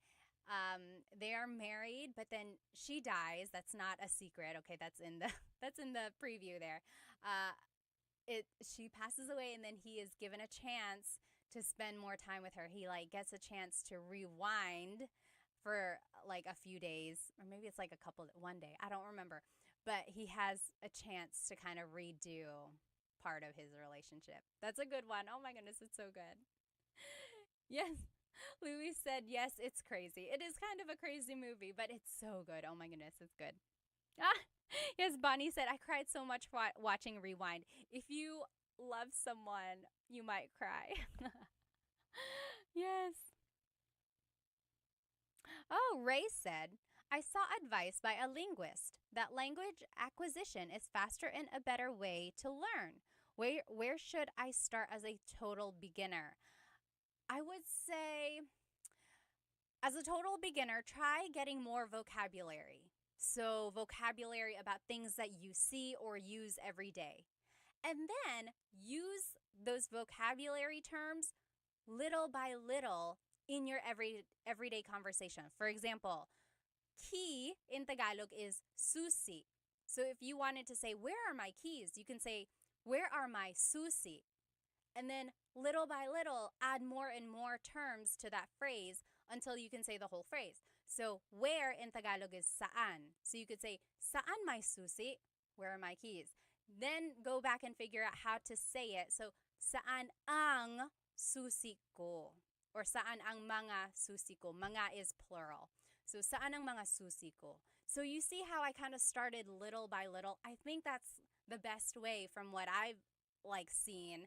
They are married, but then she dies. That's not a secret. Okay, that's in the that's in the preview there. She passes away, and then he is given a chance to spend more time with her. He like gets a chance to rewind for like a few days, or maybe it's like one day. I don't remember, but he has a chance to kind of redo part of his relationship. That's a good one. Oh my goodness, it's so good. Yes. Louis said, yes, it's crazy. It is kind of a crazy movie, but it's so good. Oh my goodness, it's good. Ah, yes, Bonnie said, I cried so much watching Rewind. If you love someone, you might cry. Yes. Oh, Ray said, I saw advice by a linguist that language acquisition is faster and a better way to learn. Where should I start as a total beginner? I would say, as a total beginner, try getting more vocabulary. So, vocabulary about things that you see or use every day. And then use those vocabulary terms little by little in your everyday conversation. For example, key in Tagalog is susi. So if you wanted to say, where are my keys? You can say, where are my susi? And then little by little, add more and more terms to that phrase until you can say the whole phrase. So where in Tagalog is saan. So you could say, saan my susi? Where are my keys? Then go back and figure out how to say it. So saan ang susi ko? Or saan ang mga susi ko? Mga is plural. So saan ang mga susi ko? So you see how I kind of started little by little. I think that's the best way from what I've seen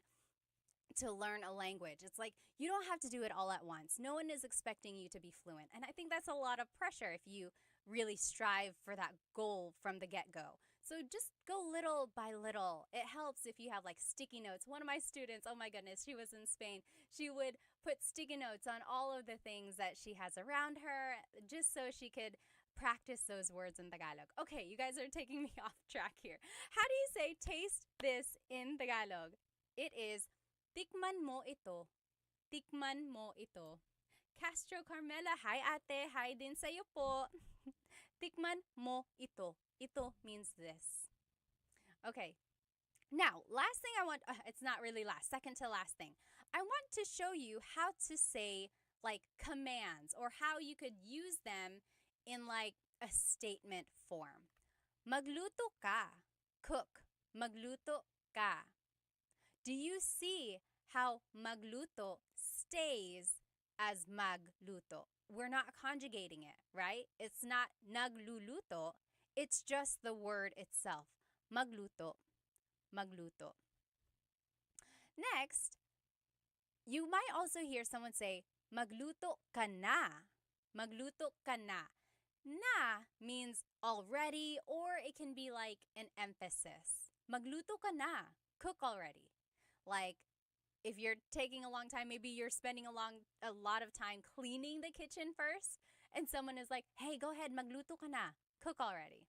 to learn a language. It's like you don't have to do it all at once. No one is expecting you to be fluent. And I think that's a lot of pressure if you really strive for that goal from the get-go. So just go little by little. It helps if you have sticky notes. One of my students, oh my goodness, she was in Spain. She would put sticky notes on all of the things that she has around her just so she could practice those words in Tagalog. Okay, you guys are taking me off track here. How do you say taste this in Tagalog? It is tikman mo ito. Tikman mo ito. Castro Carmela, hi ate, hi din sa'yo po. Tikman mo ito. Ito means this. Okay, now, last thing I want, it's not really last, second to last thing. I want to show you how to say like commands or how you could use them in like a statement form. Magluto ka. Cook. Magluto ka. Do you see how magluto stays as magluto? We're not conjugating it, right? It's not nagluluto. It's just the word itself. Magluto. Magluto. Next, you might also hear someone say, magluto ka na. Magluto ka na. Na means already, or it can be like an emphasis. Magluto ka na. Cook already. Like, if you're taking a long time, maybe you're spending a lot of time cleaning the kitchen first, and someone is like, hey, go ahead, magluto ka na. Cook already.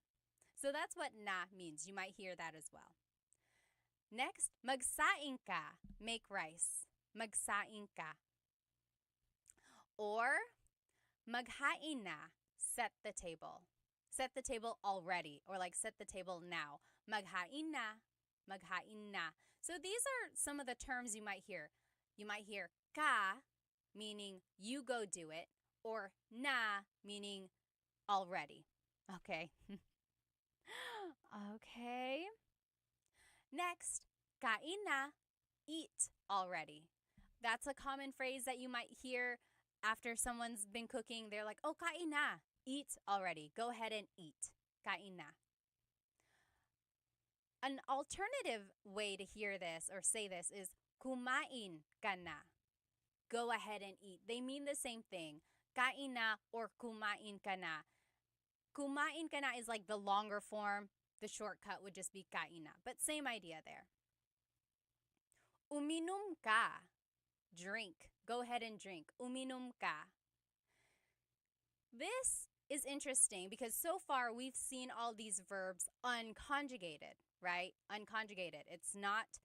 So that's what na means. You might hear that as well. Next, magsaing ka. Make rice. Magsaing ka. Or, maghain na. Set the table. Set the table already. Or like set the table now. Maghain na. Maghain na. So these are some of the terms you might hear. You might hear ka, meaning you go do it. Or na, meaning already. Okay. Okay. Next, kain na, eat already. That's a common phrase that you might hear after someone's been cooking. They're like, oh, kain na, eat already. Go ahead and eat. Kain na. An alternative way to hear this or say this is kumain ka na. Go ahead and eat. They mean the same thing. Kain na or kumain ka na. Kumain ka na is like the longer form. The shortcut would just be kain na. But same idea there. Uminom ka. Drink. Go ahead and drink. Uminom ka. This is interesting because so far we've seen all these verbs unconjugated, right? Unconjugated. It's not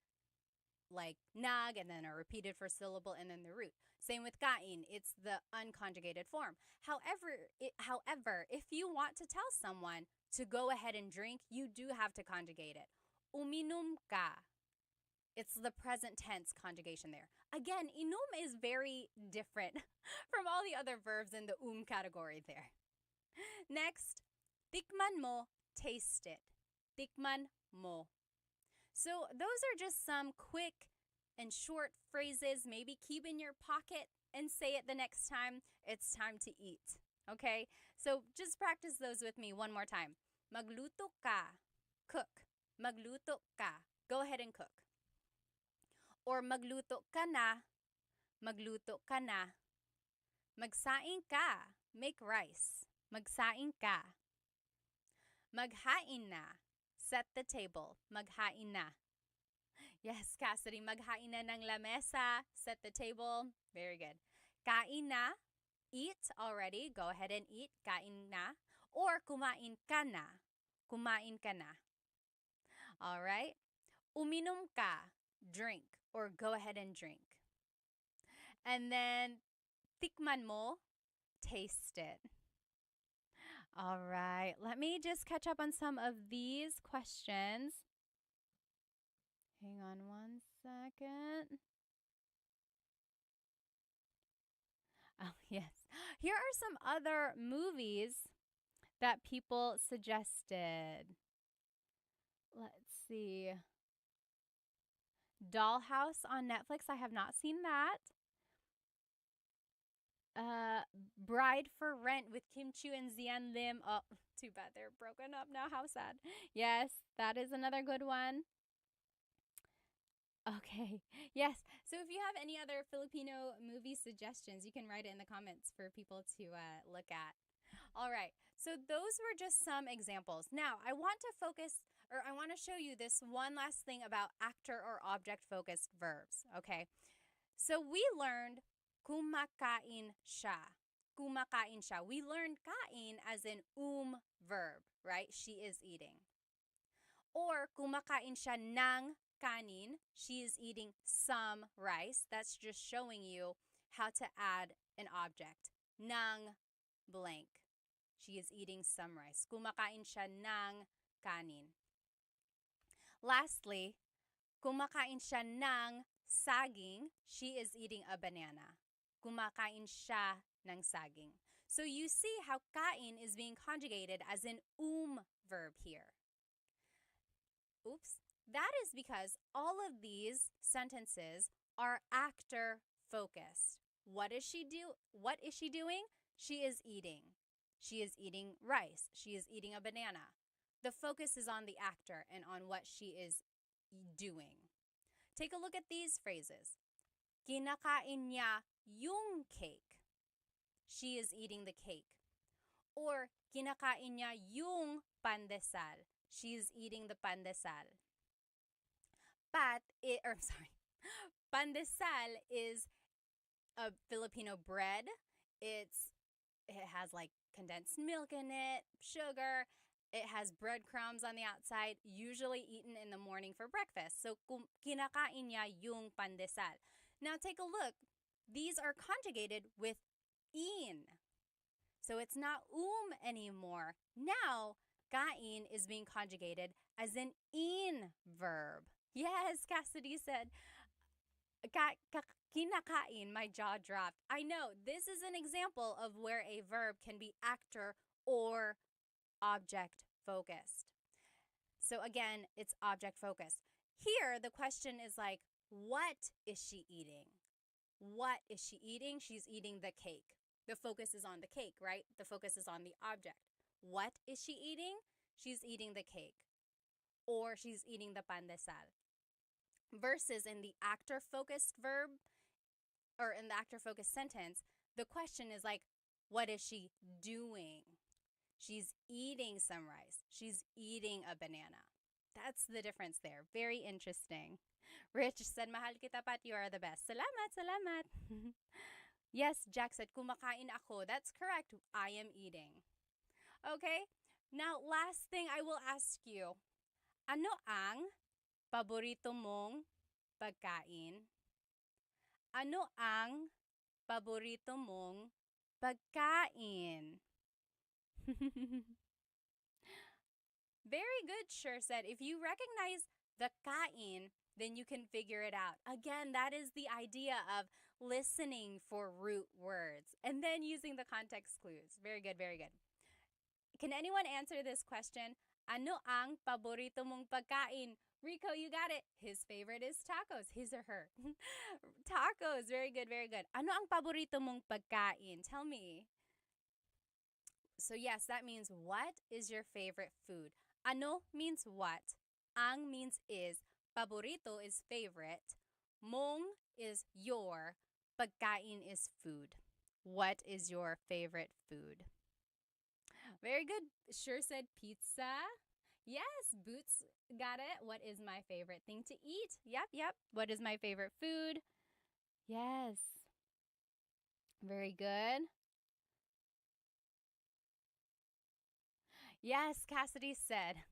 like nag and then a repeated first syllable and then the root. Same with kain. It's the unconjugated form. However, if you want to tell someone to go ahead and drink, you do have to conjugate it. Uminom ka. It's the present tense conjugation there. Again, inom is very different from all the other verbs in the category there. Next, tikman mo, taste it. Tikman mo. So those are just some quick and short phrases. Maybe keep in your pocket and say it the next time it's time to eat. Okay? So just practice those with me one more time. Magluto ka. Cook. Magluto ka. Go ahead and cook. Or magluto ka na. Magluto ka na. Magsaing ka. Make rice. Magsaing ka. Maghain na. Set the table. Maghain na. Yes, Cassidy. Maghain na ng lamesa. Set the table. Very good. Kain na. Eat already. Go ahead and eat. Kain na. Or kumain ka na. Kumain ka na. All right. Uminom ka. Drink. Or go ahead and drink. And then, tikman mo. Taste it. All right. Let me just catch up on some of these questions. Hang on one second. Oh, yes. Here are some other movies that people suggested. Let's see. Dollhouse on Netflix. I have not seen that. Bride for Rent with Kim Chiu and Zian Lim. Oh, too bad they're broken up now. How sad. Yes, that is another good one. Okay. Yes. So if you have any other Filipino movie suggestions, you can write it in the comments for people to look at. All right. So those were just some examples. Now, I want to show you this one last thing about actor or object-focused verbs. Okay. So we learned kumakain siya. kumakain siya. We learned kain as in verb, right? She is eating. Or kumakain siya ng kanin. She is eating some rice. That's just showing you how to add an object. Ng blank. She is eating some rice. Kumakain siya ng kanin. Lastly, kumakain siya ng saging. She is eating a banana. Kumakain siya ng saging. So you see how kain is being conjugated as an verb here. Oops. That is because all of these sentences are actor focused. What is she doing? She is eating. She is eating rice. She is eating a banana. The focus is on the actor and on what she is doing. Take a look at these phrases. Kinakain niya yung cake. She is eating the cake. Or kinakain niya yung pandesal. She is eating the pandesal. Pandesal is a Filipino bread. It has like condensed milk in it, sugar. It has breadcrumbs on the outside, usually eaten in the morning for breakfast. So, kinakain niya yung pandesal. Now, take a look. These are conjugated with in. So, it's not anymore. Now, kain is being conjugated as an in verb. Yes, Cassidy said, kinakain, my jaw dropped. I know, this is an example of where a verb can be actor or object focused. So again, it's object focused. Here, the question is like, what is she eating? What is she eating? She's eating the cake. The focus is on the cake, right? The focus is on the object. What is she eating? She's eating the cake. Or she's eating the pandesal. Versus in the actor-focused verb, or in the actor-focused sentence, the question is like, what is she doing? She's eating some rice. She's eating a banana. That's the difference there. Very interesting. Rich said, mahal kita Pat, you are the best. Salamat, salamat. Yes, Jack said, kumakain ako. That's correct. I am eating. Okay, now last thing I will ask you. Ano ang paborito mong pagkain? Ano ang paborito mong pagkain? Very good, Sure said. If you recognize the kain, then you can figure it out. Again, that is the idea of listening for root words and then using the context clues. Very good, very good. Can anyone answer this question? Ano ang paborito mong pagkain? Rico, you got it. His favorite is tacos. His or her. Tacos. Very good, very good. Ano ang paborito mong pagkain? Tell me. So yes, that means what is your favorite food? Ano means what. Ang means is. Paborito is favorite. Mong is your. Pagkain is food. What is your favorite food? Very good. Sure said pizza. Yes, Boots got it. What is my favorite thing to eat? Yep. What is my favorite food? Yes. Very good. Yes, Cassidy said,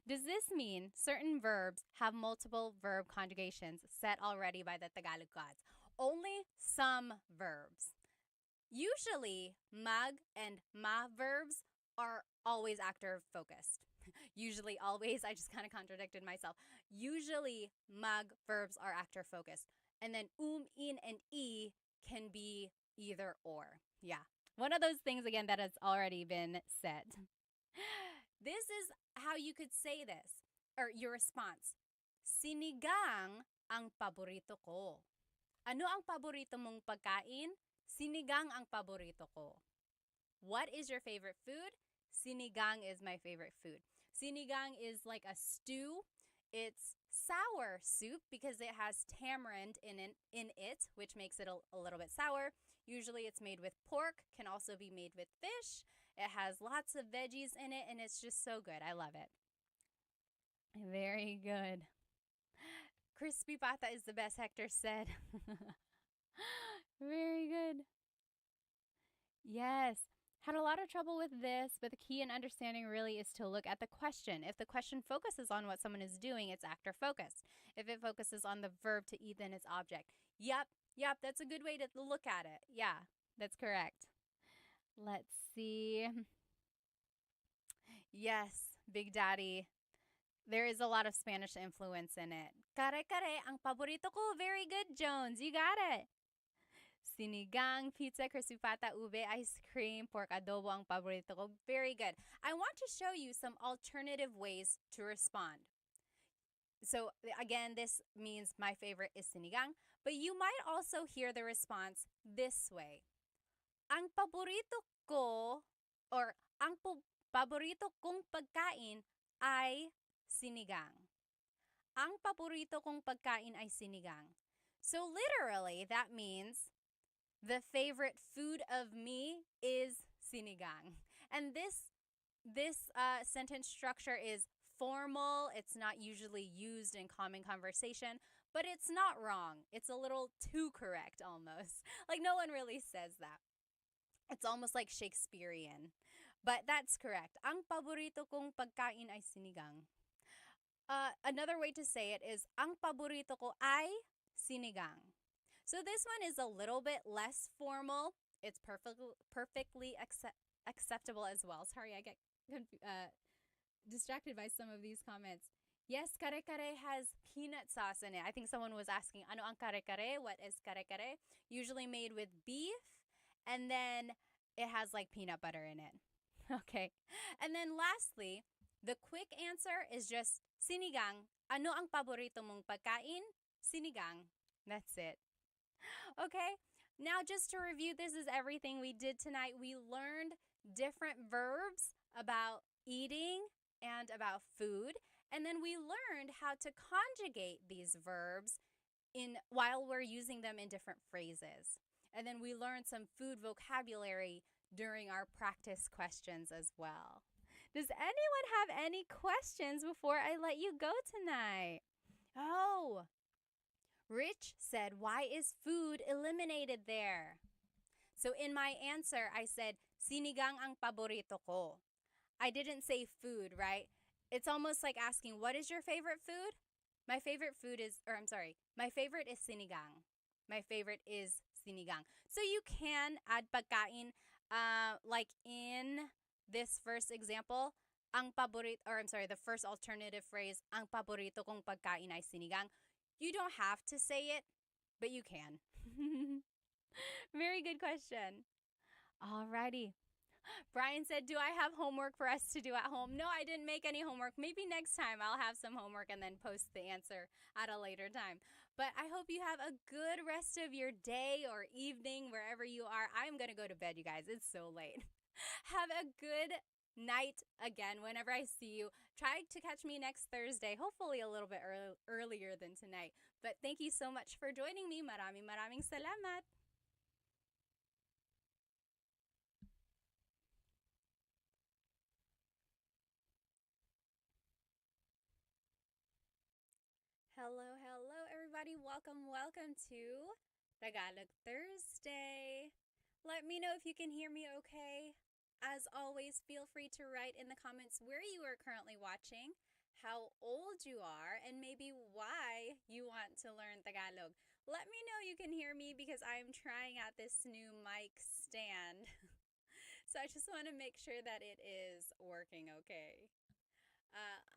does this mean certain verbs have multiple verb conjugations set already by the Tagalog gods? Only some verbs. Usually, mag and ma verbs are always actor focused. Usually, always, I just kind of contradicted myself. Usually, mag verbs are actor focused. And then in, and e can be either or. Yeah. One of those things, again, that has already been said. This is how you could say this, or your response. Sinigang ang paborito ko. Ano ang paborito mong pagkain? Sinigang ang paborito ko. What is your favorite food? Sinigang is my favorite food. Sinigang is like a stew. It's sour soup because it has tamarind in it, which makes it a little bit sour. Usually it's made with pork, can also be made with fish. It has lots of veggies in it, and it's just so good. I love it. Very good. Crispy pata is the best, Hector said. Very good. Yes. Had a lot of trouble with this, but the key in understanding really is to look at the question. If the question focuses on what someone is doing, it's actor focused. If it focuses on the verb to eat, then it's object. Yep, yep, that's a good way to look at it. Yeah, that's correct. Let's see. Yes, Big Daddy. There is a lot of Spanish influence in it. Kare kare, ang paborito ko. Very good, Jones. You got it. Sinigang, pizza, crisupata, ube, ice cream, pork adobo ang paborito ko. Very good. I want to show you some alternative ways to respond. So again, this means my favorite is sinigang, but you might also hear the response this way. Ang paborito ko or ang paborito kong pagkain ay sinigang. Ang paborito kong pagkain ay sinigang. So literally, that means the favorite food of me is sinigang. And this sentence structure is formal. It's not usually used in common conversation, but it's not wrong. It's a little too correct almost. Like no one really says that. It's almost like Shakespearean. But that's correct. Ang paborito kong pagkain ay sinigang. Another way to say it is ang paborito ko ay sinigang. So this one is a little bit less formal. It's perfectly acceptable as well. Sorry, I get distracted by some of these comments. Yes, kare-kare has peanut sauce in it. I think someone was asking, ano ang kare-kare? What is kare-kare? Usually made with beef, and then it has like peanut butter in it. Okay. And then lastly, the quick answer is just sinigang. Ano ang paborito mong pagkain? Sinigang. That's it. Okay, now just to review, this is everything we did tonight. We learned different verbs about eating and about food, and then we learned how to conjugate these verbs while we're using them in different phrases. And then we learned some food vocabulary during our practice questions as well. Does anyone have any questions before I let you go tonight? Oh, Rich said, why is food eliminated there? So in my answer, I said, sinigang ang paborito ko. I didn't say food, right? It's almost like asking, what is your favorite food? My favorite is sinigang. My favorite is sinigang. So you can add pagkain, like in this first example, the first alternative phrase, ang paborito kong pagkain ay sinigang. You don't have to say it, but you can. Very good question. Alrighty. Brian said, do I have homework for us to do at home? No, I didn't make any homework. Maybe next time I'll have some homework and then post the answer at a later time. But I hope you have a good rest of your day or evening, wherever you are. I'm going to go to bed, you guys. It's so late. Have a good night again whenever I see you. Try to catch me next Thursday, hopefully a little bit earlier than tonight. But thank you so much for joining me. Maraming salamat. Hello, everybody. Welcome to Tagalog Thursday. Let me know if you can hear me okay. As always, feel free to write in the comments where you are currently watching, how old you are, and maybe why you want to learn Tagalog. Let me know you can hear me because I'm trying out this new mic stand. So I just want to make sure that it is working okay.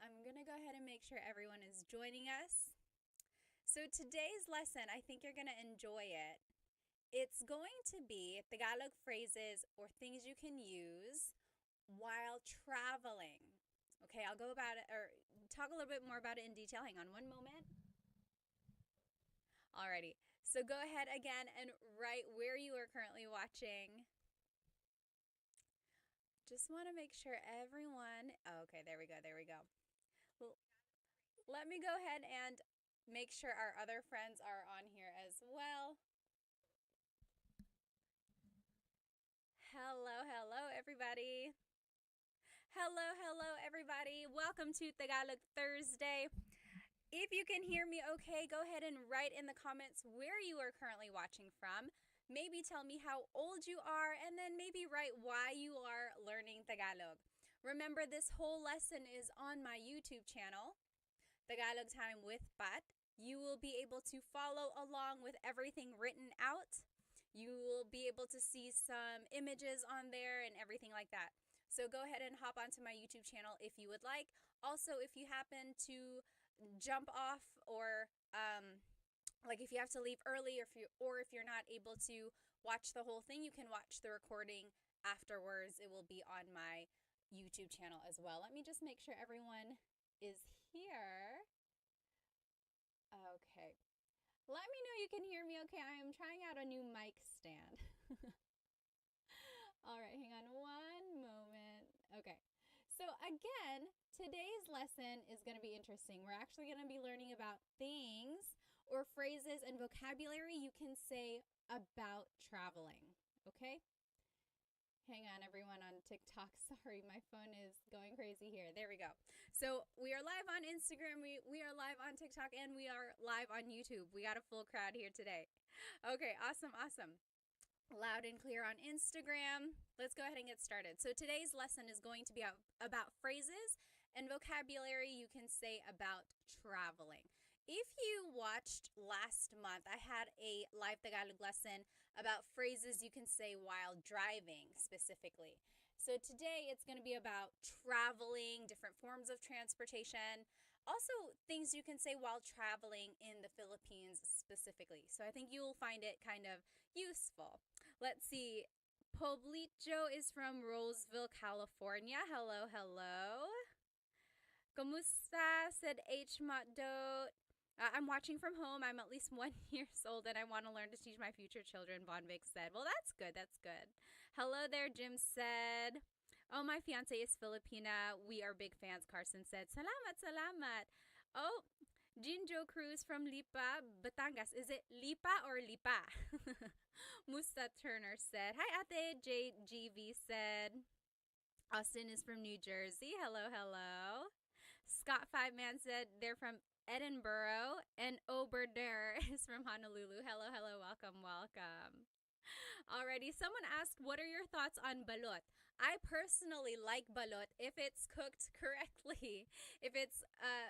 I'm going to go ahead and make sure everyone is joining us. So today's lesson, I think you're going to enjoy it. It's going to be Tagalog phrases or things you can use while traveling. Okay, I'll go about it or talk a little bit more about it in detail. Hang on one moment. Alrighty, so go ahead again and write where you are currently watching. Just want to make sure everyone, okay, there we go. Well, let me go ahead and make sure our other friends are on here as well. Hello, everybody. Hello, everybody. Welcome to Tagalog Thursday. If you can hear me okay, go ahead and write in the comments where you are currently watching from. Maybe tell me how old you are, and then maybe write why you are learning Tagalog. Remember, this whole lesson is on my YouTube channel, Tagalog Time with Pat. You will be able to follow along with everything written out. You will be able to see some images on there and everything like that. So go ahead and hop onto my YouTube channel if you would like. Also, if you happen to jump off or like if you have to leave early or if you're not able to watch the whole thing, you can watch the recording afterwards. It will be on my YouTube channel as well. Let me just make sure everyone is here. Okay. Let me know you can hear me okay. I am trying out a new mic stand. All right, hang on one moment. Okay. So again, today's lesson is going to be interesting. We're actually going to be learning about things or phrases and vocabulary you can say about traveling, okay? Hang on, everyone on TikTok. Sorry, my phone is going crazy here. There we go. So we are live on Instagram, we are live on TikTok, and we are live on YouTube. We got a full crowd here today. Okay, awesome. Loud and clear on Instagram. Let's go ahead and get started. So today's lesson is going to be about phrases and vocabulary you can say about traveling. If you watched last month, I had a live Tagalog lesson about phrases you can say while driving specifically. So today it's going to be about traveling, different forms of transportation, also things you can say while traveling in the Philippines specifically. So I think you will find it kind of useful. Let's see. Poblito is from Roseville, California. Hello. Kumusta? Said H. Matdot. I'm watching from home. I'm at least 1 year old and I want to learn to teach my future children, Bonvic said. Well, that's good. Hello there, Jim said. Oh, my fiance is Filipina. We are big fans, Carson said. Salamat. Oh, Jinjo Cruz from Lipa, Batangas. Is it Lipa or Lipa? Musta Turner said. Hi, Ate. JGV said. Austin is from New Jersey. Hello. Scott Five Man said they're from Edinburgh, and Oberder is from Honolulu. Hello, welcome. Alrighty, someone asked, what are your thoughts on balot? I personally like balot if it's cooked correctly. If it's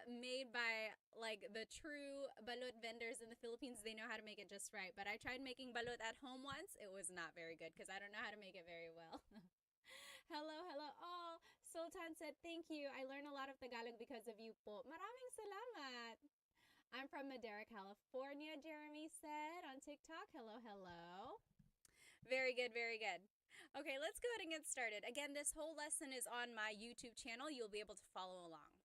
made by like the true balot vendors in the Philippines, they know how to make it just right. But I tried making balot at home once. It was not very good because I don't know how to make it very well. Hello. Oh, Sultan said, thank you. I learned a lot of Tagalog because of you po. Maraming salamat. I'm from Madera, California, Jeremy said on TikTok. Hello. Very good. Okay, let's go ahead and get started. Again, this whole lesson is on my YouTube channel. You'll be able to follow along.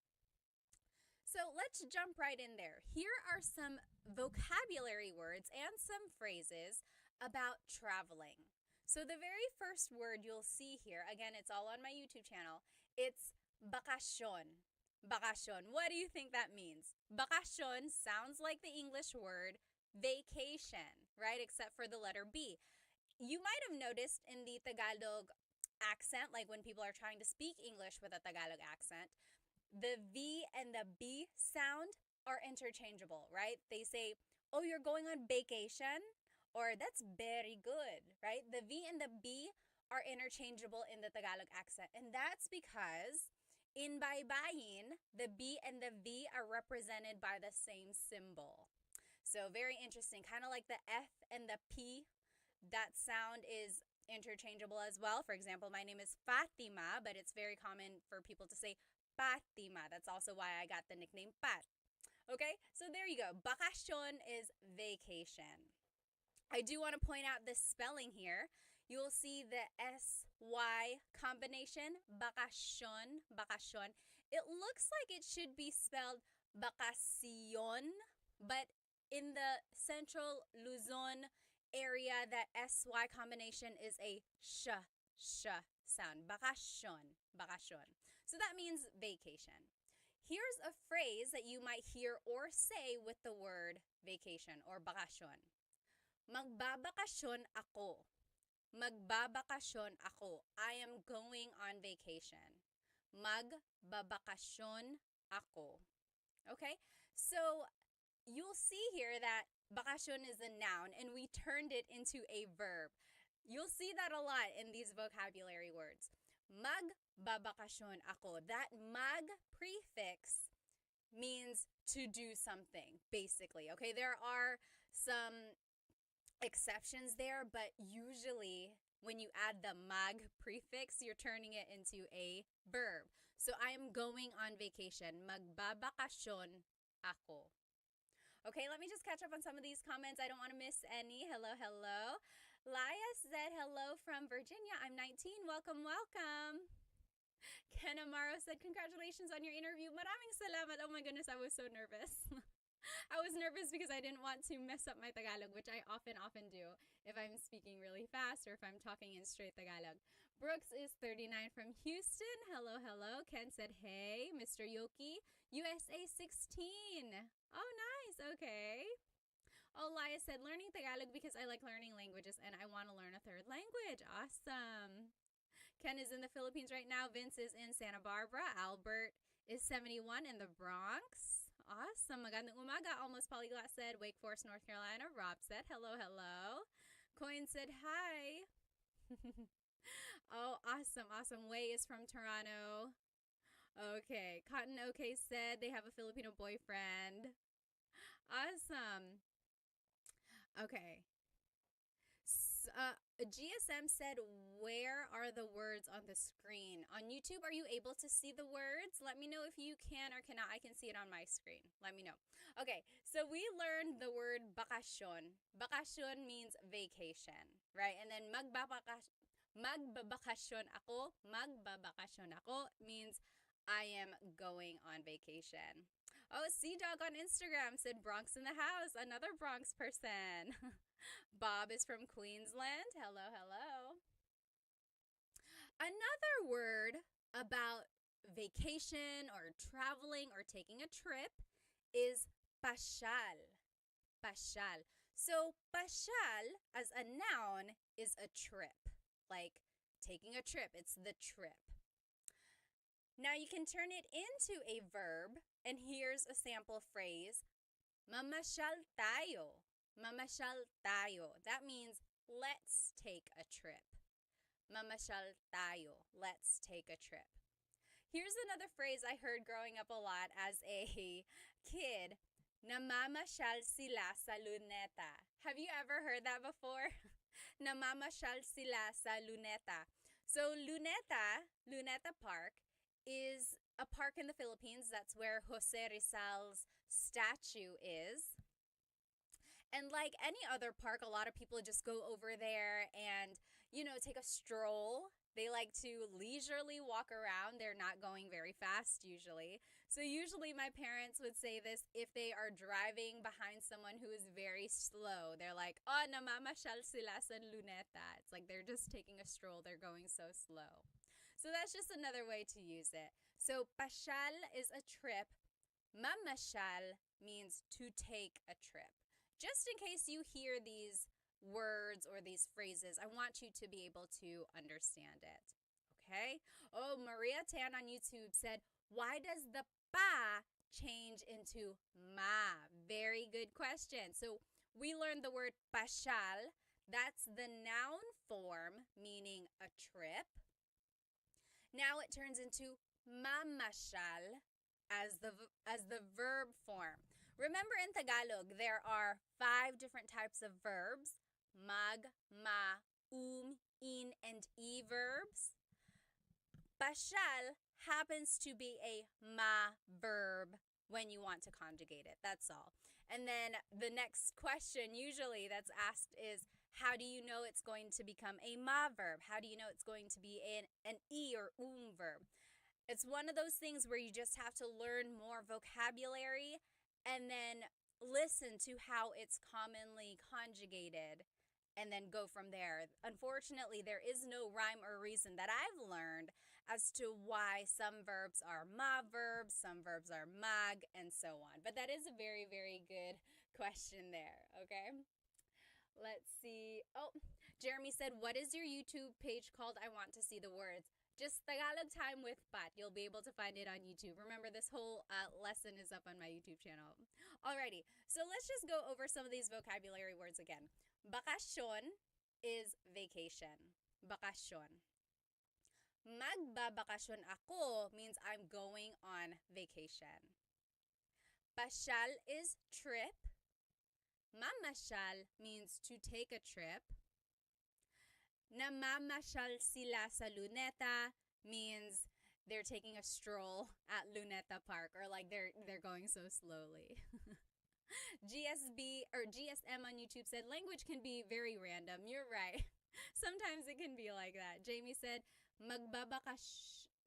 So let's jump right in there. Here are some vocabulary words and some phrases about traveling. So the very first word you'll see here, again, it's all on my YouTube channel, it's bakasyon. Bakasyon. What do you think that means? Bakasyon sounds like the English word vacation, right? Except for the letter B. You might have noticed in the Tagalog accent, like when people are trying to speak English with a Tagalog accent, the V and the B sound are interchangeable, right? They say, oh, you're going on vacation? Or that's very good, right? The V and the B are interchangeable in the Tagalog accent. And that's because in baybayin, the B and the V are represented by the same symbol. So very interesting. Kind of like the F and the P, that sound is interchangeable as well. For example, my name is Fatima, but it's very common for people to say Fatima. That's also why I got the nickname Pat. Okay, so there you go. Bakasyon is vacation. I do want to point out the spelling here. You'll see the SY combination, bakasyon. It looks like it should be spelled bakasyon, but in the central Luzon area, that SY combination is a sh sound. Bakasyon. So that means vacation. Here's a phrase that you might hear or say with the word vacation or bakasyon. Magbabakasyon ako. I am going on vacation. Magbabakasyon ako. Okay? So, you'll see here that Bakasyon is a noun, and we turned it into a verb. You'll see that a lot in these vocabulary words. Magbabakasyon ako. That mag prefix means to do something, basically. Okay, there are some exceptions there, but usually when you add the mag prefix, you're turning it into a verb. So I am going on vacation. Magbabakasyon ako. Okay, let me just catch up on some of these comments. I don't want to miss any. Hello, hello. Laya said hello from Virginia. I'm 19. Welcome, welcome. Ken Amaro said, congratulations on your interview. Maraming salamat. Oh my goodness, I was so nervous. I was nervous because I didn't want to mess up my Tagalog, which I often do if I'm speaking really fast or if I'm talking in straight Tagalog. Brooks is 39 from Houston. Hello, hello. Ken said, hey. Mr. Yoki, USA 16. Oh, nice. Okay. Oh, Laya said, learning Tagalog because I like learning languages and I want to learn a third language. Awesome. Ken is in the Philippines right now. Vince is in Santa Barbara. Albert is 71 in the Bronx. Awesome. Magandang umaga. Almost Polyglot said, Wake Forest, North Carolina. Rob said, hello, hello. Coin said, hi. Oh, awesome, awesome. Wei is from Toronto. Okay. Cotton OK said they have a Filipino boyfriend. Awesome. Okay. GSM said, where are the words on the screen? On YouTube, are you able to see the words? Let me know if you can or cannot. I can see it on my screen. Let me know. Okay, so we learned the word bakasyon. Bakasyon means vacation, right? And then magbabakasyon ako means I am going on vacation. Oh, Sea-Dog on Instagram said Bronx in the house. Another Bronx person. Bob is from Queensland. Hello, hello. Another word about vacation or traveling or taking a trip is pasyal. Pasyal. So, pasyal as a noun is a trip. Like taking a trip. It's the trip. Now you can turn it into a verb, and here's a sample phrase. Mamasyal tayo. Mamasyal tayo. That means let's take a trip. Mamasyal tayo. Let's take a trip. Here's another phrase I heard growing up a lot as a kid. Namamasyal sila sa luneta. Have you ever heard that before? Namamasyal sila sa luneta. So Luneta Park, is a park in the Philippines. That's where Jose Rizal's statue is. And like any other park, a lot of people just go over there and, take a stroll. They like to leisurely walk around. They're not going very fast usually. So usually my parents would say this if they are driving behind someone who is very slow. They're like, oh, namamasyal sila sa luneta. It's like they're just taking a stroll. They're going so slow. So that's just another way to use it. So pasyal is a trip. Mamasyal means to take a trip. Just in case you hear these words or these phrases, I want you to be able to understand it. Okay? Oh, Maria Tan on YouTube said, why does the pa change into ma? Very good question. So we learned the word pasyal. That's the noun form, meaning a trip. Now it turns into mamasyal as the verb form. Remember in Tagalog, there are 5 different types of verbs. Mag, ma, in, and e verbs. Pasyal happens to be a ma verb when you want to conjugate it. That's all. And then the next question usually that's asked is, how do you know it's going to become a ma verb? How do you know it's going to be an e or verb? It's one of those things where you just have to learn more vocabulary and then listen to how it's commonly conjugated and then go from there. Unfortunately, there is no rhyme or reason that I've learned as to why some verbs are ma verbs, some verbs are mag, and so on. But that is a very, very good question there, okay? Let's see. Oh, Jeremy said, what is your YouTube page called? I want to see the words. Just Tagalog Time with Pat. You'll be able to find it on YouTube. Remember, this whole lesson is up on my YouTube channel. Alrighty, so let's just go over some of these vocabulary words again. Bakasyon is vacation. Bakasyon. Magbabakasyon ako means I'm going on vacation. Pasyal is trip. Mamasyal means to take a trip. Namamasyal sila sa Luneta means they're taking a stroll at Luneta Park, or like they're going so slowly. GSB or GSM on YouTube said language can be very random. You're right. Sometimes it can be like that. Jamie said magbabakasi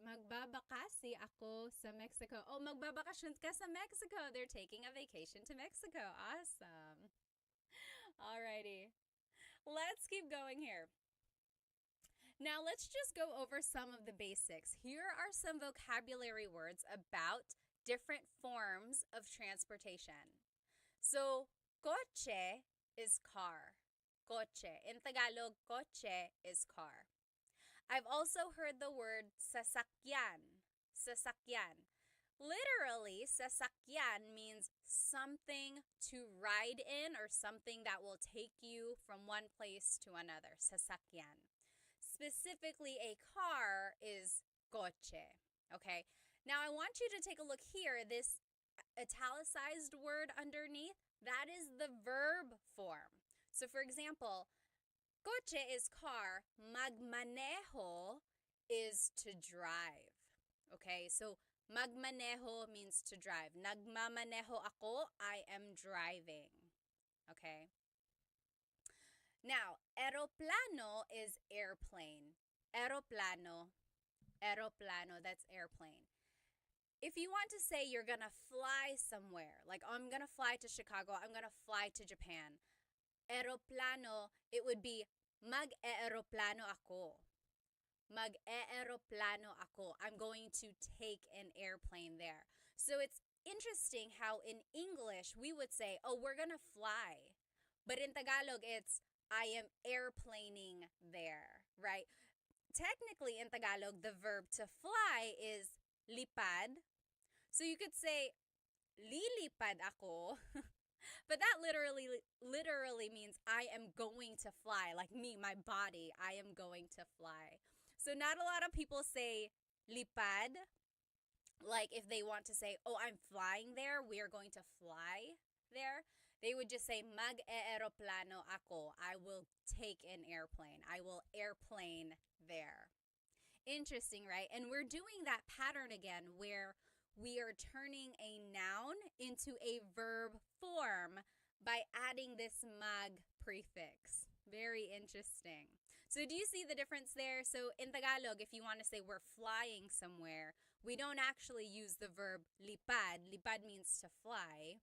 ako sa Mexico. Oh, magbabakasyon ka sa Mexico. They're taking a vacation to Mexico. Awesome. Alrighty. Let's keep going here. Now, let's just go over some of the basics. Here are some vocabulary words about different forms of transportation. So, coche is car. Coche. In Tagalog, coche is car. I've also heard the word sasakyan. Sasakyan. Literally, sasakyan means something to ride in or something that will take you from one place to another. Sasakyan. Specifically, a car is coche. Okay? Now, I want you to take a look here. This italicized word underneath, that is the verb form. So, for example, coche is car, magmaneho is to drive. Okay, so magmaneho means to drive. Nagmamaneho ako, I am driving. Okay. Now, aeroplano is airplane. Aeroplano, that's airplane. If you want to say you're gonna fly somewhere, like I'm gonna fly to Chicago, I'm gonna fly to Japan, aeroplano, it would be mag-aeroplano ako. Mag-aeroplano ako. I'm going to take an airplane there. So it's interesting how in English we would say, oh, we're gonna fly. But in Tagalog, it's I am airplaning there, right? Technically in Tagalog, the verb to fly is lipad. So you could say, lilipad ako. But that literally means I am going to fly. Like me, my body, I am going to fly. So not a lot of people say lipad. Like if they want to say, oh, I'm flying there, we are going to fly there. They would just say mag-aeroplano ako. I will take an airplane. I will airplane there. Interesting, right? And we're doing that pattern again where we are turning a noun into a verb form by adding this mag prefix. Very interesting. So do you see the difference there? So in Tagalog, if you want to say we're flying somewhere, we don't actually use the verb lipad. Lipad means to fly.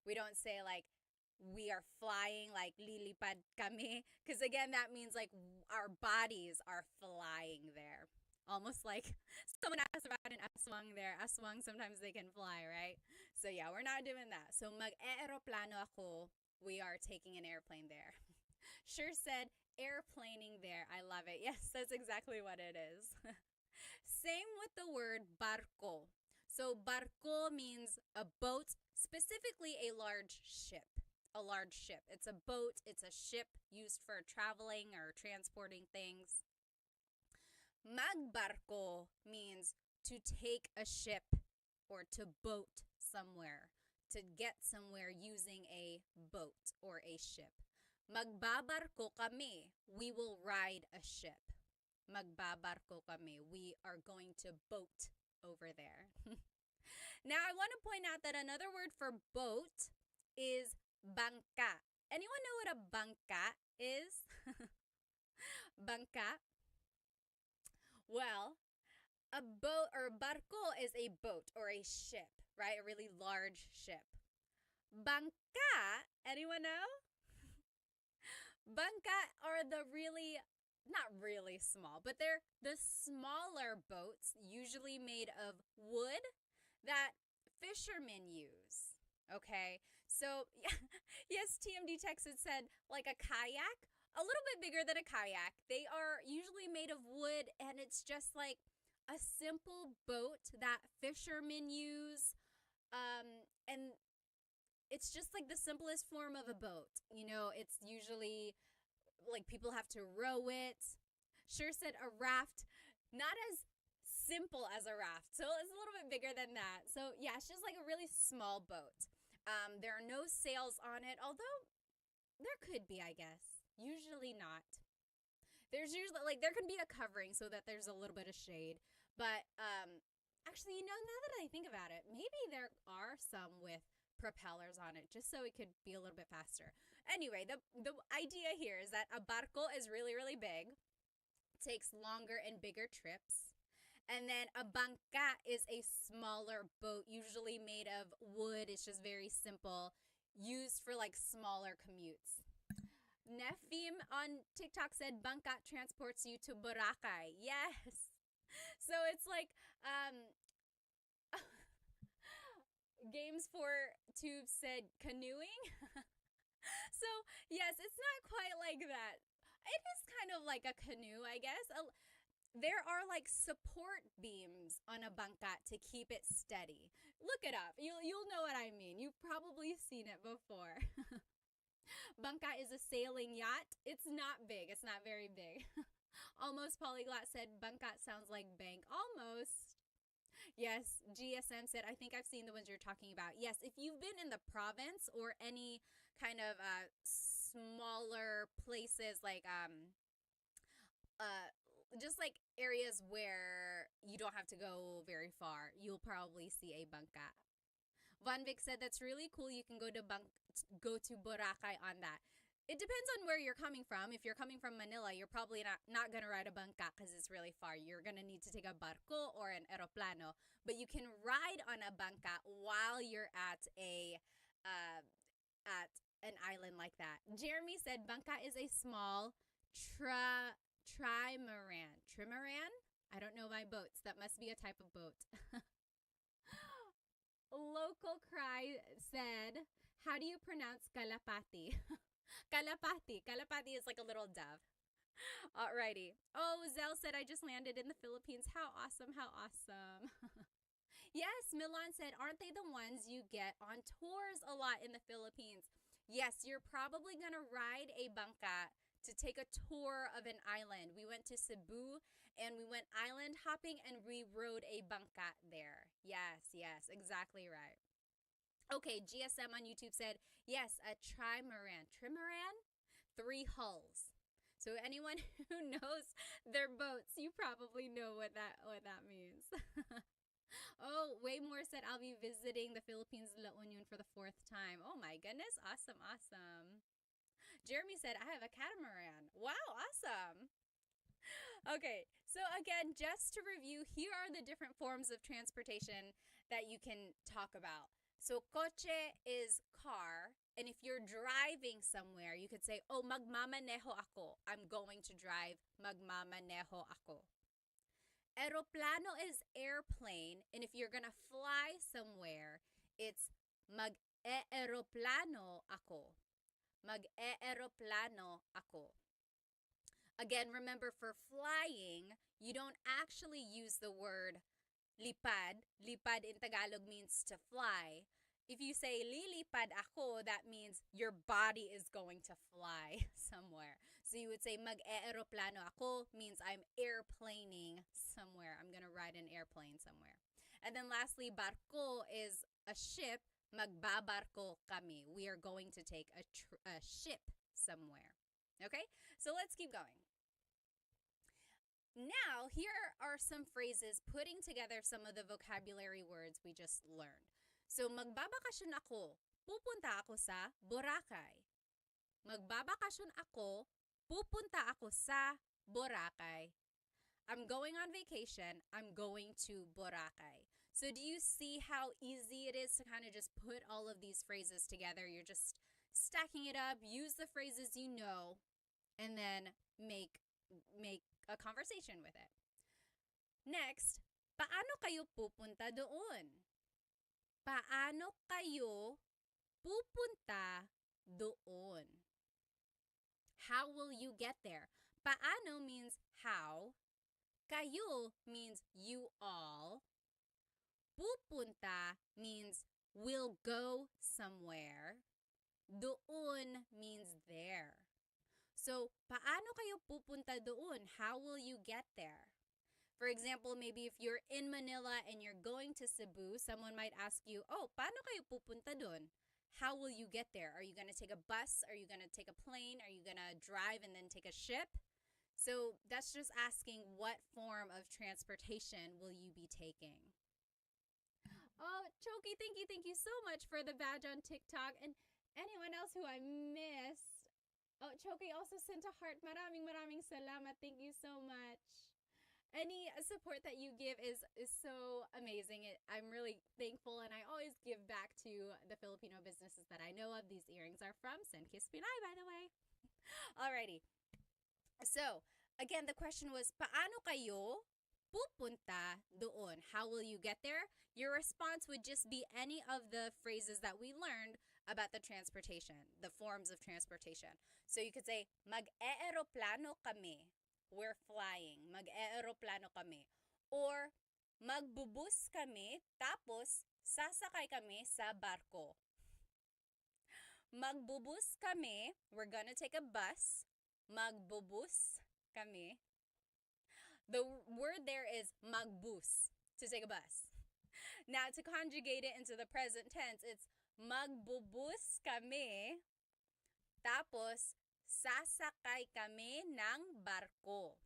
We don't say like we are flying, like lilipad kami. Because again, that means like our bodies are flying there. Almost like someone asked about an aswang there. Aswang, sometimes they can fly, right? So yeah, we're not doing that. So mag-aeroplano ako. We are taking an airplane there. Sure said airplaning there. I love it. Yes, that's exactly what it is. Same with the word barco. So barco means a boat, specifically a large ship. A large ship. It's a boat. It's a ship used for traveling or transporting things. Magbarko means to take a ship or to boat somewhere, to get somewhere using a boat or a ship. Magbabarko kami, we will ride a ship. Magbabarko kami, we are going to boat over there. Now, I want to point out that another word for boat is bangka. Anyone know what a bangka is? Bangka? Well, a boat or barko is a boat or a ship, right? A really large ship. Bangka, anyone know? Bangka are the really, not really small, but they're the smaller boats, usually made of wood, that fishermen use. Okay, so yes, TMD Texas said like a kayak. a little bit bigger than a kayak. They are usually made of wood, and it's just like a simple boat that fishermen use. And it's just like the simplest form of a boat. It's usually like people have to row it. Sure said a raft, not as simple as a raft. So it's a little bit bigger than that. So yeah, it's just like a really small boat. There are no sails on it, although there could be, I guess. Usually not. There's usually like there can be a covering so that there's a little bit of shade. But actually, now that I think about it, maybe there are some with propellers on it just so it could be a little bit faster. Anyway, the idea here is that a barco is really, really big, takes longer and bigger trips. And then a bangka is a smaller boat, usually made of wood. It's just very simple, used for like smaller commutes. Nefim on TikTok said bangka transports you to Boracay. Yes. So it's like Games for Tubes said canoeing. So, yes, it's not quite like that. It is kind of like a canoe, I guess. There are like support beams on a bangka to keep it steady. Look it up. You'll know what I mean. You've probably seen it before. Bangka is a sailing yacht. It's not big. It's not very big. Almost Polyglot said bangka sounds like bank. Almost. Yes, GSM said, I think I've seen the ones you're talking about. Yes, if you've been in the province or any kind of smaller places like just like areas where you don't have to go very far, you'll probably see a bangka. Von Vic said that's really cool. You can go to Boracay on that. It depends on where you're coming from. If you're coming from Manila, you're probably not going to ride a bangka because it's really far. You're going to need to take a barco or an aeroplano. But you can ride on a bangka while you're at an island like that. Jeremy said bangka is a small trimaran. Trimaran? I don't know my boats. That must be a type of boat. Local Cry said, how do you pronounce kalapati? Kalapati is like a little dove. Alrighty. Oh, Zell said, I just landed in the Philippines. How awesome. How awesome. Yes, Milan said, aren't they the ones you get on tours a lot in the Philippines? Yes, you're probably going to ride a bangka to take a tour of an island. We went to Cebu and we went island hopping and we rode a bangka there. Yes, exactly right. Okay, GSM on YouTube said, yes, a trimaran. Trimaran? 3 hulls. So anyone who knows their boats, you probably know what that means. Oh, Waymore said, I'll be visiting the Philippines, La Union for the 4th time. Oh my goodness, awesome. Jeremy said, I have a catamaran. Wow, awesome. Okay, so again, just to review, here are the different forms of transportation that you can talk about. So, coche is car. And if you're driving somewhere, you could say, oh, magmamaneho ako. I'm going to drive. Magmamaneho ako. Aeroplano is airplane. And if you're going to fly somewhere, it's mag-e-aeroplano ako. Mag-e-aeroplano ako. Again, remember, for flying, you don't actually use the word lipad. Lipad in Tagalog means to fly. If you say lilipad ako, that means your body is going to fly somewhere. So you would say mag-e-aeroplano ako means I'm airplaning somewhere. I'm going to ride an airplane somewhere. And then lastly, barko is a ship. Magbabarko kami. We are going to take a ship somewhere. Okay? So let's keep going. Now, here are some phrases putting together some of the vocabulary words we just learned. So, magbabakasyon ako. Pupunta ako sa Boracay. Magbabakasyon ako. Pupunta ako sa Boracay. I'm going on vacation. I'm going to Boracay. So, do you see how easy it is to kind of just put all of these phrases together? You're just stacking it up, use the phrases you know, and then make a conversation with it. Next, paano kayo pupunta doon? Paano kayo pupunta doon? How will you get there? Paano means how. Kayo means you all. Pupunta means we'll go somewhere. Doon means there. So, paano kayo pupunta doon? How will you get there? For example, maybe if you're in Manila and you're going to Cebu, someone might ask you, oh, paano kayo pupunta doon? How will you get there? Are you going to take a bus? Are you going to take a plane? Are you going to drive and then take a ship? So that's just asking what form of transportation will you be taking? Oh, Choki, thank you so much for the badge on TikTok. And anyone else who I missed? Oh, Choki also sent a heart. Maraming salamat. Thank you so much. Any support that you give is so amazing. I'm really thankful, and I always give back to the Filipino businesses that I know of. These earrings are from Senkis Pinay, by the way. Alrighty. So, again, the question was, paano kayo pupunta doon? How will you get there? Your response would just be any of the phrases that we learned about the transportation, the forms of transportation. So you could say, mag-eeroplano kami. We're flying. Mag-eeroplano kami. Or, magbubus kami, tapos sasakay kami sa barko. Magbubus kami, we're gonna take a bus. Magbubus kami. The word there is magbus, to take a bus. Now, to conjugate it into the present tense, it's magbubus kami, tapos sasakay kami ng barko.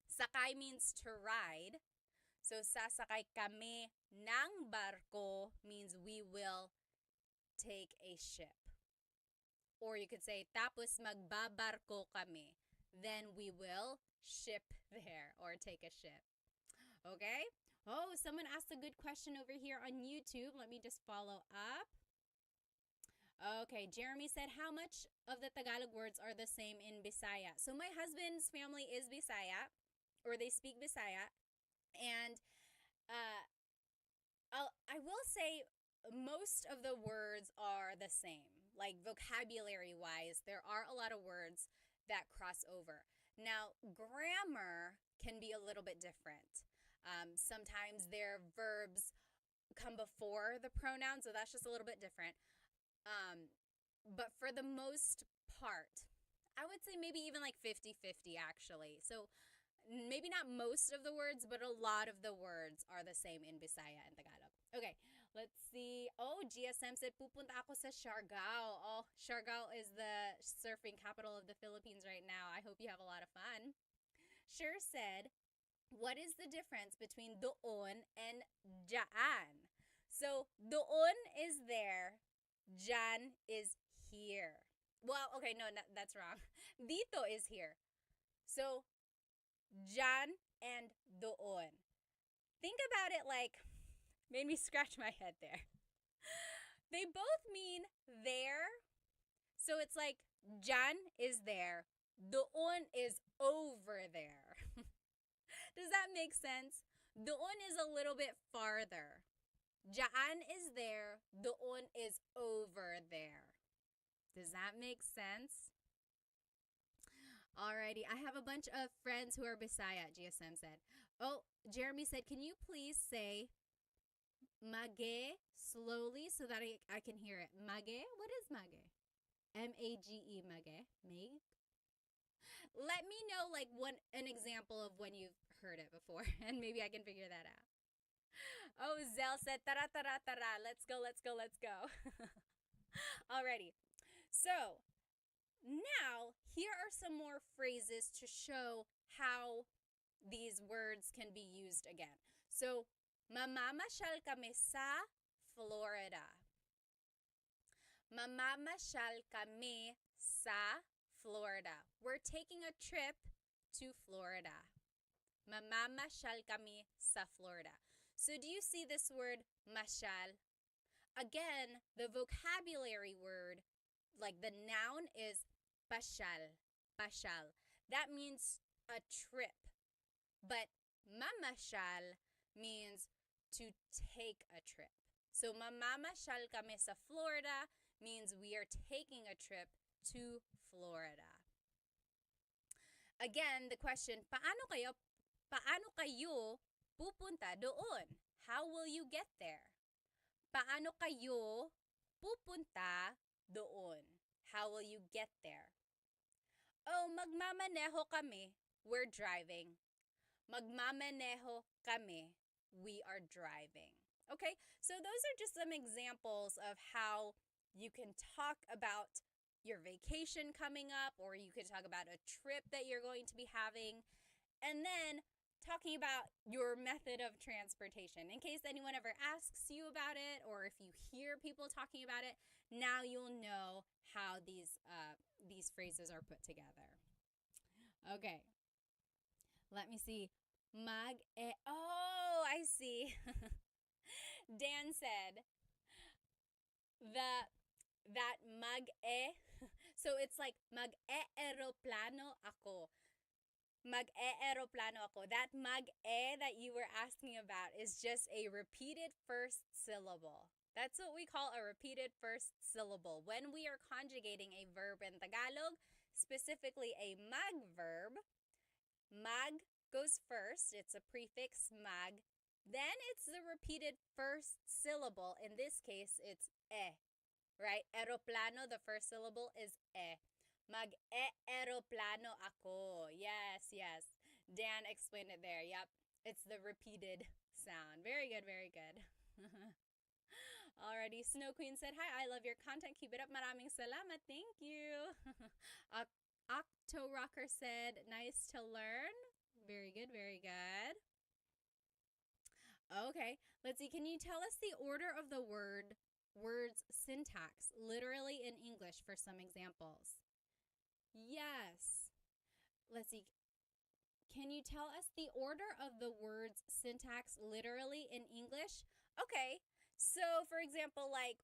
Sakay means to ride. So, sasakay kami ng barko means we will take a ship. Or you could say, tapos magbabarko kami. Then we will ship there or take a ship. Okay? Oh, someone asked a good question over here on YouTube. Let me just follow up. Okay, Jeremy said, how much of the Tagalog words are the same in Bisaya? So my husband's family is Bisaya, or they speak Bisaya, and I will say most of the words are the same. Like vocabulary-wise, there are a lot of words that cross over. Now, grammar can be a little bit different. Sometimes their verbs come before the pronoun, so that's just a little bit different. But for the most part, I would say maybe even like 50-50 actually. So maybe not most of the words, but a lot of the words are the same in Bisaya and Tagalog. Okay, let's see. Oh, GSM said, pupunta ako sa Siargao. Oh, Siargao is the surfing capital of the Philippines right now. I hope you have a lot of fun. Sure said, what is the difference between doon and dyan? So, doon is there. Dyan is here. Well, okay, no, that's wrong. Dito is here. So, dyan and doon. Think about it like, made me scratch my head there. They both mean there. So it's like, dyan is there. Doon is over there. Does that make sense? Doon is a little bit farther. Dyan is there. Doon is over there. Does that make sense? Alrighty, I have a bunch of friends who are Bisaya, GSM said. Oh, Jeremy said, can you please say mage slowly so that I can hear it? Mage? What is mage? M-A-G-E, mage? Meg? Let me know like an example of when you've heard it before, and maybe I can figure that out. Oh, Zell said, tara, tara, tara. Let's go. Alrighty. So, now, here are some more phrases to show how these words can be used again. So, mamamasyal kami sa Florida. Mamamasyal kami sa Florida. We're taking a trip to Florida. Mamamasyal kami sa Florida. So do you see this word masyal? Again, the vocabulary word, like the noun, is pasyal. Pasyal. That means a trip. But mamasyal means to take a trip. So mamamasyal kami sa Florida means we are taking a trip to Florida. Again, the question, paano kayo pupunta doon? How will you get there? Paano kayo pupunta doon? How will you get there? Oh, magmamaneho kami. We're driving. Magmamaneho kami. We are driving. Okay, so those are just some examples of how you can talk about your vacation coming up, or you could talk about a trip that you're going to be having, and then talking about your method of transportation. In case anyone ever asks you about it, or if you hear people talking about it, now you'll know how these phrases are put together. Okay, let me see. Oh, I see. Dan said that so it's like mag-eroplano ako. Mag-eroplano ako. That mag-e that you were asking about is just a repeated first syllable. That's what we call a repeated first syllable. When we are conjugating a verb in Tagalog, specifically a mag verb, mag goes first. It's a prefix, mag. Then it's the repeated first syllable. In this case, it's right? Aeroplano, the first syllable is Mag-aeroplano ako. Yes, yes. Dan explained it there. Yep. It's the repeated sound. Very good, very good. Alrighty, Snow Queen said, hi, I love your content. Keep it up. Maraming salamat. Thank you. Octo Rocker said, nice to learn. Very good, very good. Okay, let's see. Can you tell us the order of the words syntax, literally in English, for some examples? Yes. Let's see. Can you tell us the order of the words syntax literally in English? Okay. So, for example, like,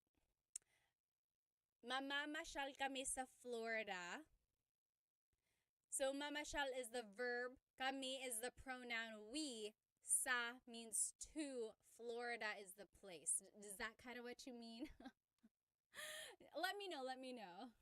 mamamasyal kami sa Florida. So, mamashal is the verb. Kami is the pronoun we. Sa means to. Florida is the place. Is that kind of what you mean? Let me know.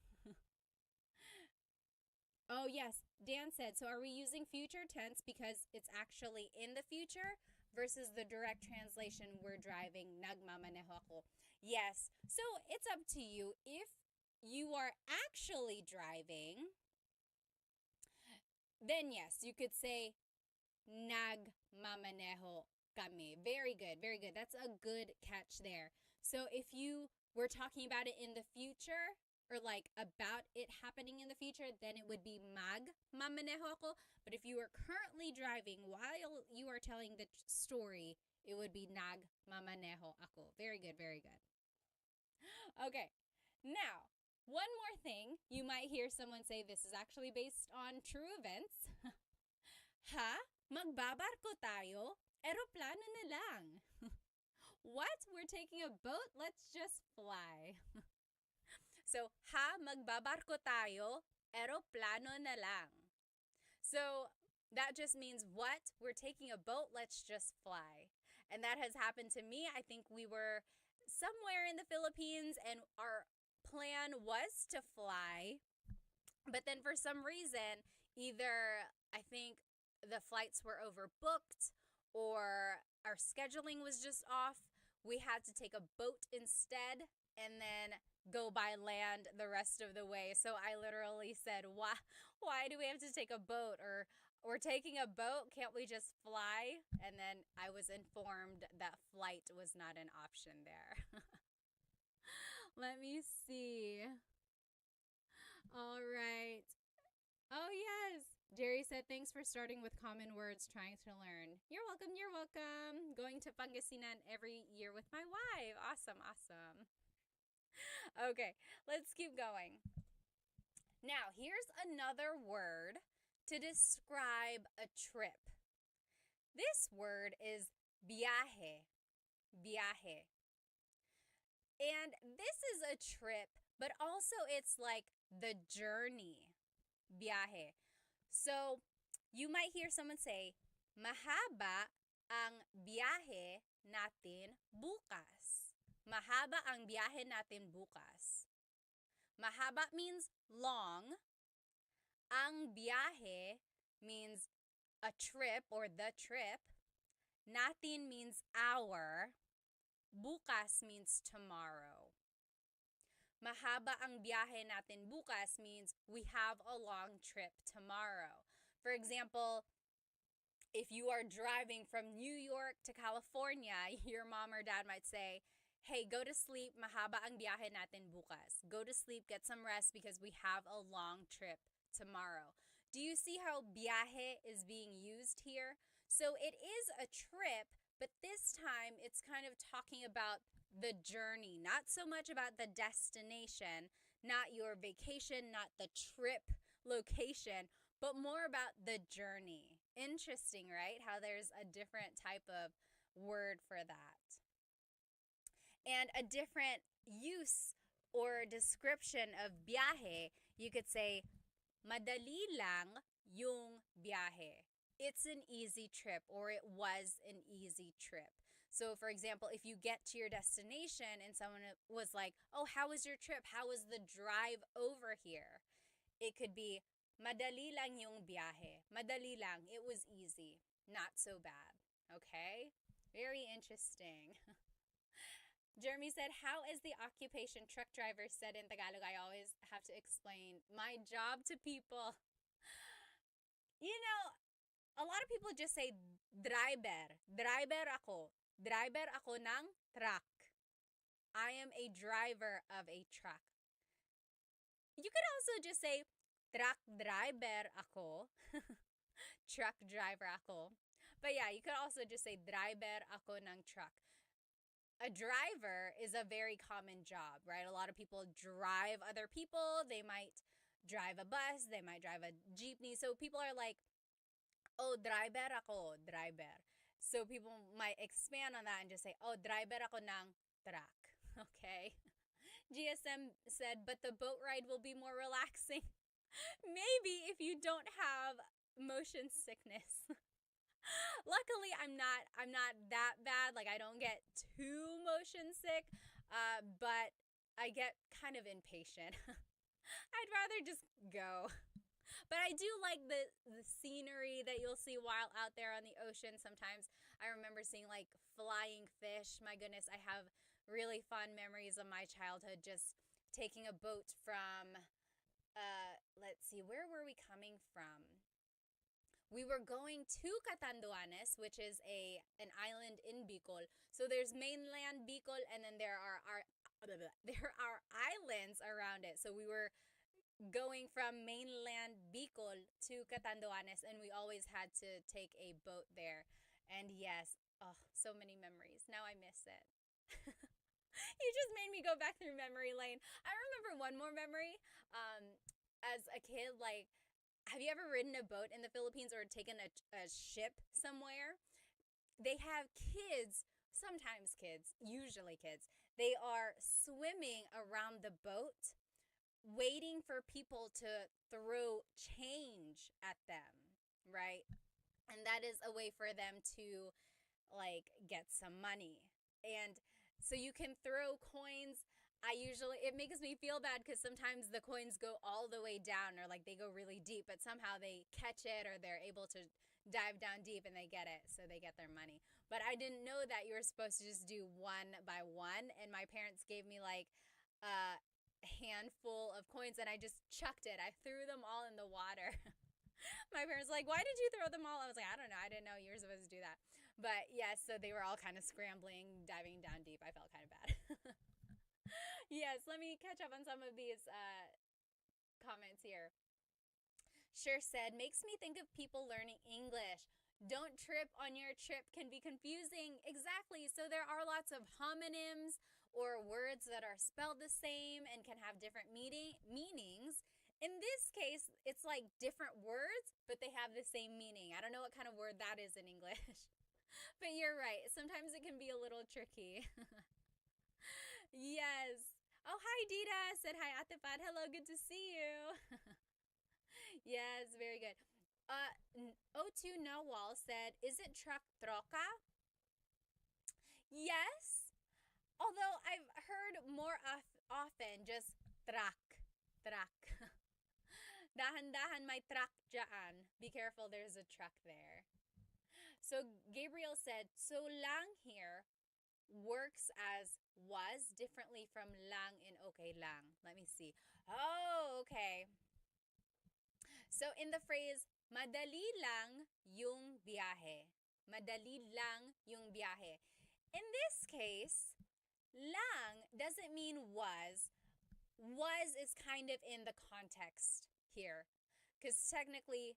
Oh, yes. Dan said, so are we using future tense because it's actually in the future versus the direct translation, we're driving, nagmamaneho ako? Yes. So it's up to you. If you are actually driving, then yes, you could say, nagmamaneho kami. Very good, very good. That's a good catch there. So if you were talking about it in the future, or like about it happening in the future, then it would be magmamaneho ako. But if you are currently driving while you are telling the story, it would be nagmamaneho ako. Very good, very good. Okay, now, one more thing. You might hear someone say this is actually based on true events. Ha? Magbabarko tayo? Eroplano na lang. What? We're taking a boat? Let's just fly. So, ha, magbabarko tayo, eroplano na lang. So, that just means what? We're taking a boat, let's just fly. And that has happened to me. I think we were somewhere in the Philippines and our plan was to fly. But then for some reason, either I think the flights were overbooked or our scheduling was just off. We had to take a boat instead and then go by land the rest of the way. So I literally said, why do we have to take a boat? Or we're taking a boat, can't we just fly? And then I was informed that flight was not an option there. Let me see. All right. Oh, yes. Jerry said, thanks for starting with common words, trying to learn. You're welcome, you're welcome. Going to Pangasinan every year with my wife. Awesome, awesome. Okay, let's keep going. Now, here's another word to describe a trip. This word is viaje. Viaje. And this is a trip, but also it's like the journey. Viaje. So, you might hear someone say, mahaba ang biyahe natin bukas. Mahaba ang biyahe natin bukas. Mahaba means long. Ang biyahe means a trip or the trip. Natin means our. Bukas means tomorrow. Mahaba ang biyahe natin bukas means we have a long trip tomorrow. For example, if you are driving from New York to California, your mom or dad might say, hey, go to sleep, mahaba ang biyahe natin bukas. Go to sleep, get some rest because we have a long trip tomorrow. Do you see how biyahe is being used here? So it is a trip, but this time it's kind of talking about the journey, not so much about the destination, not your vacation, not the trip location, but more about the journey. Interesting, right? How there's a different type of word for that. And a different use or description of biyahe, you could say, madali lang yung biyahe. It's an easy trip, or it was an easy trip. So, for example, if you get to your destination and someone was like, oh, how was your trip? How was the drive over here? It could be, madali lang yung biyahe. Madali lang. It was easy. Not so bad. Okay? Very interesting. Jeremy said, how is the occupation truck driver said in Tagalog? I always have to explain my job to people. You know, a lot of people just say driver. Driver ako. Driver ako ng truck. I am a driver of a truck. You could also just say truck driver ako. Truck driver ako. But yeah, you could also just say driver ako ng truck. A driver is a very common job, right? A lot of people drive other people. They might drive a bus. They might drive a jeepney. So people are like, oh, driver ako, driver. So people might expand on that and just say, oh, driver ako ng truck. Okay. GSM said, but the boat ride will be more relaxing. Maybe if you don't have motion sickness. Luckily, I'm not that bad. Like, I don't get too motion sick, but I get kind of impatient. I'd rather just go. But I do like the scenery that you'll see while out there on the ocean. Sometimes I remember seeing like flying fish. My goodness, I have really fond memories of my childhood just taking a boat from, let's see, where were we coming from? We were going to Catanduanes, which is an island in Bicol. So there's mainland Bicol, and then there are islands around it. So we were going from mainland Bicol to Catanduanes, and we always had to take a boat there. And yes, oh, so many memories. Now I miss it. You just made me go back through memory lane. I remember one more memory. As a kid, like, have you ever ridden a boat in the Philippines or taken a ship somewhere? They have kids, sometimes kids, usually kids. They are swimming around the boat, waiting for people to throw change at them, right? And that is a way for them to, like, get some money. And so you can throw coins. It makes me feel bad because sometimes the coins go all the way down, or like they go really deep, but somehow they catch it, or they're able to dive down deep and they get it, so they get their money. But I didn't know that you were supposed to just do one by one, and my parents gave me like a handful of coins, and I just chucked it. I threw them all in the water. My parents were like, why did you throw them all? I was like, I don't know. I didn't know you were supposed to do that. But yes, so they were all kind of scrambling, diving down deep. I felt kind of bad. Yes, let me catch up on some of these comments here. Sure said, makes me think of people learning English. Don't trip on your trip can be confusing. Exactly. So there are lots of homonyms or words that are spelled the same and can have different meanings. In this case, it's like different words, but they have the same meaning. I don't know what kind of word that is in English. But you're right. Sometimes it can be a little tricky. Yes. Oh, hi, Dita. Said hi, Ate Pat. Hello, good to see you. Yes, very good. O2 Nawal said, is it truck troca? Yes. Although I've heard more often just truck. Dahan-dahan, may truck dyan. Be careful, there's a truck there. So Gabriel said, so lang here works as was differently from lang in okay lang. Let me see. Oh, okay. So in the phrase, madali lang yung biyahe. Madali lang yung biyahe. In this case, lang doesn't mean was. Was is kind of in the context here. Because technically,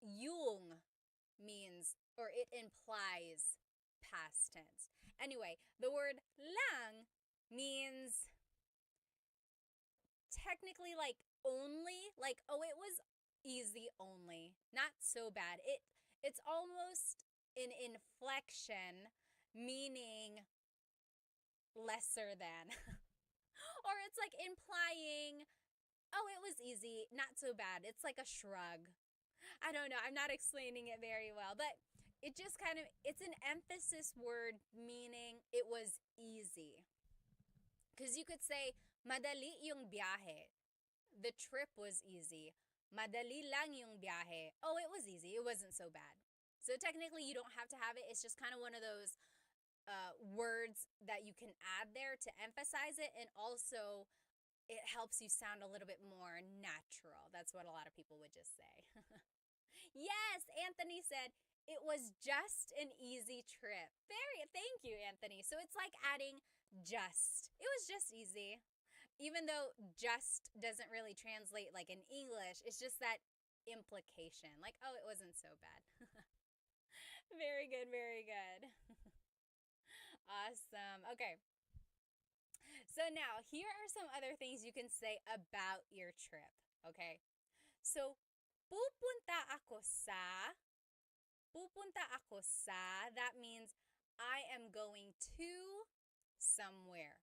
yung means, or it implies past tense. Anyway, the word lang means technically like only, like, oh, it was easy only, not so bad. It's almost an inflection meaning lesser than. Or it's like implying, oh, it was easy, not so bad. It's like a shrug. I don't know. I'm not explaining it very well, but it just kind of, it's an emphasis word meaning it was easy. Because you could say, madali yung biyahe. The trip was easy. Madali lang yung biyahe. Oh, it was easy. It wasn't so bad. So technically, you don't have to have it. It's just kind of one of those words that you can add there to emphasize it, and also it helps you sound a little bit more natural. That's what a lot of people would just say. Yes, Anthony said, it was just an easy trip. Thank you, Anthony. So it's like adding just. It was just easy. Even though just doesn't really translate like in English, it's just that implication. Like, oh, it wasn't so bad. Very good, very good. Awesome. Okay. So now, here are some other things you can say about your trip. Okay? So, pupunta ako sa, that means I am going to somewhere.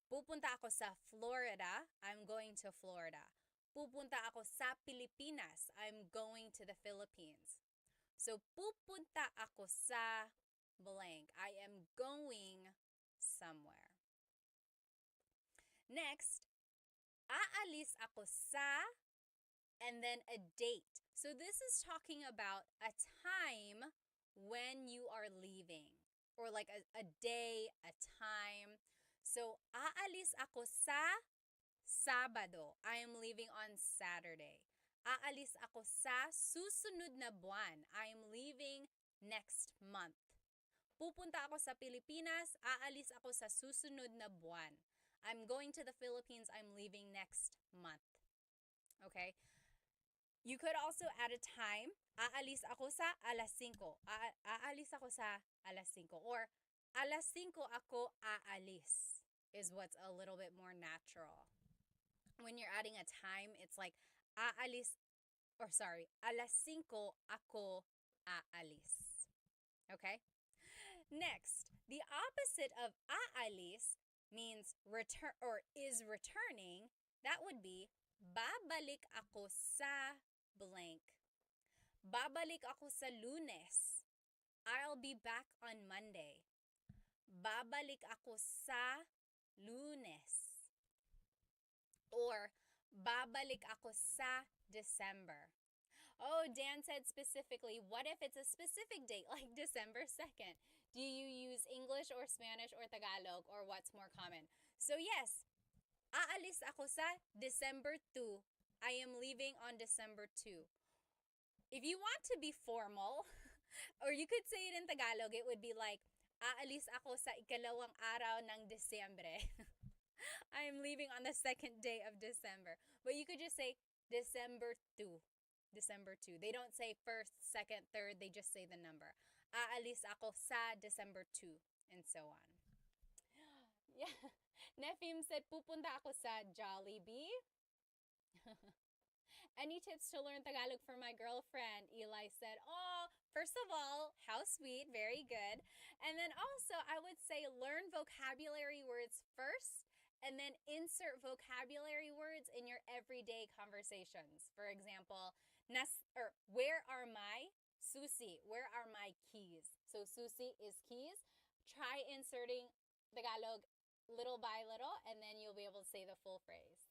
Pupunta ako sa Florida, I'm going to Florida. Pupunta ako sa Pilipinas, I'm going to the Philippines. So, pupunta ako sa blank. I am going somewhere. Next, aalis ako sa, and then a date. So this is talking about a time when you are leaving, or like a day, a time. So, aalis ako sa Sabado. I am leaving on Saturday. Aalis ako sa susunod na buwan. I am leaving next month. Pupunta ako sa Pilipinas. Aalis ako sa susunod na buwan. I'm going to the Philippines. I'm leaving next month. Okay? You could also add a time. Aalis ako sa alas 5. Aalis ako sa alas 5. Or alas 5 ako aalis is what's a little bit more natural. When you're adding a time, it's like alas 5 ako aalis. Okay? Next, the opposite of aalis means return or is returning. That would be babalik ako sa blank. Babalik ako sa Lunes. I'll be back on Monday. Babalik ako sa Lunes. Or babalik ako sa December. Oh, Dan said specifically, what if it's a specific date like December 2nd? Do you use English or Spanish or Tagalog, or what's more common? So yes, aalis ako sa December 2. I am leaving on December 2. If you want to be formal, or you could say it in Tagalog, it would be like, aalis ako sa ikalawang araw ng Desyembre. I am leaving on the second day of December. But you could just say December 2. December 2. They don't say first, second, third. They just say the number. Aalis ako sa December 2. And so on. Yeah. Nefim said, pupunta ako sa Jollibee. Any tips to learn Tagalog for my girlfriend? Eli said, oh, first of all, how sweet. Very good. And then also, I would say learn vocabulary words first, and then insert vocabulary words in your everyday conversations. For example, where are my susi? Where are my keys? So susi is keys. Try inserting Tagalog little by little, and then you'll be able to say the full phrase.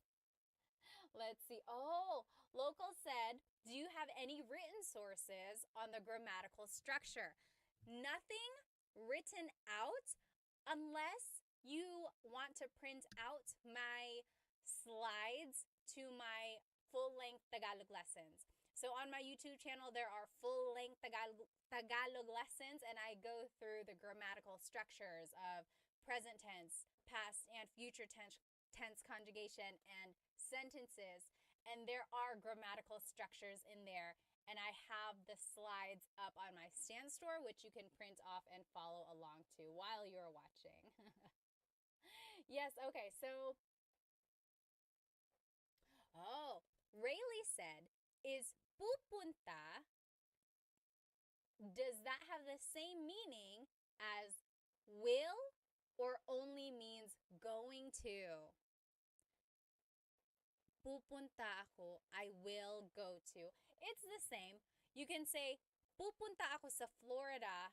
Let's see. Oh, Local said, do you have any written sources on the grammatical structure? Nothing written out unless you want to print out my slides to my full-length Tagalog lessons. So on my YouTube channel, there are full-length Tagalog lessons, and I go through the grammatical structures of present tense, past and future tense conjugation, and sentences. And there are grammatical structures in there. And I have the slides up on my Stand Store, which you can print off and follow along to while you're watching. Yes, okay, so, Rayleigh said, is pupunta, does that have the same meaning as will or only means going to? Pupunta ako, I will go to. It's the same. You can say, pupunta ako sa Florida,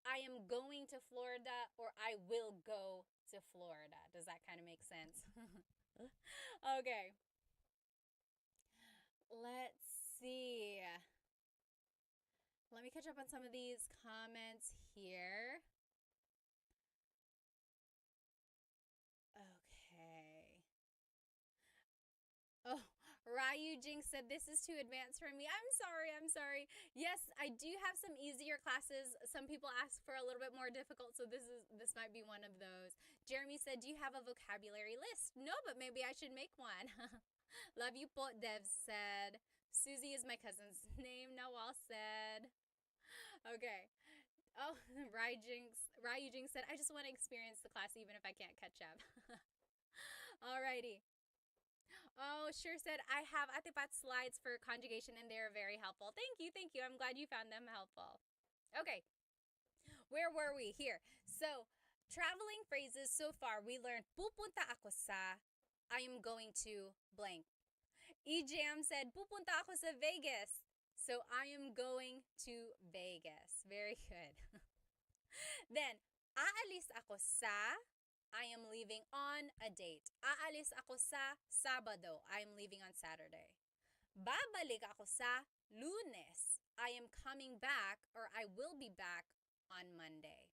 I am going to Florida, or I will go to Florida. Does that kind of make sense? Okay. Let's see. Let me catch up on some of these comments here. Okay. Oh, Ryu Jing said, this is too advanced for me. I'm sorry. Yes, I do have some easier classes. Some people ask for a little bit more difficult, so this might be one of those. Jeremy said, do you have a vocabulary list? No, but maybe I should make one. Love you po, Dev said. Susie is my cousin's name, Nawal said. Okay. Oh, Ryu Jing said, I just want to experience the class even if I can't catch up. Alrighty. Oh, sure said, I have Ate Pat's slides for conjugation and they're very helpful. Thank you. I'm glad you found them helpful. Okay, where were we? Here. So, traveling phrases so far, we learned pupunta ako sa, I am going to blank. Ejam said, pupunta ako sa Vegas. So, I am going to Vegas. Very good. Then, aalis ako sa, I am leaving on a date. Aalis ako sa Sabado. I am leaving on Saturday. Babalik ako sa Lunes. I am coming back, or I will be back on Monday.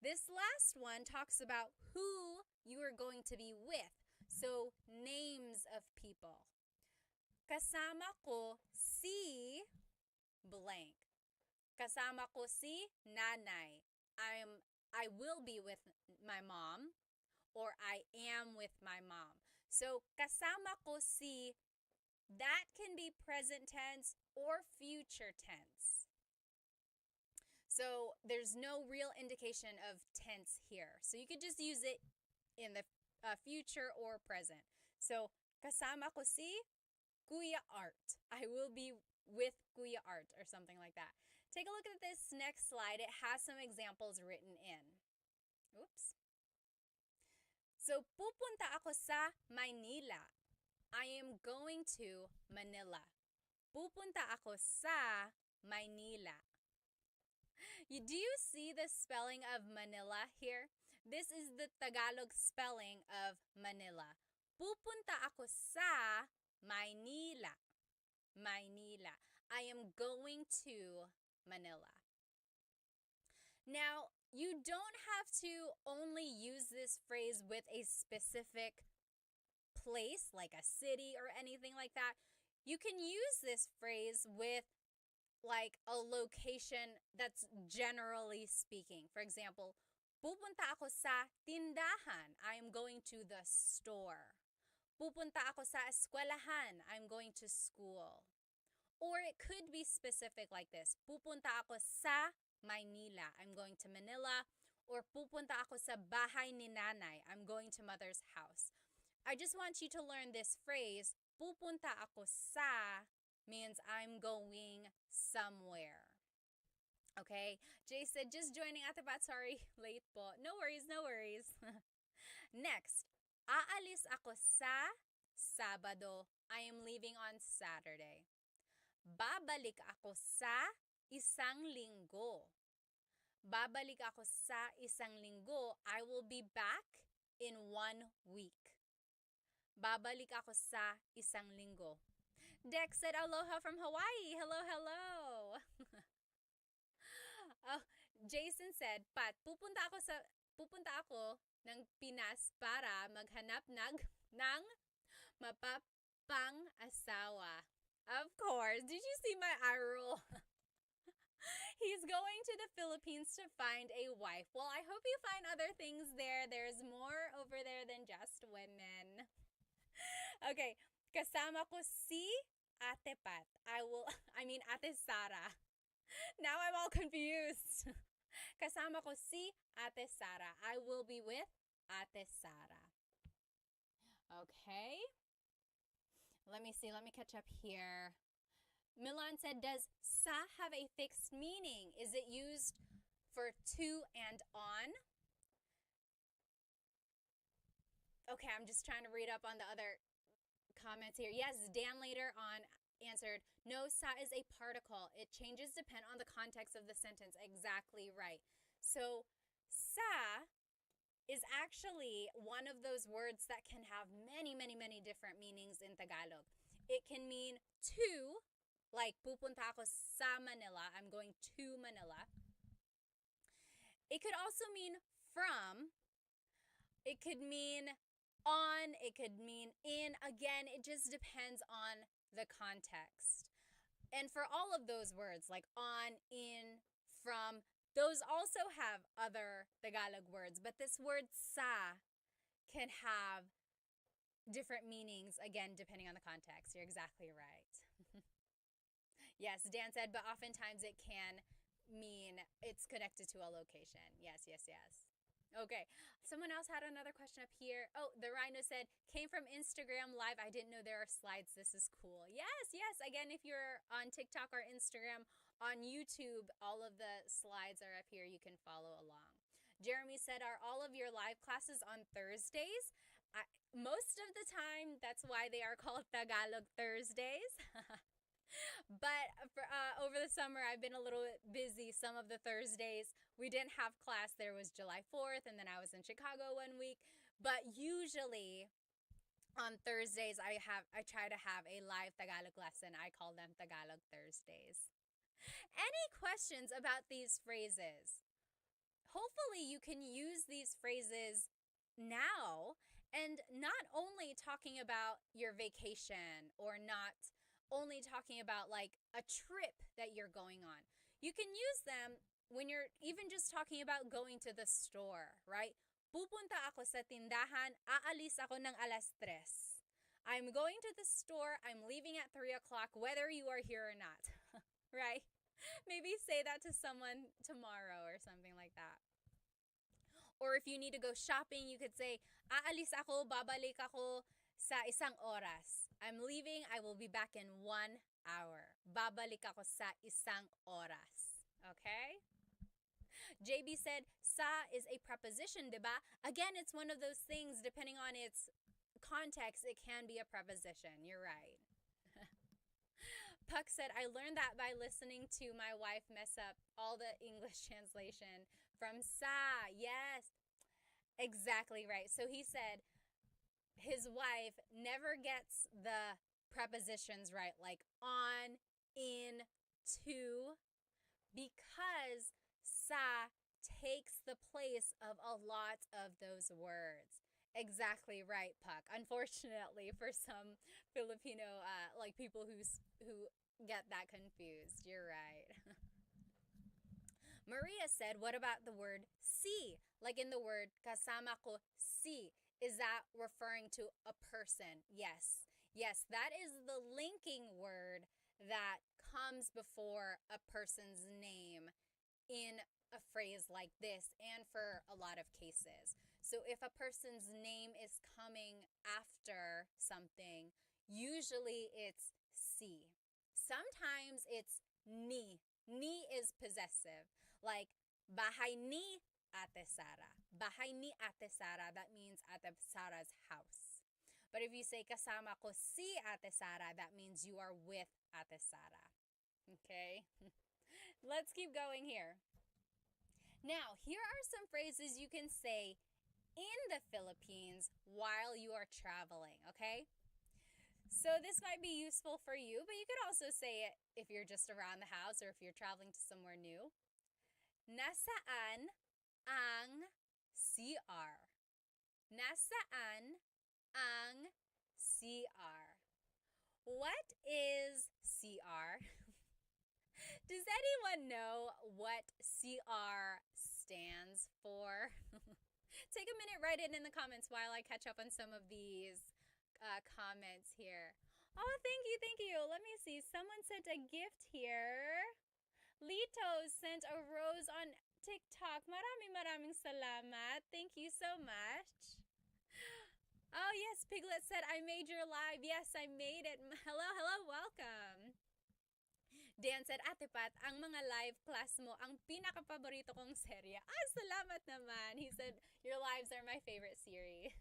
This last one talks about who you are going to be with. So, names of people. Kasama ko si blank. Kasama ko si nanay. I will be with my mom, or I am with my mom. So, kasama ko si, that can be present tense or future tense. So, there's no real indication of tense here. So, you could just use it in the future or present. So, kasama ko si Kuya Art. I will be with Kuya Art, or something like that. Take a look at this next slide. It has some examples written in. Oops. So, pupunta ako sa Maynila. I am going to Manila. Pupunta ako sa Maynila. Do you see the spelling of Manila here? This is the Tagalog spelling of Manila. Pupunta ako sa Maynila. Maynila. I am going to Manila. Now, you don't have to only use this phrase with a specific place, like a city or anything like that. You can use this phrase with like a location that's generally speaking. For example, pupunta ako sa tindahan. I am going to the store. Pupunta ako sa eskwelahan. I'm going to school. Or it could be specific like this. Pupunta ako sa Maynila. I'm going to Manila. Or pupunta ako sa bahay ni nanay. I'm going to mother's house. I just want you to learn this phrase. Pupunta ako sa means I'm going somewhere. Okay? Jay said, just joining Ate Pat. Sorry, late po. No worries. Next, aalis ako sa Sabado. I am leaving on Saturday. Babalik ako sa isang linggo. Babalik ako sa isang linggo. I will be back in 1 week. Babalik ako sa isang linggo. Dex said aloha from Hawaii. Hello, hello. Oh, Jason said, Pat, pupunta ako ng Pinas para maghanap ng mapapang-asawa. Of course. Did you see my eye roll? He's going to the Philippines to find a wife. Well, I hope you find other things there. There's more over there than just women. Okay. Kasama ko si Ate Pat. Ate Sara. Now I'm all confused. Kasama ko si Ate Sara. I will be with Ate Sara. Okay. Let me see. Let me catch up here. Milan said, does sa have a fixed meaning? Is it used for to and on? Okay, I'm just trying to read up on the other comments here. Yes, Dan later on answered, no, sa is a particle. It changes depend on the context of the sentence. Exactly right. So, sa is actually one of those words that can have many, many, many different meanings in Tagalog. It can mean to, like pupunta ako sa Manila. I'm going to Manila. It could also mean from. It could mean on. It could mean in. Again, it just depends on the context. And for all of those words, like on, in, from, those also have other Tagalog words. But this word sa can have different meanings, again, depending on the context. You're exactly right. Yes, Dan said, but oftentimes it can mean it's connected to a location. Yes, yes, yes. Okay, someone else had another question up here. Oh, the Rhino said, came from Instagram Live. I didn't know there are slides. This is cool. Yes, yes. Again, if you're on TikTok or Instagram, on YouTube, all of the slides are up here. You can follow along. Jeremy said, are all of your live classes on Thursdays? Most of the time, that's why they are called Tagalog Thursdays. But over the summer, I've been a little bit busy. Some of the Thursdays, we didn't have class. There was July 4th, and then I was in Chicago one week. But usually, on Thursdays, I try to have a live Tagalog lesson. I call them Tagalog Thursdays. Any questions about these phrases? Hopefully, you can use these phrases now, and not only talking about your vacation or not only talking about like a trip that you're going on. You can use them when you're even just talking about going to the store, right? Pupunta ako sa tindahan, aalis ako ng 3:00. I'm going to the store, I'm leaving at 3 o'clock, whether you are here or not, right? Maybe say that to someone tomorrow or something like that. Or if you need to go shopping, you could say, aalis ako, babalik ako sa 1 oras. I'm leaving, I will be back in 1 hour. Babalik ako sa 1 oras. Okay? JB said, sa is a preposition, diba? Again, it's one of those things, depending on its context, it can be a preposition. You're right. Puck said, I learned that by listening to my wife mess up all the English translation from sa. Yes, exactly right. So he said, his wife never gets the prepositions right, like on, in, to, because sa takes the place of a lot of those words. Exactly right, Puck. Unfortunately, for some Filipino, like people who get that confused. You're right. Maria said, what about the word si? Like in the word kasama ko si. Is that referring to a person? Yes. Yes, that is the linking word that comes before a person's name in a phrase like this and for a lot of cases. So if a person's name is coming after something, usually it's si. Sometimes it's ni. Ni is possessive. Like, bahay ni Ate Sara. Bahay ni Ate Sara, that means Ate Sara's house. But if you say kasama ko si Ate Sara, that means you are with Ate Sara. Okay? Let's keep going here. Now, here are some phrases you can say in the Philippines while you are traveling, okay? So this might be useful for you, but you could also say it if you're just around the house or if you're traveling to somewhere new. Nasaan ang CR? Nasaan ang CR? What is CR? Does anyone know what CR stands for? Take a minute, write it in the comments while I catch up on some of these comments here. Oh, thank you, thank you. Let me see. Someone sent a gift here. Lito sent a rose on TikTok. Maraming salamat. Thank you so much. Oh, yes, Piglet said, I made your live. Yes, I made it. Hello, welcome. Dan said, Ate Pat, ang mga live class mo, ang pinaka-paborito kong serya. Salamat naman. He said, your lives are my favorite series.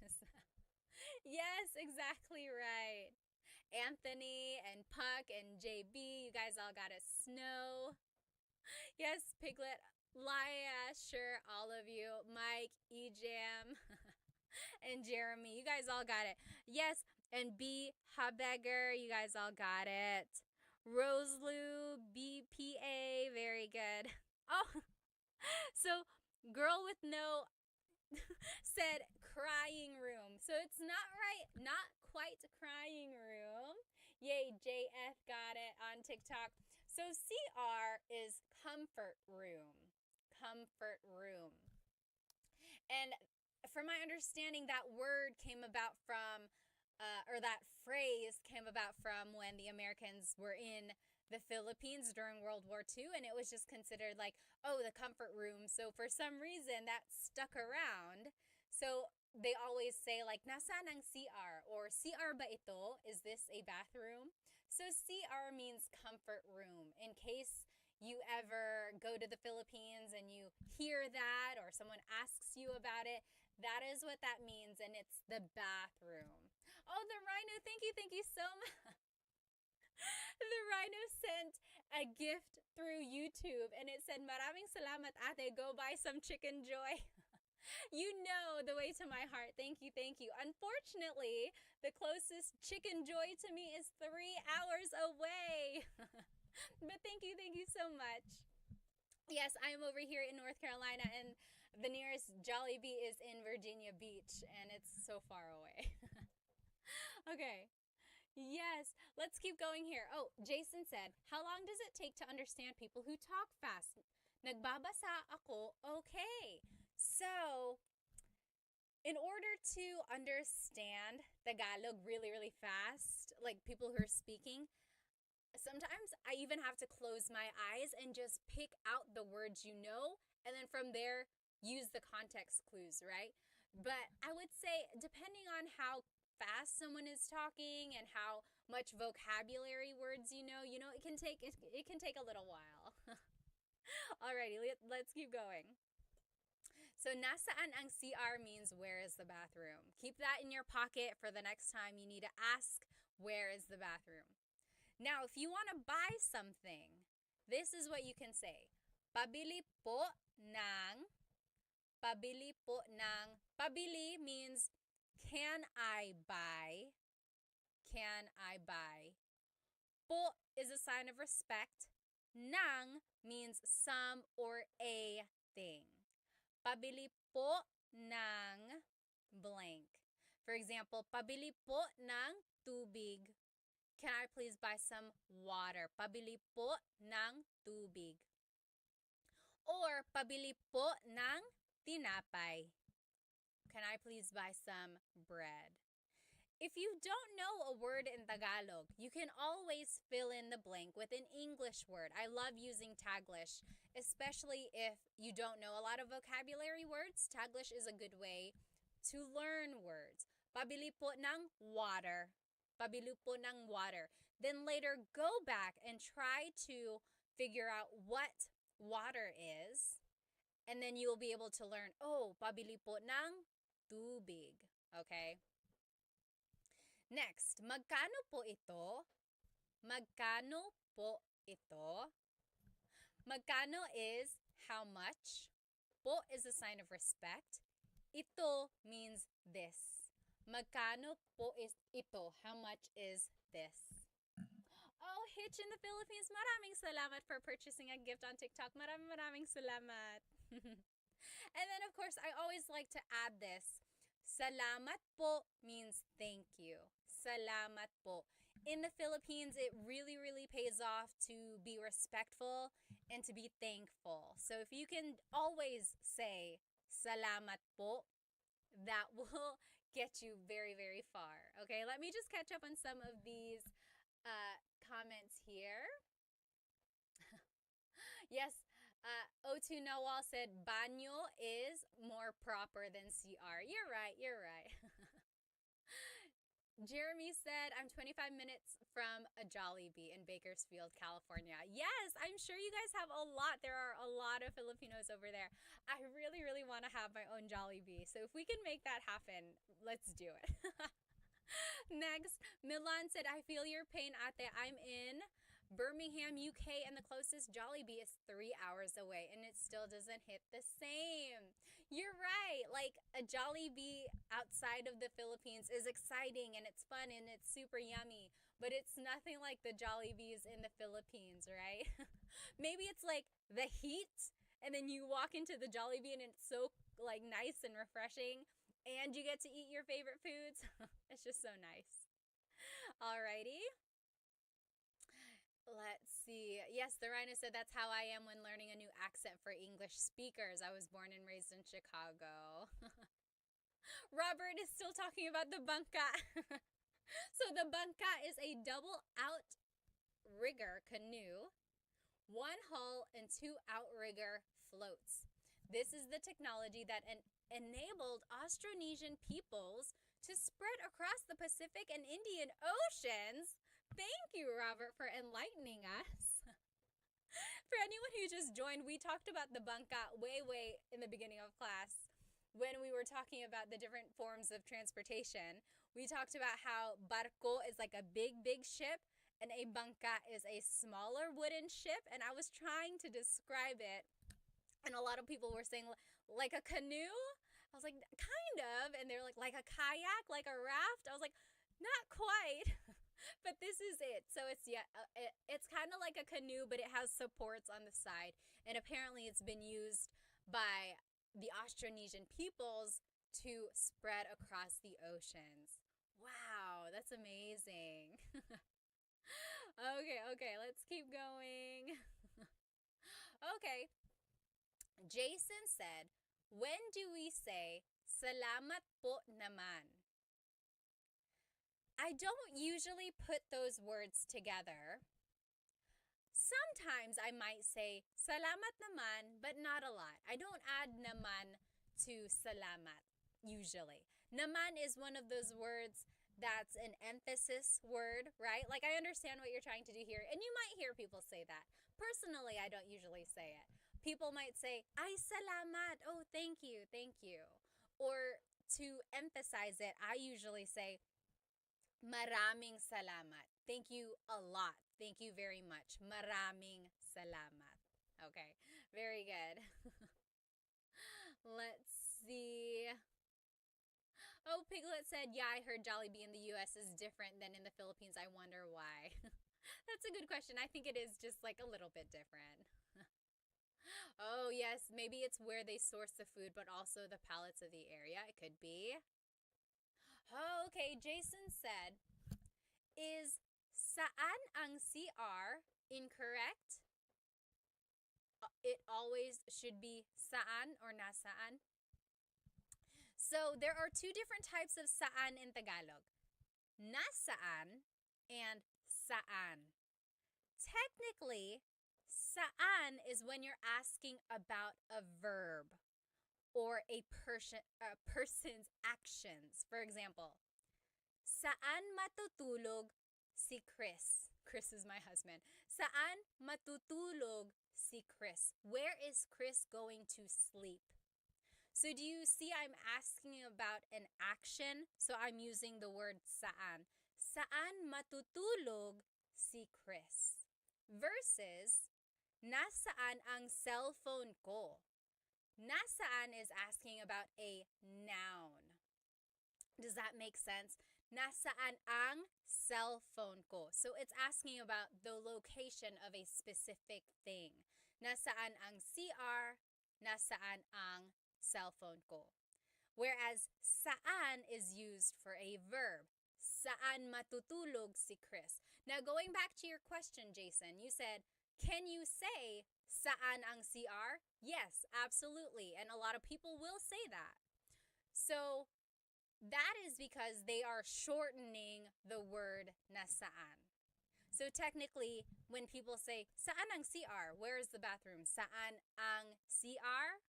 Yes, exactly right. Anthony and Puck and JB, you guys all got a snow. Yes, Piglet, Laia, sure, all of you. Mike, Ejam, and Jeremy, you guys all got it. Yes, and B. Habegger, you guys all got it. Roselou, BPA, very good. Oh, so Girl with No said crying room. So it's not right, not quite crying room. Yay, JF got it on TikTok. So CR is comfort room. Comfort room. And from my understanding, that word came about from or that phrase came about from when the Americans were in the Philippines during World War II, and it was just considered like, oh, the comfort room. So for some reason, that stuck around. So they always say like, nasaan ang CR? Or CR ba ito? Is this a bathroom? So CR means comfort room. In case you ever go to the Philippines and you hear that or someone asks you about it, that is what that means, and it's the bathroom. Oh, the Rhino, thank you so much. The Rhino sent a gift through YouTube, and it said, Maraming salamat, ate. Go buy some Chicken Joy. You know the way to my heart. Thank you, thank you. Unfortunately, the closest Chicken Joy to me is 3 hours away. But thank you so much. Yes, I am over here in North Carolina, and the nearest Jollibee is in Virginia Beach, and it's so far away. Okay. Yes, let's keep going here. Oh, Jason said, how long does it take to understand people who talk fast? Nagbabasa ako, okay. So, in order to understand Tagalog really fast, like people who are speaking, sometimes I even have to close my eyes and just pick out the words you know, and then from there, use the context clues, right? But I would say, depending on how fast someone is talking and how much vocabulary words you know, it can take a little while. Alrighty, let's keep going. So nasaan ang CR means where is the bathroom. Keep that in your pocket for the next time you need to ask where is the bathroom. Now, if you want to buy something, this is what you can say. Pabili po ng. Pabili means can I buy? Can I buy? Po is a sign of respect. Nang means some or a thing. Pabili po ng blank. For example, pabili po ng tubig. Can I please buy some water? Pabili po ng tubig. Or pabili po ng tinapay. Can I please buy some bread? If you don't know a word in Tagalog, you can always fill in the blank with an English word. I love using Taglish, especially if you don't know a lot of vocabulary words. Taglish is a good way to learn words. Pabili po ng water. Pabili po ng water. Then later, go back and try to figure out what water is. And then you will be able to learn, oh, pabili po ng tubig. Okay? Next, magkano po ito? Magkano po ito? Magkano is how much. Po is a sign of respect. Ito means this. Magkano po is ito? How much is this? Oh, Hitch in the Philippines, maraming salamat for purchasing a gift on TikTok. Maraming salamat. And then, of course, I always like to add this. Salamat po means thank you. Salamat po. In the Philippines, it really, really pays off to be respectful and to be thankful. So if you can always say salamat po, that will get you very, very far. Okay, let me just catch up on some of these comments here. Yes, O2 Nawal said banyo is more proper than CR. You're right, you're right. Jeremy said, I'm 25 minutes from a Jollibee in Bakersfield, California. Yes, I'm sure you guys have a lot. There are a lot of Filipinos over there. I really, really want to have my own Jollibee. So if we can make that happen, let's do it. Next, Milan said, I feel your pain, ate. I'm in Birmingham, UK, and the closest Jollibee is 3 hours away, and it still doesn't hit the same. You're right. Like, a Jollibee outside of the Philippines is exciting, and it's fun, and it's super yummy, but it's nothing like the Jollibees in the Philippines, right? Maybe it's like the heat, and then you walk into the Jollibee, and it's so, like, nice and refreshing, and you get to eat your favorite foods. It's just so nice. Alrighty. Let's see. Yes, the Rhino said that's how I am when learning a new accent for English speakers. I was born and raised in Chicago. Robert is still talking about the bangka. So the bangka is a double outrigger canoe, one hull and two outrigger floats. This is the technology that enabled Austronesian peoples to spread across the Pacific and Indian Oceans. Thank you, Robert, for enlightening us. For anyone who just joined, we talked about the bangka way in the beginning of class when we were talking about the different forms of transportation. We talked about how barco is like a big ship and a bangka is a smaller wooden ship, and I was trying to describe it, and a lot of people were saying like a canoe. I was like, kind of, and they're like a kayak, like a raft. I was like, not quite. But this is it. So it's kind of like a canoe, but it has supports on the side. And apparently it's been used by the Austronesian peoples to spread across the oceans. Wow, that's amazing. Okay, let's keep going. Okay. Jason said, when do we say, salamat po naman? I don't usually put those words together. Sometimes I might say salamat naman, but not a lot. I don't add naman to salamat usually. Naman is one of those words that's an emphasis word, right? Like, I understand what you're trying to do here, and you might hear people say that. Personally, I don't usually say it. People might say, ay salamat, oh, thank you. Or to emphasize it, I usually say, Maraming salamat. Thank you a lot. Thank you very much. Maraming salamat. Okay, very good. Let's see. Oh, Piglet said, yeah, I heard Jollibee in the U.S. is different than in the Philippines. I wonder why. That's a good question. I think it is just like a little bit different. Oh, yes, maybe it's where they source the food, but also the palates of the area. It could be. Oh, okay, Jason said, is saan ang CR incorrect? It always should be saan or nasaan. So there are two different types of saan in Tagalog. Nasaan and saan. Technically, saan is when you're asking about a verb or a person's actions. For example, saan matutulog si Chris? Chris is my husband. Saan matutulog si Chris? Where is Chris going to sleep? So do you see I'm asking about an action? So I'm using the word saan. Saan matutulog si Chris? Versus, nasaan ang cellphone ko? Nasaan is asking about a noun. Does that make sense? Nasaan ang cellphone ko? So it's asking about the location of a specific thing. Nasaan ang CR? Nasaan ang cellphone ko? Whereas saan is used for a verb. Saan matutulog si Chris? Now going back to your question, Jason, you said, can you say saan ang CR? Yes, absolutely. And a lot of people will say that. So that is because they are shortening the word nasaan. So technically, when people say, saan ang CR? Where is the bathroom? Saan ang CR?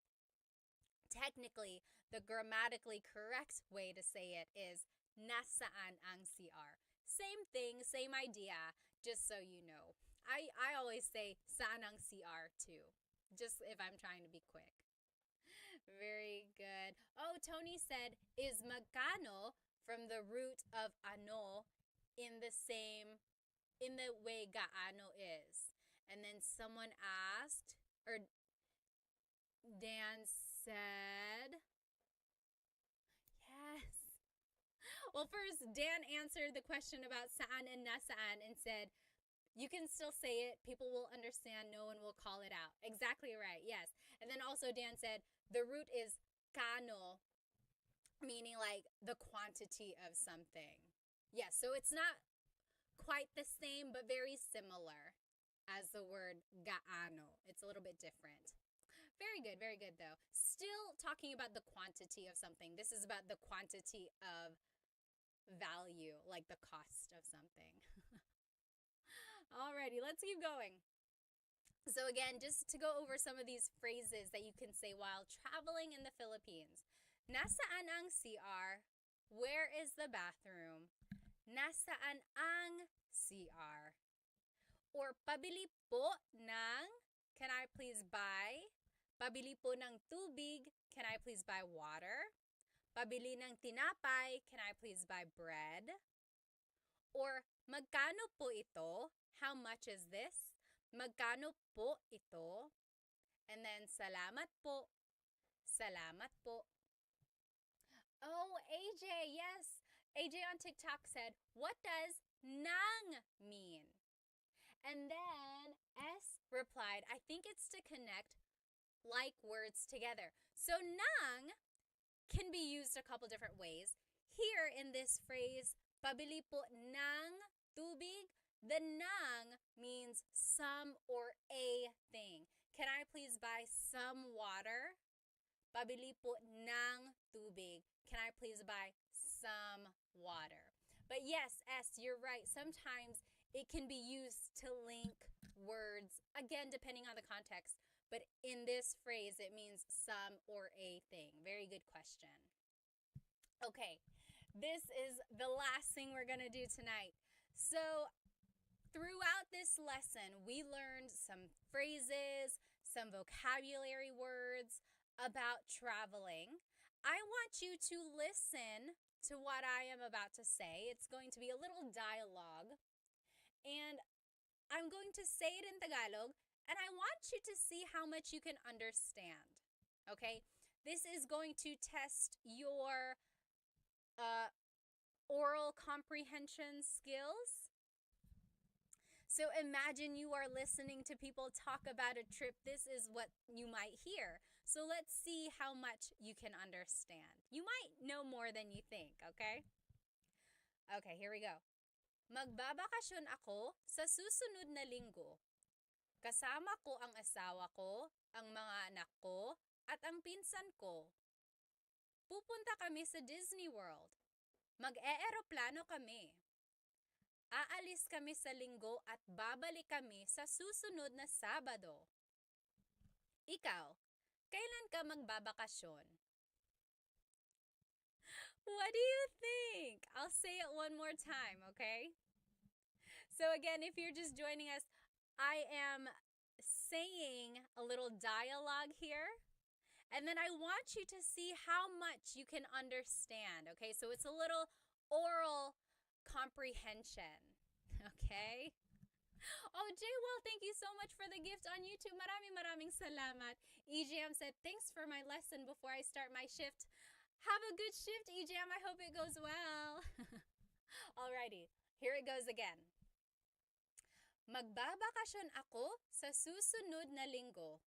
Technically, the grammatically correct way to say it is nasaan ang CR. Same thing, same idea, just so you know. I always say saan ang CR too, just if I'm trying to be quick. Very good. Oh, Tony said, is magkano from the root of ano in the way gaano is? And then someone asked, or Dan said, yes. Well, first, Dan answered the question about saan and nasaan and said, you can still say it. People will understand. No one will call it out. Exactly right. Yes. And then also Dan said the root is kano, meaning like the quantity of something. Yes. So it's not quite the same, but very similar as the word gaano. It's a little bit different. Very good though. Still talking about the quantity of something. This is about the quantity of value, like the cost of something. Alrighty, let's keep going. So again, just to go over some of these phrases that you can say while traveling in the Philippines. Nasaan ang CR? Where is the bathroom? Nasaan ang CR? Or pabili po ng, can I please buy? Pabili po ng tubig, can I please buy water? Pabili ng tinapay, can I please buy bread? Or magkano po ito? How much is this? Magkano po ito? And then salamat po. Salamat po. Oh, AJ, yes. AJ on TikTok said, what does nang mean? And then S replied, I think it's to connect like words together. So nang can be used a couple different ways. Here in this phrase, pabili po ng tubig, the nang means some or a thing. Can I please buy some water? Pabili po ng tubig. Can I please buy some water? But yes, S, you're right. Sometimes it can be used to link words, again, depending on the context. But in this phrase, it means some or a thing. Very good question. Okay, this is the last thing we're going to do tonight. So throughout this lesson, we learned some phrases, some vocabulary words about traveling. I want you to listen to what I am about to say. It's going to be a little dialogue, and I'm going to say it in Tagalog, and I want you to see how much you can understand, okay? This is going to test your oral comprehension skills. So imagine you are listening to people talk about a trip. This is what you might hear. So let's see how much you can understand. You might know more than you think, okay? Okay, here we go. Magbabakasyon ako sa susunod na linggo. Kasama ko ang asawa ko, ang mga anak ko, at ang pinsan ko. Pupunta kami sa Disney World. Mag-eeroplano kami. Aalis kami sa linggo at babalik kami sa susunod na Sabado. Ikaw, kailan ka magbabakasyon? What do you think? I'll say it one more time, okay? So again, if you're just joining us, I am saying a little dialogue here. And then I want you to see how much you can understand, okay? So it's a little oral comprehension, okay? Oh, Jaywell, thank you so much for the gift on YouTube. Maraming salamat. EJM said, thanks for my lesson before I start my shift. Have a good shift, EJM. I hope it goes well. Alrighty, here it goes again. Magbabakasyon ako sa susunod na linggo.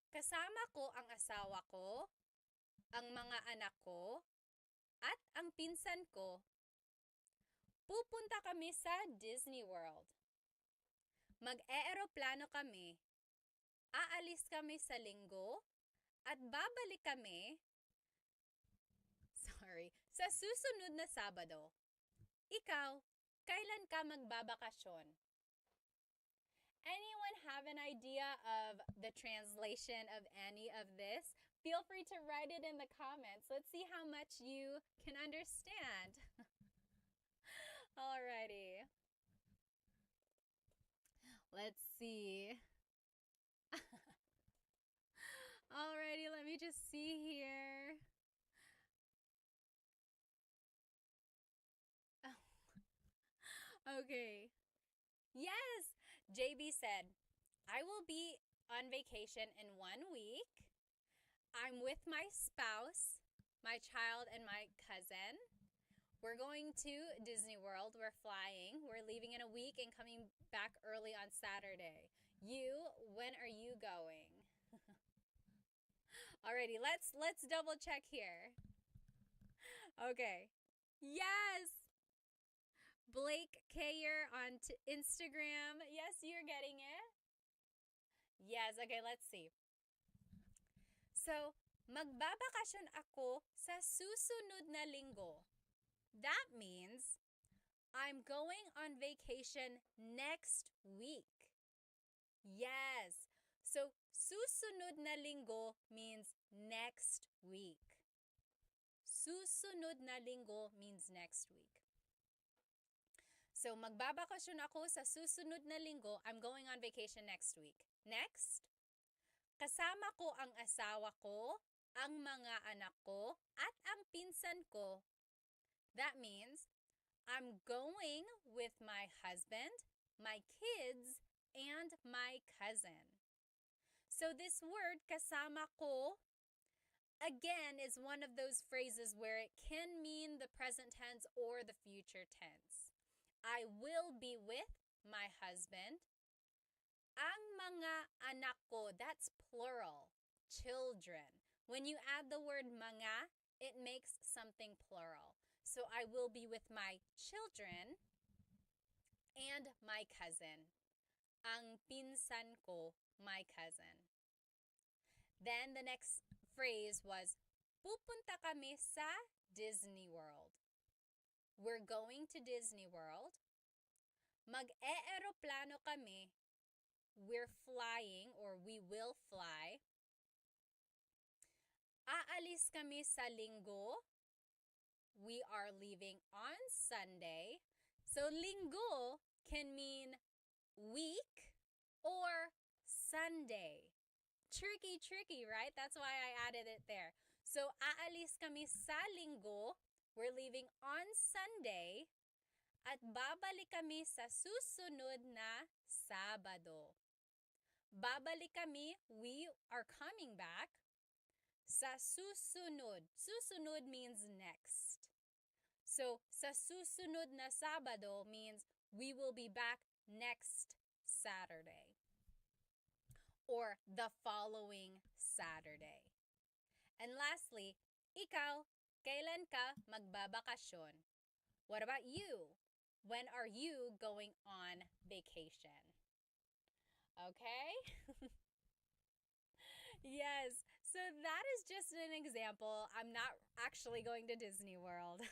Kasama ko ang asawa ko, ang mga anak ko, at ang pinsan ko. Pupunta kami sa Disney World. Mag-eeroplano kami. Aalis kami sa linggo at babalik kami sa susunod na Sabado. Ikaw, kailan ka magbabakasyon? Anyone have an idea of the translation of any of this? Feel free to write it in the comments. Let's see how much you can understand. Alrighty. Let's see. Alrighty, let me just see here. Okay. Yes, JB said, I will be on vacation in 1 week. I'm with my spouse, my child, and my cousin. We're going to Disney World. We're flying. We're leaving in a week and coming back early on Saturday. You, when are you going? Alrighty, let's double check here. Okay. Yes. Blake Kayer on Instagram. Yes, you're getting it. Yes, okay, let's see. So, magbabakasyon ako sa susunod na linggo. That means I'm going on vacation next week. Yes. So, susunod na linggo means next week. Susunod na linggo means next week. So, magbabakasyon ako sa susunod na linggo. I'm going on vacation next week. Next, kasama ko ang asawa ko, ang mga anak ko, at ang pinsan ko. That means, I'm going with my husband, my kids, and my cousin. So this word, kasama ko, again, is one of those phrases where it can mean the present tense or the future tense. I will be with my husband. Ang mga anak ko, that's plural, children. When you add the word mga, it makes something plural. So I will be with my children and my cousin. Ang pinsan ko, my cousin. Then the next phrase was, pupunta kami sa Disney World. We're going to Disney World. Mag-eeroplano kami. We're flying or we will fly. Aalis kami sa linggo. We are leaving on Sunday. So linggo can mean week or Sunday. Tricky, right? That's why I added it there. So aalis kami sa linggo. We're leaving on Sunday. At babalik kami sa susunod na Sabado. Babalik kami, we are coming back, sa susunod. Susunod means next. So, sa susunod na Sabado means we will be back next Saturday. Or the following Saturday. And lastly, ikaw, kailan ka magbabakasyon? What about you? When are you going on vacation? Okay? Yes. So that is just an example. I'm not actually going to Disney World.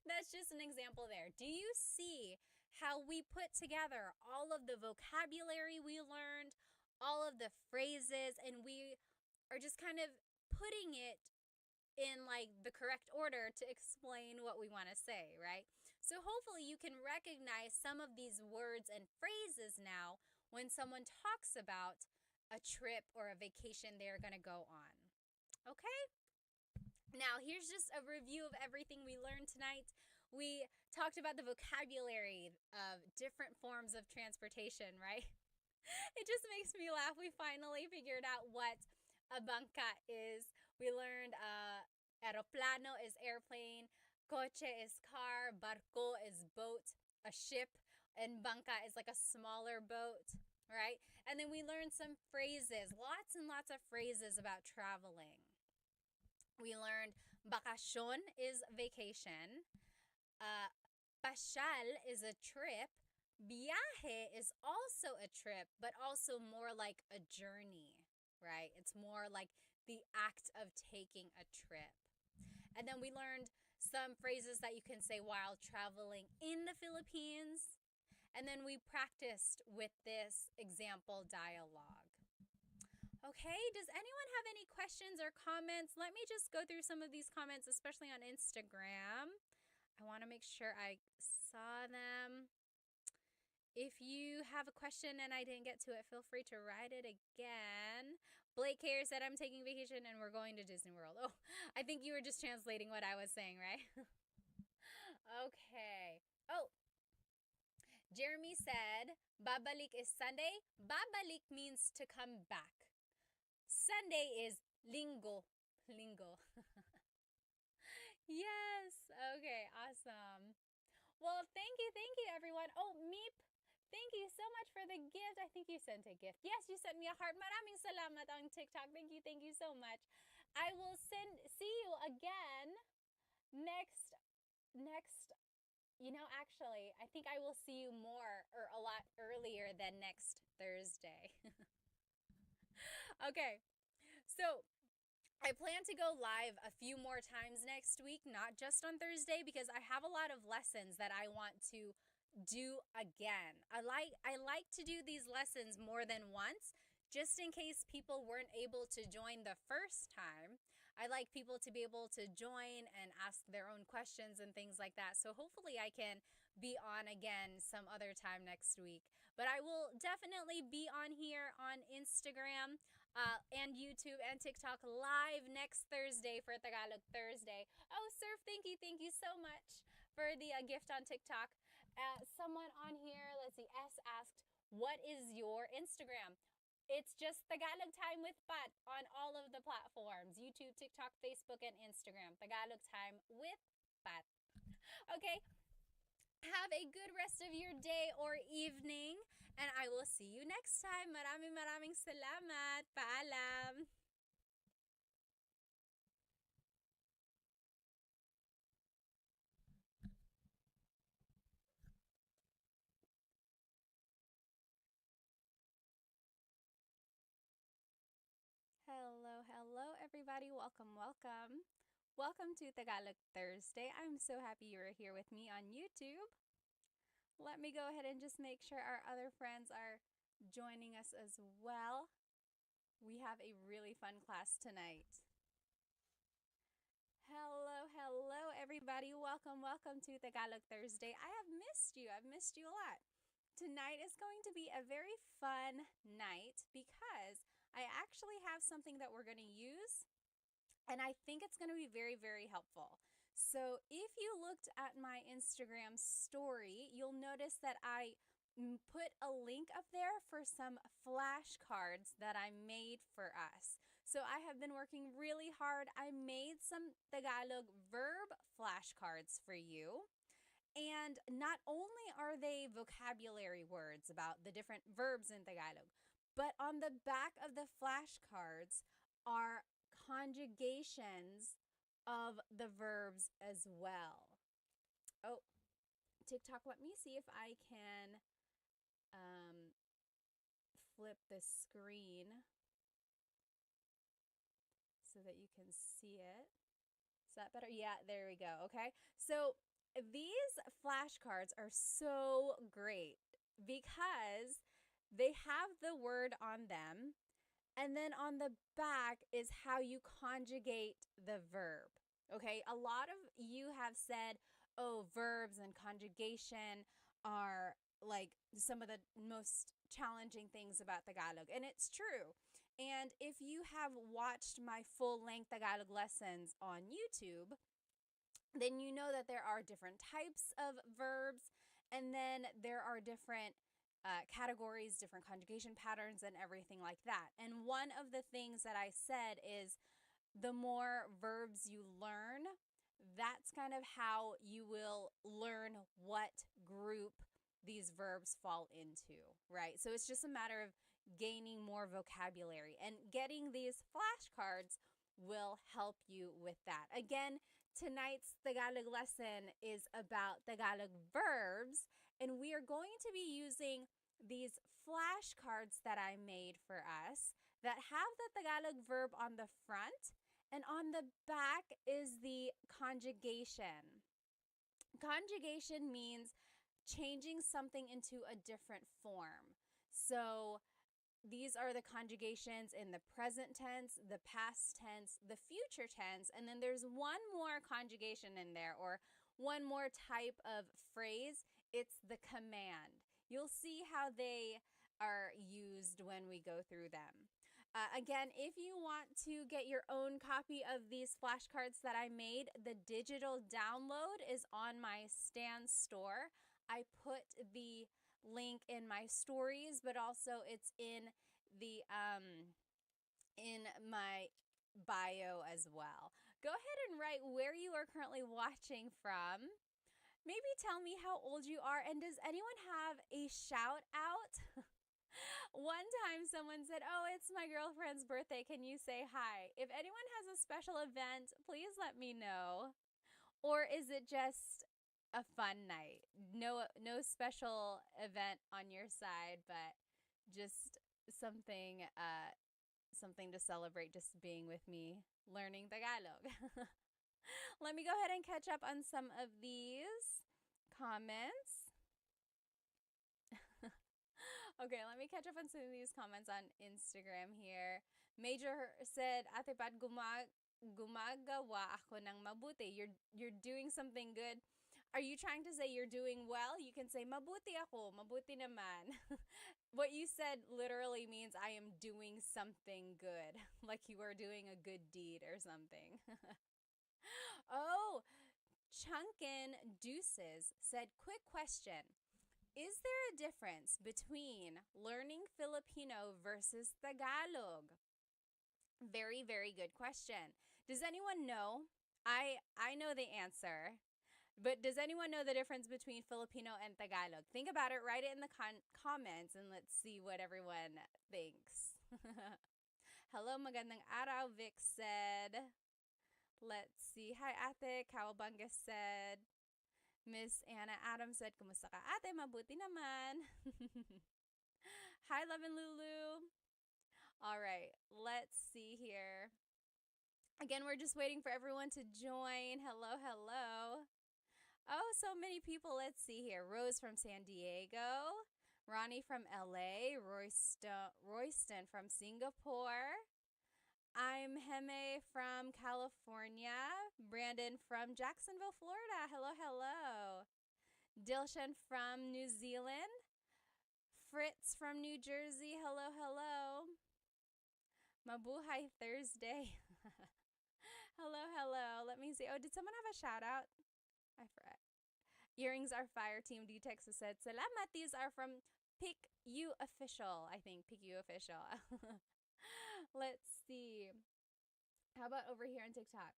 That's just an example there. Do you see how we put together all of the vocabulary we learned, all of the phrases, and we are just kind of putting it in like the correct order to explain what we want to say, right? So hopefully you can recognize some of these words and phrases now when someone talks about a trip or a vacation they're going to go on. Okay? Now, here's just a review of everything we learned tonight. we talked about the vocabulary of different forms of transportation, right? It just makes me laugh. We finally figured out what a banca is. We learned aeroplano is airplane, coche is car, barco is boat, a ship, and banca is like a smaller boat, right? And then we learned some phrases, lots and lots of phrases about traveling. We learned bakasyon is vacation, uh, pasyal is a trip, viaje is also a trip, but also more like a journey, right? It's more like the act of taking a trip. And then we learned some phrases that you can say while traveling in the Philippines. And then we practiced with this example dialogue. Okay, does anyone have any questions or comments? Let me just go through some of these comments, especially on Instagram. I want to make sure I saw them. If you have a question and I didn't get to it, feel free to write it again. Blake Care said, I'm taking vacation and we're going to Disney World. Oh, I think you were just translating what I was saying, right? Okay. Oh, Jeremy said, babalik is Sunday. Babalik means to come back. Sunday is linggo. Linggo. Yes. Okay, awesome. Well, thank you, everyone. Oh, Meep, thank you so much for the gift. I think you sent a gift. Yes, you sent me a heart. Maraming salamat on TikTok. Thank you so much. I will see you again next, actually, I think I will see you more or a lot earlier than next Thursday. Okay, so I plan to go live a few more times next week, not just on Thursday, because I have a lot of lessons that I want to do again. I like to do these lessons more than once, just in case people weren't able to join the first time. I like people to be able to join and ask their own questions and things like that. So hopefully I can be on again some other time next week. But I will definitely be on here on Instagram and YouTube and TikTok live next Thursday for Tagalog Thursday. Oh, Surf, thank you so much for the gift on TikTok. Someone on here, let's see, S asked, what is your Instagram? It's just Tagalog Time with Pat on all of the platforms, YouTube, TikTok, Facebook, and Instagram. Tagalog Time with Pat. Okay, have a good rest of your day or evening, and I will see you next time. Maraming salamat. Paalam. Hello, everybody. Welcome. Welcome to Tagalog Thursday. I'm so happy you're here with me on YouTube. Let me go ahead and just make sure our other friends are joining us as well. We have a really fun class tonight. Hello, everybody. Welcome to Tagalog Thursday. I have missed you. I've missed you a lot. Tonight is going to be a very fun night because I actually have something that we're going to use, and I think it's going to be very helpful. So if you looked at my Instagram story, you'll notice that I put a link up there for some flashcards that I made for us. So I have been working really hard. I made some Tagalog verb flashcards for you. And not only are they vocabulary words about the different verbs in Tagalog, but on the back of the flashcards are conjugations of the verbs as well. Oh, TikTok, let me see if I can flip the screen so that you can see it. Is that better? Yeah, there we go. Okay. So these flashcards are so great because they have the word on them, and then on the back is how you conjugate the verb. Okay, a lot of you have said, oh, verbs and conjugation are like some of the most challenging things about Tagalog, and it's true. And if you have watched my full-length Tagalog lessons on YouTube, then you know that there are different types of verbs, and then there are different categories, different conjugation patterns, and everything like that. And one of the things that I said is the more verbs you learn, that's kind of how you will learn what group these verbs fall into, right? So it's just a matter of gaining more vocabulary, and getting these flashcards will help you with that. Again, tonight's Tagalog lesson is about Tagalog verbs, and we are going to be using these flashcards that I made for us that have the Tagalog verb on the front, and on the back is the conjugation. Conjugation means changing something into a different form. So these are the conjugations in the present tense, the past tense, the future tense, and then there's one more conjugation in there, or one more type of phrase. It's the command. You'll see how they are used when we go through them. Again, if you want to get your own copy of these flashcards that I made, the digital download is on my Stan store. I put the link in my stories, but also it's in the in my bio as well. Go ahead and write where you are currently watching from. Maybe tell me how old you are, and does anyone have a shout out? One time someone said, "Oh, it's my girlfriend's birthday. Can you say hi?" If anyone has a special event, please let me know. Or is it just a fun night? No special event on your side, but just something to celebrate, just being with me learning Tagalog. Let me go ahead and catch up on some of these comments. Okay, let me catch up on some of these comments on Instagram here. Major said, "Ate Pat, gumagawa ako ng mabuti." You're doing something good. Are you trying to say you're doing well? You can say, "Mabuti ako, mabuti naman." What you said literally means I am doing something good, like you are doing a good deed or something. Oh, Chunkin Deuces said, "Quick question. Is there a difference between learning Filipino versus Tagalog?" Very, very good question. Does anyone know? I know the answer. But does anyone know the difference between Filipino and Tagalog? Think about it, write it in the comments, and let's see what everyone thinks. Hello, magandang araw, Vic said. Let's see. Hi, ate. Kawabanga said. Miss Anna Adams said, "Kumusta ka, ate? Mabuti naman." Hi, Love and Lulu. All right, let's see here. Again, we're just waiting for everyone to join. Hello, hello. Oh, so many people. Let's see here. Rose from San Diego, Ronnie from LA, Royston from Singapore. I'm Heme from California, Brandon from Jacksonville, Florida. Hello, hello. Dilshan from New Zealand, Fritz from New Jersey. Hello, hello. Mabuhay Thursday. Hello, hello. Let me see. Oh, did someone have a shout out? I forgot. Earrings are fire. Team D Texas said, "Salamat." These are from Pick You Official. I think Pick You Official. Let's see. How about over here on TikTok?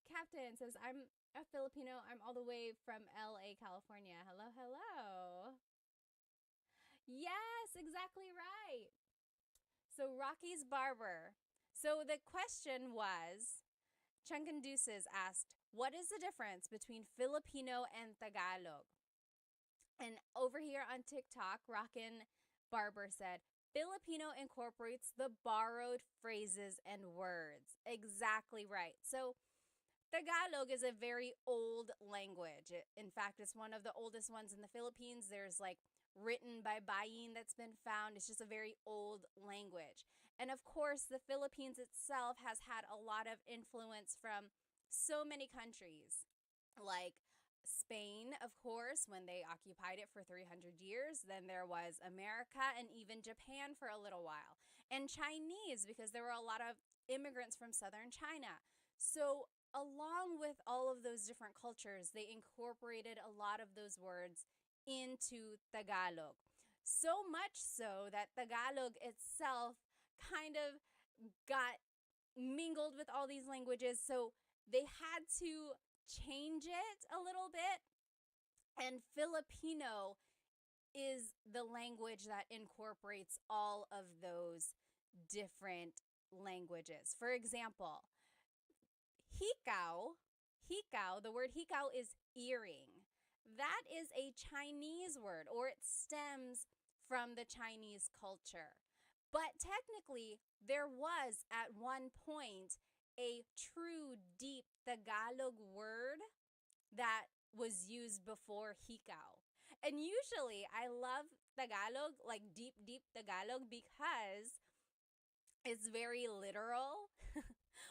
Captain says, "I'm a Filipino. I'm all the way from LA, California." Hello, hello. Yes, exactly right. So Rocky's Barber. So the question was, Chunkanduces asked, "What is the difference between Filipino and Tagalog?" And over here on TikTok, Rockin' Barber said, "Filipino incorporates the borrowed phrases and words." Exactly right. So Tagalog is a very old language. In fact, it's one of the oldest ones in the Philippines. There's like written by Bayin that's been found. It's just a very old language. And of course, the Philippines itself has had a lot of influence from so many countries, like Spain, of course, when they occupied it for 300 years. Then there was America and even Japan for a little while. And Chinese, because there were a lot of immigrants from southern China. So along with all of those different cultures, they incorporated a lot of those words into Tagalog. So much so that Tagalog itself kind of got mingled with all these languages. So they had to change it a little bit. And Filipino is the language that incorporates all of those different languages. For example, hikaw, the word hikaw is earring. That is a Chinese word, or it stems from the Chinese culture. But technically, there was at one point a true deep Tagalog word that was used before hikaw. And usually I love Tagalog, like deep, deep Tagalog, because it's very literal.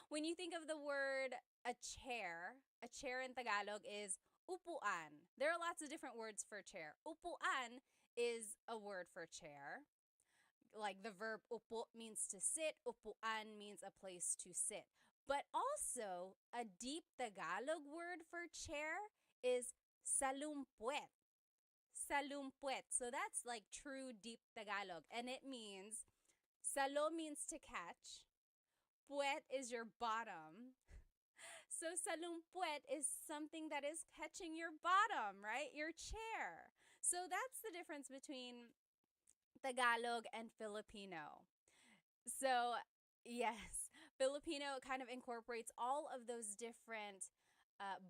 When you think of the word a chair in Tagalog is upuan. There are lots of different words for chair. Upuan is a word for chair. Like the verb upo means to sit, upuan means a place to sit. But also, a deep Tagalog word for chair is salumpuet. Salumpuet. So that's like true deep Tagalog. And it means, salo means to catch, puet is your bottom. So salumpuet is something that is catching your bottom, right? Your chair. So that's the difference between Tagalog and Filipino. So, yes, Filipino kind of incorporates all of those different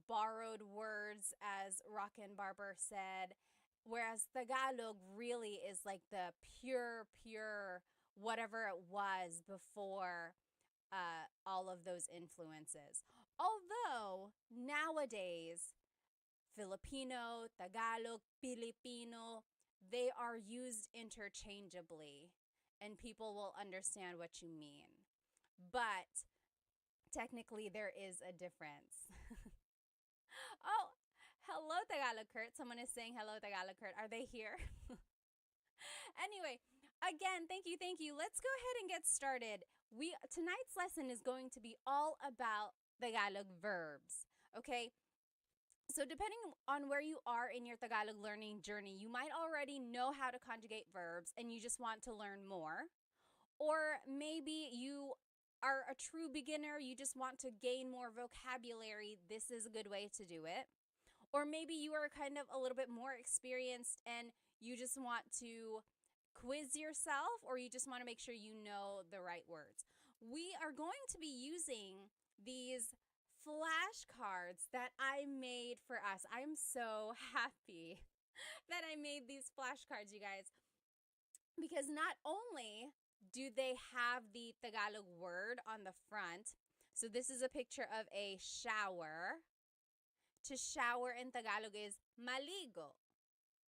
borrowed words, as Rockin' Barber said, whereas Tagalog really is like the pure, whatever it was before all of those influences. Although nowadays, Filipino, Tagalog, Filipino, they are used interchangeably and people will understand what you mean. But technically, there is a difference. Oh, hello, Tagalog Kurt. Someone is saying hello, Tagalog Kurt. Are they here? Anyway, again, thank you, thank you. Let's go ahead and get started. Tonight's lesson is going to be all about Tagalog verbs, okay? So depending on where you are in your Tagalog learning journey, you might already know how to conjugate verbs and you just want to learn more. Or maybe you are a true beginner, you just want to gain more vocabulary. This is a good way to do it. Or maybe you are kind of a little bit more experienced and you just want to quiz yourself, or you just want to make sure you know the right words. We are going to be using these flashcards that I made for us. I'm so happy that I made these flashcards, you guys, because not only do they have the Tagalog word on the front, so this is a picture of a shower. To shower in Tagalog is maligo,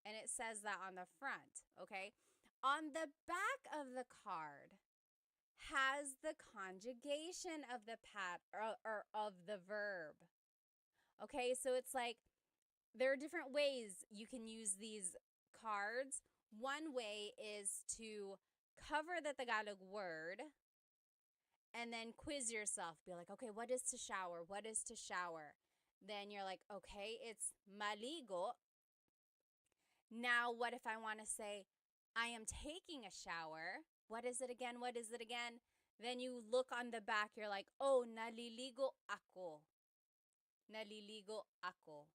and it says that on the front, okay? On the back of the card has the conjugation of the or of the verb. Okay, so it's like there are different ways you can use these cards. One way is to cover the Tagalog word and then quiz yourself. Be like, okay, what is to shower? What is to shower? Then you're like, okay, it's maligo. Now, what if I want to say, I am taking a shower? What is it again? What is it again? Then you look on the back, you're like, oh, naliligo ako. Naliligo ako.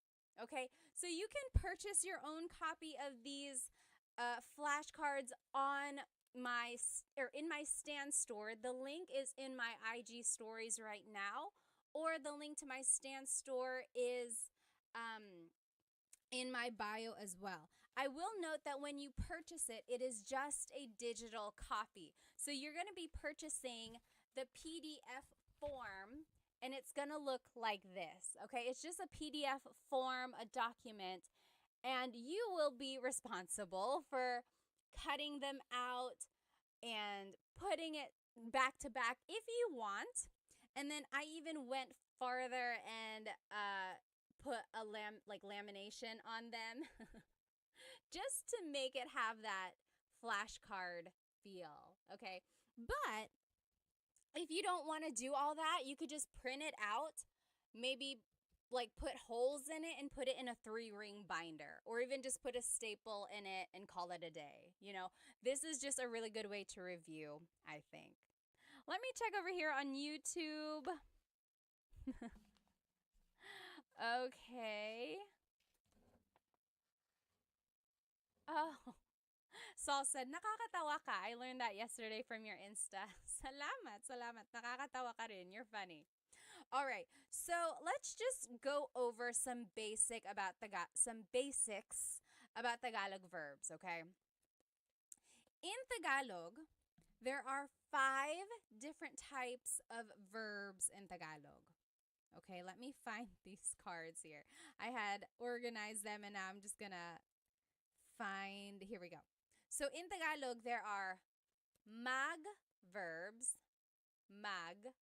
Okay, so you can purchase your own copy of these flashcards on in my Stan store. The link is in my IG stories right now, or the link to my Stan store is in my bio as well. I will note that when you purchase it, it is just a digital copy. So you're going to be purchasing the PDF form, and it's going to look like this, okay? It's just a PDF form, a document, and you will be responsible for cutting them out and putting it back to back if you want. And then I even went farther and put a lamination on them just to make it have that flashcard feel, okay? But if you don't want to do all that, you could just print it out maybe like put holes in it and put it in a 3-ring binder, or even just put a staple in it and call it a day. This is just a really good way to review, I think. Let me check over here on YouTube. Okay. Oh, Saul said, nakakatawa ka. I learned that yesterday from your Insta. Salamat, salamat. Nakakatawa ka rin. You're funny. All right. So let's just go over some basics about Tagalog verbs, okay? In Tagalog, there are 5 different types of verbs in Tagalog. Okay, let me find these cards here. I had organized them and now I'm just gonna find, here we go. So in Tagalog, there are mag verbs, mag,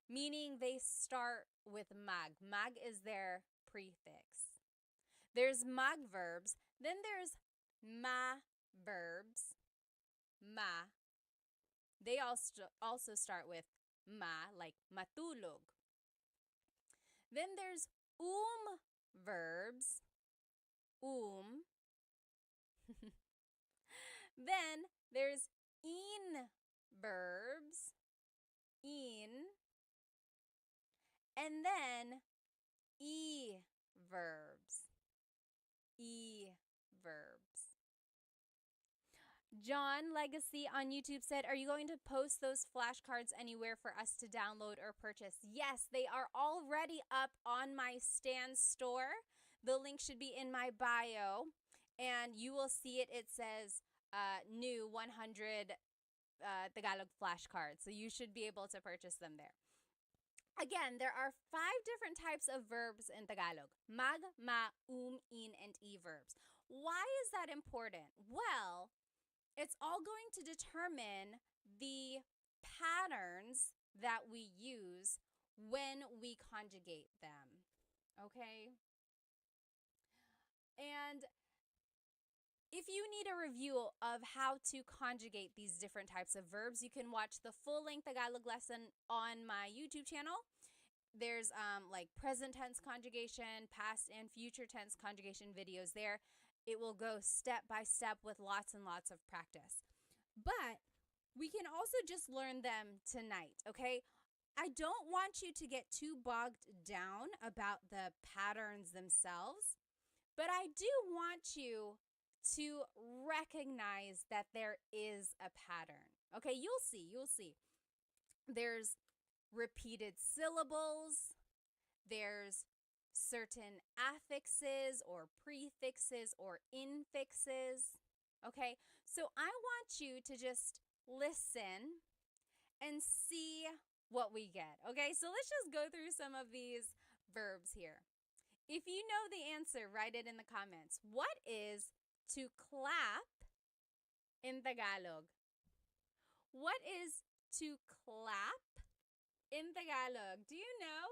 meaning they start with mag. Mag is their prefix. There's mag verbs, then there's ma verbs, ma. They also start with ma, like matulog. Then there's verbs, Then there's in verbs, in. And then verbs, verbs. John Legacy on YouTube said, are you going to post those flashcards anywhere for us to download or purchase? Yes, they are already up on my Stan store. The link should be in my bio, and you will see it. It says new 100 Tagalog flashcards, so you should be able to purchase them there. Again, there are 5 different types of verbs in Tagalog. Mag, ma, in, and e verbs. Why is that important? Well, it's all going to determine the patterns that we use when we conjugate them. Okay? And if you need a review of how to conjugate these different types of verbs, you can watch the full-length Tagalog lesson on my YouTube channel. There's like present tense conjugation, past and future tense conjugation videos there. It will go step by step with lots and lots of practice. But we can also just learn them tonight, okay? I don't want you to get too bogged down about the patterns themselves, but I do want you to recognize that there is a pattern. Okay, you'll see. There's repeated syllables. There's certain affixes or prefixes or infixes. Okay, so I want you to just listen and see what we get. Okay, so let's just go through some of these verbs here. If you know the answer, write it in the comments. What is to clap in Tagalog? What is to clap in Tagalog? Do you know?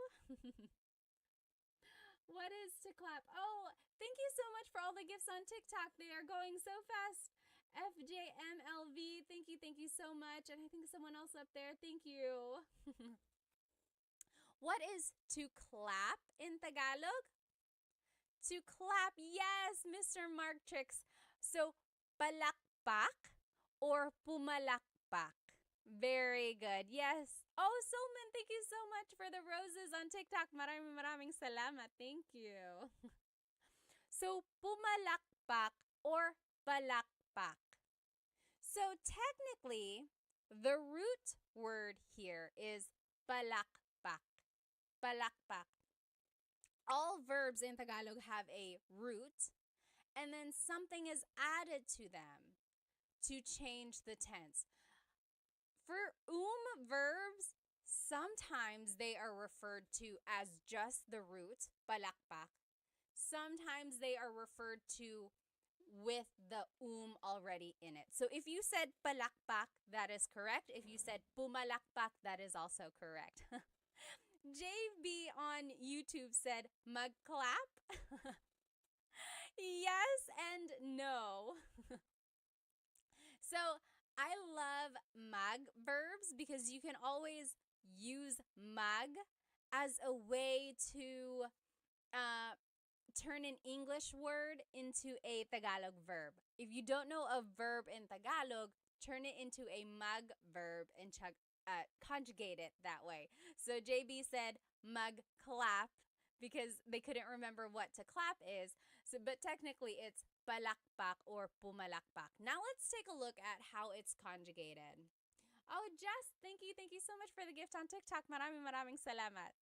What is to clap? Oh, thank you so much for all the gifts on TikTok. They are going so fast. FJMLV, thank you so much. And I think someone else up there, thank you. What is to clap in Tagalog? To clap, yes, Mr. Mark Tricks. So, palakpak or pumalakpak? Very good. Yes. Oh, Solman, thank you so much for the roses on TikTok. Maraming salamat. Thank you. So, pumalakpak or palakpak. So, technically, the root word here is palakpak. Palakpak. All verbs in Tagalog have a root, and then something is added to them to change the tense. For verbs, sometimes they are referred to as just the root, palakpak. Sometimes they are referred to with the already in it. So if you said palakpak, that is correct. If you said pumalakpak, that is also correct. JB on YouTube said magclap. Yes and no. So I love mag verbs because you can always use mag as a way to uh, turn an English word into a Tagalog verb. If you don't know a verb in Tagalog, turn it into a mag verb and conjugate it that way. So JB said mag clap because they couldn't remember what to clap is. So, but technically it's palakpak or pumalakpak. Now let's take a look at how it's conjugated. Oh, Jess, thank you so much for the gift on TikTok. Maraming salamat.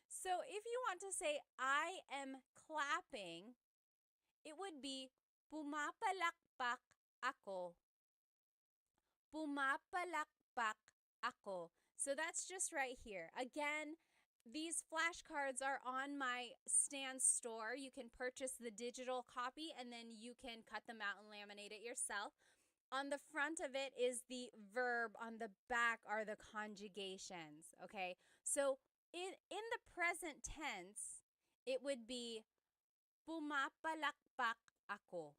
So if you want to say I am clapping, it would be pumapalakpak ako. Pumapalakpak ako. So that's just right here. Again, these flashcards are on my Stan store. You can purchase the digital copy and then you can cut them out and laminate it yourself. On the front of it is the verb. On the back are the conjugations. Okay, so in the present tense, it would be pumapalakpak ako.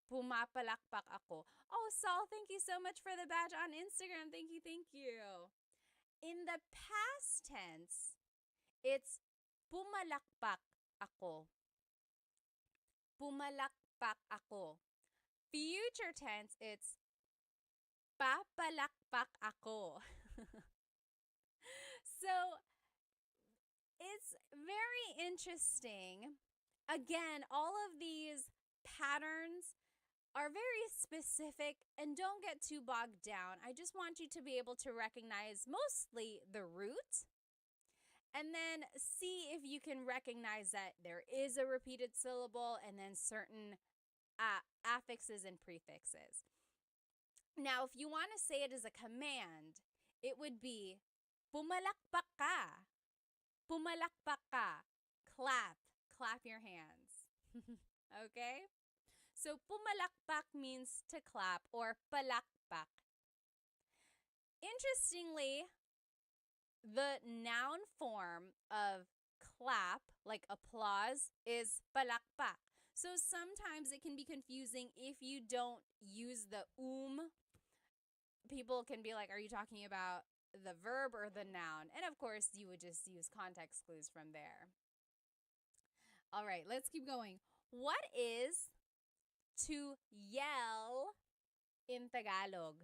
Pumapalakpak ako. Oh, Saul, thank you so much for the badge on Instagram. Thank you, thank you. In the past tense, it's pumalakpak ako. Pumalakpak ako. Future tense, it's papalakpak ako. So, it's very interesting. Again, all of these patterns are very specific and don't get too bogged down. I just want you to be able to recognize mostly the root and then see if you can recognize that there is a repeated syllable and then certain affixes and prefixes. Now, if you want to say it as a command, it would be pumalakpak ka. Pumalakpak ka. Clap. Clap your hands. Okay? So, pumalakpak means to clap or palakpak. Interestingly, the noun form of clap, like applause, is palakpak. So sometimes it can be confusing if you don't use the People can be like, are you talking about the verb or the noun? And of course, you would just use context clues from there. All right, let's keep going. What is to yell in Tagalog?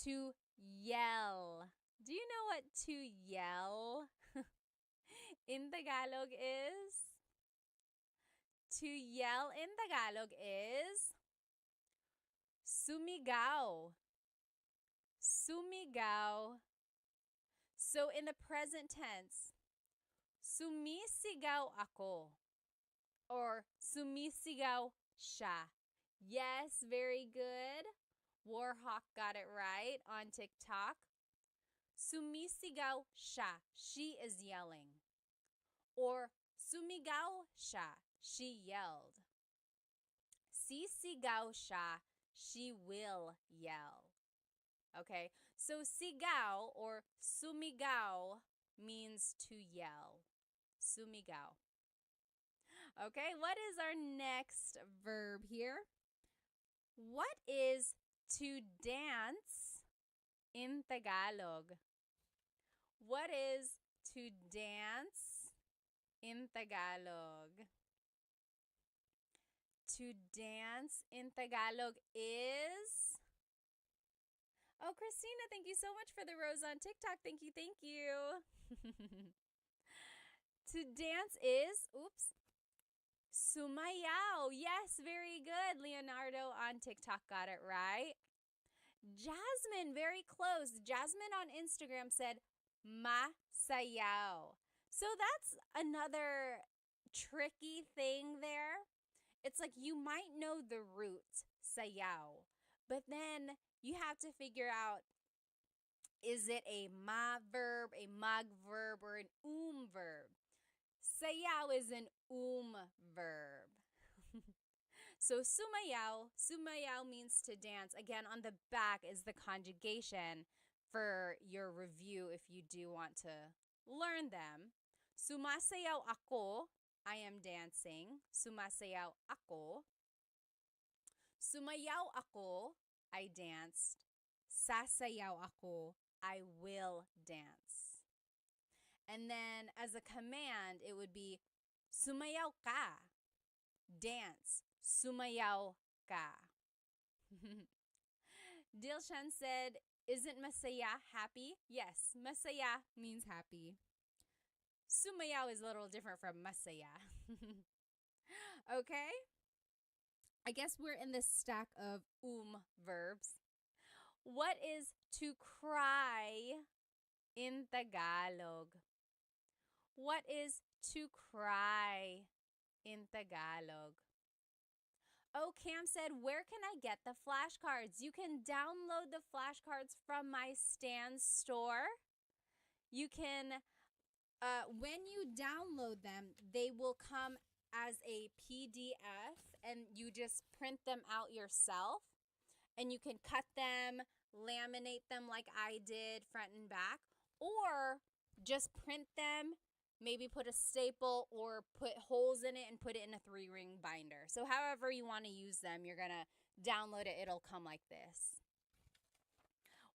To yell. Do you know what to yell in Tagalog is? To yell in Tagalog is sumigaw. Sumigaw. So in the present tense, sumisigaw ako or sumisigaw siya. Yes, very good. Warhawk got it right on TikTok. Sumisigaw siya. She is yelling. Or sumigaw siya. She yelled. Sisigaw siya. She will yell. Okay, so sigaw or sumigaw means to yell. Sumigaw. Okay, what is our next verb here? What is to dance in Tagalog? What is to dance in Tagalog? To dance in Tagalog is... Oh, Christina, thank you so much for the rose on TikTok. Thank you, thank you. To dance is, sumayaw. Yes, very good. Leonardo on TikTok got it right. Jasmine, very close. Jasmine on Instagram said masayaw. So that's another tricky thing there. It's like you might know the root, sayaw, but then you have to figure out, is it a ma verb, a mag verb, or an verb? Sayaw is an verb. So sumayaw means to dance. Again, on the back is the conjugation for your review if you do want to learn them. Sumasayaw ako, I am dancing. Sumasayaw ako. Sumayaw ako, I danced. Sasayaw ako, I will dance. And then as a command, it would be sumayaw ka. Dance. Sumayaw ka. Dilshan said, isn't masaya happy? Yes, masaya means happy. Sumayaw is a little different from masaya. Okay? I guess we're in this stack of verbs. What is to cry in Tagalog? What is to cry in Tagalog? Oh, Cam said, where can I get the flashcards? You can download the flashcards from my Stan store. You can, when you download them, they will come as a PDF and you just print them out yourself. And you can cut them, laminate them like I did, front and back, or just print them, maybe put a staple or put holes in it and put it in a 3-ring binder. So however you want to use them, you're going to download it. It'll come like this.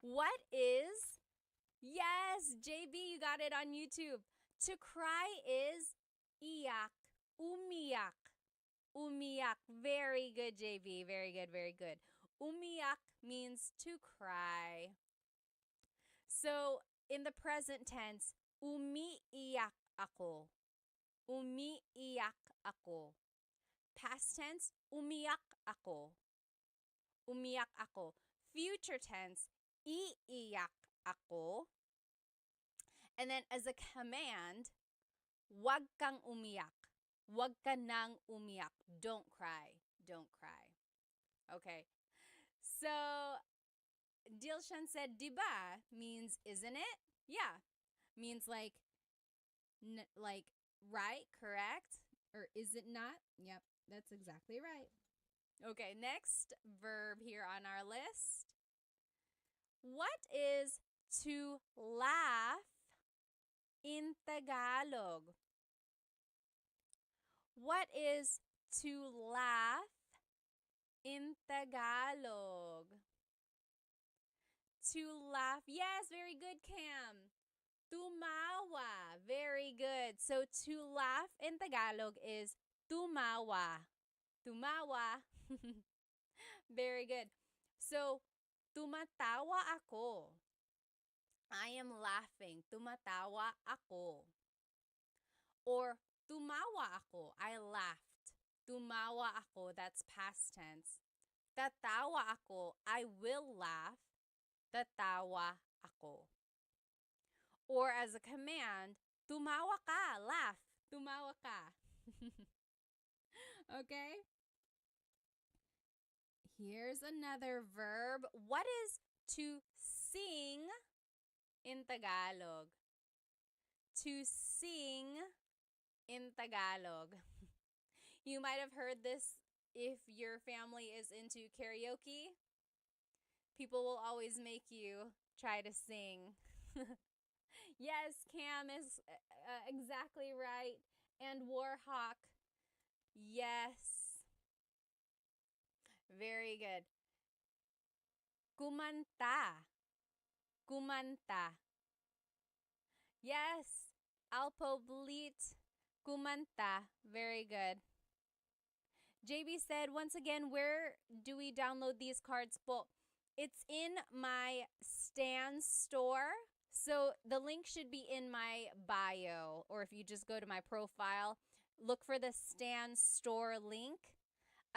What is, yes, JB, you got it on YouTube. To cry is iyak, umiyak, umiyak. Very good, JB. Very good, very good. Umiyak means to cry. So in the present tense, umiiyak ako. Umiiyak ako. Past tense, umiyak ako. Umiyak ako. Future tense, iiyak ako. And then as a command, wag kang umiyak. Wag ka nang umiyak. Don't cry. Don't cry. Okay. So Dilshan said, diba means isn't it? Yeah. Means like right, correct? Or is it not? Yep, that's exactly right. Okay, next verb here on our list. What is to laugh in Tagalog? What is to laugh in Tagalog? To laugh. Yes, very good, Cam. Tumawa. Very good. So to laugh in Tagalog is tumawa. Tumawa. Very good. So tumatawa ako. I am laughing. Tumatawa ako. Or tumawa ako. I laughed. Tumawa ako. That's past tense. Tatawa ako. I will laugh. Tatawa ako. Or as a command, tumawa ka. Laugh. Tumawa ka. Okay? Here's another verb. What is to sing in Tagalog? To sing in Tagalog. You might have heard this if your family is into karaoke. People will always make you try to sing. Yes, Cam is exactly right. And Warhawk. Yes. Very good. Kumanta. Kumanta. Yes. Alpoblit. Kumanta. Very good. JB said, once again, where do we download these cards? Well, it's in my Stan store. So the link should be in my bio, or if you just go to my profile, look for the Stan store link.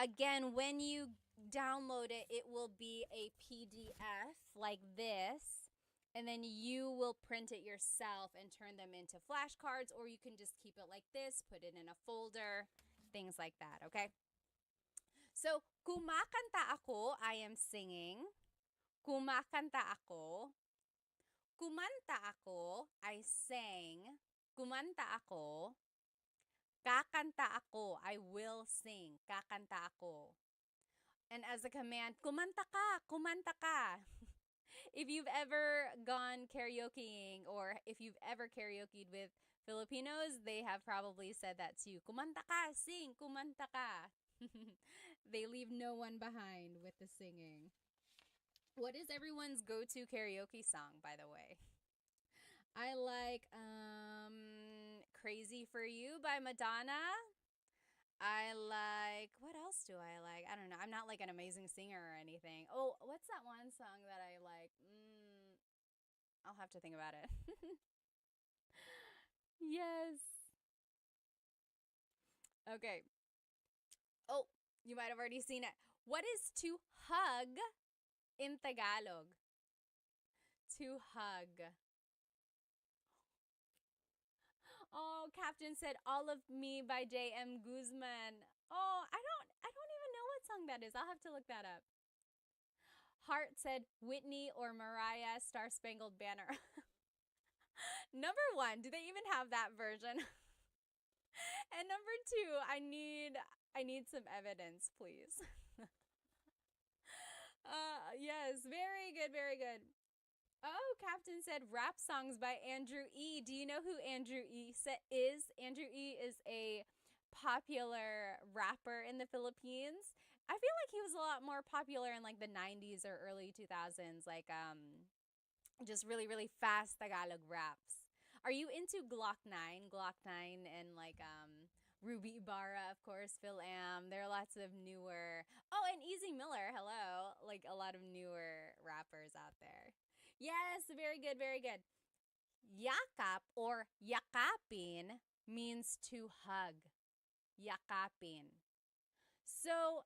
Again, when you download it, it will be a PDF like this, and then you will print it yourself and turn them into flashcards, or you can just keep it like this, put it in a folder, things like that, okay? So, kumakanta ako, I am singing. Kumakanta ako. Kumanta ako, I sang. Kumanta ako. Kakanta ako, I will sing. Kakanta ako. And as a command, kumanta ka, kumanta ka. If you've ever gone karaokeing or if you've ever karaokeed with Filipinos, they have probably said that to you. Kumanta ka, sing, kumanta ka. They leave no one behind with the singing. What is everyone's go-to karaoke song, by the way? I like Crazy for You by Madonna. I like, what else do I like? I don't know. I'm not like an amazing singer or anything. Oh, what's that one song that I like? I'll have to think about it. Yes. Okay. Oh, you might have already seen it. What is to hug in Tagalog? To hug. Oh, Captain said All of Me by J.M. Guzman. Oh, I don't even know what song that is. I'll have to look that up. Heart said Whitney or Mariah Star Spangled Banner. Number one, do they even have that version? And number two, I need some evidence, please. Yes, very good, very good. Oh, Captain said rap songs by Andrew E. Do you know who Andrew E. is? Andrew E. is a popular rapper in the Philippines. I feel like he was a lot more popular in like the 90s or early 2000s, like just really really fast Tagalog raps. Are you into Glock 9? Glock 9 and like Ruby Ibarra, of course, Phil Am. There are lots of newer. Oh, and Easy Miller. Hello. Like a lot of newer rappers out there. Yes, very good, very good. Yakap or yakapin means to hug. Yakapin. So,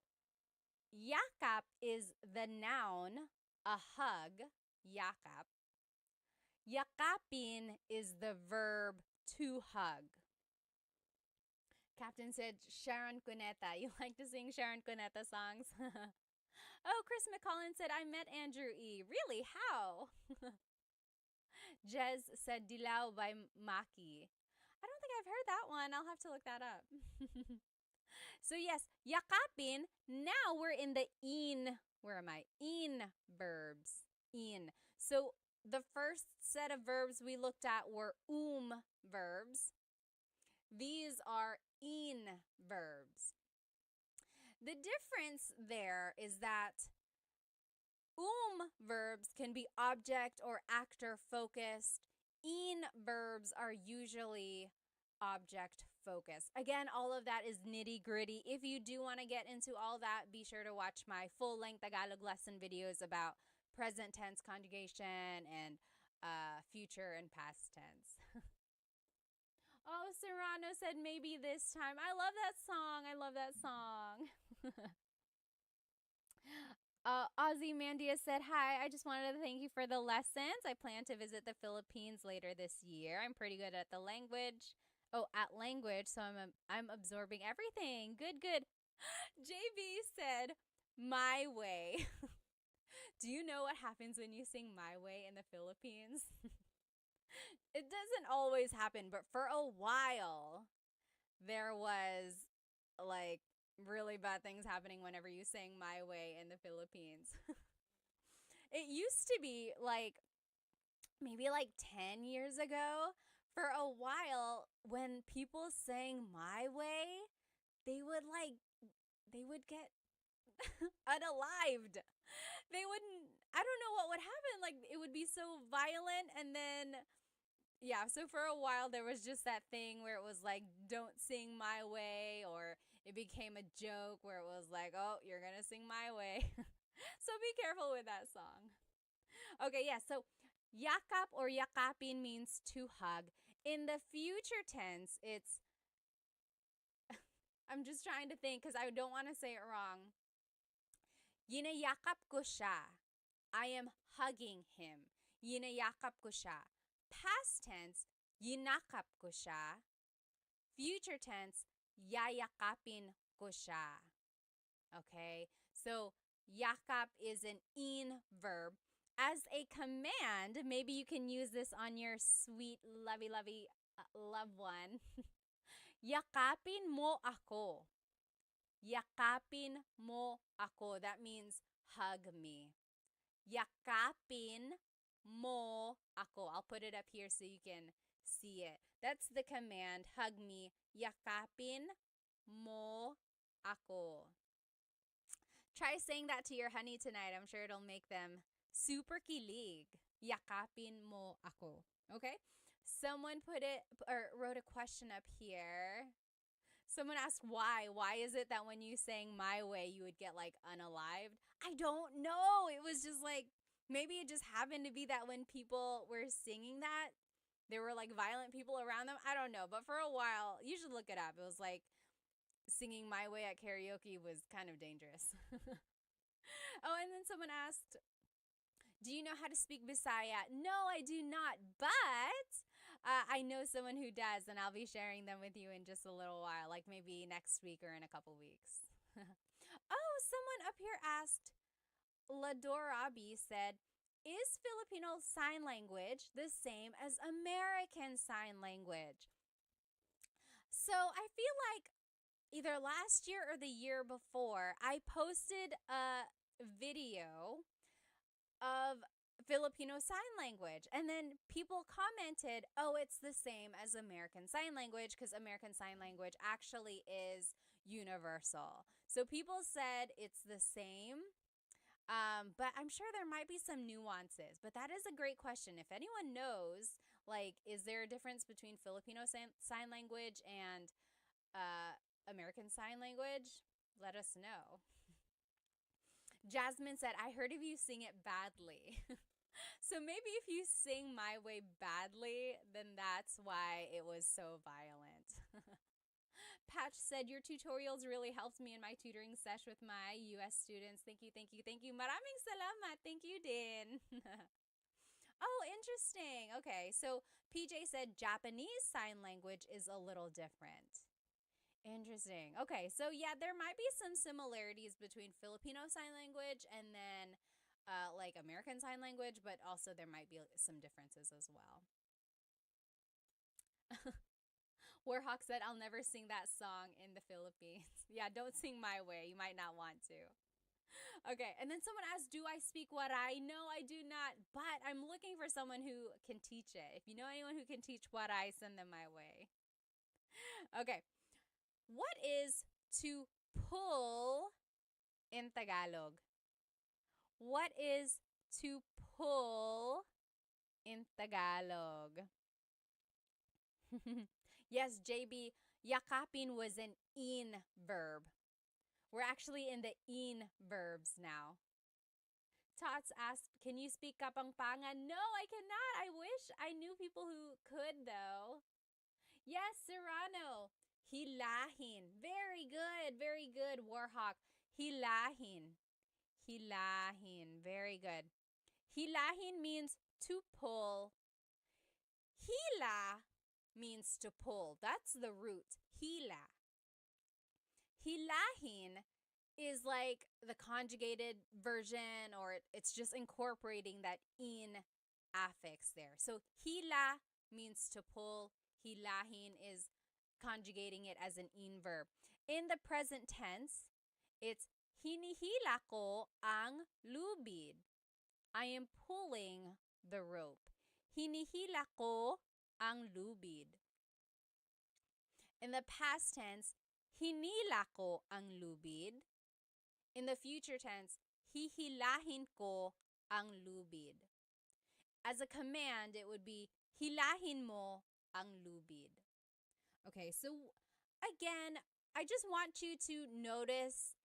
yakap is the noun, a hug, yakap. Yakapin is the verb to hug. Captain said Sharon Cuneta. You like to sing Sharon Cuneta songs? Oh, Chris McCollin said, I met Andrew E. Really? How? Jez said Dilaw by Maki. I don't think I've heard that one. I'll have to look that up. So yes, yakapin. Now we're in the in. Where am I? In verbs. In. So the first set of verbs we looked at were verbs. These are in verbs. The difference there is that verbs can be object or actor focused. In verbs are usually object focused. Again, all of that is nitty gritty. If you do want to get into all that, be sure to watch my full length Tagalog lesson videos about present tense conjugation and future and past tense. Oh, Serrano said maybe this time. I love that song. I love that song. Ozzy Mandia said, hi, I just wanted to thank you for the lessons. I plan to visit the Philippines later this year. I'm pretty good at the language. Oh, at language, so I'm absorbing everything. Good, good. JB said, my way. Do you know what happens when you sing My Way in the Philippines? It doesn't always happen, but for a while, there was like really bad things happening whenever you sang My Way in the Philippines. It used to be like maybe like 10 years ago, for a while, when people sang My Way, they would get unalived. They wouldn't, I don't know what would happen. Like it would be so violent, and then yeah, so for a while there was just that thing where it was like, don't sing My Way, or it became a joke where it was like, oh, you're gonna sing My Way. So be careful with that song. Okay, yeah, so yakap or yakapin means to hug. In the future tense, it's, I'm just trying to think because I don't want to say it wrong. Yinayakap ko siya. I am hugging him. Yinayakap ko siya. Past tense, yinakap ko siya. Future tense, yayakapin ko siya. Okay? So, yakap is an in verb. As a command, maybe you can use this on your sweet, lovey loved one. Yakapin mo ako. Yakapin mo ako. That means hug me. Yakapin mo ako. I'll put it up here so you can see it. That's the command, hug me. Yakapin mo ako. Try saying that to your honey tonight. I'm sure it'll make them super kilig. Yakapin mo ako. Okay? Someone put it or wrote a question up here. Someone asked why. Why is it that when you sang My Way, you would get like unalived? I don't know. It was just like, maybe it just happened to be that when people were singing that, there were like violent people around them. I don't know. But for a while, you should look it up. It was like singing My Way at karaoke was kind of dangerous. Oh, and then someone asked, do you know how to speak Bisaya? No, I do not. But I know someone who does, and I'll be sharing them with you in just a little while, like maybe next week or in a couple weeks. Oh, someone up here asked, Ladorabi said, is Filipino Sign Language the same as American Sign Language? So I feel like either last year or the year before, I posted a video of Filipino Sign Language. And then people commented, oh, it's the same as American Sign Language because American Sign Language actually is universal. So people said it's the same. But I'm sure there might be some nuances. But that is a great question. If anyone knows, like, is there a difference between Filipino Sign Language and American Sign Language? Let us know. Jasmine said, I heard of you sing it badly. So maybe if you sing My Way badly, then that's why it was so violent. Patch said, your tutorials really helped me in my tutoring sesh with my US students. Thank you, thank you, thank you. Maraming salamat. Thank you, din. Oh, interesting. Okay, so PJ said Japanese Sign Language is a little different. Interesting. Okay, so yeah, there might be some similarities between Filipino Sign Language and then like American Sign Language, but also there might be some differences as well. Warhawk said, I'll never sing that song in the Philippines. Yeah, don't sing My Way. You might not want to. Okay, and then someone asked, do I speak Waray? No, I do not, but I'm looking for someone who can teach it. If you know anyone who can teach Waray, send them my way. Okay, what is to pull in Tagalog? What is to pull in Tagalog? Yes, JB, yakapin was an in verb. We're actually in the in verbs now. Tots asked, can you speak Kapampangan? No, I cannot. I wish I knew people who could, though. Yes, Serrano. Hilahin. Very good, Warhawk. Hilahin. Hilahin. Very good. Hilahin means to pull. Hila means to pull. That's the root. Hila. Hilahin is like the conjugated version, or it's just incorporating that in affix there. So hila means to pull. Hilahin is conjugating it as an in verb. In the present tense, it's hinihila ko ang lubid. I am pulling the rope. Hinihila ko ang lubid. In the past tense, hinila ko ang lubid. In the future tense, hihilahin ko ang lubid. As a command, it would be hilahin mo ang lubid. Okay, so again, I just want you to notice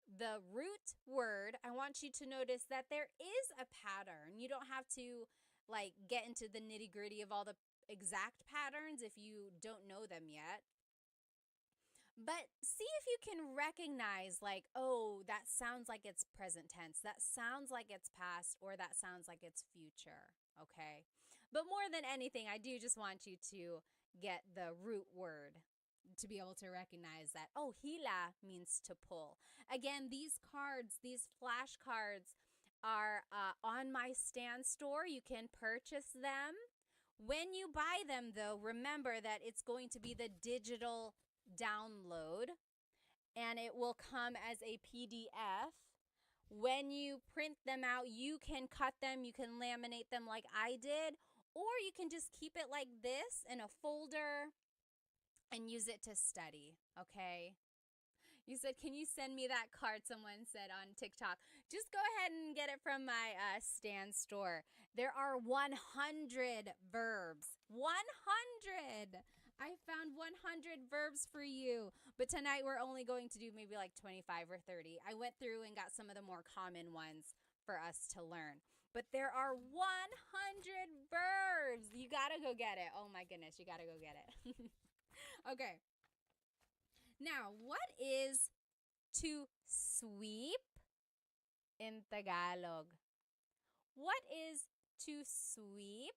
the root word. I want you to notice that there is a pattern. You don't have to like get into the nitty-gritty of all the exact patterns if you don't know them yet. But see if you can recognize like, oh, that sounds like it's present tense. That sounds like it's past, or that sounds like it's future, okay? But more than anything, I do just want you to get the root word to be able to recognize that, oh, hila means to pull. Again, these cards, these flashcards are on my Stan store. You can purchase them. When you buy them, though, remember that it's going to be the digital download, and it will come as a PDF. When you print them out, you can cut them, you can laminate them like I did, or you can just keep it like this in a folder and use it to study, okay? You said, can you send me that card? Someone said on TikTok. Just go ahead and get it from my Stan store. There are 100 verbs 100. I found 100 verbs for you. But tonight we're only going to do maybe like 25 or 30. I went through and got some of the more common ones for us to learn. But there are 100 verbs. You got to go get it. Oh my goodness, you got to go get it. Okay. Now, what is to sweep in Tagalog? What is to sweep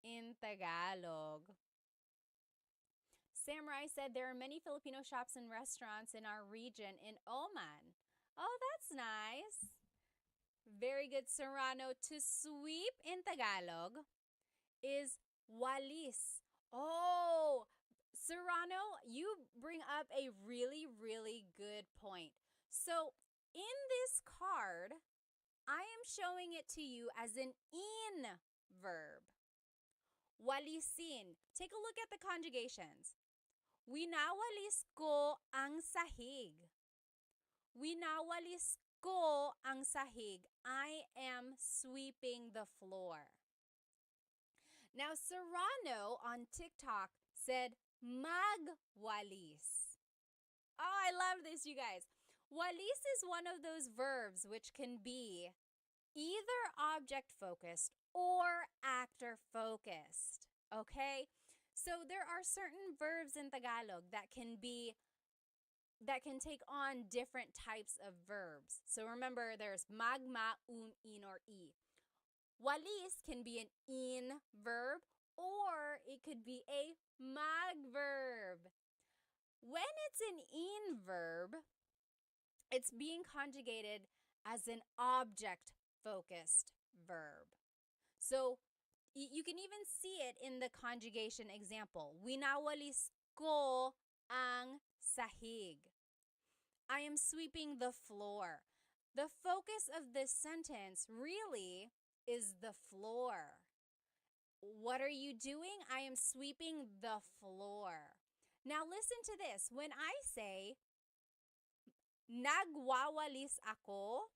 in Tagalog? Samurai said there are many Filipino shops and restaurants in our region in Oman. Oh, that's nice. Very good, Serrano. To sweep in Tagalog is walis. Oh, Serrano, you bring up a really, really good point. So in this card, I am showing it to you as an in verb. Walisin. Take a look at the conjugations. Winawalis ko ang sahig. Winawalis ko ang sahig. I am sweeping the floor. Now, Serrano on TikTok said magwalis. Oh, I love this, you guys. Walis is one of those verbs which can be either object-focused or actor-focused, okay? So there are certain verbs in Tagalog that can take on different types of verbs. So remember, there's magma, in, or I. Walis can be an in verb or it could be a mag verb. When it's an in verb, it's being conjugated as an object-focused verb. So you can even see it in the conjugation example. Winawalis ko ang sahig. I am sweeping the floor. The focus of this sentence really is the floor. What are you doing? I am sweeping the floor. Now listen to this. When I say, nagwawalis ako,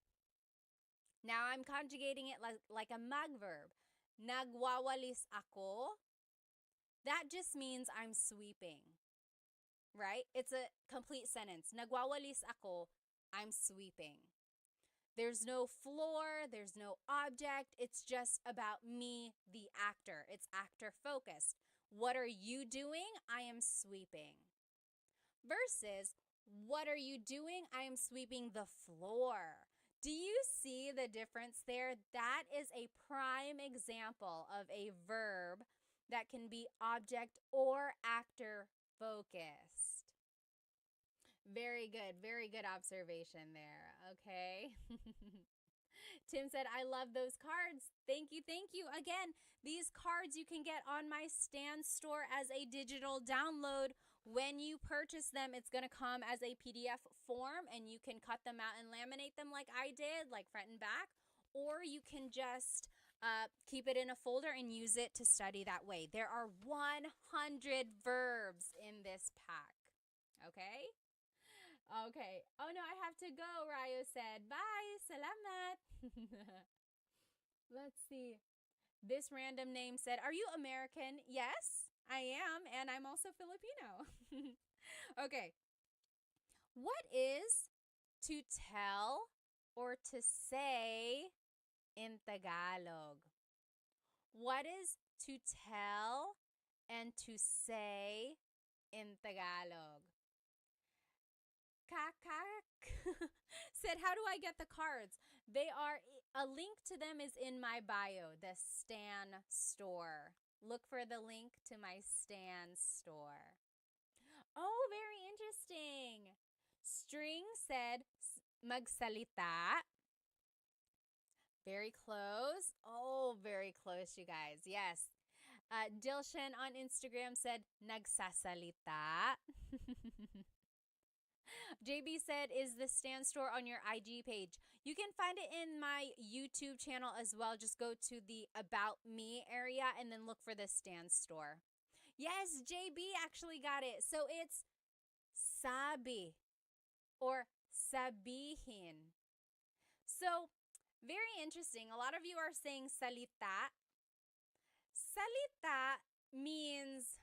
now I'm conjugating it like a mag verb. Nagwawalis ako, that just means I'm sweeping, right? It's a complete sentence. Nagwawalis ako, I'm sweeping. There's no floor, there's no object. It's just about me, the actor. It's actor focused. What are you doing? I am sweeping. Versus, what are you doing? I am sweeping the floor. Do you see the difference there? That is a prime example of a verb that can be object or actor focused. Very good observation there, okay? Tim said, I love those cards. Thank you. Again, these cards you can get on my Stan store as a digital download. When you purchase them, it's going to come as a PDF form, and you can cut them out and laminate them like I did, like front and back, or you can just keep it in a folder and use it to study that way. There are 100 verbs in this pack, okay? Okay. Oh, no, I have to go, Rayo said. Bye. Salamat. Let's see. This random name said, are you American? Yes, I am, and I'm also Filipino. Okay. What is to tell or to say in Tagalog? What is to tell and to say in Tagalog? Kakak said, how do I get the cards? A link to them is in my bio, the Stan store. Look for the link to my Stan store. Oh, very interesting. String said, magsalita. Very close. Oh, very close, you guys. Yes. Dilshan on Instagram said, nagsasalita. JB said, is the Stan store on your IG page? You can find it in my YouTube channel as well. Just go to the About Me area and then look for the Stan store. Yes, JB actually got it. So it's sabi or sabihin. So very interesting. A lot of you are saying salita. Salita means,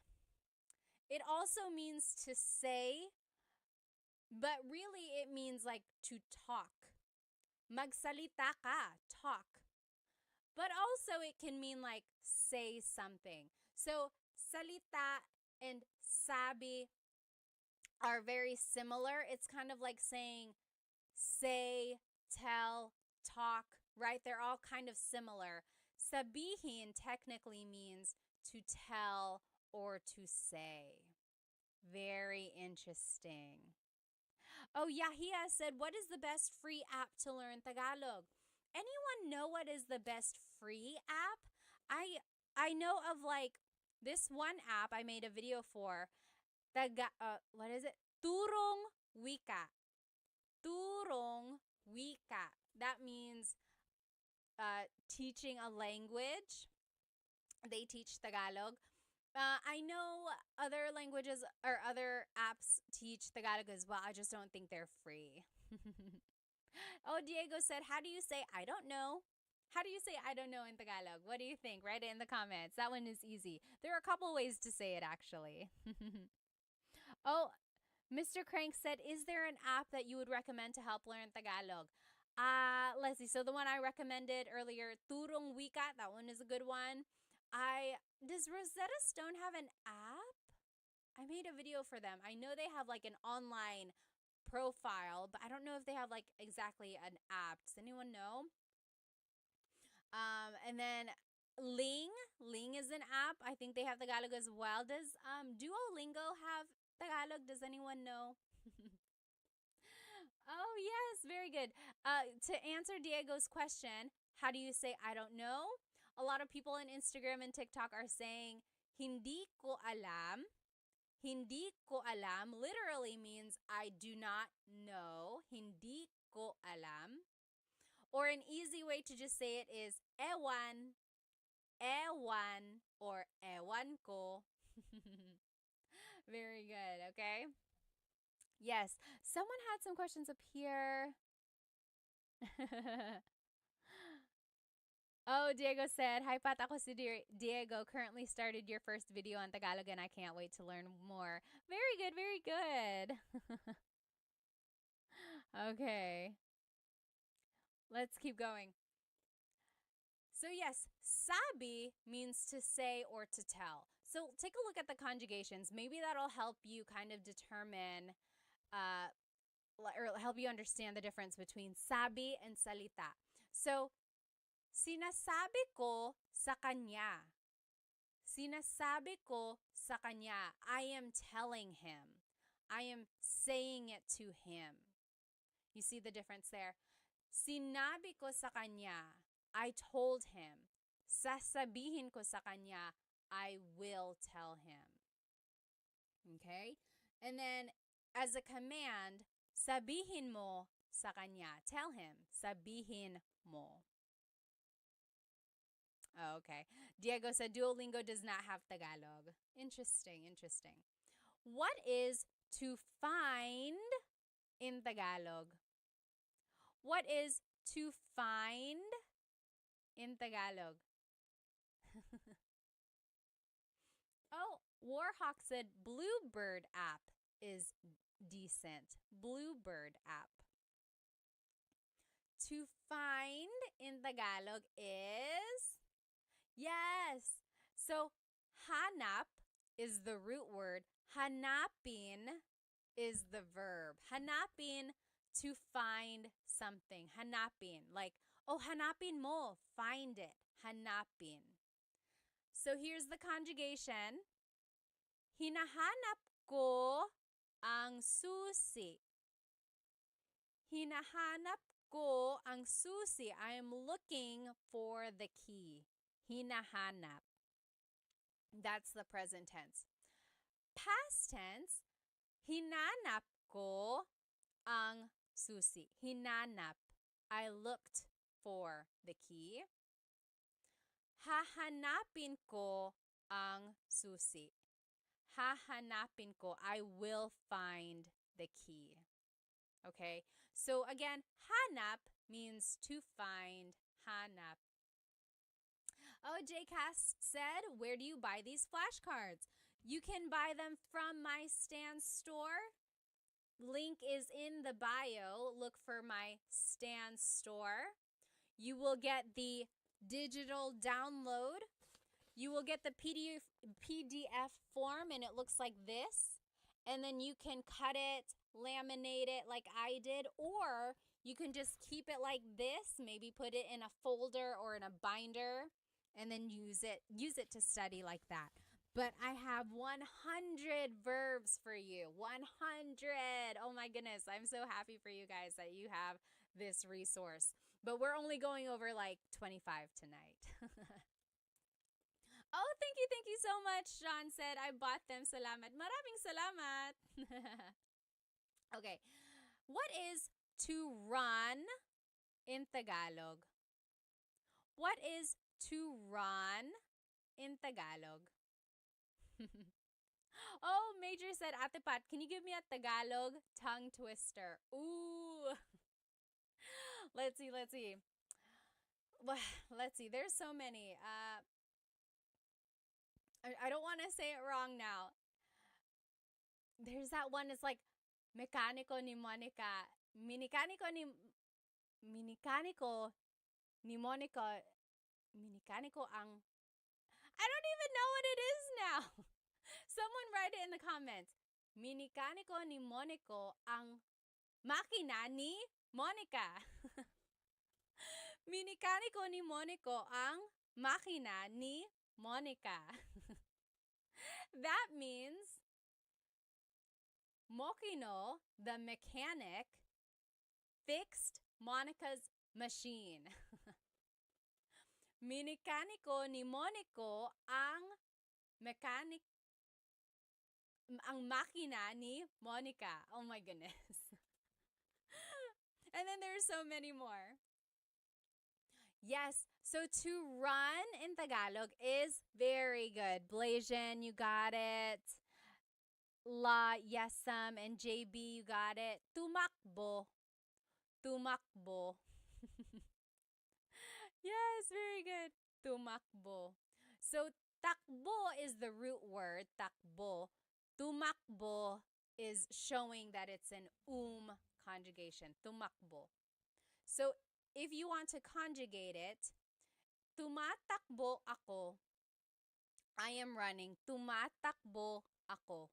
it also means to say, but really it means like to talk. Magsalita ka, talk. But also it can mean like say something. So salita and sabi are very similar. It's kind of like saying say, tell, talk, right? They're all kind of similar. Sabihin technically means to tell or to say. Very interesting. Oh, Yahia said, what is the best free app to learn Tagalog? Anyone know what is the best free app? I know of like this one app I made a video for. What is it? Turong Wika. Turong Wika. That means teaching a language. They teach Tagalog. I know other languages or other apps teach Tagalog as well. I just don't think they're free. Oh, Diego said, how do you say I don't know? How do you say I don't know in Tagalog? What do you think? Write it in the comments. That one is easy. There are a couple ways to say it actually. Oh, Mr. Crank said, is there an app that you would recommend to help learn Tagalog? Let's see. So the one I recommended earlier, Turong Wika, that one is a good one. Does Rosetta Stone have an app? I made a video for them. I know they have like an online profile, but I don't know if they have like exactly an app. Does anyone know? And then Ling is an app. I think they have Tagalog as well. Does Duolingo have Tagalog? Does anyone know? Oh, yes, very good. To answer Diego's question, how do you say I don't know? A lot of people on Instagram and TikTok are saying hindi ko alam. Hindi ko alam literally means I do not know. Hindi ko alam. Or an easy way to just say it is ewan, ewan, or ewan ko. Very good, okay? Yes, someone had some questions up here. Oh, Diego said, hi Pat, ako si Diego. Currently started your first video on Tagalog and I can't wait to learn more. Very good, very good. Okay. Let's keep going. So yes, sabi means to say or to tell. So take a look at the conjugations. Maybe that'll help you kind of determine or help you understand the difference between sabi and salita. So, sinasabi ko sa kanya. Sinasabi ko sa kanya. I am telling him. I am saying it to him. You see the difference there? Sinabi ko sa kanya. I told him. Sasabihin ko sa kanya. I will tell him. Okay? And then, as a command, sabihin mo sa kanya. Tell him. Sabihin mo. Oh, okay. Diego said Duolingo does not have Tagalog. Interesting, interesting. What is to find in Tagalog? What is to find in Tagalog? Oh, Warhawk said Bluebird app is decent. Bluebird app. To find in Tagalog is, yes. So hanap is the root word. Hanapin is the verb. Hanapin, to find something. Hanapin, like, oh, hanapin mo, find it. Hanapin. So here's the conjugation. Hinahanap ko ang susi. Hinahanap ko ang susi. I am looking for the key. Hinahanap. That's the present tense. Past tense, hinanap ko ang susi. Hinanap. I looked for the key. Hahanapin ko ang susi. Hahanapin ko. I will find the key. Okay? So again, hanap means to find. Hanap. Oh, JCast said, where do you buy these flashcards? You can buy them from my Stan store. Link is in the bio. Look for my Stan store. You will get the digital download. You will get the PDF form, and it looks like this. And then you can cut it, laminate it like I did, or you can just keep it like this, maybe put it in a folder or in a binder, and then use it to study like that. But I have 100 verbs for you. 100. Oh my goodness. I'm so happy for you guys that you have this resource. But we're only going over like 25 tonight. Oh, thank you so much. Sean said, I bought them. Salamat. Maraming salamat. Okay. What is to run in Tagalog? What is to run in Tagalog? Oh, Major said, Ate Pat, can you give me a Tagalog tongue twister? Ooh. Let's see. Let's see. There's so many. I don't want to say it wrong now. There's that one. It's like mecanico ni Monica. Minicanico ni Monica. Minicanico ang. I don't even know what it is now. Someone write it in the comments. Minicanico ni Monico ang makina ni Monica. Minicanico ni Monico ang makina ni Monica. That means Mokino, the mechanic, fixed Monica's machine. Minicanico ni Monico ang makina ni Monica. Oh my goodness. And then there's so many more. Yes, so to run in Tagalog is very good. Blasian, you got it. La, Yesam, and JB, you got it. Tumakbo. Tumakbo. Yes, very good. Tumakbo. So takbo is the root word, takbo. Tumakbo is showing that it's an conjugation. Tumakbo. So if you want to conjugate it, tumatakbo ako. I am running. Tumatakbo ako.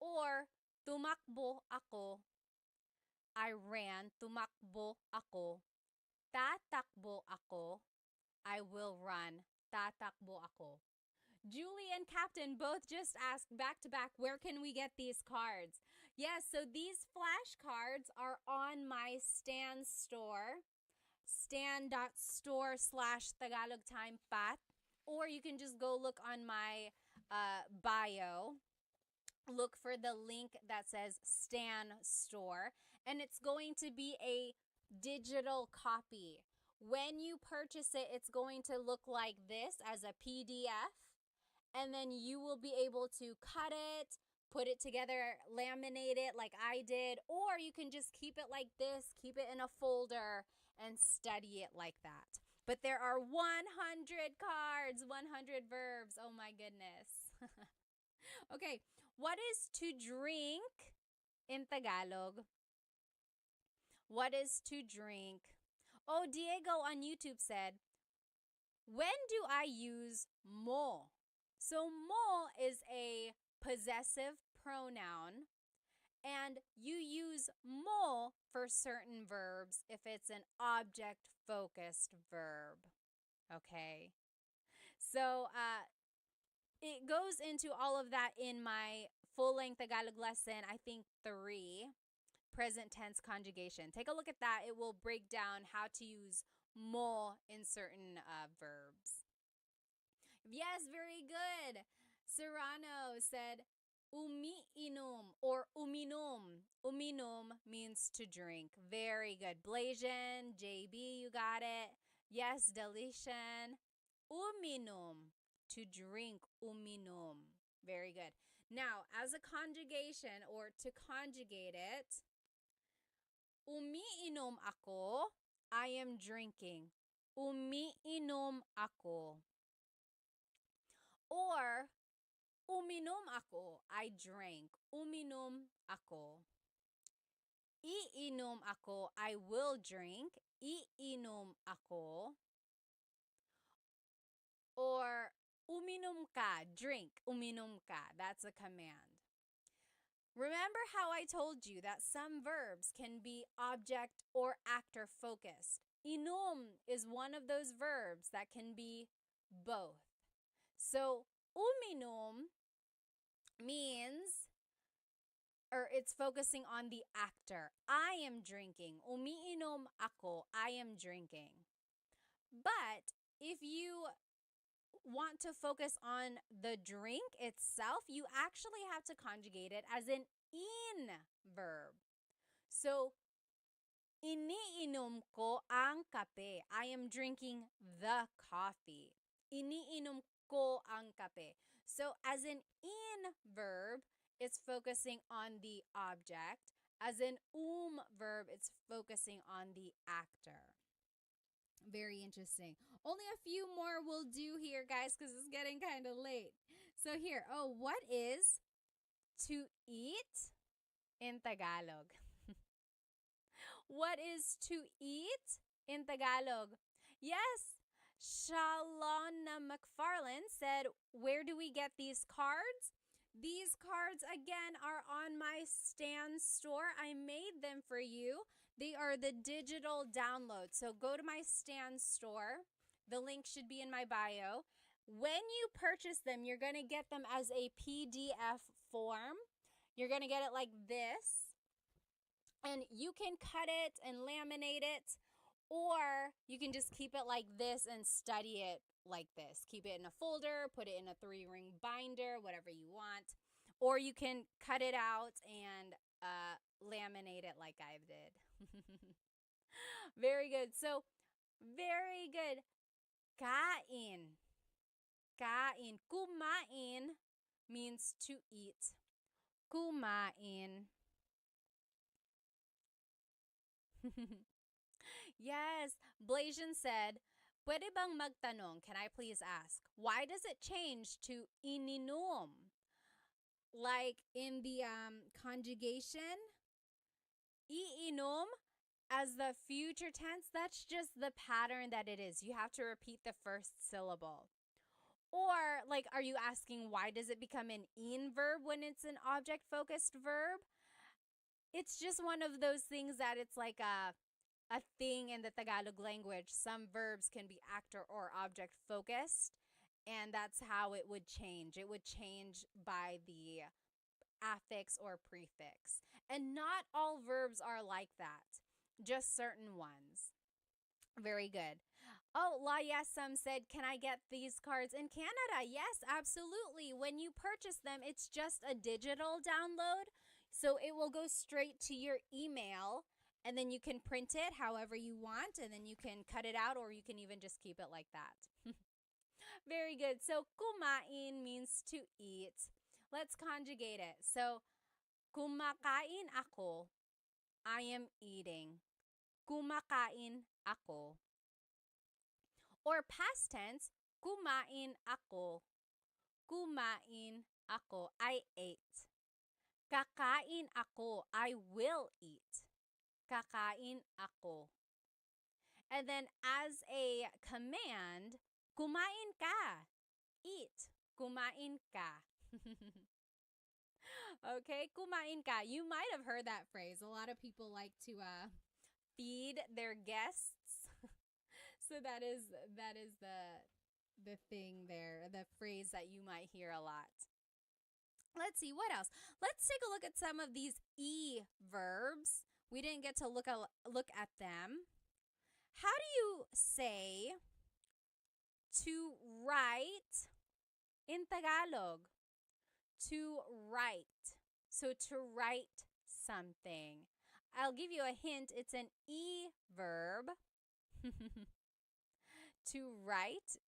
Or tumakbo ako. I ran. Tumakbo ako. Tatakbo ako. I will run. Tatakbo ako. Julie and Captain both just asked back to back, where can we get these cards? Yes, so these flashcards are on my Stan store, stan.store/Tagalog Time Pat, or you can just go look on my bio. Look for the link that says Stan Store, and it's going to be a digital copy. When you purchase it, it's going to look like this as a PDF, and then you will be able to cut it, put it together, laminate it like I did, or you can just keep it like this, keep it in a folder, and study it like that. But there are 100 cards, 100 verbs. Oh my goodness. Okay, what is to drink in Tagalog? What is to drink? Oh, Diego on YouTube said, when do I use mo? So mo is a possessive pronoun, and you use mo for certain verbs if it's an object-focused verb. Okay? So, it goes into all of that in my full-length Tagalog lesson, I think 3, present tense conjugation. Take a look at that. It will break down how to use mo in certain verbs. Yes, very good. Serrano said, umiinom or uminom. Uminom means to drink. Very good. Blasian, JB, you got it. Yes, Delician. Uminom. To drink, uminom. Very good. Now, as a conjugation or to conjugate it, umiinom ako, I am drinking. umiinom ako. Or, uminom ako, I drank. Uminom ako. Iinom ako, I will drink. Iinom ako. Or, uminom ka, drink. Uminom ka. That's a command. Remember how I told you that some verbs can be object or actor focused. Inom is one of those verbs that can be both. So, uminom means, or it's focusing on the actor. I am drinking. Umiinom ako, I am drinking. But if you want to focus on the drink itself, you actually have to conjugate it as an in verb. So, iniinom ko ang kape. I am drinking the coffee. Iniinom ko ang kape. So, as an in verb, it's focusing on the object. As an verb, it's focusing on the actor. Very interesting. Only a few more will do here, guys, because it's getting kind of late. So here, what is to eat in Tagalog? What is to eat in Tagalog? Yes, Shalona McFarland said, where do we get these cards? These cards, again, are on my Stan store. I made them for you. They are the digital download. So go to my Stan store. The link should be in my bio. When you purchase them, you're going to get them as a PDF form. You're going to get it like this. And you can cut it and laminate it, or you can just keep it like this and study it like this. Keep it in a folder, put it in a 3-ring binder, whatever you want. Or you can cut it out and laminate it like I did. Very good. So, very good. Kain. Kain. Kumain means to eat. Kumain. Yes. Blasian said, pwede bang magtanong? Can I please ask? Why does it change to ininom? Like in the conjugation, iinom as the future tense, that's just the pattern that it is. You have to repeat the first syllable. Or, like, are you asking why does it become an in verb when it's an object-focused verb? It's just one of those things that it's like a thing in the Tagalog language. Some verbs can be actor or object-focused, and that's how it would change. It would change by the affix or prefix. And not all verbs are like that, just certain ones. Very good. Oh, La Yesam said, can I get these cards in Canada? Yes, absolutely. When you purchase them, it's just a digital download. So it will go straight to your email, and then you can print it however you want, and then you can cut it out, or you can even just keep it like that. Very good. So kumain means to eat. Let's conjugate it. So kumakain ako, I am eating. Kumakain ako. Or past tense, kumain ako. Kumain ako, I ate. Kakain ako, I will eat. Kakain ako. And then as a command, kumain ka. Eat. Kumain ka. Okay, kumain ka. You might have heard that phrase. A lot of people like to feed their guests. So that is the thing there, the phrase that you might hear a lot. Let's see, what else? Let's take a look at some of these verbs. We didn't get to look at them. How do you say to write in Tagalog? To write. So to write something. I'll give you a hint. It's an verb. To write,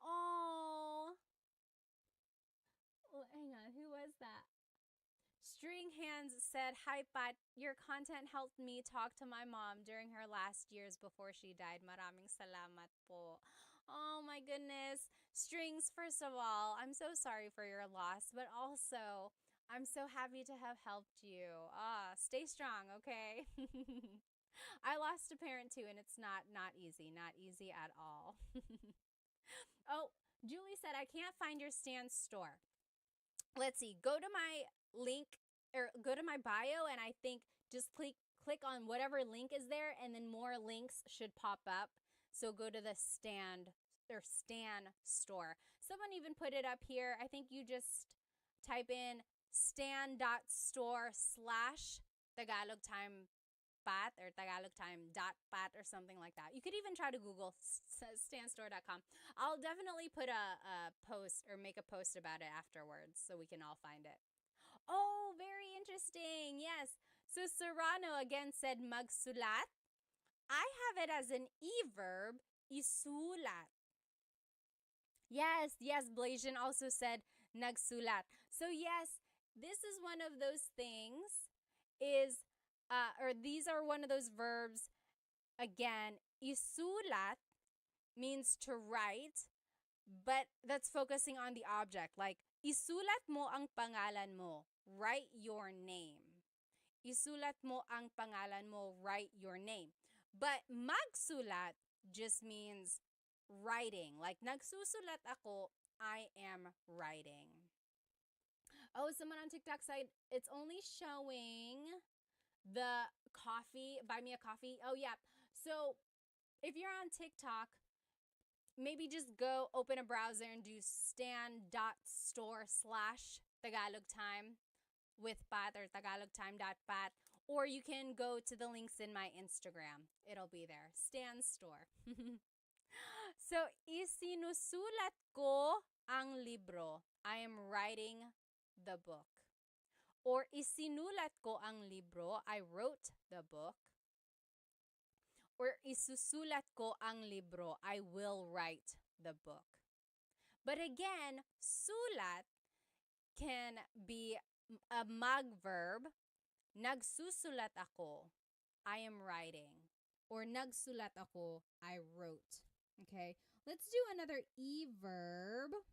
Oh, hang on. Who was that? String Hands said, "Hi, Pat. Your content helped me talk to my mom during her last years before she died. Maraming salamat po." Oh my goodness. Strings, first of all, I'm so sorry for your loss, but also, I'm so happy to have helped you. Stay strong, okay? I lost a parent too, and it's not easy, not easy at all. Oh, Julie said, "I can't find your stand store." Let's see. Go to my link or go to my bio, and I think just click on whatever link is there, and then more links should pop up. So go to the stand or Stan store. Someone even put it up here. I think you just type in stan.store/Tagalog Time pat or Tagalog Time .pat or something like that. You could even try to Google stanstore.com. I'll definitely put a post or make a post about it afterwards so we can all find it. Oh, very interesting. Yes. So Serrano again said magsulat. I have it as an e-verb, isulat. Yes, Blasian also said nagsulat. So yes, this is one of those things is or these are one of those verbs. Again, isulat means to write, but that's focusing on the object. Like, isulat mo ang pangalan mo. Write your name. Isulat mo ang pangalan mo. Write your name. But magsulat just means writing. Like, nagsusulat ako, I am writing. Oh, someone on TikTok said it's only showing the coffee, buy me a coffee. Oh, yeah. So if you're on TikTok, maybe just go open a browser and do stan.store/Tagalog Time with Pat or tagalogtime.pat. Or you can go to the links in my Instagram. It'll be there. Stan Store. So, isinusulat ko ang libro. I am writing the book. Or isinulat ko ang libro. I wrote the book. Or isusulat ko ang libro. I will write the book. But again, sulat can be a mag verb. Nagsusulat ako. I am writing. Or nagsulat ako. I wrote. Okay, let's do another e verb.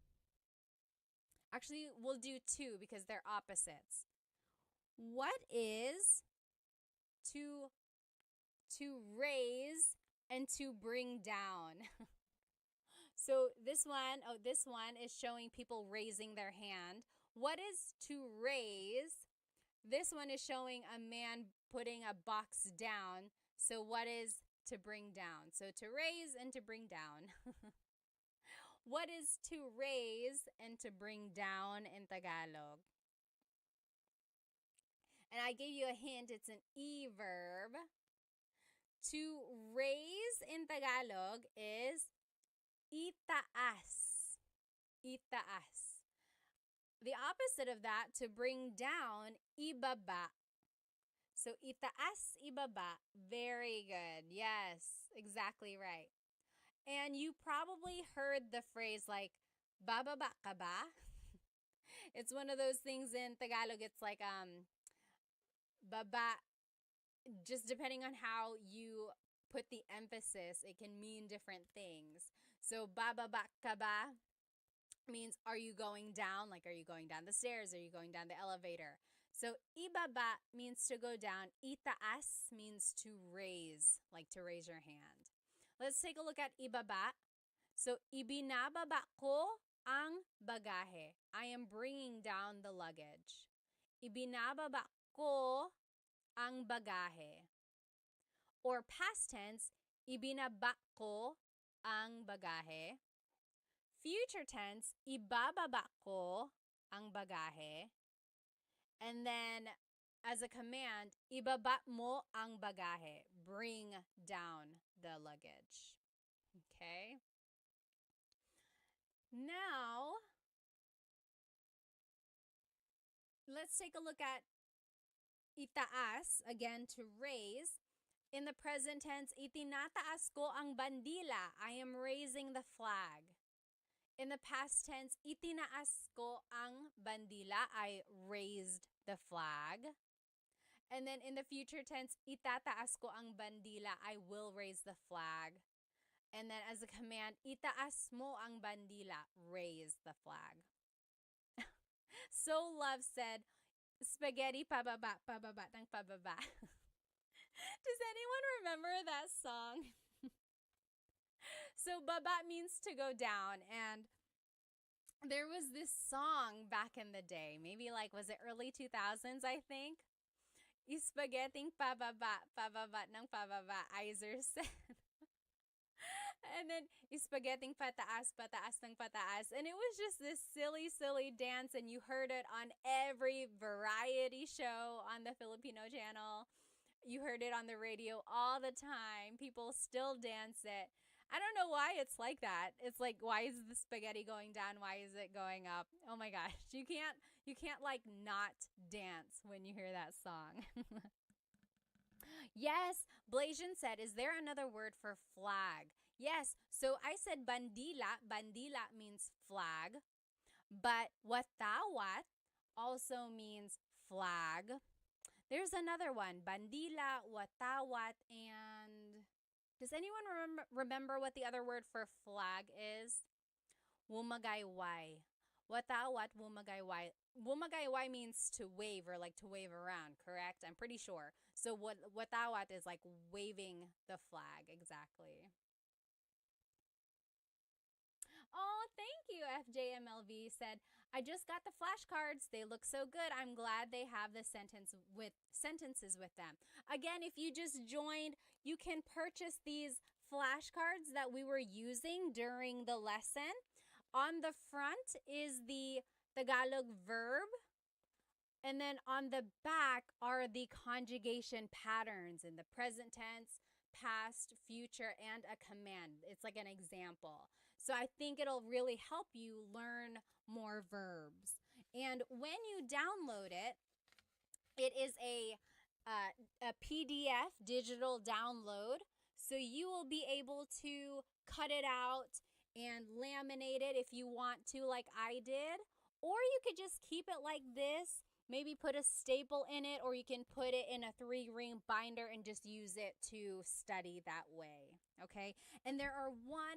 Actually, we'll do two because they're opposites. What is to raise and to bring down? So this one is showing people raising their hand. What is to raise? This one is showing a man putting a box down. So what is to bring down? So to raise and to bring down. What is to raise and to bring down in Tagalog? And I gave you a hint. It's an e verb. To raise in Tagalog is itaas. Itaas. The opposite of that, to bring down, ibaba. So itaas, ibaba. Very good. Yes, exactly right. And you probably heard the phrase like, bababa ka ba? It's one of those things in Tagalog. It's like, baba, just depending on how you put the emphasis, it can mean different things. So, bababa ka ba means, are you going down? Like, are you going down the stairs? Are you going down the elevator? So, ibaba means to go down. Itaas means to raise, like to raise your hand. Let's take a look at ibaba. So, ibinababa ko ang bagahe. I am bringing down the luggage. Ibinababa ko ang bagahe. Or past tense, ibinaba ko ang bagahe. Future tense, ibababa ko ang bagahe. And then, as a command, ibaba mo ang bagahe. Bring down the luggage. Okay? Now, let's take a look at itaas, again, to raise. In the present tense, itinataas ko ang bandila. I am raising the flag. In the past tense, itinaas ko ang bandila. I raised the flag. And then in the future tense, itataas ko ang bandila. I will raise the flag. And then as a command, itaas mo ang bandila. Raise the flag. So Love said, spaghetti pababa, pababa ng pababa. Does anyone remember that song? So baba means to go down, and there was this song back in the day, maybe like, was it early 2000s, I think? Spaghetti pababa, pababa ng pababa, Iser said. And then spaghetti pataas, pataas ng pataas. And it was just this silly, silly dance, and you heard it on every variety show on the Filipino channel. You heard it on the radio all the time. People still dance it. I don't know why it's like that. It's like, why is the spaghetti going down? Why is it going up? Oh my gosh. You can't like not dance when you hear that song. Yes, Blasian said, is there another word for flag? Yes, so I said bandila. Bandila means flag. But watawat also means flag. There's another one, bandila, watawat, and does anyone remember what the other word for flag is? Wumagayway. Watawat, wumagayway. Wumagayway means to wave, or like to wave around, correct? I'm pretty sure. So watawat is like waving the flag, exactly. Oh, thank you. FJMLV said, I just got the flashcards. They look so good. I'm glad they have the sentences with them. Again, if you just joined, you can purchase these flashcards that we were using during the lesson. On the front is the Tagalog verb. And then on the back are the conjugation patterns in the present tense, past, future, and a command. It's like an example. So I think it'll really help you learn more verbs. And when you download it, it is a PDF digital download. So you will be able to cut it out and laminate it if you want to, like I did. Or you could just keep it like this. Maybe put a staple in it, or you can put it in a 3-ring binder and just use it to study that way, okay? And there are 100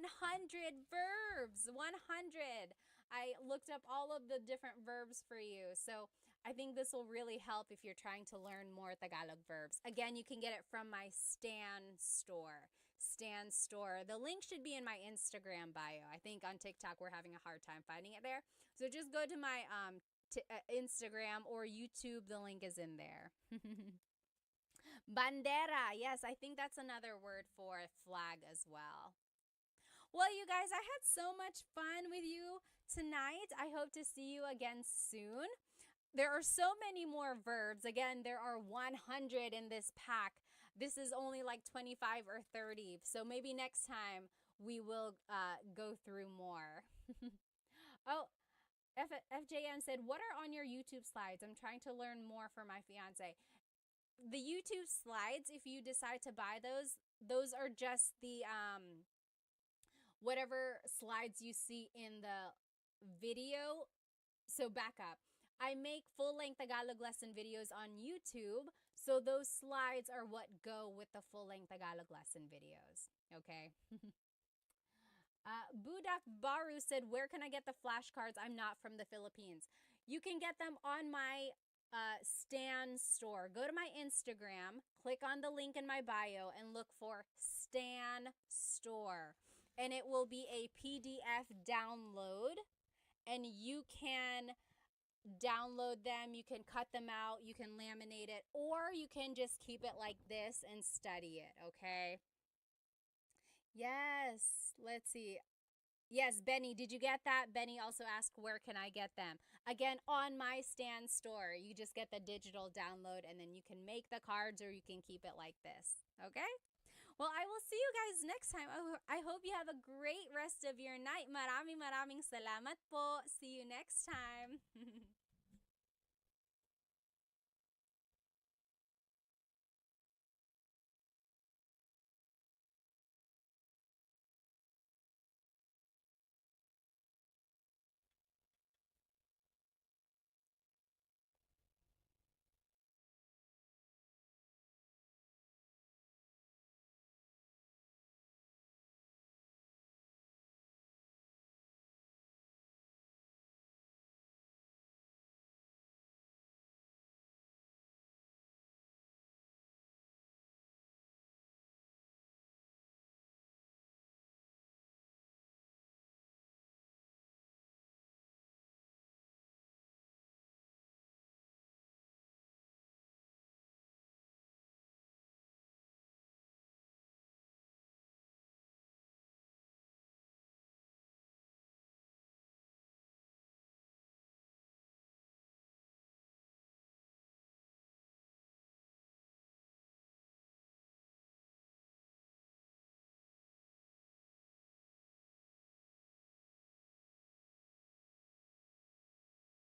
verbs, 100. I looked up all of the different verbs for you, so I think this will really help if you're trying to learn more Tagalog verbs. Again, you can get it from my Stan store. Stan store. The link should be in my Instagram bio. I think on TikTok we're having a hard time finding it there. So just go to my Instagram or YouTube. The link is in there. Bandera. Yes, I think that's another word for flag as well. Well, you guys, I had so much fun with you tonight. I hope to see you again soon. There are so many more verbs. Again, there are 100 in this pack. This is only like 25 or 30. So maybe next time we will go through more. Oh, FJM said, what are on your YouTube slides? I'm trying to learn more for my fiance. The YouTube slides, if you decide to buy those are just the whatever slides you see in the video. So back up. I make full-length Tagalog lesson videos on YouTube, so those slides are what go with the full-length Tagalog lesson videos, okay? Budak Baru said, where can I get the flashcards? I'm not from the Philippines. You can get them on my Stan store. Go to my Instagram, click on the link in my bio, and look for Stan store. And it will be a PDF download, and you can download them, you can cut them out, you can laminate it, or you can just keep it like this and study it, okay? Yes, let's see. Yes, Benny, did you get that? Benny also asked, where can I get them? Again, on my Stan store. You just get the digital download, and then you can make the cards, or you can keep it like this, okay? Well, I will see you guys next time. I hope you have a great rest of your night. Maraming salamat po. See you next time.